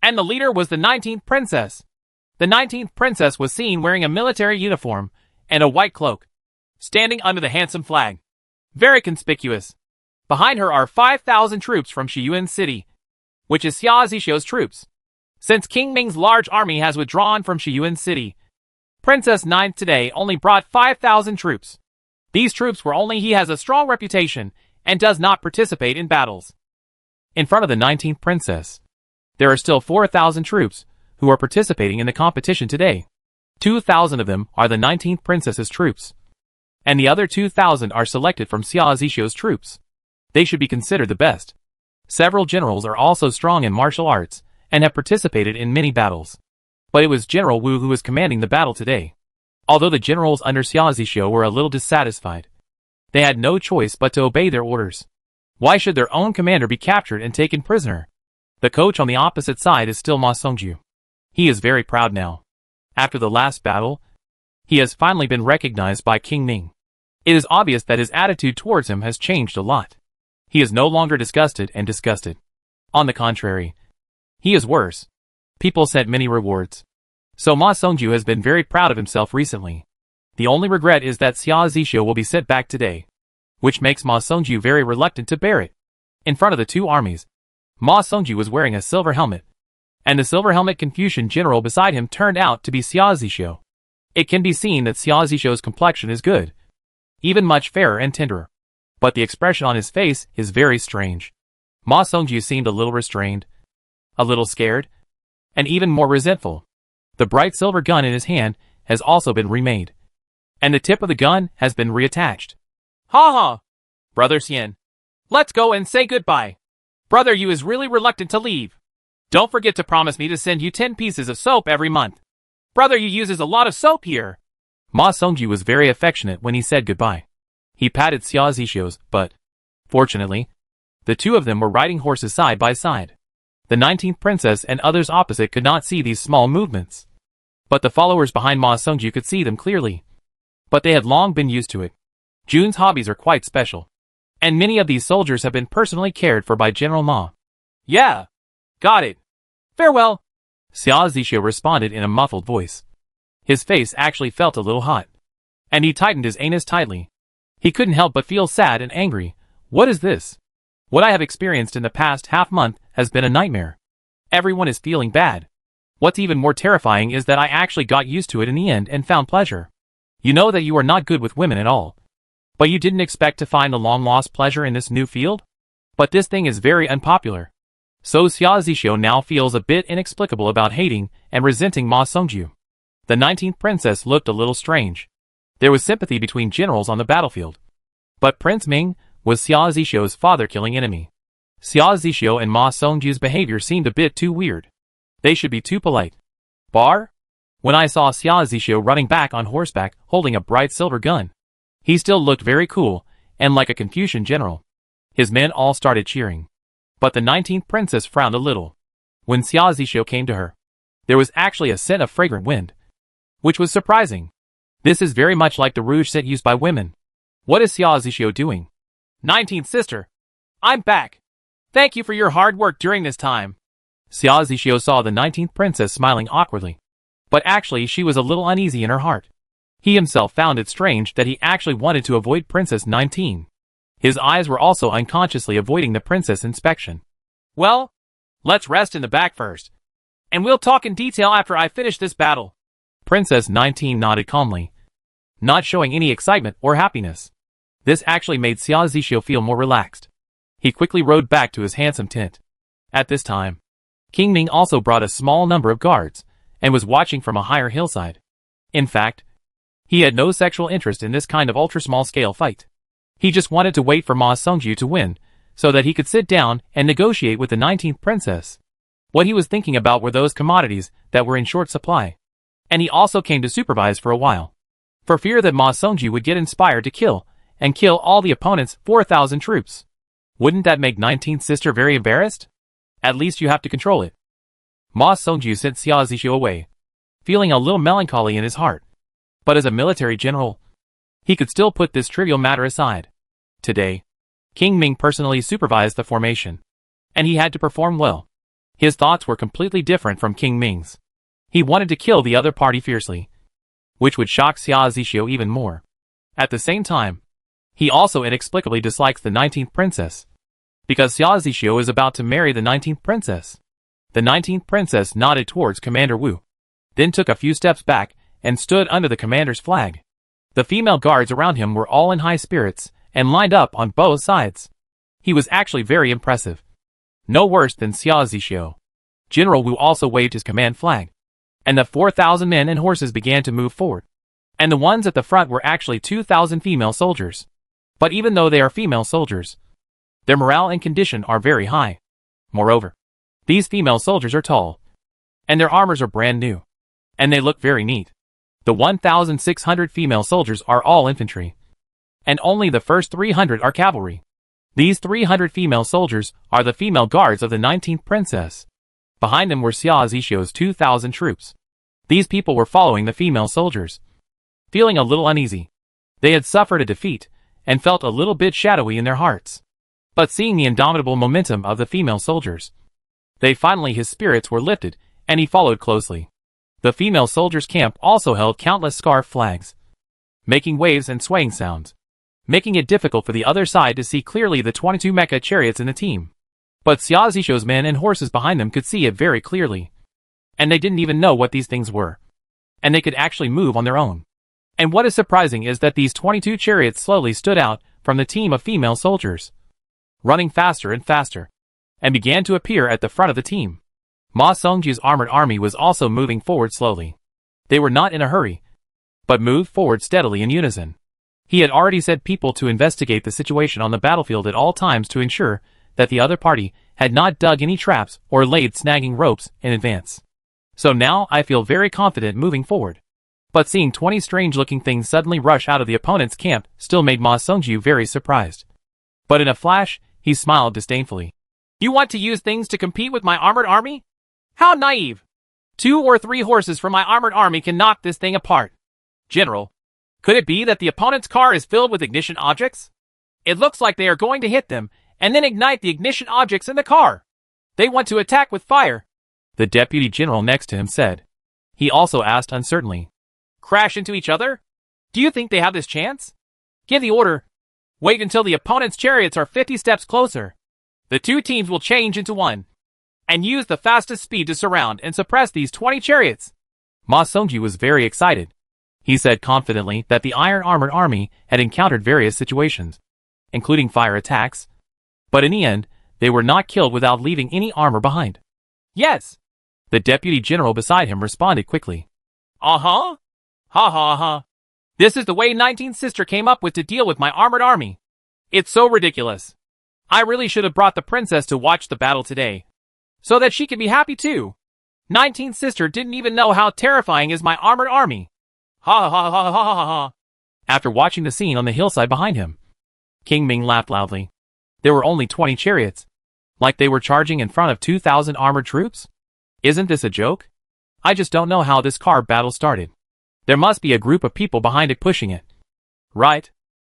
and the leader was the 19th princess. The 19th princess was seen wearing a military uniform and a white cloak, standing under the handsome flag. Very conspicuous. Behind her are 5,000 troops from Shiyuan City, which is Xia Zixio's troops. Since King Ming's large army has withdrawn from Shiyuan City, Princess 9th today only brought 5,000 troops. These troops were only he has a strong reputation and does not participate in battles. In front of the 19th princess, there are still 4,000 troops who are participating in the competition today. 2,000 of them are the 19th princess's troops, and the other 2,000 are selected from Xia Zixio's troops. They should be considered the best. Several generals are also strong in martial arts and have participated in many battles. But it was General Wu who was commanding the battle today. Although the generals under Xia Zixio were a little dissatisfied, they had no choice but to obey their orders. Why should their own commander be captured and taken prisoner? The coach on the opposite side is still Ma Songju. He is very proud now. After the last battle, he has finally been recognized by King Ming. It is obvious that his attitude towards him has changed a lot. He is no longer disgusted and disgusted. On the contrary, he is worse. People sent many rewards. So Ma Songju has been very proud of himself recently. The only regret is that Xia Zixio will be sent back today, which makes Ma Songju very reluctant to bear it. In front of the two armies, Ma Songju was wearing a silver helmet, and the silver helmet Confucian general beside him turned out to be Xia Zixio. It can be seen that Xia Zixio's complexion is good, even much fairer and tenderer. But the expression on his face is very strange. Ma Songju seemed a little restrained, a little scared, and even more resentful. The bright silver gun in his hand has also been remade, and the tip of the gun has been reattached. Ha ha! Brother Xian, let's go and say goodbye. Brother Yu is really reluctant to leave. Don't forget to promise me to send you 10 pieces of soap every month. Brother Yu uses a lot of soap here. Ma Songju was very affectionate when he said goodbye. He patted Xia Zixio's, but, fortunately, the two of them were riding horses side by side. The 19th princess and others opposite could not see these small movements, but the followers behind Ma Songju could see them clearly. But they had long been used to it. Jun's hobbies are quite special, and many of these soldiers have been personally cared for by General Ma. Yeah, got it. Farewell. Xia Zixio responded in a muffled voice. His face actually felt a little hot, and he tightened his anus tightly. He couldn't help but feel sad and angry. What is this? What I have experienced in the past half-month has been a nightmare. Everyone is feeling bad. What's even more terrifying is that I actually got used to it in the end and found pleasure. You know that you are not good with women at all, but you didn't expect to find the long-lost pleasure in this new field? But this thing is very unpopular. So Xia Zixio now feels a bit inexplicable about hating and resenting Ma Songju. The 19th princess looked a little strange. There was sympathy between generals on the battlefield. But Prince Ming was Xia Zixio's father-killing enemy. Xia Zixio and Ma Songju's behavior seemed a bit too weird. They should be too polite. Bar? When I saw Xia Zixio running back on horseback holding a bright silver gun, he still looked very cool and like a Confucian general. His men all started cheering. But the 19th princess frowned a little. When Xia Zixio came to her, there was actually a scent of fragrant wind, which was surprising. This is very much like the rouge scent used by women. What is Xia Zixio doing? 19th sister, I'm back. Thank you for your hard work during this time. Xia Zixio saw the 19th princess smiling awkwardly, but actually she was a little uneasy in her heart. He himself found it strange that he actually wanted to avoid Princess 19. His eyes were also unconsciously avoiding the princess inspection. Well, let's rest in the back first, and we'll talk in detail after I finish this battle. Princess 19 nodded calmly, not showing any excitement or happiness. This actually made Xia Zixio feel more relaxed. He quickly rode back to his handsome tent. At this time, King Ming also brought a small number of guards, and was watching from a higher hillside. In fact, he had no sexual interest in this kind of ultra-small-scale fight. He just wanted to wait for Ma Songju to win, so that he could sit down and negotiate with the 19th princess. What he was thinking about were those commodities that were in short supply. And he also came to supervise for a while, for fear that Ma Songju would get inspired to kill all the opponent's 4,000 troops. Wouldn't that make 19th sister very embarrassed? At least you have to control it. Ma Songju sent Xia Zixu away, feeling a little melancholy in his heart. But as a military general, he could still put this trivial matter aside. Today, King Ming personally supervised the formation, and he had to perform well. His thoughts were completely different from King Ming's. He wanted to kill the other party fiercely, which would shock Xia Zixu even more. At the same time, he also inexplicably dislikes the 19th princess, because Xia Zixu is about to marry the 19th princess. The 19th princess nodded towards Commander Wu, then took a few steps back and stood under the commander's flag. The female guards around him were all in high spirits and lined up on both sides. He was actually very impressive. No worse than Xia Zixu. General Wu also waved his command flag, and the 4,000 men and horses began to move forward. And the ones at the front were actually 2,000 female soldiers. But even though they are female soldiers, their morale and condition are very high. Moreover, these female soldiers are tall, and their armors are brand new, and they look very neat. The 1,600 female soldiers are all infantry, and only the first 300 are cavalry. These 300 female soldiers are the female guards of the 19th princess. Behind them were Xia Zixu's 2,000 troops. These people were following the female soldiers, feeling a little uneasy. They had suffered a defeat, and felt a little bit shadowy in their hearts. But seeing the indomitable momentum of the female soldiers, his spirits were lifted, and he followed closely. The female soldiers' camp also held countless scarf flags, making waves and swaying sounds, making it difficult for the other side to see clearly the 22 mecha chariots in the team. But Xia Zixu's men and horses behind them could see it very clearly. And they didn't even know what these things were. And they could actually move on their own. And what is surprising is that these 22 chariots slowly stood out from the team of female soldiers, running faster and faster, and began to appear at the front of the team. Ma Songju's armored army was also moving forward slowly. They were not in a hurry, but moved forward steadily in unison. He had already sent people to investigate the situation on the battlefield at all times to ensure that the other party had not dug any traps or laid snagging ropes in advance. So now I feel very confident moving forward. But seeing 20 strange-looking things suddenly rush out of the opponent's camp still made Ma Songju very surprised. But in a flash, he smiled disdainfully. You want to use things to compete with my armored army? How naive! 2 or 3 horses from my armored army can knock this thing apart. General, could it be that the opponent's car is filled with ignition objects? It looks like they are going to hit them, and then ignite the ignition objects in the car. They want to attack with fire, the deputy general next to him said. He also asked uncertainly. Crash into each other? Do you think they have this chance? Give the order. Wait until the opponent's chariots are 50 steps closer. The 2 teams will change into one, and use the fastest speed to surround and suppress these 20 chariots. Ma Songju was very excited. He said confidently that the iron armored army had encountered various situations, including fire attacks, but in the end, they were not killed without leaving any armor behind. Yes, the deputy general beside him responded quickly. Uh-huh. Ha ha ha. This is the way 19th Sister came up with to deal with my armored army. It's so ridiculous. I really should have brought the princess to watch the battle today, so that she can be happy too. 19th Sister didn't even know how terrifying is my armored army. Ha ha ha ha ha ha. After watching the scene on the hillside behind him, King Ming laughed loudly. There were only 20 chariots, like they were charging in front of 2,000 armored troops? Isn't this a joke? I just don't know how this car battle started. There must be a group of people behind it pushing it. Right?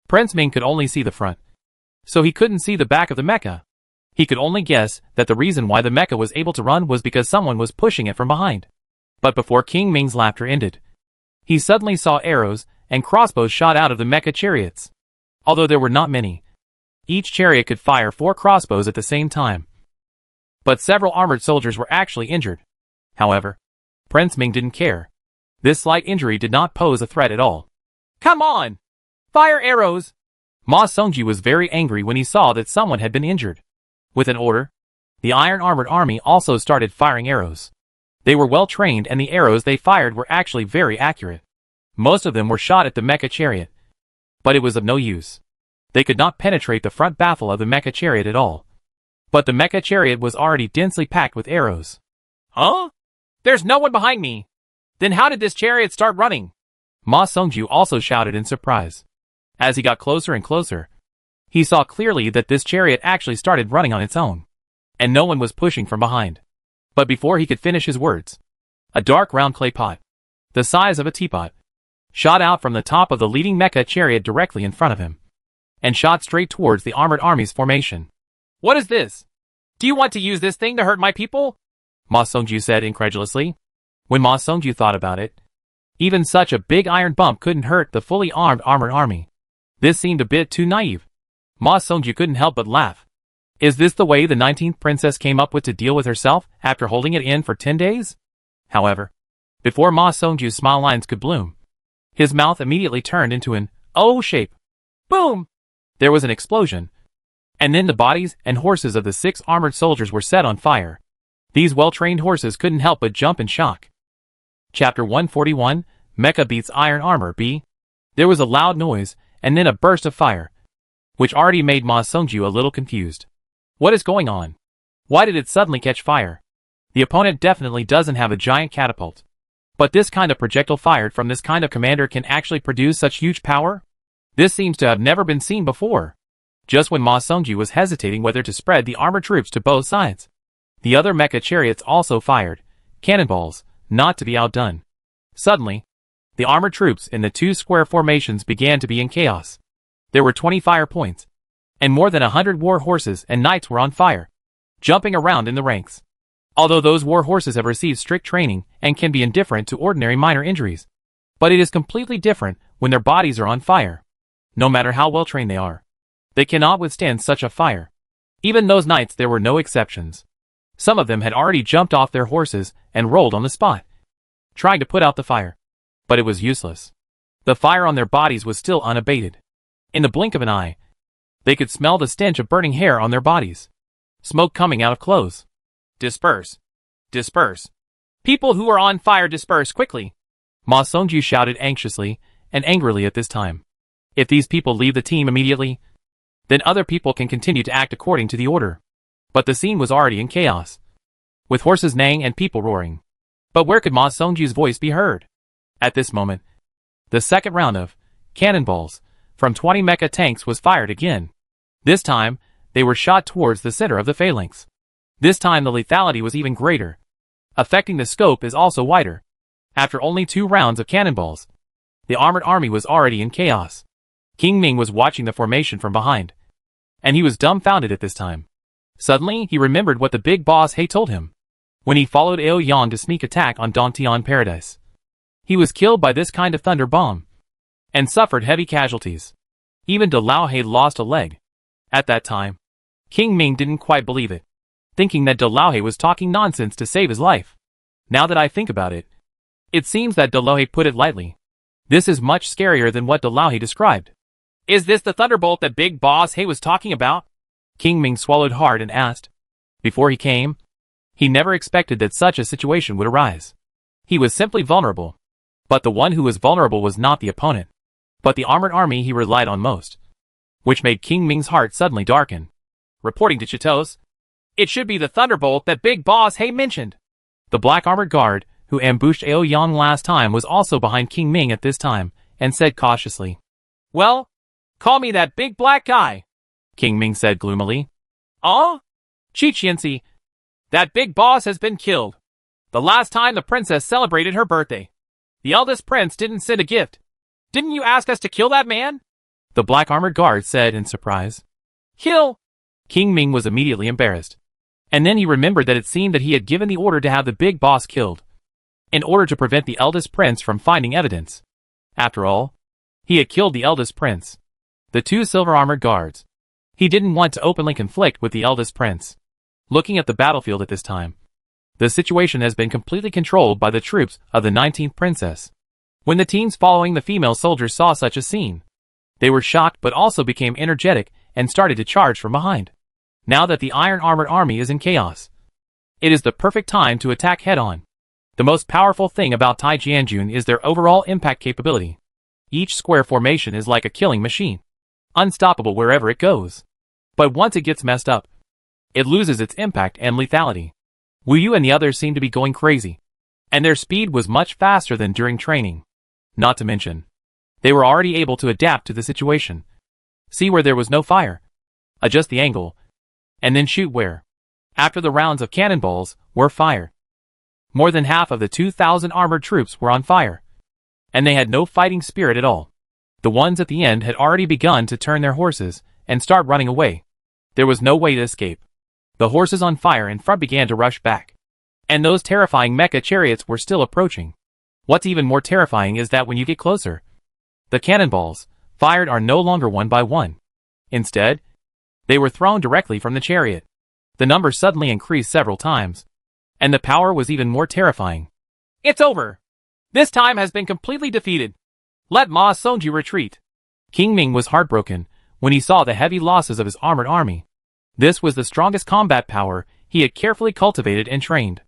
Prince Ming could only see the front, so he couldn't see the back of the mecha. He could only guess that the reason why the mecha was able to run was because someone was pushing it from behind. But before King Ming's laughter ended, he suddenly saw arrows and crossbows shot out of the mecha chariots. Although there were not many, each chariot could fire 4 crossbows at the same time. But several armored soldiers were actually injured. However, Prince Ming didn't care. This slight injury did not pose a threat at all. Come on! Fire arrows! Ma Songju was very angry when he saw that someone had been injured. With an order, the iron-armored army also started firing arrows. They were well trained and the arrows they fired were actually very accurate. Most of them were shot at the mecha chariot. But it was of no use. They could not penetrate the front baffle of the mecha chariot at all. But the mecha chariot was already densely packed with arrows. Huh? There's no one behind me. Then how did this chariot start running? Ma Songju also shouted in surprise. As he got closer and closer, he saw clearly that this chariot actually started running on its own. And no one was pushing from behind. But before he could finish his words, a dark round clay pot, the size of a teapot, shot out from the top of the leading mecha chariot directly in front of him, and shot straight towards the armored army's formation. What is this? Do you want to use this thing to hurt my people? Ma Songju said incredulously. When Ma Songju thought about it, even such a big iron bump couldn't hurt the fully armed armored army. This seemed a bit too naive. Ma Songju couldn't help but laugh. Is this the way the 19th princess came up with to deal with herself after holding it in for 10 days? However, before Ma Songju's smile lines could bloom, his mouth immediately turned into an O shape. Boom! There was an explosion. And then the bodies and horses of the 6 armored soldiers were set on fire. These well-trained horses couldn't help but jump in shock. Chapter 141, Mecha beats Iron Armor B. There was a loud noise, and then a burst of fire, which already made Ma Songju a little confused. What is going on? Why did it suddenly catch fire? The opponent definitely doesn't have a giant catapult. But this kind of projectile fired from this kind of commander can actually produce such huge power? This seems to have never been seen before. Just when Ma Songju was hesitating whether to spread the armored troops to both sides, the other mecha chariots also fired cannonballs, not to be outdone. Suddenly, the armored troops in the 2 square formations began to be in chaos. There were 20 fire points, and more than 100 war horses and knights were on fire, jumping around in the ranks. Although those war horses have received strict training and can be indifferent to ordinary minor injuries, but it is completely different when their bodies are on fire. No matter how well trained they are, they cannot withstand such a fire. Even those knights, there were no exceptions. Some of them had already jumped off their horses and rolled on the spot, trying to put out the fire. But it was useless. The fire on their bodies was still unabated. In the blink of an eye, they could smell the stench of burning hair on their bodies. Smoke coming out of clothes. Disperse. Disperse. People who are on fire, disperse quickly. Ma Songju shouted anxiously and angrily at this time. If these people leave the team immediately, then other people can continue to act according to the order. But the scene was already in chaos, with horses neighing and people roaring. But where could Ma Songju's voice be heard? At this moment, the second round of cannonballs from 20 mecha tanks was fired again. This time, they were shot towards the center of the phalanx. This time the lethality was even greater. Affecting the scope is also wider. After only 2 rounds of cannonballs, the armored army was already in chaos. King Ming was watching the formation from behind, and he was dumbfounded at this time. Suddenly, he remembered what the big boss He told him when he followed Ao Yang to sneak attack on Dongtian Paradise. He was killed by this kind of thunder bomb, and suffered heavy casualties. Even De Lao He lost a leg. At that time, King Ming didn't quite believe it, thinking that De Lao He was talking nonsense to save his life. Now that I think about it, it seems that De Lao He put it lightly. This is much scarier than what De Lao He described. Is this the thunderbolt that Big Boss He was talking about? King Ming swallowed hard and asked. Before he came, he never expected that such a situation would arise. He was simply vulnerable. But the one who was vulnerable was not the opponent, but the armored army he relied on most, which made King Ming's heart suddenly darken. Reporting to Chitos, it should be the thunderbolt that Big Boss He mentioned. The black armored guard, who ambushed Ao Yang last time, was also behind King Ming at this time, and said cautiously, "Well, call me that big black guy," King Ming said gloomily. Chichiansi, that big boss has been killed. The last time the princess celebrated her birthday, the eldest prince didn't send a gift. Didn't you ask us to kill that man? The black armored guard said in surprise. Kill! King Ming was immediately embarrassed. And then he remembered that it seemed that he had given the order to have the big boss killed, in order to prevent the eldest prince from finding evidence. After all, he had killed the eldest prince. The 2 silver armored guards. He didn't want to openly conflict with the eldest prince. Looking at the battlefield at this time, the situation has been completely controlled by the troops of the 19th princess. When the teams following the female soldiers saw such a scene, They were shocked but also became energetic and started to charge from behind. Now that the iron armored army is in chaos, it is the perfect time to attack head-on. The most powerful thing about Tai Jianjun is their overall impact capability. Each square formation is like a killing machine, unstoppable wherever it goes. But once it gets messed up, it loses its impact and lethality. Wu Yu and the others seemed to be going crazy, and their speed was much faster than during training. Not to mention, they were already able to adapt to the situation. See where there was no fire, adjust the angle, and then shoot where, after the rounds of cannonballs were fired, more than half of the 2,000 armored troops were on fire, and they had no fighting spirit at all. The ones at the end had already begun to turn their horses and start running away. There was no way to escape. The horses on fire in front began to rush back, and those terrifying mecha chariots were still approaching. What's even more terrifying is that when you get closer, the cannonballs fired are no longer one by one. Instead, they were thrown directly from the chariot. The number suddenly increased several times, and the power was even more terrifying. It's over. This time has been completely defeated. Let Ma Songju retreat. King Ming was heartbroken when he saw the heavy losses of his armored army. This was the strongest combat power he had carefully cultivated and trained.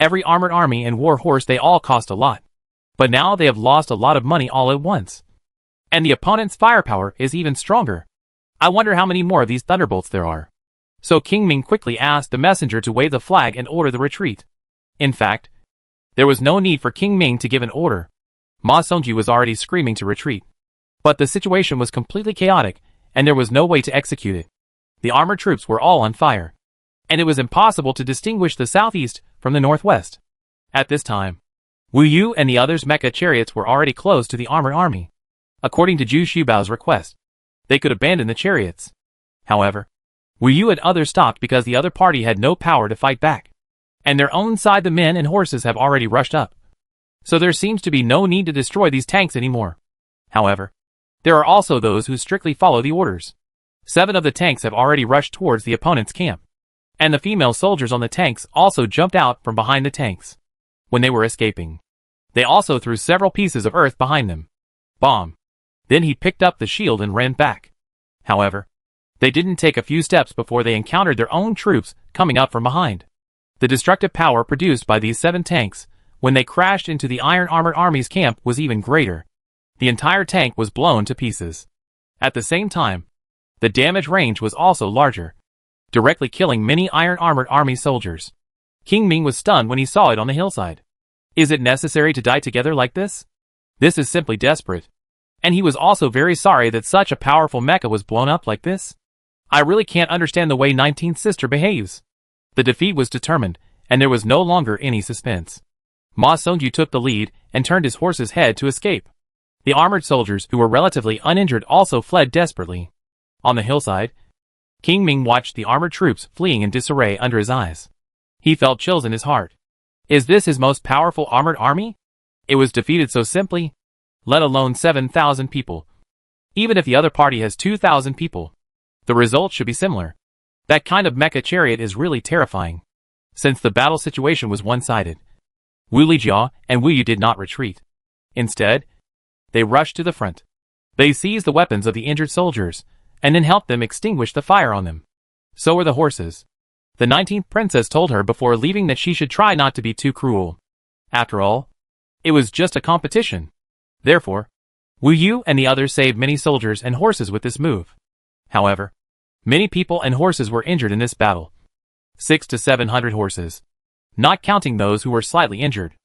Every armored army and war horse, they all cost a lot. But now they have lost a lot of money all at once. And the opponent's firepower is even stronger. I wonder how many more of these thunderbolts there are. So King Ming quickly asked the messenger to wave the flag and order the retreat. In fact, there was no need for King Ming to give an order. Ma Songju was already screaming to retreat. But the situation was completely chaotic, and there was no way to execute it. The armored troops were all on fire, and it was impossible to distinguish the southeast from the northwest. At this time, Wu Yu and the others' mecha chariots were already close to the armored army. According to Zhu Xubao's request, they could abandon the chariots. However, Wu Yu and others stopped because the other party had no power to fight back, and their own side the men and horses have already rushed up. So there seems to be no need to destroy these tanks anymore. However, there are also those who strictly follow the orders. 7 of the tanks have already rushed towards the opponent's camp, and the female soldiers on the tanks also jumped out from behind the tanks. When they were escaping, they also threw several pieces of earth behind them. Bomb. Then he picked up the shield and ran back. However, they didn't take a few steps before they encountered their own troops coming up from behind. The destructive power produced by these 7 tanks when they crashed into the Iron Armored Army's camp was even greater. The entire tank was blown to pieces. At the same time, the damage range was also larger, directly killing many Iron Armored Army soldiers. King Ming was stunned when he saw it on the hillside. Is it necessary to die together like this? This is simply desperate. And he was also very sorry that such a powerful mecha was blown up like this. I really can't understand the way 19th Sister behaves. The defeat was determined, and there was no longer any suspense. Ma Songju took the lead and turned his horse's head to escape. The armored soldiers who were relatively uninjured also fled desperately. On the hillside, King Ming watched the armored troops fleeing in disarray under his eyes. He felt chills in his heart. Is this his most powerful armored army? It was defeated so simply, let alone 7,000 people. Even if the other party has 2,000 people, the result should be similar. That kind of mecha chariot is really terrifying. Since the battle situation was one-sided, Wu Lijia and Wu Yu did not retreat. Instead, they rushed to the front. They seized the weapons of the injured soldiers, and then helped them extinguish the fire on them. So were the horses. The 19th princess told her before leaving that she should try not to be too cruel. After all, it was just a competition. Therefore, Wu Yu and the others saved many soldiers and horses with this move. However, many people and horses were injured in this battle. 600 to 700 horses. Not counting those who were slightly injured.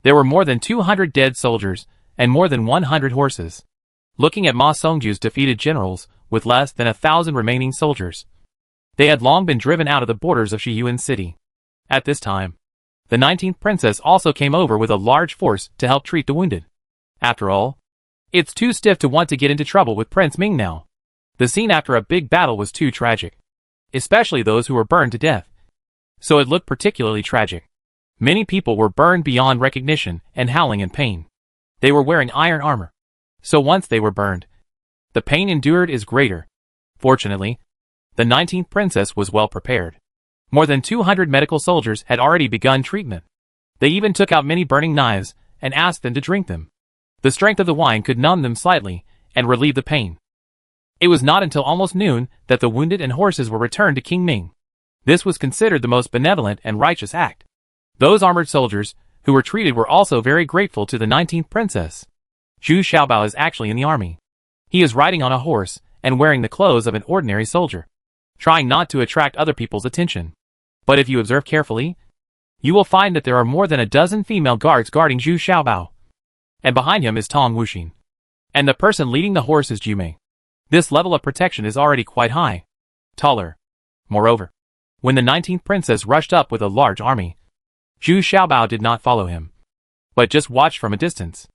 There were more than 200 dead soldiers, and more than 100 horses. Looking at Ma Songju's defeated generals, with less than 1,000 remaining soldiers, they had long been driven out of the borders of Shiyuan City. At this time, the 19th princess also came over with a large force to help treat the wounded. After all, it's too stiff to want to get into trouble with Prince Ming now. The scene after a big battle was too tragic, especially those who were burned to death. So it looked particularly tragic. Many people were burned beyond recognition and howling in pain. They were wearing iron armor. So once they were burned, the pain endured is greater. Fortunately, the 19th princess was well prepared. More than 200 medical soldiers had already begun treatment. They even took out many burning knives and asked them to drink them. The strength of the wine could numb them slightly and relieve the pain. It was not until almost noon that the wounded and horses were returned to King Ming. This was considered the most benevolent and righteous act. Those armored soldiers who were treated were also very grateful to the 19th princess. Zhu Xiaobao is actually in the army. He is riding on a horse and wearing the clothes of an ordinary soldier, trying not to attract other people's attention. But if you observe carefully, you will find that there are more than a dozen female guards guarding Zhu Xiaobao. And behind him is Tong Wuxin. And the person leading the horse is Jumei. This level of protection is already quite high. Taller. Moreover, when the 19th princess rushed up with a large army, Zhu Xiaobao did not follow him, but just watched from a distance.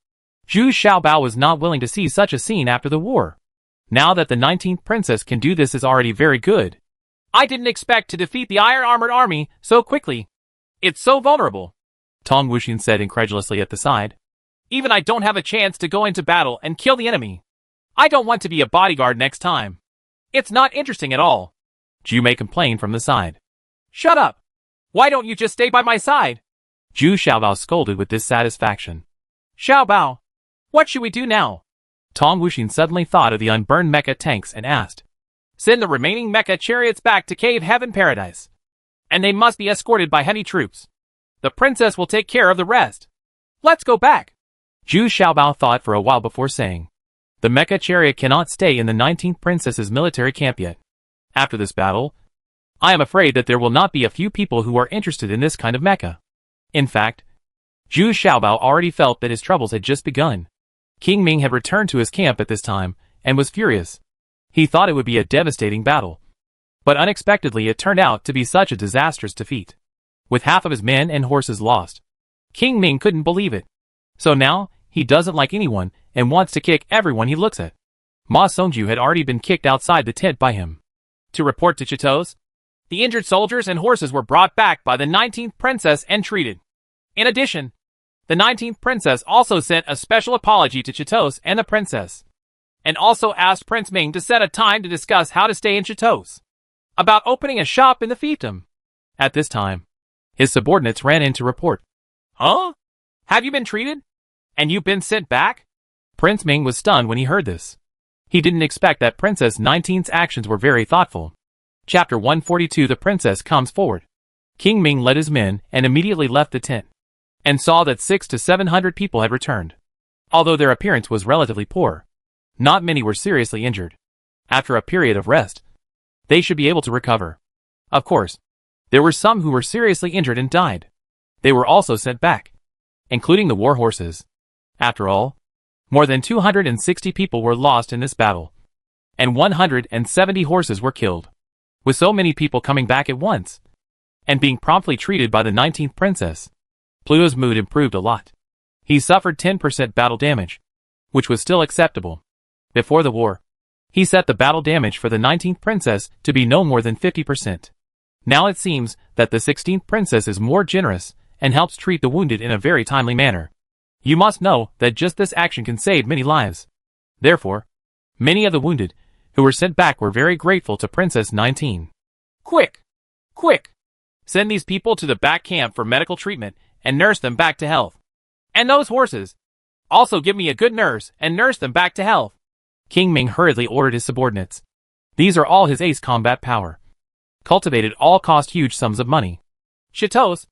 Zhu Xiaobao was not willing to see such a scene after the war. Now that the 19th princess can do this is already very good. I didn't expect to defeat the iron-armored army so quickly. It's so vulnerable, Tong Wuxin said incredulously at the side. Even I don't have a chance to go into battle and kill the enemy. I don't want to be a bodyguard next time. It's not interesting at all. Jumei complained from the side. Shut up. Why don't you just stay by my side? Zhu Xiaobao scolded with dissatisfaction. Xiaobao, what should we do now? Tong Wuxin suddenly thought of the unburned mecha tanks and asked. Send the remaining mecha chariots back to Cave Heaven Paradise. And they must be escorted by heavy troops. The princess will take care of the rest. Let's go back. Zhu Xiaobao thought for a while before saying. The mecha chariot cannot stay in the 19th princess's military camp yet. After this battle, I am afraid that there will not be a few people who are interested in this kind of mecha. In fact, Zhu Xiaobao already felt that his troubles had just begun. King Ming had returned to his camp at this time, and was furious. He thought it would be a devastating battle. But unexpectedly it turned out to be such a disastrous defeat. With half of his men and horses lost. King Ming couldn't believe it. So now, he doesn't like anyone, and wants to kick everyone he looks at. Ma Songju had already been kicked outside the tent by him. To report to Chitos, the injured soldiers and horses were brought back by the 19th princess and treated. In addition, the 19th princess also sent a special apology to Chitos and the princess, and also asked Prince Ming to set a time to discuss how to stay in Chitos, about opening a shop in the fiefdom. At this time, his subordinates ran in to report. Huh? Have you been treated? And you've been sent back? Prince Ming was stunned when he heard this. He didn't expect that Princess 19's actions were very thoughtful. Chapter 142 The princess comes forward. King Ming led his men and immediately left the tent, and saw that 600 to 700 people had returned. Although their appearance was relatively poor, not many were seriously injured. After a period of rest, they should be able to recover. Of course, there were some who were seriously injured and died. They were also sent back, including the war horses. After all, more than 260 people were lost in this battle, and 170 horses were killed. With so many people coming back at once, and being promptly treated by the 19th princess, Pluto's mood improved a lot. He suffered 10% battle damage, which was still acceptable. Before the war, he set the battle damage for the 19th princess to be no more than 50%. Now it seems that the 16th princess is more generous and helps treat the wounded in a very timely manner. You must know that just this action can save many lives. Therefore, many of the wounded who were sent back were very grateful to Princess 19. Quick! Quick! Send these people to the back camp for medical treatment and nurse them back to health. And those horses! Also give me a good nurse and nurse them back to health. King Ming hurriedly ordered his subordinates. These are all his ace combat power. Cultivated all cost huge sums of money. Chitos,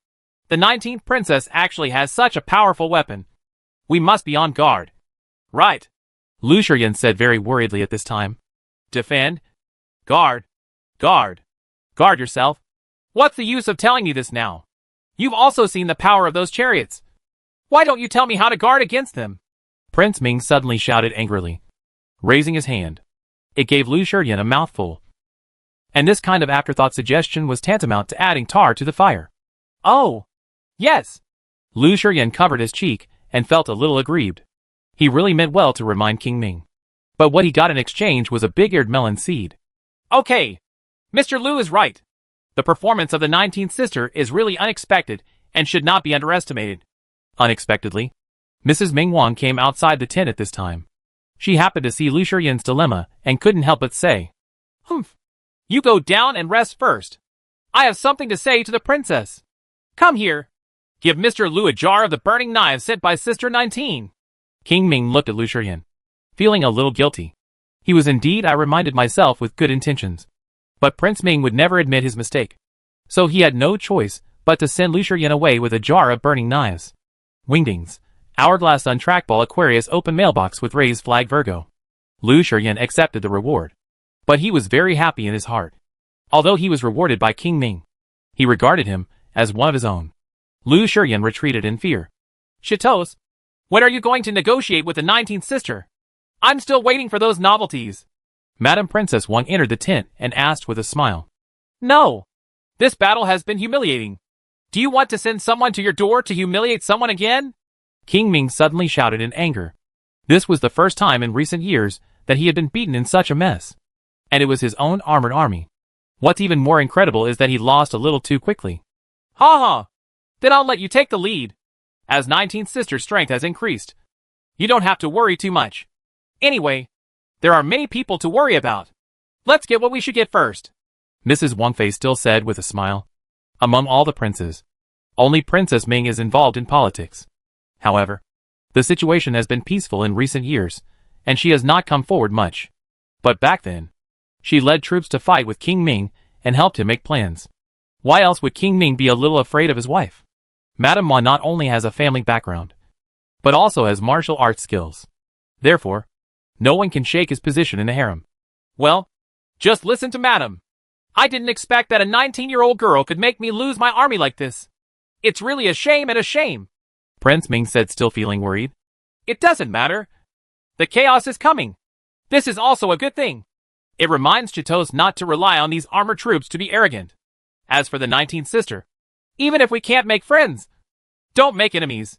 the 19th princess actually has such a powerful weapon. We must be on guard. Right. Lu Shiyan said very worriedly at this time. Defend. Guard. Guard. Guard yourself. What's the use of telling you this now? You've also seen the power of those chariots. Why don't you tell me how to guard against them? Prince Ming suddenly shouted angrily, raising his hand. It gave Lu Shiyan a mouthful. And this kind of afterthought suggestion was tantamount to adding tar to the fire. Oh, yes. Lu Shiyan covered his cheek and felt a little aggrieved. He really meant well to remind King Ming. But what he got in exchange was a big-eared melon seed. Okay. Mr. Lu is right. The performance of the 19th sister is really unexpected and should not be underestimated. Unexpectedly, Mrs. Ming Wang came outside the tent at this time. She happened to see Lu Shiyan's dilemma and couldn't help but say, "Humph. You go down and rest first. I have something to say to the princess. Come here. Give Mr. Lu a jar of the burning knives sent by Sister 19. King Ming looked at Lu Shiyan, feeling a little guilty. He was indeed, I reminded myself, with good intentions. But Prince Ming would never admit his mistake. So he had no choice but to send Lu Shiyan away with a jar of burning knives. Wingdings. Hourglass Untrackball Aquarius Open Mailbox with raised flag Virgo. Lu Shiyan accepted the reward. But he was very happy in his heart. Although he was rewarded by King Ming, he regarded him as one of his own. Lu Shiyan retreated in fear. Chitos, when are you going to negotiate with the 19th sister? I'm still waiting for those novelties. Madam Princess Wang entered the tent and asked with a smile. No. This battle has been humiliating. Do you want to send someone to your door to humiliate someone again? King Ming suddenly shouted in anger. This was the first time in recent years that he had been beaten in such a mess. And it was his own armored army. What's even more incredible is that he lost a little too quickly. Ha ha. Then I'll let you take the lead. As 19th sister's strength has increased, you don't have to worry too much. Anyway, there are many people to worry about. Let's get what we should get first. Mrs. Wang Fei still said with a smile. Among all the princes, only Princess Ming is involved in politics. However, the situation has been peaceful in recent years, and she has not come forward much. But back then, she led troops to fight with King Ming and helped him make plans. Why else would King Ming be a little afraid of his wife? Madame Wang not only has a family background, but also has martial arts skills. Therefore, no one can shake his position in the harem. Well, just listen to Madame. I didn't expect that a 19-year-old girl could make me lose my army like this. It's really a shame and a shame. Prince Ming said, still feeling worried. It doesn't matter. The chaos is coming. This is also a good thing. It reminds Chitos not to rely on these armored troops to be arrogant. As for the 19th sister, even if we can't make friends, don't make enemies.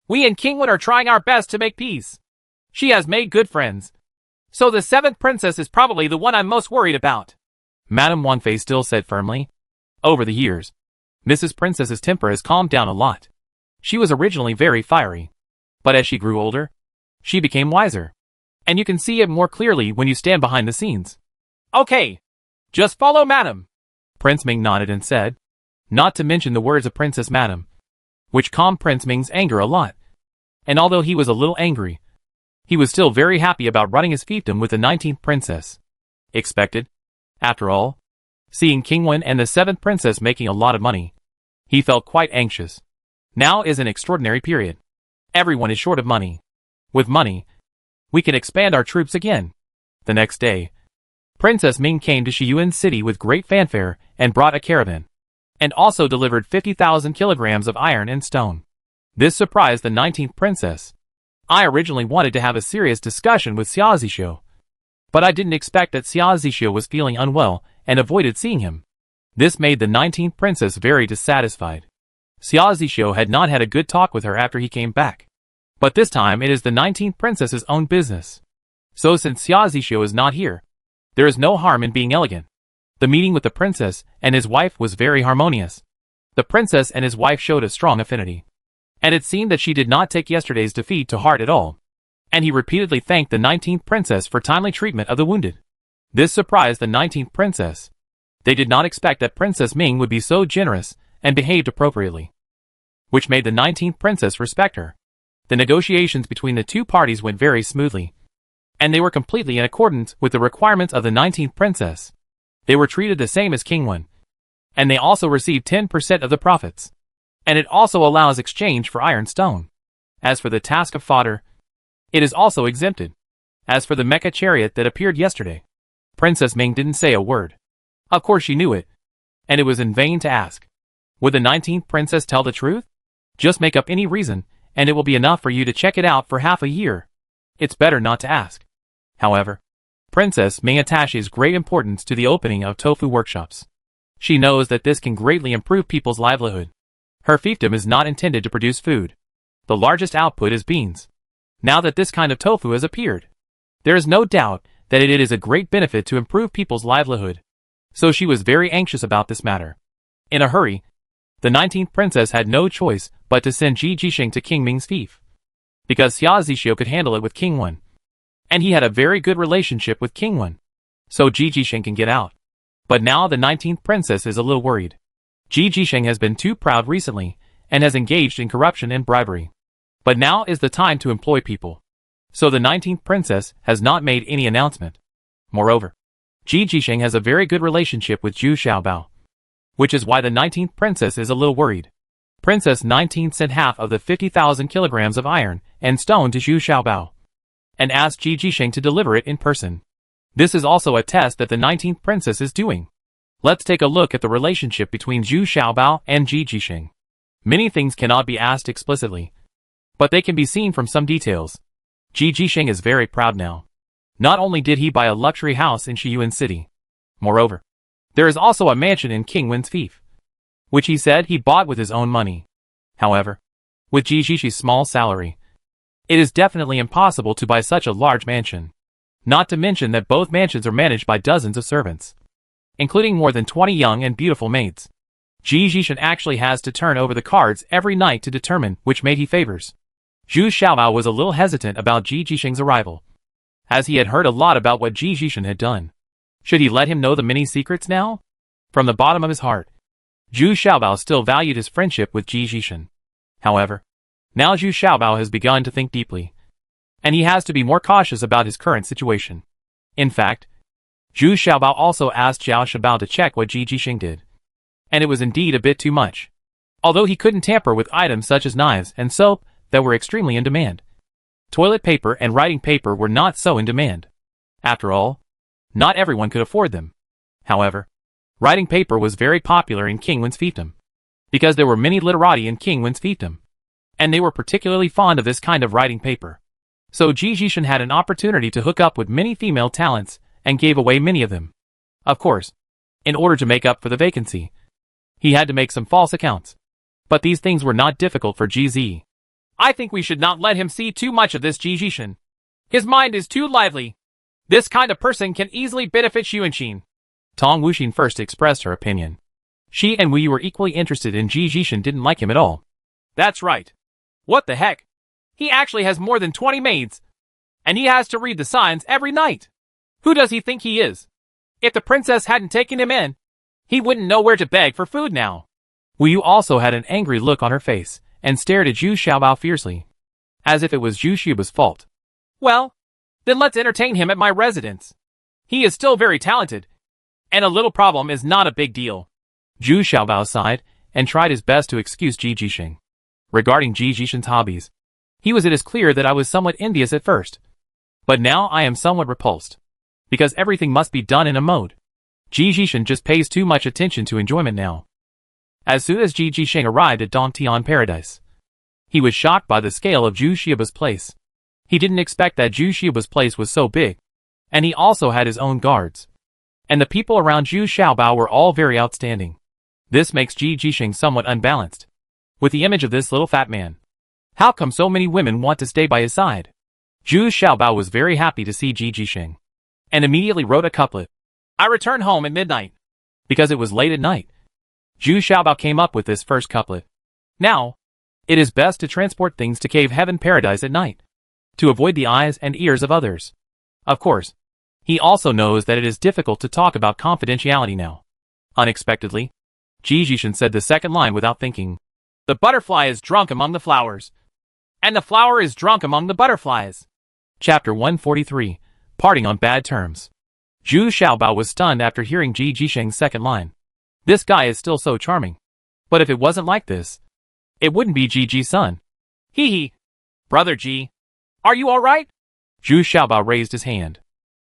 We in Kingwood are trying our best to make peace. She has made good friends. So the 7th princess is probably the one I'm most worried about. Madame Wang Fei still said firmly. Over the years, Mrs. Princess's temper has calmed down a lot. She was originally very fiery. But as she grew older, she became wiser. And you can see it more clearly when you stand behind the scenes. Okay. Just follow Madame. Prince Ming nodded and said, not to mention the words of Princess Madame, which calmed Prince Ming's anger a lot. And although he was a little angry, he was still very happy about running his fiefdom with the 19th princess. Expected. After all, seeing King Wen and the 7th princess making a lot of money, he felt quite anxious. Now is an extraordinary period. Everyone is short of money. With money, we can expand our troops again. The next day, Princess Ming came to Shiyuan City with great fanfare and brought a caravan, and also delivered 50,000 kilograms of iron and stone. This surprised the 19th princess. I originally wanted to have a serious discussion with Xia Zixu, but I didn't expect that Xia Zixu was feeling unwell and avoided seeing him. This made the 19th princess very dissatisfied. Xia Zixu had not had a good talk with her after he came back. But this time it is the 19th princess's own business. So since Xia Zixu is not here, there is no harm in being elegant. The meeting with the princess and his wife was very harmonious. The princess and his wife showed a strong affinity. And it seemed that she did not take yesterday's defeat to heart at all. And he repeatedly thanked the 19th princess for timely treatment of the wounded. This surprised the 19th princess. They did not expect that Princess Ming would be so generous and behaved appropriately, which made the 19th princess respect her. The negotiations between the two parties went very smoothly, and they were completely in accordance with the requirements of the 19th princess. They were treated the same as King Wen, and they also received 10% of the profits. And it also allows exchange for iron stone. As for the task of fodder, it is also exempted. As for the mecha chariot that appeared yesterday, Princess Ming didn't say a word. Of course she knew it, and it was in vain to ask. Would the 19th princess tell the truth? Just make up any reason, and it will be enough for you to check it out for half a year. It's better not to ask. However, Princess Ming attaches great importance to the opening of tofu workshops. She knows that this can greatly improve people's livelihood. Her fiefdom is not intended to produce food. The largest output is beans. Now that this kind of tofu has appeared, there is no doubt that it is a great benefit to improve people's livelihood. So she was very anxious about this matter. In a hurry, the 19th princess had no choice but to send Ji Jisheng to King Ming's fief, because Xia Zixu could handle it with King Wen, and he had a very good relationship with King Wen, so Ji Jisheng can get out. But now the 19th princess is a little worried. Ji Jisheng has been too proud recently, and has engaged in corruption and bribery. But now is the time to employ people. So the 19th princess has not made any announcement. Moreover, Ji Jisheng has a very good relationship with Zhu Xiaobao, which is why the 19th princess is a little worried. Princess 19 sent half of the 50,000 kilograms of iron and stone to Zhu Xiaobao and asked Ji Jisheng to deliver it in person. This is also a test that the 19th princess is doing. Let's take a look at the relationship between Zhu Xiaobao and Ji Jisheng. Many things cannot be asked explicitly, but they can be seen from some details. Ji Jisheng is very proud now. Not only did he buy a luxury house in Shiyuan City, moreover, there is also a mansion in King Wen's fief, which he said he bought with his own money. However, with Ji Jisheng's small salary, it is definitely impossible to buy such a large mansion. Not to mention that both mansions are managed by dozens of servants, including more than 20 young and beautiful maids. Ji Jisheng actually has to turn over the cards every night to determine which maid he favors. Zhu Xiaobao was a little hesitant about Ji Jisheng's arrival, as he had heard a lot about what Ji Jisheng had done. Should he let him know the many secrets now? From the bottom of his heart, Zhu Xiaobao still valued his friendship with Ji Jisheng. However, now Zhu Xiaobao has begun to think deeply, and he has to be more cautious about his current situation. In fact, Zhu Xiaobao also asked Xiao Shabao to check what Ji Jisheng did, and it was indeed a bit too much. Although he couldn't tamper with items such as knives and soap that were extremely in demand, toilet paper and writing paper were not so in demand. After all, not everyone could afford them. However, writing paper was very popular in King Wen's fiefdom, because there were many literati in King Wen's fiefdom, and they were particularly fond of this kind of writing paper. So Ji Jisheng had an opportunity to hook up with many female talents and gave away many of them. Of course, in order to make up for the vacancy, he had to make some false accounts. But these things were not difficult for GZ. I think we should not let him see too much of this Ji Jisheng. His mind is too lively. This kind of person can easily benefit Xuanxin. Tong Wuxin first expressed her opinion. She and Wu were equally interested in Ji Jisheng didn't like him at all. That's right. What the heck? He actually has more than 20 maids, and he has to read the signs every night. Who does he think he is? If the princess hadn't taken him in, he wouldn't know where to beg for food now. Wu Yu also had an angry look on her face and stared at Zhu Xiaobao fiercely, as if it was Zhu Xiaobao's fault. Well, then let's entertain him at my residence. He is still very talented, and a little problem is not a big deal. Zhu Xiaobao sighed and tried his best to excuse Ji Jisheng. Regarding Ji Jisheng's hobbies, it is clear that I was somewhat envious at first, but now I am somewhat repulsed, because everything must be done in a mode. Ji Jisheng just pays too much attention to enjoyment now. As soon as Ji Jisheng arrived at Dongtian Paradise, he was shocked by the scale of Zhu Xiaobao's place. He didn't expect that Zhu Xiaobao's place was so big, and he also had his own guards. And the people around Zhu Xiaobao were all very outstanding. This makes Ji Jisheng somewhat unbalanced, with the image of this little fat man. How come so many women want to stay by his side? Zhu Xiaobao was very happy to see Ji Jisheng, and immediately wrote a couplet. I return home at midnight. Because it was late at night, Zhu Xiaobao came up with this first couplet. Now, it is best to transport things to Cave Heaven Paradise at night, to avoid the eyes and ears of others. Of course, he also knows that it is difficult to talk about confidentiality now. Unexpectedly, Ji Jisheng said the second line without thinking. The butterfly is drunk among the flowers, and the flower is drunk among the butterflies. Chapter 143, Parting on Bad Terms. Zhu Xiaobao was stunned after hearing Ji Jisheng's second line. This guy is still so charming. But if it wasn't like this, it wouldn't be Ji's son. Hee hee. Brother Ji, are you alright? Zhu Xiaobao raised his hand.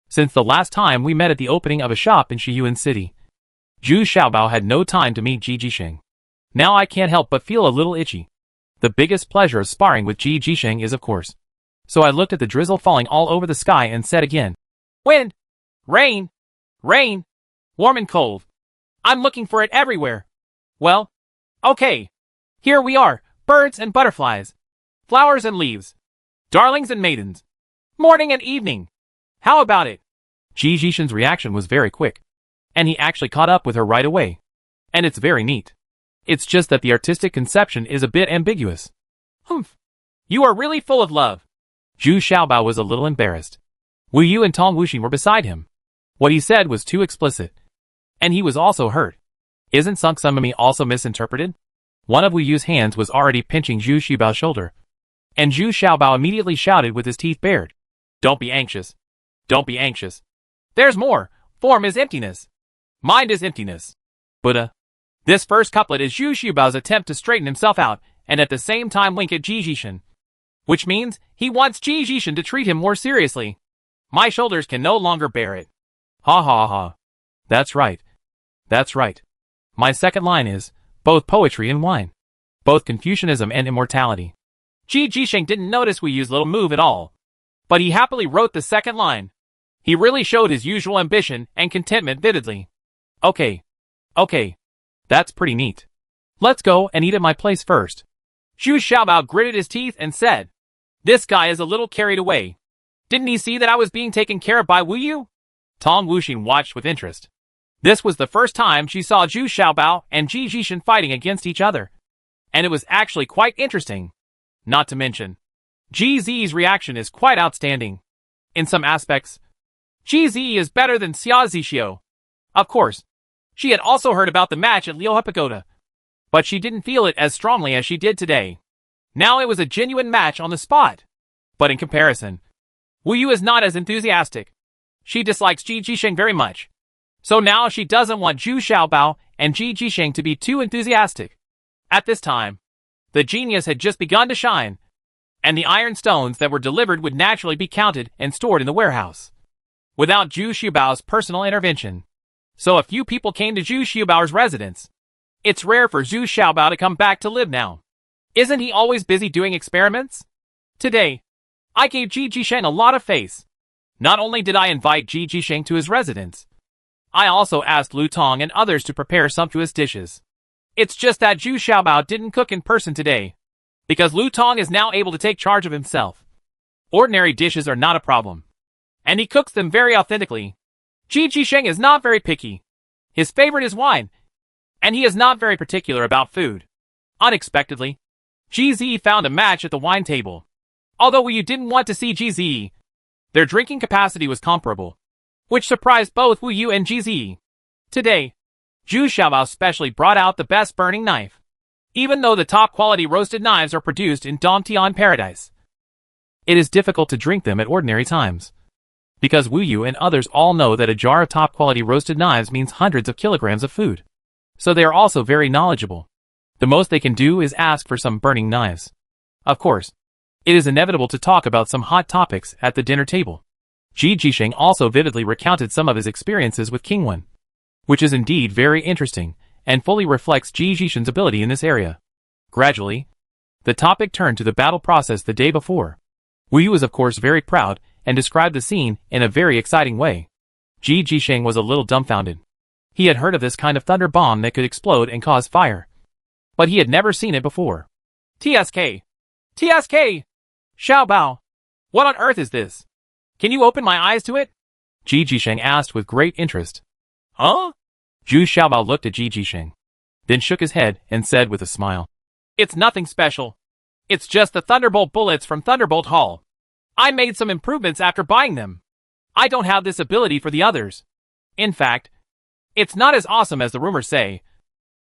Since the last time we met at the opening of a shop in Shiyuan City, Zhu Xiaobao had no time to meet Ji Jisheng. Now I can't help but feel a little itchy. The biggest pleasure of sparring with Ji Jisheng is of course. So I looked at the drizzle falling all over the sky and said again. Wind! Rain! Rain! Warm and cold. I'm looking for it everywhere. Well, okay. Here we are, birds and butterflies, flowers and leaves, darlings and maidens, morning and evening. How about it? Ji Jisheng's reaction was very quick, and he actually caught up with her right away. And it's very neat. It's just that the artistic conception is a bit ambiguous. Humph. You are really full of love. Zhu Xiaobao was a little embarrassed. Wu Yu and Tong Wuxin were beside him. What he said was too explicit. And he was also hurt. Isn't Sunk Sunmimi also misinterpreted? One of Wu Yu's hands was already pinching Zhu Xiaobao's shoulder. And Zhu Xiaobao immediately shouted with his teeth bared. Don't be anxious. Don't be anxious. There's more. Form is emptiness. Mind is emptiness. Buddha. This first couplet is Zhu Xiaobao's attempt to straighten himself out and at the same time wink at Ji Jishan. Which means he wants Ji Jishan to treat him more seriously. My shoulders can no longer bear it. Ha ha ha. That's right. That's right. My second line is both poetry and wine. Both Confucianism and immortality. Ji Jishan didn't notice we used little move at all. But he happily wrote the second line. He really showed his usual ambition and contentment vividly. Okay. That's pretty neat. Let's go and eat at my place first. Zhu Xiaobao gritted his teeth and said, "This guy is a little carried away. Didn't he see that I was being taken care of by Wu Yu?" Tong Wuxing watched with interest. This was the first time she saw Zhu Xiaobao and Ji Jishan fighting against each other. And it was actually quite interesting. Not to mention, Ji Zi's reaction is quite outstanding. In some aspects, Ji Zi is better than Xia Zixio. Of course, she had also heard about the match at Liu Pagoda, but she didn't feel it as strongly as she did today. Now it was a genuine match on the spot. But in comparison, Wu Yu is not as enthusiastic. She dislikes Ji Jishan very much. So now she doesn't want Zhu Xiaobao and Ji Jishan to be too enthusiastic. At this time, the genius had just begun to shine, and the iron stones that were delivered would naturally be counted and stored in the warehouse, without Zhu Xiaobao's personal intervention. So a few people came to Zhu Xiaobao's residence. It's rare for Zhu Xiaobao to come back to live now. Isn't he always busy doing experiments? Today, I gave Ji Jishan a lot of face. Not only did I invite Ji Jishan to his residence, I also asked Lu Tong and others to prepare sumptuous dishes. It's just that Zhu Xiaobao didn't cook in person today, because Lu Tong is now able to take charge of himself. Ordinary dishes are not a problem, and he cooks them very authentically. Ji Jishan is not very picky. His favorite is wine, and he is not very particular about food. Unexpectedly, Ji Zi found a match at the wine table. Although Wu didn't want to see Ji Zi, their drinking capacity was comparable, which surprised both Wu Yu and Ji Zi. Today, Zhu Xiaobao specially brought out the best burning knife. Even though the top-quality roasted knives are produced in Dongtian Paradise, it is difficult to drink them at ordinary times, because Wu Yu and others all know that a jar of top-quality roasted knives means hundreds of kilograms of food. So they are also very knowledgeable. The most they can do is ask for some burning knives. Of course, it is inevitable to talk about some hot topics at the dinner table. Ji Jishan also vividly recounted some of his experiences with King Wen, which is indeed very interesting, and fully reflects Ji Jishan's ability in this area. Gradually, the topic turned to the battle process the day before. Wu Yu was of course very proud, and described the scene in a very exciting way. Ji Jishan was a little dumbfounded. He had heard of this kind of thunder bomb that could explode and cause fire, but he had never seen it before. TSK! TSK! Xiaobao! What on earth is this? Can you open my eyes to it? Ji Jishan asked with great interest. Huh? Zhu Xiaobao looked at Ji Jishan, then shook his head and said with a smile, "It's nothing special. It's just the Thunderbolt bullets from Thunderbolt Hall. I made some improvements after buying them. I don't have this ability for the others. In fact, it's not as awesome as the rumors say.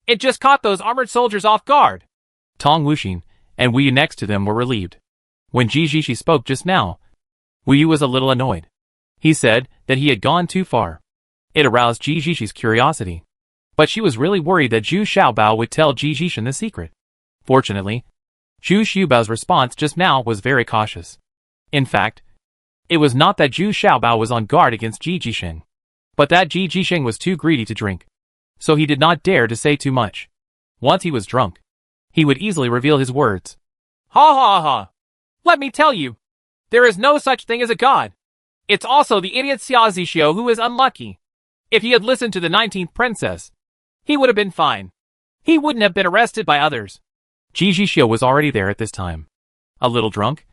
It just caught those armored soldiers off guard." Tong Wuxing and Wu Yu next to them were relieved. When Ji Jishan spoke just now, Wu Yu was a little annoyed. He said that he had gone too far. It aroused Ji Jishan's curiosity, but she was really worried that Zhu Xiaobao would tell Ji Jishan the secret. Fortunately, Zhu Xiaobao's response just now was very cautious. In fact, it was not that Zhu Xiaobao was on guard against Ji Jishan, but that Ji Jishan was too greedy to drink, so he did not dare to say too much. Once he was drunk, he would easily reveal his words. Ha ha ha! Let me tell you, there is no such thing as a god. It's also the idiot Xia Zixio who is unlucky. If he had listened to the 19th princess, he would have been fine. He wouldn't have been arrested by others. Ji Zixio was already there at this time. A little drunk,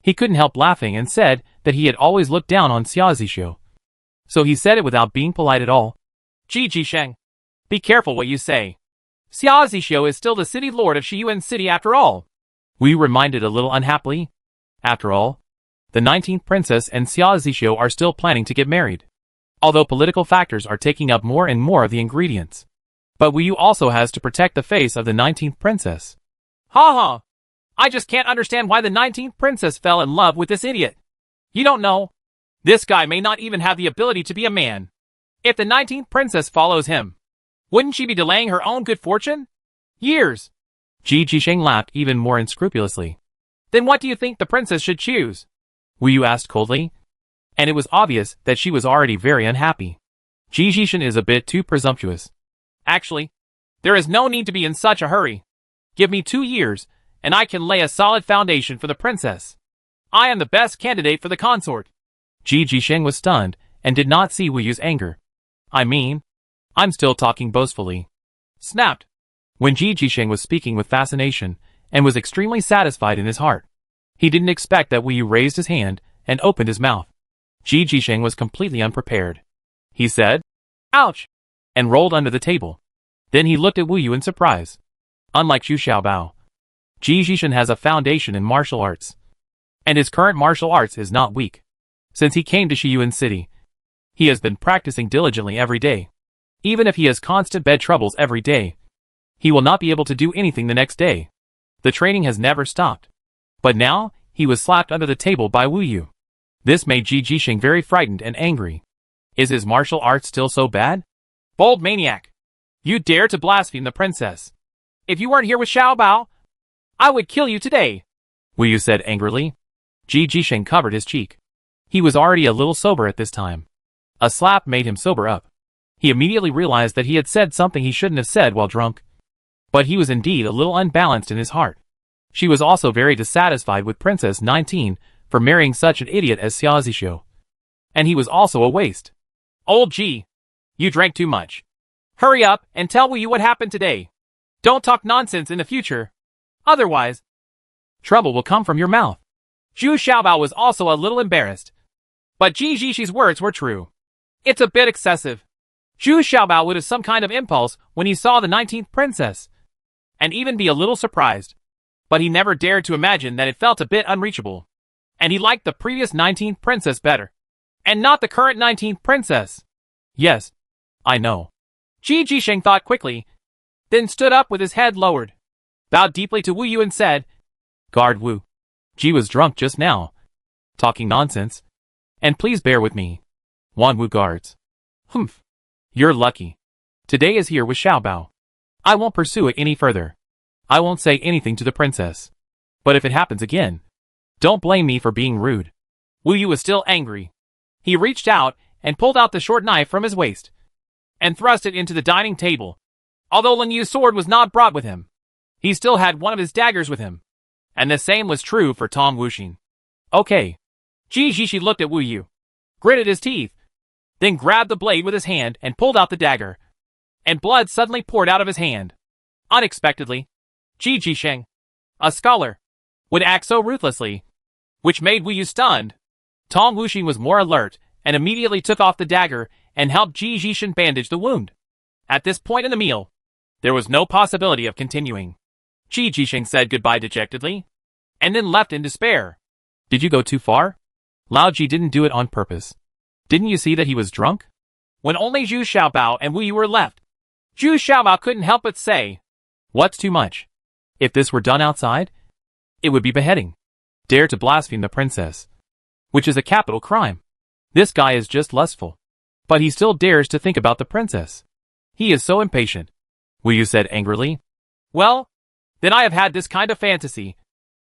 he couldn't help laughing and said that he had always looked down on Xia Zixio. So he said it without being polite at all. Ji Jishan, be careful what you say. Xia Zixio is still the city lord of Shiyuan City after all. We reminded a little unhappily. After all, the 19th princess and Xia Zixio are still planning to get married, although political factors are taking up more and more of the ingredients. But Wu Yu also has to protect the face of the 19th princess. Ha ha! I just can't understand why the 19th princess fell in love with this idiot. You don't know. This guy may not even have the ability to be a man. If the 19th princess follows him, wouldn't she be delaying her own good fortune? Years. Ji Jisheng laughed even more unscrupulously. Then what do you think the princess should choose? Wu Yu asked coldly. And it was obvious that she was already very unhappy. Ji Jisheng is a bit too presumptuous. Actually, there is no need to be in such a hurry. Give me 2 years, and I can lay a solid foundation for the princess. I am the best candidate for the consort. Ji Jisheng was stunned and did not see Wu Yu's anger. I'm still talking boastfully. Snapped. When Ji Jisheng was speaking with fascination and was extremely satisfied in his heart, he didn't expect that Wu Yu raised his hand and opened his mouth. Ji Jisheng was completely unprepared. He said, "Ouch," and rolled under the table. Then he looked at Wu Yu in surprise. Unlike Zhu Xiaobao, Ji Jisheng has a foundation in martial arts. And his current martial arts is not weak. Since he came to Shiyuan City, he has been practicing diligently every day. Even if he has constant bed troubles every day, he will not be able to do anything the next day. The training has never stopped. But now, he was slapped under the table by Wu Yu. This made Ji Jisheng very frightened and angry. Is his martial arts still so bad? Bold maniac. You dare to blaspheme the princess. If you weren't here with Xiaobao, I would kill you today, Wu Yu said angrily. Ji Jisheng covered his cheek. He was already a little sober at this time. A slap made him sober up. He immediately realized that he had said something he shouldn't have said while drunk. But he was indeed a little unbalanced in his heart. She was also very dissatisfied with Princess 19 for marrying such an idiot as Xia Zixu. And he was also a waste. Old G, you drank too much. Hurry up and tell Wu Yu what happened today. Don't talk nonsense in the future. Otherwise, trouble will come from your mouth. Zhu Xiaobao was also a little embarrassed. But Ji Jishi's words were true. It's a bit excessive. Zhu Xiaobao would have some kind of impulse when he saw the 19th princess, and even be a little surprised. But he never dared to imagine that it felt a bit unreachable. And he liked the previous 19th princess better. And not the current 19th princess. Yes, I know. Ji Jisheng thought quickly, then stood up with his head lowered, bowed deeply to Wu Yu and said, Guard Wu. Ji was drunk just now. Talking nonsense. And please bear with me. Wan Wu guards. Humph. You're lucky. Today is here with Xiaobao. I won't pursue it any further. I won't say anything to the princess. But if it happens again, don't blame me for being rude. Wu Yu was still angry. He reached out and pulled out the short knife from his waist and thrust it into the dining table. Although Lin Yu's sword was not brought with him, he still had one of his daggers with him. And the same was true for Tong Wuxin. Okay. Ji Jishi looked at Wu Yu, gritted his teeth, then grabbed the blade with his hand and pulled out the dagger. And blood suddenly poured out of his hand. Unexpectedly, Ji Jisheng, a scholar, would act so ruthlessly, which made Wu Yu stunned. Tong Wuxin was more alert and immediately took off the dagger and helped Ji Jisheng bandage the wound. At this point in the meal, there was no possibility of continuing. Ji Jisheng said goodbye dejectedly, and then left in despair. Did you go too far? Lao Ji didn't do it on purpose. Didn't you see that he was drunk? When only Zhu Xiaobao and Wu Yu were left, Zhu Xiaobao couldn't help but say, What's too much? If this were done outside, it would be beheading. Dare to blaspheme the princess, which is a capital crime. This guy is just lustful. But he still dares to think about the princess. He is so impatient, Wu Yu said angrily. Well, then I have had this kind of fantasy.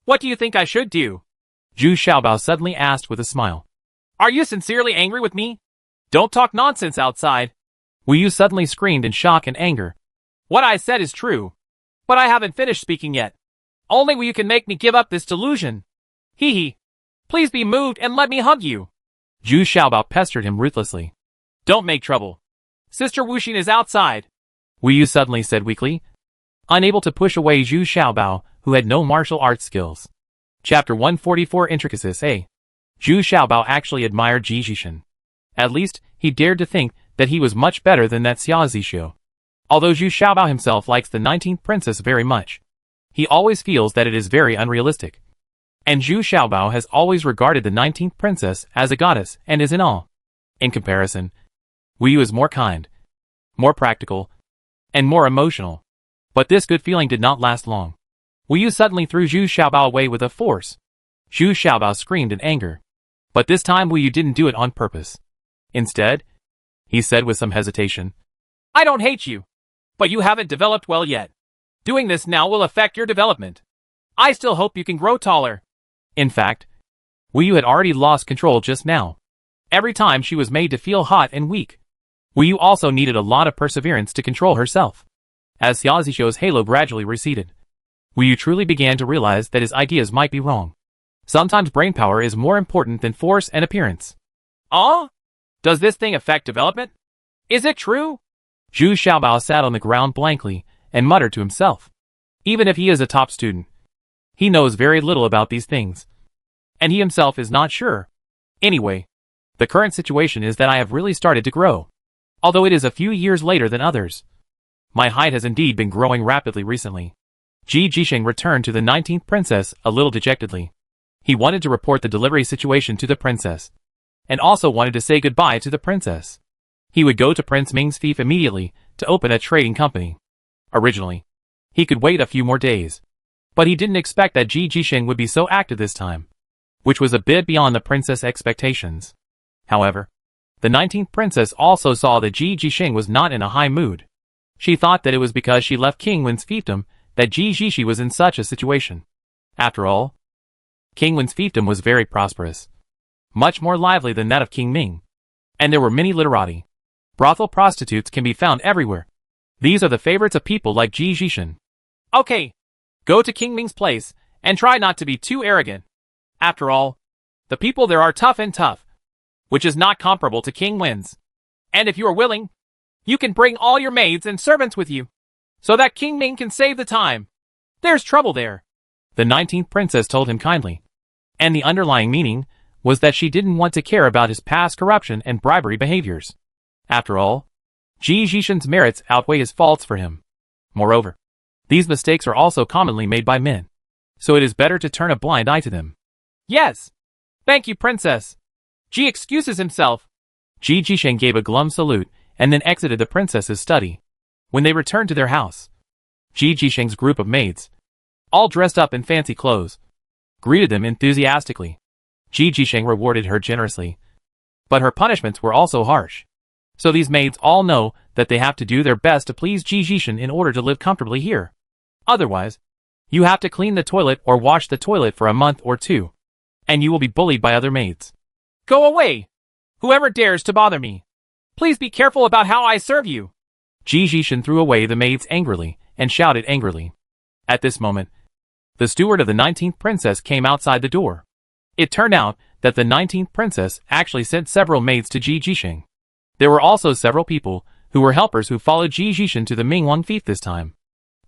What do you think I should do? Zhu Xiaobao suddenly asked with a smile. Are you sincerely angry with me? Don't talk nonsense outside. Wu Yu suddenly screamed in shock and anger. What I said is true. But I haven't finished speaking yet. Only Wu Yu can make me give up this delusion. Hee hee. Please be moved and let me hug you. Zhu Xiaobao pestered him ruthlessly. Don't make trouble. Sister Wuxin is outside, Wu Yu suddenly said weakly, unable to push away Zhu Xiaobao, who had no martial arts skills. Chapter 144 Intricacies A. Zhu Xiaobao actually admired Ji Jisheng. At least, he dared to think that he was much better than that Xia Zixu. Although Zhu Xiaobao himself likes the 19th princess very much, he always feels that it is very unrealistic. And Zhu Xiaobao has always regarded the 19th princess as a goddess and is in awe. In comparison, Wu Yu is more kind, more practical, and more emotional. But this good feeling did not last long. Wu Yu suddenly threw Zhu Xiaobao away with a force. Zhu Xiaobao screamed in anger. But this time Wu Yu didn't do it on purpose. Instead, he said with some hesitation, I don't hate you, but you haven't developed well yet. Doing this now will affect your development. I still hope you can grow taller. In fact, Wu Yu had already lost control just now. Every time she was made to feel hot and weak. Wu Yu also needed a lot of perseverance to control herself. As Xia Zishou's halo gradually receded, Wu Yu truly began to realize that his ideas might be wrong. Sometimes brainpower is more important than force and appearance. Does this thing affect development? Is it true? Zhu Xiaobao sat on the ground blankly and muttered to himself. Even if he is a top student, he knows very little about these things. And he himself is not sure. Anyway, the current situation is that I have really started to grow. Although it is a few years later than others. My height has indeed been growing rapidly recently. Ji Jisheng returned to the 19th princess a little dejectedly. He wanted to report the delivery situation to the princess, and also wanted to say goodbye to the princess. He would go to Prince Ming's fief immediately to open a trading company. Originally, he could wait a few more days, but he didn't expect that Ji Jisheng would be so active this time, which was a bit beyond the princess' expectations. However, the 19th princess also saw that Ji Jisheng was not in a high mood. She thought that it was because she left King Wen's fiefdom that Ji Jishi was in such a situation. After all, King Wen's fiefdom was very prosperous, much more lively than that of King Ming, and there were many literati. Brothel prostitutes can be found everywhere. These are the favorites of people like Ji Jishin. Okay, go to King Ming's place and try not to be too arrogant. After all, the people there are tough and tough, which is not comparable to King Wen's. And if you are willing, you can bring all your maids and servants with you, so that King Ming can save the time. There's trouble there. The 19th princess told him kindly. And the underlying meaning was that she didn't want to care about his past corruption and bribery behaviors. After all, Ji Jishin's merits outweigh his faults for him. Moreover, these mistakes are also commonly made by men, so it is better to turn a blind eye to them. Yes. Thank you, princess. Ji excuses himself. Ji Jisheng gave a glum salute and then exited the princess's study. When they returned to their house, Ji Jisheng's group of maids, all dressed up in fancy clothes, greeted them enthusiastically. Ji Jisheng rewarded her generously, but her punishments were also harsh. So these maids all know that they have to do their best to please Ji Jishin in order to live comfortably here. Otherwise, you have to clean the toilet or wash the toilet for a month or two, and you will be bullied by other maids. Go away! Whoever dares to bother me. Please be careful about how I serve you. Ji Jishin threw away the maids angrily and shouted angrily. At this moment, the steward of the 19th princess came outside the door. It turned out that the 19th princess actually sent several maids to Ji Jisheng. There were also several people who were helpers who followed Ji Jishin to the Mingwang fief this time.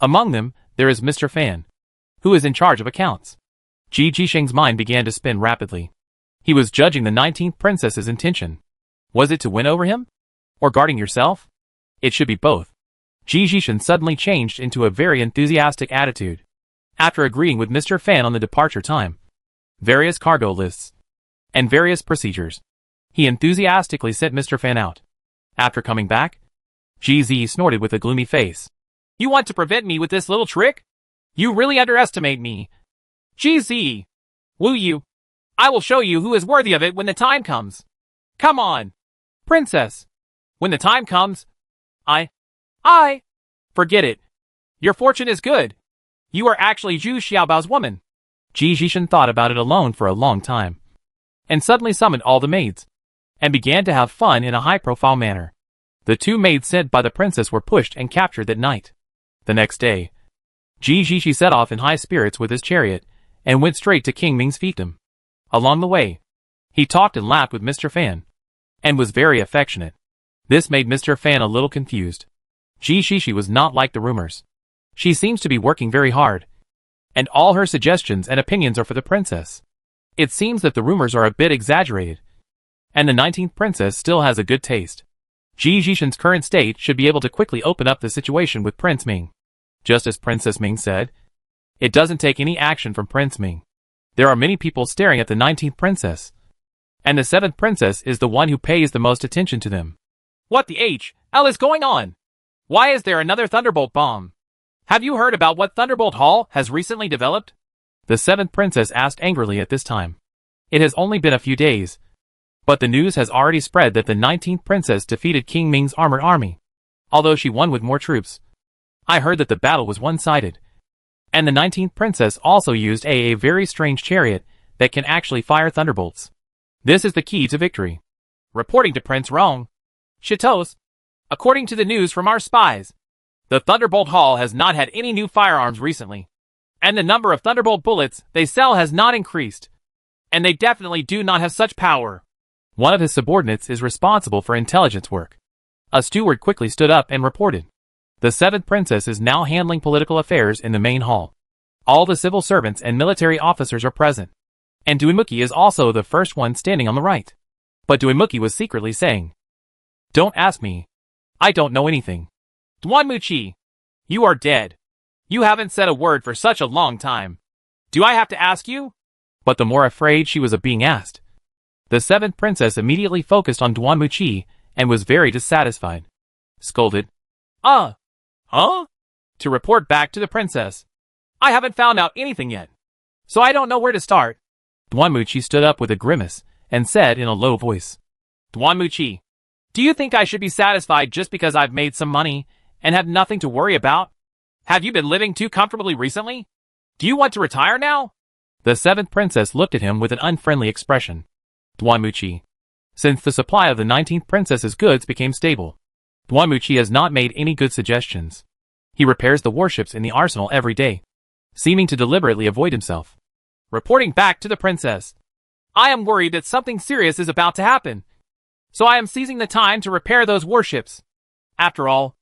Among them, there is Mr. Fan, who is in charge of accounts. Ji Jisheng's mind began to spin rapidly. He was judging the 19th princess's intention. Was it to win over him? Or guarding yourself? It should be both. Ji Jishin suddenly changed into a very enthusiastic attitude. After agreeing with Mr. Fan on the departure time, various cargo lists, and various procedures, he enthusiastically sent Mr. Fan out. After coming back, Ji Zi snorted with a gloomy face. You want to prevent me with this little trick? You really underestimate me. Ji Zi. Wu Yu. I will show you who is worthy of it when the time comes. Come on, princess. When the time comes, forget it. Your fortune is good. You are actually Zhu Xiaobao's woman. Ji Jishin thought about it alone for a long time, and suddenly summoned all the maids, and began to have fun in a high-profile manner. The two maids sent by the princess were pushed and captured that night. The next day, Ji Jishi set off in high spirits with his chariot, and went straight to King Ming's fiefdom. Along the way, he talked and laughed with Mr. Fan, and was very affectionate. This made Mr. Fan a little confused. Ji Jishi was not like the rumors. She seems to be working very hard, and all her suggestions and opinions are for the princess. It seems that the rumors are a bit exaggerated, and the 19th princess still has a good taste. Ji Jishin's current state should be able to quickly open up the situation with Prince Ming. Just as Princess Ming said, it doesn't take any action from Prince Ming. There are many people staring at the 19th princess, and the 7th princess is the one who pays the most attention to them. What the hell is going on? Why is there another Thunderbolt bomb? Have you heard about what Thunderbolt Hall has recently developed? The 7th princess asked angrily at this time. It has only been a few days, but the news has already spread that the 19th princess defeated King Ming's armored army, although she won with more troops. I heard that the battle was one-sided, and the 19th princess also used a very strange chariot that can actually fire thunderbolts. This is the key to victory. Reporting to Prince Rong. Chitos, according to the news from our spies, the Thunderbolt Hall has not had any new firearms recently, and the number of Thunderbolt bullets they sell has not increased, and they definitely do not have such power. One of his subordinates is responsible for intelligence work. A steward quickly stood up and reported. The 7th princess is now handling political affairs in the main hall. All the civil servants and military officers are present, and Duinmuki is also the first one standing on the right. But Duinmuki was secretly saying, "Don't ask me. I don't know anything." Duanmuchi, you are dead. You haven't said a word for such a long time. Do I have to ask you? But the more afraid she was of being asked, the 7th princess immediately focused on Duanmuchi and was very dissatisfied. Scolded, Huh? To report back to the princess. I haven't found out anything yet, so I don't know where to start. Duanmuchi stood up with a grimace and said in a low voice, Duanmuchi, do you think I should be satisfied just because I've made some money and have nothing to worry about? Have you been living too comfortably recently? Do you want to retire now? The 7th princess looked at him with an unfriendly expression. Duanmuchi, since the supply of the 19th princess's goods became stable, Duanmuchi has not made any good suggestions. He repairs the warships in the arsenal every day, seeming to deliberately avoid himself. Reporting back to the princess. I am worried that something serious is about to happen, so I am seizing the time to repair those warships. After all,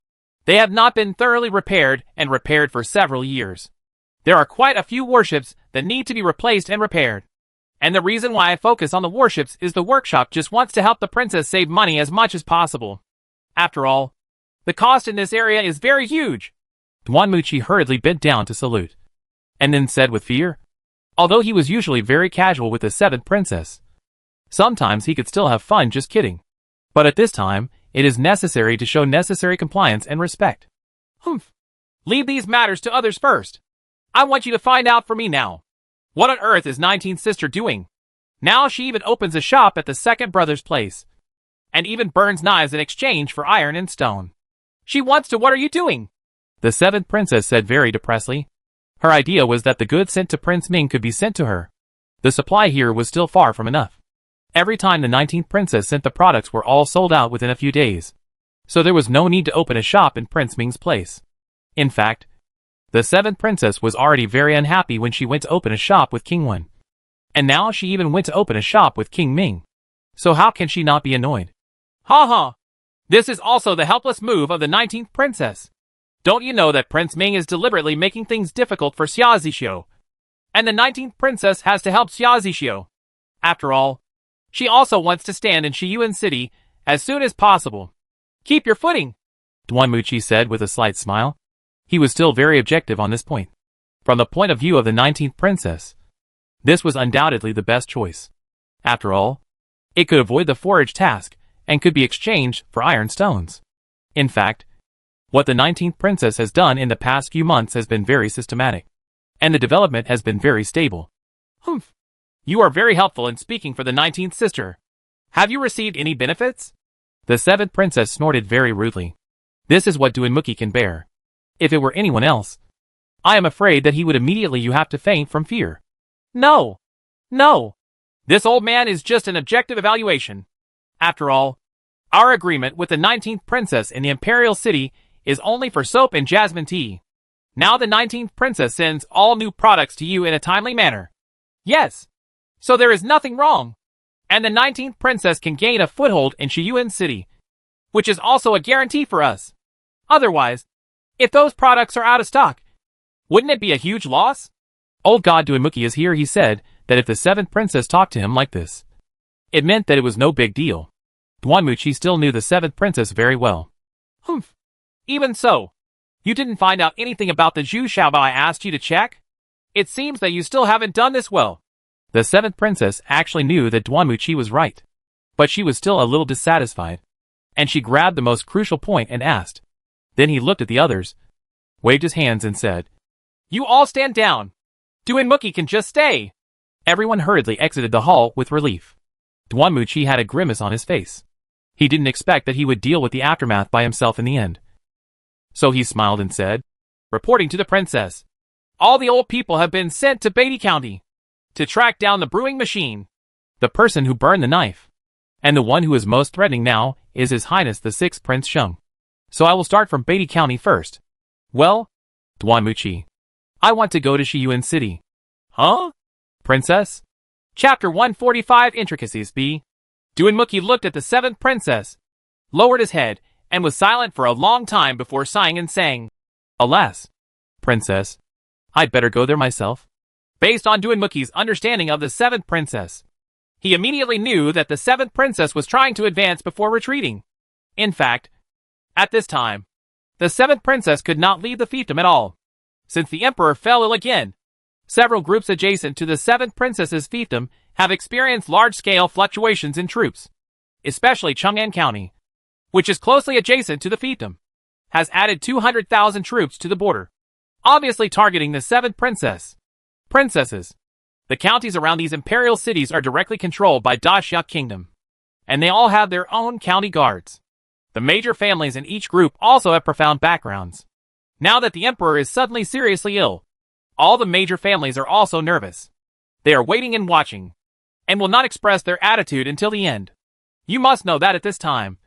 they have not been thoroughly repaired and repaired for several years. There are quite a few warships that need to be replaced and repaired. And the reason why I focus on the warships is the workshop just wants to help the princess save money as much as possible. After all, the cost in this area is very huge. Duanmuchi hurriedly bent down to salute, and then said with fear, although he was usually very casual with the 7th princess, sometimes he could still have fun just kidding. But at this time, it is necessary to show necessary compliance and respect. Leave these matters to others first. I want you to find out for me now. What on earth is 19th sister doing? Now she even opens a shop at the 2nd brother's place, and even burns knives in exchange for iron and stone. She wants to. What are you doing? The 7th princess said very depressedly. Her idea was that the goods sent to Prince Ming could be sent to her. The supply here was still far from enough. Every time the 19th princess sent the products were all sold out within a few days, so there was no need to open a shop in Prince Ming's place. In fact, the 7th princess was already very unhappy when she went to open a shop with King Wen. And now she even went to open a shop with King Ming. So how can she not be annoyed? This is also the helpless move of the 19th princess. Don't you know that Prince Ming is deliberately making things difficult for Xia Zixio? And the 19th princess has to help Xia Zixio. After all, she also wants to stand in Shiyuan City as soon as possible. Keep your footing, Duanmuchi said with a slight smile. He was still very objective on this point. From the point of view of the 19th princess, this was undoubtedly the best choice. After all, it could avoid the forage task and could be exchanged for iron stones. In fact, what the 19th princess has done in the past few months has been very systematic, and the development has been very stable. You are very helpful in speaking for the 19th sister. Have you received any benefits? The 7th princess snorted very rudely. This is what Duinmuki can bear. If it were anyone else, I am afraid that he would immediately have to faint from fear. No. This old man is just an objective evaluation. After all, our agreement with the 19th princess in the Imperial City is only for soap and jasmine tea. Now the 19th princess sends all new products to you in a timely manner. Yes. So there is nothing wrong. And the 19th princess can gain a foothold in Shiyuan City, which is also a guarantee for us. Otherwise, if those products are out of stock, wouldn't it be a huge loss? Old God Duinmuki is here. He said that if the 7th princess talked to him like this, it meant that it was no big deal. Duanmuchi still knew the 7th princess very well. Even so, you didn't find out anything about the Zhu Xiaobao I asked you to check? It seems that you still haven't done this well. The 7th princess actually knew that Duanmuchi was right, but she was still a little dissatisfied, and she grabbed the most crucial point and asked. Then he looked at the others, waved his hands and said, You all stand down. Duinmuki can just stay. Everyone hurriedly exited the hall with relief. Duanmuchi had a grimace on his face. He didn't expect that he would deal with the aftermath by himself in the end. So he smiled and said, "Reporting to the princess. All the old people have been sent to Beatty County to track down the brewing machine, the person who burned the knife. And the one who is most threatening now is His Highness the Sixth Prince Sheng. So I will start from Beatty County first." "Well, Duanmuchi, I want to go to Shiyuan City." "Huh? Princess?" Chapter 145 Intricacies B. Duanmuchi looked at the seventh princess, lowered his head, and was silent for a long time before sighing and saying, "Alas, Princess, I'd better go there myself." Based on Duanmuchi's understanding of the seventh princess, he immediately knew that the seventh princess was trying to advance before retreating. In fact, at this time, the seventh princess could not leave the fiefdom at all, since the emperor fell ill again. Several groups adjacent to the seventh princess's fiefdom have experienced large-scale fluctuations in troops, especially Chang'an County, which is closely adjacent to the fiefdom, has added 200,000 troops to the border, obviously targeting the seventh princesses. The counties around these imperial cities are directly controlled by Daxia Kingdom, and they all have their own county guards. The major families in each group also have profound backgrounds. Now that the emperor is suddenly seriously ill, all the major families are also nervous. They are waiting and watching, and will not express their attitude until the end. You must know that at this time,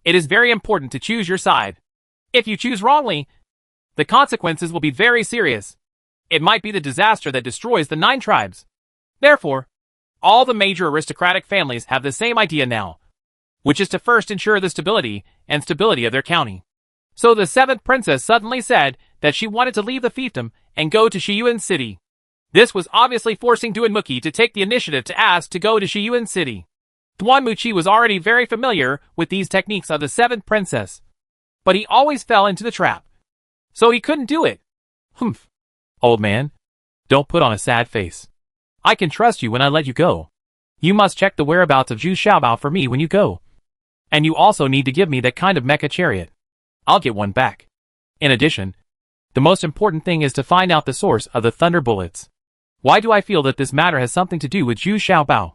it is very important to choose your side. If you choose wrongly, the consequences will be very serious. It might be the disaster that destroys the 9 tribes. Therefore, all the major aristocratic families have the same idea now, which is to first ensure the stability of their county. So the seventh princess suddenly said that she wanted to leave the fiefdom and go to Shiyuan City. This was obviously forcing Duanmuchi to take the initiative to ask to go to Shiyuan City. Duanmuchi was already very familiar with these techniques of the seventh princess, but he always fell into the trap. So he couldn't do it. Humph. Old man, don't put on a sad face. I can trust you when I let you go. You must check the whereabouts of Zhu Xiaobao for me when you go. And you also need to give me that kind of mecha chariot. I'll get one back. In addition, the most important thing is to find out the source of the thunder bullets. Why do I feel that this matter has something to do with Zhu Xiaobao?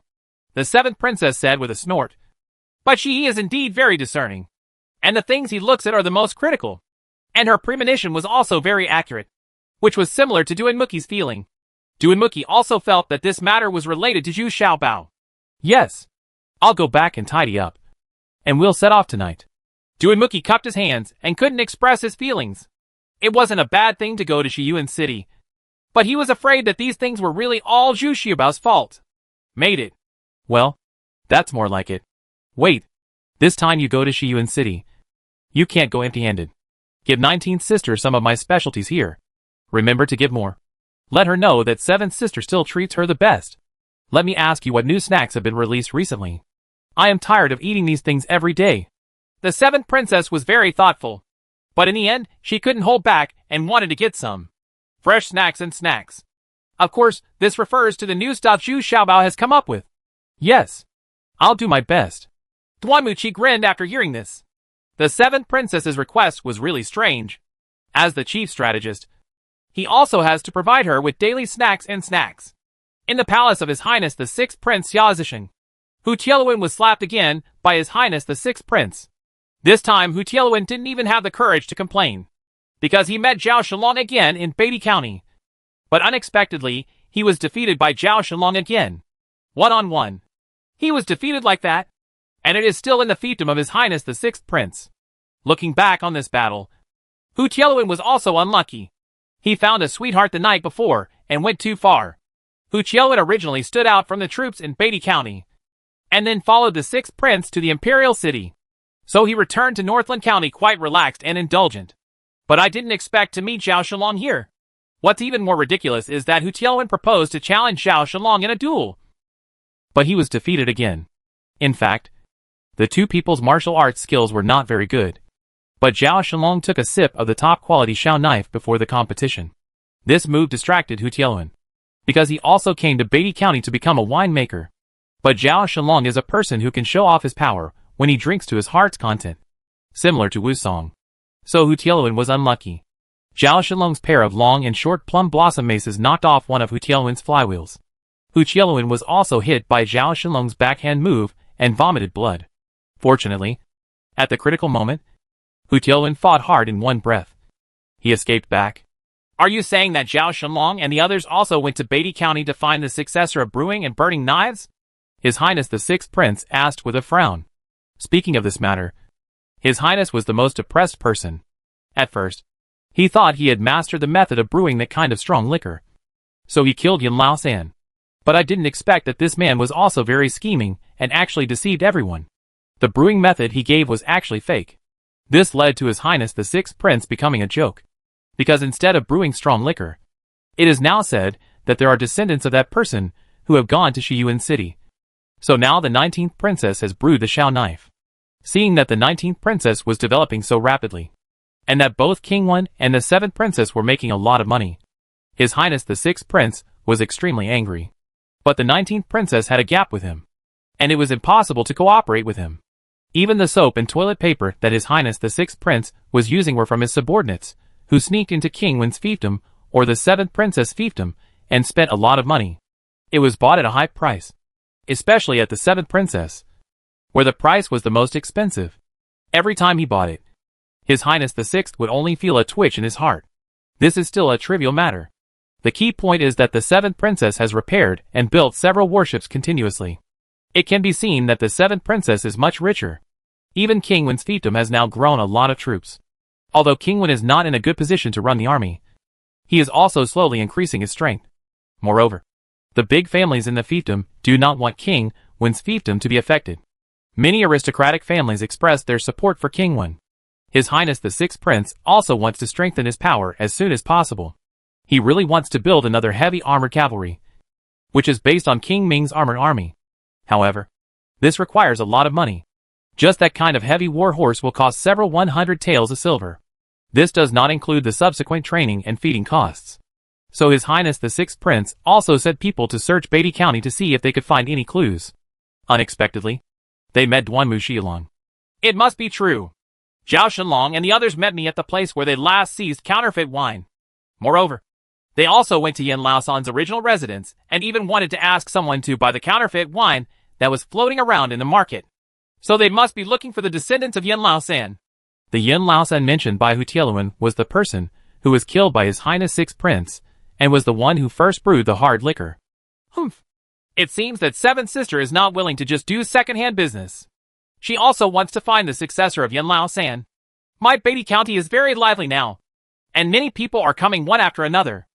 The seventh princess said with a snort. But she is indeed very discerning, and the things he looks at are the most critical. And her premonition was also very accurate, which was similar to Duanmuchi's feeling. Duanmuchi also felt that this matter was related to Zhu Xiaobao. Yes. I'll go back and tidy up. And we'll set off tonight. Duanmuchi cupped his hands and couldn't express his feelings. It wasn't a bad thing to go to Shiyuan City, but he was afraid that these things were really all Zhu Xiaobao's fault. Made it. Well, that's more like it. Wait. This time you go to Shiyuan City. You can't go empty-handed. Give 19th sister some of my specialties here. Remember to give more. Let her know that 7th sister still treats her the best. Let me ask you what new snacks have been released recently. I am tired of eating these things every day. The seventh princess was very thoughtful, but in the end, she couldn't hold back and wanted to get some fresh snacks and snacks. Of course, this refers to the new stuff Zhu Xiaobao has come up with. Yes. I'll do my best. Duanmuchi grinned after hearing this. The seventh princess's request was really strange. As the chief strategist, he also has to provide her with daily snacks. In the palace of His Highness the Sixth Prince Yazisheng, Hu Tieluen was slapped again by His Highness the Sixth Prince. This time Hu Tieluen didn't even have the courage to complain, because he met Zhao Shenlong again in Beatty County. But unexpectedly, he was defeated by Zhao Shenlong again. 1-on-1. He was defeated like that, and it is still in the fiefdom of His Highness the Sixth Prince. Looking back on this battle, Hu Tieluen was also unlucky. He found a sweetheart the night before and went too far. Hu Tieluen originally stood out from the troops in Beatty County, and then followed the Sixth Prince to the Imperial City. So he returned to Northland County quite relaxed and indulgent. But I didn't expect to meet Zhao Shenlong here. What's even more ridiculous is that Hu Tieluen proposed to challenge Zhao Shenlong in a duel. But he was defeated again. In fact, the two people's martial arts skills were not very good. But Zhao Shenlong took a sip of the top-quality Shao knife before the competition. This move distracted Hu Tieluen, because he also came to Beatty County to become a winemaker. But Zhao Shenlong is a person who can show off his power when he drinks to his heart's content, similar to Wu Song. So Hu Tieluen was unlucky. Zhao Shenlong's pair of long and short plum blossom maces knocked off one of Hu Tielwen's flywheels. Hu Qiaoluan was also hit by Zhao Shenlong's backhand move and vomited blood. Fortunately, at the critical moment, Hu Qiaoluan fought hard in one breath. He escaped back. Are you saying that Zhao Shenlong and the others also went to Beatty County to find the successor of brewing and burning knives? His Highness the Sixth Prince asked with a frown. Speaking of this matter, His Highness was the most depressed person. At first, he thought he had mastered the method of brewing that kind of strong liquor. So he killed Yan Laosan. But I didn't expect that this man was also very scheming and actually deceived everyone. The brewing method he gave was actually fake. This led to His Highness the Sixth Prince becoming a joke. Because instead of brewing strong liquor, it is now said that there are descendants of that person who have gone to Shiyuan City. So now the 19th princess has brewed the Shao knife. Seeing that the 19th princess was developing so rapidly, and that both King Wen and the 7th princess were making a lot of money, His Highness the 6th prince was extremely angry. But the 19th princess had a gap with him, and it was impossible to cooperate with him. Even the soap and toilet paper that His Highness the 6th prince was using were from his subordinates, who sneaked into King Wen's fiefdom or the 7th princess fiefdom and spent a lot of money. It was bought at a high price, especially at the 7th princess, where the price was the most expensive. Every time he bought it, His Highness the 6th would only feel a twitch in his heart. This is still a trivial matter. The key point is that the 7th princess has repaired and built several warships continuously. It can be seen that the 7th princess is much richer. Even King Wen's fiefdom has now grown a lot of troops. Although King Wen is not in a good position to run the army, he is also slowly increasing his strength. Moreover, the big families in the fiefdom do not want King Wen's fiefdom to be affected. Many aristocratic families expressed their support for King Wen. His Highness the 6th Prince also wants to strengthen his power as soon as possible. He really wants to build another heavy armored cavalry, which is based on King Ming's armored army. However, this requires a lot of money. Just that kind of heavy war horse will cost several 100 taels of silver. This does not include the subsequent training and feeding costs. So His Highness the 6th Prince also sent people to search Beatty County to see if they could find any clues. Unexpectedly, they met Duan Muxialong. It must be true. Zhao Shenlong and the others met me at the place where they last seized counterfeit wine. Moreover, they also went to Yan Laosan's original residence and even wanted to ask someone to buy the counterfeit wine that was floating around in the market. So they must be looking for the descendants of Yan Laosan. The Yan Laosan mentioned by Hu Qiaoluan was the person who was killed by His Highness 6th Prince and was the one who first brewed the hard liquor. Humph. It seems that Seventh Sister is not willing to just do second-hand business. She also wants to find the successor of Yan Laosan. My Beatty County is very lively now, and many people are coming one after another.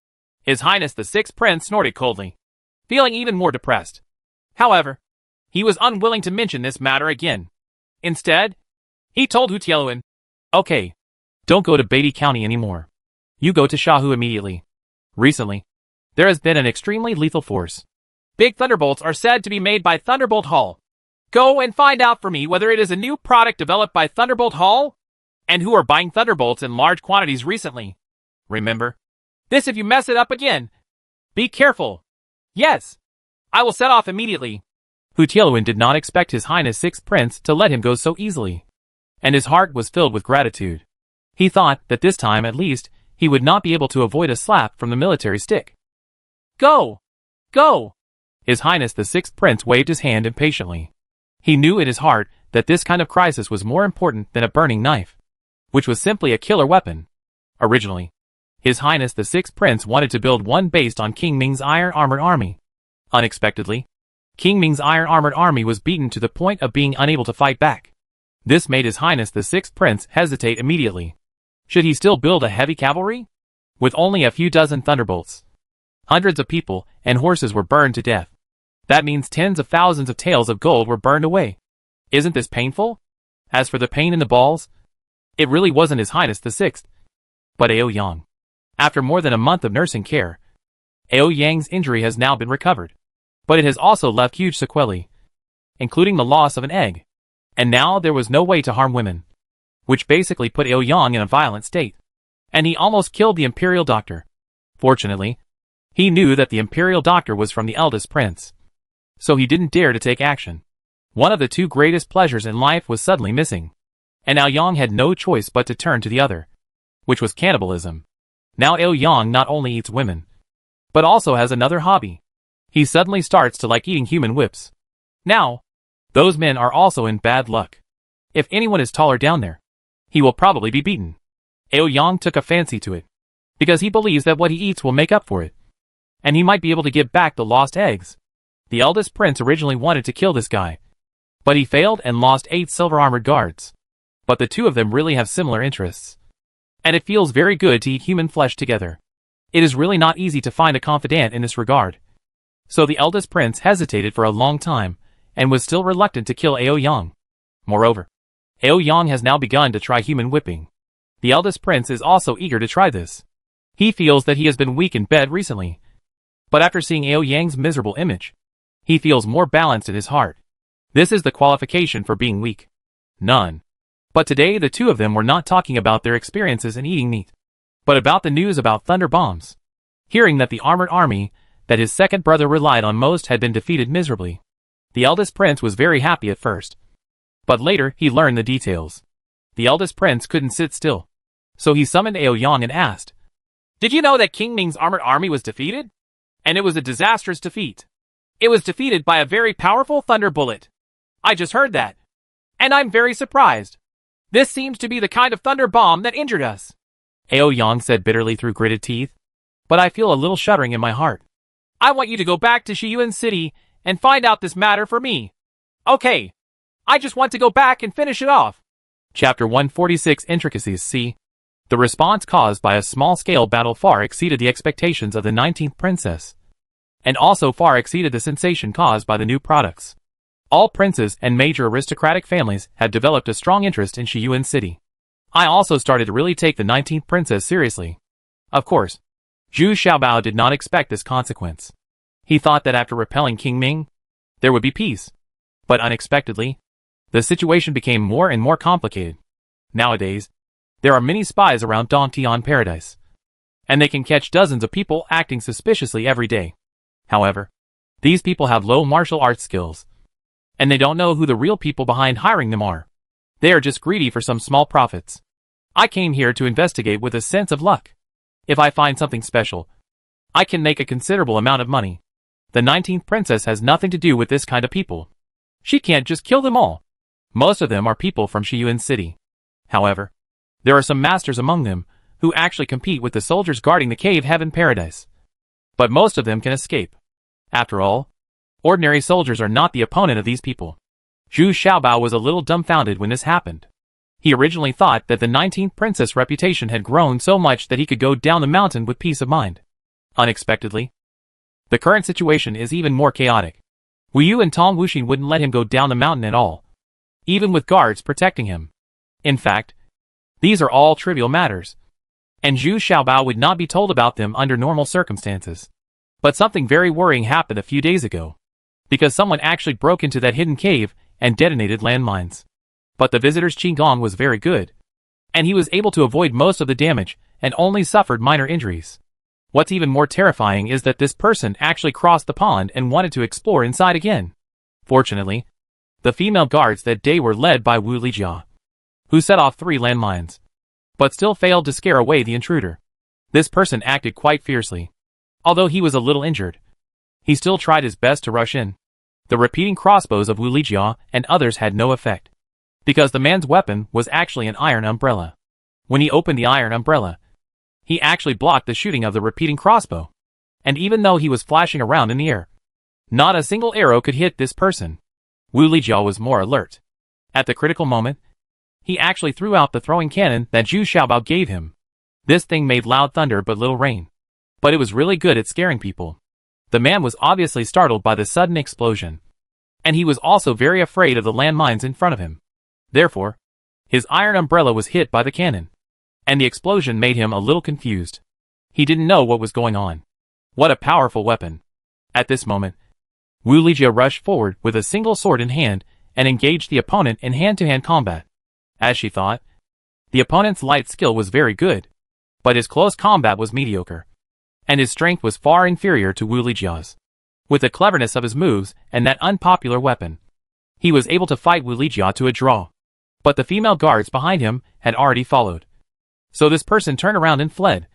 His Highness the 6th Prince snorted coldly, feeling even more depressed. However, he was unwilling to mention this matter again. Instead, he told Hu Qiaoluan, "Okay, don't go to Beatty County anymore. You go to Shahu immediately. Recently, there has been an extremely lethal force. Big thunderbolts are said to be made by Thunderbolt Hall. Go and find out for me whether it is a new product developed by Thunderbolt Hall, and who are buying thunderbolts in large quantities recently. Remember this if you mess it up again. Be careful. Yes, I will set off immediately." Hu Qiaoluan did not expect His Highness 6th Prince to let him go so easily, and his heart was filled with gratitude. He thought that this time at least he would not be able to avoid a slap from the military stick. Go! Go! His Highness the 6th Prince waved his hand impatiently. He knew in his heart that this kind of crisis was more important than a burning knife, which was simply a killer weapon. Originally, His Highness the 6th Prince wanted to build one based on King Ming's iron armored army. Unexpectedly, King Ming's iron armored army was beaten to the point of being unable to fight back. This made His Highness the 6th Prince hesitate immediately. Should he still build a heavy cavalry? With only a few dozen thunderbolts, hundreds of people and horses were burned to death. That means tens of thousands of taels of gold were burned away. Isn't this painful? As for the pain in the balls, it really wasn't His Highness the 6th, but Ao Yang. After more than a month of nursing care, Ao Yang's injury has now been recovered, but it has also left huge sequelae, including the loss of an egg. And now there was no way to harm women, which basically put Ao Yang in a violent state. And he almost killed the imperial doctor. Fortunately, he knew that the imperial doctor was from the eldest prince, so he didn't dare to take action. One of the two greatest pleasures in life was suddenly missing, and Ao Yang had no choice but to turn to the other, which was cannibalism. Now Ao Yang not only eats women, but also has another hobby. He suddenly starts to like eating human whips. Now, those men are also in bad luck. If anyone is taller down there, he will probably be beaten. Aoyang took a fancy to it, because he believes that what he eats will make up for it, and he might be able to give back the lost eggs. The eldest prince originally wanted to kill this guy, but he failed and lost 8 silver-armored guards. But the two of them really have similar interests, and it feels very good to eat human flesh together. It is really not easy to find a confidant in this regard. So the eldest prince hesitated for a long time, and was still reluctant to kill Aoyang. Moreover, Aoyang has now begun to try human whipping. The eldest prince is also eager to try this. He feels that he has been weak in bed recently, but after seeing Aoyang's miserable image, he feels more balanced in his heart. This is the qualification for being weak. None. But today the two of them were not talking about their experiences in eating meat, but about the news about thunder bombs. Hearing that the armored army that his second brother relied on most had been defeated miserably, the eldest prince was very happy at first. But later he learned the details. The eldest prince couldn't sit still, so he summoned Aoyang and asked, "Did you know that King Ming's armored army was defeated? And it was a disastrous defeat. It was defeated by a very powerful thunder bullet. I just heard that, and I'm very surprised. This seems to be the kind of thunder bomb that injured us." Aoyang said bitterly through gritted teeth, "But I feel a little shuddering in my heart. I want you to go back to Shiyuan City and find out this matter for me. Okay. I just want to go back and finish it off." Chapter 146 Intricacies C. The response caused by a small-scale battle far exceeded the expectations of the 19th princess, and also far exceeded the sensation caused by the new products. All princes and major aristocratic families had developed a strong interest in Shiyuan City. I also started to really take the 19th princess seriously. Of course, Zhu Xiaobao did not expect this consequence. He thought that after repelling King Ming, there would be peace. But unexpectedly, the situation became more and more complicated. Nowadays, there are many spies around Dongtian Paradise, and they can catch dozens of people acting suspiciously every day. However, these people have low martial arts skills, and they don't know who the real people behind hiring them are. They are just greedy for some small profits. I came here to investigate with a sense of luck. If I find something special, I can make a considerable amount of money. The 19th princess has nothing to do with this kind of people. She can't just kill them all. Most of them are people from Shiyuan City. However, there are some masters among them who actually compete with the soldiers guarding the cave heaven paradise. But most of them can escape. After all, ordinary soldiers are not the opponent of these people. Zhu Xiaobao was a little dumbfounded when this happened. He originally thought that the 19th princess' reputation had grown so much that he could go down the mountain with peace of mind. Unexpectedly, the current situation is even more chaotic. Wu Yu and Tong Wuxin wouldn't let him go down the mountain at all, even with guards protecting him. In fact, these are all trivial matters, and Zhu Xiaobao would not be told about them under normal circumstances. But something very worrying happened a few days ago, because someone actually broke into that hidden cave and detonated landmines. But the visitor's Qigong was very good, and he was able to avoid most of the damage and only suffered minor injuries. What's even more terrifying is that this person actually crossed the pond and wanted to explore inside again. Fortunately, the female guards that day were led by Wu Lijia, who set off 3 landmines, but still failed to scare away the intruder. This person acted quite fiercely. Although he was a little injured, he still tried his best to rush in. The repeating crossbows of Wu Lijia and others had no effect, because the man's weapon was actually an iron umbrella. When he opened the iron umbrella, he actually blocked the shooting of the repeating crossbow. And even though he was flashing around in the air, not a single arrow could hit this person. Wu Lijia was more alert. At the critical moment, he actually threw out the throwing cannon that Zhu Xiaobao gave him. This thing made loud thunder but little rain, but it was really good at scaring people. The man was obviously startled by the sudden explosion, and he was also very afraid of the landmines in front of him. Therefore, his iron umbrella was hit by the cannon, and the explosion made him a little confused. He didn't know what was going on. What a powerful weapon. At this moment, Wu Lijia rushed forward with a single sword in hand and engaged the opponent in hand-to-hand combat. As she thought, the opponent's light skill was very good, but his close combat was mediocre, and his strength was far inferior to Wu Lijia's. With the cleverness of his moves and that unpopular weapon, he was able to fight Wu Lijia to a draw. But the female guards behind him had already followed. So this person turned around and fled,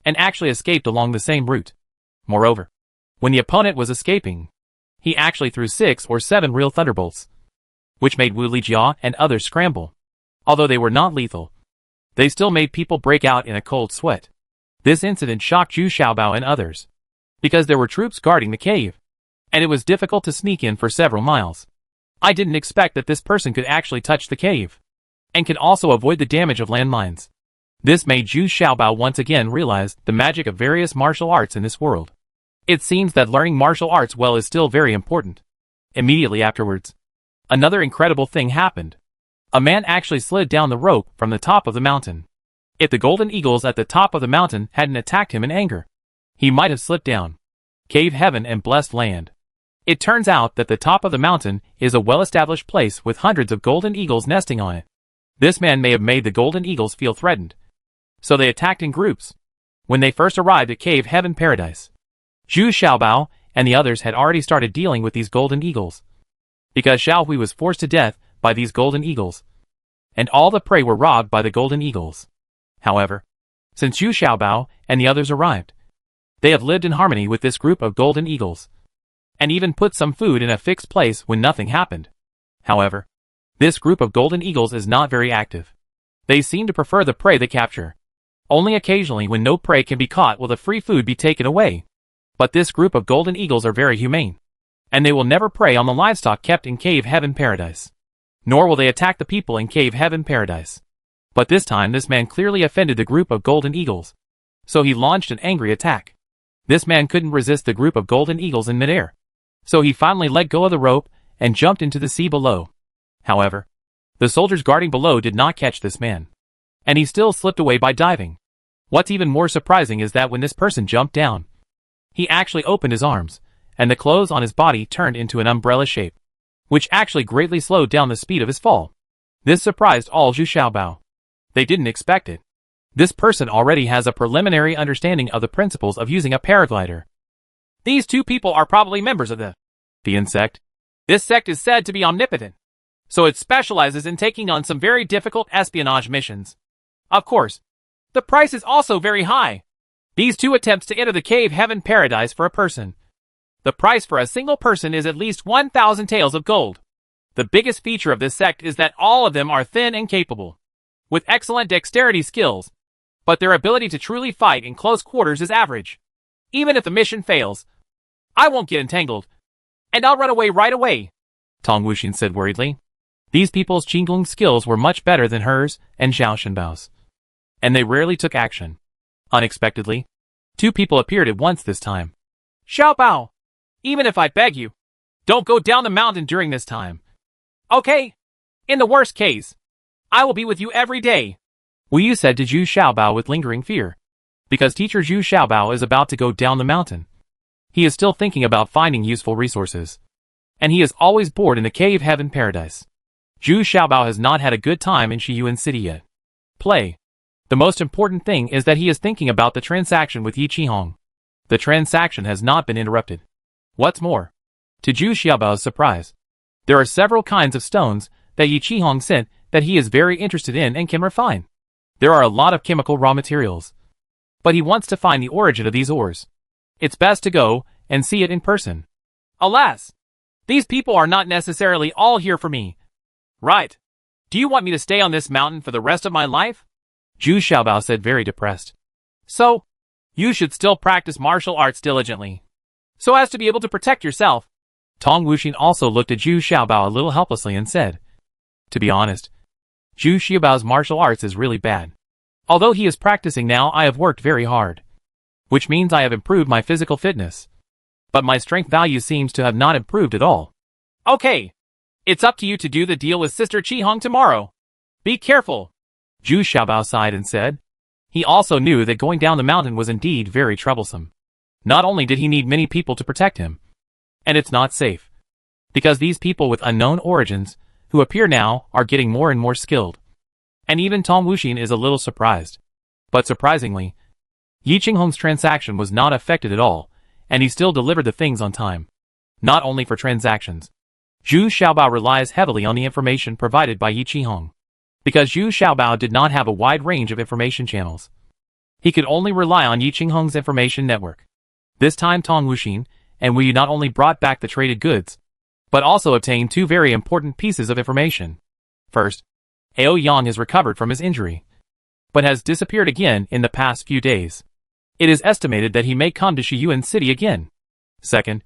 and actually escaped along the same route. Moreover, When the opponent was escaping, he actually threw 6 or 7 real thunderbolts, which made Wu Lijia and others scramble. Although they were not lethal, they still made people break out in a cold sweat. This incident shocked Zhu Xiaobao and others, because there were troops guarding the cave, and it was difficult to sneak in for several miles. I didn't expect that this person could actually touch the cave, and can also avoid the damage of landmines. This made Zhu Xiaobao once again realize the magic of various martial arts in this world. It seems that learning martial arts well is still very important. Immediately afterwards, another incredible thing happened. A man actually slid down the rope from the top of the mountain. If the golden eagles at the top of the mountain hadn't attacked him in anger, he might have slipped down. Cave heaven and blessed land. It turns out that the top of the mountain is a well-established place with hundreds of golden eagles nesting on it. This man may have made the golden eagles feel threatened, so they attacked in groups. When they first arrived at Cave Heaven Paradise, Zhu Xiaobao and the others had already started dealing with these golden eagles, because Xiao Hui was forced to death by these golden eagles, and all the prey were robbed by the golden eagles. However, since Zhu Xiaobao and the others arrived, they have lived in harmony with this group of golden eagles, and even put some food in a fixed place when nothing happened. However, this group of golden eagles is not very active. They seem to prefer the prey they capture. Only occasionally when no prey can be caught will the free food be taken away. But this group of golden eagles are very humane, and they will never prey on the livestock kept in Cave Heaven Paradise. Nor will they attack the people in Cave Heaven Paradise. But this time this man clearly offended the group of golden eagles, so he launched an angry attack. This man couldn't resist the group of golden eagles in midair, so he finally let go of the rope and jumped into the sea below. However, the soldiers guarding below did not catch this man, and he still slipped away by diving. What's even more surprising is that when this person jumped down, he actually opened his arms, and the clothes on his body turned into an umbrella shape, which actually greatly slowed down the speed of his fall. This surprised all Zhu Xiaobao. They didn't expect it. This person already has a preliminary understanding of the principles of using a paraglider. These two people are probably members of the insect. This sect is said to be omnipotent, so it specializes in taking on some very difficult espionage missions. Of course, the price is also very high. These two attempts to enter the Cave Heaven Paradise for a person. The price for a single person is at least 1,000 taels of gold. The biggest feature of this sect is that all of them are thin and capable, with excellent dexterity skills, but their ability to truly fight in close quarters is average. Even if the mission fails, I won't get entangled, and I'll run away right away, Tong Wuxin said worriedly. These people's Qinglong skills were much better than hers and Zhao Shenbao's, and they rarely took action. Unexpectedly, two people appeared at once this time. Xiaobao, even if I beg you, don't go down the mountain during this time. Okay? In the worst case, I will be with you every day, Wu Yu said to Zhu Xiaobao with lingering fear, because teacher Zhu Xiaobao is about to go down the mountain. He is still thinking about finding useful resources, and he is always bored in the Cave Heaven Paradise. Zhu Xiaobao has not had a good time in Shiyuan City yet. Play. The most important thing is that he is thinking about the transaction with Yi Qihong. The transaction has not been interrupted. What's more, to Zhu Xiaobao's surprise, there are several kinds of stones that Yi Qihong sent that he is very interested in and can refine. There are a lot of chemical raw materials, but he wants to find the origin of these ores. It's best to go and see it in person. Alas, these people are not necessarily all here for me. Right. Do you want me to stay on this mountain for the rest of my life? Zhu Xiaobao said very depressed. So, you should still practice martial arts diligently, so as to be able to protect yourself. Tong Wuxin also looked at Zhu Xiaobao a little helplessly and said, to be honest, Zhu Xiaobao's martial arts is really bad. Although he is practicing now, I have worked very hard, which means I have improved my physical fitness, but my strength value seems to have not improved at all. Okay, it's up to you to do the deal with Sister Qihong tomorrow. Be careful. Zhu Xiaobao sighed and said. He also knew that going down the mountain was indeed very troublesome. Not only did he need many people to protect him, and it's not safe, because these people with unknown origins who appear now are getting more and more skilled. And even Tong Wuxin is a little surprised. But surprisingly, Yi Qinghong's transaction was not affected at all, and he still delivered the things on time. Not only for transactions, Zhu Xiaobao relies heavily on the information provided by Yi Qihong. Because Zhu Xiaobao did not have a wide range of information channels, he could only rely on Yi Qinghong's information network. This time Tong Wuxin and Wu Yu not only brought back the traded goods, but also obtained two very important pieces of information. First, Ao Yang has recovered from his injury, but has disappeared again in the past few days. It is estimated that he may come to Shiyuan City again. Second,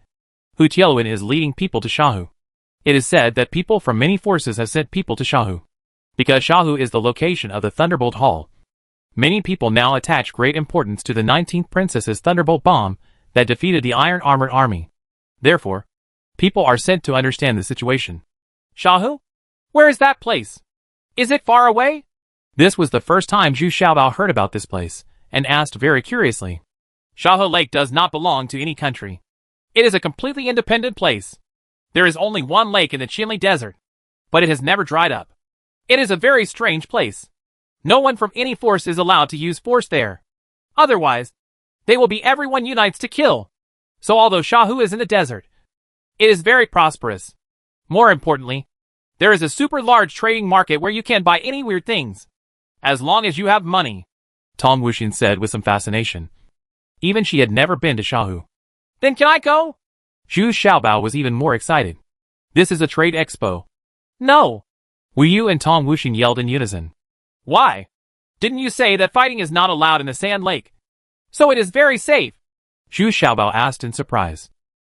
Hu Tianluan is leading people to Shahu. It is said that people from many forces have sent people to Shahu. Because Shahu is the location of the Thunderbolt Hall, many people now attach great importance to the 19th Princess's Thunderbolt Bomb that defeated the Iron Armored Army. Therefore, people are sent to understand the situation. Shahu? Where is that place? Is it far away? This was the first time Zhu Xiaobao heard about this place, and asked very curiously. Shahu Lake does not belong to any country. It is a completely independent place. There is only one lake in the Qinli Desert, but it has never dried up. It is a very strange place. No one from any force is allowed to use force there. Otherwise, they will be everyone unites to kill. So although Shahu is in the desert, it is very prosperous. More importantly, there is a super large trading market where you can buy any weird things, as long as you have money, Tong Wuxin said with some fascination. Even she had never been to Shahu. Then can I go? Zhu Xiaobao was even more excited. This is a trade expo. No. Wu Yu and Tong Wuxin yelled in unison. Why? Didn't you say that fighting is not allowed in the Sand Lake? So it is very safe. Zhu Xiaobao asked in surprise.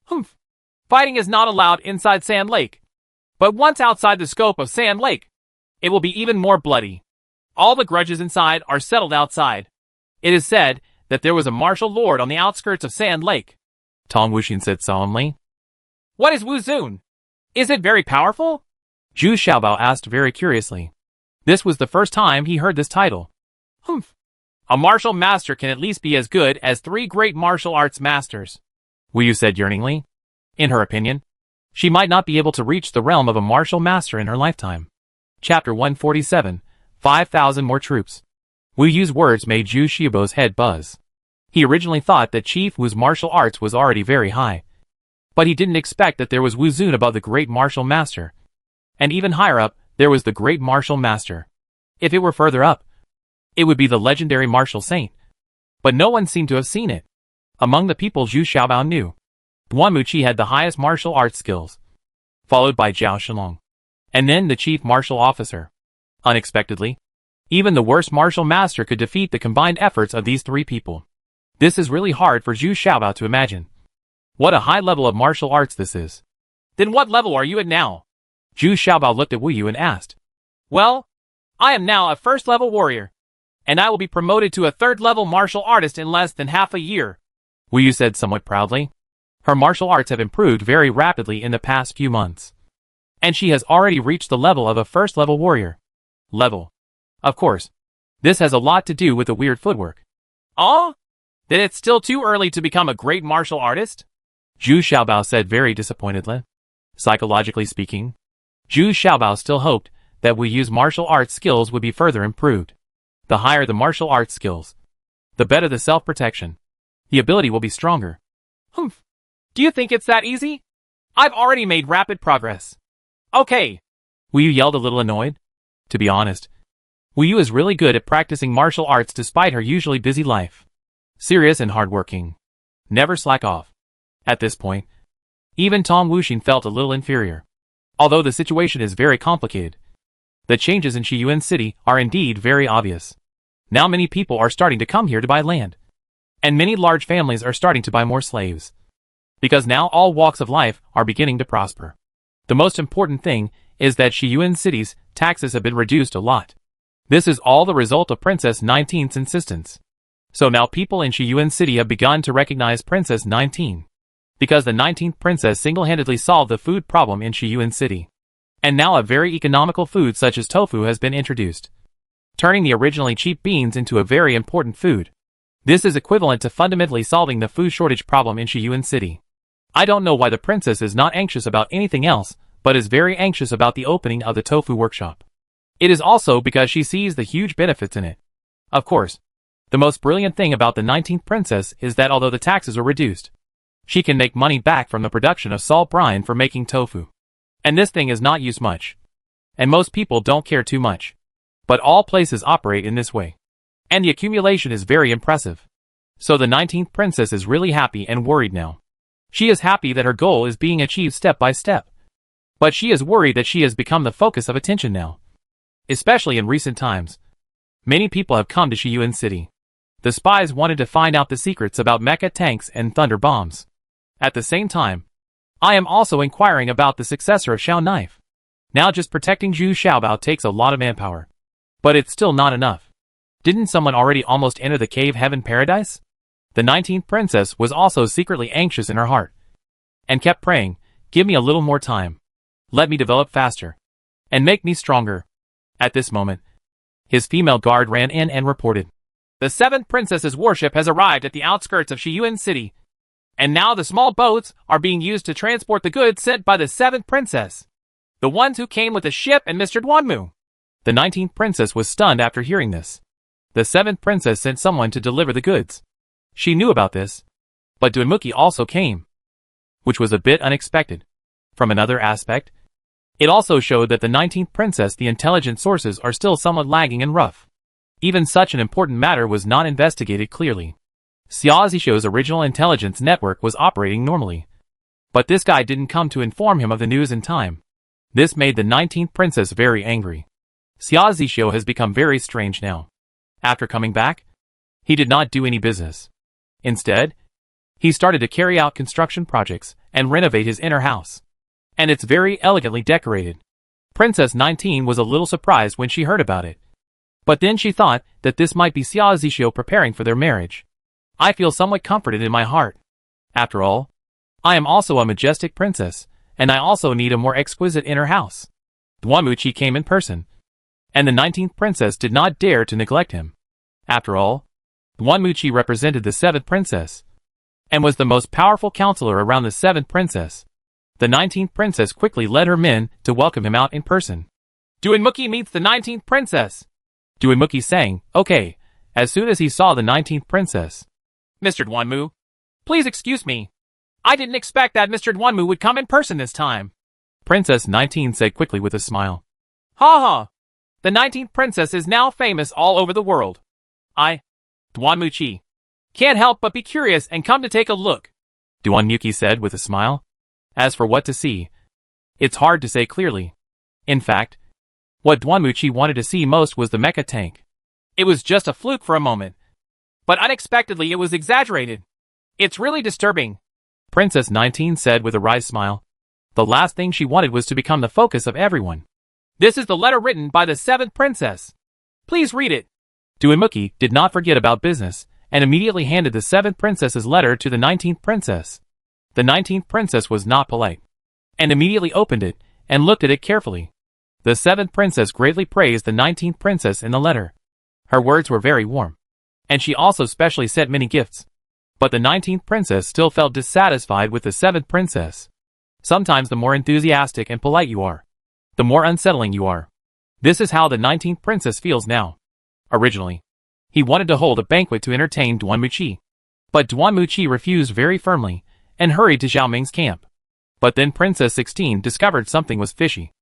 Humph. Fighting is not allowed inside Sand Lake. But once outside the scope of Sand Lake, it will be even more bloody. All the grudges inside are settled outside. It is said that there was a martial lord on the outskirts of Sand Lake, Tong Wuxin said solemnly. What is Wu Zun? Is it very powerful? Zhu Xiaobao asked very curiously. This was the first time he heard this title. Humph. A martial master can at least be as good as 3 great martial arts masters, Wu Yu said yearningly. In her opinion, she might not be able to reach the realm of a martial master in her lifetime. Chapter 147, 5,000 more troops. Wu Yu's words made Zhu Xiaobao's head buzz. He originally thought that Chief Wu's martial arts was already very high, but he didn't expect that there was Wu Zun above the great martial master. And even higher up, there was the great martial master. If it were further up, it would be the legendary martial saint. But no one seemed to have seen it. Among the people Zhu Xiaobao knew, Duan Muqi had the highest martial arts skills, followed by Zhao Shenlong, and then the chief martial officer. Unexpectedly, even the worst martial master could defeat the combined efforts of these 3 people. This is really hard for Zhu Xiaobao to imagine. What a high level of martial arts this is. Then what level are you at now? Zhu Xiaobao looked at Wu Yu and asked. Well, I am now a first-level warrior, and I will be promoted to a third-level martial artist in less than half a year, Wu Yu said somewhat proudly. Her martial arts have improved very rapidly in the past few months, and she has already reached the level of a first-level warrior. Level. Of course, this has a lot to do with the weird footwork. Oh? Then it's still too early to become a great martial artist? Zhu Xiaobao said very disappointedly. Psychologically speaking, Zhu Xiaobao still hoped that Wu Yu's martial arts skills would be further improved. The higher the martial arts skills, the better the self-protection. The ability will be stronger. Humph. Do you think it's that easy? I've already made rapid progress. Okay. Wu Yu yelled a little annoyed. To be honest, Wu Yu is really good at practicing martial arts despite her usually busy life. Serious and hardworking. Never slack off. At this point, even Tong Wuxin felt a little inferior. Although the situation is very complicated, the changes in Shiyuan City are indeed very obvious. Now many people are starting to come here to buy land, and many large families are starting to buy more slaves. Because now all walks of life are beginning to prosper. The most important thing is that Shiyuan City's taxes have been reduced a lot. This is all the result of Princess 19's insistence. So now people in Shiyuan City have begun to recognize Princess 19. Because the 19th princess single-handedly solved the food problem in Shiyuan City. And now a very economical food such as tofu has been introduced, turning the originally cheap beans into a very important food. This is equivalent to fundamentally solving the food shortage problem in Shiyuan City. I don't know why the princess is not anxious about anything else, but is very anxious about the opening of the tofu workshop. It is also because she sees the huge benefits in it. Of course, the most brilliant thing about the 19th princess is that although the taxes are reduced, she can make money back from the production of salt brine for making tofu. And this thing is not used much. And most people don't care too much. But all places operate in this way. And the accumulation is very impressive. So the 19th princess is really happy and worried now. She is happy that her goal is being achieved step by step. But she is worried that she has become the focus of attention now. Especially in recent times. Many people have come to Shiyuan City. The spies wanted to find out the secrets about mecha tanks and thunder bombs. At the same time, I am also inquiring about the successor of Xiao Knife. Now just protecting Zhu Xiaobao takes a lot of manpower. But it's still not enough. Didn't someone already almost enter the cave heaven paradise? The 19th princess was also secretly anxious in her heart. And kept praying, give me a little more time. Let me develop faster. And make me stronger. At this moment, his female guard ran in and reported. The 7th princess's warship has arrived at the outskirts of Shiyuan City. And now the small boats are being used to transport the goods sent by the 7th princess. The ones who came with the ship and Mr. Duanmu. The 19th princess was stunned after hearing this. The 7th princess sent someone to deliver the goods. She knew about this. But Duanmuki also came. Which was a bit unexpected. From another aspect, it also showed that the 19th princess, the intelligence sources are still somewhat lagging and rough. Even such an important matter was not investigated clearly. Xia Zishou's original intelligence network was operating normally. But this guy didn't come to inform him of the news in time. This made the 19th princess very angry. Xia Zishou has become very strange now. After coming back, he did not do any business. Instead, he started to carry out construction projects and renovate his inner house. And it's very elegantly decorated. Princess 19 was a little surprised when she heard about it. But then she thought that this might be Xia Zishou preparing for their marriage. I feel somewhat comforted in my heart. After all, I am also a majestic princess, and I also need a more exquisite inner house. Duanmuqi came in person. And the 19th princess did not dare to neglect him. After all, Duanmuqi represented the 7th princess, and was the most powerful counselor around the 7th princess. The 19th princess quickly led her men to welcome him out in person. Duanmuqi meets the 19th princess. Duanmuqi sang, okay, as soon as he saw the 19th princess. Mr. Duanmu, please excuse me. I didn't expect that Mr. Duanmu would come in person this time. Princess 19 said quickly with a smile. Ha ha! The 19th princess is now famous all over the world. Duanmuqi, can't help but be curious and come to take a look. Duanmuqi said with a smile. As for what to see, it's hard to say clearly. In fact, what Duanmuqi wanted to see most was the mecha tank. It was just a fluke for a moment. But unexpectedly it was exaggerated. It's really disturbing. Princess 19 said with a wry smile. The last thing she wanted was to become the focus of everyone. This is the letter written by the 7th princess. Please read it. Duanmuqi did not forget about business, and immediately handed the 7th princess's letter to the 19th princess. The 19th princess was not polite, and immediately opened it, and looked at it carefully. The 7th princess greatly praised the 19th princess in the letter. Her words were very warm, and she also specially sent many gifts. But the 19th princess still felt dissatisfied with the 7th princess. Sometimes the more enthusiastic and polite you are, the more unsettling you are. This is how the 19th princess feels now. Originally, he wanted to hold a banquet to entertain Duanmuqi. But Duanmuqi refused very firmly, and hurried to Xiaoming's camp. But then Princess 16 discovered something was fishy.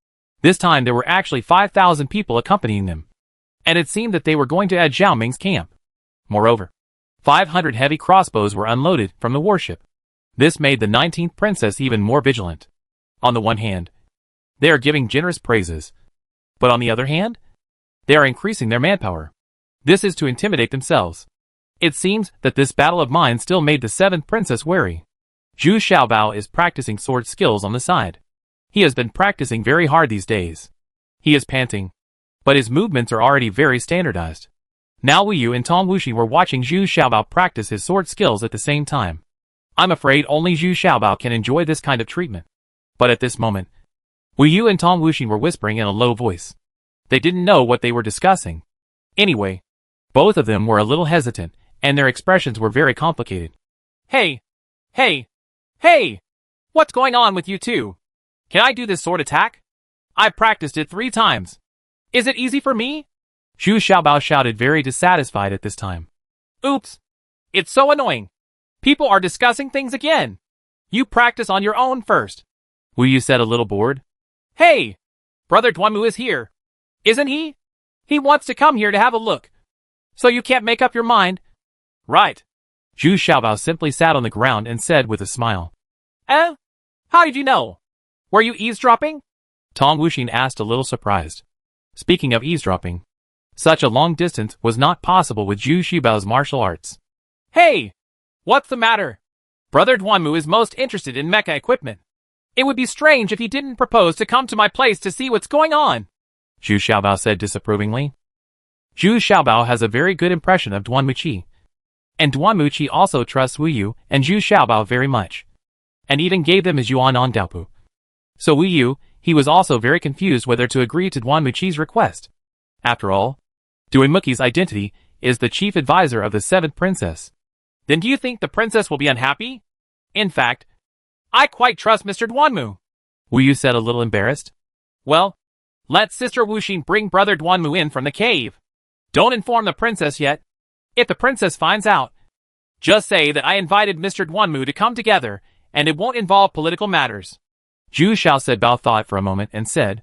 This time there were actually 5,000 people accompanying them. And it seemed that they were going to add Xiaoming's camp. Moreover, 500 heavy crossbows were unloaded from the warship. This made the 19th princess even more vigilant. On the one hand, they are giving generous praises. But on the other hand, they are increasing their manpower. This is to intimidate themselves. It seems that this battle of mine still made the 7th princess wary. Zhu Xiaobao is practicing sword skills on the side. He has been practicing very hard these days. He is panting, but his movements are already very standardized. Now Wu Yu and Tong Wuxi were watching Zhu Xiaobao practice his sword skills at the same time. I'm afraid only Zhu Xiaobao can enjoy this kind of treatment. But at this moment, Wu Yu and Tong Wuxi were whispering in a low voice. They didn't know what they were discussing. Anyway, both of them were a little hesitant, and their expressions were very complicated. Hey! What's going on with you two? Can I do this sword attack? I've practiced it 3 times. Is it easy for me? Zhu Xiaobao shouted, very dissatisfied at this time. Oops! It's so annoying. People are discussing things again. You practice on your own first. Wu Yu said, a little bored. Hey! Brother Duanmu is here. Isn't he? He wants to come here to have a look. So you can't make up your mind? Right. Zhu Xiaobao simply sat on the ground and said with a smile. Eh? How did you know? Were you eavesdropping? Tong Wuxin asked, a little surprised. Speaking of eavesdropping, such a long distance was not possible with Zhu Xiaobao's martial arts. Hey! What's the matter? Brother Duanmu is most interested in mecha equipment. It would be strange if he didn't propose to come to my place to see what's going on, Zhu Xiaobao said disapprovingly. Zhu Xiaobao has a very good impression of Duanmu Qi. And Duanmu Qi also trusts Wu Yu and Zhu Xiaobao very much, and even gave them his yuan on Daopu. So Wu Yu, he was also very confused whether to agree to Duanmu Qi's request. After all, Duanmuqi's identity is the chief advisor of the 7th princess. Then do you think the princess will be unhappy? In fact, I quite trust Mr. Duanmu, Wu Yu said, a little embarrassed. Well, let Sister Wuxin bring Brother Duanmu in from the cave. Don't inform the princess yet. If the princess finds out, just say that I invited Mr. Duanmu to come together, and it won't involve political matters. Zhu Xiaobao thought for a moment and said,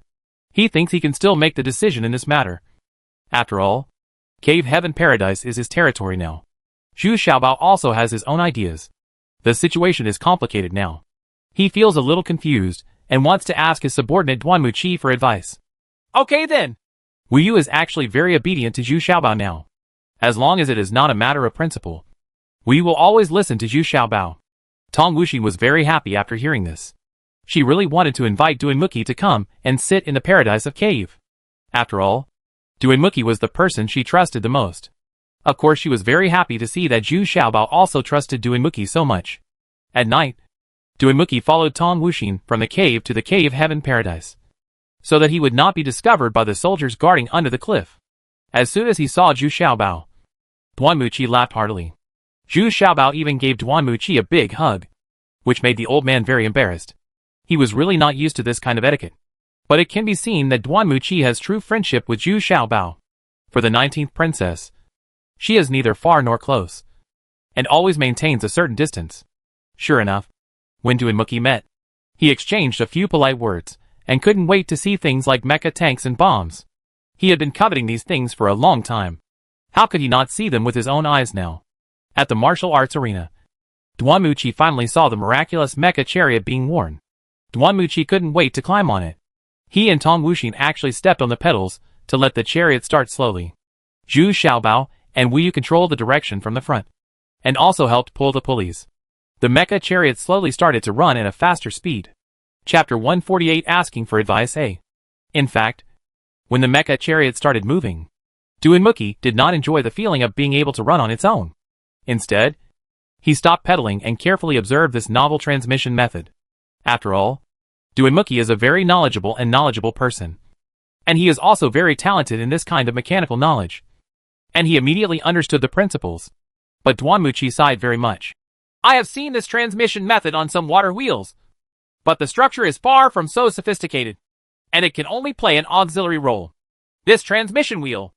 he thinks he can still make the decision in this matter. After all, Cave Heaven Paradise is his territory now. Zhu Xiaobao also has his own ideas. The situation is complicated now. He feels a little confused and wants to ask his subordinate Duanmu Qi for advice. Okay then. Wu Yu is actually very obedient to Zhu Xiaobao now. As long as it is not a matter of principle, Wu Yu will always listen to Zhu Xiaobao. Tong Wuxin was very happy after hearing this. She really wanted to invite Duanmuqi to come and sit in the paradise of Cave. After all, Duanmuqi was the person she trusted the most. Of course, she was very happy to see that Zhu Xiaobao also trusted Duanmuqi so much. At night, Duanmuqi followed Tong Wuxin from the cave to the Cave Heaven Paradise, so that he would not be discovered by the soldiers guarding under the cliff. As soon as he saw Zhu Xiaobao, Duanmu Qi laughed heartily. Zhu Xiaobao even gave Duanmu Qi a big hug, which made the old man very embarrassed. He was really not used to this kind of etiquette. But it can be seen that Duanmu Qi has true friendship with Zhu Xiaobao. For the 19th princess, she is neither far nor close, and always maintains a certain distance. Sure enough, when Duanmuqi met, he exchanged a few polite words, and couldn't wait to see things like mecha tanks and bombs. He had been coveting these things for a long time. How could he not see them with his own eyes now? At the martial arts arena, Duanmu Qi finally saw the miraculous mecha chariot being worn. Duanmu Qi couldn't wait to climb on it. He and Tong Wuxin actually stepped on the pedals to let the chariot start slowly. Zhu Xiaobao and Wu Yu controlled the direction from the front, and also helped pull the pulleys. The mecha chariot slowly started to run at a faster speed. Chapter 148, Asking for Advice A. In fact, when the mecha chariot started moving, Duanmuqi did not enjoy the feeling of being able to run on its own. Instead, he stopped pedaling and carefully observed this novel transmission method. After all, Duanmuqi is a very knowledgeable person. And he is also very talented in this kind of mechanical knowledge. And he immediately understood the principles. But Duanmu Qi sighed very much. I have seen this transmission method on some water wheels, but the structure is far from so sophisticated, and it can only play an auxiliary role. This transmission wheel,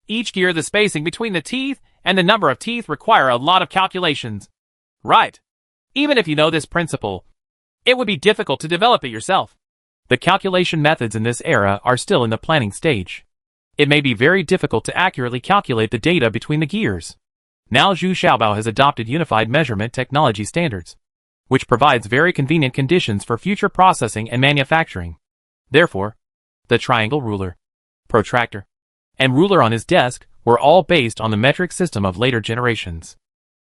each gear, the spacing between the teeth, and the number of teeth require a lot of calculations. Right. Even if you know this principle, it would be difficult to develop it yourself. The calculation methods in this era are still in the planning stage. It may be very difficult to accurately calculate the data between the gears. Now Zhu Xiaobao has adopted unified measurement technology standards, which provides very convenient conditions for future processing and manufacturing. Therefore, the triangle ruler, protractor, and ruler on his desk were all based on the metric system of later generations.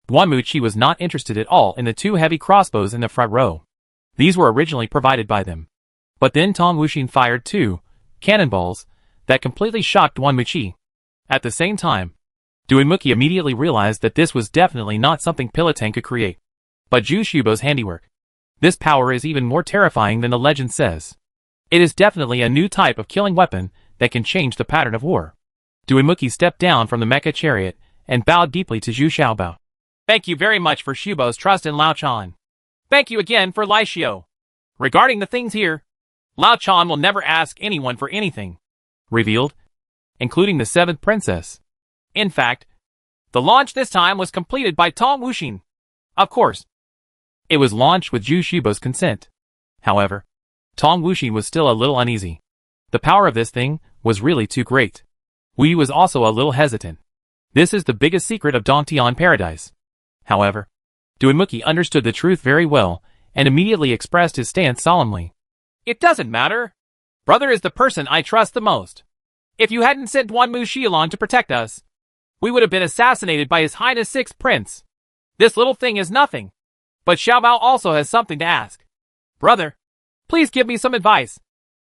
Duanmu Qi was not interested at all in the two heavy crossbows in the front row. These were originally provided by them. But then Tong Wuxin fired two cannonballs that completely shocked Duanmu Qi. At the same time, Duanmuqi immediately realized that this was definitely not something Pilotang could create, but Zhu Xiaobao's handiwork. This power is even more terrifying than the legend says. It is definitely a new type of killing weapon that can change the pattern of war. Duanmuqi stepped down from the mecha chariot and bowed deeply to Zhu Xiaobao. Thank you very much for Xiaobao's trust in Lao Chan. Thank you again for Lai Xiao. Regarding the things here, Lao Chan will never ask anyone for anything. Revealed, including the 7th princess. In fact, the launch this time was completed by Tong Wuxin. Of course, it was launched with Zhu Xiaobao's consent. However, Tong Wuxin was still a little uneasy. The power of this thing was really too great. Wu Yu was also a little hesitant. This is the biggest secret of Dongtian Paradise. However, Duanmuqi understood the truth very well and immediately expressed his stance solemnly. It doesn't matter. Brother is the person I trust the most. If you hadn't sent Duanmu Xiaolong to protect us, we would have been assassinated by His Highness Sixth Prince. This little thing is nothing. But Xiaobao also has something to ask. Brother, please give me some advice,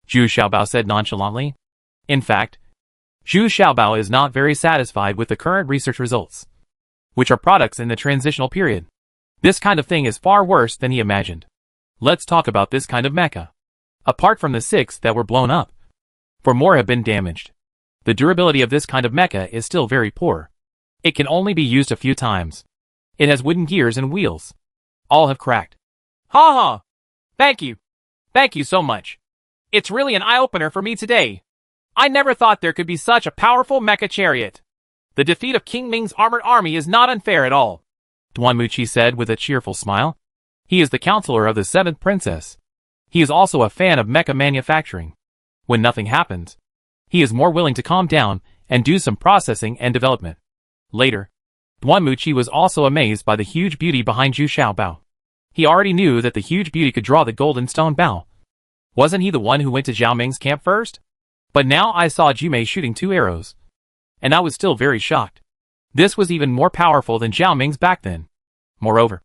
Zhu Xiaobao said nonchalantly. In fact, Zhu Xiaobao is not very satisfied with the current research results, which are products in the transitional period. This kind of thing is far worse than he imagined. Let's talk about this kind of mecha. Apart from the 6 that were blown up, 4 more have been damaged. The durability of this kind of mecha is still very poor. It can only be used a few times. It has wooden gears and wheels. All have cracked. Ha ha! Thank you. Thank you so much. It's really an eye-opener for me today. I never thought there could be such a powerful mecha chariot. The defeat of King Ming's armored army is not unfair at all, Duanmu Qi said with a cheerful smile. He is the counselor of the 7th princess. He is also a fan of mecha manufacturing. When nothing happens, he is more willing to calm down and do some processing and development. Later, Duanmu Qi was also amazed by the huge beauty behind Zhu Xiaobao. He already knew that the huge beauty could draw the golden stone bow. Wasn't he the one who went to Zhao Ming's camp first? But now I saw Jumei shooting 2 arrows. And I was still very shocked. This was even more powerful than Zhao Ming's back then. Moreover,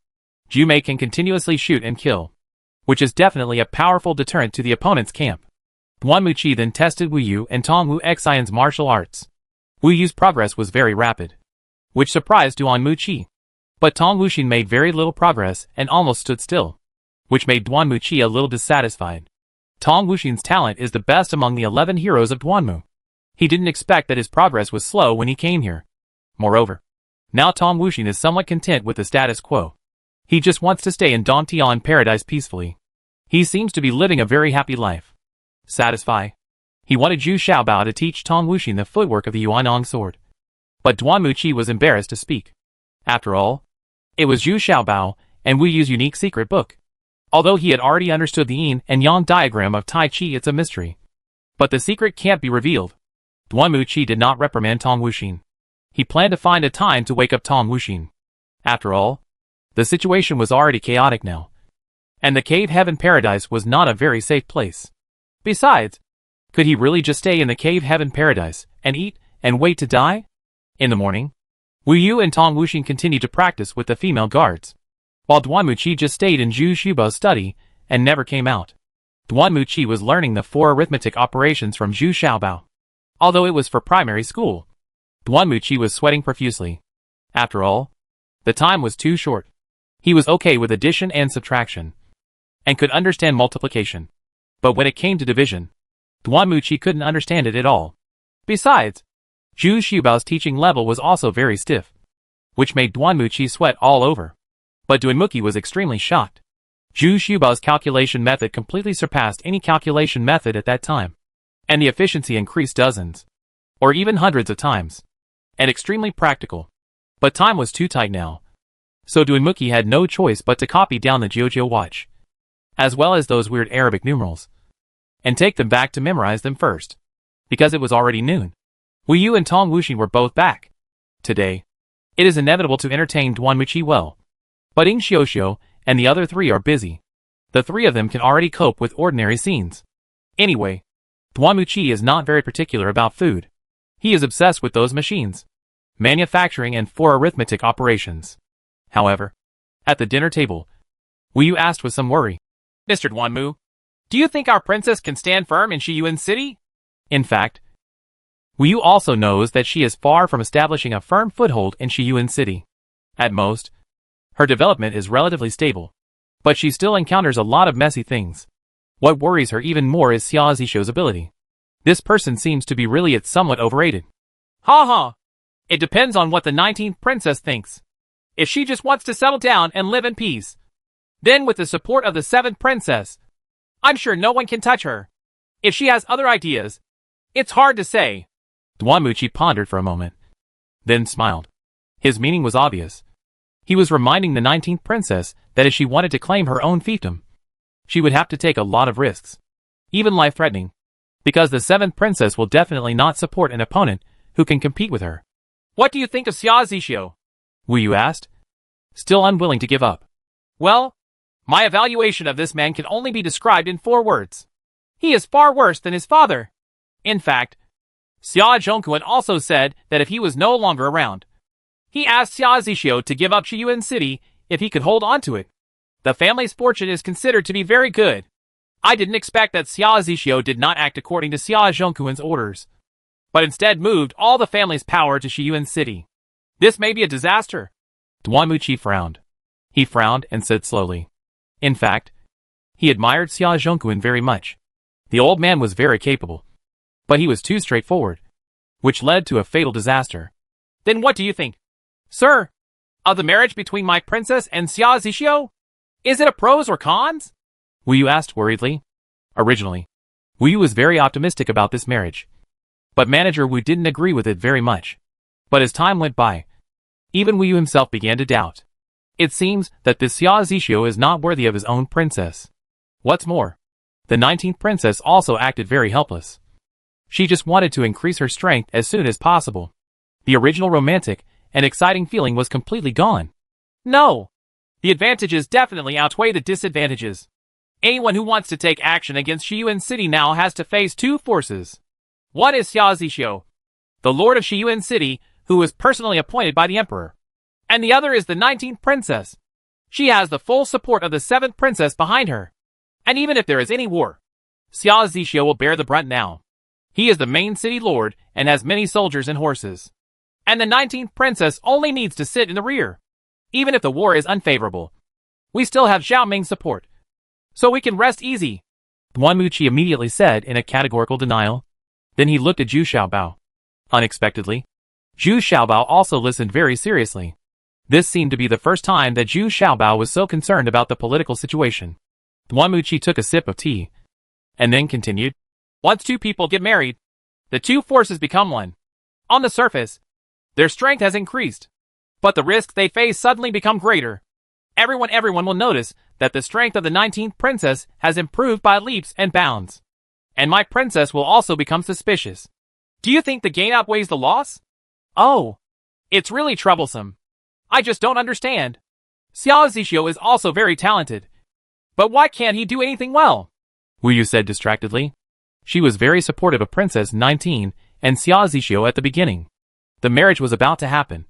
Jumei can continuously shoot and kill, which is definitely a powerful deterrent to the opponent's camp. Duanmu Qi then tested Wu Yu and Tong Wu Xian's martial arts. Wu Yu's progress was very rapid, which surprised Duanmu Qi. But Tong Wuxin made very little progress and almost stood still, which made Duanmu Qi a little dissatisfied. Tong Wuxin's talent is the best among the 11 heroes of Duanmu. He didn't expect that his progress was slow when he came here. Moreover, now Tong Wuxin is somewhat content with the status quo. He just wants to stay in Dantian Paradise peacefully. He seems to be living a very happy life. Satisfy. He wanted Zhu Xiaobao to teach Tong Wuxin the footwork of the Yuanong sword. But Duanmu Qi was embarrassed to speak. After all, it was Zhu Xiaobao and Wu Yu's unique secret book. Although he had already understood the yin and yang diagram of Tai Chi, it's a mystery. But the secret can't be revealed. Duanmu Qi did not reprimand Tong Wuxin. He planned to find a time to wake up Tong Wuxin. After all, the situation was already chaotic now. And the cave heaven paradise was not a very safe place. Besides, could he really just stay in the cave heaven paradise and eat and wait to die? In the morning, Wu Yu and Tong Wuxin continued to practice with the female guards, while Duanmu Qi just stayed in Zhu Xiubao's study and never came out. Duanmu Qi was learning the 4 arithmetic operations from Zhu Xiaobao. Although it was for primary school, Duanmu Qi was sweating profusely. After all, the time was too short. He was okay with addition and subtraction, and could understand multiplication. But when it came to division, Duanmu Qi couldn't understand it at all. Besides, Zhu Xiubao's teaching level was also very stiff, which made Duanmu Qi sweat all over. But Duanmu Qi was extremely shocked. Zhu Xiubao's calculation method completely surpassed any calculation method at that time, and the efficiency increased dozens, or even hundreds of times, and extremely practical. But time was too tight now, so Duanmu Qi had no choice but to copy down the Jiujiu watch, as well as those weird Arabic numerals, and take them back to memorize them first, because it was already noon. Wu Yu and Tong Wuxin were both back. Today, it is inevitable to entertain Duanmu Qi well, but Ying Xiuxiu and the other 3 are busy. The 3 of them can already cope with ordinary scenes. Anyway, Duanmu Qi is not very particular about food. He is obsessed with those machines, manufacturing and 4 arithmetic operations. However, at the dinner table, Wu Yu asked with some worry, Mr. Duanmu, do you think our princess can stand firm in Shiyuan City? In fact, Wu Yu also knows that she is far from establishing a firm foothold in Shiyuan City. At most, her development is relatively stable, but she still encounters a lot of messy things. What worries her even more is Xia Zishou's ability. This person seems to be really somewhat overrated. Ha ha! It depends on what the 19th princess thinks. If she just wants to settle down and live in peace, then with the support of the 7th princess, I'm sure no one can touch her. If she has other ideas, it's hard to say. Duanmu Qi pondered for a moment, then smiled. His meaning was obvious. He was reminding the 19th princess that if she wanted to claim her own fiefdom, she would have to take a lot of risks, even life-threatening, because the 7th princess will definitely not support an opponent who can compete with her. What do you think of Xia Zishou? Wu Yu asked, still unwilling to give up. Well, My evaluation of this man can only be described in 4 words. He is far worse than his father. In fact, Xia Zhongquan also said that if he was no longer around, he asked Xia Zixio to give up Shiyuan City if he could hold on to it. The family's fortune is considered to be very good. I didn't expect that Xia Zixio did not act according to Xia Zhongquan's orders, but instead moved all the family's power to Shiyuan City. This may be a disaster. Duan Muqi frowned. He frowned and said slowly. In fact, he admired Xia Zhongquan very much. The old man was very capable, but he was too straightforward, which led to a fatal disaster. Then what do you think, sir, of the marriage between my princess and Xia Zixio? Is it a pros or cons? Wu Yu asked worriedly. Originally, Wu Yu was very optimistic about this marriage, but Manager Wu didn't agree with it very much. But as time went by, even Wu Yu himself began to doubt. It seems that this Xia Zixio is not worthy of his own princess. What's more, the 19th princess also acted very helpless. She just wanted to increase her strength as soon as possible. The original romantic and exciting feeling was completely gone. No! The advantages definitely outweigh the disadvantages. Anyone who wants to take action against Shiyuan City now has to face 2 forces. One is Xia Zixio, the lord of Shiyuan City, who was personally appointed by the emperor. And the other is the 19th princess. She has the full support of the 7th princess behind her. And even if there is any war, Xia Zixio will bear the brunt now. He is the main city lord and has many soldiers and horses. And the 19th princess only needs to sit in the rear. Even if the war is unfavorable, we still have Zhao Ming's support. So we can rest easy. Duan Muqi immediately said in a categorical denial. Then he looked at Zhu Xiaobao. Unexpectedly, Zhu Xiaobao also listened very seriously. This seemed to be the first time that Zhu Xiaobao was so concerned about the political situation. Duan Muqi took a sip of tea, and then continued. Once 2 people get married, the 2 forces become one. On the surface, their strength has increased, but the risks they face suddenly become greater. Everyone will notice that the strength of the 19th princess has improved by leaps and bounds. And my princess will also become suspicious. Do you think the gain outweighs the loss? Oh, it's really troublesome. I just don't understand. Xia Zixio is also very talented. But why can't he do anything well? Wu Yu said distractedly. She was very supportive of Princess 19 and Xia Zixio at the beginning. The marriage was about to happen.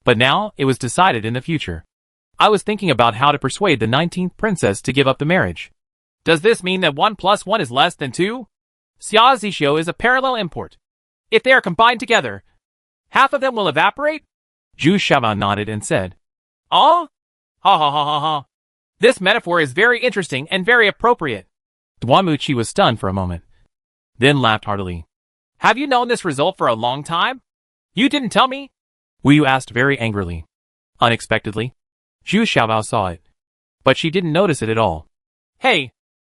But now it was decided in the future. I was thinking about how to persuade the 19th princess to give up the marriage. Does this mean that 1 plus 1 is less than 2? Xia Zixio is a parallel import. If they are combined together, half of them will evaporate? Zhu Xiaobao nodded and said, Oh? Ha ha ha ha ha. This metaphor is very interesting and very appropriate. Duan Muqi was stunned for a moment, then laughed heartily. Have you known this result for a long time? You didn't tell me? Wu Yu asked very angrily. Unexpectedly, Zhu Xiaobao saw it, but she didn't notice it at all. Hey,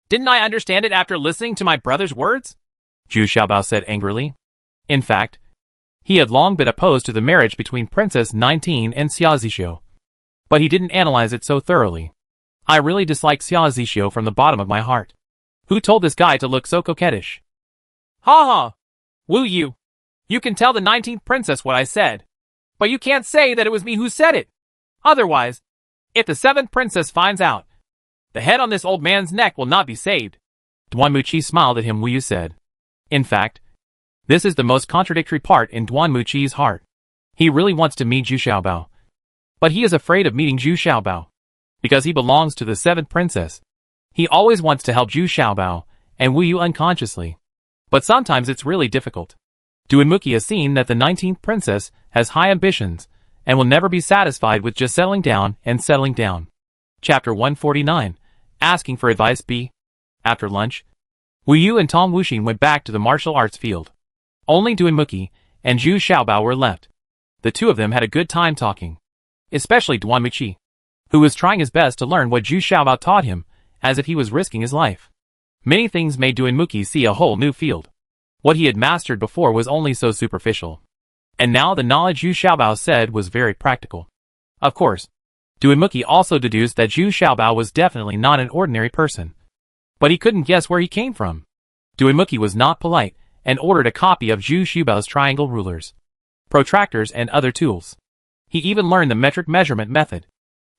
didn't I understand it after listening to my brother's words? Zhu Xiaobao said angrily. In fact, he had long been opposed to the marriage between Princess 19 and Xia Zixio, but he didn't analyze it so thoroughly. I really dislike Xia Zixio from the bottom of my heart. Who told this guy to look so coquettish? Ha ha! Wu Yu, you can tell the 19th princess what I said, but you can't say that it was me who said it. Otherwise, if the 7th princess finds out, the head on this old man's neck will not be saved. Duan Muqi smiled at him. Wu Yu said. In fact, this is the most contradictory part in Duan Muqi's heart. He really wants to meet Zhu Xiaobao, but he is afraid of meeting Zhu Xiaobao, because he belongs to the 7th princess. He always wants to help Zhu Xiaobao and Wu Yu unconsciously, but sometimes it's really difficult. Duan Muqi has seen that the 19th princess has high ambitions and will never be satisfied with just settling down and settling down. Chapter 149. Asking for Advice B. After lunch, Wu Yu and Tong Wuxing went back to the martial arts field. Only Duan Muqi and Zhu Xiaobao were left. The 2 of them had a good time talking, especially Duan Muqi, who was trying his best to learn what Zhu Xiaobao taught him, as if he was risking his life. Many things made Duan Muqi see a whole new field. What he had mastered before was only so superficial. And now the knowledge Zhu Xiaobao said was very practical. Of course, Duan Muqi also deduced that Zhu Xiaobao was definitely not an ordinary person. But he couldn't guess where he came from. Duan Muqi was not polite and ordered a copy of Zhu Xiaobao's triangle rulers, protractors and other tools. He even learned the metric measurement method.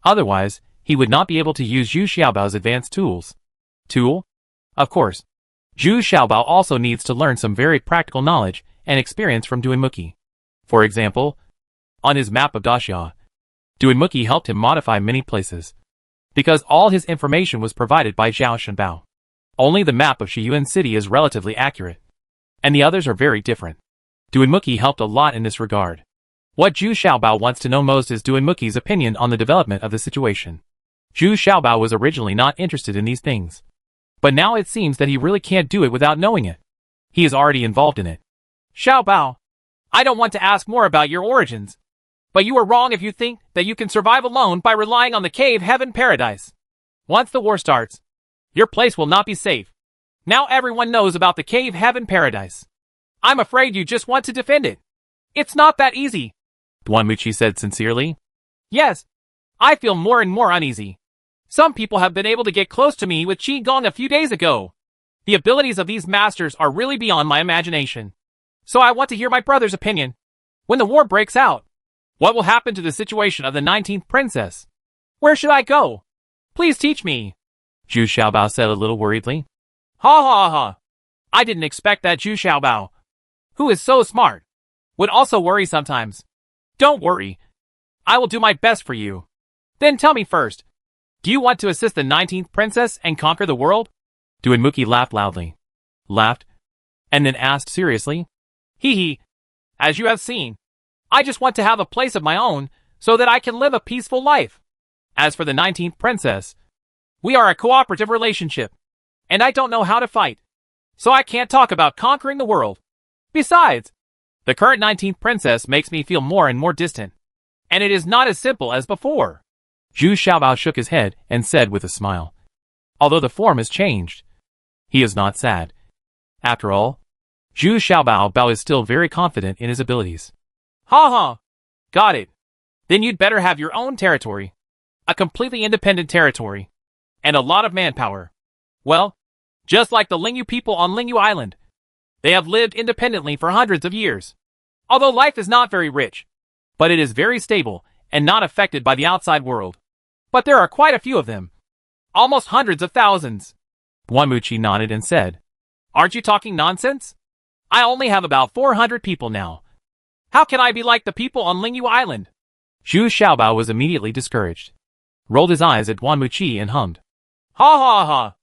Otherwise, he would not be able to use Zhu Xiaobao's advanced tools. Tool? Of course. Zhu Xiaobao also needs to learn some very practical knowledge and experience from Duinmuki. For example, on his map of Daxia, Duinmuki helped him modify many places, because all his information was provided by Zhao Shenbao. Only the map of Shiyuan City is relatively accurate, and the others are very different. Duinmuki helped a lot in this regard. What Zhu Xiaobao wants to know most is Duinmuki's opinion on the development of the situation. Zhu Xiaobao was originally not interested in these things, but now it seems that he really can't do it without knowing it. He is already involved in it. Xiaobao, I don't want to ask more about your origins, but you are wrong if you think that you can survive alone by relying on the cave heaven paradise. Once the war starts, your place will not be safe. Now everyone knows about the cave heaven paradise. I'm afraid you just want to defend it. It's not that easy, Duanmuchi said sincerely. Yes, I feel more and more uneasy. Some people have been able to get close to me with Qigong a few days ago. The abilities of these masters are really beyond my imagination. So I want to hear my brother's opinion. When the war breaks out, what will happen to the situation of the 19th princess? Where should I go? Please teach me, Zhu Xiaobao said a little worriedly. Ha ha ha. I didn't expect that Zhu Xiaobao, who is so smart, would also worry sometimes. Don't worry. I will do my best for you. Then tell me first, do you want to assist the 19th princess and conquer the world? Duinmuki laughed loudly. Laughed, and then asked seriously. Hee hee. As you have seen, I just want to have a place of my own so that I can live a peaceful life. As for the 19th princess, we are a cooperative relationship, and I don't know how to fight, so I can't talk about conquering the world. Besides, the current 19th princess makes me feel more and more distant, and it is not as simple as before. Zhu Xiaobao shook his head and said with a smile. Although the form has changed, he is not sad. After all, Zhu Xiaobao is still very confident in his abilities. Ha ha! Got it. Then you'd better have your own territory. A completely independent territory. And a lot of manpower. Well, just like the Lingyu people on Lingyu Island. They have lived independently for hundreds of years. Although life is not very rich, but it is very stable and not affected by the outside world. But there are quite a few of them. Almost hundreds of thousands. Duanmuchi nodded and said, Aren't you talking nonsense? I only have about 400 people now. How can I be like the people on Lingyu Island? Zhu Xiaobao was immediately discouraged, rolled his eyes at Duanmuchi and hummed. Ha ha ha.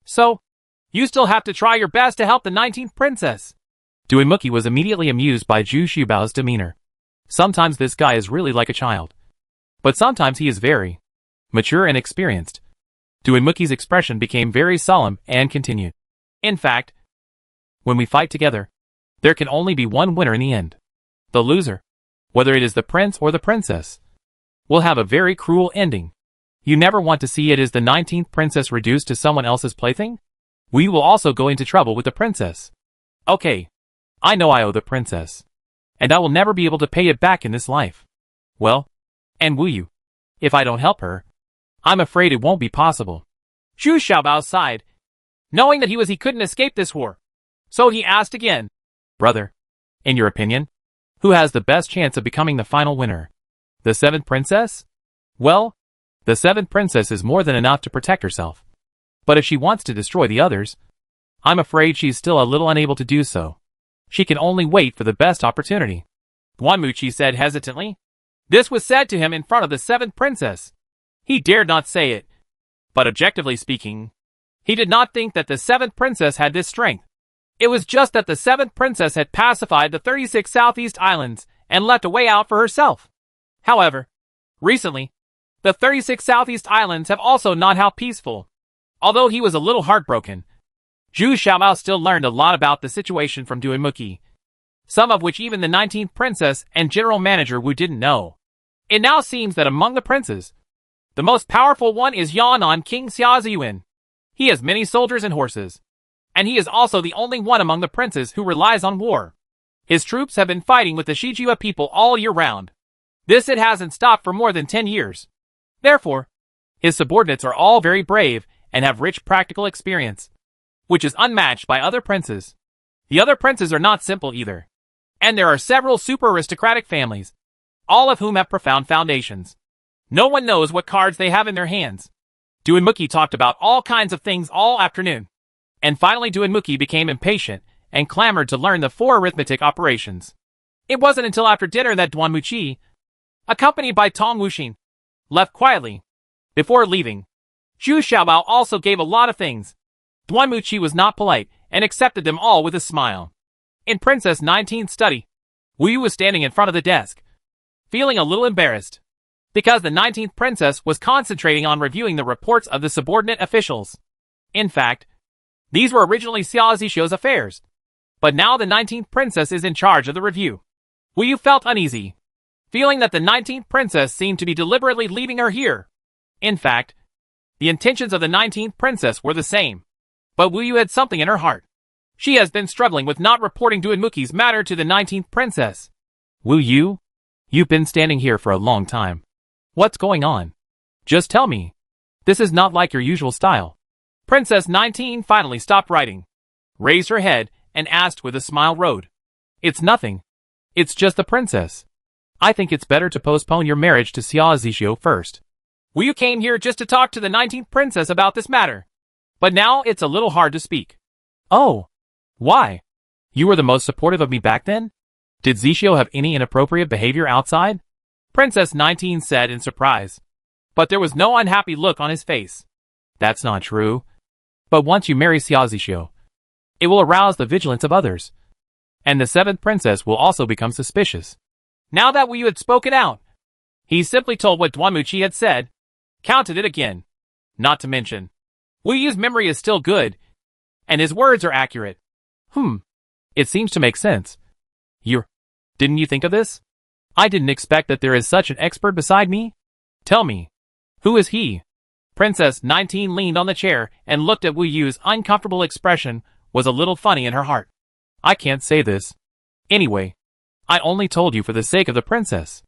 So, you still have to try your best to help the 19th princess. Duinmuki was immediately amused by Zhu Xiaobao's demeanor. Sometimes this guy is really like a child, but sometimes he is very mature and experienced. Duinmuki's expression became very solemn and continued. In fact, when we fight together, there can only be one winner in the end. The loser, whether it is the prince or the princess, will have a very cruel ending. You never want to see it as the 19th princess reduced to someone else's plaything? We will also go into trouble with the princess. Okay, I know I owe the princess, and I will never be able to pay it back in this life. Well, and will you? If I don't help her, I'm afraid it won't be possible. Zhu Xiaobao sighed, knowing that he couldn't escape this war. So he asked again, Brother, in your opinion, who has the best chance of becoming the final winner? The 7th princess? Well, the 7th princess is more than enough to protect herself. But if she wants to destroy the others, I'm afraid she's still a little unable to do so. She can only wait for the best opportunity. Duanmuchi said hesitantly. This was said to him in front of the 7th princess. He dared not say it. But objectively speaking, he did not think that the 7th princess had this strength. It was just that the 7th princess had pacified the 36 Southeast Islands and left a way out for herself. However, recently, the 36 Southeast Islands have also not how peaceful. Although he was a little heartbroken, Zhu Xiaobao still learned a lot about the situation from Duinmuki, some of which even the 19th princess and general manager Wu didn't know. It now seems that among the princes, the most powerful one is Yan'an King Xiaoyuan. He has many soldiers and horses, and he is also the only one among the princes who relies on war. His troops have been fighting with the Shijua people all year round. This it hasn't stopped for more than 10 years. Therefore, his subordinates are all very brave and have rich practical experience, which is unmatched by other princes. The other princes are not simple either, and there are several super aristocratic families, all of whom have profound foundations. No one knows what cards they have in their hands. Duinmuki talked about all kinds of things all afternoon. And finally Duinmuki became impatient and clamored to learn the 4 arithmetic operations. It wasn't until after dinner that Duanmuchi, accompanied by Tong Wuxin, left quietly. Before leaving, Zhu Xiaobao also gave a lot of things. Duanmuchi was not polite and accepted them all with a smile. In Princess 19's study, Wu Yu was standing in front of the desk, feeling a little embarrassed, because the 19th princess was concentrating on reviewing the reports of the subordinate officials. In fact, these were originally Xia Zixio's affairs, but now the 19th princess is in charge of the review. Wu Yu felt uneasy, feeling that the 19th princess seemed to be deliberately leaving her here. In fact, the intentions of the 19th princess were the same, but Wu Yu had something in her heart. She has been struggling with not reporting Duinmuki's matter to the 19th princess. Wu Yu? You've been standing here for a long time. What's going on? Just tell me. This is not like your usual style. Princess 19 finally stopped writing, raised her head, and asked with a smile Road. It's nothing. It's just the princess. I think it's better to postpone your marriage to Xia Zixio first. Wu Yu came here just to talk to the 19th princess about this matter. But now it's a little hard to speak. Oh. Why? You were the most supportive of me back then? Did Zixio have any inappropriate behavior outside? Princess 19 said in surprise. But there was no unhappy look on his face. That's not true. But once you marry Xia Zixio, it will arouse the vigilance of others. And the 7th princess will also become suspicious. Now that Wu Yu had spoken out, he simply told what Duanmuchi had said, counted it again. Not to mention, Wu Yu's memory is still good, and his words are accurate. It seems to make sense. Didn't you think of this? I didn't expect that there is such an expert beside me. Tell me, who is he? Princess 19 leaned on the chair and looked at Wu Yu's uncomfortable expression was a little funny in her heart. I can't say this. Anyway, I only told you for the sake of the princess.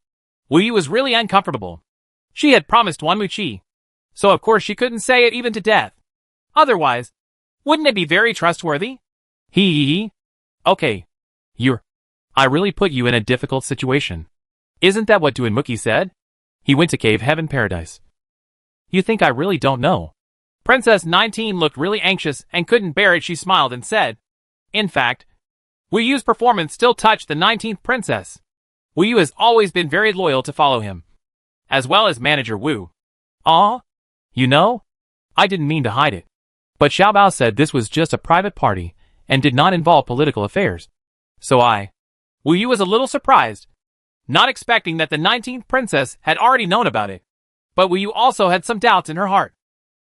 Wu Yu was really uncomfortable. She had promised Duanmuchi, so of course she couldn't say it even to death. Otherwise, wouldn't it be very trustworthy? Okay. I really put you in a difficult situation. Isn't that what Duinmuki said? He went to Cave Heaven Paradise. You think I really don't know? Princess 19 looked really anxious and couldn't bear it. She smiled and said, in fact, Wu Yu's performance still touched the 19th princess. Wu Yu has always been very loyal to follow him, as well as manager Wu. You know, I didn't mean to hide it. But Xiaobao said this was just a private party and did not involve political affairs. So Wu Yu was a little surprised, not expecting that the 19th princess had already known about it. But Wu Yu also had some doubts in her heart.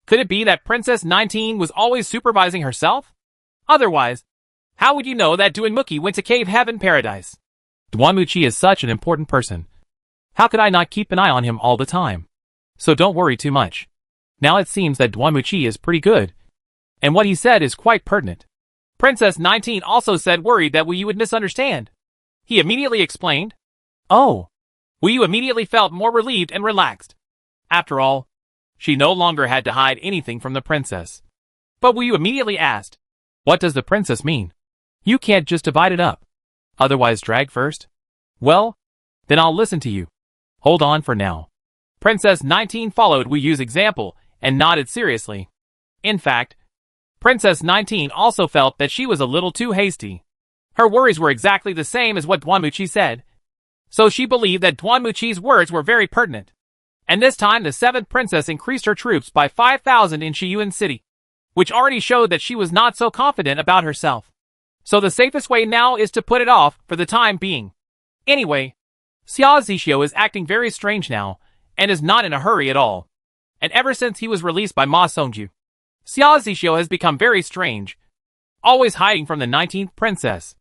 Could it be that Princess 19 was always supervising herself? Otherwise, how would you know that Duinmuki went to Cave Heaven Paradise? Duanmuchi is such an important person. How could I not keep an eye on him all the time? So don't worry too much. Now it seems that Duanmuchi is pretty good, and what he said is quite pertinent. Princess 19 also said worried that Wu Yu would misunderstand. He immediately explained. Oh. Wu Yu immediately felt more relieved and relaxed. After all, she no longer had to hide anything from the princess. But Wu Yu immediately asked, what does the princess mean? You can't just divide it up. Otherwise drag first? Well, then I'll listen to you. Hold on for now. Princess 19 followed Wu Yu's example and nodded seriously. In fact, Princess 19 also felt that she was a little too hasty. Her worries were exactly the same as what Duanmuchi said, so she believed that Duanmuchi's words were very pertinent. And this time the 7th princess increased her troops by 5,000 in Shiyuan City, which already showed that she was not so confident about herself. So the safest way now is to put it off for the time being. Anyway, Xia Zixio is acting very strange now, and is not in a hurry at all. And ever since he was released by Ma Songju, Xia Zixio has become very strange, always hiding from the 19th princess.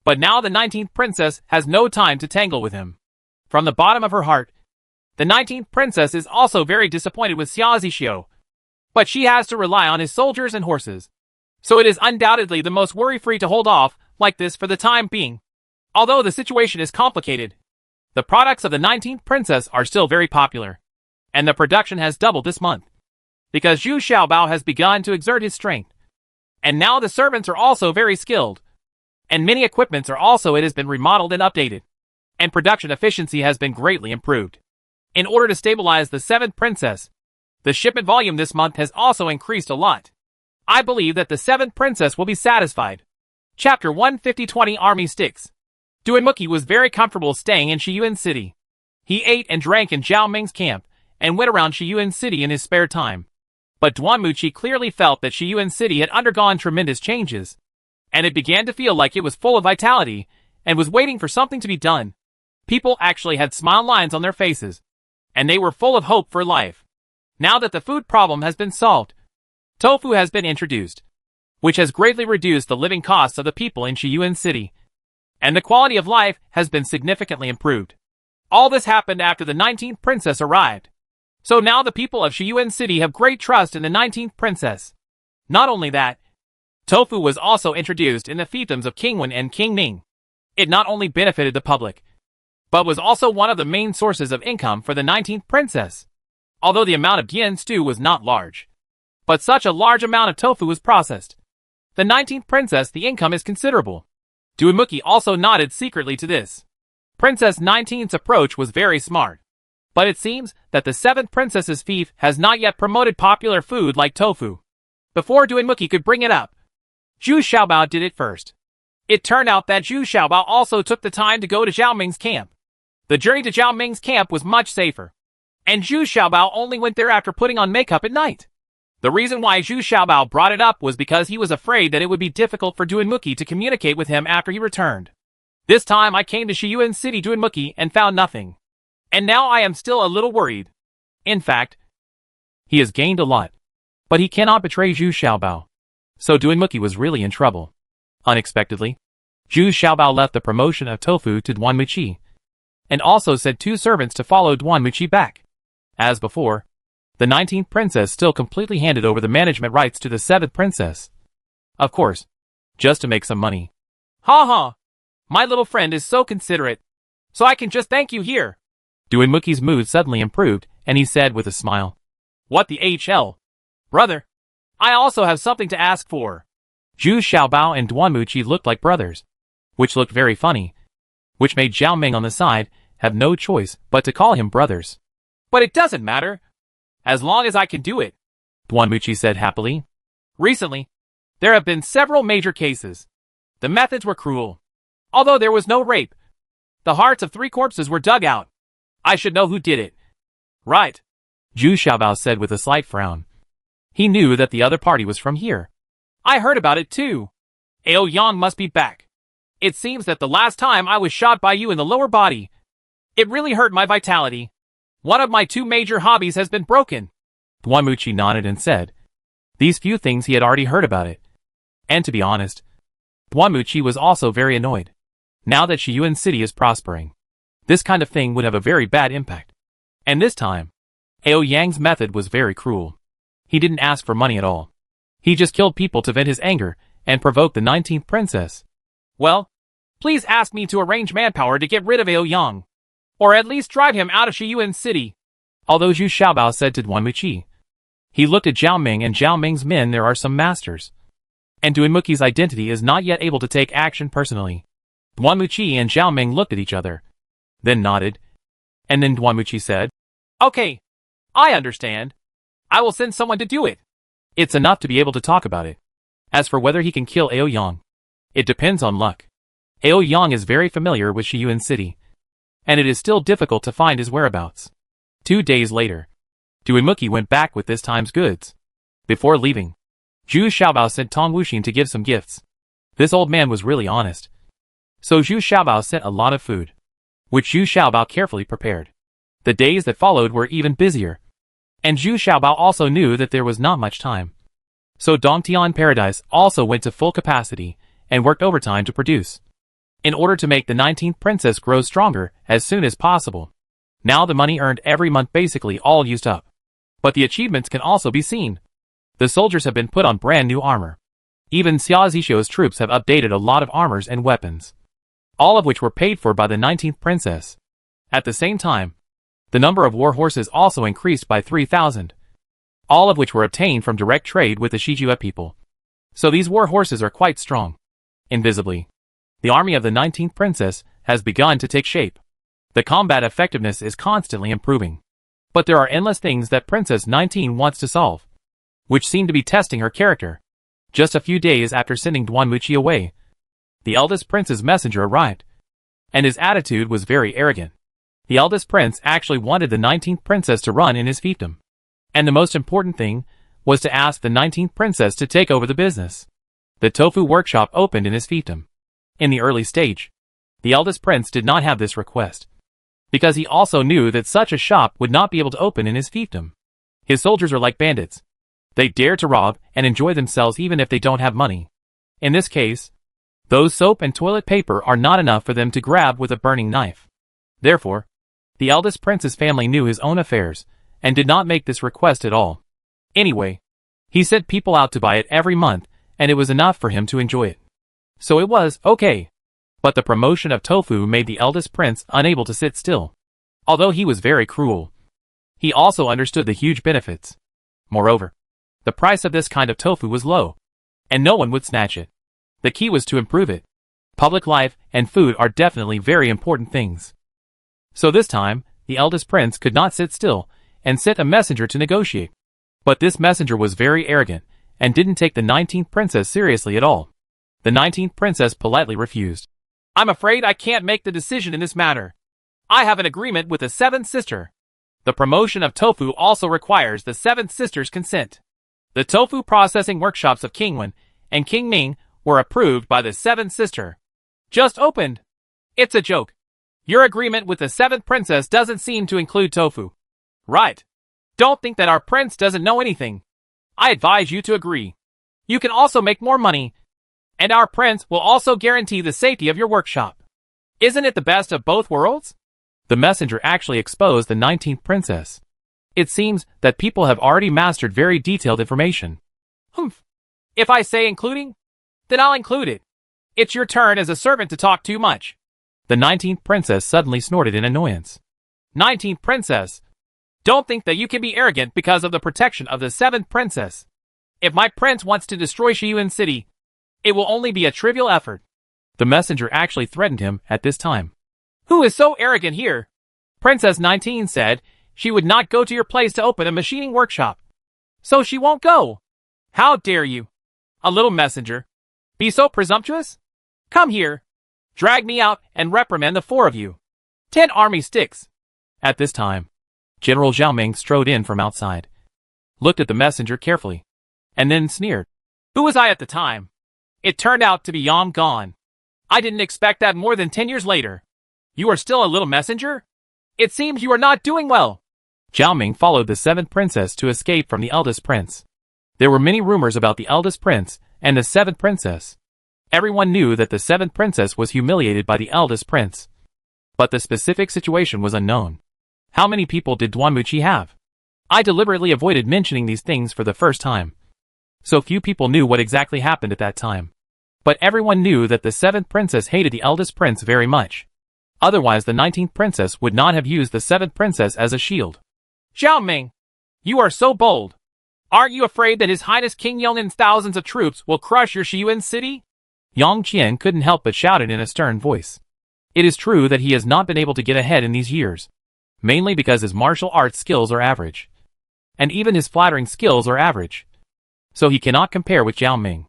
But now the 19th princess has no time to tangle with him. From the bottom of her heart, the 19th princess is also very disappointed with Xia Zixio, but she has to rely on his soldiers and horses. So it is undoubtedly the most worry-free to hold off like this for the time being. Although the situation is complicated, the products of the 19th princess are still very popular, and the production has doubled this month, because Zhu Xiaobao has begun to exert his strength. And now the servants are also very skilled, and many equipments are also it has been remodeled and updated, and production efficiency has been greatly improved. In order to stabilize the 7th princess, the shipment volume this month has also increased a lot. I believe that the 7th princess will be satisfied. Chapter 150-20 Army Sticks. Duinmuki was very comfortable staying in Shiyuan City. He ate and drank in Zhao Ming's camp, and went around Shiyuan City in his spare time. But Duanmuchi clearly felt that Shiyuan City had undergone tremendous changes, and it began to feel like it was full of vitality, and was waiting for something to be done. People actually had smile lines on their faces, and they were full of hope for life. Now that the food problem has been solved, tofu has been introduced, which has greatly reduced the living costs of the people in Shiyuan City, and the quality of life has been significantly improved. All this happened after the 19th princess arrived. So now the people of Shiyuan City have great trust in the 19th princess. Not only that, tofu was also introduced in the fiefdoms of King Wen and King Ning. It not only benefited the public, but was also one of the main sources of income for the 19th princess. Although the amount of yen stew was not large, but such a large amount of tofu was processed. The 19th princess, the income is considerable. Duinmuki also nodded secretly to this. Princess 19th's approach was very smart. But it seems that the 7th princess's fief has not yet promoted popular food like tofu. Before Duinmuki could bring it up, Zhu Xiaobao did it first. It turned out that Zhu Xiaobao also took the time to go to Zhao Ming's camp. The journey to Zhao Ming's camp was much safer, and Zhu Xiaobao only went there after putting on makeup at night. The reason why Zhu Xiaobao brought it up was because he was afraid that it would be difficult for Duinmuki to communicate with him after he returned. This time I came to Shiyuan City Duinmuki and found nothing. And now I am still a little worried. In fact, he has gained a lot, but he cannot betray Zhu Xiaobao. So Duinmuki was really in trouble. Unexpectedly, Zhu Xiaobao left the promotion of tofu to Duanmuchi, and also sent 2 servants to follow Duanmuchi back. As before, the 19th princess still completely handed over the management rights to the 7th princess. Of course, just to make some money. Ha ha! My little friend is so considerate, so I can just thank you here. Duinmuki's mood suddenly improved, and he said with a smile, "What the HL? Brother, I also have something to ask for." Zhu Xiaobao and Duanmuchi looked like brothers, which looked very funny, which made Zhao Ming on the side have no choice but to call him brothers. "But it doesn't matter, as long as I can do it," Duanmuchi said happily. "Recently, there have been several major cases. The methods were cruel. Although there was no rape, the hearts of 3 corpses were dug out. I should know who did it." "Right," Zhu Xiaobao said with a slight frown. He knew that the other party was from here. "I heard about it too. Ao Yang must be back. It seems that the last time I was shot by you in the lower body, it really hurt my vitality. One of my 2 major hobbies has been broken." Duanmuchi nodded and said, these few things he had already heard about it. And to be honest, Duanmuchi was also very annoyed. Now that Shiyuan City is prospering, this kind of thing would have a very bad impact. And this time, Ao Yang's method was very cruel. He didn't ask for money at all. He just killed people to vent his anger and provoke the 19th princess. "Well, please ask me to arrange manpower to get rid of Ao Yang, or at least drive him out of Shiyuan City." Although Zhu Xiaobao said to Duanmuchi, he looked at Zhao Ming and Zhao Ming's men. There are some masters, and Duinmuki's identity is not yet able to take action personally. Duanmuchi and Zhao Ming looked at each other, then nodded, and then Duanmuchi said, "Okay, I understand. I will send someone to do it." It's enough to be able to talk about it. As for whether he can kill Ao Yang, it depends on luck. Ao Yang is very familiar with Shiyuan City, and it is still difficult to find his whereabouts. 2 days later, Duinmuki went back with this time's goods. Before leaving, Zhu Xiaobao sent Tong Wuxin to give some gifts. This old man was really honest. So Zhu Xiaobao sent a lot of food, which Zhu Xiaobao carefully prepared. The days that followed were even busier, and Zhu Xiaobao also knew that there was not much time. So Dongtian Paradise also went to full capacity and worked overtime to produce, in order to make the 19th princess grow stronger as soon as possible. Now the money earned every month basically all used up. But the achievements can also be seen. The soldiers have been put on brand new armor. Even Xia Zixio's troops have updated a lot of armors and weapons, all of which were paid for by the 19th princess. At the same time, the number of war horses also increased by 3,000, all of which were obtained from direct trade with the Shijue people. So these war horses are quite strong. Invisibly, the army of the 19th princess has begun to take shape. The combat effectiveness is constantly improving. But there are endless things that Princess 19 wants to solve, which seem to be testing her character. Just a few days after sending Duanmuchi away, the eldest prince's messenger arrived, and his attitude was very arrogant. The eldest prince actually wanted the 19th princess to run in his fiefdom. And the most important thing was to ask the 19th princess to take over the business. The tofu workshop opened in his fiefdom. In the early stage, the eldest prince did not have this request, because he also knew that such a shop would not be able to open in his fiefdom. His soldiers are like bandits. They dare to rob and enjoy themselves even if they don't have money. In this case, those soap and toilet paper are not enough for them to grab with a burning knife. Therefore, the eldest prince's family knew his own affairs and did not make this request at all. Anyway, he sent people out to buy it every month, and it was enough for him to enjoy it. So it was okay. But the promotion of tofu made the eldest prince unable to sit still. Although he was very cruel, he also understood the huge benefits. Moreover, the price of this kind of tofu was low, and no one would snatch it. The key was to improve it. Public life and food are definitely very important things. So this time, the eldest prince could not sit still and sent a messenger to negotiate. But this messenger was very arrogant and didn't take the 19th princess seriously at all. The 19th princess politely refused. I'm afraid I can't make the decision in this matter. I have an agreement with the seventh sister. The promotion of tofu also requires the seventh sister's consent. The tofu processing workshops of King Wen and King Ming were approved by the seventh sister. Just opened. It's a joke. Your agreement with the seventh princess doesn't seem to include tofu. Right. Don't think that our prince doesn't know anything. I advise you to agree. You can also make more money, and our prince will also guarantee the safety of your workshop. Isn't it the best of both worlds? The messenger actually exposed the 19th princess. It seems that people have already mastered very detailed information. Humph. If I say including, then I'll include it. It's your turn as a servant to talk too much. The 19th princess suddenly snorted in annoyance. 19th princess, don't think that you can be arrogant because of the protection of the 7th princess. If my prince wants to destroy Shiyuan City, it will only be a trivial effort. The messenger actually threatened him at this time. Who is so arrogant here? Princess 19 said she would not go to your place to open a machining workshop. So she won't go. How dare you? A little messenger. Be so presumptuous? Come here. Drag me out and reprimand the 4 of you. 10 army sticks. At this time, General Zhao Ming strode in from outside, looked at the messenger carefully, and then sneered. Who was I at the time? It turned out to be Yang Gon. I didn't expect that more than 10 years later. You are still a little messenger? It seems you are not doing well. Zhao Ming followed the 7th princess to escape from the eldest prince. There were many rumors about the eldest prince and the 7th princess. Everyone knew that the 7th princess was humiliated by the eldest prince. But the specific situation was unknown. How many people did Duanmuchi have? I deliberately avoided mentioning these things for the first time. So few people knew what exactly happened at that time. But everyone knew that the 7th princess hated the eldest prince very much. Otherwise the 19th princess would not have used the 7th princess as a shield. Zhao Ming, you are so bold. Aren't you afraid that His Highness King Yongnin's thousands of troops will crush your Shiyuan city? Yang Qian couldn't help but shout it in a stern voice. It is true that he has not been able to get ahead in these years, mainly because his martial arts skills are average. And even his flattering skills are average. So he cannot compare with Zhao Ming.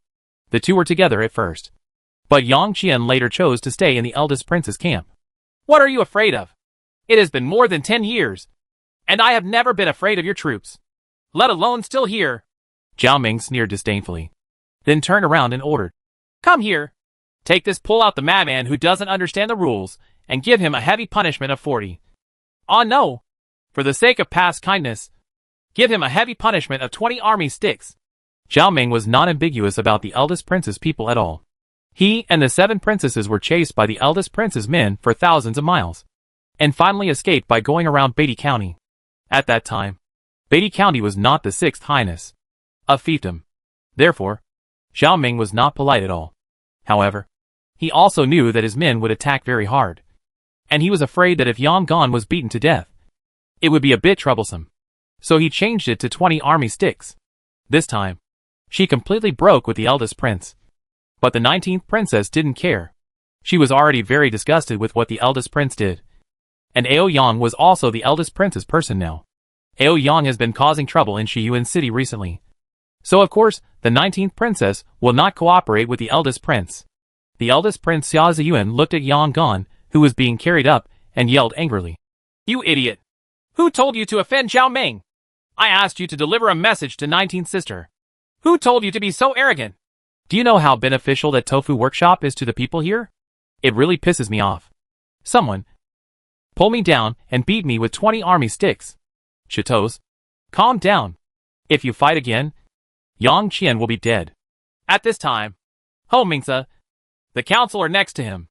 The two were together at first. But Yang Qian later chose to stay in the eldest prince's camp. What are you afraid of? It has been more than 10 years, and I have never been afraid of your troops, let alone still here. Zhao Ming sneered disdainfully, then turned around and ordered. Come here. Take this pull out the madman who doesn't understand the rules, and give him a heavy punishment of 40. Oh no! For the sake of past kindness, give him a heavy punishment of 20 army sticks. Zhao Ming was not ambiguous about the eldest prince's people at all. He and the 7 princesses were chased by the eldest prince's men for thousands of miles, and finally escaped by going around Beatty County. At that time, Beatty County was not the 6th highness of fiefdom. Therefore, Zhao Ming was not polite at all. However, he also knew that his men would attack very hard, and he was afraid that if Yang Gon was beaten to death, it would be a bit troublesome. So he changed it to 20 army sticks. This time, she completely broke with the eldest prince. But the 19th princess didn't care. She was already very disgusted with what the eldest prince did. And Ao Yang was also the eldest prince's person now. Ao Yang has been causing trouble in Shiyuan City recently. So of course, the 19th princess will not cooperate with the eldest prince. The eldest prince Xia Ziyuan looked at Yang Gan, who was being carried up, and yelled angrily. You idiot! Who told you to offend Zhao Ming? I asked you to deliver a message to 19th sister. Who told you to be so arrogant? Do you know how beneficial that tofu workshop is to the people here? It really pisses me off. Someone pull me down and beat me with 20 army sticks. Chateaus, calm down. If you fight again, Yang Qian will be dead. At this time, Ho Mingse, the counselor next to him,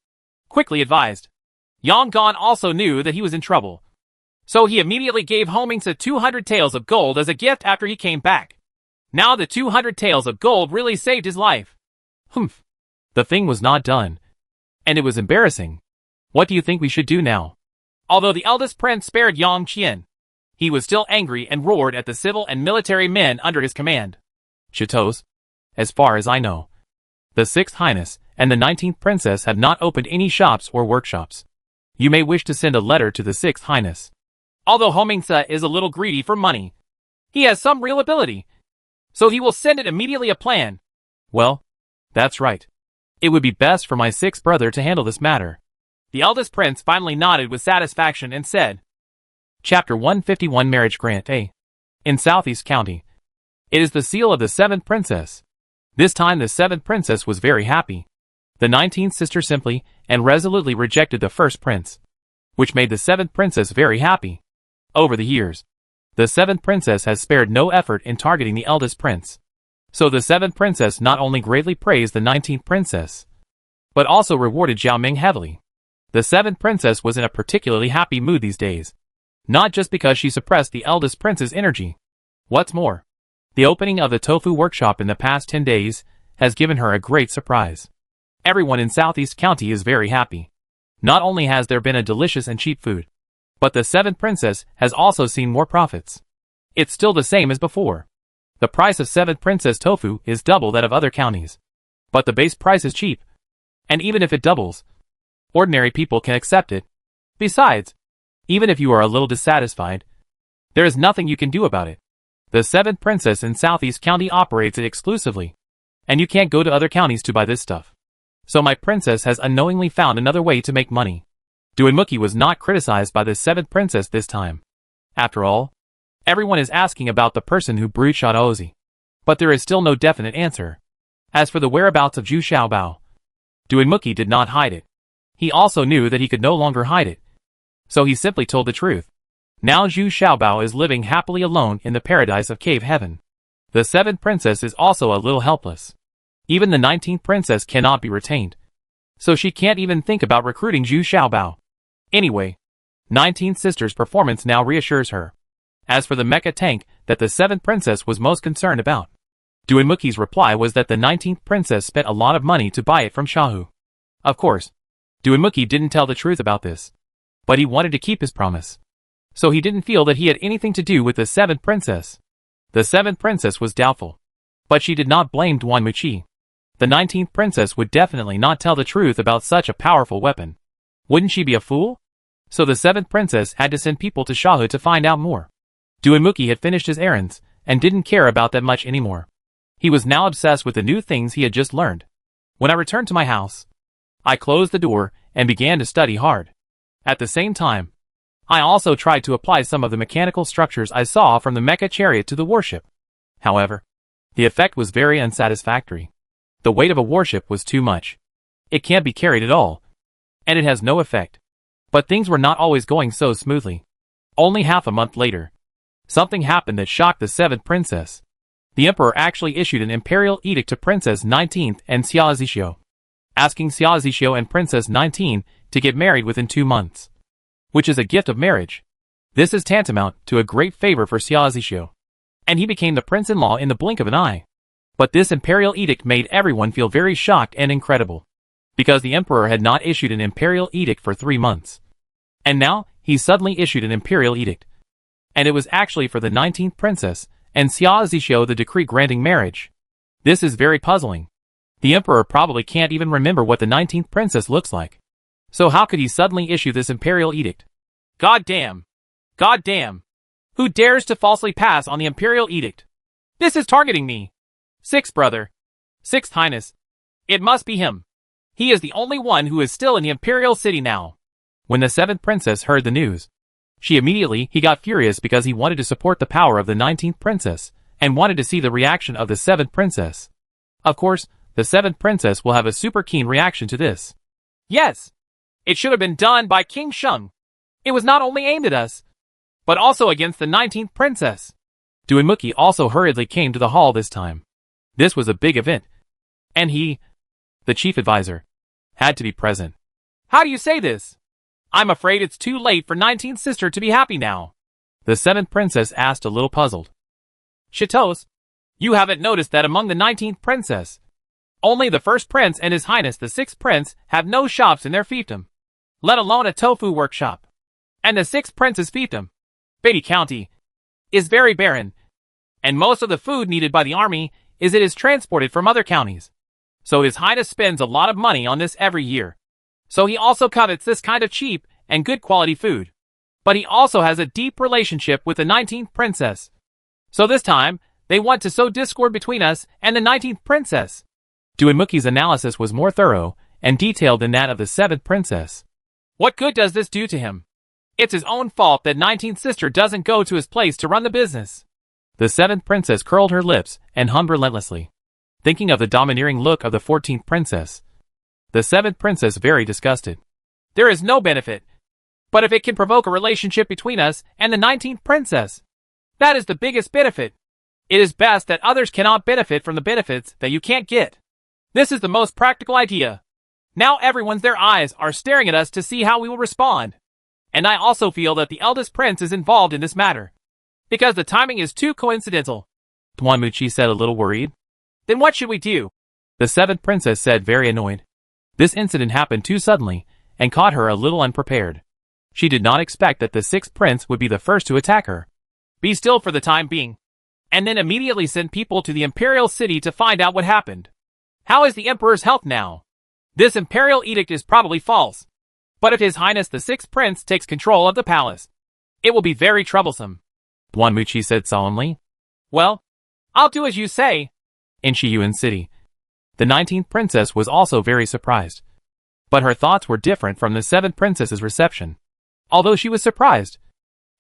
quickly advised. Yang Gan also knew that he was in trouble. So he immediately gave Ho Mingse 200 taels of gold as a gift after he came back. Now the 200 taels of gold really saved his life. Humph. The thing was not done. And it was embarrassing. What do you think we should do now? Although the eldest prince spared Yang Qian, he was still angry and roared at the civil and military men under his command. Chateaus, as far as I know, the 6th Highness and the 19th Princess have not opened any shops or workshops. You may wish to send a letter to the 6th Highness. Although Ho Mingse is a little greedy for money, he has some real ability, so he will send it immediately a plan. Well, that's right. It would be best for my 6th brother to handle this matter. The eldest prince finally nodded with satisfaction and said, Chapter 151 Marriage Grant A. In Southeast County. It is the seal of the 7th princess. This time the 7th princess was very happy. The 19th sister simply and resolutely rejected the 1st prince, which made the 7th princess very happy. Over the years, the 7th princess has spared no effort in targeting the eldest prince. So the 7th princess not only greatly praised the 19th princess, but also rewarded Zhao Ming heavily. The 7th princess was in a particularly happy mood these days. Not just because she suppressed the eldest prince's energy. What's more, the opening of the tofu workshop in the past 10 days has given her a great surprise. Everyone in Southeast County is very happy. Not only has there been a delicious and cheap food, but the 7th princess has also seen more profits. It's still the same as before. The price of 7th princess tofu is double that of other counties. But the base price is cheap. And even if it doubles, ordinary people can accept it. Besides, even if you are a little dissatisfied, there is nothing you can do about it. The 7th princess in Southeast County operates it exclusively. And you can't go to other counties to buy this stuff. So my princess has unknowingly found another way to make money. Duinmuki was not criticized by the 7th princess this time. After all, everyone is asking about the person who brewed Shadozi. But there is still no definite answer. As for the whereabouts of Zhu Xiaobao, Duinmuki did not hide it. He also knew that he could no longer hide it. So he simply told the truth. Now Zhu Xiaobao is living happily alone in the paradise of cave heaven. The 7th princess is also a little helpless. Even the 19th princess cannot be retained. So she can't even think about recruiting Zhu Xiaobao. Anyway, 19th sister's performance now reassures her. As for the mecha tank that the 7th princess was most concerned about, Duinmuki's reply was that the 19th princess spent a lot of money to buy it from Shahu. Of course, Duinmuki didn't tell the truth about this. But he wanted to keep his promise. So he didn't feel that he had anything to do with the 7th princess. The 7th princess was doubtful. But she did not blame Duinmuki. The 19th princess would definitely not tell the truth about such a powerful weapon. Wouldn't she be a fool? So the 7th princess had to send people to Shahu to find out more. Duinmuki had finished his errands, and didn't care about that much anymore. He was now obsessed with the new things he had just learned. When I returned to my house, I closed the door, and began to study hard. At the same time, I also tried to apply some of the mechanical structures I saw from the mecha chariot to the warship. However, the effect was very unsatisfactory. The weight of a warship was too much. It can't be carried at all. And it has no effect. But things were not always going so smoothly. Only half a month later, something happened that shocked the 7th princess. The emperor actually issued an imperial edict to Princess 19th and Xia Zixio, asking Xia Zixio and Princess 19 to get married within 2 months, which is a gift of marriage. This is tantamount to a great favor for Xia Zixio, and he became the prince-in-law in the blink of an eye. But this imperial edict made everyone feel very shocked and incredible, because the emperor had not issued an imperial edict for 3 months. And now, he suddenly issued an imperial edict. And it was actually for the 19th princess, and Xia Zixio the decree granting marriage. This is very puzzling. The emperor probably can't even remember what the 19th princess looks like. So how could he suddenly issue this imperial edict? God damn! God damn! Who dares to falsely pass on the imperial edict? This is targeting me. Sixth brother. Sixth Highness. It must be him. He is the only one who is still in the imperial city now. When the seventh princess heard the news, he got furious because he wanted to support the power of the 19th princess, and wanted to see the reaction of the seventh princess. Of course, the seventh princess will have a super keen reaction to this. Yes! It should have been done by King Sheng. It was not only aimed at us, but also against the 19th princess. Duanmuki also hurriedly came to the hall this time. This was a big event, and he, the chief advisor, had to be present. How do you say this? I'm afraid it's too late for 19th sister to be happy now. The seventh princess asked, a little puzzled. Chitos, you haven't noticed that among the 19th princess, only the first prince and his highness the sixth prince have no shops in their fiefdom, let alone a tofu workshop. And the sixth prince's fiefdom, Beatty County, is very barren, and most of the food needed by the army is transported from other counties. So his highness spends a lot of money on this every year. So he also covets this kind of cheap and good quality food. But he also has a deep relationship with the 19th princess. So this time, they want to sow discord between us and the 19th princess. Duanmuki's analysis was more thorough and detailed than that of the 7th princess. What good does this do to him? It's his own fault that 19th sister doesn't go to his place to run the business. The 7th princess curled her lips and hummed relentlessly, thinking of the domineering look of the 14th princess. The 7th princess very disgusted. There is no benefit. But if it can provoke a relationship between us and the 19th princess, that is the biggest benefit. It is best that others cannot benefit from the benefits that you can't get. This is the most practical idea. Now their eyes are staring at us to see how we will respond. And I also feel that the eldest prince is involved in this matter, because the timing is too coincidental. Duanmuki said, a little worried. Then what should we do? The 7th princess said, very annoyed. This incident happened too suddenly and caught her a little unprepared. She did not expect that the 6th prince would be the first to attack her. Be still for the time being, and then immediately send people to the imperial city to find out what happened. How is the emperor's health now? This imperial edict is probably false. But if his highness the 6th prince takes control of the palace, it will be very troublesome. Duanmuki said solemnly. Well, I'll do as you say. In Shiyuan City, the 19th princess was also very surprised. But her thoughts were different from the 7th princess's reception. Although she was surprised,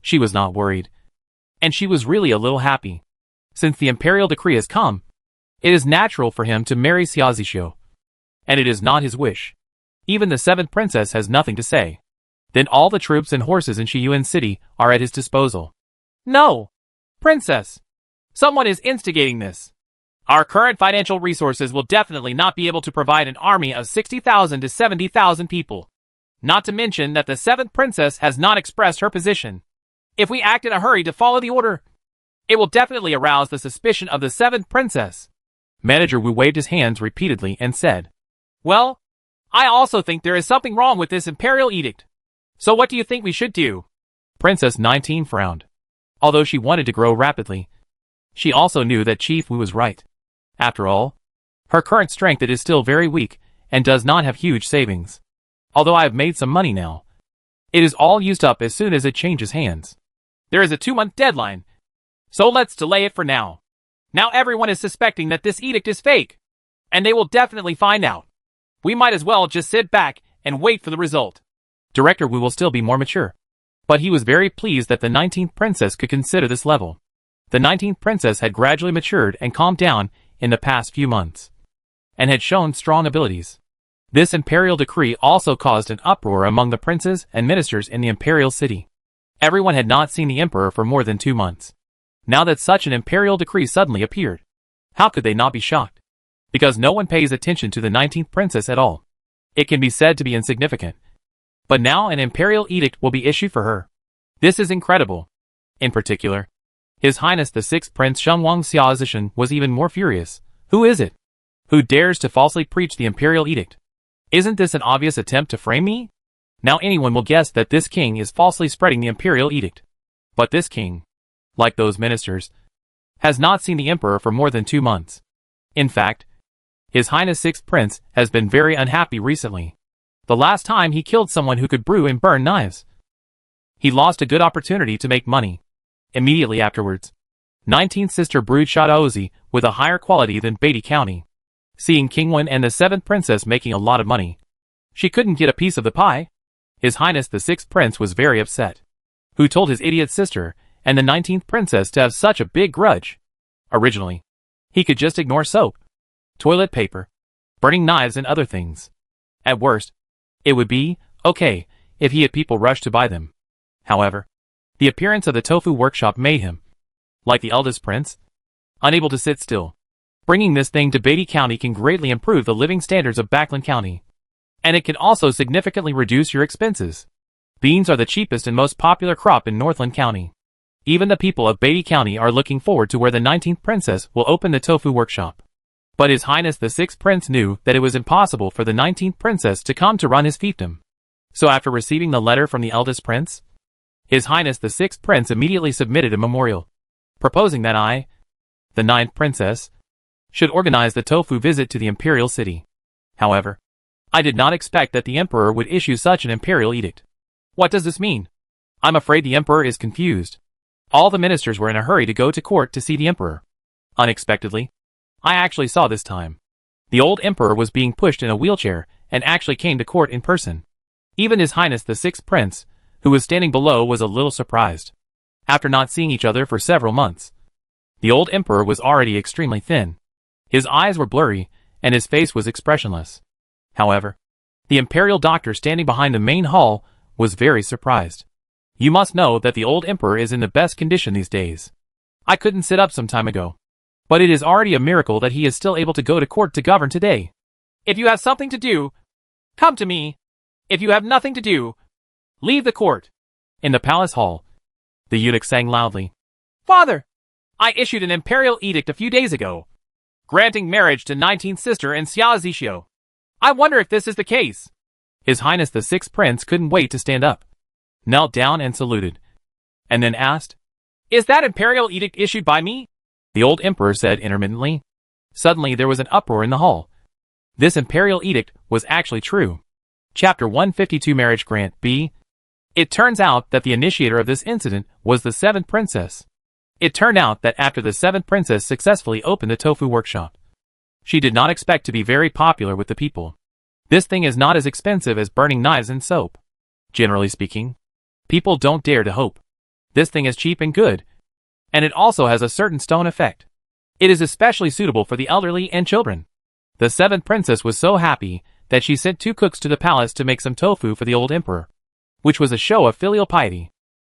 she was not worried. And she was really a little happy. Since the imperial decree has come, it is natural for him to marry Xiaozishou. And it is not his wish. Even the 7th princess has nothing to say. Then all the troops and horses in Shiyuan City are at his disposal. No, princess. Someone is instigating this. Our current financial resources will definitely not be able to provide an army of 60,000 to 70,000 people. Not to mention that the 7th princess has not expressed her position. If we act in a hurry to follow the order, it will definitely arouse the suspicion of the 7th princess. Manager Wu waved his hands repeatedly and said, Well, I also think there is something wrong with this imperial edict. So what do you think we should do? Princess 19 frowned. Although she wanted to grow rapidly, she also knew that Chief Wu was right. After all, her current strength is still very weak and does not have huge savings. Although I have made some money now, it is all used up as soon as it changes hands. There is a 2-month deadline, so let's delay it for now. Now everyone is suspecting that this edict is fake, and they will definitely find out. We might as well just sit back and wait for the result. Director Wu will still be more mature, but he was very pleased that the 19th princess could consider this level. The 19th princess had gradually matured and calmed down in the past few months, and had shown strong abilities. This imperial decree also caused an uproar among the princes and ministers in the imperial city. Everyone had not seen the emperor for more than 2 months. Now that such an imperial decree suddenly appeared, how could they not be shocked? Because no one pays attention to the 19th princess at all. It can be said to be insignificant. But now an imperial edict will be issued for her. This is incredible. In particular, His Highness the 6th Prince Shengwang Xiaozishan was even more furious. Who is it? Who dares to falsely preach the imperial edict? Isn't this an obvious attempt to frame me? Now anyone will guess that this king is falsely spreading the imperial edict. But this king, like those ministers, has not seen the emperor for more than 2 months. In fact, His Highness 6th Prince has been very unhappy recently. The last time he killed someone who could brew and burn knives. He lost a good opportunity to make money. Immediately afterwards, 19th sister brewed Shadaozi with a higher quality than Beatty County. Seeing King Wen and the 7th princess making a lot of money, she couldn't get a piece of the pie. His Highness the 6th prince was very upset. Who told his idiot sister and the 19th princess to have such a big grudge? Originally, he could just ignore soap, toilet paper, burning knives and other things. At worst, it would be okay if he had people rush to buy them. However, the appearance of the tofu workshop made him, like the eldest prince, unable to sit still. Bringing this thing to Beatty County can greatly improve the living standards of Backlund County. And it can also significantly reduce your expenses. Beans are the cheapest and most popular crop in Northland County. Even the people of Beatty County are looking forward to where the 19th princess will open the tofu workshop. But His Highness the 6th prince knew that it was impossible for the 19th princess to come to run his fiefdom. So after receiving the letter from the eldest prince, His Highness the 6th prince immediately submitted a memorial, proposing that I, the 9th princess, should organize the tofu visit to the imperial city. However, I did not expect that the emperor would issue such an imperial edict. What does this mean? I'm afraid the emperor is confused. All the ministers were in a hurry to go to court to see the emperor. Unexpectedly, I actually saw this time. The old emperor was being pushed in a wheelchair and actually came to court in person. Even His Highness the 6th prince, who was standing below, was a little surprised. After not seeing each other for several months, the old emperor was already extremely thin. His eyes were blurry, and his face was expressionless. However, the imperial doctor standing behind the main hall was very surprised. You must know that the old emperor is in the best condition these days. I couldn't sit up some time ago. But it is already a miracle that he is still able to go to court to govern today. If you have something to do, come to me. If you have nothing to do, leave the court. In the palace hall, the eunuch sang loudly. Father, I issued an imperial edict a few days ago, granting marriage to 19th sister and Xia Zixio. I wonder if this is the case. His Highness the 6th prince couldn't wait to stand up, knelt down and saluted, and then asked, Is that imperial edict issued by me? The old emperor said intermittently. Suddenly there was an uproar in the hall. This imperial edict was actually true. Chapter 152 Marriage Grant B. It turns out that the initiator of this incident was the 7th princess. It turned out that after the 7th princess successfully opened the tofu workshop, she did not expect to be very popular with the people. This thing is not as expensive as burning knives and soap. Generally speaking, people don't dare to hope. This thing is cheap and good, and it also has a certain stone effect. It is especially suitable for the elderly and children. The 7th princess was so happy that she sent 2 cooks to the palace to make some tofu for the old emperor, which was a show of filial piety.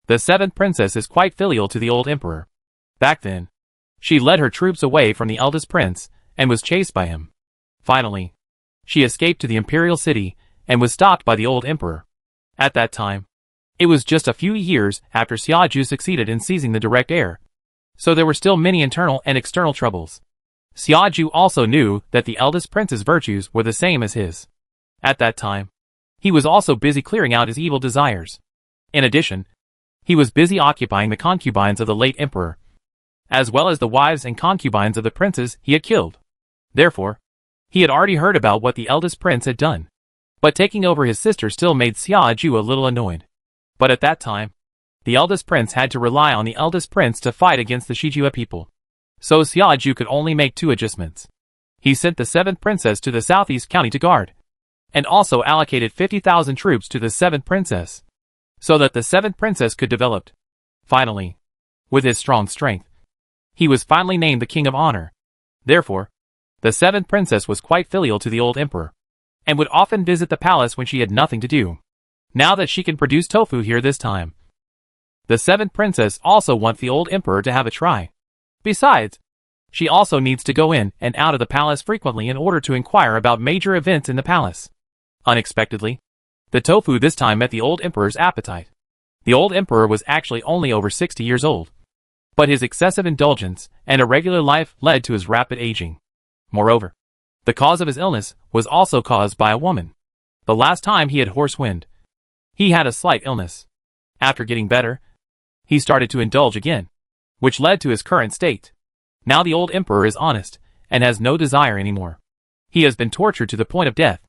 The 7th princess is quite filial to the old emperor. Back then, she led her troops away from the eldest prince and was chased by him. Finally, she escaped to the imperial city and was stopped by the old emperor. At that time, it was just a few years after Xiaju succeeded in seizing the direct heir, so there were still many internal and external troubles. Xiaju also knew that the eldest prince's virtues were the same as his. At that time, he was also busy clearing out his evil desires. In addition, he was busy occupying the concubines of the late emperor, as well as the wives and concubines of the princes he had killed. Therefore, he had already heard about what the eldest prince had done. But taking over his sister still made Xiaju a little annoyed. But at that time, the eldest prince had to rely on the eldest prince to fight against the Shijua people. So Xiaju could only make 2 adjustments. He sent the 7th princess to the southeast county to guard, and also allocated 50,000 troops to the 7th princess, so that the 7th princess could develop. Finally, with his strong strength, he was finally named the King of Honor. Therefore, the 7th princess was quite filial to the old emperor, and would often visit the palace when she had nothing to do. Now that she can produce tofu here this time, the 7th princess also wants the old emperor to have a try. Besides, she also needs to go in and out of the palace frequently in order to inquire about major events in the palace. Unexpectedly, the tofu this time met the old emperor's appetite. The old emperor was actually only over 60 years old, but his excessive indulgence and irregular life led to his rapid aging. Moreover, the cause of his illness was also caused by a woman. The last time he had horse wind, he had a slight illness. After getting better, he started to indulge again, which led to his current state. Now the old emperor is honest and has no desire anymore. He has been tortured to the point of death.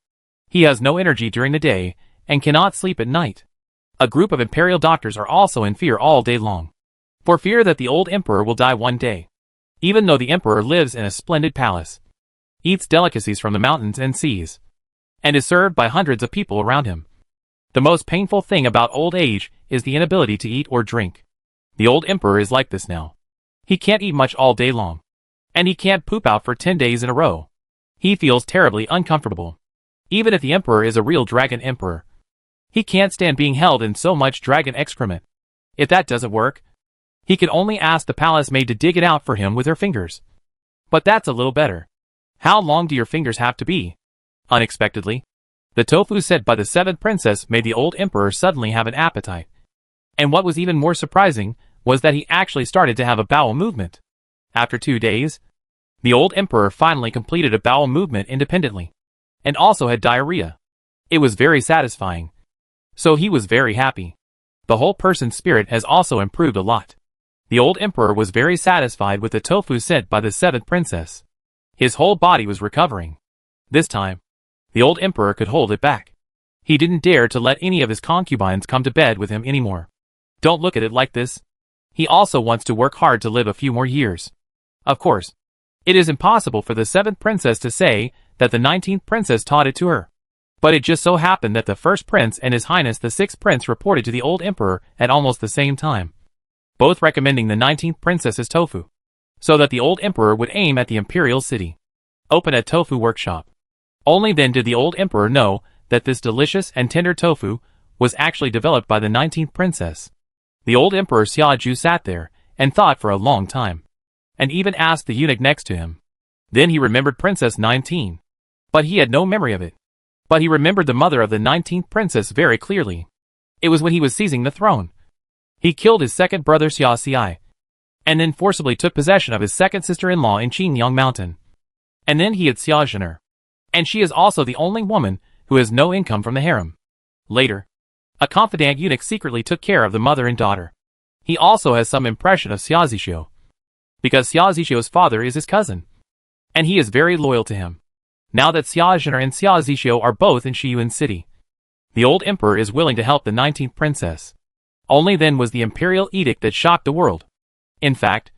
He has no energy during the day and cannot sleep at night. A group of imperial doctors are also in fear all day long. for fear that the old emperor will die one day. Even though the emperor lives in a splendid palace, eats delicacies from the mountains and seas, and is served by hundreds of people around him. The most painful thing about old age is the inability to eat or drink. The old emperor is like this now. He can't eat much all day long, and he can't poop out for 10 days in a row. He feels terribly uncomfortable. Even if the emperor is a real dragon emperor, he can't stand being held in so much dragon excrement. If that doesn't work, he can only ask the palace maid to dig it out for him with her fingers. But that's a little better. How long do your fingers have to be? Unexpectedly, the tofu set by the 7th princess made the old emperor suddenly have an appetite. And what was even more surprising was that he actually started to have a bowel movement. After 2 days, the old emperor finally completed a bowel movement independently, and also had diarrhea. It was very satisfying. So he was very happy. The whole person's spirit has also improved a lot. The old emperor was very satisfied with the tofu sent by the 7th princess. His whole body was recovering. This time, the old emperor could hold it back. He didn't dare to let any of his concubines come to bed with him anymore. Don't look at it like this. He also wants to work hard to live a few more years. Of course, it is impossible for the 7th princess to say that the 19th princess taught it to her. But it just so happened that the 1st prince and His Highness the 6th prince reported to the old emperor at almost the same time, both recommending the 19th princess's tofu, so that the old emperor would aim at the imperial city, open a tofu workshop. Only then did the old emperor know that this delicious and tender tofu was actually developed by the 19th princess. The old emperor Xiaoju sat there and thought for a long time, and even asked the eunuch next to him. Then he remembered Princess 19, but he had no memory of it. But he remembered the mother of the 19th princess very clearly. It was when he was seizing the throne. He killed his second brother Xia Xiai, and then forcibly took possession of his second sister-in-law in Qingyang Mountain. And then he had Xia Zhener, and she is also the only woman who has no income from the harem. Later, a confidant eunuch secretly took care of the mother and daughter. He also has some impression of Xia Zixio, because Xia Zixio's father is his cousin, and he is very loyal to him. Now that Xia Zhener and Xia Zixio are both in Shiyuan City, the old emperor is willing to help the 19th princess. Only then was the imperial edict that shocked the world. In fact,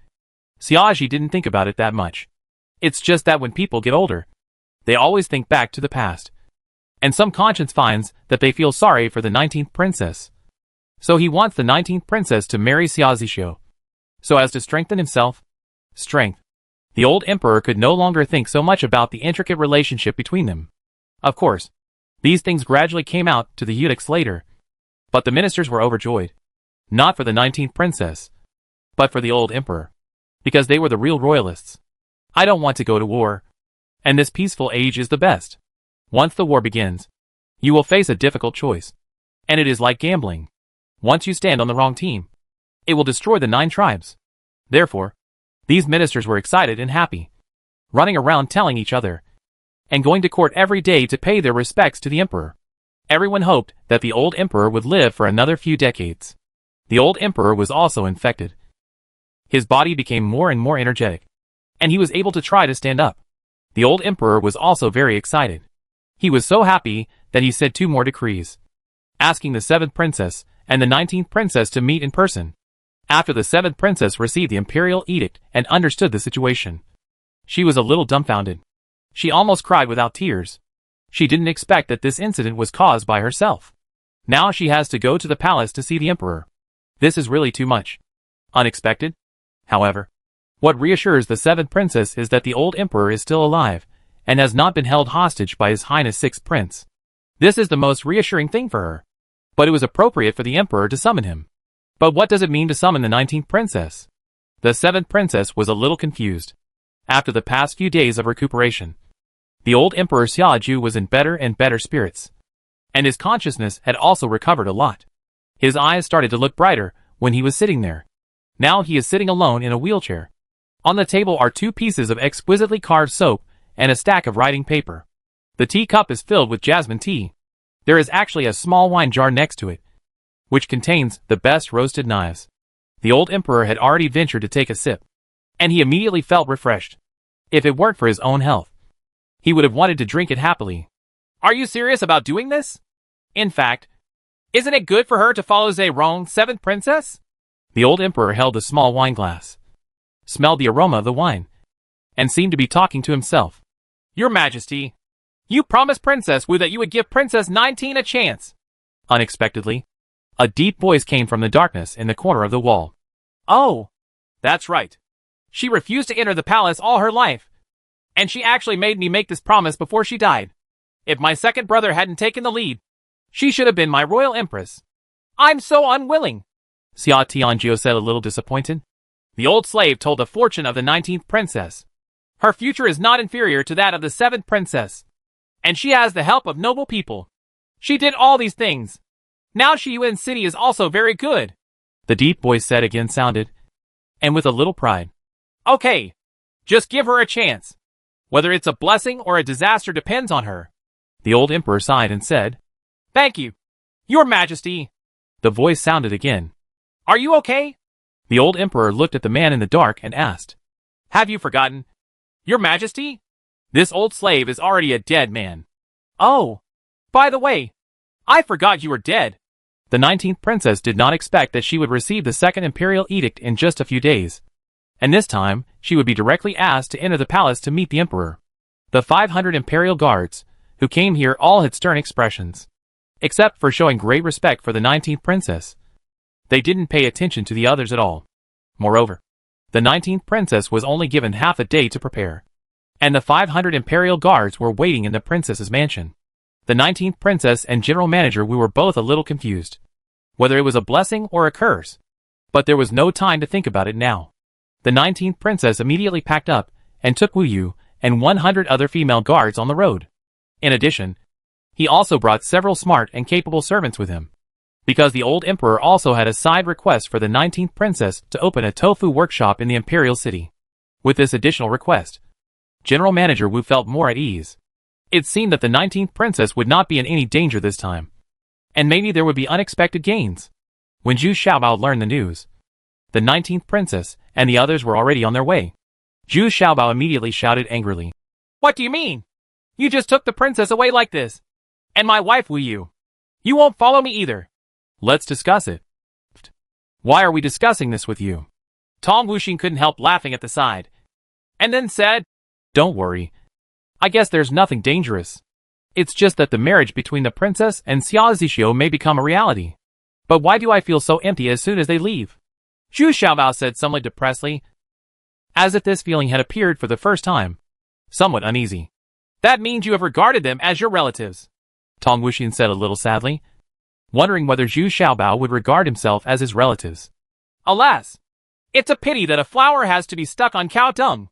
Xiaoji didn't think about it that much. It's just that when people get older, they always think back to the past. And some conscience finds that they feel sorry for the 19th princess. So he wants the 19th princess to marry Xia Zixio, so as to strengthen himself. Strength. The old emperor could no longer think so much about the intricate relationship between them. Of course, these things gradually came out to the eunuchs later. But the ministers were overjoyed. Not for the 19th princess, but for the old emperor. Because they were the real royalists. I don't want to go to war. And this peaceful age is the best. Once the war begins, you will face a difficult choice. And it is like gambling. Once you stand on the wrong team, it will destroy the 9 tribes. Therefore, these ministers were excited and happy, running around telling each other, and going to court every day to pay their respects to the emperor. Everyone hoped that the old emperor would live for another few decades. The old emperor was also infected. His body became more and more energetic, and he was able to try to stand up. The old emperor was also very excited. He was so happy that he said 2 more decrees, asking the 7th princess and the 19th princess to meet in person. After the 7th princess received the imperial edict and understood the situation, she was a little dumbfounded. She almost cried without tears. She didn't expect that this incident was caused by herself. Now she has to go to the palace to see the emperor. This is really too much. Unexpected? However, what reassures the 7th princess is that the old emperor is still alive, and has not been held hostage by His Highness 6th prince. This is the most reassuring thing for her. But it was appropriate for the emperor to summon him. But what does it mean to summon the 19th princess? The 7th princess was a little confused. After the past few days of recuperation, the old Emperor Xiaoju was in better and better spirits, and his consciousness had also recovered a lot. His eyes started to look brighter when he was sitting there. Now he is sitting alone in a wheelchair. On the table are 2 pieces of exquisitely carved soap and a stack of writing paper. The teacup is filled with jasmine tea. There is actually a small wine jar next to it, which contains the best roasted knives. The old emperor had already ventured to take a sip, and he immediately felt refreshed. If it weren't for his own health, he would have wanted to drink it happily. Are you serious about doing this? In fact, isn't it good for her to follow Zhe Rong, 7th princess? The old emperor held a small wine glass, smelled the aroma of the wine, and seemed to be talking to himself. Your Majesty, you promised Princess Wu that you would give Princess 19 a chance. Unexpectedly, a deep voice came from the darkness in the corner of the wall. Oh, that's right. She refused to enter the palace all her life. And she actually made me make this promise before she died. If my second brother hadn't taken the lead, she should have been my royal empress. I'm so unwilling, Xia Tianjiu said, a little disappointed. The old slave told the fortune of the 19th princess. Her future is not inferior to that of the 7th princess. And she has the help of noble people. She did all these things. Now Shiyuan City is also very good, the deep voice said again, sounded, and with a little pride. Okay, just give her a chance. Whether it's a blessing or a disaster depends on her. The old emperor sighed and said, Thank you, Your Majesty. The voice sounded again. Are you okay? The old emperor looked at the man in the dark and asked, Have you forgotten, Your Majesty? This old slave is already a dead man. Oh, by the way, I forgot you were dead. The 19th princess did not expect that she would receive the second imperial edict in just a few days. And this time, she would be directly asked to enter the palace to meet the emperor. The 500 imperial guards, who came here, all had stern expressions. Except for showing great respect for the 19th princess. They didn't pay attention to the others at all. Moreover, the 19th princess was only given half a day to prepare. And the 500 imperial guards were waiting in the princess's mansion. The 19th princess and general manager were both a little confused, whether it was a blessing or a curse. But there was no time to think about it now. The 19th princess immediately packed up and took Wu Yu and 100 other female guards on the road. In addition, he also brought several smart and capable servants with him, because the old emperor also had a side request for the 19th princess to open a tofu workshop in the imperial city. With this additional request, General Manager Wu felt more at ease. It seemed that the 19th princess would not be in any danger this time, and maybe there would be unexpected gains. When Zhu Xiaobao learned the news, the 19th princess and the others were already on their way. Zhu Xiaobao immediately shouted angrily, What do you mean? You just took the princess away like this. And my wife Wu Yu. You won't follow me either. Let's discuss it. Why are we discussing this with you? Tong Wuxing couldn't help laughing at the side, and then said, Don't worry. I guess there's nothing dangerous. It's just that the marriage between the princess and Xia Zixio may become a reality. But why do I feel so empty as soon as they leave? Zhu Xiaobao said somewhat depressedly, as if this feeling had appeared for the first time. Somewhat uneasy. That means you have regarded them as your relatives, Tong Wuxing said a little sadly, wondering whether Zhu Xiaobao would regard himself as his relatives. Alas, it's a pity that a flower has to be stuck on cow dung.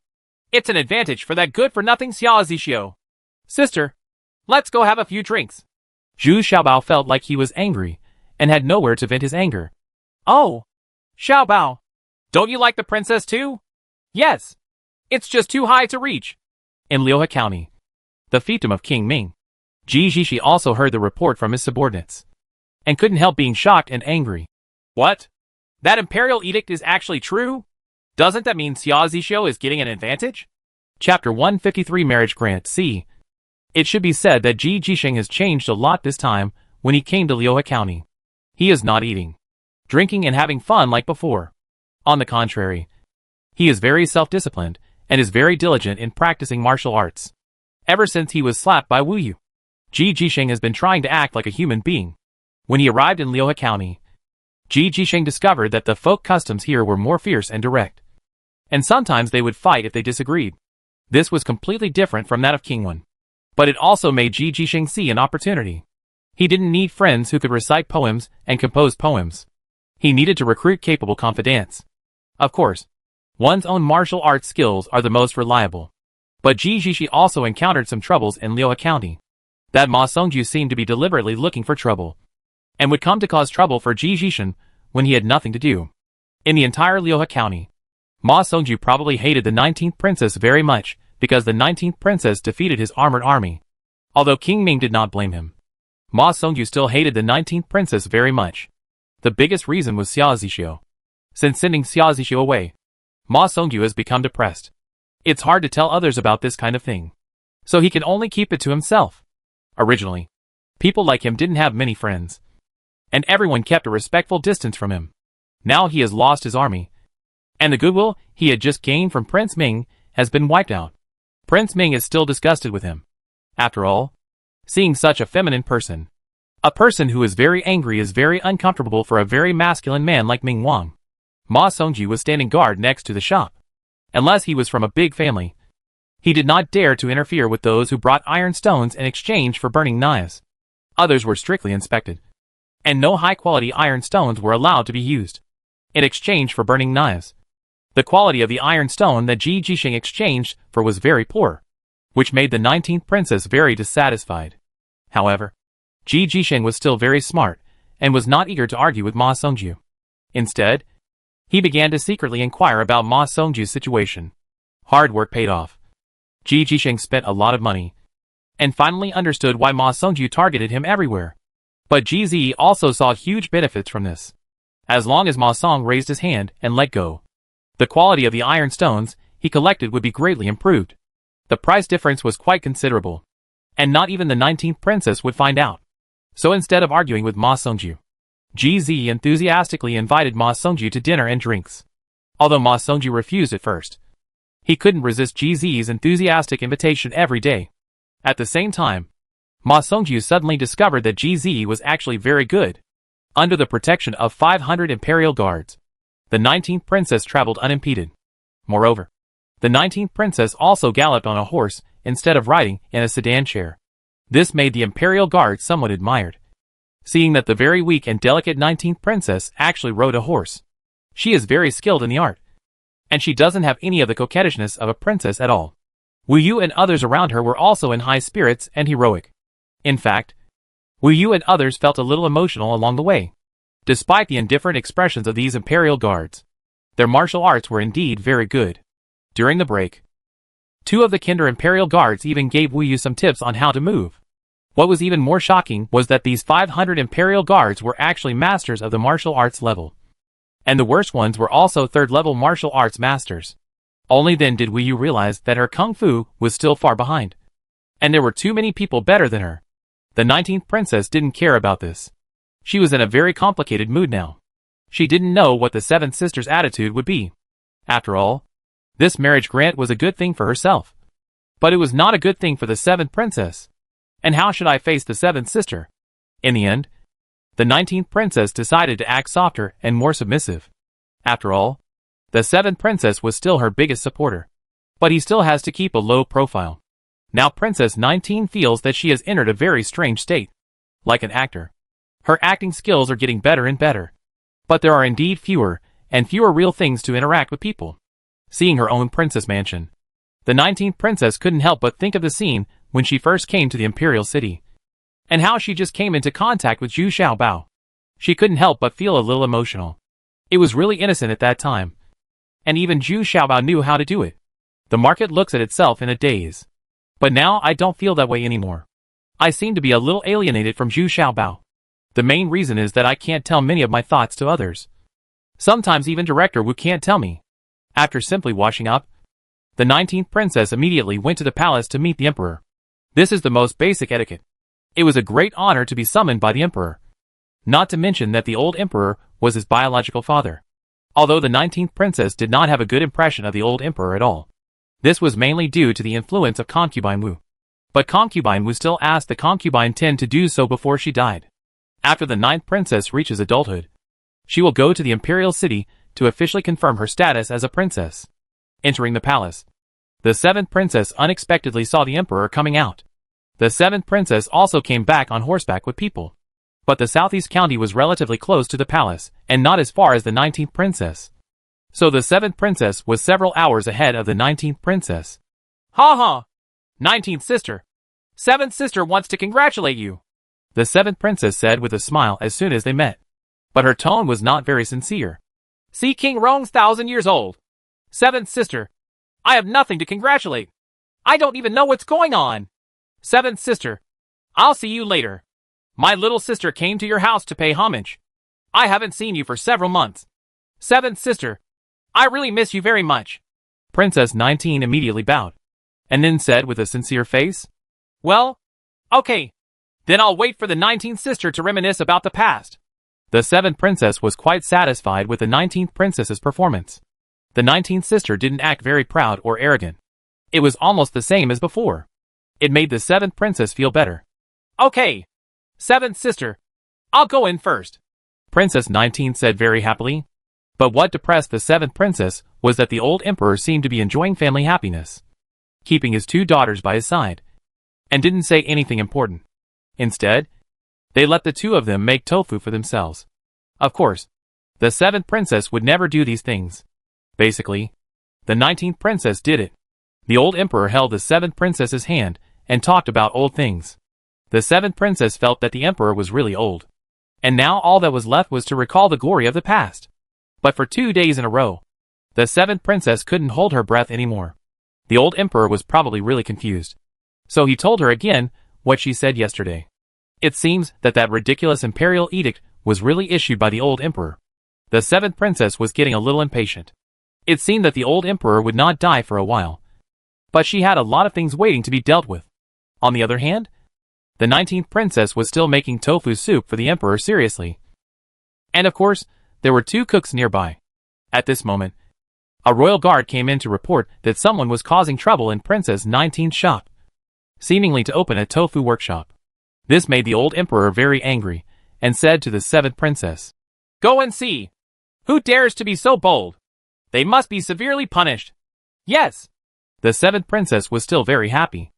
It's an advantage for that good-for-nothing Xia Zixio. Sister, let's go have a few drinks. Zhu Xiaobao felt like he was angry, and had nowhere to vent his anger. Oh, Xiaobao, don't you like the princess too? Yes. It's just too high to reach. In Liuhe County, the fiefdom of King Ming, Ji Zixi also heard the report from his subordinates, and couldn't help being shocked and angry. What? That imperial edict is actually true? Doesn't that mean Xia Zixio is getting an advantage? Chapter 153 Marriage Grant C. It should be said that Ji Zixing has changed a lot this time when he came to Liuhe County. He is not eating, drinking and having fun like before. On the contrary, he is very self-disciplined and is very diligent in practicing martial arts. Ever since he was slapped by Wu Yu, Ji Zixing has been trying to act like a human being. When he arrived in Liuhe County, Ji Zixing discovered that the folk customs here were more fierce and direct, and sometimes they would fight if they disagreed. This was completely different from that of Kingwan. But it also made Ji Zixing see an opportunity. He didn't need friends who could recite poems and compose poems. He needed to recruit capable confidants. Of course, one's own martial arts skills are the most reliable. But Ji Zixi also encountered some troubles in Liuhe County. That Ma Songju seemed to be deliberately looking for trouble, and would come to cause trouble for Ji Zixin when he had nothing to do. In the entire Liuhe County, Ma Songju probably hated the 19th princess very much because the 19th princess defeated his armored army. Although King Ming did not blame him, Ma Songju still hated the 19th princess very much. The biggest reason was Xia Zixio. Since sending Xia Zixio away, Ma Songju has become depressed. It's hard to tell others about this kind of thing, so he can only keep it to himself. Originally, people like him didn't have many friends, and everyone kept a respectful distance from him. Now he has lost his army, and the goodwill he had just gained from Prince Ming has been wiped out. Prince Ming is still disgusted with him. After all, seeing such a feminine person, a person who is very angry, is very uncomfortable for a very masculine man like Ming Wang. Ma Songju was standing guard next to the shop. Unless he was from a big family, he did not dare to interfere with those who brought iron stones in exchange for burning knives. Others were strictly inspected, and no high-quality iron stones were allowed to be used in exchange for burning knives. The quality of the iron stone that Ji Jisheng exchanged for was very poor, which made the 19th princess very dissatisfied. However, Ji Jisheng was still very smart and was not eager to argue with Ma Songju. Instead, he began to secretly inquire about Ma Songju's situation. Hard work paid off. Ji Jisheng spent a lot of money, and finally understood why Ma Songju targeted him everywhere. But Ji Zi also saw huge benefits from this. As long as Ma Song raised his hand and let go, the quality of the iron stones he collected would be greatly improved. The price difference was quite considerable, and not even the 19th princess would find out. So instead of arguing with Ma Songju, Ji Zi enthusiastically invited Ma Songju to dinner and drinks. Although Ma Songju refused at first, he couldn't resist Ji Zi's enthusiastic invitation every day. At the same time, Ma Songju suddenly discovered that Ji Zi was actually very good. Under the protection of 500 imperial guards, the 19th princess traveled unimpeded. Moreover, the 19th princess also galloped on a horse instead of riding in a sedan chair. This made the imperial guard somewhat admired, seeing that the very weak and delicate 19th princess actually rode a horse. She is very skilled in the art, and she doesn't have any of the coquettishness of a princess at all. Wu Yu and others around her were also in high spirits and heroic. In fact, Wu Yu and others felt a little emotional along the way. Despite the indifferent expressions of these imperial guards, their martial arts were indeed very good. During the break, two of the Kinder imperial guards even gave Wu Yu some tips on how to move. What was even more shocking was that these 500 imperial guards were actually masters of the martial arts level. And the worst ones were also third-level martial arts masters. Only then did Wu Yu realize that her kung fu was still far behind, and there were too many people better than her. The 19th princess didn't care about this. She was in a very complicated mood now. She didn't know what the 7th sister's attitude would be. After all, this marriage grant was a good thing for herself, but it was not a good thing for the 7th princess. And how should I face the 7th sister? In the end, the 19th princess decided to act softer and more submissive. After all, the 7th princess was still her biggest supporter, but he still has to keep a low profile. Now Princess 19 feels that she has entered a very strange state. Like an actor, her acting skills are getting better and better. But there are indeed fewer and fewer real things to interact with people. Seeing her own princess mansion, the 19th princess couldn't help but think of the scene when she first came to the imperial city, and how she just came into contact with Zhu Xiaobao. She couldn't help but feel a little emotional. It was really innocent at that time, and even Zhu Xiaobao knew how to do it. The market looks at itself in a daze. But now I don't feel that way anymore. I seem to be a little alienated from Zhu Xiaobao. The main reason is that I can't tell many of my thoughts to others. Sometimes even Director Wu can't tell me. After simply washing up, the 19th princess immediately went to the palace to meet the emperor. This is the most basic etiquette. It was a great honor to be summoned by the emperor. Not to mention that the old emperor was his biological father. Although the 19th princess did not have a good impression of the old emperor at all. This was mainly due to the influence of concubine Wu. But concubine Wu still asked the concubine 10 to do so before she died. After the 9th princess reaches adulthood, she will go to the imperial city to officially confirm her status as a princess. Entering the palace, the 7th princess unexpectedly saw the emperor coming out. The 7th princess also came back on horseback with people. But the southeast county was relatively close to the palace, and not as far as the 19th princess. So the 7th princess was several hours ahead of the 19th princess. Ha ha! 19th sister. 7th sister wants to congratulate you, the 7th princess said with a smile as soon as they met. But her tone was not very sincere. See, King Rong's 1,000 years old. 7th sister. I have nothing to congratulate. I don't even know what's going on. 7th sister. I'll see you later. My little sister came to your house to pay homage. I haven't seen you for several months. 7th sister. I really miss you very much. Princess 19 immediately bowed, and then said with a sincere face, Well, okay. Then I'll wait for the 19th sister to reminisce about the past. The 7th princess was quite satisfied with the 19th princess's performance. The 19th sister didn't act very proud or arrogant. It was almost the same as before. It made the 7th princess feel better. Okay, 7th sister, I'll go in first, Princess 19 said very happily. But what depressed the 7th princess was that the old emperor seemed to be enjoying family happiness, keeping his 2 daughters by his side, and didn't say anything important. Instead, they let the 2 of them make tofu for themselves. Of course, the 7th princess would never do these things. Basically, the 19th princess did it. The old emperor held the 7th princess's hand and talked about old things. The 7th princess felt that the emperor was really old, and now all that was left was to recall the glory of the past. But for 2 days in a row, the 7th princess couldn't hold her breath anymore. The old emperor was probably really confused. So he told her again what she said yesterday. It seems that that ridiculous imperial edict was really issued by the old emperor. The 7th princess was getting a little impatient. It seemed that the old emperor would not die for a while, but she had a lot of things waiting to be dealt with. On the other hand, the 19th princess was still making tofu soup for the emperor seriously. And of course, there were 2 cooks nearby. At this moment, a royal guard came in to report that someone was causing trouble in Princess 19's shop, seemingly to open a tofu workshop. This made the old emperor very angry, and said to the 7th princess, "Go and see. Who dares to be so bold? They must be severely punished." Yes. The 7th princess was still very happy.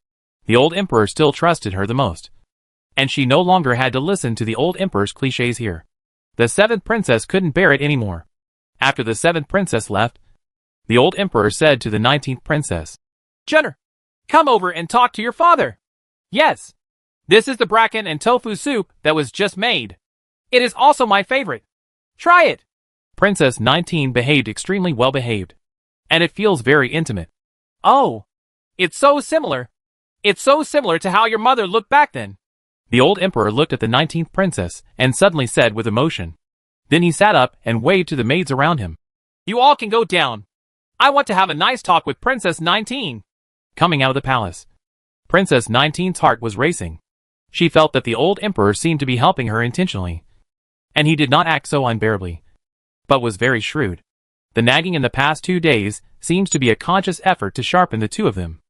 The old emperor still trusted her the most, and she no longer had to listen to the old emperor's cliches here. The 7th princess couldn't bear it anymore. After the 7th princess left, the old emperor said to the 19th princess, "Jenner, come over and talk to your father." Yes. This is the bracken and tofu soup that was just made. It is also my favorite. Try it. Princess 19 behaved extremely well behaved, and it feels very intimate. Oh, it's so similar. It's so similar to how your mother looked back then. The old emperor looked at the 19th princess and suddenly said with emotion. Then he sat up and waved to the maids around him. "You all can go down. I want to have a nice talk with Princess 19. Coming out of the palace, Princess 19's heart was racing. She felt that the old emperor seemed to be helping her intentionally, and he did not act so unbearably, but was very shrewd. The nagging in the past 2 days seems to be a conscious effort to sharpen the 2 of them.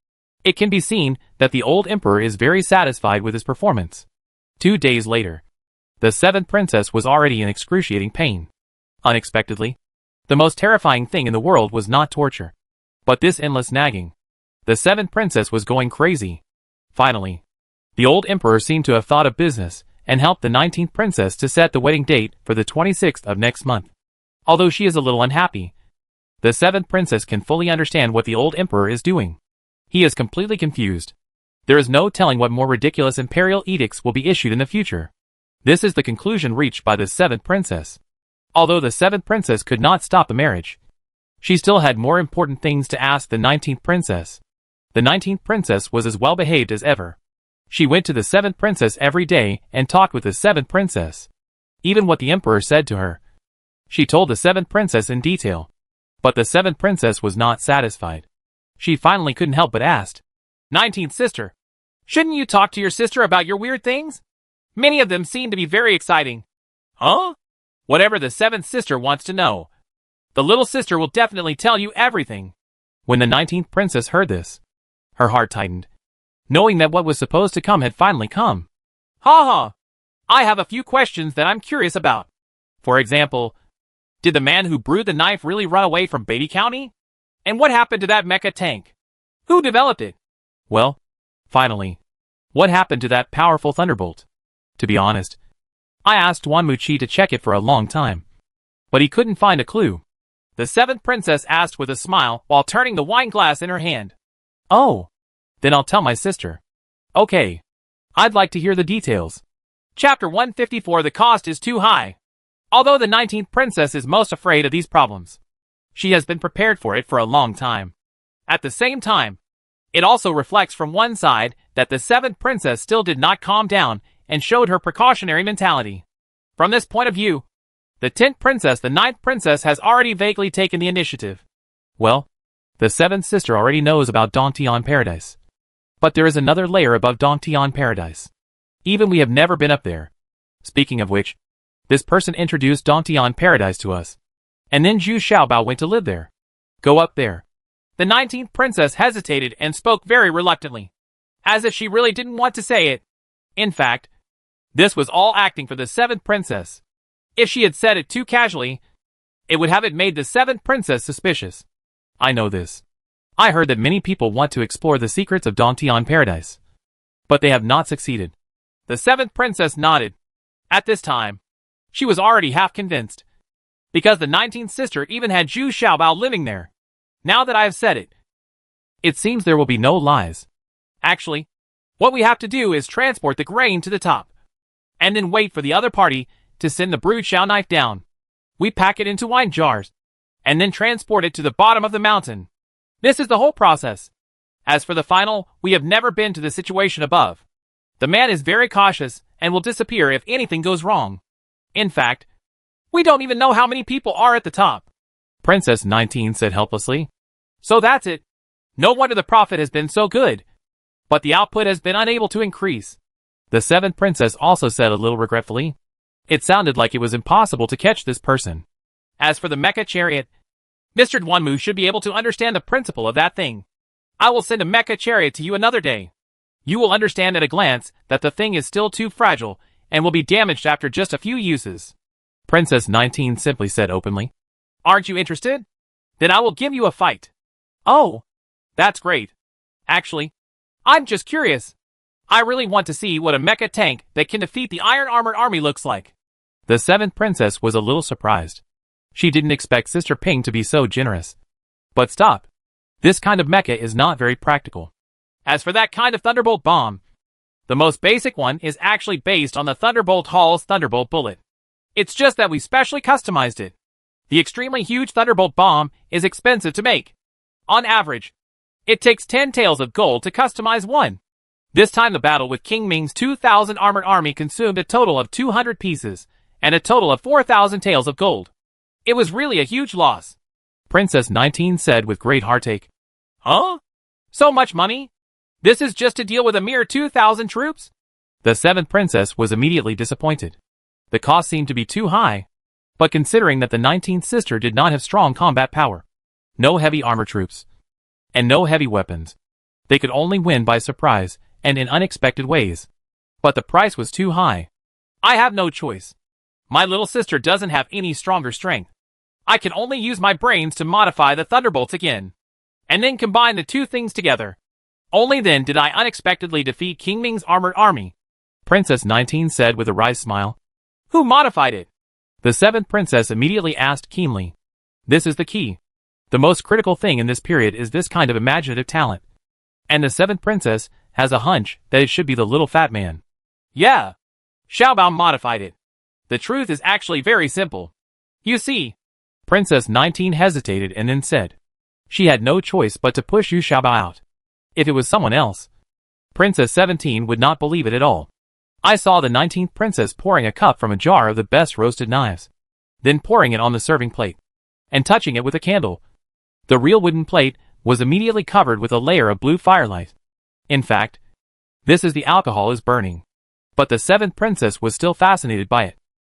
It can be seen that the old emperor is very satisfied with his performance. 2 days later, the 7th princess was already in excruciating pain. Unexpectedly, the most terrifying thing in the world was not torture, but this endless nagging. The 7th princess was going crazy. Finally, the old emperor seemed to have thought of business and helped the 19th princess to set the wedding date for the 26th of next month. Although she is a little unhappy, the 7th princess can fully understand what the old emperor is doing. He is completely confused. There is no telling what more ridiculous imperial edicts will be issued in the future. This is the conclusion reached by the 7th princess. Although the 7th princess could not stop the marriage, she still had more important things to ask the 19th princess. The 19th princess was as well behaved as ever. She went to the 7th princess every day and talked with the 7th princess. Even what the emperor said to her, she told the 7th princess in detail. But the 7th princess was not satisfied. She finally couldn't help but asked, 19th sister, shouldn't you talk to your sister about your weird things? Many of them seem to be very exciting. Huh? Whatever the 7th sister wants to know. The little sister will definitely tell you everything. When the 19th princess heard this, her heart tightened, knowing that what was supposed to come had finally come. Ha ha! I have a few questions that I'm curious about. For example, did the man who brewed the knife really run away from Baby County? And what happened to that mecha tank? Who developed it? Well, finally, what happened to that powerful thunderbolt? To be honest, I asked Wanmuchi to check it for a long time, but he couldn't find a clue. The 7th princess asked with a smile while turning the wine glass in her hand. Oh, then I'll tell my sister. Okay, I'd like to hear the details. Chapter 154. The cost is too high. Although the 19th princess is most afraid of these problems, she has been prepared for it for a long time. At the same time, it also reflects from one side that the 7th princess still did not calm down and showed her precautionary mentality. From this point of view, the 10th princess, the 9th princess, has already vaguely taken the initiative. Well, the 7th sister already knows about Dantian Paradise. But there is another layer above Dantian Paradise. Even we have never been up there. Speaking of which, This person introduced Dantian Paradise to us. And then Zhu Xiaobao went to live there. Go up there. The 19th princess hesitated and spoke very reluctantly, as if she really didn't want to say it. In fact, this was all acting for the 7th princess. If she had said it too casually, it would have made the 7th princess suspicious. I know this. I heard that many people want to explore the secrets of Dantian Paradise. But they have not succeeded. The 7th princess nodded. At this time, she was already half convinced, because the 19th sister even had Zhu Xiaobao living there. Now that I have said it, it seems there will be no lies. Actually, what we have to do is transport the grain to the top, and then wait for the other party to send the brood shao knife down. We pack it into wine jars, and then transport it to the bottom of the mountain. This is the whole process. As for the final, we have never been to the situation above. The man is very cautious and will disappear if anything goes wrong. In fact, we don't even know how many people are at the top. Princess 19 said helplessly. So that's it. No wonder the profit has been so good. But the output has been unable to increase. The 7th princess also said a little regretfully. It sounded like it was impossible to catch this person. As for the mecha chariot, Mr. Duanmu should be able to understand the principle of that thing. I will send a mecha chariot to you another day. You will understand at a glance that the thing is still too fragile and will be damaged after just a few uses. Princess 19 simply said openly. Aren't you interested? Then I will give you a fight. Oh, that's great. Actually, I'm just curious. I really want to see what a mecha tank that can defeat the Iron Armored Army looks like. The 7th princess was a little surprised. She didn't expect Sister Ping to be so generous. But stop. This kind of mecha is not very practical. As for that kind of Thunderbolt bomb, the most basic one is actually based on the Thunderbolt Hall's Thunderbolt bullet. It's just that we specially customized it. The extremely huge Thunderbolt bomb is expensive to make. On average, it takes 10 taels of gold to customize one. This time the battle with King Ming's 2,000 armored army consumed a total of 200 pieces, and a total of 4,000 taels of gold. It was really a huge loss. Princess 19 said with great heartache. Huh? So much money? This is just to deal with a mere 2,000 troops? The 7th princess was immediately disappointed. The cost seemed to be too high, but considering that the 19th sister did not have strong combat power, no heavy armor troops, and no heavy weapons, they could only win by surprise and in unexpected ways. But the price was too high. I have no choice. My little sister doesn't have any stronger strength. I can only use my brains to modify the thunderbolts again, and then combine the two things together. Only then did I unexpectedly defeat King Ming's armored army. Princess 19 said with a wry smile. Who modified it? The 7th princess immediately asked keenly. This is the key. The most critical thing in this period is this kind of imaginative talent. And the 7th princess has a hunch that it should be the little fat man. Yeah. Xiaobao modified it. The truth is actually very simple. You see. Princess 19 hesitated and then said. She had no choice but to push Zhu Xiaobao out. If it was someone else, Princess 17 would not believe it at all. I saw the 19th princess pouring a cup from a jar of the best roasted knives, then pouring it on the serving plate, and touching it with a candle. The real wooden plate was immediately covered with a layer of blue firelight. In fact, this is the alcohol is burning. But the 7th princess was still fascinated by it.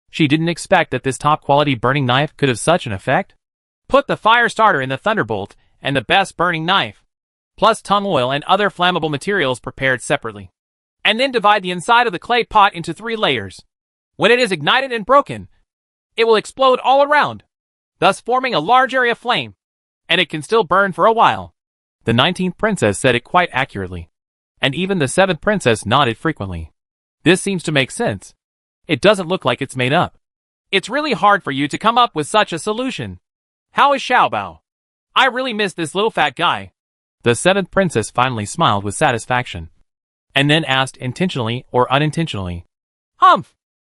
She didn't expect that this top-quality burning knife could have such an effect. Put the fire starter in the thunderbolt and the best burning knife, plus tung oil and other flammable materials prepared separately. And then divide the inside of the clay pot into 3 layers. When it is ignited and broken, it will explode all around, thus forming a large area of flame, and it can still burn for a while. The 19th princess said it quite accurately, and even the 7th princess nodded frequently. This seems to make sense. It doesn't look like it's made up. It's really hard for you to come up with such a solution. How is Xiaobao? I really miss this little fat guy. The 7th princess finally smiled with satisfaction, and then asked intentionally or unintentionally. Humph!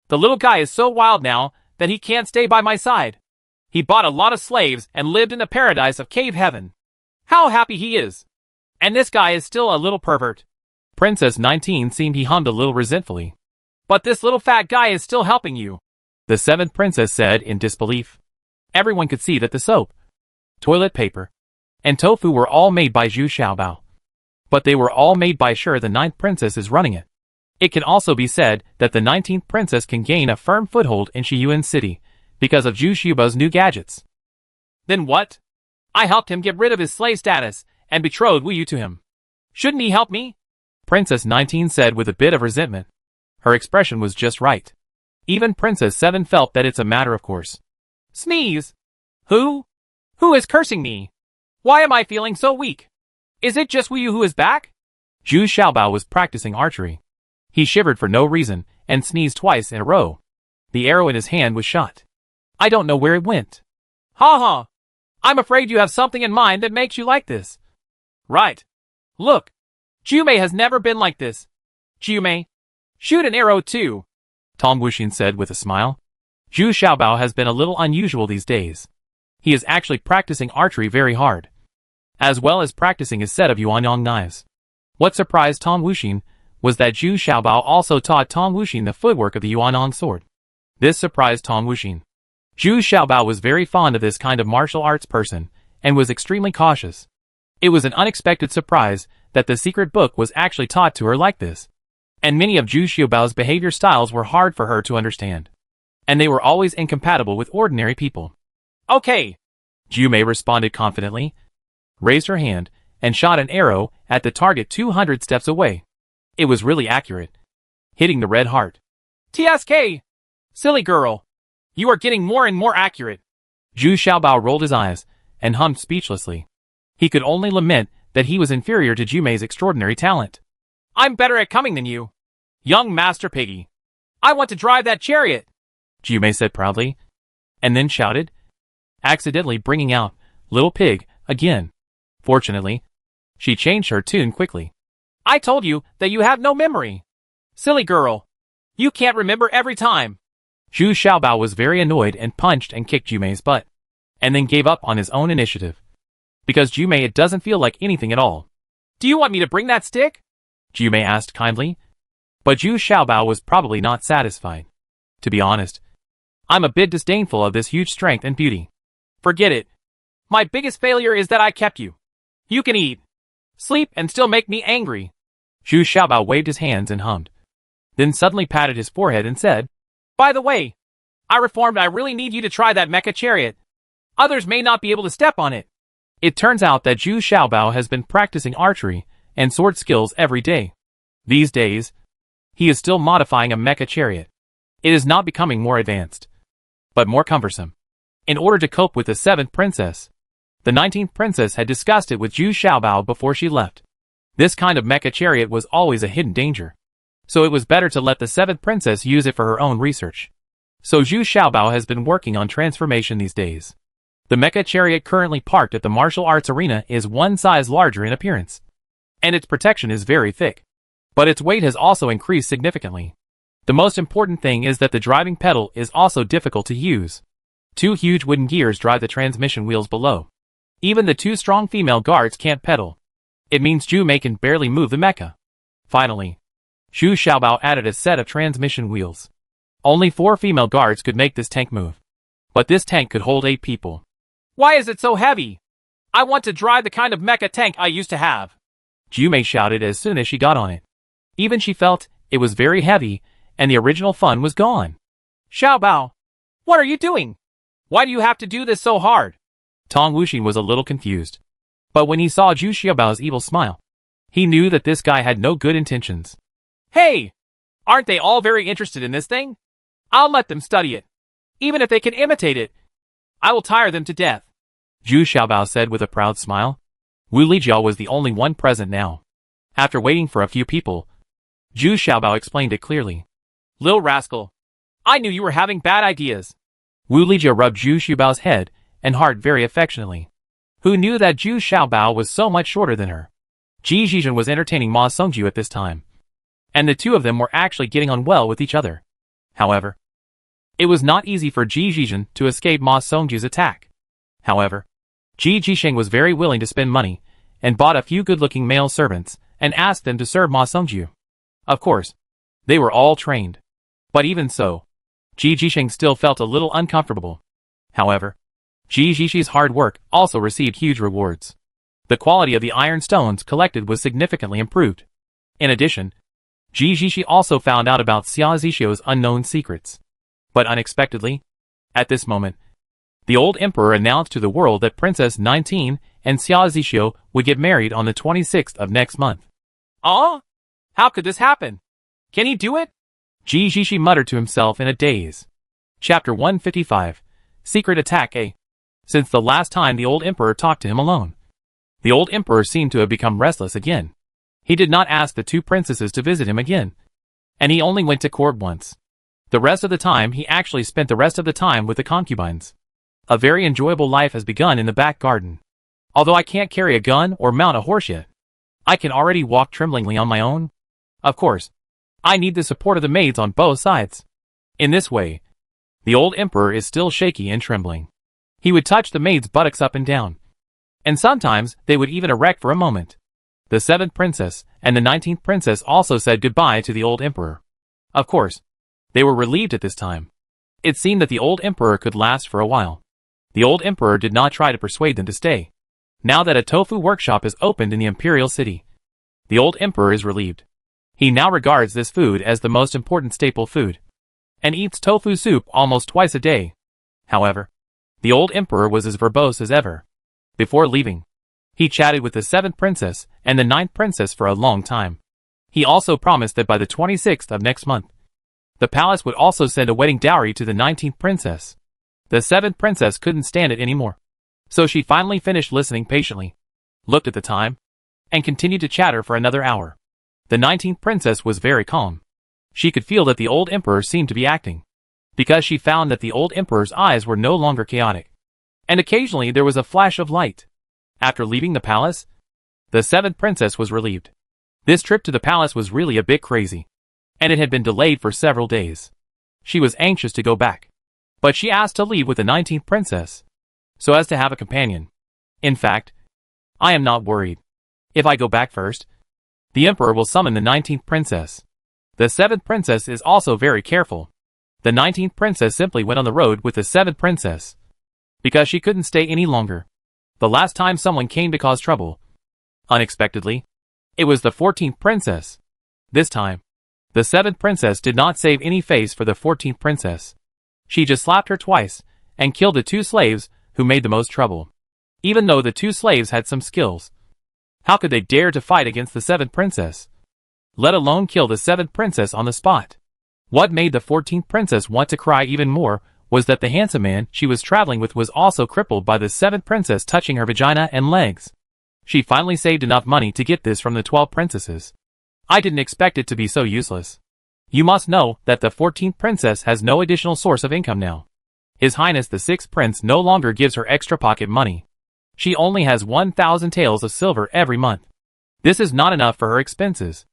The little guy is so wild now that he can't stay by my side. He bought a lot of slaves and lived in a paradise of cave heaven. How happy he is! And this guy is still a little pervert. Princess 19 seemed he hummed a little resentfully. But this little fat guy is still helping you, the 7th princess said in disbelief. Everyone could see that the soap, toilet paper, and tofu were all made by Zhu Xiaobao. But they were all made by sure the 9th princess is running it. It can also be said that the 19th princess can gain a firm foothold in Shiyuan City because of Zhu Xiubao's new gadgets. Then what? I helped him get rid of his slave status and betrothed Wu Yu to him. Shouldn't he help me? Princess 19 said with a bit of resentment. Her expression was just right. Even Princess 7 felt that it's a matter of course. Sneeze! Who? Who is cursing me? Why am I feeling so weak? Is it just Wu Yu who is back? Zhu Xiaobao was practicing archery. He shivered for no reason and sneezed twice in a row. The arrow in his hand was shot. I don't know where it went. Ha ha! I'm afraid you have something in mind that makes you like this. Right. Look. Jumei has never been like this. Jumei, shoot an arrow too, Tong Wuxin said with a smile. Zhu Xiaobao has been a little unusual these days. He is actually practicing archery very hard, as well as practicing his set of Yuanyang knives. What surprised Tong Wuxin was that Zhu Xiaobao also taught Tong Wuxin the footwork of the Yuanyang sword. This surprised Tong Wuxin. Zhu Xiaobao was very fond of this kind of martial arts person, and was extremely cautious. It was an unexpected surprise that the secret book was actually taught to her like this. And many of Zhu Xiaobao's behavior styles were hard for her to understand. And they were always incompatible with ordinary people. Okay, Jumei responded confidently, raised her hand, and shot an arrow at the target 200 steps away. It was really accurate, hitting the red heart. TSK! Silly girl. You are getting more and more accurate. Zhu Xiaobao rolled his eyes and hummed speechlessly. He could only lament that he was inferior to Jumei's extraordinary talent. I'm better at coming than you. Young Master Piggy. I want to drive that chariot, Jumei said proudly, and then shouted, accidentally bringing out Little Pig again. Fortunately, she changed her tune quickly. I told you that you have no memory. Silly girl. You can't remember every time. Zhu Xiaobao was very annoyed and punched and kicked Jumei's butt, and then gave up on his own initiative. Because Jumei, it doesn't feel like anything at all. Do you want me to bring that stick? Jumei asked kindly. But Zhu Xiaobao was probably not satisfied. To be honest, I'm a bit disdainful of this huge strength and beauty. Forget it. My biggest failure is that I kept you. You can eat, sleep, and still make me angry. Zhu Xiaobao waved his hands and hummed. Then suddenly patted his forehead and said, By the way, I reformed. I really need you to try that mecha chariot. Others may not be able to step on it. It turns out that Zhu Xiaobao has been practicing archery and sword skills every day. These days, he is still modifying a mecha chariot. It is not becoming more advanced, but more cumbersome. In order to cope with the 7th princess, the 19th princess had discussed it with Zhu Xiaobao before she left. This kind of mecha chariot was always a hidden danger, so it was better to let the 7th princess use it for her own research. So Zhu Xiaobao has been working on transformation these days. The mecha chariot currently parked at the martial arts arena is one size larger in appearance, and its protection is very thick. But its weight has also increased significantly. The most important thing is that the driving pedal is also difficult to use. 2 huge wooden gears drive the transmission wheels below. Even the 2 strong female guards can't pedal. It means Jumei can barely move the mecha. Finally, Zhu Xiaobao added a set of transmission wheels. Only 4 female guards could make this tank move. But this tank could hold 8 people. Why is it so heavy? I want to drive the kind of mecha tank I used to have. Jumei shouted as soon as she got on it. Even she felt it was very heavy, and the original fun was gone. Xiaobao, what are you doing? Why do you have to do this so hard? Tong Wuxin was a little confused. But when he saw Zhu Xiaobao's evil smile, he knew that this guy had no good intentions. Hey! Aren't they all very interested in this thing? I'll let them study it. Even if they can imitate it, I will tire them to death. Zhu Xiaobao said with a proud smile. Wu Lijiao was the only one present now. After waiting for a few people, Zhu Xiaobao explained it clearly. Lil rascal. I knew you were having bad ideas. Wu Lijiao rubbed Zhu Xiaobao's head and heart very affectionately. Who knew that Zhu Xiaobao was so much shorter than her? Ji Zhizhen was entertaining Ma Songju at this time, and the two of them were actually getting on well with each other. However, it was not easy for Ji Zhizhen to escape Ma Songju's attack. However, Ji Zhisheng was very willing to spend money and bought a few good-looking male servants and asked them to serve Ma Songju. Of course, they were all trained. But even so, Ji Zhisheng still felt a little uncomfortable. However, Ji Zhishi's hard work also received huge rewards. The quality of the iron stones collected was significantly improved. In addition, Ji Zixi also found out about Xia Zixio's unknown secrets. But unexpectedly, at this moment, the old emperor announced to the world that Princess 19 and Xia Zixio would get married on the 26th of next month. Oh? How could this happen? Can he do it? Ji Zixi muttered to himself in a daze. Chapter 155. Secret Attack A. Since the last time the old emperor talked to him alone, the old emperor seemed to have become restless again. He did not ask the two princesses to visit him again, and he only went to court once. The rest of the time he actually spent the rest of the time with the concubines. A very enjoyable life has begun in the back garden. Although I can't carry a gun or mount a horse yet, I can already walk tremblingly on my own. Of course, I need the support of the maids on both sides. In this way, the old emperor is still shaky and trembling. He would touch the maids' buttocks up and down, and sometimes they would even erect for a moment. The 7th princess and the 19th princess also said goodbye to the old emperor. Of course, they were relieved at this time. It seemed that the old emperor could last for a while. The old emperor did not try to persuade them to stay. Now that a tofu workshop is opened in the imperial city, the old emperor is relieved. He now regards this food as the most important staple food, and eats tofu soup almost twice a day. However, the old emperor was as verbose as ever. Before leaving, he chatted with the 7th princess and the 9th princess for a long time. He also promised that by the 26th of next month, the palace would also send a wedding dowry to the 19th princess. The 7th princess couldn't stand it anymore, so she finally finished listening patiently, looked at the time, and continued to chatter for another hour. The 19th princess was very calm. She could feel that the old emperor seemed to be acting, because she found that the old emperor's eyes were no longer chaotic, and occasionally there was a flash of light. After leaving the palace, the 7th princess was relieved. This trip to the palace was really a bit crazy, and it had been delayed for several days. She was anxious to go back, but she asked to leave with the 19th princess, so as to have a companion. In fact, I am not worried. If I go back first, the emperor will summon the 19th princess. The 7th princess is also very careful. The 19th princess simply went on the road with the 7th princess, because she couldn't stay any longer. The last time someone came to cause trouble, unexpectedly, it was the 14th princess. This time, the 7th princess did not save any face for the 14th princess. She just slapped her twice, and killed the 2 slaves who made the most trouble. Even though the 2 slaves had some skills, how could they dare to fight against the 7th princess? Let alone kill the 7th princess on the spot. What made the 14th princess want to cry even more was that the handsome man she was traveling with was also crippled by the 7th princess touching her vagina and legs. She finally saved enough money to get this from the 12 princesses. I didn't expect it to be so useless. You must know that the 14th princess has no additional source of income now. His Highness the 6th prince no longer gives her extra pocket money. She only has 1,000 taels of silver every month. This is not enough for her expenses.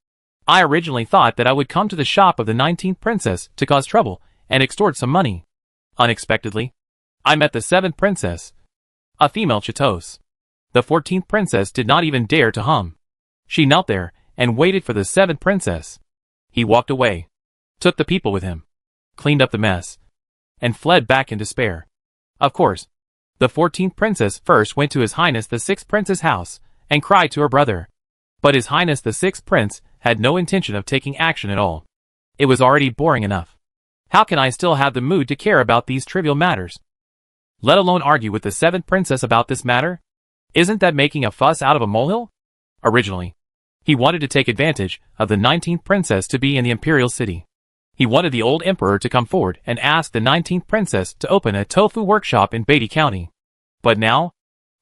I originally thought that I would come to the shop of the 19th princess to cause trouble and extort some money. Unexpectedly, I met the 7th princess, a female Chitos. The 14th princess did not even dare to hum. She knelt there and waited for the 7th princess. He walked away, took the people with him, cleaned up the mess, and fled back in despair. Of course, the 14th princess first went to His Highness the 6th prince's house and cried to her brother. But His Highness the 6th prince had no intention of taking action at all. It was already boring enough. How can I still have the mood to care about these trivial matters? Let alone argue with the 7th princess about this matter? Isn't that making a fuss out of a molehill? Originally, he wanted to take advantage of the 19th princess to be in the imperial city. He wanted the old emperor to come forward and ask the 19th princess to open a tofu workshop in Beatty County. But now,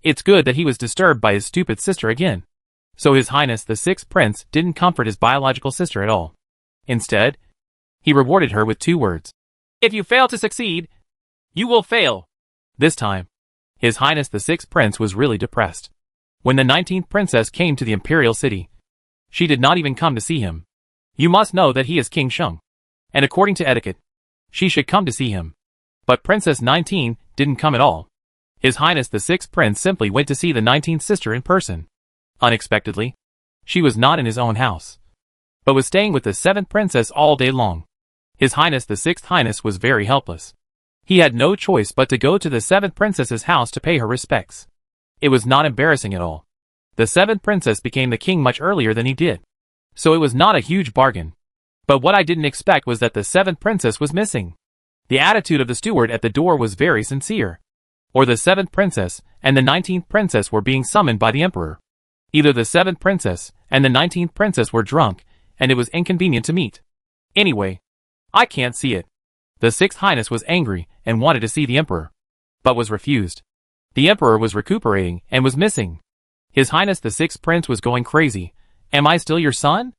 it's good that he was disturbed by his stupid sister again. So His Highness the 6th prince didn't comfort his biological sister at all. Instead, he rewarded her with 2 words. If you fail to succeed, you will fail. This time, His Highness the 6th prince was really depressed. When the 19th princess came to the imperial city, she did not even come to see him. You must know that he is King Sheng, and according to etiquette, she should come to see him. But Princess 19 didn't come at all. His Highness the 6th prince simply went to see the 19th sister in person. Unexpectedly, she was not in his own house, but was staying with the 7th princess all day long. His Highness the 6th Highness was very helpless. He had no choice but to go to the 7th princess's house to pay her respects. It was not embarrassing at all. The 7th princess became the king much earlier than he did, so it was not a huge bargain. But what I didn't expect was that the 7th princess was missing. The attitude of the steward at the door was very sincere. Or the 7th princess and the 19th princess were being summoned by the emperor. Either the 7th princess and the 19th princess were drunk, and it was inconvenient to meet. Anyway, I can't see it. The 6th Highness was angry and wanted to see the emperor, but was refused. The emperor was recuperating and was missing. His Highness the 6th Prince was going crazy. Am I still your son?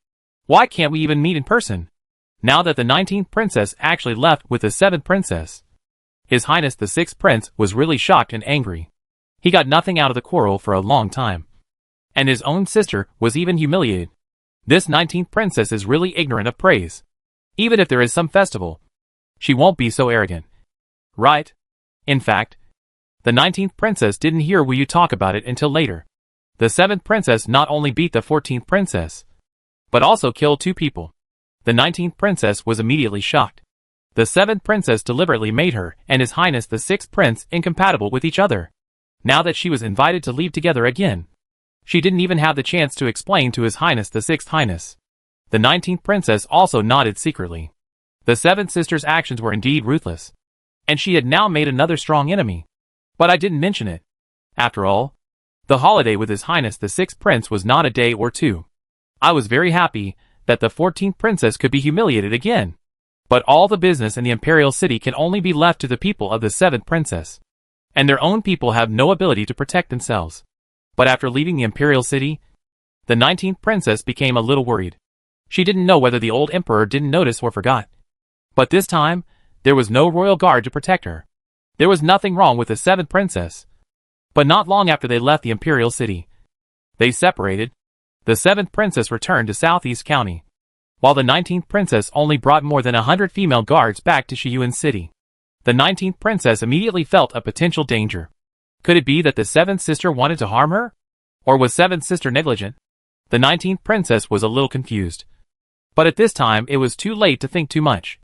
Why can't we even meet in person? Now that the 19th princess actually left with the 7th princess. His Highness the 6th Prince was really shocked and angry. He got nothing out of the quarrel for a long time. And his own sister was even humiliated. This 19th princess is really ignorant of praise. Even if there is some festival, she won't be so arrogant. Right? In fact, the 19th princess didn't hear Wu Yu talk about it until later. The 7th princess not only beat the 14th princess, but also killed 2 people. The 19th princess was immediately shocked. The 7th princess deliberately made her and His Highness the 6th Prince incompatible with each other. Now that she was invited to leave together again, she didn't even have the chance to explain to His Highness the 6th Highness. The 19th princess also nodded secretly. The 7th sister's actions were indeed ruthless, and she had now made another strong enemy. But I didn't mention it. After all, the holiday with His Highness the 6th Prince was not a day or two. I was very happy that the 14th princess could be humiliated again. But all the business in the imperial city can only be left to the people of the 7th princess. And their own people have no ability to protect themselves. But after leaving the imperial city, the 19th princess became a little worried. She didn't know whether the old emperor didn't notice or forgot. But this time, there was no royal guard to protect her. There was nothing wrong with the 7th princess. But not long after they left the imperial city, they separated. The 7th princess returned to Southeast County, while the 19th princess only brought more than 100 female guards back to Shiyuan City. The 19th princess immediately felt a potential danger. Could it be that the 7th sister wanted to harm her? Or was 7th sister negligent? The 19th princess was a little confused. But at this time it was too late to think too much.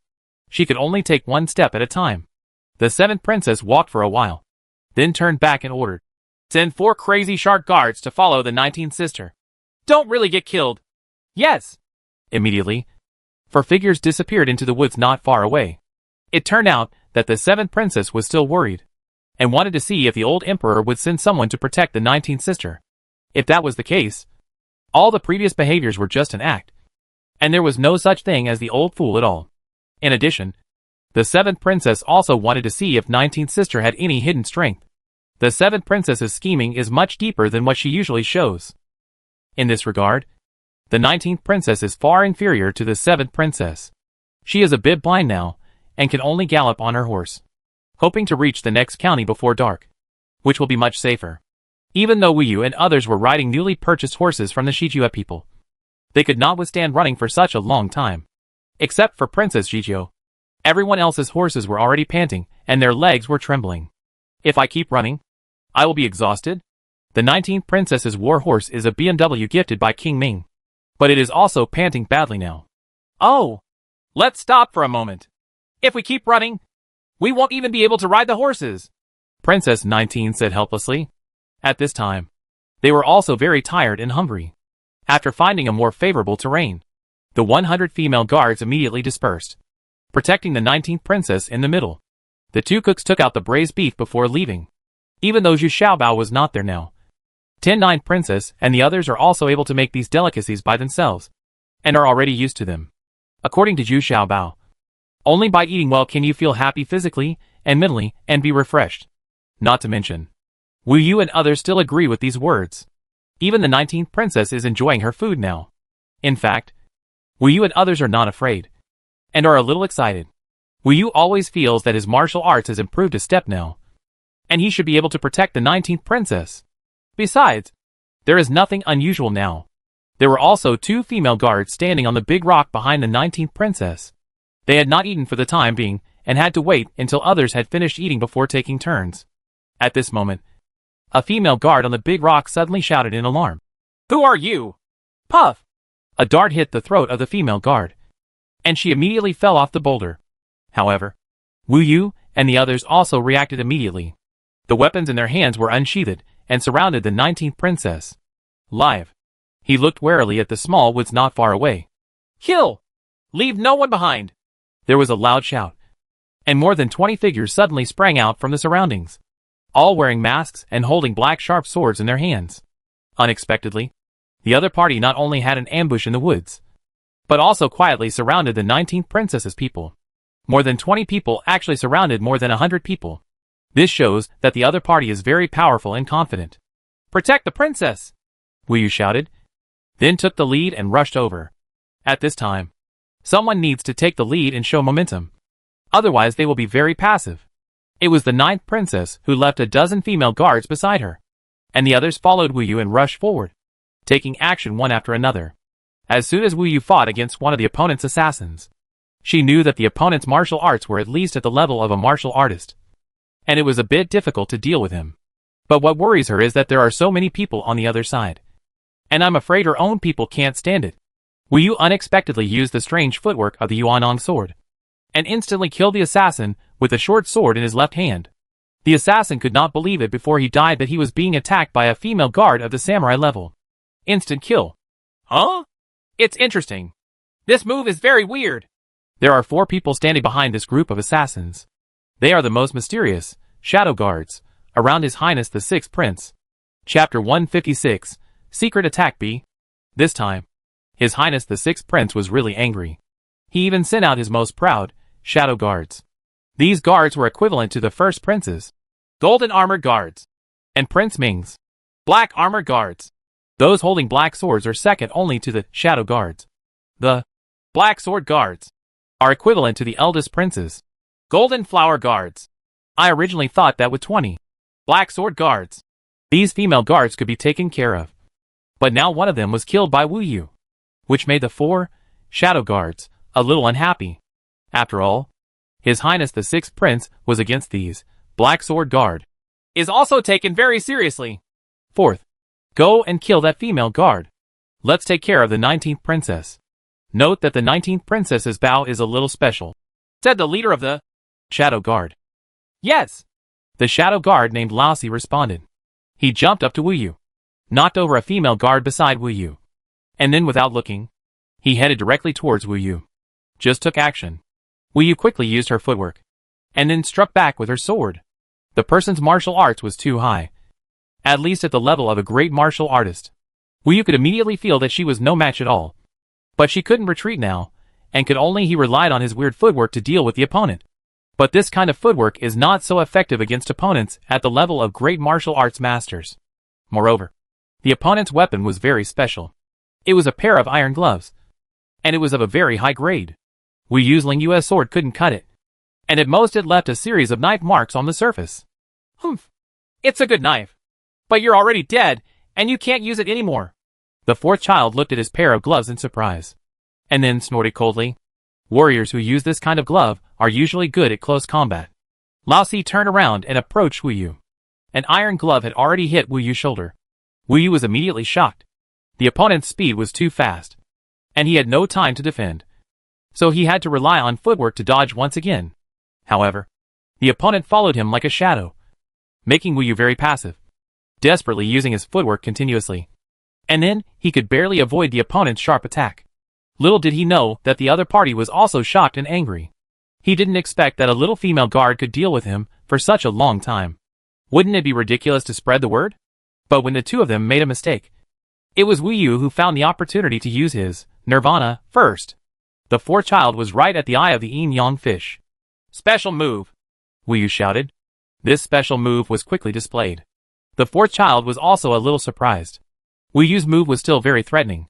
She could only take one step at a time. The 7th princess walked for a while, then turned back and ordered, "Send 4 crazy shark guards to follow the 19th sister. Don't really get killed." "Yes." Immediately, 4 figures disappeared into the woods not far away. It turned out that the 7th princess was still worried, and wanted to see if the old emperor would send someone to protect the 19th sister. If that was the case, all the previous behaviors were just an act, and there was no such thing as the old fool at all. In addition, the 7th princess also wanted to see if 19th sister had any hidden strength. The 7th princess's scheming is much deeper than what she usually shows. In this regard, the 19th princess is far inferior to the 7th princess. She is a bit blind now, and can only gallop on her horse, hoping to reach the next county before dark, which will be much safer. Even though Wu Yu and others were riding newly purchased horses from the Shijue people, they could not withstand running for such a long time. Except for Princess Shijue. Everyone else's horses were already panting, and their legs were trembling. If I keep running, I will be exhausted. The 19th princess's war horse is a BMW gifted by King Ming, but it is also panting badly now. Oh! Let's stop for a moment. If we keep running, we won't even be able to ride the horses, Princess 19 said helplessly. At this time, they were also very tired and hungry. After finding a more favorable terrain, the 100 female guards immediately dispersed, protecting the 19th princess in the middle. The 2 cooks took out the braised beef before leaving, even though Zhu Xiaobao was not there now. 10-9 princess and the others are also able to make these delicacies by themselves, and are already used to them. According to Zhu Xiaobao, only by eating well can you feel happy physically and mentally and be refreshed. Not to mention, Wu Yu and others still agree with these words. Even the 19th princess is enjoying her food now. In fact, Wu Yu and others are not afraid, and are a little excited. Wu Yu always feels that his martial arts has improved a step now, and he should be able to protect the 19th princess. Besides, there is nothing unusual now. There were also 2 female guards standing on the big rock behind the 19th princess. They had not eaten for the time being, and had to wait until others had finished eating before taking turns. At this moment, a female guard on the big rock suddenly shouted in alarm. "Who are you?" Puff! A dart hit the throat of the female guard, and she immediately fell off the boulder. However, Wu Yu and the others also reacted immediately. The weapons in their hands were unsheathed, and surrounded the 19th princess. Live. He looked warily at the small woods not far away. "Kill! Leave no one behind. There was a loud shout, and more than 20 figures suddenly sprang out from the surroundings, all wearing masks and holding black sharp swords in their hands. Unexpectedly, the other party not only had an ambush in the woods, but also quietly surrounded the 19th princess's people. More than 20 people actually surrounded more than 100 people. This shows that the other party is very powerful and confident. Protect the princess! Wu Yu shouted, then took the lead and rushed over. At this time, someone needs to take the lead and show momentum. Otherwise they will be very passive. It was the 9th princess who left a dozen female guards beside her, and the others followed Wu Yu and rushed forward, taking action one after another. As soon as Wu Yu fought against one of the opponent's assassins, she knew that the opponent's martial arts were at least at the level of a martial artist, and it was a bit difficult to deal with him. But what worries her is that there are so many people on the other side, and I'm afraid her own people can't stand it. Wu Yu unexpectedly used the strange footwork of the Yuanong sword, and instantly killed the assassin with the short sword in his left hand. The assassin could not believe it before he died that he was being attacked by a female guard of the samurai level. Instant kill. Huh? It's interesting. This move is very weird. There are 4 people standing behind this group of assassins. They are the most mysterious, shadow guards, around His Highness the 6th Prince. Chapter 156, Secret Attack B. This time, His Highness the 6th Prince was really angry. He even sent out his most proud, shadow guards. These guards were equivalent to the first prince's golden armor guards, and Prince Ming's black armor guards. Those holding black swords are second only to the shadow guards. The black sword guards are equivalent to the eldest prince's golden flower guards. I originally thought that with 20 black sword guards, these female guards could be taken care of. But now one of them was killed by Wu Yu, which made the 4 shadow guards a little unhappy. After all, His Highness the 6th Prince was against these black sword guard. Is also taken very seriously. 4th, go and kill that female guard. Let's take care of the 19th princess. Note that the 19th princess's bow is a little special, said the leader of the shadow guard. Yes. The shadow guard named Laosi responded. He jumped up to Wu Yu, knocked over a female guard beside Wu Yu, and then without looking, he headed directly towards Wu Yu. Just took action. Wu Yu quickly used her footwork, and then struck back with her sword. The person's martial arts was too high, at least at the level of a great martial artist. Wu Yu could immediately feel that she was no match at all. But she couldn't retreat now, and he relied on his weird footwork to deal with the opponent. But this kind of footwork is not so effective against opponents at the level of great martial arts masters. Moreover, the opponent's weapon was very special. It was a pair of iron gloves, and it was of a very high grade. Wu Yu's Ling-Yu's sword couldn't cut it, and at most it left a series of knife marks on the surface. Humph. It's a good knife. But you're already dead, and you can't use it anymore. The 4th child looked at his pair of gloves in surprise, and then snorted coldly. Warriors who use this kind of glove are usually good at close combat. Laosi turned around and approached Wu Yu. An iron glove had already hit Wu Yu's shoulder. Wu Yu was immediately shocked. The opponent's speed was too fast, and he had no time to defend. So he had to rely on footwork to dodge once again. However, the opponent followed him like a shadow, making Wu Yu very passive, desperately using his footwork continuously. And then, he could barely avoid the opponent's sharp attack. Little did he know that the other party was also shocked and angry. He didn't expect that a little female guard could deal with him for such a long time. Wouldn't it be ridiculous to spread the word? But when the 2 of them made a mistake, it was Wu Yu who found the opportunity to use his nirvana first. The 4th child was right at the eye of the yin-yang fish. Special move, Wu Yu shouted. This special move was quickly displayed. The 4th child was also a little surprised. Wu Yu's move was still very threatening,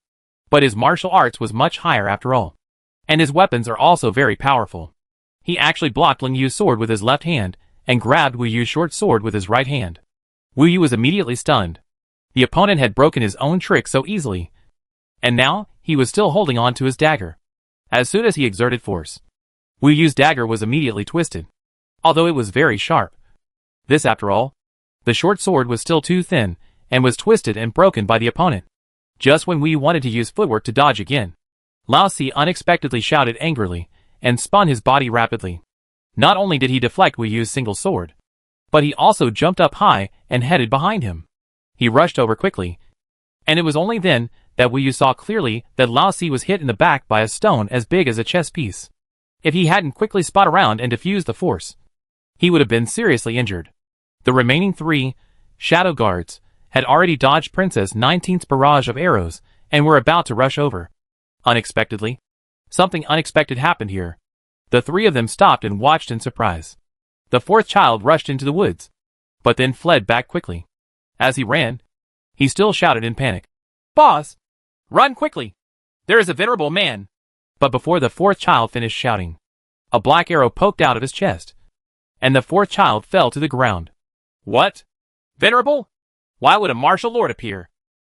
but his martial arts was much higher after all, and his weapons are also very powerful. He actually blocked Ling Yu's sword with his left hand, and grabbed Wu Yu's short sword with his right hand. Wu Yu was immediately stunned. The opponent had broken his own trick so easily, and now he was still holding on to his dagger. As soon as he exerted force, Wu Yu's dagger was immediately twisted, although it was very sharp. This, after all, the short sword was still too thin, and was twisted and broken by the opponent. Just when Wu Yu wanted to use footwork to dodge again, Laosi unexpectedly shouted angrily, and spun his body rapidly. Not only did he deflect Wu Yu's single sword, but he also jumped up high and headed behind him. He rushed over quickly, and it was only then that Wu Yu saw clearly that Lao Si was hit in the back by a stone as big as a chess piece. If he hadn't quickly spun around and diffused the force, he would have been seriously injured. The remaining 3 shadow guards had already dodged Princess 19's barrage of arrows and were about to rush over. Unexpectedly, something unexpected happened here. The 3 of them stopped and watched in surprise. The 4th child rushed into the woods, but then fled back quickly. As he ran, he still shouted in panic, "Boss! Run quickly! There is a venerable man!" But before the 4th child finished shouting, a black arrow poked out of his chest, and the 4th child fell to the ground. What? Venerable? Why would a martial lord appear?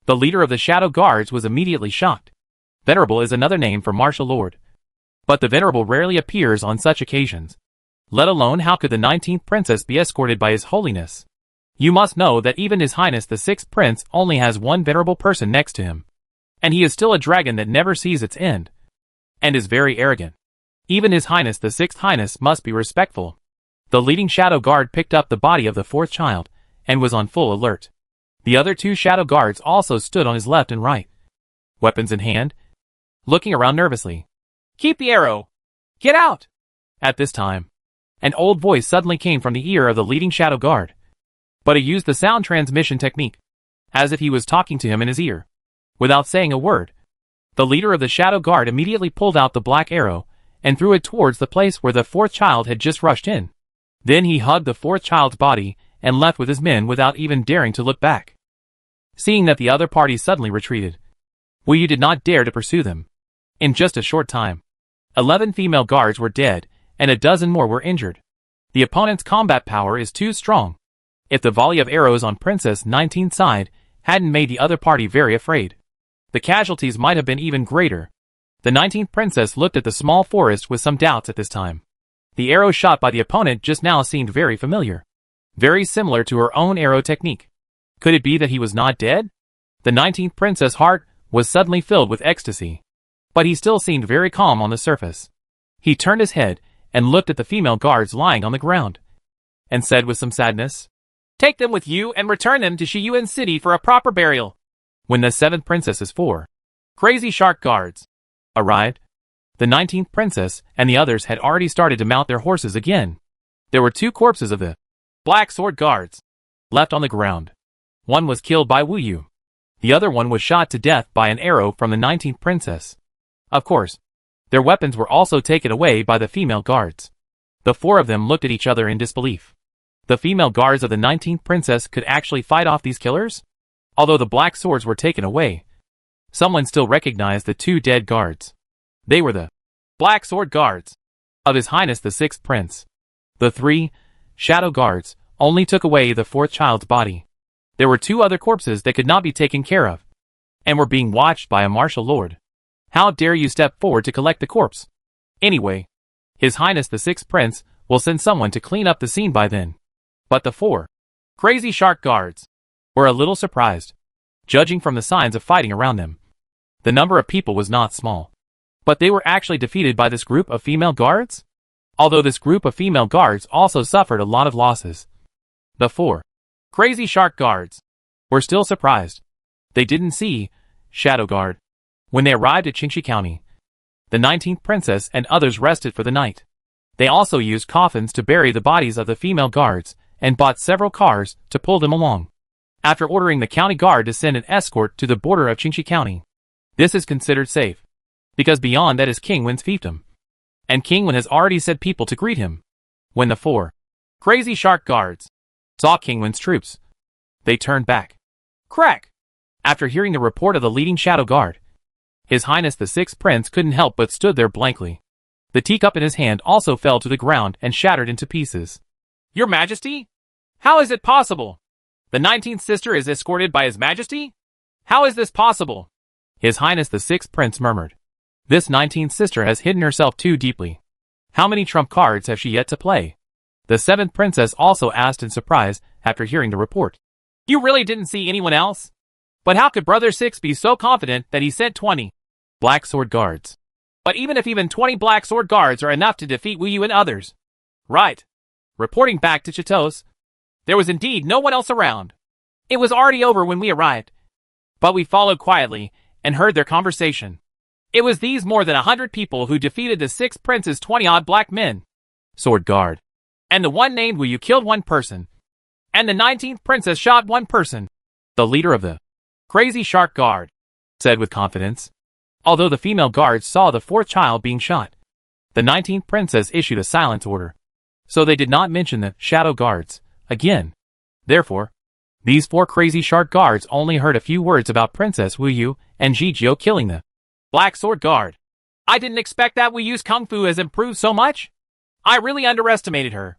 The leader of the shadow guards was immediately shocked. Venerable is another name for martial lord. But the venerable rarely appears on such occasions. Let alone how could the 19th princess be escorted by his holiness? You must know that even His Highness the 6th prince only has one venerable person next to him. And he is still a dragon that never sees its end. And is very arrogant. Even His Highness the 6th Highness must be respectful. The leading shadow guard picked up the body of the 4th child, and was on full alert. The other 2 shadow guards also stood on his left and right, weapons in hand, looking around nervously. "Keep the arrow! Get out!" At this time, an old voice suddenly came from the ear of the leading shadow guard. But he used the sound transmission technique, as if he was talking to him in his ear. Without saying a word, the leader of the shadow guard immediately pulled out the black arrow and threw it towards the place where the 4th child had just rushed in. Then he hugged the 4th child's body and left with his men without even daring to look back. Seeing that the other party suddenly retreated, Wu Yu did not dare to pursue them. In just a short time, 11 female guards were dead, and a dozen more were injured. The opponent's combat power is too strong. If the volley of arrows on Princess 19's side hadn't made the other party very afraid, the casualties might have been even greater. The 19th princess looked at the small forest with some doubts at this time. The arrow shot by the opponent just now seemed very familiar. Very similar to her own arrow technique. Could it be that he was not dead? The 19th princess' heart was suddenly filled with ecstasy. But he still seemed very calm on the surface. He turned his head and looked at the female guards lying on the ground, and said with some sadness, "Take them with you and return them to Shiyuan City for a proper burial." When the 7th princess's 4 crazy shark guards arrived, the 19th princess and the others had already started to mount their horses again. There were 2 corpses of the black sword guards left on the ground. One was killed by Wu Yu. The other one was shot to death by an arrow from the 19th princess. Of course, their weapons were also taken away by the female guards. The 4 of them looked at each other in disbelief. The female guards of the 19th princess could actually fight off these killers? Although the black swords were taken away, someone still recognized the 2 dead guards. They were the black sword guards of His Highness the 6th prince. The 3 shadow guards only took away the 4th child's body. There were 2 other corpses that could not be taken care of, and were being watched by a martial lord. How dare you step forward to collect the corpse? Anyway, His Highness the 6th prince will send someone to clean up the scene by then. But the 4 crazy shark guards were a little surprised, judging from the signs of fighting around them. The number of people was not small. But they were actually defeated by this group of female guards? Although this group of female guards also suffered a lot of losses. The 4 crazy shark guards were still surprised. They didn't see Shadow Guard. When they arrived at Qingxi County, the 19th princess and others rested for the night. They also used coffins to bury the bodies of the female guards, and bought several cars to pull them along. After ordering the county guard to send an escort to the border of Qingxi County. This is considered safe, because beyond that is King Wen's fiefdom. And King Wen has already sent people to greet him. When the 4 crazy shark guards saw King Wen's troops, they turned back. Crack! After hearing the report of the leading shadow guard, His Highness the 6th prince couldn't help but stood there blankly. The teacup in his hand also fell to the ground and shattered into pieces. "Your Majesty? How is it possible? The 19th sister is escorted by His Majesty? How is this possible?" His Highness the 6th prince murmured. This 19th sister has hidden herself too deeply. How many trump cards have she yet to play? The 7th princess also asked in surprise after hearing the report. "You really didn't see anyone else? But how could Brother 6 be so confident that he sent 20 black sword guards? But even if 20 black sword guards are enough to defeat Wu Yu and others." "Right. Reporting back to Chitos, there was indeed no one else around. It was already over when we arrived. But we followed quietly and heard their conversation. It was these more than 100 people who defeated the 6 princes 20-odd black men. Sword guard. And the one named Wu Yu killed 1 person. And the 19th princess shot 1 person. The leader of the Crazy Shark Guard said with confidence. Although the female guards saw the 4th child being shot, the 19th princess issued a silence order. So they did not mention the shadow guards again. Therefore, these 4 crazy shark guards only heard a few words about Princess Wu Yu and Jijiu killing the Black Sword Guard. I didn't expect that Wu Yu's kung fu has improved so much. I really underestimated her,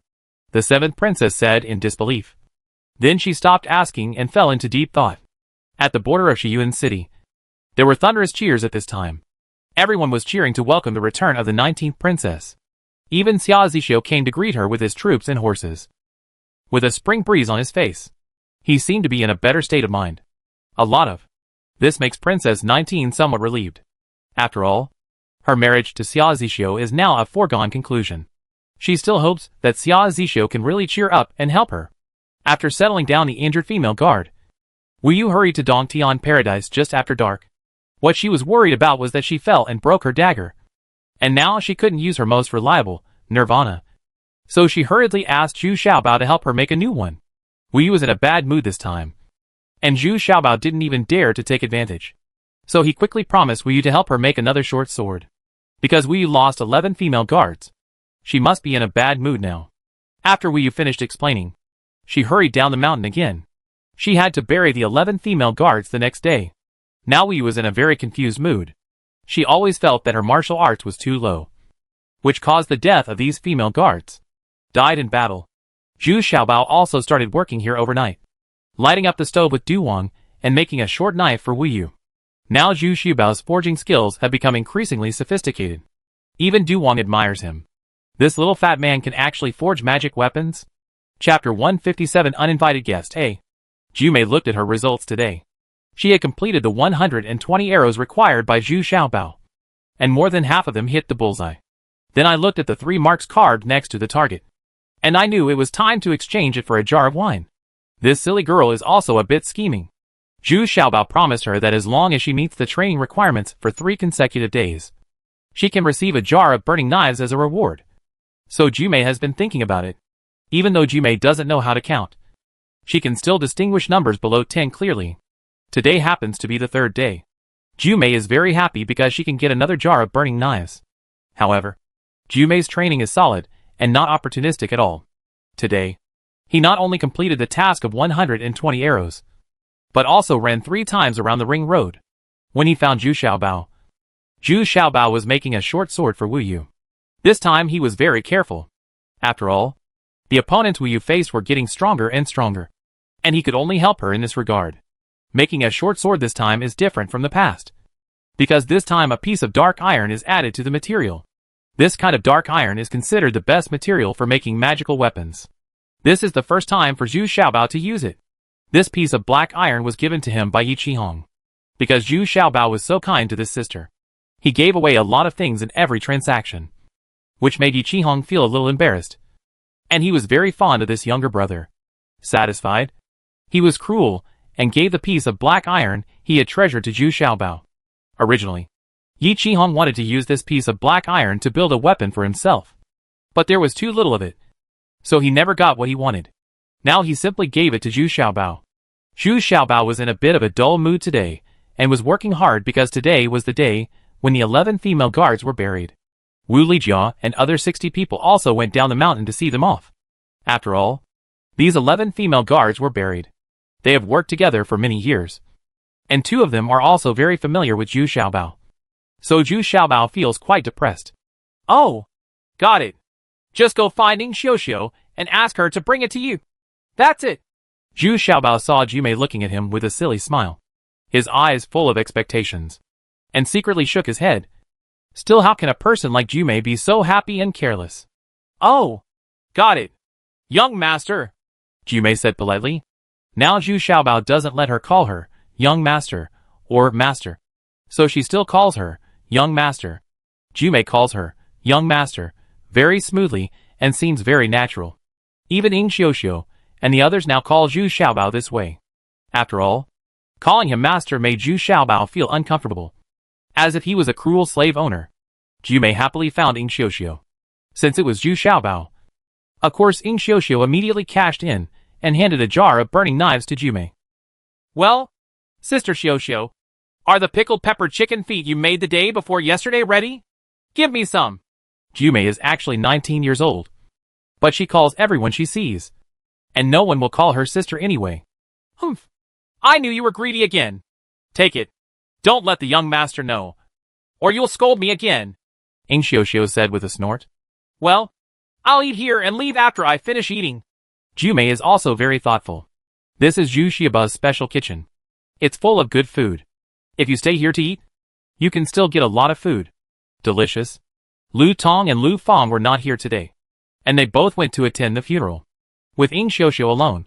the 7th princess said in disbelief. Then she stopped asking and fell into deep thought. At the border of Shiyuan City, there were thunderous cheers at this time. Everyone was cheering to welcome the return of the 19th princess. Even Xia Zixio came to greet her with his troops and horses. With a spring breeze on his face, he seemed to be in a better state of mind. A lot of this makes Princess 19 somewhat relieved. After all, her marriage to Xia Zixio is now a foregone conclusion. She still hopes that Xia Zixio can really cheer up and help her. After settling down the injured female guard, Wu Yu hurried to Dongtian Paradise just after dark. What she was worried about was that she fell and broke her dagger. And now she couldn't use her most reliable, Nirvana. So she hurriedly asked Zhu Xiaobao to help her make a new one. Wu Yu was in a bad mood this time. And Zhu Xiaobao didn't even dare to take advantage. So he quickly promised Wu Yu to help her make another short sword. Because Wu Yu lost 11 female guards, she must be in a bad mood now. After Wu Yu finished explaining, she hurried down the mountain again. She had to bury the 11 female guards the next day. Now Wu Yu was in a very confused mood. She always felt that her martial arts was too low, which caused the death of these female guards. Died in battle. Zhu Xiaobao also started working here overnight, lighting up the stove with duwang and making a short knife for Wu Yu. Now Zhu Xiaobao's forging skills have become increasingly sophisticated. Even duwang admires him. This little fat man can actually forge magic weapons? Chapter 157 Uninvited Guest A. Jumei looked at her results today. She had completed the 120 arrows required by Zhu Xiaobao, and more than half of them hit the bullseye. Then I looked at the 3 marks carved next to the target, and I knew it was time to exchange it for a jar of wine. This silly girl is also a bit scheming. Zhu Xiaobao promised her that as long as she meets the training requirements for 3 consecutive days, she can receive a jar of burning knives as a reward. So Jumei has been thinking about it. Even though Jumei doesn't know how to count, she can still distinguish numbers below 10 clearly. Today happens to be the 3rd day. Jumei is very happy because she can get another jar of burning knives. However, Jumei's training is solid and not opportunistic at all. Today, he not only completed the task of 120 arrows, but also ran 3 times around the ring road. When he found Zhu Xiaobao was making a short sword for Wu Yu. This time he was very careful. After all, the opponents Wu Yu faced were getting stronger and stronger, and he could only help her in this regard. Making a short sword this time is different from the past, because this time a piece of dark iron is added to the material. This kind of dark iron is considered the best material for making magical weapons. This is the first time for Zhu Xiaobao to use it. This piece of black iron was given to him by Yi Qihong. Because Zhu Xiaobao was so kind to this sister, he gave away a lot of things in every transaction, which made Yi Qihong feel a little embarrassed. And he was very fond of this younger brother. Satisfied, he was cruel and gave the piece of black iron he had treasured to Zhu Xiaobao. Originally, Yi Qihong wanted to use this piece of black iron to build a weapon for himself, but there was too little of it, so he never got what he wanted. Now he simply gave it to Zhu Xiaobao. Zhu Xiaobao was in a bit of a dull mood today, and was working hard because today was the day when the 11 female guards were buried. Wu Lijia and other 60 people also went down the mountain to see them off. After all, these 11 female guards were buried. They have worked together for many years, and 2 of them are also very familiar with Zhu Xiaobao. So Zhu Xiaobao feels quite depressed. Oh, got it. Just go finding Xiuxiu and ask her to bring it to you. That's it. Zhu Xiaobao saw Jumei looking at him with a silly smile, his eyes full of expectations, and secretly shook his head. Still, how can a person like Jumei be so happy and careless? Oh, got it. Young master, Jumei said politely. Now Zhu Xiaobao doesn't let her call her young master or master, so she still calls her young master. Jumei calls her young master very smoothly and seems very natural. Even Xiuxiu and the others now call Zhu Xiaobao this way. After all, Calling him master made Zhu Xiaobao feel uncomfortable, as if he was a cruel slave owner. Jumei happily found Ing Xiuxiu, since it was Zhu Xiaobao. Of course, Ing Xiuxiu immediately cashed in and handed a jar of burning knives to Jumei. Well, Sister Xiuxiu, are the pickled pepper chicken feet you made the day before yesterday ready? Give me some. Jumei is actually 19 years old, but she calls everyone she sees, and no one will call her sister anyway. Humph. I knew you were greedy again. Take it. Don't let the young master know, or you'll scold me again, Ing Xiuxiu said with a snort. Well, I'll eat here and leave after I finish eating. Jumei is also very thoughtful. This is Zhu Xiaobao's special kitchen. It's full of good food. If you stay here to eat, you can still get a lot of food. Delicious. Lu Tong and Lu Fong were not here today, and they both went to attend the funeral. With Ing Xiuxiu alone,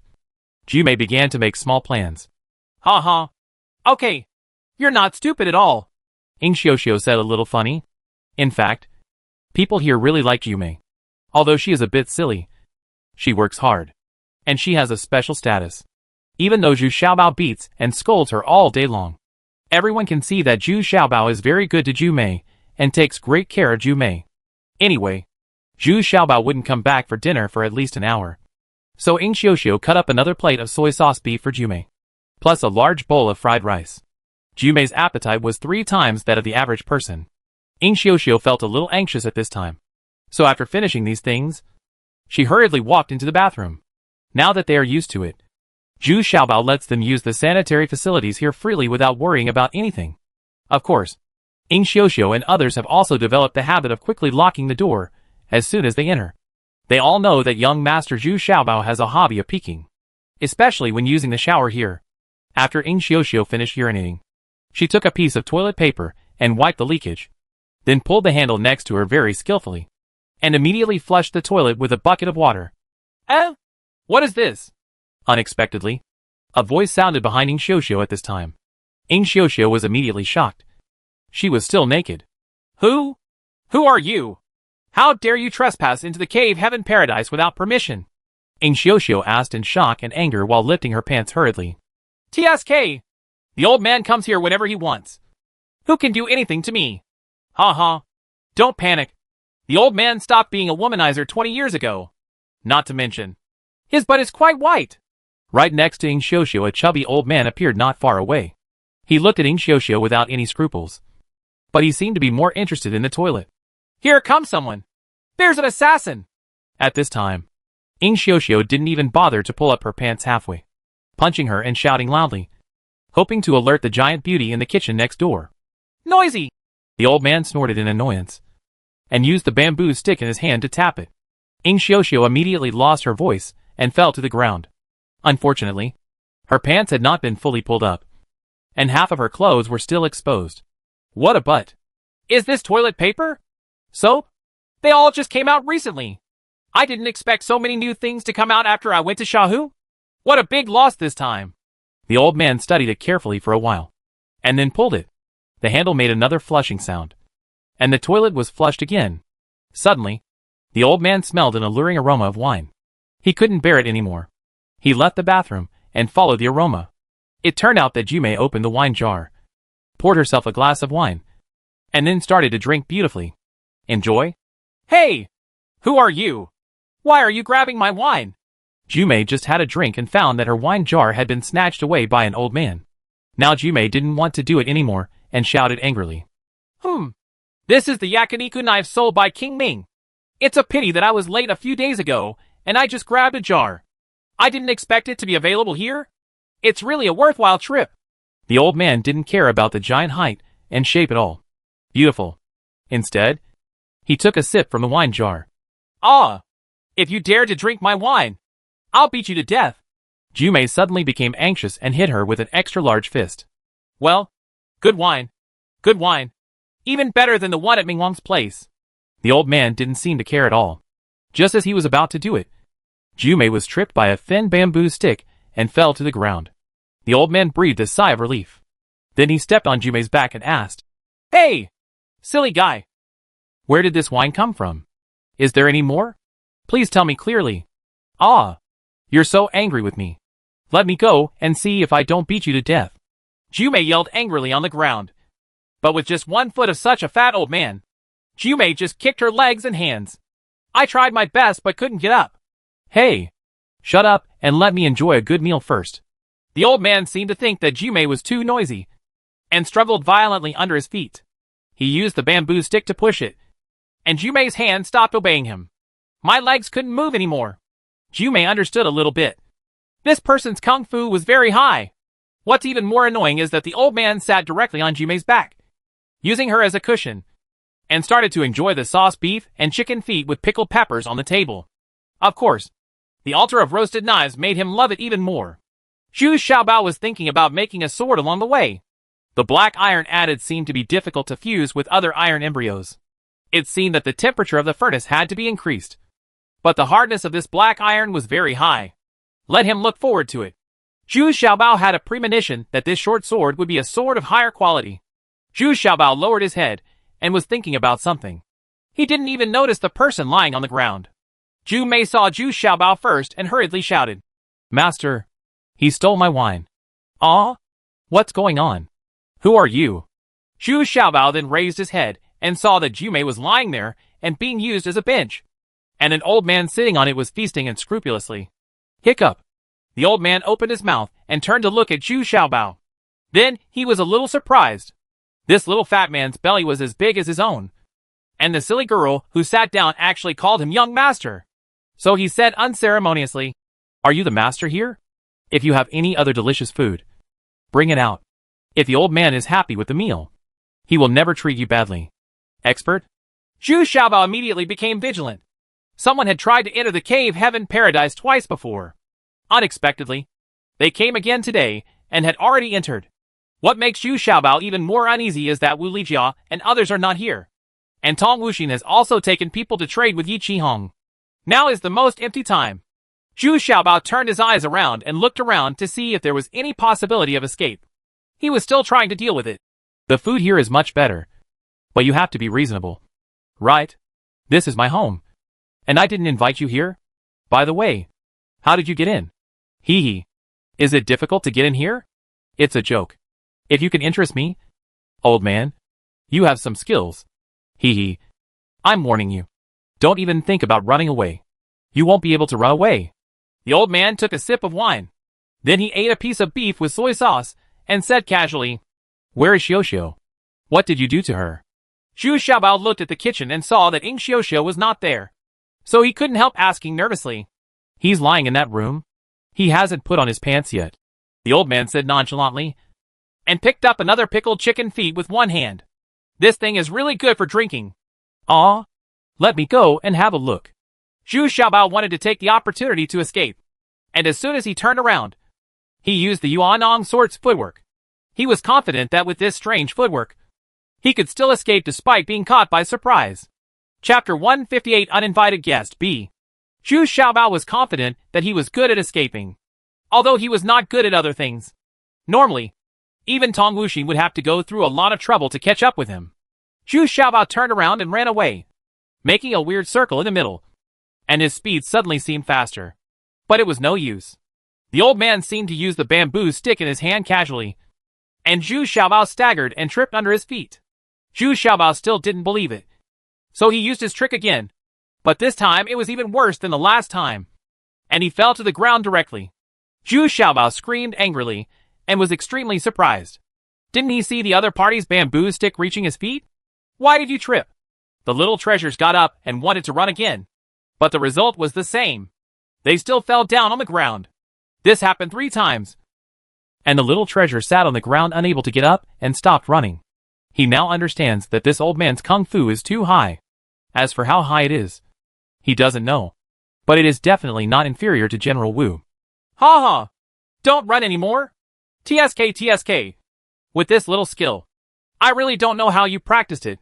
Jumei began to make small plans. Ha ha. Okay. You're not stupid at all, Ing Xiuxiu said a little funny. In fact, people here really like Jumei. Although she is a bit silly, she works hard, and she has a special status. Even though Zhu Xiaobao beats and scolds her all day long, everyone can see that Zhu Xiaobao is very good to Jumei and takes great care of Jumei. Anyway, Zhu Xiaobao wouldn't come back for dinner for at least an hour. So Ing Xiuxiu cut up another plate of soy sauce beef for Jumei, plus a large bowl of fried rice. Jumei's appetite was 3 times that of the average person. Ing Xiuxiu felt a little anxious at this time. So after finishing these things, she hurriedly walked into the bathroom. Now that they are used to it, Zhu Xiaobao lets them use the sanitary facilities here freely without worrying about anything. Of course, Ing Xiuxiu and others have also developed the habit of quickly locking the door as soon as they enter. They all know that young Master Zhu Xiaobao has a hobby of peeking, especially when using the shower here. After Ing Xiuxiu finished urinating, she took a piece of toilet paper and wiped the leakage, then pulled the handle next to her very skillfully, and immediately flushed the toilet with a bucket of water. What is this? Unexpectedly, a voice sounded behind Ing Xiuxiu at this time. Ing Xiuxiu was immediately shocked. She was still naked. Who are you? How dare you trespass into the cave heaven paradise without permission? Ing Xiuxiu asked in shock and anger while lifting her pants hurriedly. TSK! The old man comes here whenever he wants. Who can do anything to me? Ha ha. Don't panic. The old man stopped being a womanizer 20 years ago. Not to mention, his butt is quite white. Right next to Ing Xiuxiu, a chubby old man appeared not far away. He looked at Ing Xiuxiu without any scruples, but he seemed to be more interested in the toilet. Here comes someone. There's an assassin. At this time, Ing Xiuxiu didn't even bother to pull up her pants halfway, punching her and shouting loudly, hoping to alert the giant beauty in the kitchen next door. Noisy! The old man snorted in annoyance and used the bamboo stick in his hand to tap it. Ing Xiuxiu immediately lost her voice and fell to the ground. Unfortunately, her pants had not been fully pulled up, and half of her clothes were still exposed. What a butt! Is this toilet paper? Soap? They all just came out recently. I didn't expect so many new things to come out after I went to Shahu. What a big loss this time. The old man studied it carefully for a while, and then pulled it. The handle made another flushing sound, and the toilet was flushed again. Suddenly, the old man smelled an alluring aroma of wine. He couldn't bear it anymore. He left the bathroom and followed the aroma. It turned out that Jumei opened the wine jar, poured herself a glass of wine, and then started to drink beautifully. Enjoy? Hey! Who are you? Why are you grabbing my wine? Jumei just had a drink and found that her wine jar had been snatched away by an old man. Now Jumei didn't want to do it anymore and shouted angrily. This is the yakiniku knife sold by King Ming. It's a pity that I was late a few days ago, and I just grabbed a jar. I didn't expect it to be available here. It's really a worthwhile trip. The old man didn't care about the giant height and shape at all. Beautiful. Instead, he took a sip from the wine jar. If you dare to drink my wine, I'll beat you to death. Jumei suddenly became anxious and hit her with an extra-large fist. Well, good wine. Good wine. Even better than the one at Mingwang's place. The old man didn't seem to care at all. Just as he was about to do it, Jumei was tripped by a thin bamboo stick and fell to the ground. The old man breathed a sigh of relief. Then he stepped on Jumei's back and asked, Hey! Silly guy. Where did this wine come from? Is there any more? Please tell me clearly. You're so angry with me. Let me go and see if I don't beat you to death. Jumei yelled angrily on the ground. But with just 1 foot of such a fat old man, Jumei just kicked her legs and hands. I tried my best but couldn't get up. Hey! Shut up and let me enjoy a good meal first. The old man seemed to think that Jumei was too noisy, and struggled violently under his feet. He used the bamboo stick to push it, and Jumei's hand stopped obeying him. My legs couldn't move anymore. Jumei understood a little bit. This person's kung fu was very high. What's even more annoying is that the old man sat directly on Jumei's back, using her as a cushion, and started to enjoy the sauce beef and chicken feet with pickled peppers on the table. Of course, the altar of roasted knives made him love it even more. Zhu Xiaobao was thinking about making a sword along the way. The black iron added seemed to be difficult to fuse with other iron embryos. It seemed that the temperature of the furnace had to be increased. But the hardness of this black iron was very high. Let him look forward to it. Zhu Xiaobao had a premonition that this short sword would be a sword of higher quality. Zhu Xiaobao lowered his head and was thinking about something. He didn't even notice the person lying on the ground. Jumei saw Zhu Xiaobao first and hurriedly shouted, Master, he stole my wine. Ah? What's going on? Who are you? Zhu Xiaobao then raised his head and saw that Jumei was lying there and being used as a bench, and an old man sitting on it was feasting unscrupulously. Hiccup. The old man opened his mouth and turned to look at Zhu Xiaobao. Then he was a little surprised. This little fat man's belly was as big as his own, and the silly girl who sat down actually called him young master. So he said unceremoniously, Are you the master here? If you have any other delicious food, bring it out. If the old man is happy with the meal, he will never treat you badly. Expert? Zhu Xiaobao immediately became vigilant. Someone had tried to enter the cave heaven paradise twice before. Unexpectedly, they came again today and had already entered. What makes Zhu Xiaobao even more uneasy is that Wu Lijia and others are not here. And Tong Wuxin has also taken people to trade with Yi Qihong. Now is the most empty time. Zhu Xiaobao turned his eyes around and looked around to see if there was any possibility of escape. He was still trying to deal with it. The food here is much better, but you have to be reasonable. Right? This is my home. And I didn't invite you here? By the way, how did you get in? Hee hee. Is it difficult to get in here? It's a joke. If you can interest me, old man, you have some skills. Hee hee. I'm warning you. Don't even think about running away. You won't be able to run away. The old man took a sip of wine. Then he ate a piece of beef with soy sauce and said casually, Where is Xiuxiu? What did you do to her? Zhu Xiaobao looked at the kitchen and saw that Ying Xiuxiu was not there. So he couldn't help asking nervously, He's lying in that room? He hasn't put on his pants yet. The old man said nonchalantly, and picked up another pickled chicken feet with one hand. This thing is really good for drinking. Ah, let me go and have a look. Zhu Xiaobao wanted to take the opportunity to escape, and as soon as he turned around, he used the Yuanong sword's footwork. He was confident that with this strange footwork, he could still escape despite being caught by surprise. Chapter 158 Uninvited Guest B. Zhu Xiaobao was confident that he was good at escaping, although he was not good at other things. Normally, even Tong Wuxin would have to go through a lot of trouble to catch up with him. Zhu Xiaobao turned around and ran away, making a weird circle in the middle, and his speed suddenly seemed faster. But it was no use. The old man seemed to use the bamboo stick in his hand casually, and Zhu Xiaobao staggered and tripped under his feet. Zhu Xiaobao still didn't believe it, so he used his trick again, but this time it was even worse than the last time, and he fell to the ground directly. Zhu Xiaobao screamed angrily and was extremely surprised. Didn't he see the other party's bamboo stick reaching his feet? Why did you trip? The little treasures got up and wanted to run again, but the result was the same. They still fell down on the ground. This happened 3 times, and the little treasure sat on the ground unable to get up and stopped running. He now understands that this old man's kung fu is too high. As for how high it is, he doesn't know, but it is definitely not inferior to General Wu. Ha ha! Don't run anymore. TSK. With this little skill, I really don't know how you practiced it.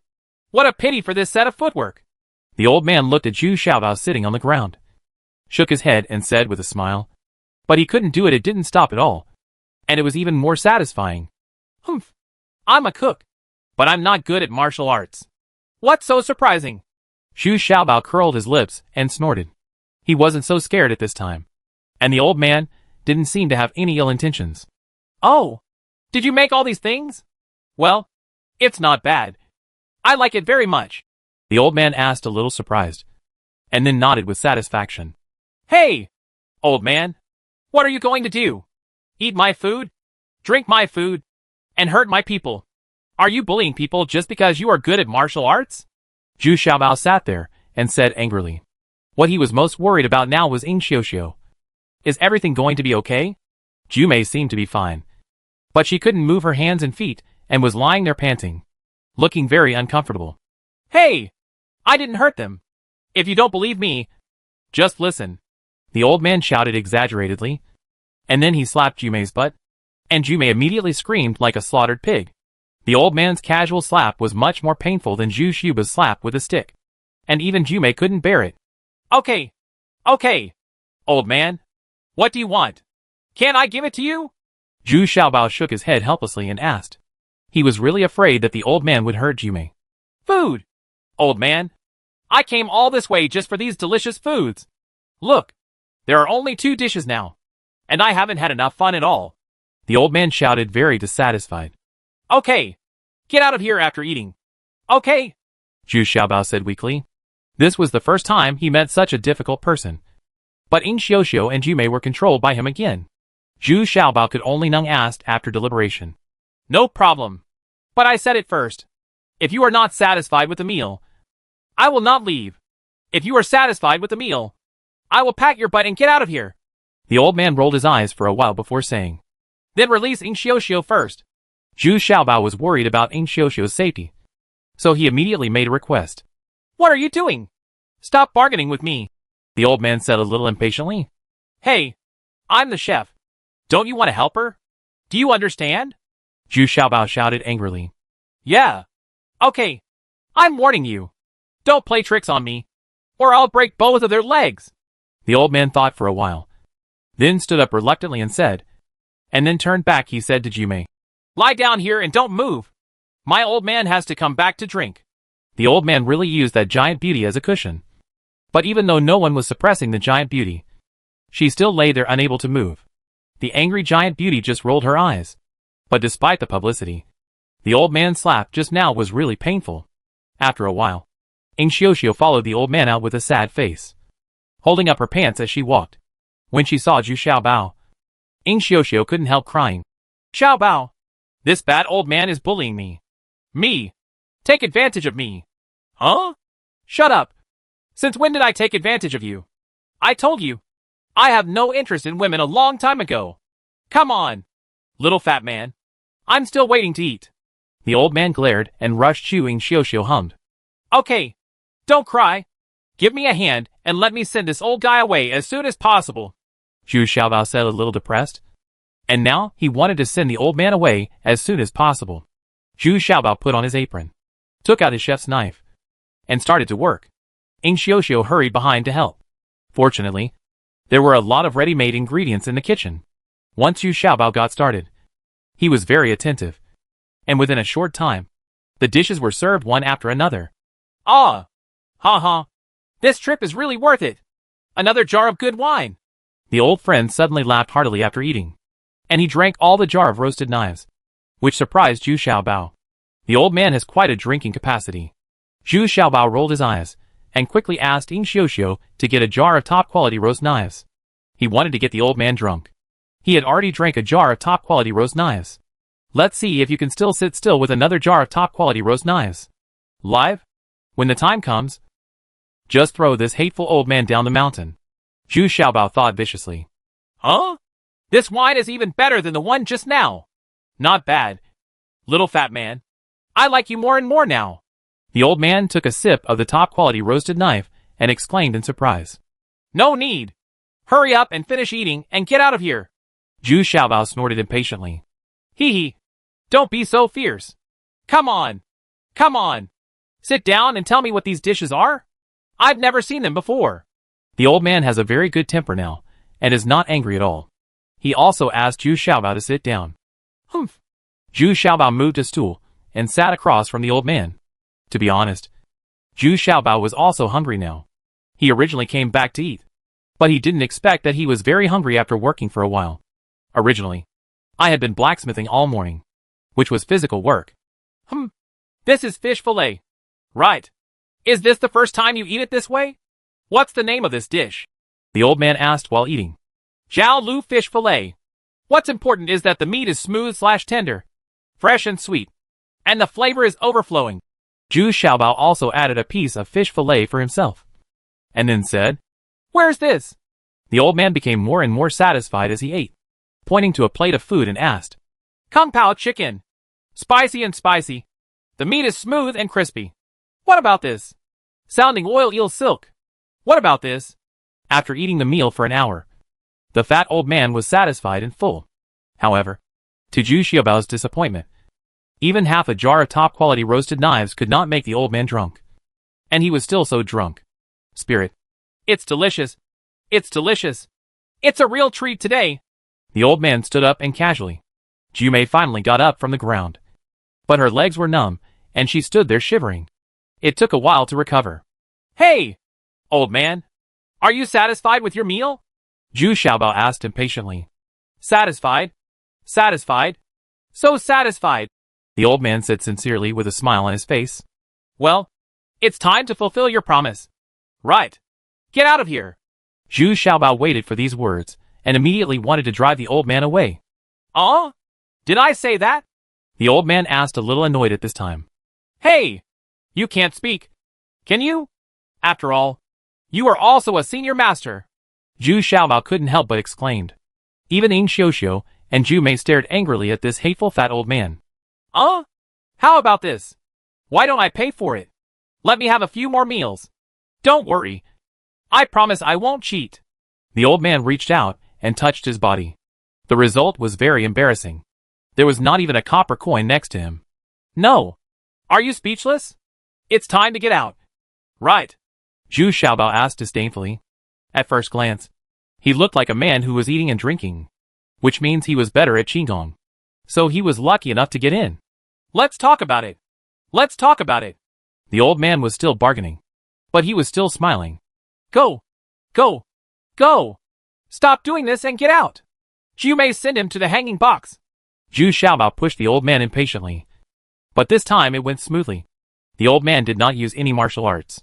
What a pity for this set of footwork. The old man looked at Zhu Xiaobao sitting on the ground, shook his head and said with a smile, but he couldn't do it. It didn't stop at all, and it was even more satisfying. Humph. I'm a cook, but I'm not good at martial arts. What's so surprising? Zhu Xiaobao curled his lips and snorted. He wasn't so scared at this time, and the old man didn't seem to have any ill intentions. Oh, Did you make all these things? Well, it's not bad. I like it very much. The old man asked, a little surprised, and then nodded with satisfaction. Hey, old man, what are you going to do? Eat my food? Drink my food? And hurt my people? Are you bullying people just because you are good at martial arts? Zhu Xiaobao sat there and said angrily. What he was most worried about now was Yin Xiuxiu. Is everything going to be okay? Jumei seemed to be fine, but she couldn't move her hands and feet and was lying there panting, looking very uncomfortable. Hey, I didn't hurt them. If you don't believe me, just listen. The old man shouted exaggeratedly, and then he slapped Jumei's butt, and Jumei immediately screamed like a slaughtered pig. The old man's casual slap was much more painful than Zhu Xiuba's slap with a stick, and even Jumei couldn't bear it. Okay, old man. What do you want? Can't I give it to you? Zhu Xiaobao shook his head helplessly and asked. He was really afraid that the old man would hurt Jumei. Food! Old man, I came all this way just for these delicious foods. Look, there are only 2 dishes now, and I haven't had enough fun at all. The old man shouted, very dissatisfied. Okay, get out of here after eating. Okay, Zhu Xiaobao said weakly. This was the first time he met such a difficult person. But Yin Xiuxiu and Jumei were controlled by him again. Zhu Xiaobao could only asked after deliberation. No problem. But I said it first. If you are not satisfied with the meal, I will not leave. If you are satisfied with the meal, I will pack your butt and get out of here. The old man rolled his eyes for a while before saying. Then release Yin Xiuxiu first. Zhu Xiaobao was worried about Yin Xiuxiu's safety, so he immediately made a request. What are you doing? Stop bargaining with me. The old man said a little impatiently. Hey, I'm the chef. Don't you want to help her? Do you understand? Zhu Xiaobao shouted angrily. Yeah. Okay. I'm warning you. Don't play tricks on me, or I'll break both of their legs. The old man thought for a while, then stood up reluctantly and said, and then turned back. He said to Jumei, Lie down here and don't move. My old man has to come back to drink. The old man really used that giant beauty as a cushion. But even though no one was suppressing the giant beauty, she still lay there unable to move. The angry giant beauty just rolled her eyes. But despite the publicity, the old man's slap just now was really painful. After a while, Yin Xiuxiu followed the old man out with a sad face, holding up her pants as she walked. When she saw Zhu Xiaobao, Yin Xiuxiu couldn't help crying. Xiaobao, this bad old man is bullying me. Me. Take advantage of me. Huh? Shut up. Since when did I take advantage of you? I told you. I have no interest in women a long time ago. Come on, little fat man. I'm still waiting to eat. The old man glared and rushed Zhu. Yin Xiuxiu hummed. Okay, don't cry. Give me a hand and let me send this old guy away as soon as possible. Zhu Xiaobao said, a little depressed. And now he wanted to send the old man away as soon as possible. Zhu Xiaobao put on his apron, took out his chef's knife, and started to work. Yin Xiuxiu hurried behind to help. Fortunately, there were a lot of ready-made ingredients in the kitchen. Once Zhu Xiaobao got started, he was very attentive, and within a short time, the dishes were served one after another. Ah! Ha! This trip is really worth it. Another jar of good wine. The old friend suddenly laughed heartily after eating, and he drank all the jar of roasted knives, which surprised Zhu Xiaobao. The old man has quite a drinking capacity. Zhu Xiaobao rolled his eyes, and quickly asked Yin Xiuxiu to get a jar of top-quality roast knives. He wanted to get the old man drunk. He had already drank a jar of top-quality roast knives. Let's see if you can still sit still with another jar of top-quality roast knives. Live? When the time comes, just throw this hateful old man down the mountain. Zhu Xiaobao thought viciously. Huh? This wine is even better than the one just now. Not bad. Little fat man. I like you more and more now. The old man took a sip of the top-quality roasted knife and exclaimed in surprise. No need. Hurry up and finish eating and get out of here. Zhu Xiaobao snorted impatiently. Hee. Don't be so fierce. Come on. Sit down and tell me what these dishes are. I've never seen them before. The old man has a very good temper now, and is not angry at all. He also asked Zhu Xiaobao to sit down. Humph. Zhu Xiaobao moved a stool and sat across from the old man. To be honest, Zhu Xiaobao was also hungry now. He originally came back to eat, but he didn't expect that he was very hungry after working for a while. Originally, I had been blacksmithing all morning, which was physical work. This is fish fillet. Right. Is this the first time you eat it this way? What's the name of this dish? The old man asked while eating. Jiao Lu fish fillet. What's important is that the meat is smooth/tender, fresh and sweet, and the flavor is overflowing. Zhu Xiaobao also added a piece of fish fillet for himself, and then said, Where's this? The old man became more and more satisfied as he ate, pointing to a plate of food and asked, Kung Pao chicken. Spicy and spicy. The meat is smooth and crispy. What about this? Sounding oil eel silk. What about this? After eating the meal for an hour, the fat old man was satisfied and full. However, to Zhu Xiaobao's disappointment, even half a jar of top-quality roasted knives could not make the old man drunk. And he was still so drunk. Spirit. It's delicious. It's delicious. It's a real treat today. The old man stood up and casually. Jumei finally got up from the ground. But her legs were numb, and she stood there shivering. It took a while to recover. Hey! Old man. Are you satisfied with your meal? Zhu Xiaobao asked impatiently. Satisfied? Satisfied? So satisfied. The old man said sincerely with a smile on his face. Well, it's time to fulfill your promise. Right. Get out of here. Zhu Xiaobao waited for these words, and immediately wanted to drive the old man away. Did I say that? The old man asked, a little annoyed at this time. Hey! You can't speak. Can you? After all, you are also a senior master. Zhu Xiaobao couldn't help but exclaimed. Even Ying Xiuxiu and Zhu Mei stared angrily at this hateful fat old man. How about this? Why don't I pay for it? Let me have a few more meals. Don't worry. I promise I won't cheat. The old man reached out and touched his body. The result was very embarrassing. There was not even a copper coin next to him. No. Are you speechless? It's time to get out. Right. Zhu Xiaobao asked disdainfully. At first glance, he looked like a man who was eating and drinking, which means he was better at qigong. So he was lucky enough to get in. Let's talk about it. Let's talk about it. The old man was still bargaining, but he was still smiling. Go. Go. Go. Stop doing this and get out. You may send him to the hanging box. Zhu Xiaobao pushed the old man impatiently. But this time it went smoothly. The old man did not use any martial arts.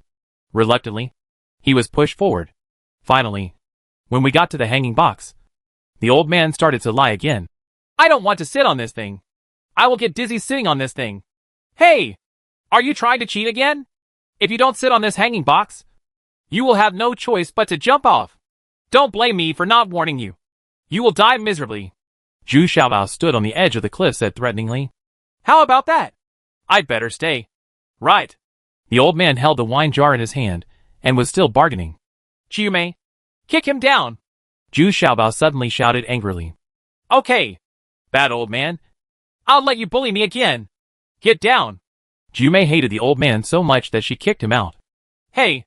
Reluctantly, he was pushed forward. Finally, when we got to the hanging box, the old man started to lie again. I don't want to sit on this thing. I will get dizzy sitting on this thing. Hey! Are you trying to cheat again? If you don't sit on this hanging box, you will have no choice but to jump off. Don't blame me for not warning you. You will die miserably. Zhu Xiaobao stood on the edge of the cliff, said threateningly. How about that? I'd better stay. Right. The old man held the wine jar in his hand and was still bargaining. Jumei, kick him down. Zhu Xiaobao suddenly shouted angrily. Okay. Bad old man. I'll let you bully me again. Get down. Jumei hated the old man so much that she kicked him out. Hey.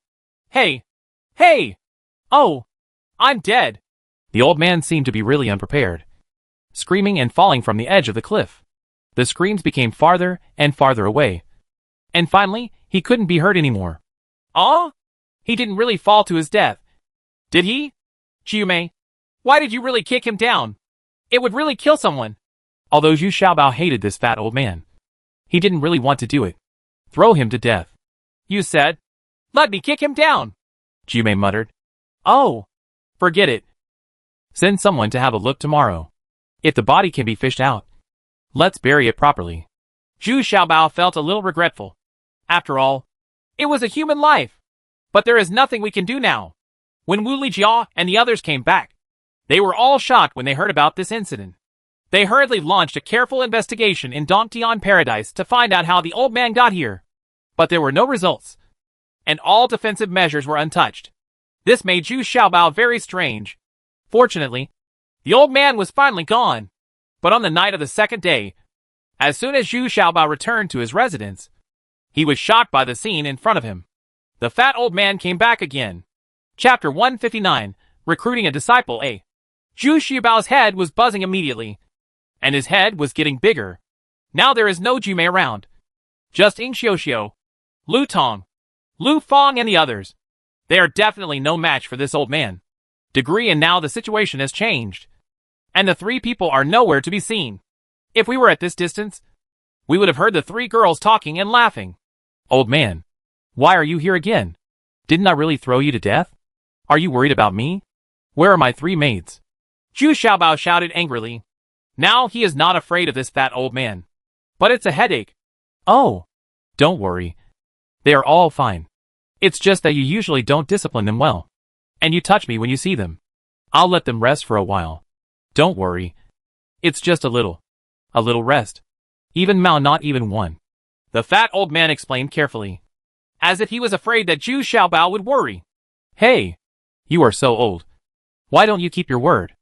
Hey. Hey. Oh. I'm dead. The old man seemed to be really unprepared, screaming and falling from the edge of the cliff. The screams became farther and farther away. And finally, he couldn't be heard anymore. He didn't really fall to his death. Did he? Jumei, why did you really kick him down? It would really kill someone. Although Zhu Xiaobao hated this fat old man, he didn't really want to do it. Throw him to death. You said, let me kick him down. Jumei muttered. Oh, forget it. Send someone to have a look tomorrow. If the body can be fished out, let's bury it properly. Zhu Xiaobao felt a little regretful. After all, it was a human life. But there is nothing we can do now. When Wu Lijia and the others came back, they were all shocked when they heard about this incident. They hurriedly launched a careful investigation in Dongtian Paradise to find out how the old man got here. But there were no results, and all defensive measures were untouched. This made Zhu Xiaobao very strange. Fortunately, the old man was finally gone. But on the night of the second day, as soon as Zhu Xiaobao returned to his residence, he was shocked by the scene in front of him. The fat old man came back again. Chapter 159, Recruiting a Disciple A. Zhu Xiaobao's head was buzzing immediately, and his head was getting bigger. Now there is no Jumei around. Just Ying Xiuxiu, Lu Tong, Lu Fong and the others. They are definitely no match for this old man. Degree, and now the situation has changed. and the three people are nowhere to be seen. If we were at this distance, we would have heard the three girls talking and laughing. Old man, why are you here again? Didn't I really throw you to death? Are you worried about me? Where are my 3 maids? Zhu Xiaobao shouted angrily. Now he is not afraid of this fat old man. But it's a headache. Oh, don't worry. They are all fine. It's just that you usually don't discipline them well. And you touch me when you see them. I'll let them rest for a while. Don't worry. It's just a little rest. Even Mao, not even one. The fat old man explained carefully, as if he was afraid that Zhu Xiaobao would worry. Hey, you are so old. Why don't you keep your word?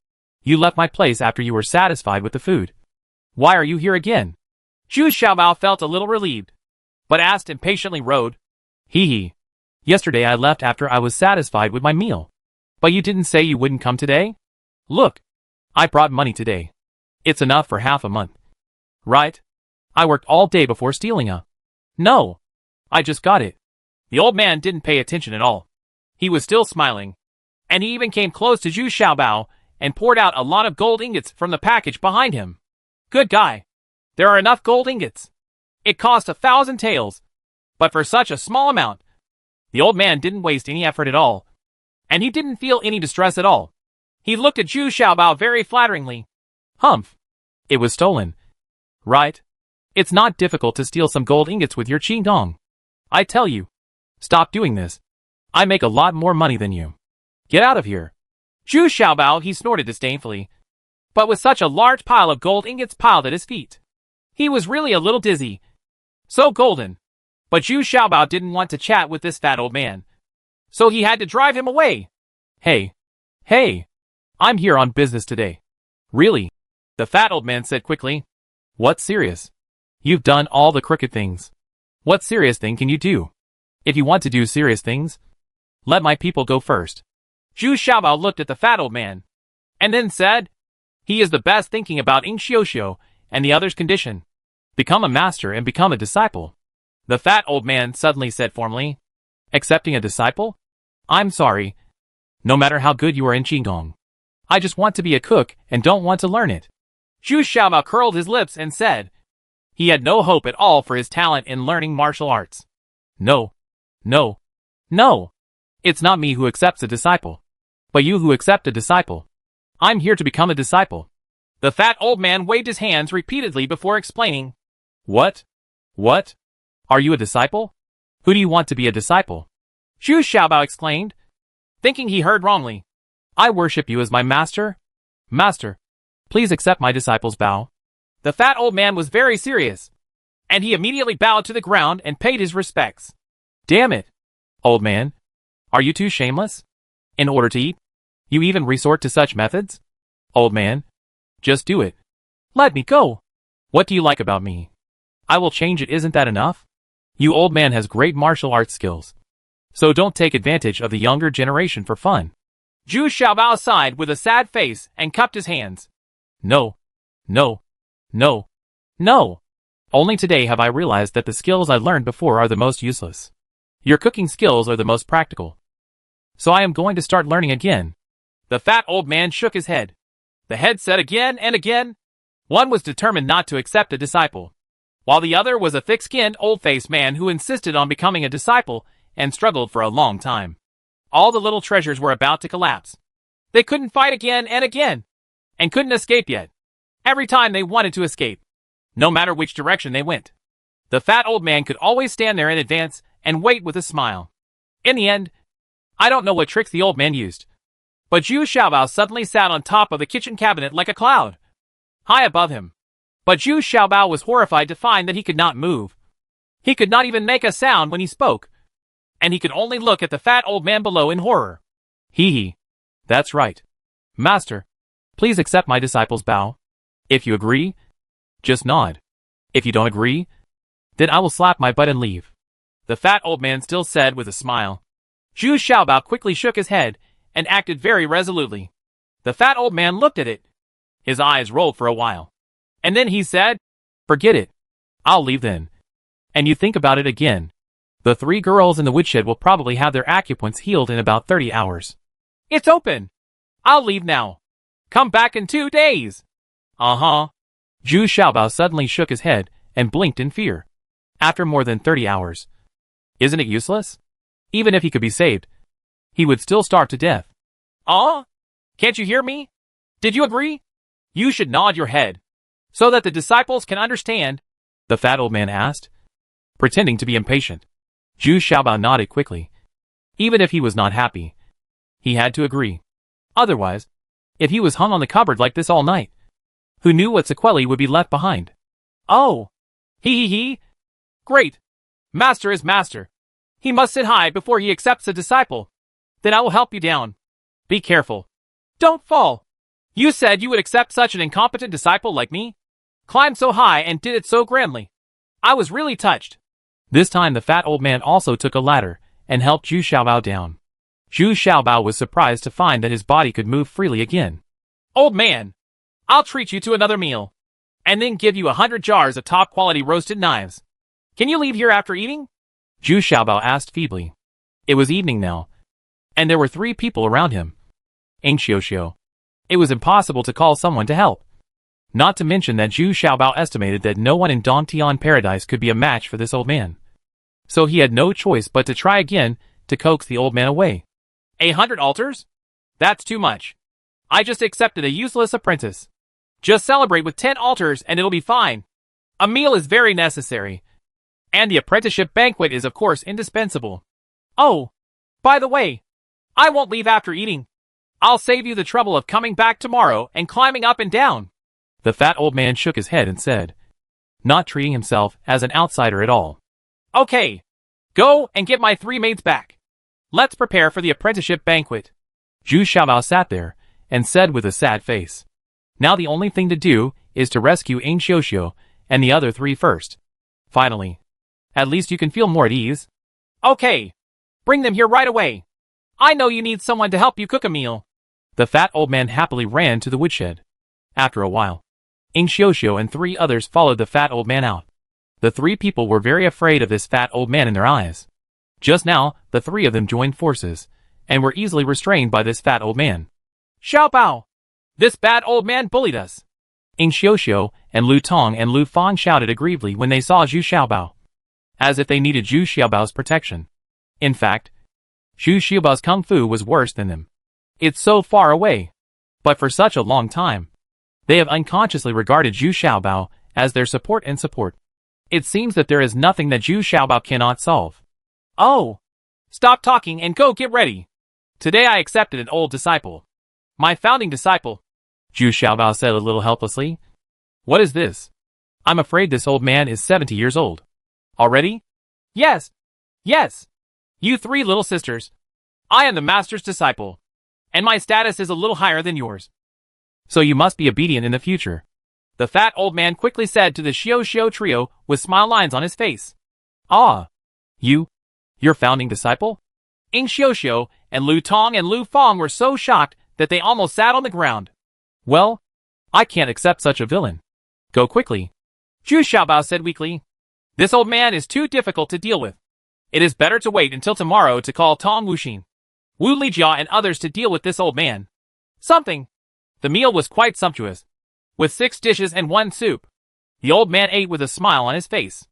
You left my place after you were satisfied with the food. Why are you here again? Zhu Xiaobao felt a little relieved, but asked impatiently, "Road?" Hee. Yesterday I left after I was satisfied with my meal. But you didn't say you wouldn't come today? Look, I brought money today. It's enough for half a month. Right? I worked all day before stealing a... No, I just got it. The old man didn't pay attention at all. He was still smiling, and he even came close to Zhu Xiaobao and poured out a lot of gold ingots from the package behind him. Good guy. There are enough gold ingots. It cost 1,000 taels, but for such a small amount. The old man didn't waste any effort at all, and he didn't feel any distress at all. He looked at Zhu Xiaobao very flatteringly. Humph. It was stolen. Right? It's not difficult to steal some gold ingots with your qingdong. I tell you. Stop doing this. I make a lot more money than you. Get out of here. Zhu Xiaobao, he snorted disdainfully. But with such a large pile of gold ingots piled at his feet, he was really a little dizzy. So golden. But Zhu Xiaobao didn't want to chat with this fat old man, so he had to drive him away. Hey. I'm here on business today. Really? The fat old man said quickly. What's serious? You've done all the crooked things. What serious thing can you do? If you want to do serious things, let my people go first. Zhu Xiaobao looked at the fat old man, and then said, he is the best, thinking about Ing Xiuxiu and the other's condition. Become a master and become a disciple. The fat old man suddenly said formally. Accepting a disciple? I'm sorry. No matter how good you are in qigong. I just want to be a cook and don't want to learn it. Zhu Xiaobao curled his lips and said he had no hope at all for his talent in learning martial arts. No. It's not me who accepts a disciple, but you who accept a disciple. I'm here to become a disciple. The fat old man waved his hands repeatedly before explaining. What? Are you a disciple? Who do you want to be a disciple? Zhu Xiaobao exclaimed, thinking he heard wrongly. I worship you as my master. Master, please accept my disciple's bow. The fat old man was very serious, and he immediately bowed to the ground and paid his respects. Damn it, old man. Are you too shameless? In order to eat, you even resort to such methods? Old man, just do it. Let me go. What do you like about me? I will change it, isn't that enough? You old man has great martial arts skills. So don't take advantage of the younger generation for fun. Zhu Xiaobao sighed with a sad face and cupped his hands. No. Only today have I realized that the skills I learned before are the most useless. Your cooking skills are the most practical. So I am going to start learning again. The fat old man shook his head. The head said again and again. One was determined not to accept a disciple, while the other was a thick-skinned, old-faced man who insisted on becoming a disciple and struggled for a long time. All the little treasures were about to collapse. They couldn't fight again and again, and couldn't escape yet. Every time they wanted to escape, no matter which direction they went, the fat old man could always stand there in advance and wait with a smile. In the end, I don't know what tricks the old man used, but Zhu Xiaobao suddenly sat on top of the kitchen cabinet like a cloud, high above him. But Zhu Xiaobao was horrified to find that he could not move. He could not even make a sound when he spoke, and he could only look at the fat old man below in horror. Hee. That's right. Master, please accept my disciple's bow. If you agree, just nod. If you don't agree, then I will slap my butt and leave. The fat old man still said with a smile. Zhu Xiaobao quickly shook his head and acted very resolutely. The fat old man looked at it. His eyes rolled for a while, and then he said, Forget it. I'll leave then. And you think about it again. The 3 girls in the woodshed will probably have their acupoints healed in about 30 hours. It's open. I'll leave now. Come back in 2 days. Uh-huh. Zhu Xiaobao suddenly shook his head and blinked in fear. After more than 30 hours. Isn't it useless? Even if he could be saved, he would still starve to death. Can't you hear me? Did you agree? You should nod your head, so that the disciples can understand, the fat old man asked, pretending to be impatient. Zhu Xiaobao nodded quickly. Even if he was not happy, he had to agree. Otherwise, if he was hung on the cupboard like this all night, who knew what sequelae would be left behind? Oh. He. Great. Master is master. He must sit high before he accepts a disciple. Then I will help you down. Be careful. Don't fall. You said you would accept such an incompetent disciple like me? Climbed so high and did it so grandly. I was really touched. This time the fat old man also took a ladder and helped Zhu Xiaobao down. Zhu Xiaobao was surprised to find that his body could move freely again. Old man, I'll treat you to another meal, and then give you 100 jars of top-quality roasted knives. Can you leave here after eating? Zhu Xiaobao asked feebly. It was evening now, and there were 3 people around him. Xiao. It was impossible to call someone to help. Not to mention that Zhu Xiaobao estimated that no one in Dongtian Paradise could be a match for this old man. So he had no choice but to try again to coax the old man away. 100 altars? That's too much. I just accepted a useless apprentice. Just celebrate with 10 altars and it'll be fine. A meal is very necessary. And the apprenticeship banquet is of course indispensable. Oh, by the way, I won't leave after eating. I'll save you the trouble of coming back tomorrow and climbing up and down. The fat old man shook his head and said, not treating himself as an outsider at all. Okay, go and get my 3 maids back. Let's prepare for the apprenticeship banquet. Zhu Xiaobao sat there and said with a sad face, now the only thing to do is to rescue Xiao and the other 3 first. Finally, at least you can feel more at ease. Okay, bring them here right away. I know you need someone to help you cook a meal. The fat old man happily ran to the woodshed. After a while, Xiao and 3 others followed the fat old man out. The 3 people were very afraid of this fat old man in their eyes. Just now, the 3 of them joined forces, and were easily restrained by this fat old man. Xiaobao! This bad old man bullied us. Xiao and Lu Tong and Lu Fang shouted aggrievedly when they saw Zhu Xiaobao, as if they needed Zhu Xiaobao's protection. In fact, Zhu Xiaobao's kung fu was worse than them. It's so far away. But for such a long time, they have unconsciously regarded Zhu Xiaobao as their support and support. It seems that there is nothing that Zhu Xiaobao cannot solve. Oh! Stop talking and go get ready. Today I accepted an old disciple. My founding disciple. Zhu Xiaobao said a little helplessly. What is this? I'm afraid this old man is 70 years old. Already? Yes. You 3 little sisters. I am the master's disciple. And my status is a little higher than yours. So you must be obedient in the future. The fat old man quickly said to the Xiao trio with smile lines on his face. Ah! Your founding disciple? Xiao and Lu Tong and Lu Fang were so shocked that they almost sat on the ground. Well, I can't accept such a villain. Go quickly. Zhu Xiaobao said weakly. This old man is too difficult to deal with. It is better to wait until tomorrow to call Tong Wuxin, Wu Lijia and others to deal with this old man. Something. The meal was quite sumptuous, with 6 dishes and 1 soup. The old man ate with a smile on his face.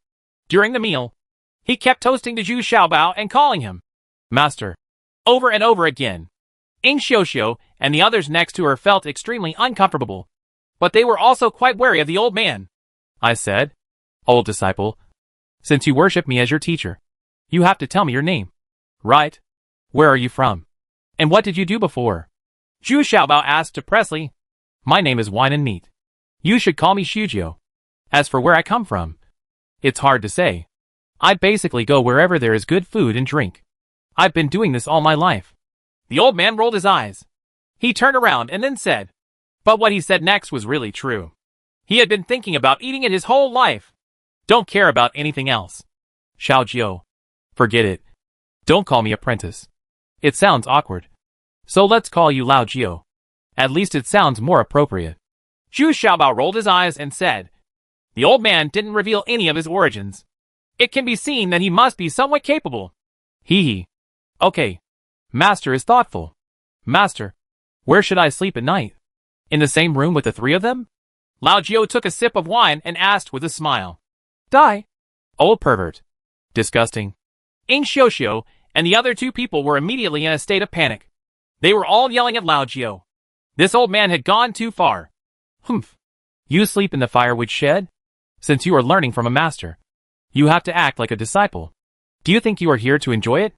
During the meal, he kept toasting to Zhu Xiaobao and calling him Master over and over again. Xiao and the others next to her felt extremely uncomfortable, but they were also quite wary of the old man. I said, old disciple, since you worship me as your teacher, you have to tell me your name. Right? Where are you from? And what did you do before? Zhu Xiaobao asked depressedly. My name is Wine and Meat. You should call me Shujio. As for where I come from, it's hard to say. I basically go wherever there is good food and drink. I've been doing this all my life. The old man rolled his eyes. He turned around and then said, but what he said next was really true. He had been thinking about eating it his whole life. Don't care about anything else. Xiaojiu. Forget it. Don't call me apprentice. It sounds awkward. So let's call you Lao Jiu. At least it sounds more appropriate. Zhu Xiaobao rolled his eyes and said, the old man didn't reveal any of his origins. It can be seen that he must be somewhat capable. Hee. Okay. Master is thoughtful. Master, where should I sleep at night? In the same room with the three of them? Lao Jiao took a sip of wine and asked with a smile. Die. Old pervert. Disgusting. Ing Xiuxiu and the other two people were immediately in a state of panic. They were all yelling at Lao Jiao. This old man had gone too far. Humph. You sleep in the firewood shed? Since you are learning from a master, you have to act like a disciple. Do you think you are here to enjoy it?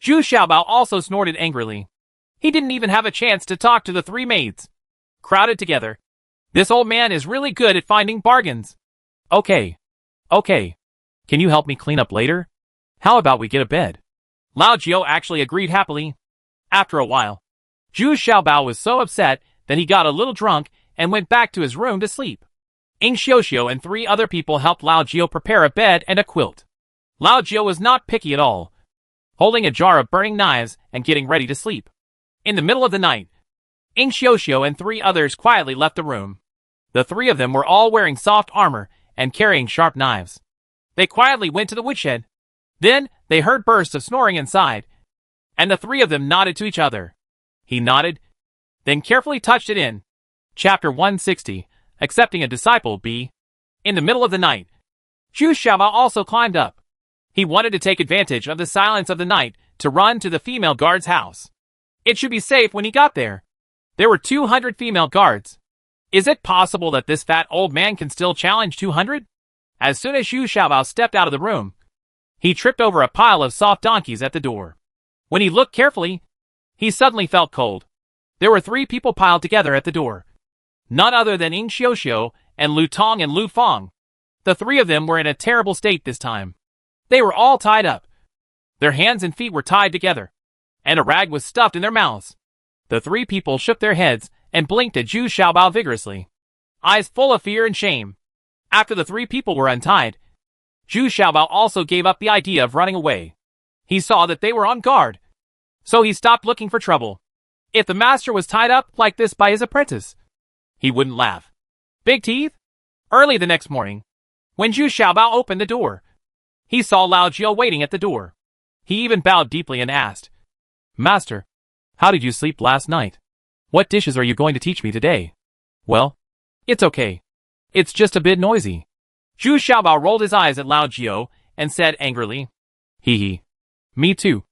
Zhu Xiaobao also snorted angrily. He didn't even have a chance to talk to the three maids. Crowded together. This old man is really good at finding bargains. Okay. Can you help me clean up later? How about we get a bed? Lao Jiao actually agreed happily. After a while, Zhu Xiaobao was so upset that he got a little drunk and went back to his room to sleep. Ing Xiuxiu and three other people helped Lao Jiao prepare a bed and a quilt. Lao Jiao was not picky at all, holding a jar of burning knives and getting ready to sleep. In the middle of the night, Ing Xiuxiu and three others quietly left the room. The three of them were all wearing soft armor and carrying sharp knives. They quietly went to the woodshed. Then they heard bursts of snoring inside, and the three of them nodded to each other. He nodded, then carefully touched it in. Chapter 160, Accepting a Disciple B. In the middle of the night, Zhu Xiaobao also climbed up. He wanted to take advantage of the silence of the night to run to the female guard's house. It should be safe when he got there. There were 200 female guards. Is it possible that this fat old man can still challenge 200? As soon as Zhu Xiaobao stepped out of the room, he tripped over a pile of soft donkeys at the door. When he looked carefully, he suddenly felt cold. There were three people piled together at the door. None other than Ing Xiuxiu and Lu Tong and Lu Fang. The three of them were in a terrible state this time. They were all tied up. Their hands and feet were tied together, and a rag was stuffed in their mouths. The three people shook their heads and blinked at Zhu Xiaobao vigorously, eyes full of fear and shame. After the three people were untied, Zhu Xiaobao also gave up the idea of running away. He saw that they were on guard, so he stopped looking for trouble. If the master was tied up like this by his apprentice, he wouldn't laugh. Big teeth? Early the next morning, when Zhu Xiaobao opened the door, he saw Lao Jiao waiting at the door. He even bowed deeply and asked, Master, how did you sleep last night? What dishes are you going to teach me today? Well, it's okay. It's just a bit noisy. Zhu Xiaobao rolled his eyes at Lao Jiao and said angrily, Hee hee. Me too.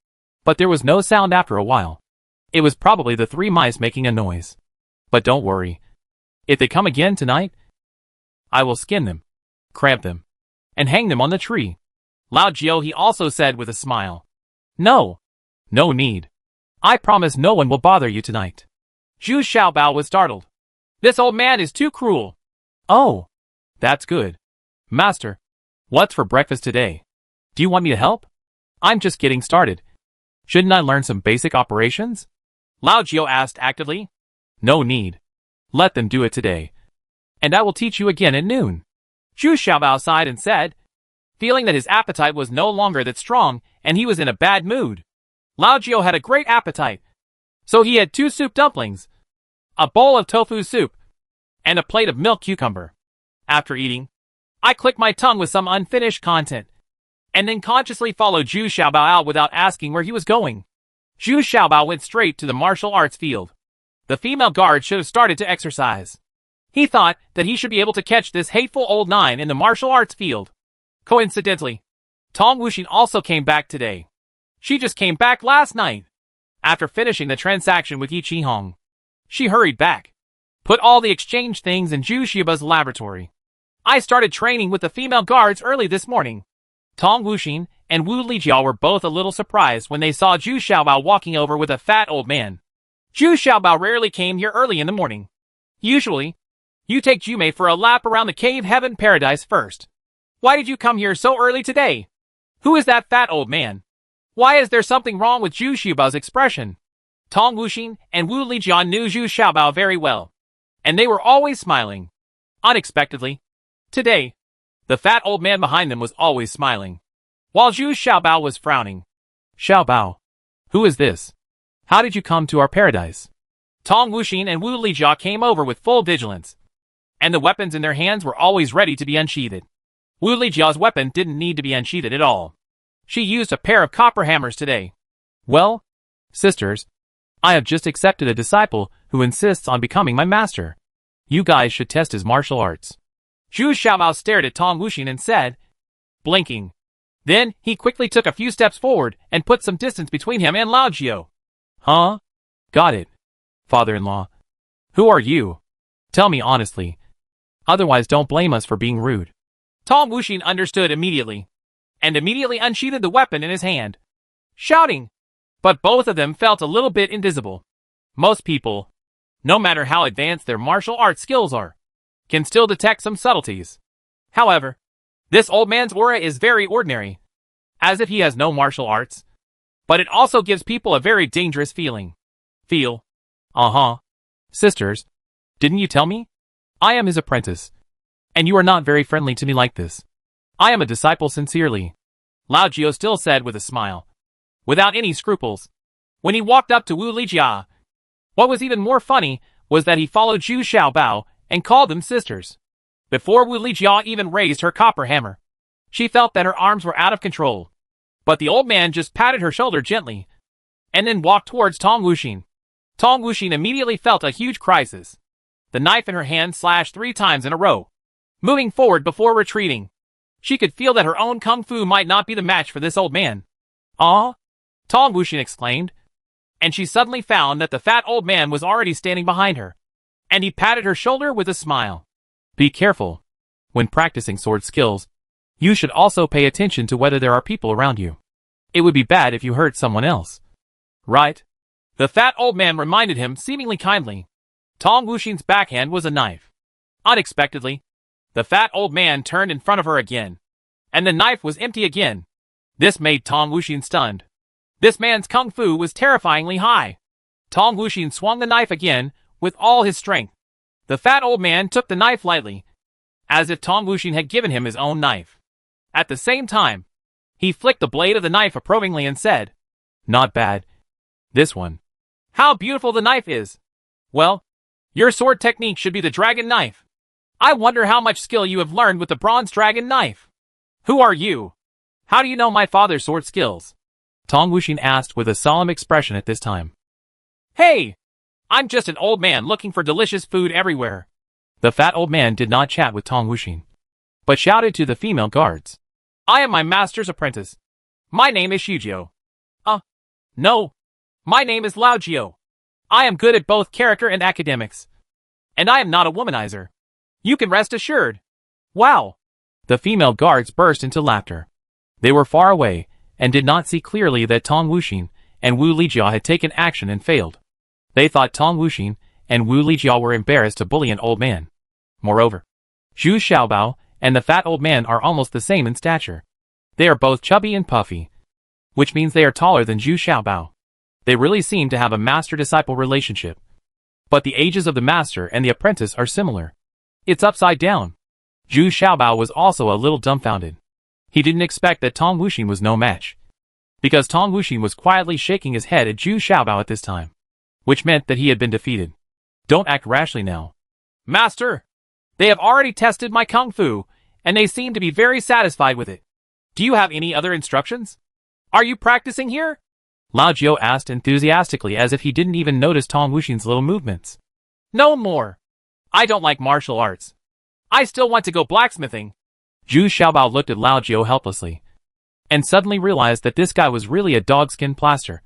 But there was no sound after a while. It was probably the three mice making a noise. But don't worry. If they come again tonight, I will skin them, cramp them, and hang them on the tree. Lao Jiao he also said with a smile. No need. I promise no one will bother you tonight. Zhu Xiaobao was startled. This old man is too cruel. Oh, that's good. Master, what's for breakfast today? Do you want me to help? I'm just getting started. Shouldn't I learn some basic operations? Lao Jiao asked actively. No need. Let them do it today. And I will teach you again at noon. Zhu Xiaobao sighed and said, feeling that his appetite was no longer that strong and he was in a bad mood. Lao Jiao had a great appetite, so he had 2 soup dumplings, a bowl of tofu soup, and a plate of milk cucumber. After eating, I clicked my tongue with some unfinished content, and then consciously followed Zhu Xiaobao out without asking where he was going. Zhu Xiaobao went straight to the martial arts field. The female guard should have started to exercise. He thought that he should be able to catch this hateful old nine in the martial arts field. Coincidentally, Tong Wuxin also came back today. She just came back last night. After finishing the transaction with Yi Qihong, she hurried back, put all the exchange things in Zhu Xiaobao's laboratory. I started training with the female guards early this morning. Tong Wuxin and Wu Lijiao were both a little surprised when they saw Zhu Xiaobao walking over with a fat old man. Zhu Xiaobao rarely came here early in the morning. Usually, you take Jumei for a lap around the cave heaven paradise first. Why did you come here so early today? Who is that fat old man? Why is there something wrong with Zhu Xiaobao's expression? Tong Wuxin and Wu Lijiao knew Zhu Xiaobao very well, and they were always smiling. Unexpectedly, today, the fat old man behind them was always smiling, while Zhu Xiaobao was frowning. Xiaobao, who is this? How did you come to our paradise? Tong Wuxin and Wu Lijiao came over with full vigilance, and the weapons in their hands were always ready to be unsheathed. Wu Lijiao's weapon didn't need to be unsheathed at all. She used a pair of copper hammers today. Well, sisters, I have just accepted a disciple who insists on becoming my master. You guys should test his martial arts. Zhu Xiaobao stared at Tong Wuxin and said, blinking. Then, he quickly took a few steps forward and put some distance between him and Lao Jiao. Huh? Got it. Father-in-law. Who are you? Tell me honestly. Otherwise don't blame us for being rude. Tong Wuxin understood immediately, and immediately unsheathed the weapon in his hand, shouting. But both of them felt a little bit invisible. Most people, no matter how advanced their martial arts skills are, can still detect some subtleties. However, this old man's aura is very ordinary, as if he has no martial arts. But it also gives people a very dangerous feeling. Uh-huh. Sisters, didn't you tell me? I am his apprentice. And you are not very friendly to me like this. I am a disciple sincerely. Lao Jiao still said with a smile, without any scruples, when he walked up to Wu Lijia. What was even more funny was that he followed Zhu Xiaobao and called them sisters. Before Wu Lijia even raised her copper hammer, she felt that her arms were out of control. But the old man just patted her shoulder gently, and then walked towards Tong Wuxin. Tong Wuxin immediately felt a huge crisis. The knife in her hand slashed 3 times in a row, moving forward before retreating. She could feel that her own kung fu might not be the match for this old man. Ah? Tong Wuxin exclaimed, and she suddenly found that the fat old man was already standing behind her, and he patted her shoulder with a smile. Be careful. When practicing sword skills, you should also pay attention to whether there are people around you. It would be bad if you hurt someone else. Right? The fat old man reminded him seemingly kindly. Tong Wuxin's backhand was a knife. Unexpectedly, the fat old man turned in front of her again, and the knife was empty again. This made Tong Wuxin stunned. This man's kung fu was terrifyingly high. Tong Wuxin swung the knife again with all his strength. The fat old man took the knife lightly, as if Tong Wuxin had given him his own knife. At the same time, he flicked the blade of the knife approvingly and said, Not bad. This one. How beautiful the knife is. Well, your sword technique should be the dragon knife. I wonder how much skill you have learned with the bronze dragon knife. Who are you? How do you know my father's sword skills? Tong Wuxin asked with a solemn expression at this time. Hey! I'm just an old man looking for delicious food everywhere. The fat old man did not chat with Tong Wuxin, but shouted to the female guards. I am my master's apprentice. My name is Shujio. No. My name is Lao Jiao. I am good at both character and academics. And I am not a womanizer. You can rest assured. Wow. The female guards burst into laughter. They were far away, and did not see clearly that Tong Wuxin and Wu Lijia had taken action and failed. They thought Tong Wuxin and Wu Lijia were embarrassed to bully an old man. Moreover, Zhu Xiaobao and the fat old man are almost the same in stature. They are both chubby and puffy, which means they are taller than Zhu Xiaobao. They really seem to have a master-disciple relationship. But the ages of the master and the apprentice are similar. It's upside down. Zhu Xiaobao was also a little dumbfounded. He didn't expect that Tong Wuxin was no match, because Tong Wuxin was quietly shaking his head at Zhu Xiaobao at this time, which meant that he had been defeated. Don't act rashly now. Master! They have already tested my kung fu, and they seem to be very satisfied with it. Do you have any other instructions? Are you practicing here? Lao Jiao asked enthusiastically as if he didn't even notice Tong Wuxin's little movements. No more. I don't like martial arts. I still want to go blacksmithing. Zhu Xiaobao looked at Lao Jiao helplessly, and suddenly realized that this guy was really a dogskin plaster,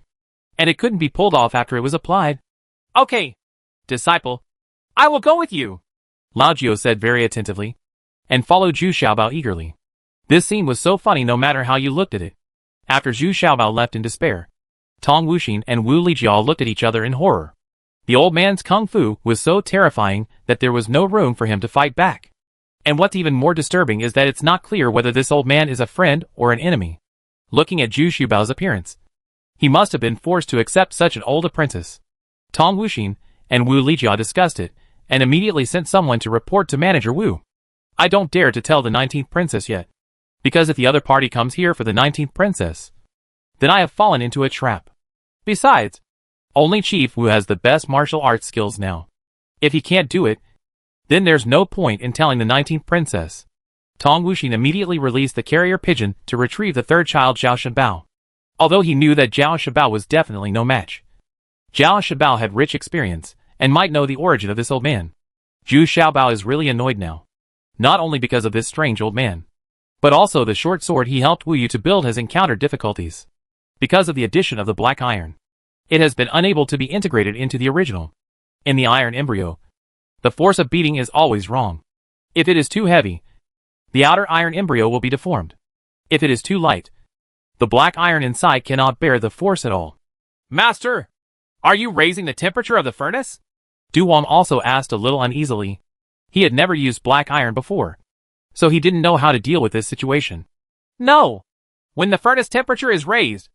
and it couldn't be pulled off after it was applied. Okay, disciple. I will go with you, Lao Jiao said very attentively, and followed Zhu Xiaobao eagerly. This scene was so funny no matter how you looked at it. After Zhu Xiaobao left in despair, Tong Wuxin and Wu Lijia looked at each other in horror. The old man's kung fu was so terrifying that there was no room for him to fight back. And what's even more disturbing is that it's not clear whether this old man is a friend or an enemy. Looking at Zhu Xiaobao's appearance, he must have been forced to accept such an old apprentice. Tong Wuxin and Wu Lijia discussed it, and immediately sent someone to report to Manager Wu. I don't dare to tell the 19th princess yet, because if the other party comes here for the 19th princess, then I have fallen into a trap. Besides, only Chief Wu has the best martial arts skills now. If he can't do it, then there's no point in telling the 19th princess. Tong Wuxin immediately released the carrier pigeon to retrieve the third child Zhao Shenbao. Although he knew that Zhao Shenbao was definitely no match, Zhao Shabao had rich experience, and might know the origin of this old man. Zhu Xiaobao is really annoyed now. Not only because of this strange old man, but also the short sword he helped Wu Yu to build has encountered difficulties. Because of the addition of the black iron, it has been unable to be integrated into the original. In the iron embryo, the force of beating is always wrong. If it is too heavy, the outer iron embryo will be deformed. If it is too light, the black iron inside cannot bear the force at all. Master, are you raising the temperature of the furnace? Du Wang also asked a little uneasily. He had never used black iron before, so he didn't know how to deal with this situation. No. When the furnace temperature is raised,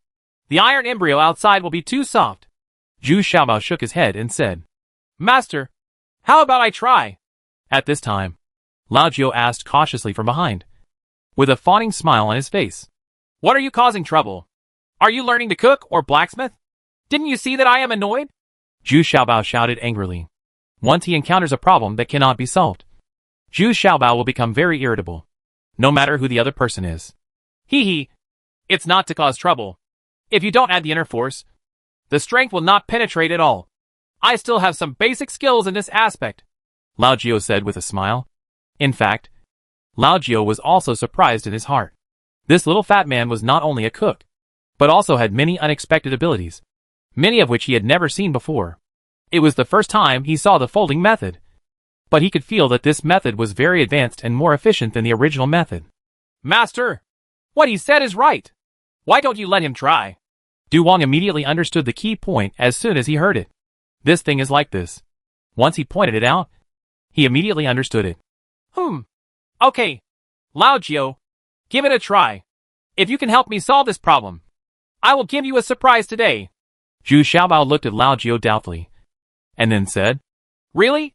the iron embryo outside will be too soft. Zhu Xiaobao shook his head and said, Master, how about I try? At this time, Lao Jiu asked cautiously from behind, with a fawning smile on his face. What are you causing trouble? Are you learning to cook or blacksmith? Didn't you see that I am annoyed? Zhu Xiaobao shouted angrily. Once he encounters a problem that cannot be solved, Zhu Xiaobao will become very irritable, no matter who the other person is. Hee. It's not to cause trouble. If you don't add the inner force, the strength will not penetrate at all. I still have some basic skills in this aspect, Lao Jiu said with a smile. In fact, Lao Jiu was also surprised in his heart. This little fat man was not only a cook, but also had many unexpected abilities, many of which he had never seen before. It was the first time he saw the folding method, but he could feel that this method was very advanced and more efficient than the original method. Master, what he said is right. Why don't you let him try? Du Wang immediately understood the key point as soon as he heard it. This thing is like this. Once he pointed it out, he immediately understood it. Okay. Lao Jiu, give it a try. If you can help me solve this problem, I will give you a surprise today. Zhu Xiaobao looked at Lao Jiu doubtfully, and then said, Really?